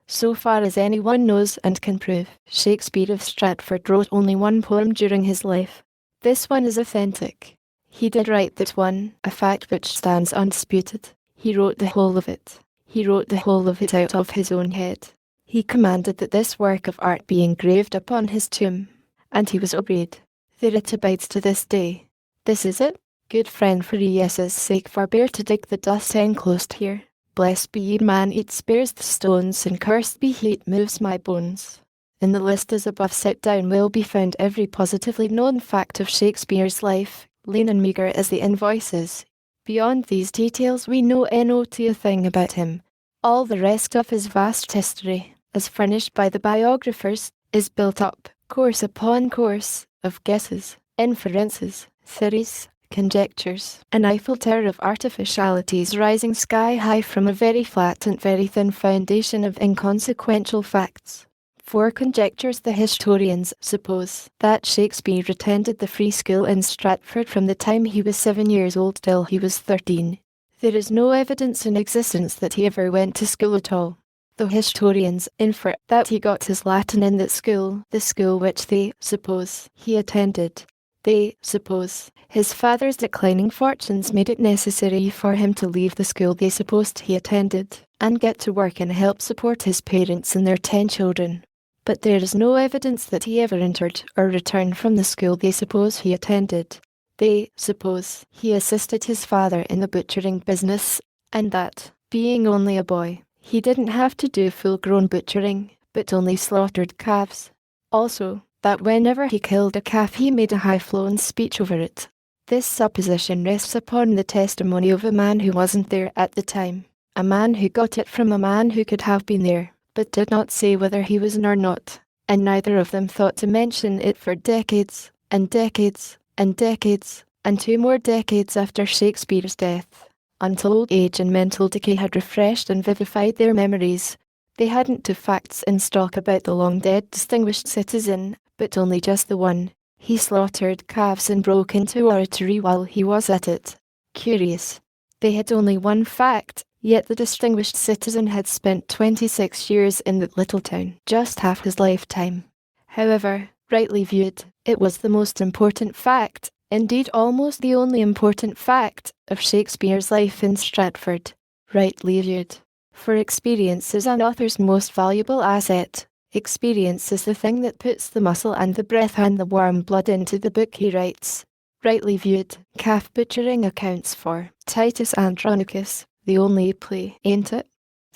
So far as anyone knows and can prove, Shakespeare of Stratford wrote only 1 poem during his life. This one is authentic. He did write that one, a fact which stands undisputed. He wrote the whole of it. He wrote the whole of it out of his own head. He commanded that this work of art be engraved upon his tomb, and he was obeyed. There it abides to this day. This is it. Good friend, for yes' sake forbear to dig the dust enclosed here. Blessed be ye man, it spares the stones, and cursed be he, it moves my bones. In the list as above set down will be found every positively known fact of Shakespeare's life, lean and meagre as the invoice is. Beyond these details we know not a thing about him. All the rest of his vast history, as furnished by the biographers, is built up, course upon course, of guesses, inferences, theories, conjectures, an Eiffel Tower of artificialities rising sky high from a very flat and very thin foundation of inconsequential facts. For conjectures the historians suppose that Shakespeare attended the free school in Stratford from the time he was 7 years old till he was 13. There is no evidence in existence that he ever went to school at all. The historians infer that he got his Latin in that school, the school which they suppose he attended. They suppose his father's declining fortunes made it necessary for him to leave the school they supposed he attended, and get to work and help support his parents and their 10 children. But there is no evidence that he ever entered or returned from the school they suppose he attended. They suppose he assisted his father in the butchering business, and that, being only a boy, he didn't have to do full-grown butchering, but only slaughtered calves. Also, that whenever he killed a calf he made a high-flown speech over it. This supposition rests upon the testimony of a man who wasn't there at the time, a man who got it from a man who could have been there, but did not say whether he was or not, and neither of them thought to mention it for decades, and decades, and decades, and 2 more decades after Shakespeare's death, until old age and mental decay had refreshed and vivified their memories. They hadn't 2 facts in stock about the long-dead distinguished citizen, but only just the one. He slaughtered calves and broke into oratory while he was at it. Curious. They had only 1 fact, yet the distinguished citizen had spent 26 years in that little town, just half his lifetime. However, rightly viewed, it was the most important fact, indeed almost the only important fact, of Shakespeare's life in Stratford. Rightly viewed. For experience is an author's most valuable asset. Experience is the thing that puts the muscle and the breath and the warm blood into the book he writes. Rightly viewed, calf butchering accounts for Titus Andronicus, the only play, ain't it,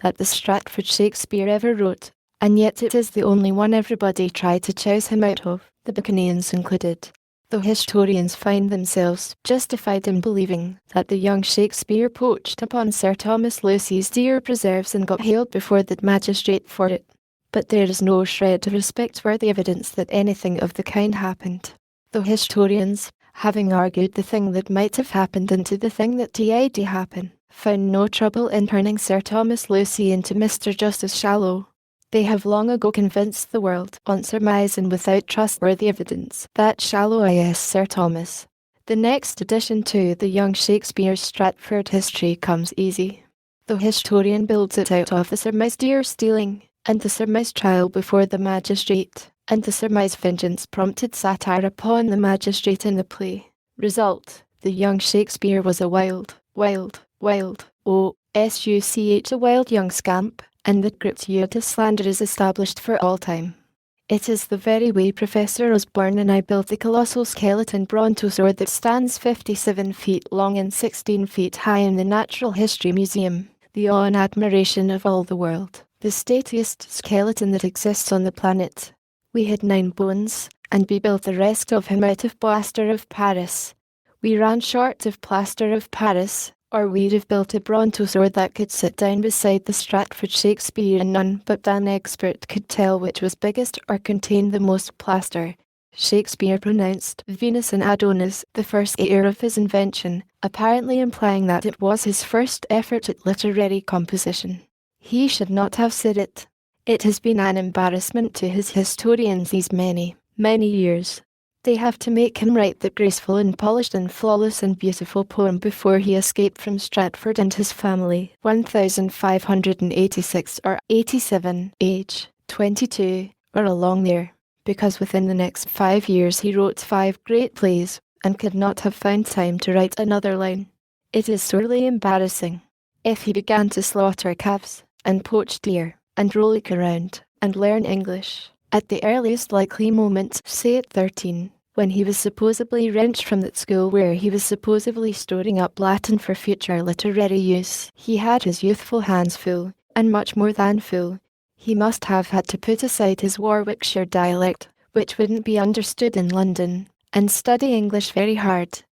that the Stratford Shakespeare ever wrote, and yet it is the only one everybody tried to chouse him out of, the Buccaneers included. The historians find themselves justified in believing that the young Shakespeare poached upon Sir Thomas Lucy's deer preserves and got haled before the magistrate for it. But there is no shred of respect-worthy evidence that anything of the kind happened. The historians, having argued the thing that might have happened into the thing that did happen, found no trouble in turning Sir Thomas Lucy into Mr. Justice Shallow. They have long ago convinced the world, on surmise and without trustworthy evidence, that shallow is Sir Thomas. The next addition to the young Shakespeare's Stratford history comes easy. The historian builds it out of the surmise deer stealing, and the surmise trial before the magistrate, and the surmise vengeance prompted satire upon the magistrate in the play. Result, the young Shakespeare was a wild, a wild young scamp, and the gratuitous slander is established for all time. It is the very way Professor Osborne and I built the colossal skeleton brontosaur that stands 57 feet long and 16 feet high in the Natural History Museum, the awe and admiration of all the world, the statiest skeleton that exists on the planet. We had 9 bones, and we built the rest of him out of plaster of Paris. We ran short of plaster of Paris, or we'd have built a brontosaur that could sit down beside the Stratford Shakespeare and none but an expert could tell which was biggest or contained the most plaster. Shakespeare pronounced Venus and Adonis the first heir of his invention, apparently implying that it was his first effort at literary composition. He should not have said it. It has been an embarrassment to his historians these many, many years. They have to make him write the graceful and polished and flawless and beautiful poem before he escaped from Stratford and his family. 1586 or 87, age 22, or along there, because within the next 5 years he wrote 5 great plays, and could not have found time to write another line. It is sorely embarrassing. If he began to slaughter calves, and poach deer, and rollick around, and learn English, at the earliest likely moment, say at 13, when he was supposedly wrenched from that school where he was supposedly storing up Latin for future literary use, he had his youthful hands full, and much more than full. He must have had to put aside his Warwickshire dialect, which wouldn't be understood in London, and study English very hard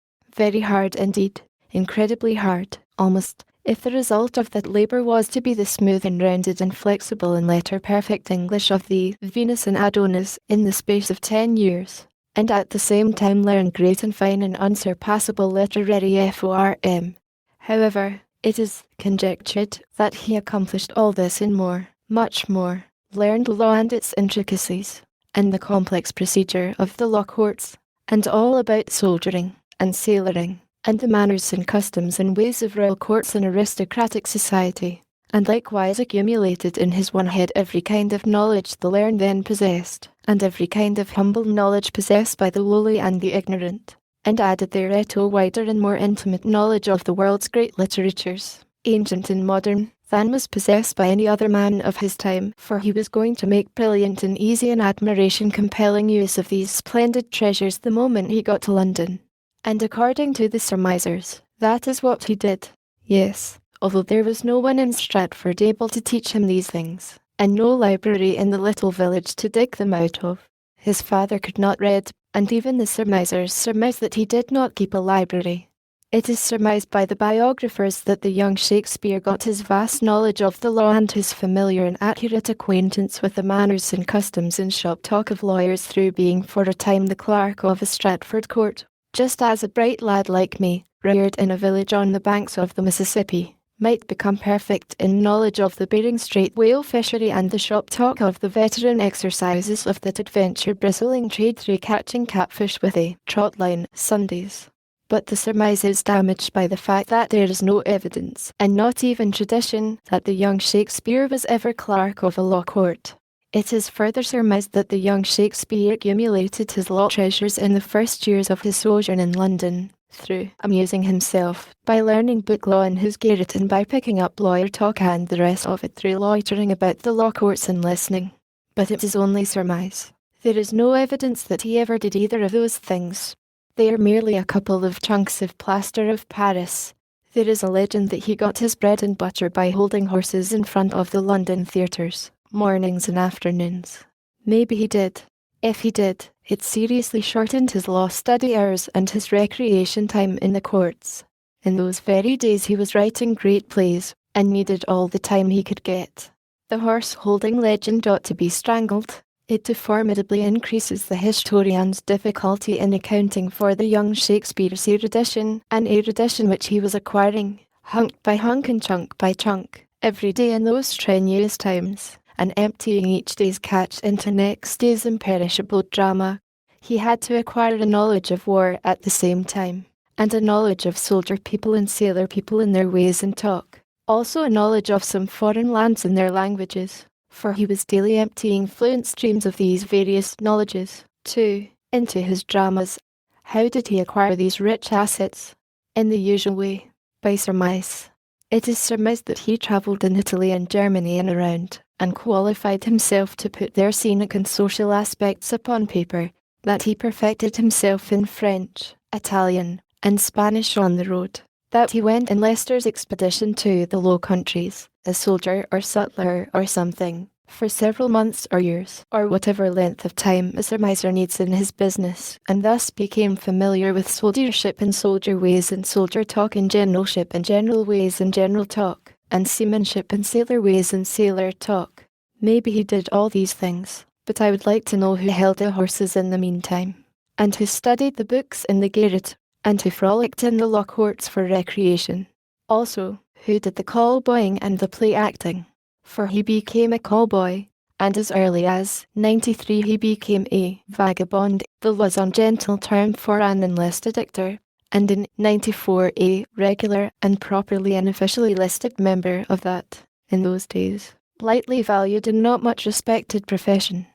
indeed, incredibly hard, almost, if the result of that labour was to be the smooth and rounded and flexible and letter-perfect English of the Venus and Adonis in the space of 10 years, and at the same time learn great and fine and unsurpassable literary form. However, it is conjectured that he accomplished all this and more, much more, learned law and its intricacies, and the complex procedure of the law courts, and all about soldiering, and sailoring, and the manners and customs and ways of royal courts and aristocratic society, and likewise accumulated in his one head every kind of knowledge the learned then possessed, and every kind of humble knowledge possessed by the lowly and the ignorant, and added thereto wider and more intimate knowledge of the world's great literatures, ancient and modern, than was possessed by any other man of his time, for he was going to make brilliant and easy and admiration-compelling use of these splendid treasures the moment he got to London. And according to the surmisers, that is what he did. Yes, although there was no one in Stratford able to teach him these things, and no library in the little village to dig them out of. His father could not read, and even the surmisers surmised that he did not keep a library. It is surmised by the biographers that the young Shakespeare got his vast knowledge of the law and his familiar and accurate acquaintance with the manners and customs and shop talk of lawyers through being for a time the clerk of a Stratford court. Just as a bright lad like me, reared in a village on the banks of the Mississippi, might become perfect in knowledge of the Bering Strait whale fishery and the shop talk of the veteran exercises of that adventure bristling trade through catching catfish with a trot line Sundays. But the surmise is damaged by the fact that there is no evidence, and not even tradition, that the young Shakespeare was ever clerk of a law court. It is further surmised that the young Shakespeare accumulated his law treasures in the first years of his sojourn in London, through amusing himself, by learning book law in his garret and by picking up lawyer talk and the rest of it through loitering about the law courts and listening. But it is only surmise. There is no evidence that he ever did either of those things. They are merely a couple of chunks of plaster of Paris. There is a legend that he got his bread and butter by holding horses in front of the London theatres, mornings and afternoons. Maybe he did. If he did, it seriously shortened his law study hours and his recreation time in the courts. In those very days he was writing great plays, and needed all the time he could get. The horse-holding legend ought to be strangled. It too formidably increases the historian's difficulty in accounting for the young Shakespeare's erudition, an erudition which he was acquiring, hunk by hunk and chunk by chunk, every day in those strenuous times, and emptying each day's catch into next day's imperishable drama. He had to acquire a knowledge of war at the same time, and a knowledge of soldier people and sailor people in their ways and talk, also a knowledge of some foreign lands and their languages, for he was daily emptying fluent streams of these various knowledges, too, into his dramas. How did he acquire these rich assets? In the usual way, by surmise. It is surmised that he travelled in Italy and Germany and around, and qualified himself to put their scenic and social aspects upon paper, that he perfected himself in French, Italian, and Spanish on the road, that he went in Leicester's expedition to the Low Countries, a soldier or sutler or something, for several months or years, or whatever length of time a surmiser needs in his business, and thus became familiar with soldiership and soldier ways and soldier talk and generalship and general ways and general talk, and seamanship and sailor ways and sailor talk. Maybe he did all these things, but I would like to know who held the horses in the meantime, and who studied the books in the garret, and who frolicked in the law courts for recreation. Also, who did the call-boying and the play-acting, for he became a call-boy, and as early as 93 he became a vagabond, the law's ungentle term for an enlisted actor, and in 94 a regular and properly and officially listed member of that, in those days, lightly valued and not much respected profession.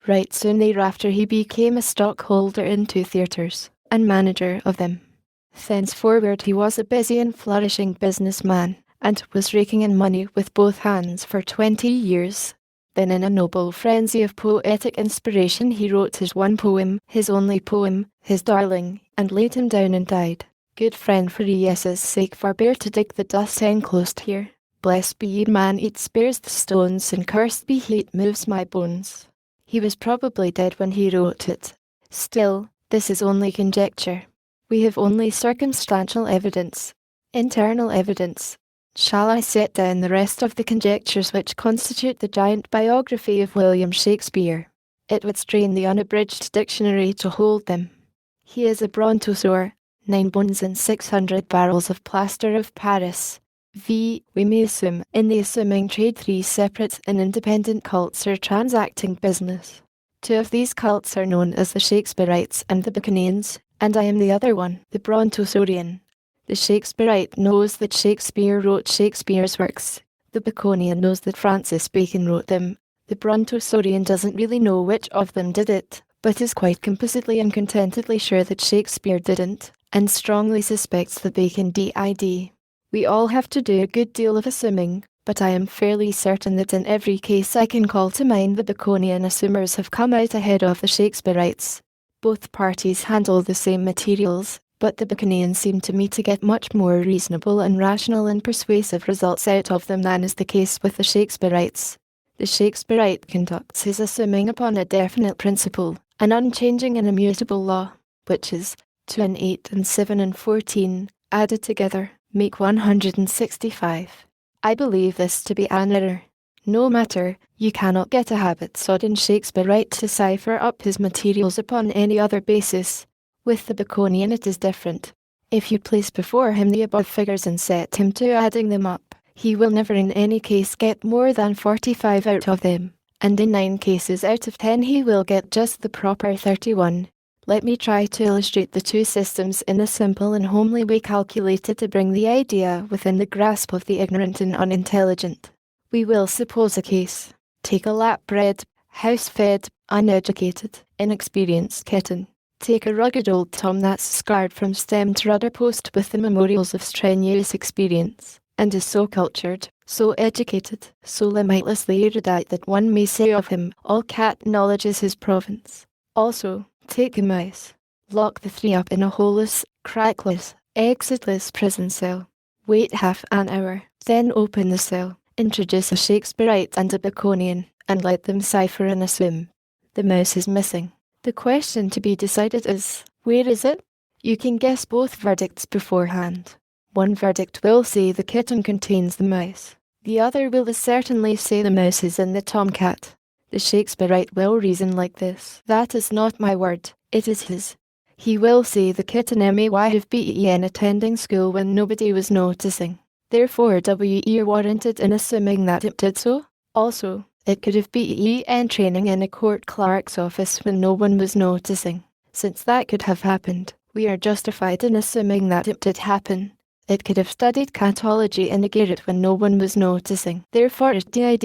Right soon thereafter he became a stockholder in 2 theatres, and manager of them. Thenceforward he was a busy and flourishing businessman, and was raking in money with both hands for 20 years. Then in a noble frenzy of poetic inspiration he wrote his one poem, his only poem, his darling, and laid him down and died. Good friend, for yes' sake forbear to dig the dust enclosed here. Blessed be ye man, it spares the stones, and cursed be he, it moves my bones. He was probably dead when he wrote it. Still, this is only conjecture. We have only circumstantial evidence, internal evidence. Shall I set down the rest of the conjectures which constitute the giant biography of William Shakespeare? It would strain the unabridged dictionary to hold them. He is a brontosaur, 9 bones and 600 barrels of plaster of Paris. We may assume, in the assuming trade 3 separate and independent cults are transacting business. 2 of these cults are known as the Shakespeareites and the Baconians, and I am the other one, the Brontosaurian. The Shakespeareite knows that Shakespeare wrote Shakespeare's works. The Baconian knows that Francis Bacon wrote them. The Brontosaurian doesn't really know which of them did it, but is quite composedly and contentedly sure that Shakespeare didn't, and strongly suspects that Bacon did. We all have to do a good deal of assuming, but I am fairly certain that in every case I can call to mind the Baconian assumers have come out ahead of the Shakespeareites. Both parties handle the same materials, but the Baconians seem to me to get much more reasonable and rational and persuasive results out of them than is the case with the Shakespeareites. The Shakespeareite conducts his assuming upon a definite principle, an unchanging and immutable law, which is 2 and 8 and 7 and 14, added together, make 165. I believe this to be an error. No matter, you cannot get a habit-sodden Shakespeareite to cipher up his materials upon any other basis. With the Baconian it is different. If you place before him the above figures and set him to adding them up, he will never in any case get more than 45 out of them, and in 9 cases out of 10 he will get just the proper 31. Let me try to illustrate the 2 systems in a simple and homely way calculated to bring the idea within the grasp of the ignorant and unintelligent. We will suppose a case. Take a lap-bred, house-fed, uneducated, inexperienced kitten. Take a rugged old Tom that's scarred from stem to rudder post with the memorials of strenuous experience, and is so cultured, so educated, so limitlessly erudite that one may say of him, all cat knowledge is his province. Also, take a mouse. Lock the 3 up in a holeless, crackless, exitless prison cell. Wait half an hour, then open the cell. Introduce a Shakespeareite and a Baconian, and let them cipher and assume. The mouse is missing. The question to be decided is, where is it? You can guess both verdicts beforehand. One verdict will say the kitten contains the mouse. The other will as certainly say the mouse is in the tomcat. The Shakespeareite will reason like this. That is not my word, it is his. He will say the kitten may have been attending school when nobody was noticing. Therefore we are warranted in assuming that it did so. Also, It could have been training in a court clerk's office when no one was noticing. Since that could have happened, we are justified in assuming that it did happen. It could have studied catology in a garret when no one was noticing. Therefore it did.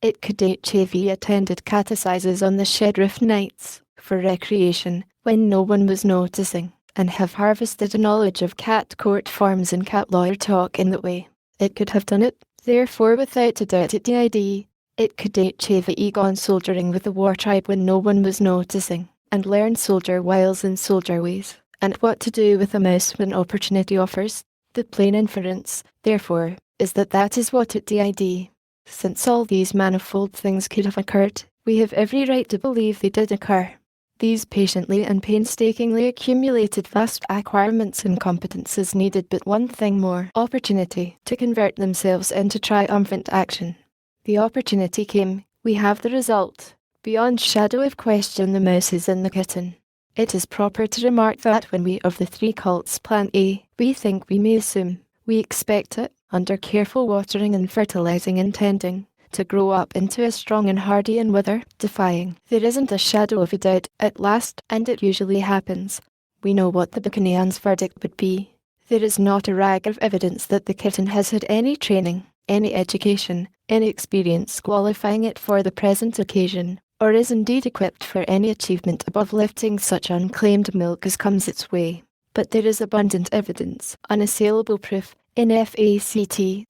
It could have attended catechizes on the shed roof nights, for recreation, when no one was noticing, and have harvested a knowledge of cat court forms and cat lawyer talk in that way. It could have done it, therefore without a doubt it did. It could have gone soldiering with the war tribe when no one was noticing, and learned soldier wiles and soldier ways, and what to do with a mouse when opportunity offers. The plain inference, therefore, is that is what it did. Since all these manifold things could have occurred, we have every right to believe they did occur. These patiently and painstakingly accumulated vast acquirements and competences needed but one thing more: opportunity to convert themselves into triumphant action. The opportunity came. We have the result. Beyond shadow of question, the mouse is in the kitten. It is proper to remark that when we of the three cults plant A, we think we may assume, we expect it, under careful watering and fertilizing and tending, to grow up into a strong and hardy and weather-defying. There isn't a shadow of a doubt at last, and it usually happens. We know what the Buchanan's verdict would be. There is not a rag of evidence that the kitten has had any training, any education, any experience qualifying it for the present occasion, or is indeed equipped for any achievement above lifting such unclaimed milk as comes its way. But there is abundant evidence, unassailable proof, in fact the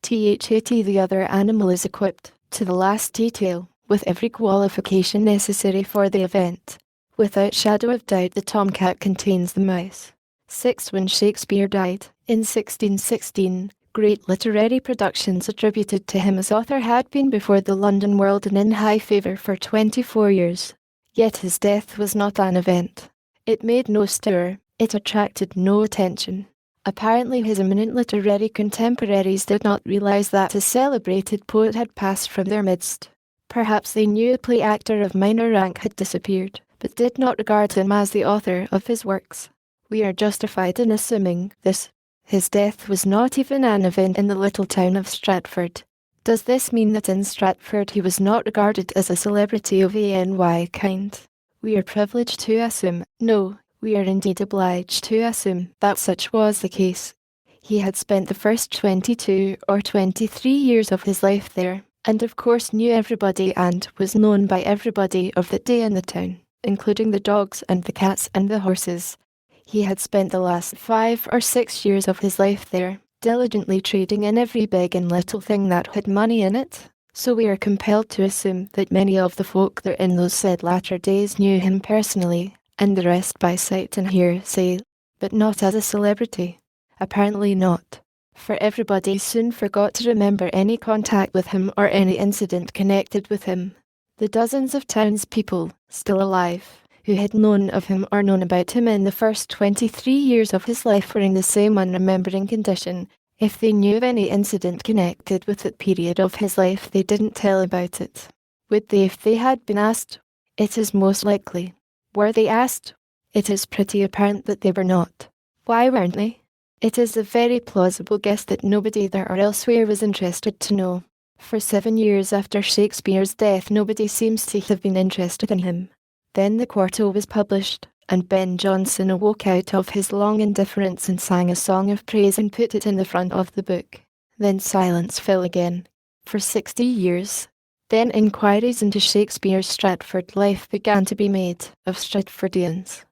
other animal is equipped, to the last detail, with every qualification necessary for the event. Without shadow of doubt the tomcat contains the mouse. 6. When Shakespeare died, in 1616, great literary productions attributed to him as author had been before the London world and in high favour for 24 years. Yet his death was not an event. It made no stir, it attracted no attention. Apparently his eminent literary contemporaries did not realise that a celebrated poet had passed from their midst. Perhaps they knew a play actor of minor rank had disappeared, but did not regard him as the author of his works. We are justified in assuming this. His death was not even an event in the little town of Stratford. Does this mean that in Stratford he was not regarded as a celebrity of any kind? We are privileged to assume, no, we are indeed obliged to assume that such was the case. He had spent the first 22 or 23 years of his life there, and of course knew everybody and was known by everybody of that day in the town, including the dogs and the cats and the horses. He had spent the last 5 or 6 years of his life there, diligently trading in every big and little thing that had money in it, so we are compelled to assume that many of the folk there in those said latter days knew him personally, and the rest by sight and hearsay, but not as a celebrity. Apparently not, for everybody soon forgot to remember any contact with him or any incident connected with him. The dozens of townspeople, still alive, who had known of him or known about him in the first 23 years of his life were in the same unremembering condition. If they knew of any incident connected with that period of his life, they didn't tell about it. Would they if they had been asked? It is most likely. Were they asked? It is pretty apparent that they were not. Why weren't they? It is a very plausible guess that nobody there or elsewhere was interested to know. For 7 years after Shakespeare's death nobody seems to have been interested in him. Then the quarto was published, and Ben Jonson awoke out of his long indifference and sang a song of praise and put it in the front of the book. Then silence fell again. For 60 years. Then inquiries into Shakespeare's Stratford life began to be made, of Stratfordians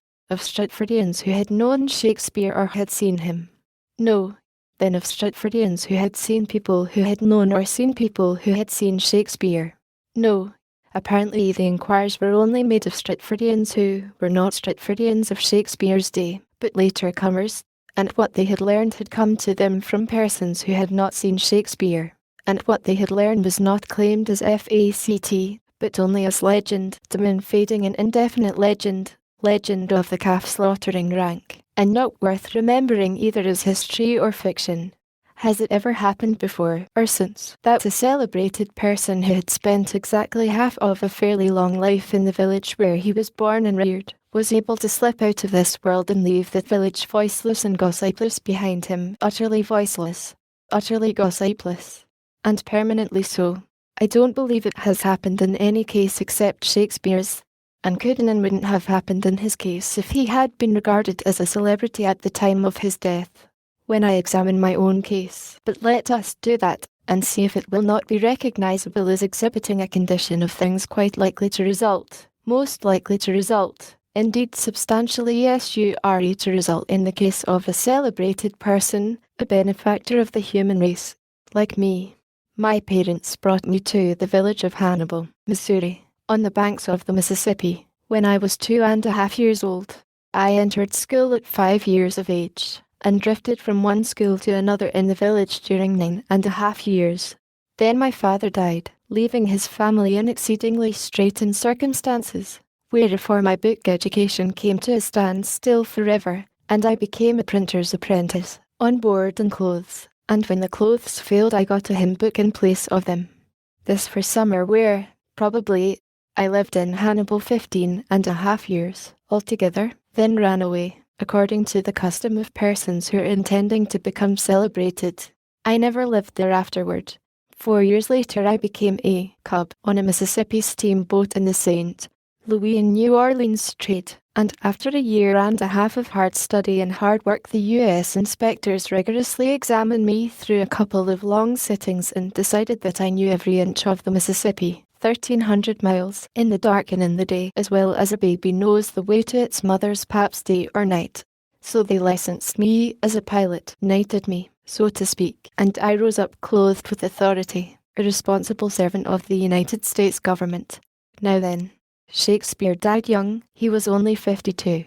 who had known Shakespeare or had seen him. No, then of Stratfordians who had seen people who had known or seen people who had seen Shakespeare. No. Apparently the inquiries were only made of Stratfordians who were not Stratfordians of Shakespeare's day, but later comers, and what they had learned had come to them from persons who had not seen Shakespeare, and what they had learned was not claimed as fact, but only as legend, dim and fading and indefinite legend of the calf slaughtering rank, and not worth remembering either as history or fiction. Has it ever happened before or since that a celebrated person who had spent exactly half of a fairly long life in the village where he was born and reared was able to slip out of this world and leave that village voiceless and gossipless behind him, utterly voiceless, utterly gossipless, and permanently so? I don't believe it has happened in any case except Shakespeare's, and couldn't and wouldn't have happened in his case if he had been regarded as a celebrity at the time of his death. When I examine my own case, but let us do that, and see if it will not be recognizable as exhibiting a condition of things quite likely to result, most likely to result, indeed substantially yes to result in the case of a celebrated person, a benefactor of the human race, like me. My parents brought me to the village of Hannibal, Missouri, on the banks of the Mississippi, when I was 2.5 years old. I entered school at 5 years of age, and drifted from one school to another in the village during 9.5 years. Then my father died, leaving his family in exceedingly straitened circumstances, wherefore my book education came to a standstill forever, and I became a printer's apprentice, on board and clothes, and when the clothes failed I got a hymn book in place of them. This for summer where, probably, I lived in Hannibal 15.5 years altogether, then ran away, according to the custom of persons who are intending to become celebrated. I never lived there afterward. 4 years later I became a cub on a Mississippi steamboat in the St. Louis and New Orleans trade, and after 1.5 years of hard study and hard work the U.S. inspectors rigorously examined me through a couple of long sittings and decided that I knew every inch of the Mississippi, 1,300 miles, in the dark and in the day, as well as a baby knows the way to its mother's paps day or night. So they licensed me as a pilot, knighted me, so to speak, and I rose up clothed with authority, a responsible servant of the United States government. Now then, Shakespeare died young, he was only 52.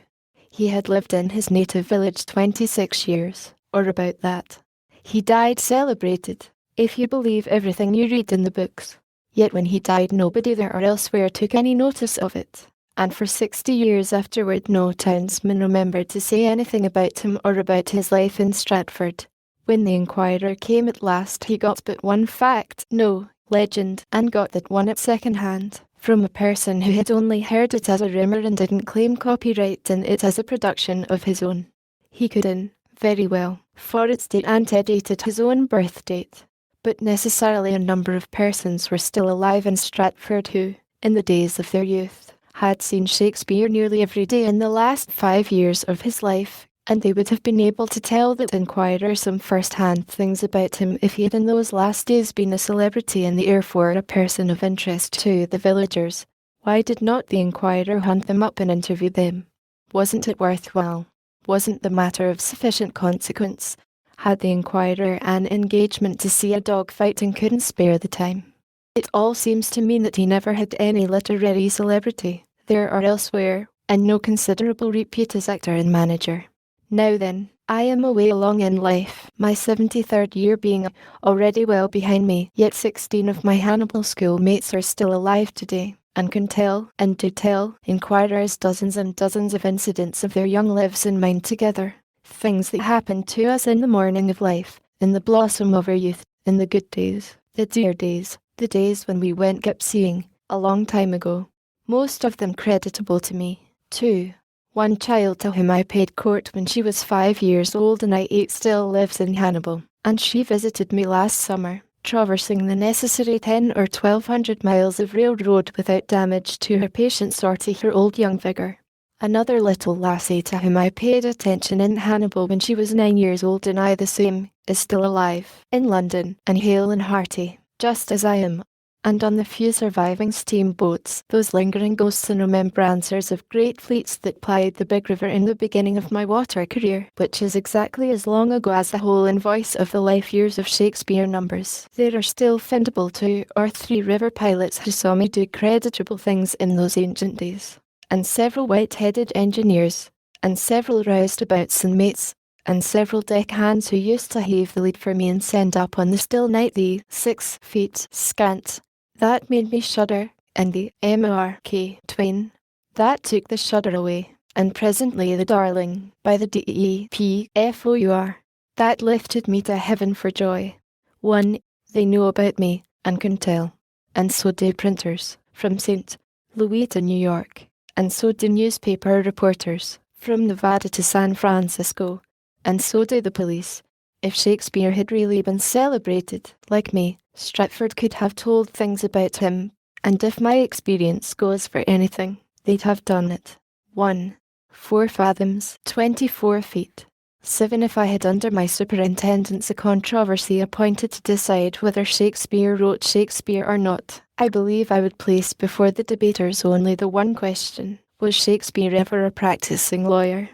He had lived in his native village 26 years, or about that. He died celebrated, if you believe everything you read in the books. Yet when he died nobody there or elsewhere took any notice of it, and for 60 years afterward no townsman remembered to say anything about him or about his life in Stratford. When the Inquirer came at last he got but one fact, no, legend, and got that one at second hand, from a person who had only heard it as a rumour and didn't claim copyright in it as a production of his own. He could very well, for its date antedated his own birth date. But necessarily a number of persons were still alive in Stratford who, in the days of their youth, had seen Shakespeare nearly every day in the last 5 years of his life, and they would have been able to tell the Inquirer some first-hand things about him if he had in those last days been a celebrity and therefore a person of interest to the villagers. Why did not the Inquirer hunt them up and interview them? Wasn't it worthwhile? Wasn't the matter of sufficient consequence? Had the Inquirer an engagement to see a dog fight and couldn't spare the time? It all seems to mean that he never had any literary celebrity, there or elsewhere, and no considerable repute as actor and manager. Now then, I am away along in life, my 73rd year being already well behind me, yet 16 of my Hannibal schoolmates are still alive today, and can tell, and do tell, Inquirers dozens and dozens of incidents of their young lives and mine together. Things that happened to us in the morning of life, in the blossom of our youth, in the good days, the dear days, the days when we went gypsying, a long time ago. Most of them creditable to me, too. One child to whom I paid court when she was 5 years old and I 8 still lives in Hannibal, and she visited me last summer, traversing the necessary 10 or 1,200 miles of railroad without damage to her patience or to her old young vigour. Another little lassie to whom I paid attention in Hannibal when she was 9 years old and I the same, is still alive, in London, and hale and hearty, just as I am. And on the few surviving steamboats, those lingering ghosts and remembrancers of great fleets that plied the big river in the beginning of my water career, which is exactly as long ago as the whole invoice of the life years of Shakespeare numbers, there are still findable 2 or 3 river pilots who saw me do creditable things in those ancient days, and several white-headed engineers, and several roustabouts and mates, and several deckhands who used to heave the lead for me and send up on the still night the 6 feet scant. That made me shudder, and the Mark Twain. That took the shudder away, and presently the darling, by the DEPFOUR. That lifted me to heaven for joy. 1. They know about me, and can tell. And so do printers, from St. Louis to New York. And so do newspaper reporters, from Nevada to San Francisco. And so do the police. If Shakespeare had really been celebrated, like me, Stratford could have told things about him, and if my experience goes for anything, they'd have done it. 1. 4 fathoms, 24 feet. 7. If I had under my superintendence a controversy appointed to decide whether Shakespeare wrote Shakespeare or not, I believe I would place before the debaters only the one question: was Shakespeare ever a practicing lawyer?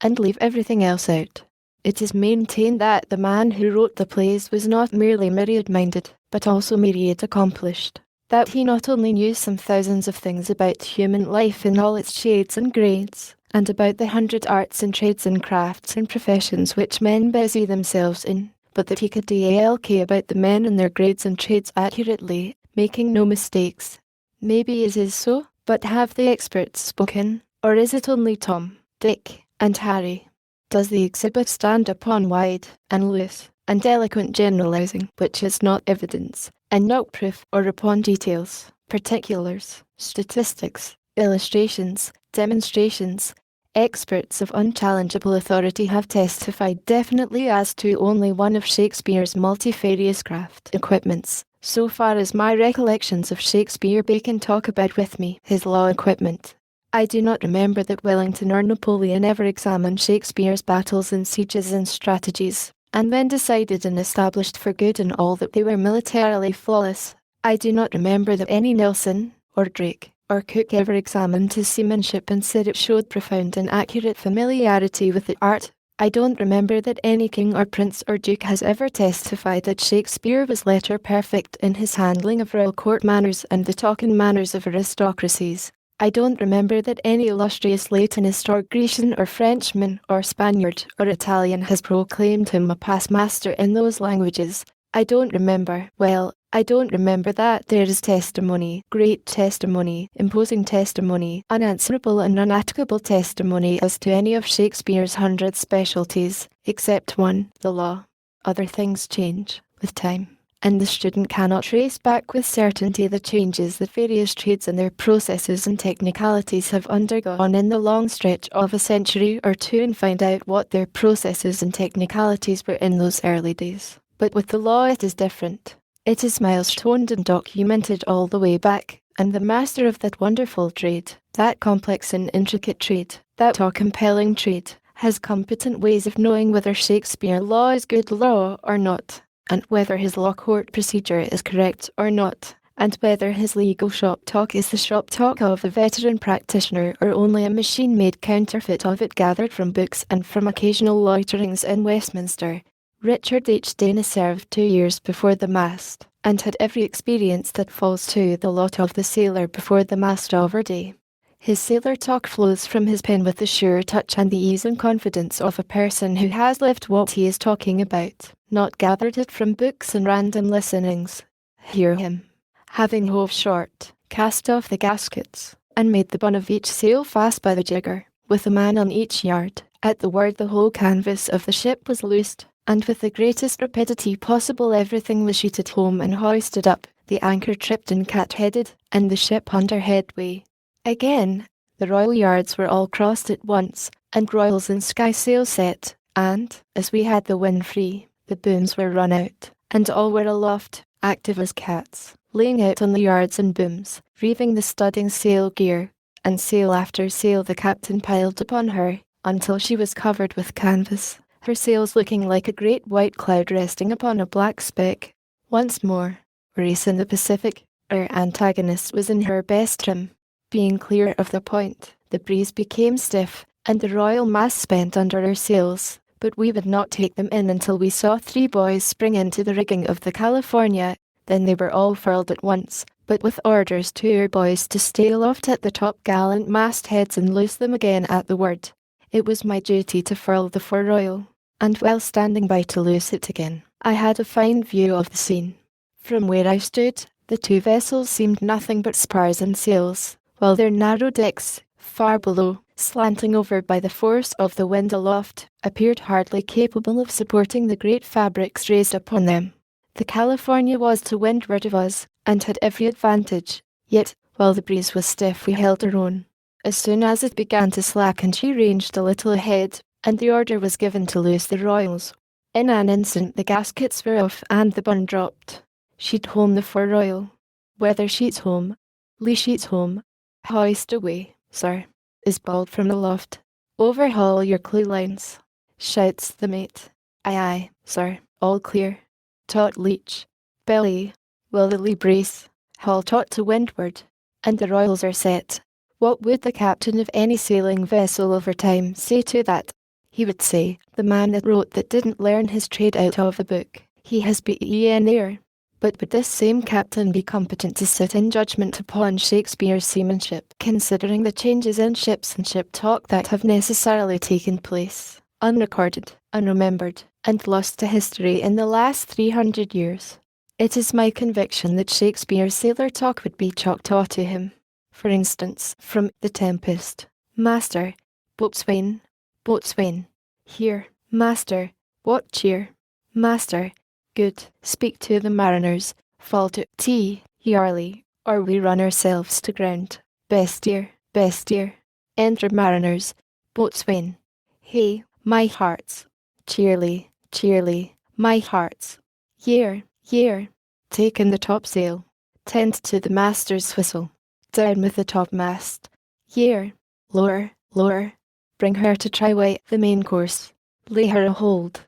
And leave everything else out. It is maintained that the man who wrote the plays was not merely myriad-minded, but also myriad accomplished. That he not only knew some thousands of things about human life in all its shades and grades, and about the 100 arts and trades and crafts and professions which men busy themselves in, but that he could talk about the men and their grades and trades accurately, making no mistakes. Maybe it is so, but have the experts spoken, or is it only Tom, Dick, and Harry? Does the exhibit stand upon wide, and loose, and eloquent generalizing, which is not evidence, and not proof, or upon details, particulars, statistics, illustrations, demonstrations? Experts of unchallengeable authority have testified definitely as to only one of Shakespeare's multifarious craft equipments. So far as my recollections of Shakespeare Bacon talk about with me, his law equipment. I do not remember that Wellington or Napoleon ever examined Shakespeare's battles and sieges and strategies, and then decided and established for good and all that they were militarily flawless. I do not remember that any Nelson, or Drake, or Cook ever examined his seamanship and said it showed profound and accurate familiarity with the art. I don't remember that any king or prince or duke has ever testified that Shakespeare was letter perfect in his handling of royal court manners and the talking manners of aristocracies. I don't remember that any illustrious Latinist or Grecian or Frenchman or Spaniard or Italian has proclaimed him a past master in those languages. I don't remember that there is testimony, great testimony, imposing testimony, unanswerable and unattackable testimony as to any of Shakespeare's 100 specialties, except one, the law. Other things change with time, and the student cannot trace back with certainty the changes that various trades and their processes and technicalities have undergone in the long stretch of a century or two and find out what their processes and technicalities were in those early days. But with the law it is different. It is milestoned and documented all the way back, and the master of that wonderful trade, that complex and intricate trade, that awe-compelling trade, has competent ways of knowing whether Shakespeare law is good law or not, and whether his law court procedure is correct or not, and whether his legal shop talk is the shop talk of a veteran practitioner or only a machine-made counterfeit of it gathered from books and from occasional loiterings in Westminster. Richard H. Dana served 2 years before the mast, and had every experience that falls to the lot of the sailor before the mast of our day. His sailor talk flows from his pen with the sure touch and the ease and confidence of a person who has lived what he is talking about, not gathered it from books and random listenings. Hear him. Having hove short, cast off the gaskets, and made the bun of each sail fast by the jigger, with a man on each yard, at the word the whole canvas of the ship was loosed, and with the greatest rapidity possible everything was sheeted home and hoisted up, the anchor tripped and cat-headed, and the ship under headway. Again, the royal yards were all crossed at once, and royals and skysail set, and, as we had the wind free, the booms were run out, and all were aloft, active as cats, laying out on the yards and booms, reeving the studding sail gear, and sail after sail the captain piled upon her, until she was covered with canvas, her sails looking like a great white cloud resting upon a black speck. Once more, race in the Pacific, our antagonist was in her best trim. Being clear of the point, the breeze became stiff, and the royal mast spent under our sails, but we would not take them in until we saw 3 boys spring into the rigging of the California. Then they were all furled at once, but with orders to our boys to stay aloft at the top-gallant mastheads and loose them again at the word. It was my duty to furl the foreroyal, and while standing by to loose it again, I had a fine view of the scene. From where I stood, the 2 vessels seemed nothing but spars and sails, while their narrow decks, far below, slanting over by the force of the wind aloft, appeared hardly capable of supporting the great fabrics raised upon them. The California was to windward of us, and had every advantage, yet, while the breeze was stiff we held our own. As soon as it began to slacken she ranged a little ahead, and the order was given to loose the royals. In an instant the gaskets were off and the bun dropped. Sheet home the fore royal. Weather sheets home. Lee sheets home. Hoist away, sir, is bawled from the loft. Overhaul your clew-lines, shouts the mate. Aye, aye, sir, all clear. Taut leech. Belly. Will the lee brace. Haul taut to windward. And the royals are set. What would the captain of any sailing vessel over time say to that? He would say, the man that wrote that didn't learn his trade out of a book. He has been there. But would this same captain be competent to sit in judgment upon Shakespeare's seamanship, considering the changes in ships and ship talk that have necessarily taken place, unrecorded, unremembered, and lost to history in the last 300 years? It is my conviction that Shakespeare's sailor talk would be Choctaw to him. For instance, from The Tempest. Master, boatswain, boatswain. Here, master, what cheer? Master, good, speak to the mariners, fall to tea, yarly, or we run ourselves to ground. Best dear, enter mariners, boatswain. Hey, my hearts, cheerly, cheerly, my hearts. Year, take in the topsail, tend to the master's whistle, down with the topmast. Year, lower, bring her to tryway the main course, lay her a hold,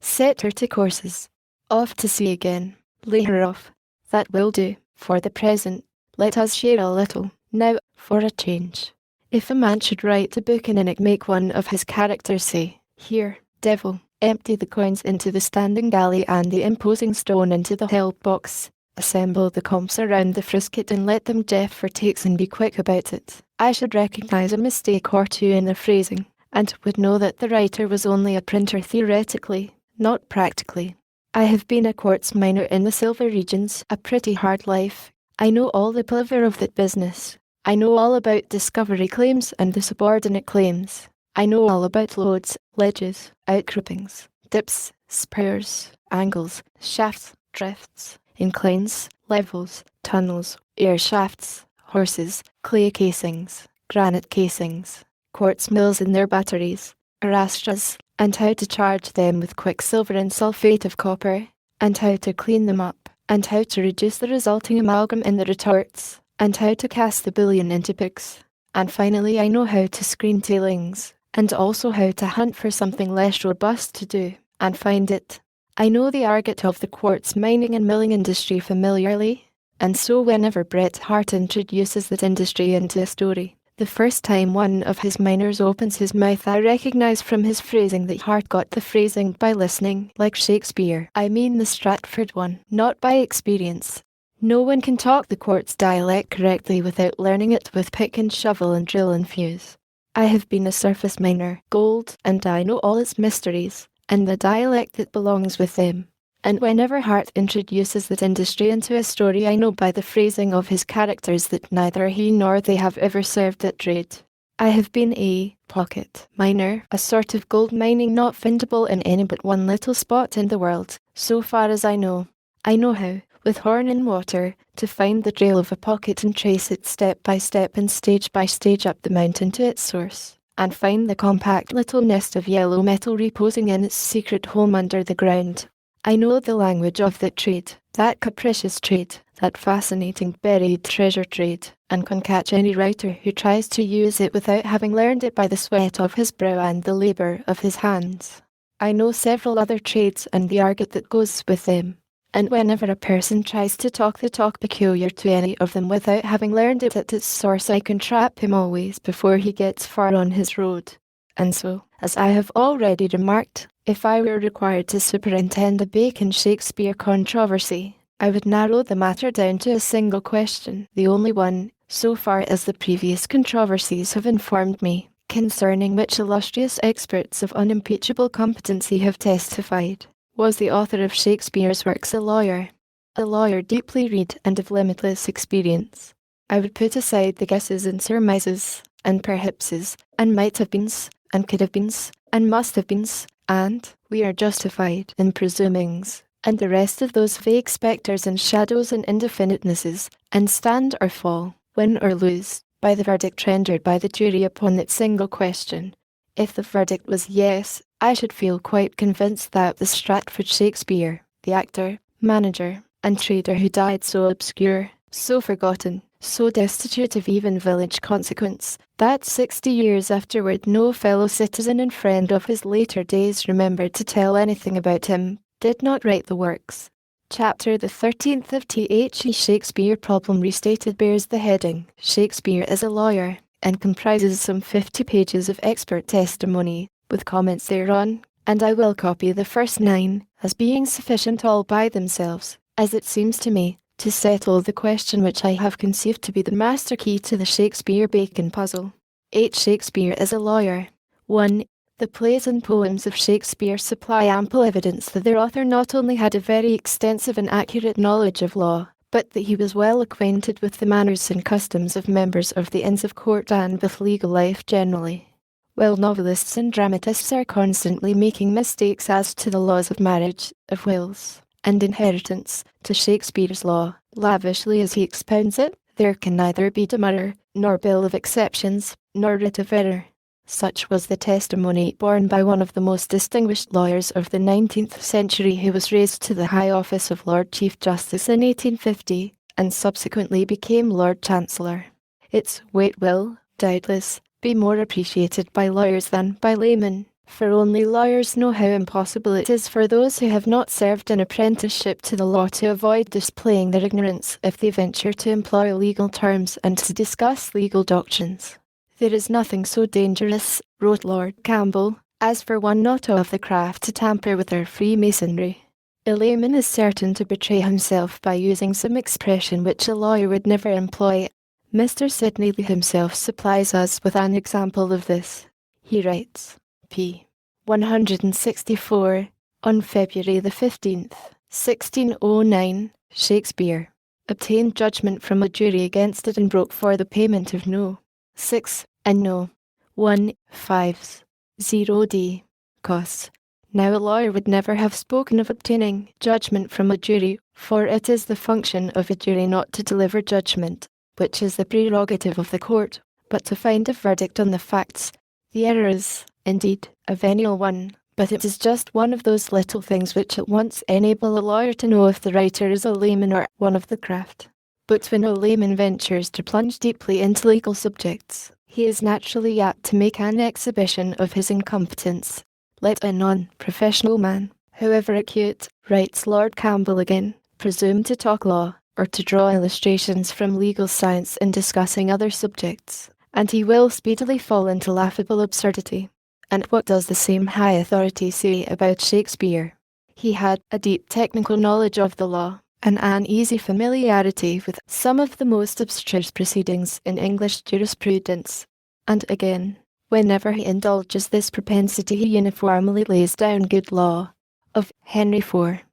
set her to courses, off to sea again, lay her off, that will do, for the present, let us share a little, now, for a change. If a man should write a book and in it make one of his characters say, here, devil, empty the coins into the standing galley and the imposing stone into the help box, assemble the comps around the frisket and let them jeff for takes and be quick about it, I should recognise a mistake or two in the phrasing, and would know that the writer was only a printer theoretically, not practically. I have been a quartz miner in the silver regions, a pretty hard life. I know all the palaver of that business. I know all about discovery claims and the subordinate claims. I know all about lodes, ledges, outcroppings, dips, spurs, angles, shafts, drifts, inclines, levels, tunnels, air shafts, horses, clay casings, granite casings, quartz mills in their batteries, arastras, and how to charge them with quicksilver and sulphate of copper, and how to clean them up, and how to reduce the resulting amalgam in the retorts, and how to cast the bullion into picks. And finally I know how to screen tailings, and also how to hunt for something less robust to do, and find it. I know the argot of the quartz mining and milling industry familiarly, and so whenever Bret Hart introduces that industry into a story, the first time one of his miners opens his mouth I recognise from his phrasing that Hart got the phrasing by listening, like Shakespeare. I mean the Stratford one, not by experience. No one can talk the quartz dialect correctly without learning it with pick and shovel and drill and fuse. I have been a surface miner, gold, and I know all its mysteries, and the dialect that belongs with them. And whenever Hart introduces that industry into a story I know by the phrasing of his characters that neither he nor they have ever served that trade. I have been a pocket miner, a sort of gold mining not findable in any but one little spot in the world, so far as I know. I know how, with horn and water, to find the trail of a pocket and trace it step by step and stage by stage up the mountain to its source, and find the compact little nest of yellow metal reposing in its secret home under the ground. I know the language of that trade, that capricious trade, that fascinating buried treasure trade, and can catch any writer who tries to use it without having learned it by the sweat of his brow and the labour of his hands. I know several other trades and the argot that goes with them, and whenever a person tries to talk the talk peculiar to any of them without having learned it at its source I can trap him always before he gets far on his road. And so, as I have already remarked, if I were required to superintend a Bacon-Shakespeare controversy, I would narrow the matter down to a single question, the only one, so far as the previous controversies have informed me, concerning which illustrious experts of unimpeachable competency have testified. Was the author of Shakespeare's works a lawyer deeply read and of limitless experience? I would put aside the guesses and surmises, and perhapses, and might have beens, and could have beens, and must have beens, and we are justified in presumings, and the rest of those vague spectres and shadows and indefinitenesses, and stand or fall, win or lose, by the verdict rendered by the jury upon that single question. If the verdict was yes, I should feel quite convinced that the Stratford Shakespeare, the actor, manager, and trader who died so obscure, so forgotten, so destitute of even village consequence, that 60 years afterward no fellow citizen and friend of his later days remembered to tell anything about him, did not write the works. Chapter the 13th of T.H.E. Shakespeare Problem Restated bears the heading, Shakespeare as a Lawyer, and comprises some 50 pages of expert testimony, with comments thereon, and I will copy the first 9, as being sufficient all by themselves, as it seems to me, to settle the question which I have conceived to be the master key to the Shakespeare-Bacon puzzle. H. Shakespeare as a Lawyer. 1. The plays and poems of Shakespeare supply ample evidence that their author not only had a very extensive and accurate knowledge of law, but that he was well acquainted with the manners and customs of members of the Inns of Court and with legal life generally. While novelists and dramatists are constantly making mistakes as to the laws of marriage, of wills, and inheritance, to Shakespeare's law, lavishly as he expounds it, there can neither be demurrer, nor bill of exceptions, nor writ of error. Such was the testimony borne by one of the most distinguished lawyers of the 19th century who was raised to the high office of Lord Chief Justice in 1850, and subsequently became Lord Chancellor. Its weight will, doubtless, be more appreciated by lawyers than by laymen, for only lawyers know how impossible it is for those who have not served an apprenticeship to the law to avoid displaying their ignorance if they venture to employ legal terms and to discuss legal doctrines. There is nothing so dangerous, wrote Lord Campbell, as for one not of the craft to tamper with our Freemasonry. A layman is certain to betray himself by using some expression which a lawyer would never employ. Mr. Sidney Lee himself supplies us with an example of this. He writes, p. 164, on February the 15th, 1609, Shakespeare obtained judgment from a jury against Edinburgh for the payment of no. 6 and no. 1/5 0d. costs. Now a lawyer would never have spoken of obtaining judgment from a jury, for it is the function of a jury not to deliver judgment, which is the prerogative of the court, but to find a verdict on the facts. The error is, indeed, a venial one, but it is just one of those little things which at once enable a lawyer to know if the writer is a layman or one of the craft. But when a layman ventures to plunge deeply into legal subjects, he is naturally apt to make an exhibition of his incompetence. Let a non-professional man, however acute, writes Lord Campbell again, presume to talk law, or to draw illustrations from legal science in discussing other subjects, and he will speedily fall into laughable absurdity. And what does the same high authority say about Shakespeare? He had a deep technical knowledge of the law, and an easy familiarity with some of the most abstruse proceedings in English jurisprudence. And again, whenever he indulges this propensity he uniformly lays down good law. Of Henry IV,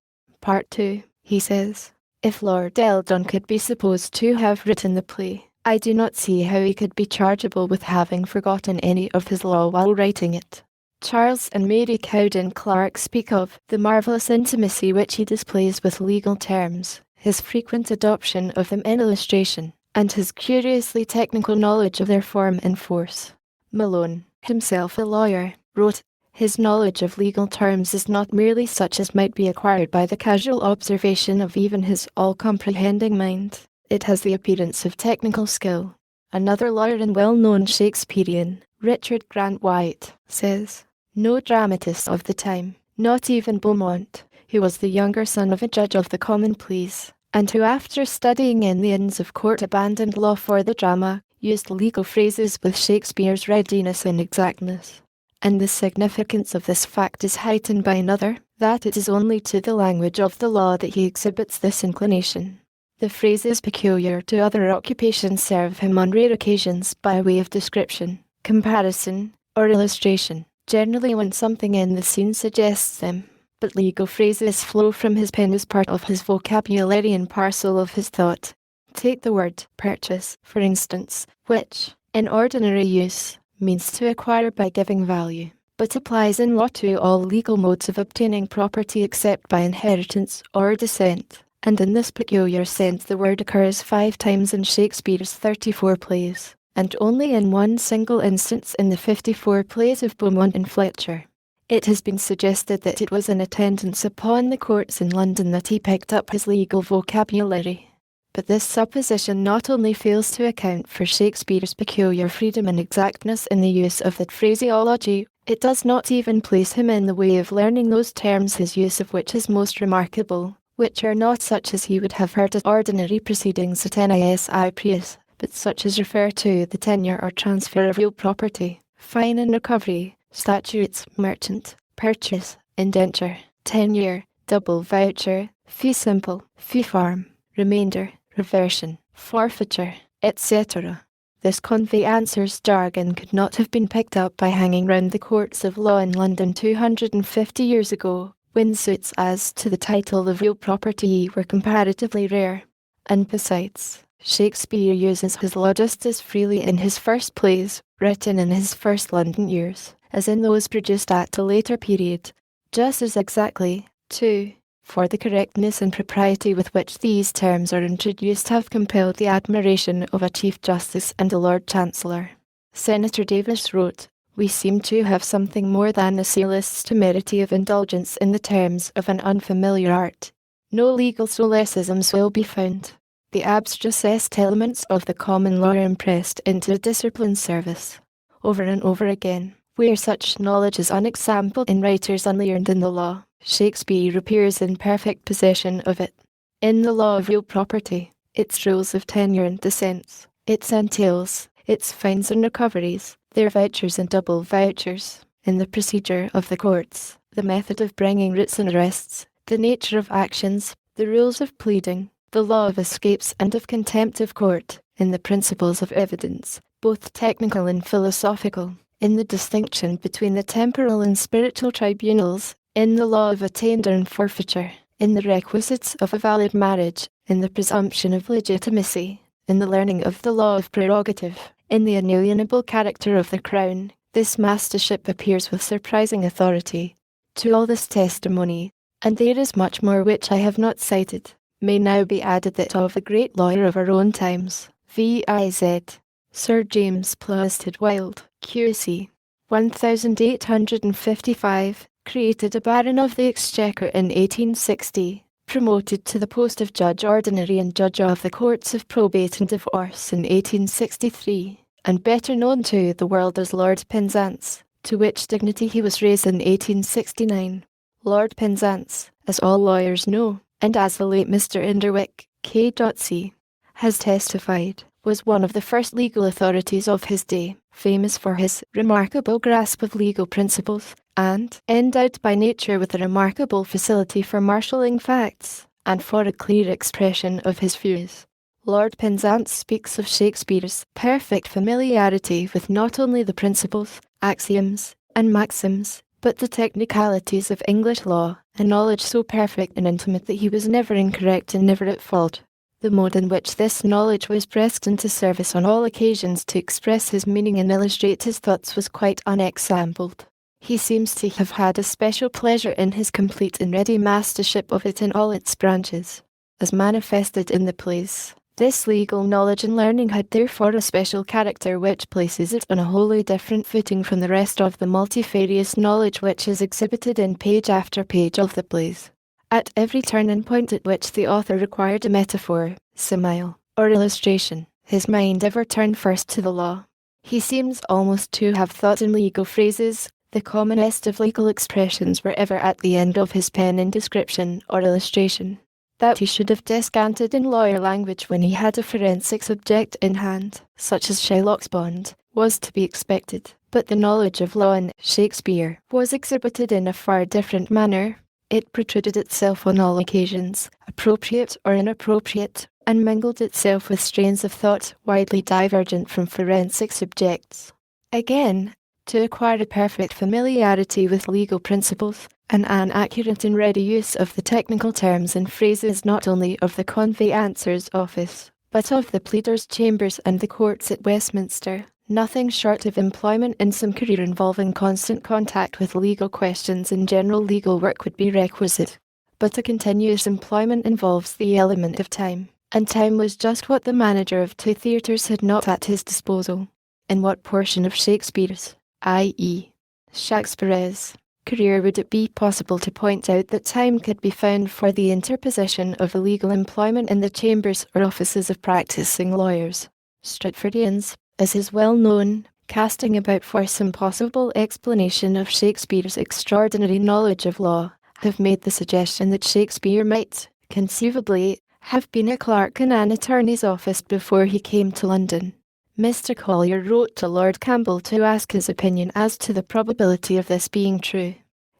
Part 2, he says, if Lord Eldon could be supposed to have written the play, I do not see how he could be chargeable with having forgotten any of his law while writing it. Charles and Mary Cowden Clarke speak of the marvellous intimacy which he displays with legal terms, his frequent adoption of them in illustration, and his curiously technical knowledge of their form and force. Malone, himself a lawyer, wrote, his knowledge of legal terms is not merely such as might be acquired by the casual observation of even his all-comprehending mind. It has the appearance of technical skill. Another lawyer and well-known Shakespearean, Richard Grant White, says, no dramatist of the time, not even Beaumont, who was the younger son of a judge of the Common Pleas, and who after studying in the Inns of Court abandoned law for the drama, used legal phrases with Shakespeare's readiness and exactness. And the significance of this fact is heightened by another, that it is only to the language of the law that he exhibits this inclination. The phrases peculiar to other occupations serve him on rare occasions by way of description, comparison, or illustration, generally when something in the scene suggests them, but legal phrases flow from his pen as part of his vocabulary and parcel of his thought. Take the word purchase, for instance, which, in ordinary use, means to acquire by giving value, but applies in law to all legal modes of obtaining property except by inheritance or descent, and in this peculiar sense the word occurs 5 times in Shakespeare's 34 plays, and only in one single instance in the 54 plays of Beaumont and Fletcher. It has been suggested that it was in attendance upon the courts in London that he picked up his legal vocabulary. But this supposition not only fails to account for Shakespeare's peculiar freedom and exactness in the use of the phraseology, it does not even place him in the way of learning those terms his use of which is most remarkable, which are not such as he would have heard at ordinary proceedings at NISI Prius, but such as refer to the tenure or transfer of real property, fine and recovery, statutes, merchant, purchase, indenture, tenure, double voucher, fee simple, fee farm, remainder, reversion, forfeiture, etc. This conveyancer's jargon could not have been picked up by hanging round the courts of law in London 250 years ago, when suits as to the title of real property were comparatively rare. And besides, Shakespeare uses his law just as freely in his first plays, written in his first London years, as in those produced at a later period, just as exactly, too, for the correctness and propriety with which these terms are introduced have compelled the admiration of a Chief Justice and a Lord Chancellor. Senator Davis wrote, "We seem to have something more than a sailist's temerity of indulgence in the terms of an unfamiliar art. No legal solecisms will be found. The abstrusest elements of the common law are impressed into a disciplined service. Over and over again, where such knowledge is unexampled in writers unlearned in the law, Shakespeare appears in perfect possession of it. In the law of real property, its rules of tenure and descents, its entails, its fines and recoveries, their vouchers and double vouchers, in the procedure of the courts, the method of bringing writs and arrests, the nature of actions, the rules of pleading, the law of escapes and of contempt of court, in the principles of evidence, both technical and philosophical, in the distinction between the temporal and spiritual tribunals, in the law of attainder and forfeiture, in the requisites of a valid marriage, in the presumption of legitimacy, in the learning of the law of prerogative, in the inalienable character of the crown, this mastership appears with surprising authority. To all this testimony, and there is much more which I have not cited, may now be added that of a great lawyer of our own times, viz., Sir James Plumstead Wilde, QC, 1855, created a Baron of the Exchequer in 1860, promoted to the post of Judge Ordinary and Judge of the Courts of Probate and Divorce in 1863, and better known to the world as Lord Penzance, to which dignity he was raised in 1869. Lord Penzance, as all lawyers know, and as the late Mr. Inderwick, K.C., has testified, was one of the first legal authorities of his day, famous for his remarkable grasp of legal principles, and endowed by nature with a remarkable facility for marshalling facts, and for a clear expression of his views. Lord Penzance speaks of Shakespeare's perfect familiarity with not only the principles, axioms, and maxims, but the technicalities of English law, a knowledge so perfect and intimate that he was never incorrect and never at fault. The mode in which this knowledge was pressed into service on all occasions to express his meaning and illustrate his thoughts was quite unexampled. He seems to have had a special pleasure in his complete and ready mastership of it in all its branches, as manifested in the plays. This legal knowledge and learning had therefore a special character which places it on a wholly different footing from the rest of the multifarious knowledge which is exhibited in page after page of the plays. At every turn and point at which the author required a metaphor, simile, or illustration, his mind ever turned first to the law. He seems almost to have thought in legal phrases. The commonest of legal expressions were ever at the end of his pen in description or illustration. That he should have descanted in lawyer language when he had a forensic subject in hand, such as Shylock's bond, was to be expected, but the knowledge of law in Shakespeare was exhibited in a far different manner. It protruded itself on all occasions, appropriate or inappropriate, and mingled itself with strains of thought widely divergent from forensic subjects. Again, to acquire a perfect familiarity with legal principles, and an accurate and ready use of the technical terms and phrases not only of the conveyancer's office, but of the pleaders' chambers and the courts at Westminster, nothing short of employment in some career involving constant contact with legal questions and general legal work would be requisite. But a continuous employment involves the element of time, and time was just what the manager of two theatres had not at his disposal. In what portion of Shakespeare's, i.e., Shakspeare's, career would it be possible to point out that time could be found for the interposition of illegal employment in the chambers or offices of practising lawyers. Stratfordians, as is well known, casting about for some possible explanation of Shakespeare's extraordinary knowledge of law, have made the suggestion that Shakespeare might, conceivably, have been a clerk in an attorney's office before he came to London. Mr. Collier wrote to Lord Campbell to ask his opinion as to the probability of this being true.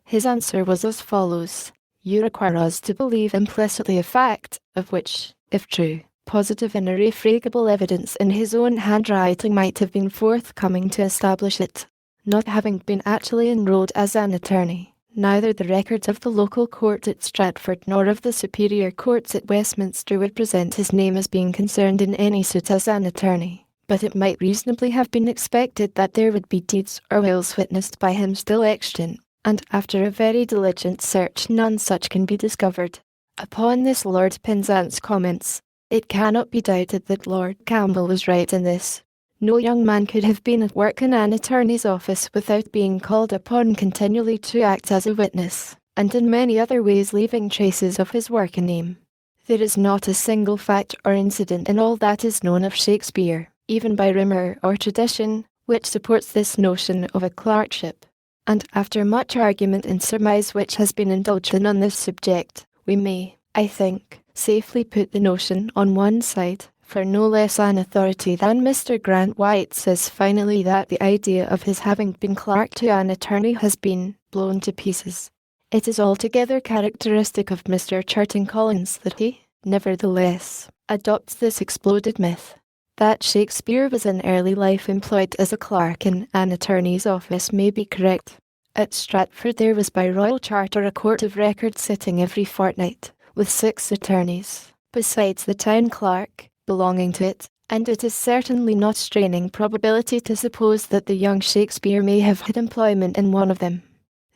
His answer was as follows: "You require us to believe implicitly a fact, of which, if true, positive and irrefragable evidence in his own handwriting might have been forthcoming to establish it. Not having been actually enrolled as an attorney, neither the records of the local court at Stratford nor of the superior courts at Westminster would present his name as being concerned in any suit as an attorney. But it might reasonably have been expected that there would be deeds or wills witnessed by him still extant, and after a very diligent search none such can be discovered." Upon this Lord Penzance comments, "It cannot be doubted that Lord Campbell was right in this. No young man could have been at work in an attorney's office without being called upon continually to act as a witness, and in many other ways leaving traces of his work and name. There is not a single fact or incident in all that is known of Shakespeare, even by rumour or tradition, which supports this notion of a clerkship. And after much argument and surmise which has been indulged in on this subject, we may, I think, safely put the notion on one side, for no less an authority than Mr. Grant White says finally that the idea of his having been clerk to an attorney has been blown to pieces. It is altogether characteristic of Mr. Churton Collins that he, nevertheless, adopts this exploded myth. That Shakespeare was in early life employed as a clerk in an attorney's office may be correct. At Stratford there was by royal charter a court of record sitting every fortnight, with 6 attorneys, besides the town clerk, belonging to it, and it is certainly not straining probability to suppose that the young Shakespeare may have had employment in one of them.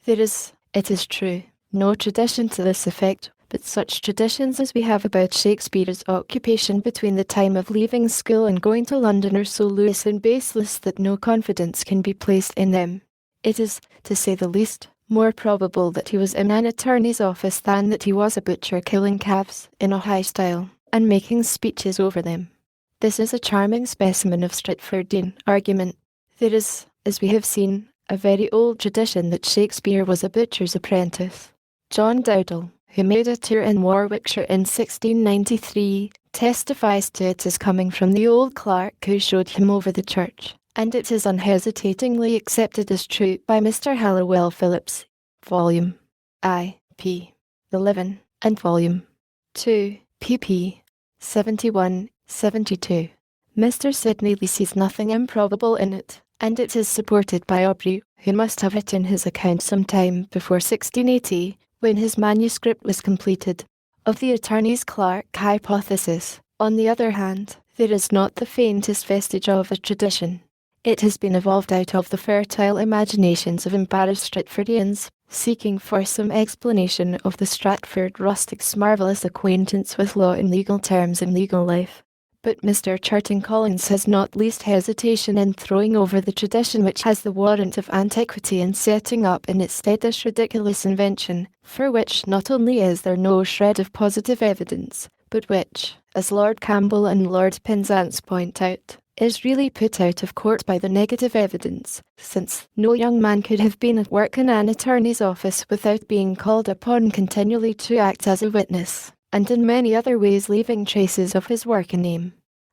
There is, it is true, no tradition to this effect, but such traditions as we have about Shakespeare's occupation between the time of leaving school and going to London are so loose and baseless that no confidence can be placed in them. It is, to say the least, more probable that he was in an attorney's office than that he was a butcher killing calves in a high style, and making speeches over them. This is a charming specimen of Stratfordian argument. There is, as we have seen, a very old tradition that Shakespeare was a butcher's apprentice. John Dowdall, who made a tour in Warwickshire in 1693, testifies to it as coming from the old clerk who showed him over the church, and it is unhesitatingly accepted as true by Mr. Halliwell Phillips, Volume I, p. 11, and Volume 2, pp. 71, 72. Mr. Sidney Lee sees nothing improbable in it, and it is supported by Aubrey, who must have written his account some time before 1680, when his manuscript was completed. Of the attorney's clerk hypothesis, on the other hand, there is not the faintest vestige of a tradition. It has been evolved out of the fertile imaginations of embarrassed Stratfordians, seeking for some explanation of the Stratford rustic's marvellous acquaintance with law in legal terms and legal life. But Mr. Churton Collins has not least hesitation in throwing over the tradition which has the warrant of antiquity and setting up in its stead this ridiculous invention, for which not only is there no shred of positive evidence, but which, as Lord Campbell and Lord Penzance point out, is really put out of court by the negative evidence, since no young man could have been at work in an attorney's office without being called upon continually to act as a witness, and in many other ways leaving traces of his work and name.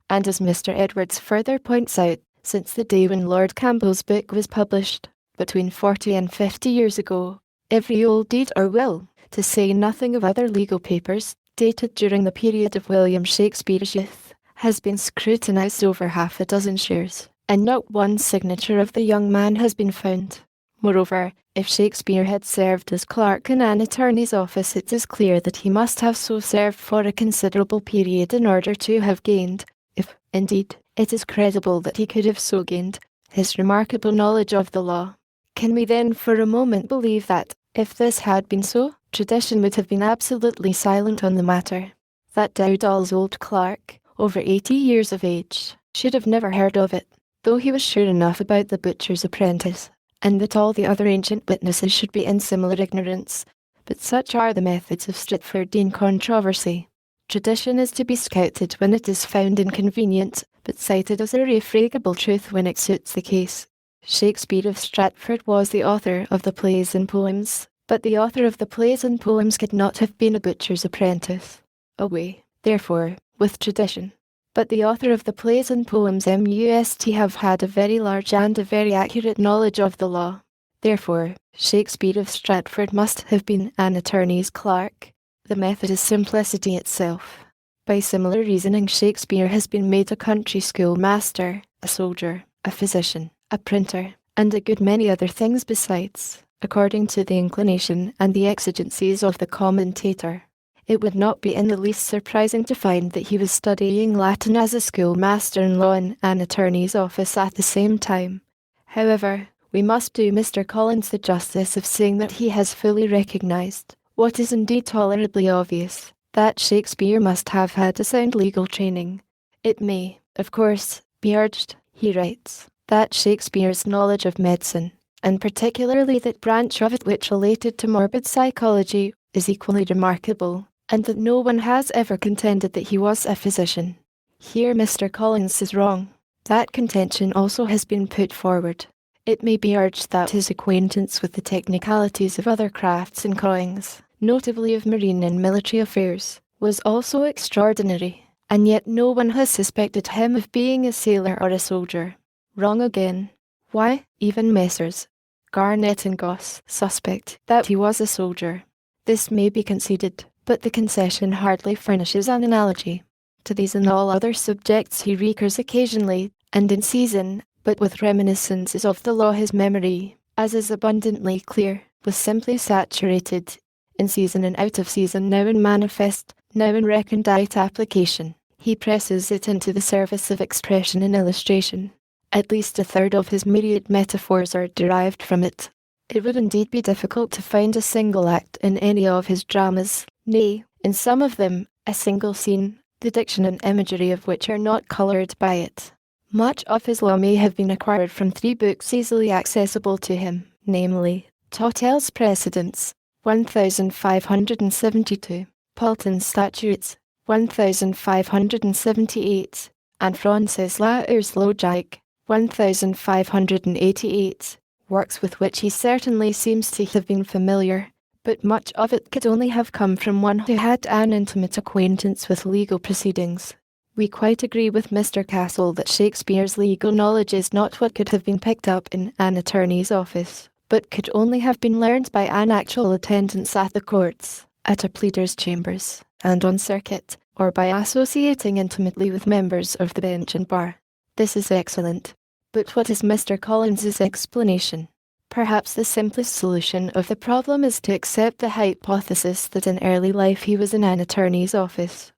And as Mr. Edwards further points out, since the day when Lord Campbell's book was published, between 40 and 50 years ago, every old deed or will, to say nothing of other legal papers, dated during the period of William Shakespeare's youth, has been scrutinised over half a dozen years, and not one signature of the young man has been found. Moreover, if Shakespeare had served as clerk in an attorney's office, it is clear that he must have so served for a considerable period in order to have gained, if, indeed, it is credible that he could have so gained, his remarkable knowledge of the law. Can we then for a moment believe that, if this had been so, tradition would have been absolutely silent on the matter? That Dowdall's old clerk, over 80 years of age, should have never heard of it, though he was sure enough about the butcher's apprentice, and that all the other ancient witnesses should be in similar ignorance. But such are the methods of Stratfordian controversy. Tradition is to be scouted when it is found inconvenient, but cited as a irrefragable truth when it suits the case. Shakespeare of Stratford was the author of the plays and poems, but the author of the plays and poems could not have been a butcher's apprentice. Away, therefore, with tradition. But the author of the plays and poems must have had a very large and a very accurate knowledge of the law. Therefore, Shakespeare of Stratford must have been an attorney's clerk. The method is simplicity itself. By similar reasoning, Shakespeare has been made a country school master, a soldier, a physician, a printer, and a good many other things besides, according to the inclination and the exigencies of the commentator. It would not be in the least surprising to find that he was studying Latin as a schoolmaster and law in an attorney's office at the same time. However, we must do Mr. Collins the justice of saying that he has fully recognised, what is indeed tolerably obvious, that Shakespeare must have had a sound legal training. It may, of course, be urged, he writes, that Shakespeare's knowledge of medicine, and particularly that branch of it which related to morbid psychology, is equally remarkable, and that no one has ever contended that he was a physician. Here Mr. Collins is wrong. That contention also has been put forward. It may be urged that his acquaintance with the technicalities of other crafts and callings, notably of marine and military affairs, was also extraordinary, and yet no one has suspected him of being a sailor or a soldier. Wrong again. Why, even Messrs. Garnett and Goss suspect that he was a soldier. This may be conceded, but the concession hardly furnishes an analogy. To these and all other subjects he recurs occasionally, and in season, but with reminiscences of the law his memory, as is abundantly clear, was simply saturated, in season and out of season, now in manifest, now in recondite application. He presses it into the service of expression and illustration. At least a third of his myriad metaphors are derived from it. It would indeed be difficult to find a single act in any of his dramas, nay, in some of them, a single scene, the diction and imagery of which are not coloured by it. Much of his law may have been acquired from 3 books easily accessible to him, namely, Tottel's Precedents, 1572, Paulton's Statutes, 1578, and Fraunces-Lauter's Logic, 1588, works with which he certainly seems to have been familiar, but much of it could only have come from one who had an intimate acquaintance with legal proceedings. We quite agree with Mr. Castle that Shakespeare's legal knowledge is not what could have been picked up in an attorney's office, but could only have been learned by an actual attendance at the courts, at a pleader's chambers, and on circuit, or by associating intimately with members of the bench and bar. This is excellent. But what is Mr. Collins's explanation? Perhaps the simplest solution of the problem is to accept the hypothesis that in early life he was in an attorney's office.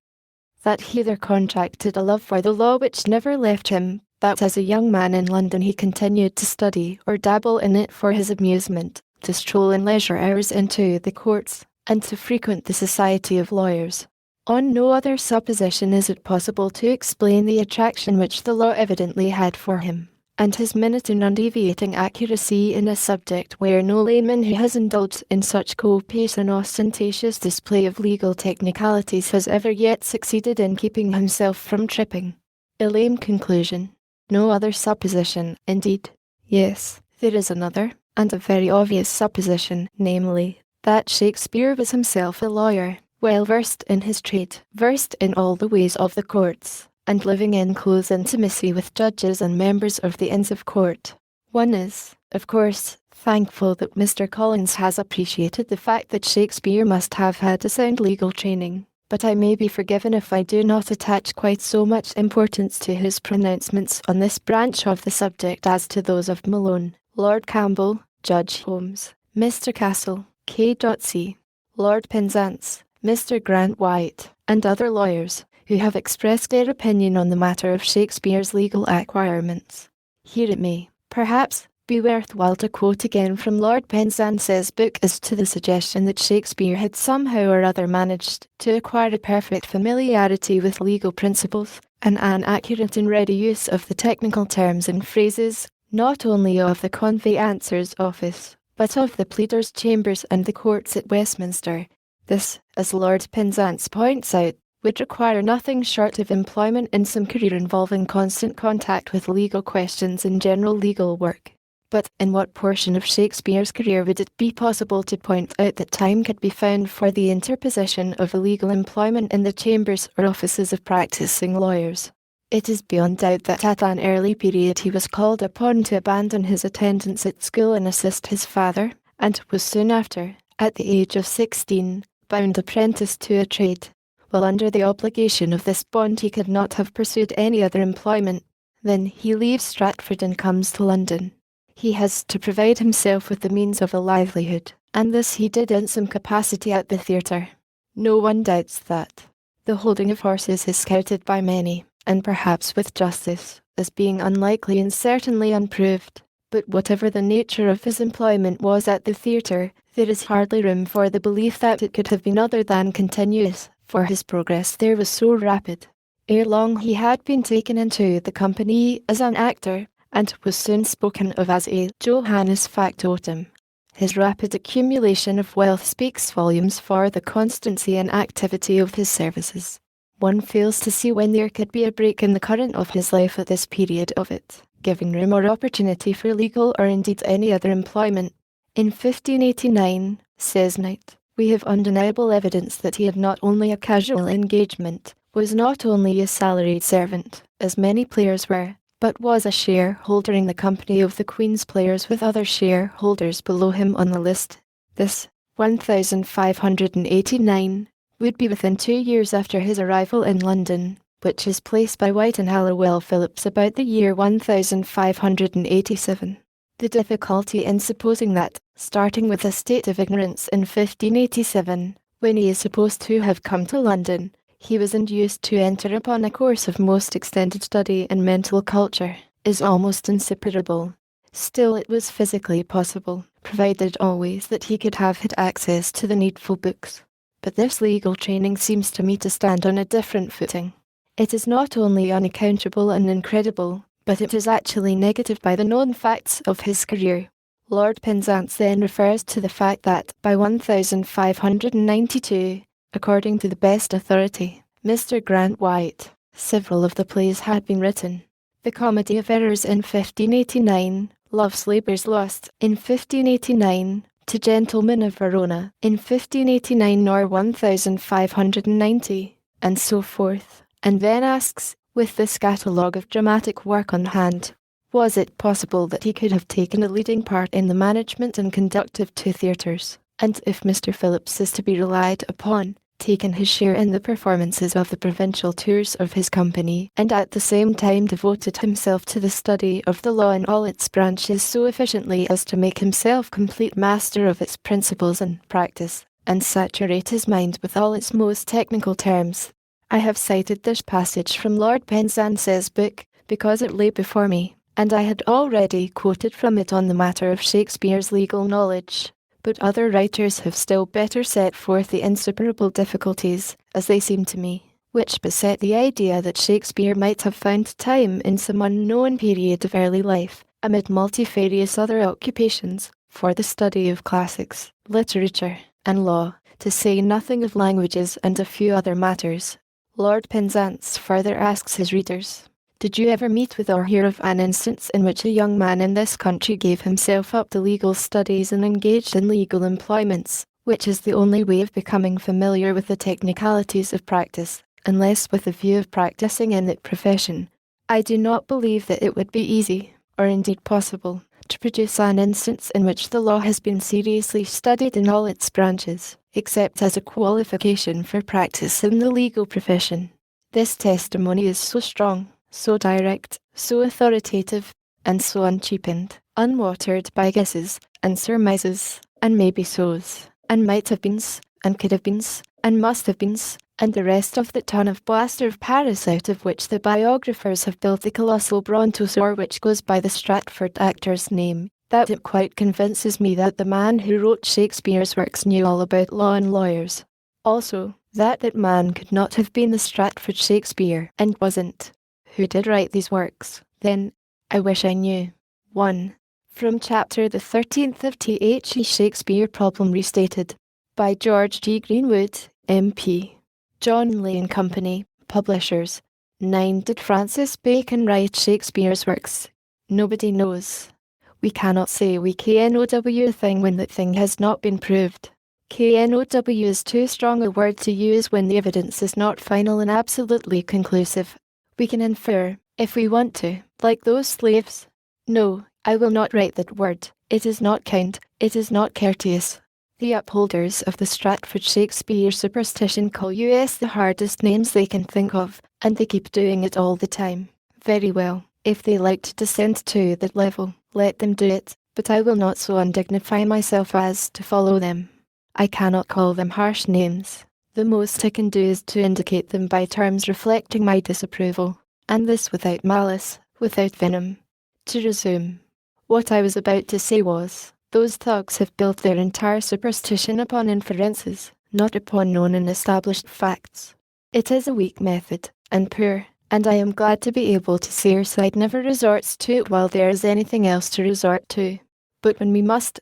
That he either contracted a love for the law which never left him, that as a young man in London he continued to study or dabble in it for his amusement, to stroll in leisure hours into the courts, and to frequent the society of lawyers. On no other supposition is it possible to explain the attraction which the law evidently had for him, and his minute and undeviating accuracy in a subject where no layman who has indulged in such copious and ostentatious display of legal technicalities has ever yet succeeded in keeping himself from tripping. A lame conclusion. No other supposition, indeed. Yes, there is another, and a very obvious supposition, namely, that Shakespeare was himself a lawyer, well versed in his trade, versed in all the ways of the courts, and living in close intimacy with judges and members of the Inns of Court. One is, of course, thankful that Mr. Collins has appreciated the fact that Shakespeare must have had a sound legal training, but I may be forgiven if I do not attach quite so much importance to his pronouncements on this branch of the subject as to those of Malone, Lord Campbell, Judge Holmes, Mr. Castle, K.C., Lord Penzance, Mr. Grant White, and other lawyers, who have expressed their opinion on the matter of Shakespeare's legal acquirements. Here it may, perhaps, be worthwhile to quote again from Lord Penzance's book as to the suggestion that Shakespeare had somehow or other managed to acquire a perfect familiarity with legal principles, and an accurate and ready use of the technical terms and phrases, not only of the Conveyancer's office, but of the pleaders' chambers and the courts at Westminster. This, as Lord Penzance points out, would require nothing short of employment in some career involving constant contact with legal questions and general legal work. But in what portion of Shakespeare's career would it be possible to point out that time could be found for the interposition of legal employment in the chambers or offices of practising lawyers? It is beyond doubt that at an early period he was called upon to abandon his attendance at school and assist his father, and was soon after, at the age of 16, bound apprentice to a trade. While under the obligation of this bond he could not have pursued any other employment. Then he leaves Stratford and comes to London. He has to provide himself with the means of a livelihood, and this he did in some capacity at the theatre. No one doubts that. The holding of horses is scouted by many, and perhaps with justice, as being unlikely and certainly unproved. But whatever the nature of his employment was at the theatre, there is hardly room for the belief that it could have been other than continuous, for his progress there was so rapid. Ere long he had been taken into the company as an actor, and was soon spoken of as a Johannes Factotum. His rapid accumulation of wealth speaks volumes for the constancy and activity of his services. One fails to see when there could be a break in the current of his life at this period of it, giving room or opportunity for legal or indeed any other employment. In 1589, says Knight, we have undeniable evidence that he had not only a casual engagement, was not only a salaried servant, as many players were, but was a shareholder in the company of the Queen's players with other shareholders below him on the list. This, 1589, would be within 2 years after his arrival in London, which is placed by White and Halliwell Phillips about the year 1587. The difficulty in supposing that, starting with a state of ignorance in 1587, when he is supposed to have come to London, he was induced to enter upon a course of most extended study and mental culture, is almost insuperable. Still it was physically possible, provided always that he could have had access to the needful books. But this legal training seems to me to stand on a different footing. It is not only unaccountable and incredible, but it is actually negatived by the known facts of his career. Lord Penzance then refers to the fact that, by 1592, according to the best authority, Mr. Grant White, several of the plays had been written. The Comedy of Errors in 1589, Love's Labour's Lost in 1589, To Gentlemen of Verona in 1589 or 1590, and so forth, and then asks, with this catalogue of dramatic work on hand, was it possible that he could have taken a leading part in the management and conduct of 2 theatres, and if Mr. Phillips is to be relied upon, taken his share in the performances of the provincial tours of his company, and at the same time devoted himself to the study of the law in all its branches so efficiently as to make himself complete master of its principles and practice, and saturate his mind with all its most technical terms. I have cited this passage from Lord Penzance's book, because it lay before me, and I had already quoted from it on the matter of Shakespeare's legal knowledge. But other writers have still better set forth the insuperable difficulties, as they seem to me, which beset the idea that Shakespeare might have found time in some unknown period of early life, amid multifarious other occupations, for the study of classics, literature, and law, to say nothing of languages and a few other matters. Lord Penzance further asks his readers, did you ever meet with or hear of an instance in which a young man in this country gave himself up to legal studies and engaged in legal employments, which is the only way of becoming familiar with the technicalities of practice, unless with the view of practising in that profession? I do not believe that it would be easy, or indeed possible, to produce an instance in which the law has been seriously studied in all its branches, except as a qualification for practice in the legal profession. This testimony is so strong, so direct, so authoritative, and so uncheapened, unwatered by guesses, and surmises, and maybe-sos, and might-have-beens, and could-have-beens, and must-have-beens, and the rest of the ton of plaster of Paris out of which the biographers have built the colossal brontosaur which goes by the Stratford actor's name, that it quite convinces me that the man who wrote Shakespeare's works knew all about law and lawyers. Also, that man could not have been the Stratford Shakespeare, and wasn't. Who did write these works, then? I wish I knew. 1. From chapter the 13th of T.H.E. Shakespeare Problem Restated. By George G. Greenwood, M.P. John Lane Company, Publishers. 9. Did Francis Bacon write Shakespeare's works? Nobody knows. We cannot say we KNOW a thing when that thing has not been proved. KNOW is too strong a word to use when the evidence is not final and absolutely conclusive. We can infer, if we want to, like those slaves. No, I will not write that word. It is not kind, it is not courteous. The upholders of the Stratford Shakespeare superstition call us the hardest names they can think of, and they keep doing it all the time. Very well, if they like to descend to that level, let them do it, but I will not so undignify myself as to follow them. I cannot call them harsh names. The most I can do is to indicate them by terms reflecting my disapproval, and this without malice, without venom. To resume, what I was about to say was, those thugs have built their entire superstition upon inferences, not upon known and established facts. It is a weak method, and poor, and I am glad to be able to say our side never resorts to it while there is anything else to resort to. But when we must,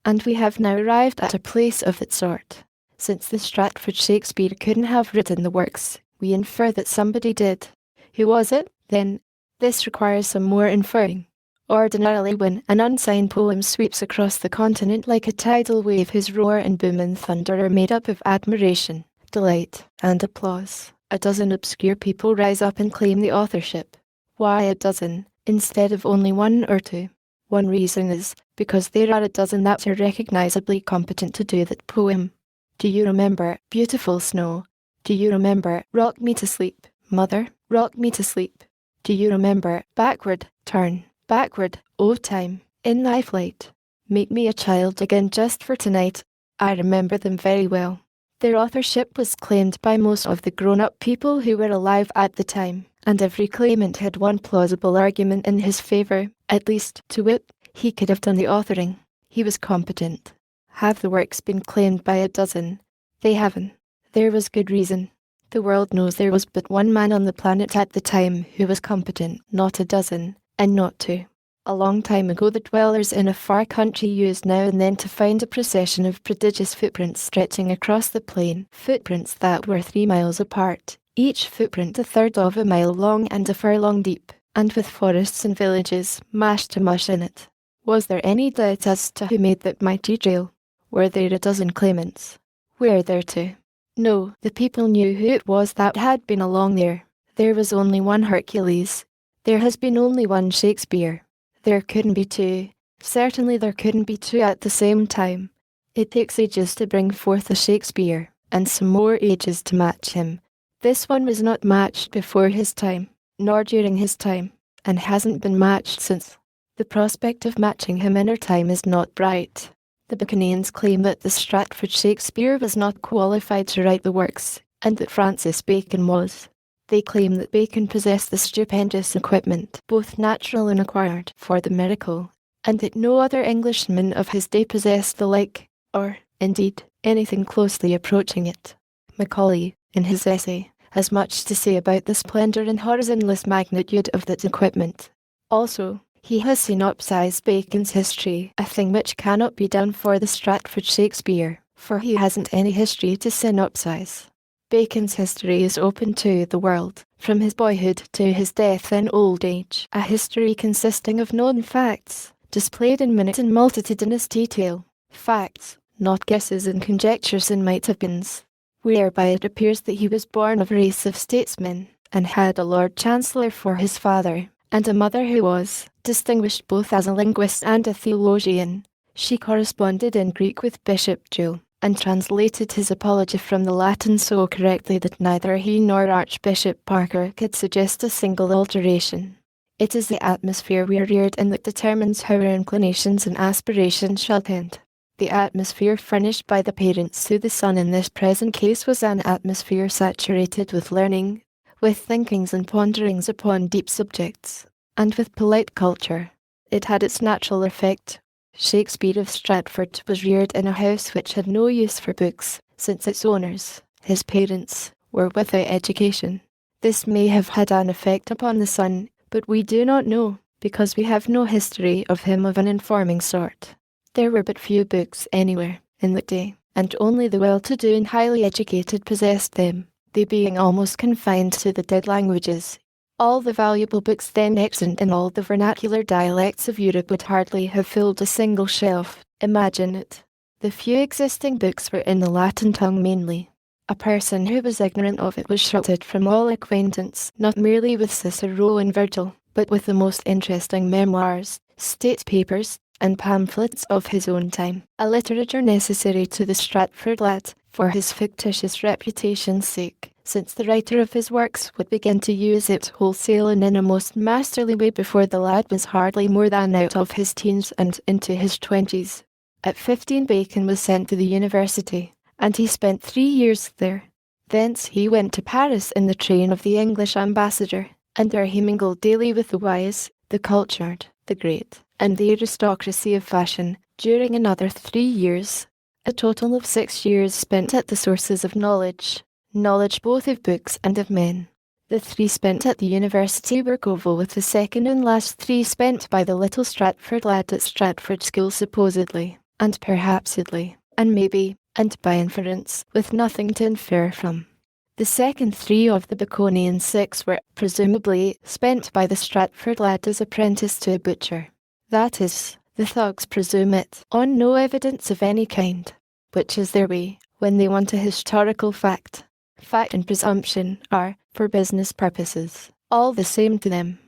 and we have now arrived at a place of that sort. Since the Stratford Shakespeare couldn't have written the works, we infer that somebody did. Who was it, then? This requires some more inferring. Ordinarily when an unsigned poem sweeps across the continent like a tidal wave whose roar and boom and thunder are made up of admiration, delight, and applause, a dozen obscure people rise up and claim the authorship. Why a dozen, instead of only one or two? One reason is, because there are a dozen that are recognizably competent to do that poem. Do you remember Beautiful Snow? Do you remember Rock Me to Sleep, Mother, Rock Me to Sleep? Do you remember Backward, Turn, Backward, O Time, in Thy Flight? Make Me a Child Again Just for Tonight? I remember them very well. Their authorship was claimed by most of the grown-up people who were alive at the time, and every claimant had one plausible argument in his favour, at least, to wit, he could have done the authoring. He was competent. Have the works been claimed by a dozen? They haven't. There was good reason. The world knows there was but one man on the planet at the time who was competent, not a dozen, and not two. A long time ago the dwellers in a far country used now and then to find a procession of prodigious footprints stretching across the plain, footprints that were 3 miles apart, each footprint 1/3 of a mile long and a furlong deep, and with forests and villages mashed to mush in it. Was there any doubt as to who made that mighty trail? Were there a dozen claimants? Were there two? No, the people knew who it was that had been along there. There was only one Hercules. There has been only one Shakespeare. There couldn't be two. Certainly there couldn't be two at the same time. It takes ages to bring forth a Shakespeare, and some more ages to match him. This one was not matched before his time, nor during his time, and hasn't been matched since. The prospect of matching him in our time is not bright. The Baconians claim that the Stratford Shakespeare was not qualified to write the works, and that Francis Bacon was. They claim that Bacon possessed the stupendous equipment, both natural and acquired, for the miracle, and that no other Englishman of his day possessed the like, or, indeed, anything closely approaching it. Macaulay, in his essay, has much to say about the splendour and horizonless magnitude of that equipment. Also, he has synopsized Bacon's history, a thing which cannot be done for the Stratford Shakespeare, for he hasn't any history to synopsize. Bacon's history is open to the world, from his boyhood to his death and old age, a history consisting of known facts, displayed in minute and multitudinous detail, facts, not guesses and conjectures and might-have-beens, whereby it appears that he was born of a race of statesmen, and had a Lord Chancellor for his father, and a mother who was distinguished both as a linguist and a theologian. She corresponded in Greek with Bishop Jewell, and translated his apology from the Latin so correctly that neither he nor Archbishop Parker could suggest a single alteration. It is the atmosphere we are reared in that determines how our inclinations and aspirations shall tend. The atmosphere furnished by the parents to the son in this present case was an atmosphere saturated with learning, with thinkings and ponderings upon deep subjects, and with polite culture. It had its natural effect. Shakespeare of Stratford was reared in a house which had no use for books, since its owners, his parents, were without education. This may have had an effect upon the son, but we do not know, because we have no history of him of an informing sort. There were but few books anywhere in the day, and only the well-to-do and highly educated possessed them, they being almost confined to the dead languages. All the valuable books then extant in all the vernacular dialects of Europe would hardly have filled a single shelf. Imagine it. The few existing books were in the Latin tongue mainly. A person who was ignorant of it was shutted from all acquaintance, not merely with Cicero and Virgil, but with the most interesting memoirs, state papers, and pamphlets of his own time, a literature necessary to the Stratford lad, for his fictitious reputation's sake, since the writer of his works would begin to use it wholesale and in a most masterly way before the lad was hardly more than out of his teens and into his 20s. At 15 Bacon was sent to the university, and he spent 3 years there. Thence he went to Paris in the train of the English ambassador, and there he mingled daily with the wise, the cultured, the great, and the aristocracy of fashion, during another 3 years. A total of 6 years spent at the sources of knowledge both of books and of men. The 3 spent at the university were equal with the second and last 3 spent by the little Stratford lad at Stratford School supposedly, and perhapsedly, and maybe, and by inference, with nothing to infer from. The second 3 of the Baconian 6 were, presumably, spent by the Stratford lad as apprentice to a butcher. That is, the thugs presume it, on no evidence of any kind, which is their way, when they want a historical fact. Fact and presumption are, for business purposes, all the same to them.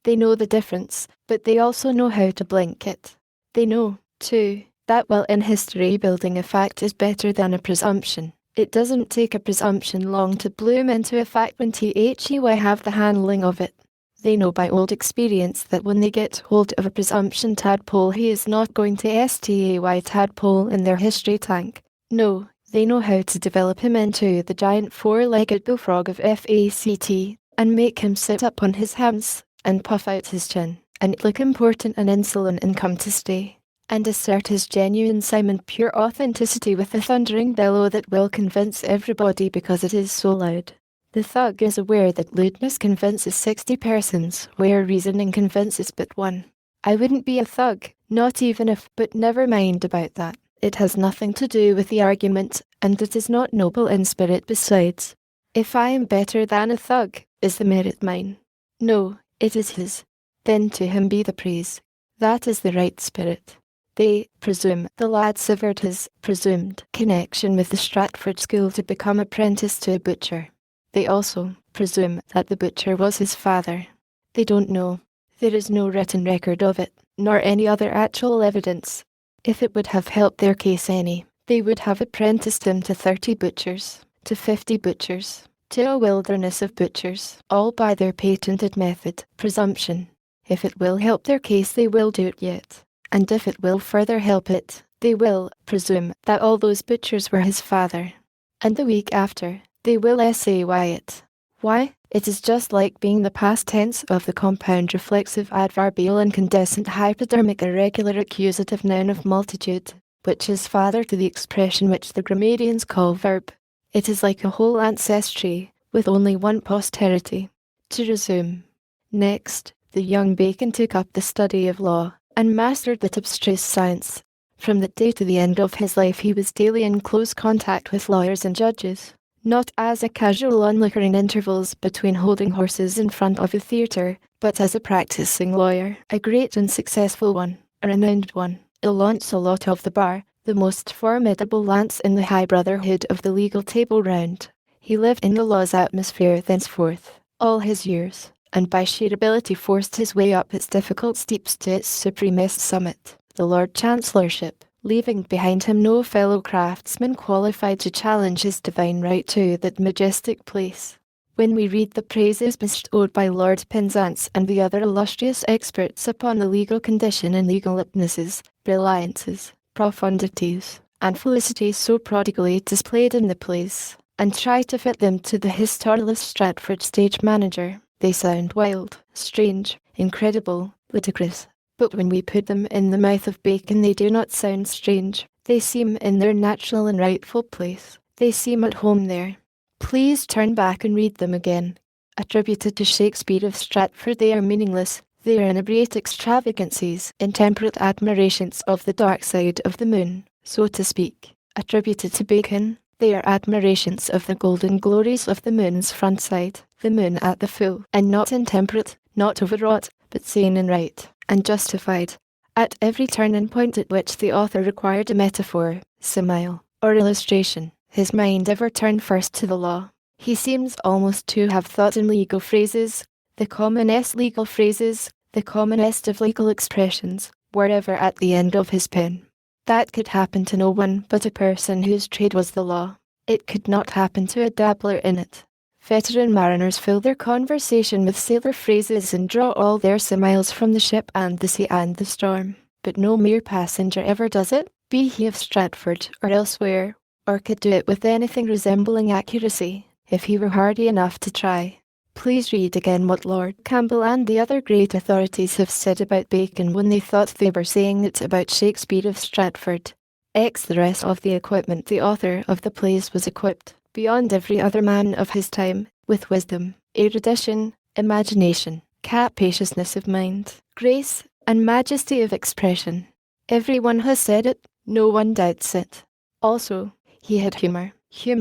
They know the difference, but they also know how to blink it. They know, too, that while in history building a fact is better than a presumption, it doesn't take a presumption long to bloom into a fact when they have the handling of it. They know by old experience that when they get hold of a presumption tadpole he is not going to stay tadpole in their history tank. No, they know how to develop him into the giant 4-legged bullfrog of FACT, and make him sit up on his hams, and puff out his chin, and look important and insolent and come to stay, and assert his genuine Simon pure authenticity with a thundering bellow that will convince everybody because it is so loud. The thug is aware that lewdness convinces 60 persons, where reasoning convinces but one. I wouldn't be a thug, not even if, but never mind about that. It has nothing to do with the argument, and it is not noble in spirit besides. If I am better than a thug, is the merit mine? No, it is his. Then to him be the praise. That is the right spirit. They presume the lad severed his presumed connection with the Stratford School to become apprentice to a butcher. They also presume that the butcher was his father. They don't know. There is no written record of it, nor any other actual evidence. If it would have helped their case any, they would have apprenticed him to 30 butchers, to 50 butchers, to a wilderness of butchers, all by their patented method, presumption. If it will help their case they will do it yet, and if it will further help it, they will presume that all those butchers were his father. And the week after, they will say why it. Why? It is just like being the past tense of the compound reflexive adverbial incandescent hypodermic irregular accusative noun of multitude, which is father to the expression which the grammarians call verb. It is like a whole ancestry, with only one posterity. To resume. Next, the young Bacon took up the study of law, and mastered that abstruse science. From that day to the end of his life he was daily in close contact with lawyers and judges. Not as a casual onlooker in intervals between holding horses in front of a theatre, but as a practising lawyer, a great and successful one, a renowned one, a Launcelot of the bar, the most formidable lance in the high brotherhood of the legal table round. He lived in the law's atmosphere thenceforth, all his years, and by sheer ability forced his way up its difficult steeps to its supremest summit, the Lord Chancellorship, leaving behind him no fellow craftsman qualified to challenge his divine right to that majestic place. When we read the praises bestowed by Lord Penzance and the other illustrious experts upon the legal condition and legal aptnesses, brilliances, profundities, and felicities so prodigally displayed in the place, and try to fit them to the historialist Stratford stage manager, they sound wild, strange, incredible, ludicrous. But when we put them in the mouth of Bacon they do not sound strange, they seem in their natural and rightful place, they seem at home there. Please turn back and read them again. Attributed to Shakespeare of Stratford they are meaningless, They are inebriate extravagancies, intemperate admirations of the dark side of the moon, so to speak. Attributed to Bacon, they are admirations of the golden glories of the moon's front side, the moon at the full, and not intemperate, not overwrought, but sane and right, and justified. At every turn and point at which the author required a metaphor, simile, or illustration, his mind ever turned first to the law. He seems almost to have thought in legal phrases, the commonest legal phrases, the commonest of legal expressions, were ever at the end of his pen. That could happen to no one but a person whose trade was the law. It could not happen to a dabbler in it. Veteran mariners fill their conversation with sailor phrases and draw all their similes from the ship and the sea and the storm. But no mere passenger ever does it, be he of Stratford or elsewhere, or could do it with anything resembling accuracy, if he were hardy enough to try. Please read again what Lord Campbell and the other great authorities have said about Bacon when they thought they were saying it about Shakespeare of Stratford. The rest of the equipment the author of the plays was equipped, beyond every other man of his time, with wisdom, erudition, imagination, capaciousness of mind, grace, and majesty of expression. Everyone has said it, no one doubts it. Also, he had humour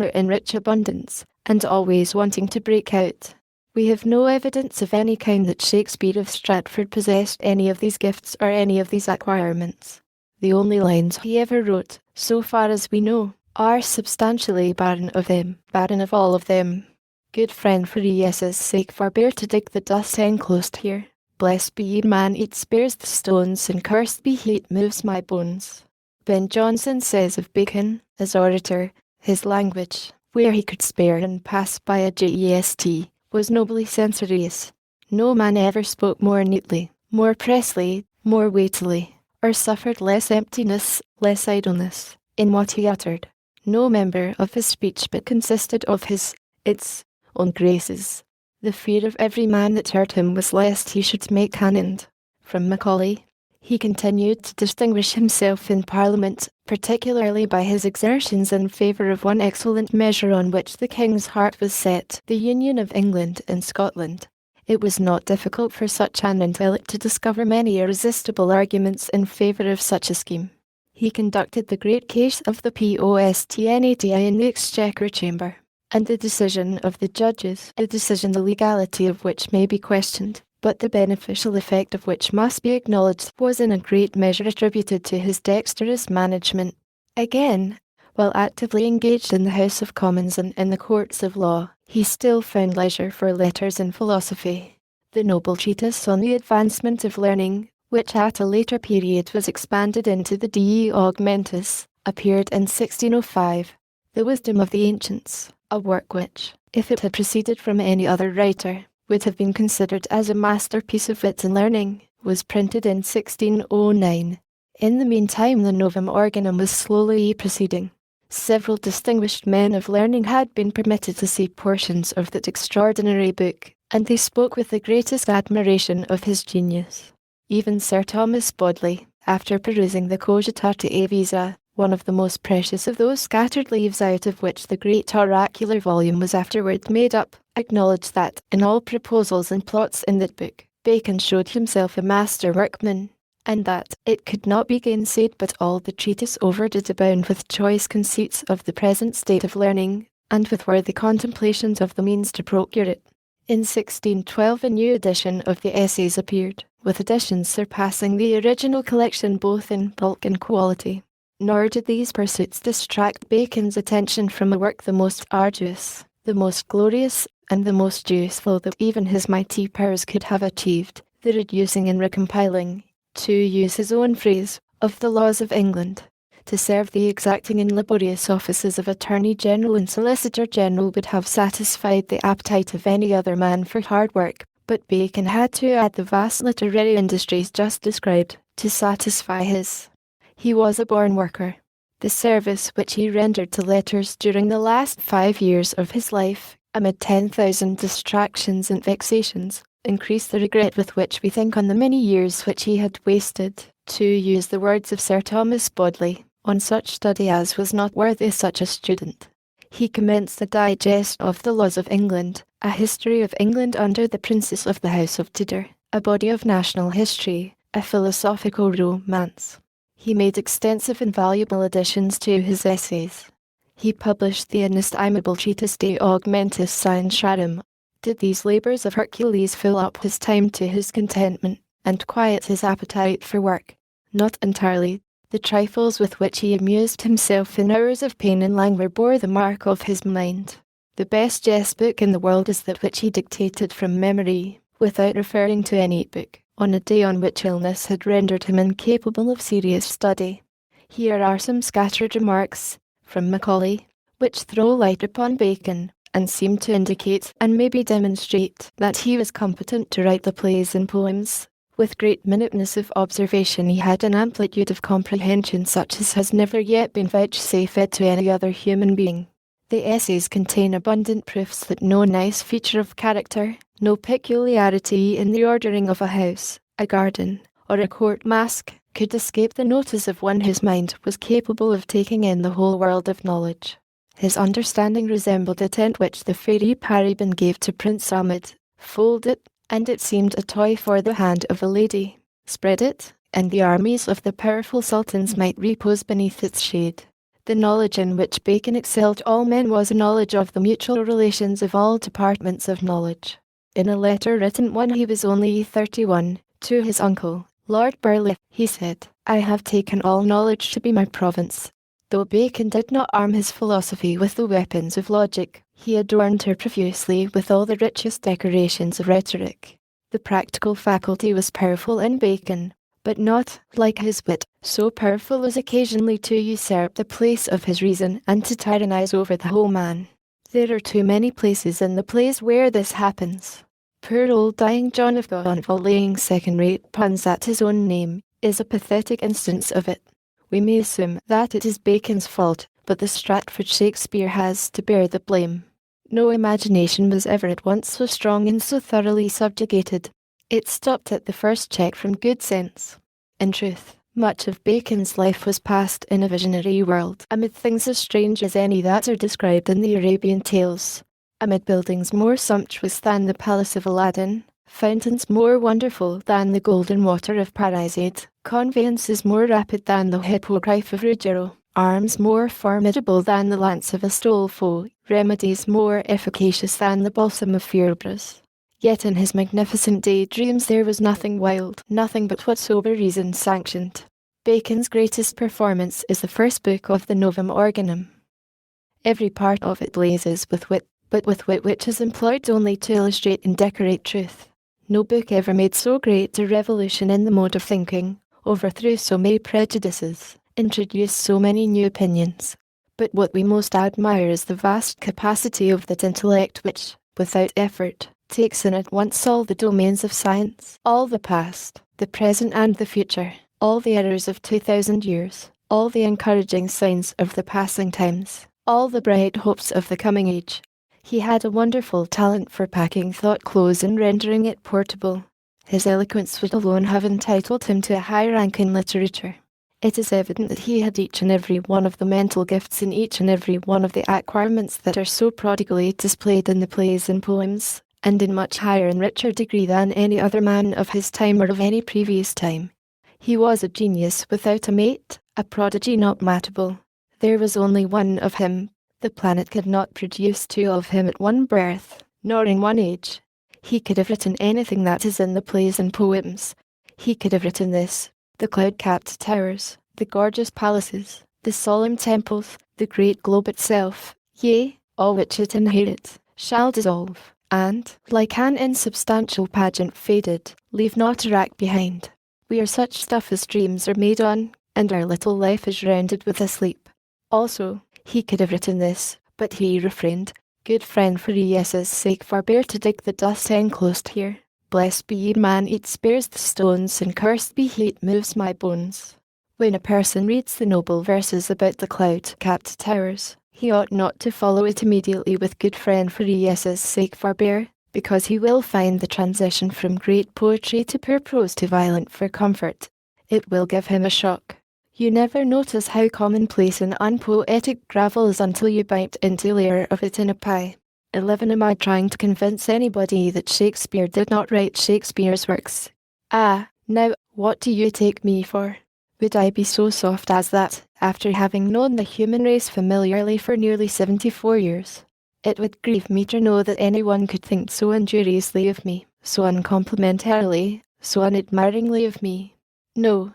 in rich abundance, and always wanting to break out. We have no evidence of any kind that Shakespeare of Stratford possessed any of these gifts or any of these acquirements. The only lines he ever wrote, so far as we know, are substantially barren of them, barren of all of them. Good friend, for yes' sake forbear to dig the dust enclosed here. Blessed be ye man, it spares the stones, and cursed be he, it moves my bones. Ben Jonson says of Bacon, as orator, his language, where he could spare and pass by a jest, was nobly censorious. No man ever spoke more neatly, more pressly, more weightily, or suffered less emptiness, less idleness, in what he uttered. No member of his speech but consisted of its own graces. The fear of every man that heard him was lest he should make canon. From Macaulay, he continued to distinguish himself in Parliament, particularly by his exertions in favour of one excellent measure on which the King's heart was set, the union of England and Scotland. It was not difficult for such an intellect to discover many irresistible arguments in favour of such a scheme. He conducted the great case of the Postnati in the Exchequer Chamber, and the decision of the judges, a decision the legality of which may be questioned, but the beneficial effect of which must be acknowledged, was in a great measure attributed to his dexterous management. Again, while actively engaged in the House of Commons and in the courts of law, he still found leisure for letters and philosophy. The noble treatise on the advancement of learning, which at a later period was expanded into the De Augmentis, appeared in 1605. The Wisdom of the Ancients, a work which, if it had proceeded from any other writer, would have been considered as a masterpiece of wit and learning, was printed in 1609. In the meantime the Novum Organum was slowly proceeding. Several distinguished men of learning had been permitted to see portions of that extraordinary book, and they spoke with the greatest admiration of his genius. Even Sir Thomas Bodley, after perusing the Cogitata Visa, one of the most precious of those scattered leaves out of which the great oracular volume was afterward made up, acknowledged that, in all proposals and plots in that book, Bacon showed himself a master workman, and that it could not be gainsaid but all the treatise over did abound with choice conceits of the present state of learning, and with worthy contemplations of the means to procure it. In 1612 a new edition of the Essays appeared, with additions surpassing the original collection both in bulk and quality. Nor did these pursuits distract Bacon's attention from a work the most arduous, the most glorious, and the most useful that even his mighty powers could have achieved, the reducing and recompiling, to use his own phrase, of the laws of England. To serve the exacting and laborious offices of Attorney General and Solicitor General would have satisfied the appetite of any other man for hard work, but Bacon had to add the vast literary industries just described, to satisfy his. He was a born worker. The service which he rendered to letters during the last 5 years of his life, amid 10,000 distractions and vexations, increased the regret with which we think on the many years which he had wasted, to use the words of Sir Thomas Bodley, on such study as was not worthy such a student. He commenced a digest of the laws of England, a history of England under the princes of the House of Tudor, a body of national history, a philosophical romance. He made extensive and valuable additions to his essays. He published the inestimable treatise De Augmentis Scientiarum. Did these labours of Hercules fill up his time to his contentment, and quiet his appetite for work? Not entirely. The trifles with which he amused himself in hours of pain and languor bore the mark of his mind. The best jest book in the world is that which he dictated from memory, without referring to any book, on a day on which illness had rendered him incapable of serious study. Here are some scattered remarks, from Macaulay, which throw light upon Bacon, and seem to indicate and maybe demonstrate that he was competent to write the plays and poems. With great minuteness of observation he had an amplitude of comprehension such as has never yet been vouchsafed to any other human being. The essays contain abundant proofs that no nice feature of character, no peculiarity in the ordering of a house, a garden, or a court masque, could escape the notice of one whose mind was capable of taking in the whole world of knowledge. His understanding resembled a tent which the fairy Parabin gave to Prince Ahmed, fold it, and it seemed a toy for the hand of a lady. Spread it, and the armies of the powerful sultans might repose beneath its shade. The knowledge in which Bacon excelled all men was a knowledge of the mutual relations of all departments of knowledge. In a letter written when he was only 31, to his uncle, Lord Burleigh, he said, "I have taken all knowledge to be my province." Though Bacon did not arm his philosophy with the weapons of logic, he adorned her profusely with all the richest decorations of rhetoric. The practical faculty was powerful in Bacon, but not, like his wit, so powerful as occasionally to usurp the place of his reason and to tyrannize over the whole man. There are too many places in the plays where this happens. Poor old dying John of Gauntval laying second-rate puns at his own name is a pathetic instance of it. We may assume that it is Bacon's fault, but the Stratford Shakespeare has to bear the blame. No imagination was ever at once so strong and so thoroughly subjugated. It stopped at the first check from good sense. In truth, much of Bacon's life was passed in a visionary world, amid things as strange as any that are described in the Arabian Tales, amid buildings more sumptuous than the Palace of Aladdin, fountains more wonderful than the golden water of Paradise, conveyances more rapid than the hippogriff of Ruggiero, arms more formidable than the lance of Astolfo, remedies more efficacious than the balsam of Fierabras. Yet in his magnificent daydreams there was nothing wild, nothing but what sober reason sanctioned. Bacon's greatest performance is the first book of the Novum Organum. Every part of it blazes with wit, but with wit which is employed only to illustrate and decorate truth. No book ever made so great a revolution in the mode of thinking, overthrew so many prejudices, introduced so many new opinions. But what we most admire is the vast capacity of that intellect which, without effort, takes in at once all the domains of science, all the past, the present and the future, all the errors of 2,000 years, all the encouraging signs of the passing times, all the bright hopes of the coming age. He had a wonderful talent for packing thought close and rendering it portable. His eloquence would alone have entitled him to a high rank in literature. It is evident that he had each and every one of the mental gifts in each and every one of the acquirements that are so prodigally displayed in the plays and poems, and in much higher and richer degree than any other man of his time or of any previous time. He was a genius without a mate, a prodigy not matable. There was only one of him. The planet could not produce two of him at one birth, nor in one age. He could have written anything that is in the plays and poems. He could have written this: the cloud-capped towers, the gorgeous palaces, the solemn temples, the great globe itself, yea, all which it inherits, shall dissolve, and, like an insubstantial pageant faded, leave not a rack behind. We are such stuff as dreams are made on, and our little life is rounded with a sleep. Also, he could have written this, but he refrained. Good friend, for yes' sake forbear to dig the dust enclosed here. Blessed be ye man, it spares the stones, and cursed be he, it moves my bones. When a person reads the noble verses about the cloud-capped towers, he ought not to follow it immediately with good friend, for yes' sake forbear, because he will find the transition from great poetry to poor prose too violent for comfort. It will give him a shock. You never notice how commonplace and unpoetic gravel is until you bite into a layer of it in a pie. 11. Am I trying to convince anybody that Shakespeare did not write Shakespeare's works? Now, what do you take me for? Would I be so soft as that, after having known the human race familiarly for nearly 74 years? It would grieve me to know that anyone could think so injuriously of me, so uncomplimentarily, so unadmiringly of me. No,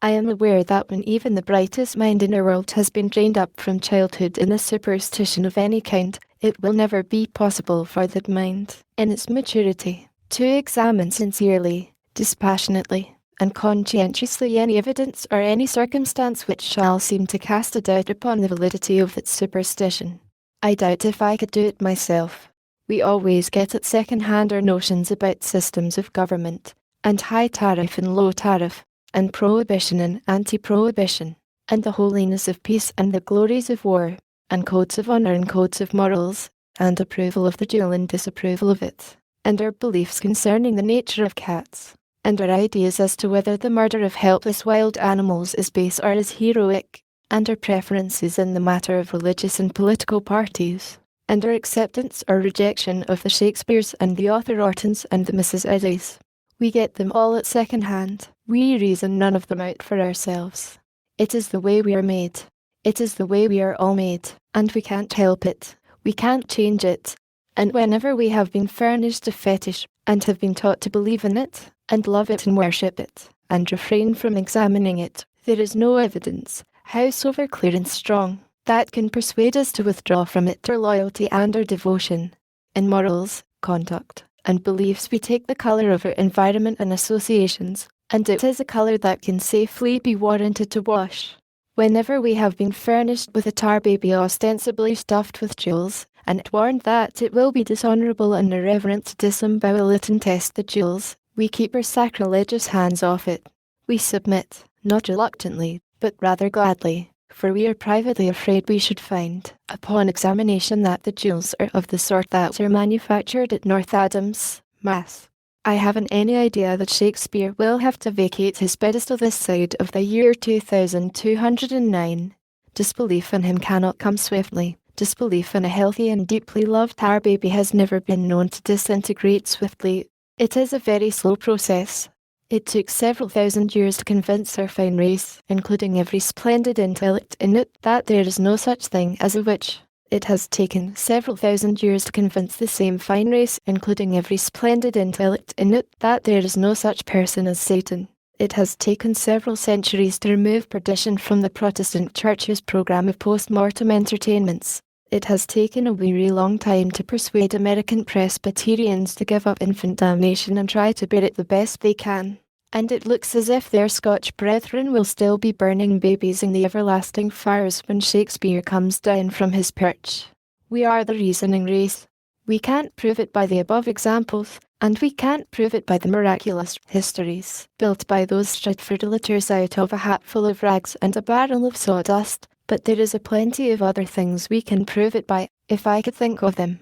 I am aware that when even the brightest mind in our world has been trained up from childhood in a superstition of any kind, it will never be possible for that mind, in its maturity, to examine sincerely, dispassionately, and conscientiously any evidence or any circumstance which shall seem to cast a doubt upon the validity of its superstition. I doubt if I could do it myself. We always get at second-hand our notions about systems of government, and high tariff and low tariff, and prohibition and anti-prohibition, and the holiness of peace and the glories of war, and codes of honor and codes of morals, and approval of the duel and disapproval of it, and our beliefs concerning the nature of cats, and our ideas as to whether the murder of helpless wild animals is base or is heroic, and our preferences in the matter of religious and political parties, and our acceptance or rejection of the Shakespeares and the Arthur Ortons and the Mrs. Eddies. We get them all at second hand. We reason none of them out for ourselves. It is the way we are made. It is the way we are all made, and we can't help it. We can't change it. And whenever we have been furnished a fetish, and have been taught to believe in it, and love it and worship it, and refrain from examining it, there is no evidence, howsoever clear and strong, that can persuade us to withdraw from it our loyalty and our devotion. In morals, conduct, and beliefs we take the colour of our environment and associations, and it is a colour that can safely be warranted to wash. Whenever we have been furnished with a tar baby ostensibly stuffed with jewels, and warned that it will be dishonourable and irreverent to disembowel it and test the jewels, we keep our sacrilegious hands off it. We submit, not reluctantly, but rather gladly, for we are privately afraid we should find, upon examination, that the jewels are of the sort that are manufactured at North Adams, Mass. I haven't any idea that Shakespeare will have to vacate his pedestal this side of the year 2209. Disbelief in him cannot come swiftly. Disbelief in a healthy and deeply loved tar baby has never been known to disintegrate swiftly. It is a very slow process. It took several thousand years to convince our fine race, including every splendid intellect in it, that there is no such thing as a witch. It has taken several thousand years to convince the same fine race, including every splendid intellect in it, that there is no such person as Satan. It has taken several centuries to remove perdition from the Protestant Church's program of post-mortem entertainments. It has taken a weary long time to persuade American Presbyterians to give up infant damnation and try to bear it the best they can. And it looks as if their Scotch brethren will still be burning babies in the everlasting fires when Shakespeare comes down from his perch. We are the reasoning race. We can't prove it by the above examples, and we can't prove it by the miraculous histories built by those Stratford litters out of a hatful of rags and a barrel of sawdust, but there is a plenty of other things we can prove it by, if I could think of them.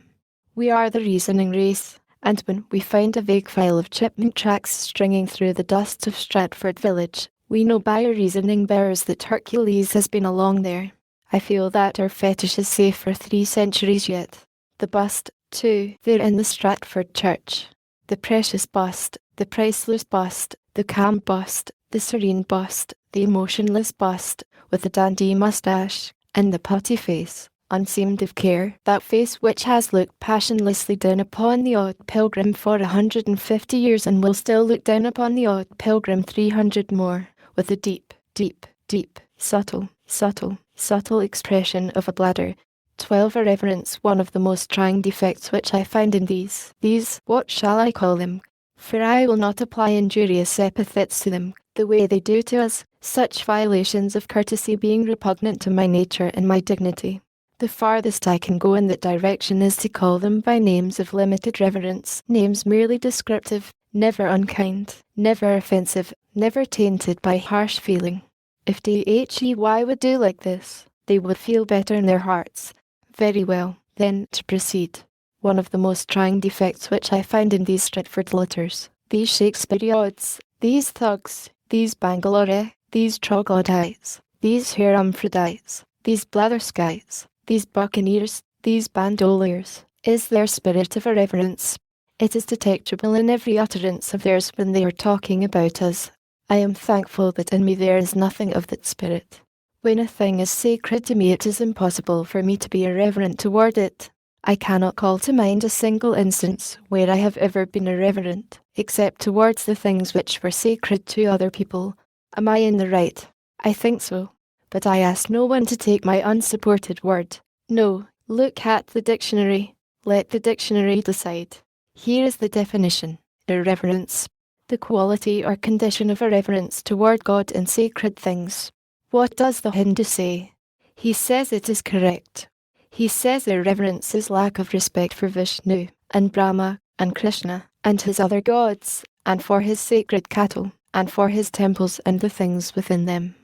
We are the reasoning race. And when we find a vague file of chipmunk tracks stringing through the dust of Stratford village, we know by our reasoning bearers that Hercules has been along there. I feel that our fetish is safe for 3 centuries yet. The bust, too, there in the Stratford church. The precious bust, the priceless bust, the calm bust, the serene bust, the emotionless bust, with the dandy moustache, and the putty face, unseamed of care, that face which has looked passionlessly down upon the odd pilgrim for 150 years and will still look down upon the odd pilgrim 300 more, with a deep, subtle expression of a bladder. 12. Irreverence, one of the most trying defects which I find in these, what shall I call them? For I will not apply injurious epithets to them, the way they do to us, such violations of courtesy being repugnant to my nature and my dignity. The farthest I can go in that direction is to call them by names of limited reverence, names merely descriptive, never unkind, never offensive, never tainted by harsh feeling. If Dhey would do like this, they would feel better in their hearts. Very well, then, to proceed. One of the most trying defects which I find in these Stratford litters, these Shakespeareods, these thugs, these Bangalore, these troglodytes, these Hermaphrodites, these blatherskites, these buccaneers, these bandoliers, is their spirit of irreverence. It is detectable in every utterance of theirs when they are talking about us. I am thankful that in me there is nothing of that spirit. When a thing is sacred to me, it is impossible for me to be irreverent toward it. I cannot call to mind a single instance where I have ever been irreverent, except towards the things which were sacred to other people. Am I in the right? I think so. But I ask no one to take my unsupported word. No, look at the dictionary. Let the dictionary decide. Here is the definition. Irreverence. The quality or condition of irreverence toward God and sacred things. What does the Hindu say? He says it is correct. He says irreverence is lack of respect for Vishnu, and Brahma, and Krishna, and his other gods, and for his sacred cattle, and for his temples and the things within them.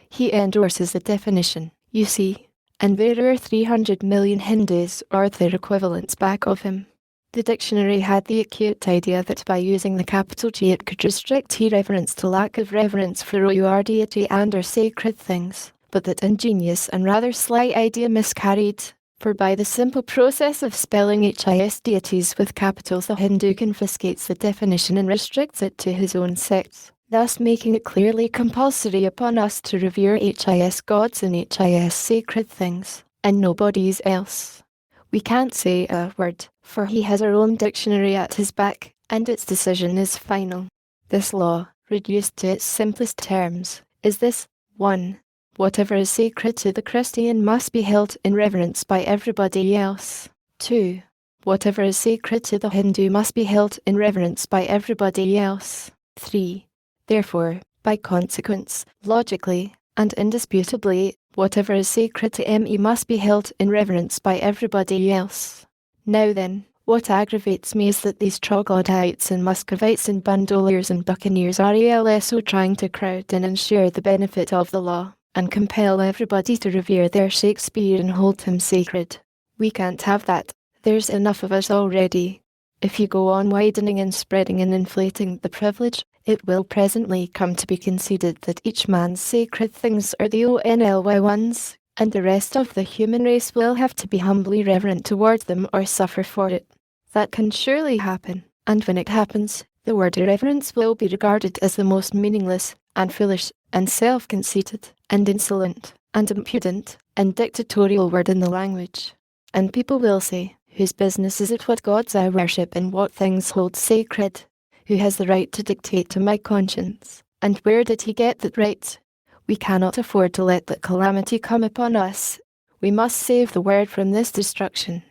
He endorses the definition, you see, and there are 300 million Hindus or their equivalents back of him. The dictionary had the acute idea that by using the capital G it could restrict irreverence to lack of reverence for your deity and or sacred things, but that ingenious and rather slight idea miscarried, for by the simple process of spelling HIS deities with capitals the Hindu confiscates the definition and restricts it to his own sects, thus making it clearly compulsory upon us to revere HIS gods and HIS sacred things, and nobody's else. We can't say a word, for he has our own dictionary at his back, and its decision is final. This law, reduced to its simplest terms, is this: 1. Whatever is sacred to the Christian must be held in reverence by everybody else. 2. Whatever is sacred to the Hindu must be held in reverence by everybody else. 3. Therefore, by consequence, logically, and indisputably, whatever is sacred to me must be held in reverence by everybody else. Now then, what aggravates me is that these troglodytes and Muscovites and bandoliers and buccaneers are also trying to crowd in and share the benefit of the law, and compel everybody to revere their Shakespeare and hold him sacred. We can't have that. There's enough of us already. If you go on widening and spreading and inflating the privilege, it will presently come to be conceded that each man's sacred things are the only ones, and the rest of the human race will have to be humbly reverent toward them or suffer for it. That can surely happen, and when it happens, the word irreverence will be regarded as the most meaningless, and foolish, and self-conceited, and insolent, and impudent, and dictatorial word in the language. And people will say, whose business is it what gods I worship and what things hold sacred? Who has the right to dictate to my conscience? And where did he get that right? We cannot afford to let that calamity come upon us. We must save the world from this destruction.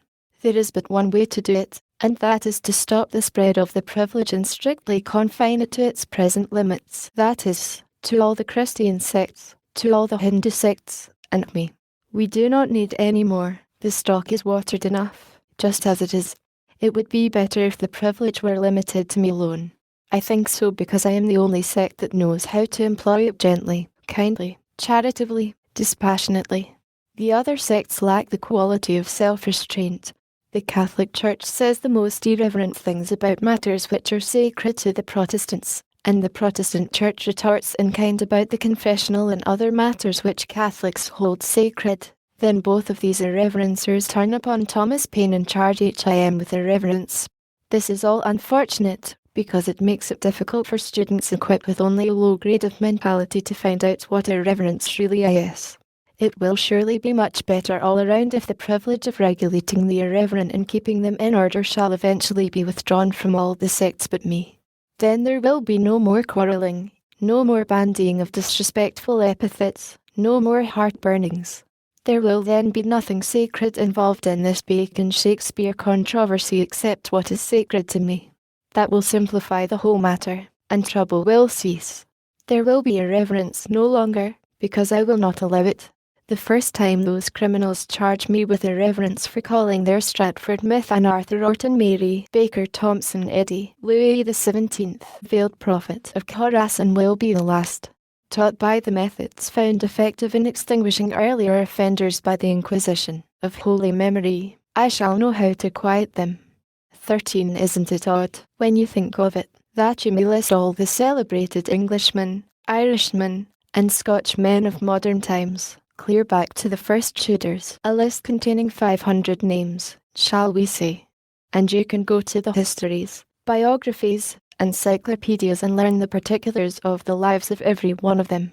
There is but one way to do it, and that is to stop the spread of the privilege and strictly confine it to its present limits. That is, to all the Christian sects, to all the Hindu sects, and me. We do not need any more. The stock is watered enough, just as it is. It would be better if the privilege were limited to me alone. I think so because I am the only sect that knows how to employ it gently, kindly, charitably, dispassionately. The other sects lack the quality of self-restraint. The Catholic Church says the most irreverent things about matters which are sacred to the Protestants, and the Protestant Church retorts in kind about the confessional and other matters which Catholics hold sacred. Then both of these irreverencers turn upon Thomas Paine and charge him with irreverence. This is all unfortunate, because it makes it difficult for students equipped with only a low grade of mentality to find out what irreverence really is. It will surely be much better all around if the privilege of regulating the irreverent and keeping them in order shall eventually be withdrawn from all the sects but me. Then there will be no more quarrelling, no more bandying of disrespectful epithets, no more heart-burnings. There will then be nothing sacred involved in this Bacon-Shakespeare controversy except what is sacred to me. That will simplify the whole matter, and trouble will cease. There will be irreverence no longer, because I will not allow it. The first time those criminals charge me with irreverence for calling their Stratford myth an Arthur Orton Mary Baker Thompson Eddy Louis XVII veiled prophet of Khorasan will be the last. Taught by the methods found effective in extinguishing earlier offenders by the Inquisition of holy memory, I shall know how to quiet them. 13. Isn't it odd, when you think of it, that you may list all the celebrated Englishmen, Irishmen, and Scotchmen of modern times, clear back to the first Tudors, a list containing 500 names, shall we say, and you can go to the histories, biographies, encyclopedias and learn the particulars of the lives of every one of them.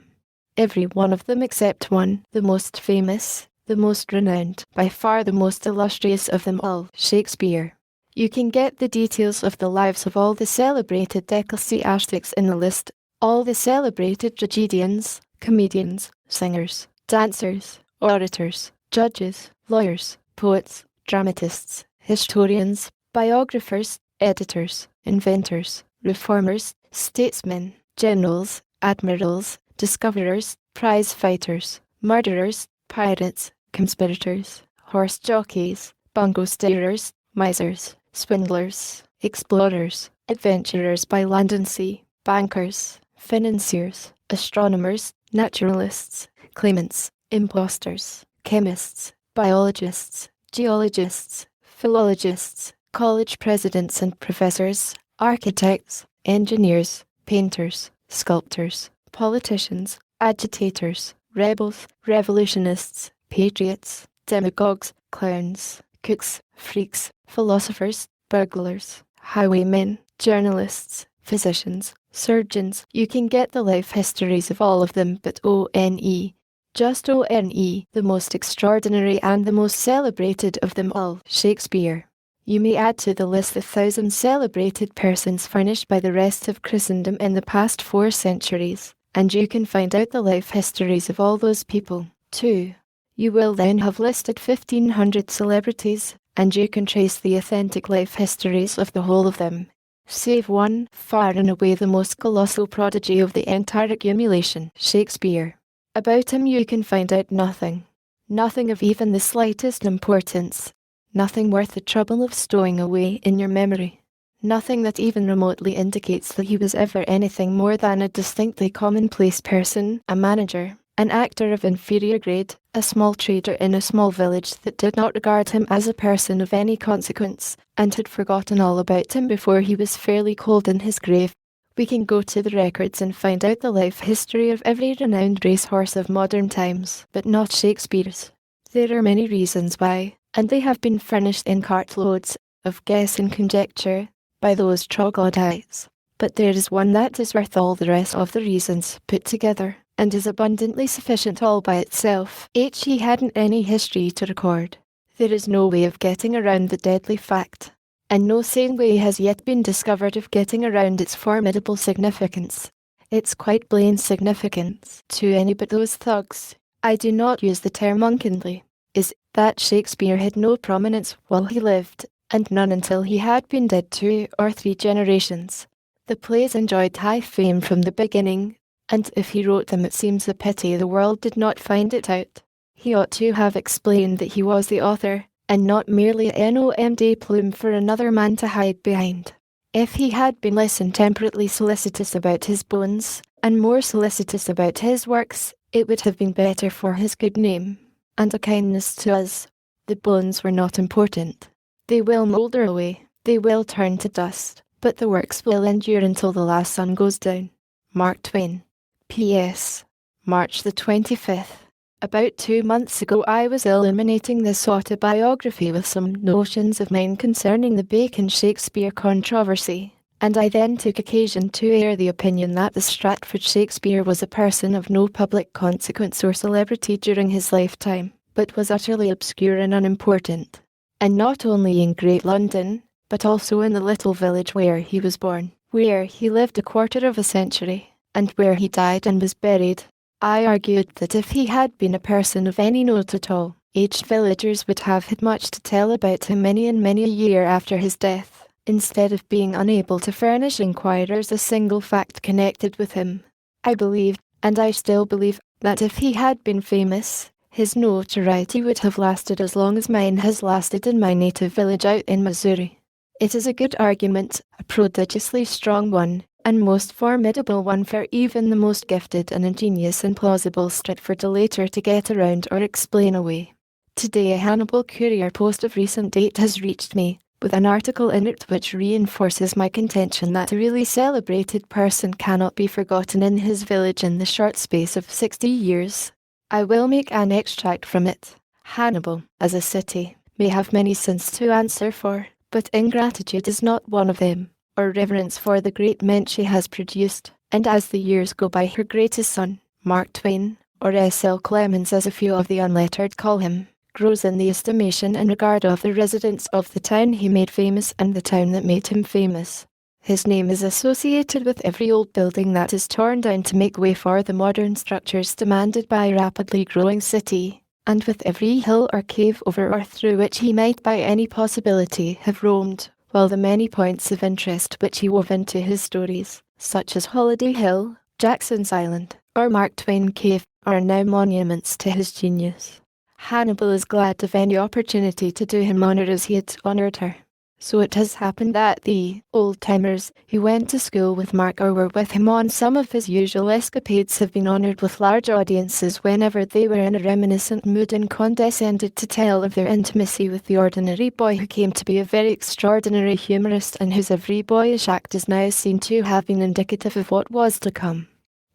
Every one of them except one, the most famous, the most renowned, by far the most illustrious of them all, Shakespeare. You can get the details of the lives of all the celebrated ecclesiastics in the list, all the celebrated tragedians, comedians, singers, dancers, orators, judges, lawyers, poets, dramatists, historians, biographers, editors, inventors, reformers, statesmen, generals, admirals, discoverers, prize fighters, murderers, pirates, conspirators, horse jockeys, bungo steerers, misers, swindlers, explorers, adventurers by land and sea, bankers, financiers, astronomers, naturalists, claimants, impostors, chemists, biologists, geologists, philologists, college presidents and professors, architects, engineers, painters, sculptors, politicians, agitators, rebels, revolutionists, patriots, demagogues, clowns, cooks, freaks, philosophers, burglars, highwaymen, journalists, physicians, surgeons. You can get the life histories of all of them, but O-N-E. Just O-N-E, the most extraordinary and the most celebrated of them all, Shakespeare. You may add to the list the 1,000 celebrated persons furnished by the rest of Christendom in the past 4 centuries, and you can find out the life histories of all those people, too. You will then have listed 1,500 celebrities, and you can trace the authentic life histories of the whole of them, save one, far and away the most colossal prodigy of the entire accumulation, Shakespeare. About him you can find out nothing. Nothing of even the slightest importance. Nothing worth the trouble of stowing away in your memory. Nothing that even remotely indicates that he was ever anything more than a distinctly commonplace person, a manager, an actor of inferior grade, a small trader in a small village that did not regard him as a person of any consequence, and had forgotten all about him before he was fairly cold in his grave. We can go to the records and find out the life history of every renowned racehorse of modern times, but not Shakespeare's. There are many reasons why, and they have been furnished in cartloads of guess and conjecture by those troglodytes. But there is one that is worth all the rest of the reasons put together, and is abundantly sufficient all by itself. He hadn't any history to record. There is no way of getting around the deadly fact, and no sane way has yet been discovered of getting around its formidable significance. Its quite plain significance, to any but those thugs, I do not use the term unkindly, is that Shakespeare had no prominence while he lived, and none until he had been dead 2 or 3 generations. The plays enjoyed high fame from the beginning, and if he wrote them it seems a pity the world did not find it out. He ought to have explained that he was the author, and not merely a nom de plume for another man to hide behind. If he had been less intemperately solicitous about his bones, and more solicitous about his works, it would have been better for his good name, and a kindness to us. The bones were not important. They will moulder away, they will turn to dust, but the works will endure until the last sun goes down. Mark Twain. P.S. March the 25th. About 2 months ago I was illuminating this autobiography with some notions of mine concerning the Bacon-Shakespeare controversy, and I then took occasion to air the opinion that the Stratford Shakespeare was a person of no public consequence or celebrity during his lifetime, but was utterly obscure and unimportant, and not only in Great London, but also in the little village where he was born, where he lived a quarter of a century, and where he died and was buried. I argued that if he had been a person of any note at all, aged villagers would have had much to tell about him many and many a year after his death, instead of being unable to furnish inquirers a single fact connected with him. I believed, and I still believe, that if he had been famous, his notoriety would have lasted as long as mine has lasted in my native village out in Missouri. It is a good argument, a prodigiously strong one, and most formidable one for even the most gifted and ingenious and plausible Stratford later to get around or explain away. Today a Hannibal Courier Post of recent date has reached me, with an article in it which reinforces my contention that a really celebrated person cannot be forgotten in his village in the short space of 60 years. I will make an extract from it. Hannibal, as a city, may have many sins to answer for, but ingratitude is not one of them, or reverence for the great men she has produced, and as the years go by her greatest son, Mark Twain, or S.L. Clemens as a few of the unlettered call him, grows in the estimation and regard of the residents of the town he made famous and the town that made him famous. His name is associated with every old building that is torn down to make way for the modern structures demanded by a rapidly growing city, and with every hill or cave over or through which he might by any possibility have roamed, while the many points of interest which he wove into his stories, such as Holiday Hill, Jackson's Island, or Mark Twain Cave, are now monuments to his genius. Hannibal is glad of any opportunity to do him honour as he had honoured her. So it has happened that the old-timers who went to school with Mark or were with him on some of his usual escapades have been honoured with large audiences whenever they were in a reminiscent mood and condescended to tell of their intimacy with the ordinary boy who came to be a very extraordinary humorist and whose every boyish act is now seen to have been indicative of what was to come.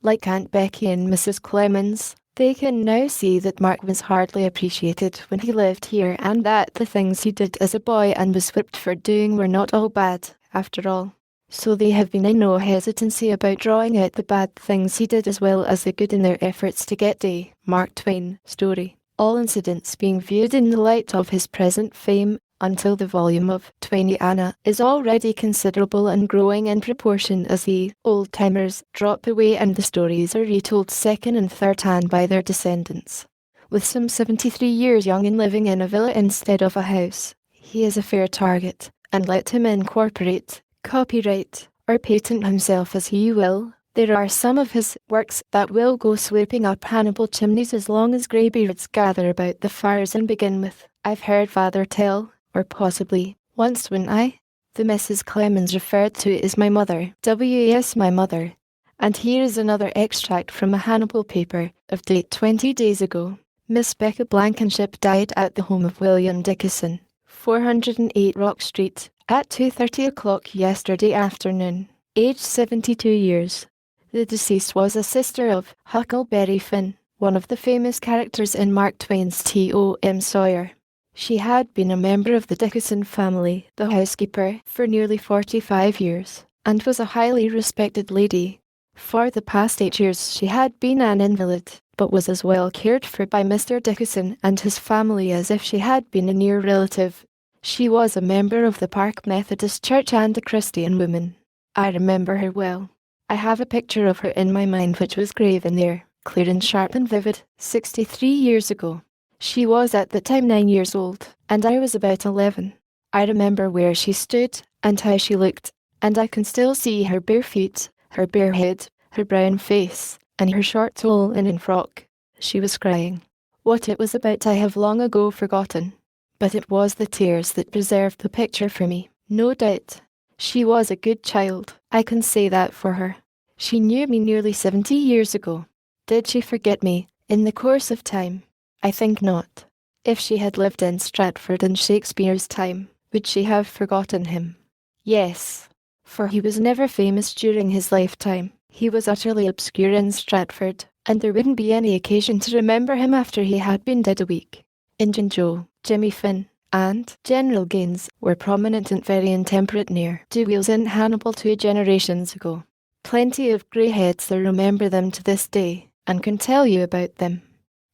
Like Aunt Becky and Mrs. Clemens, they can now see that Mark was hardly appreciated when he lived here and that the things he did as a boy and was whipped for doing were not all bad, after all. So they have been in no hesitancy about drawing out the bad things he did as well as the good in their efforts to get a Mark Twain story, all incidents being viewed in the light of his present fame, until the volume of Twainiana is already considerable and growing in proportion as the old-timers drop away and the stories are retold second and third hand by their descendants. With some 73 years young and living in a villa instead of a house, he is a fair target, and let him incorporate, copyright, or patent himself as he will, there are some of his works that will go sweeping up Hannibal chimneys as long as greybeards gather about the fires and begin with, "I've heard father tell," or possibly, "Once when the Mrs. Clemens referred to is my mother, W.S. my mother." And here is another extract from a Hannibal paper, of date 20 days ago. Miss Becca Blankenship died at the home of William Dickinson, 408 Rock Street, at 2:30 o'clock yesterday afternoon, aged 72 years. The deceased was a sister of Huckleberry Finn, one of the famous characters in Mark Twain's Tom Sawyer. She had been a member of the Dickinson family, the housekeeper, for nearly 45 years, and was a highly respected lady. For the past 8 years she had been an invalid, but was as well cared for by Mr. Dickinson and his family as if she had been a near relative. She was a member of the Park Methodist Church and a Christian woman. I remember her well. I have a picture of her in my mind which was graven there, clear and sharp and vivid, 63 years ago. She was at the time 9 years old, and I was about 11. I remember where she stood, and how she looked, and I can still see her bare feet, her bare head, her brown face, and her short tulle linen frock. She was crying. What it was about I have long ago forgotten. But it was the tears that preserved the picture for me, no doubt. She was a good child, I can say that for her. She knew me nearly 70 years ago. Did she forget me, in the course of time? I think not. If she had lived in Stratford in Shakespeare's time, would she have forgotten him? Yes, for he was never famous during his lifetime. He was utterly obscure in Stratford, and there wouldn't be any occasion to remember him after he had been dead a week. Injun Joe, Jimmy Finn, and General Gaines were prominent and very intemperate ne'er-do-wells in Hannibal 2 generations ago. Plenty of greyheads that remember them to this day, and can tell you about them.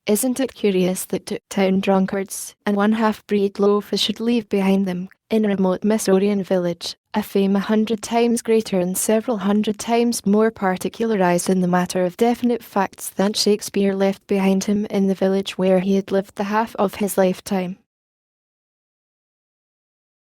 Isn't it curious that town drunkards and one half-breed loafers should leave behind them, in a remote Missourian village, a fame 100 times greater and several hundred times more particularized in the matter of definite facts than Shakespeare left behind him in the village where he had lived the half of his lifetime?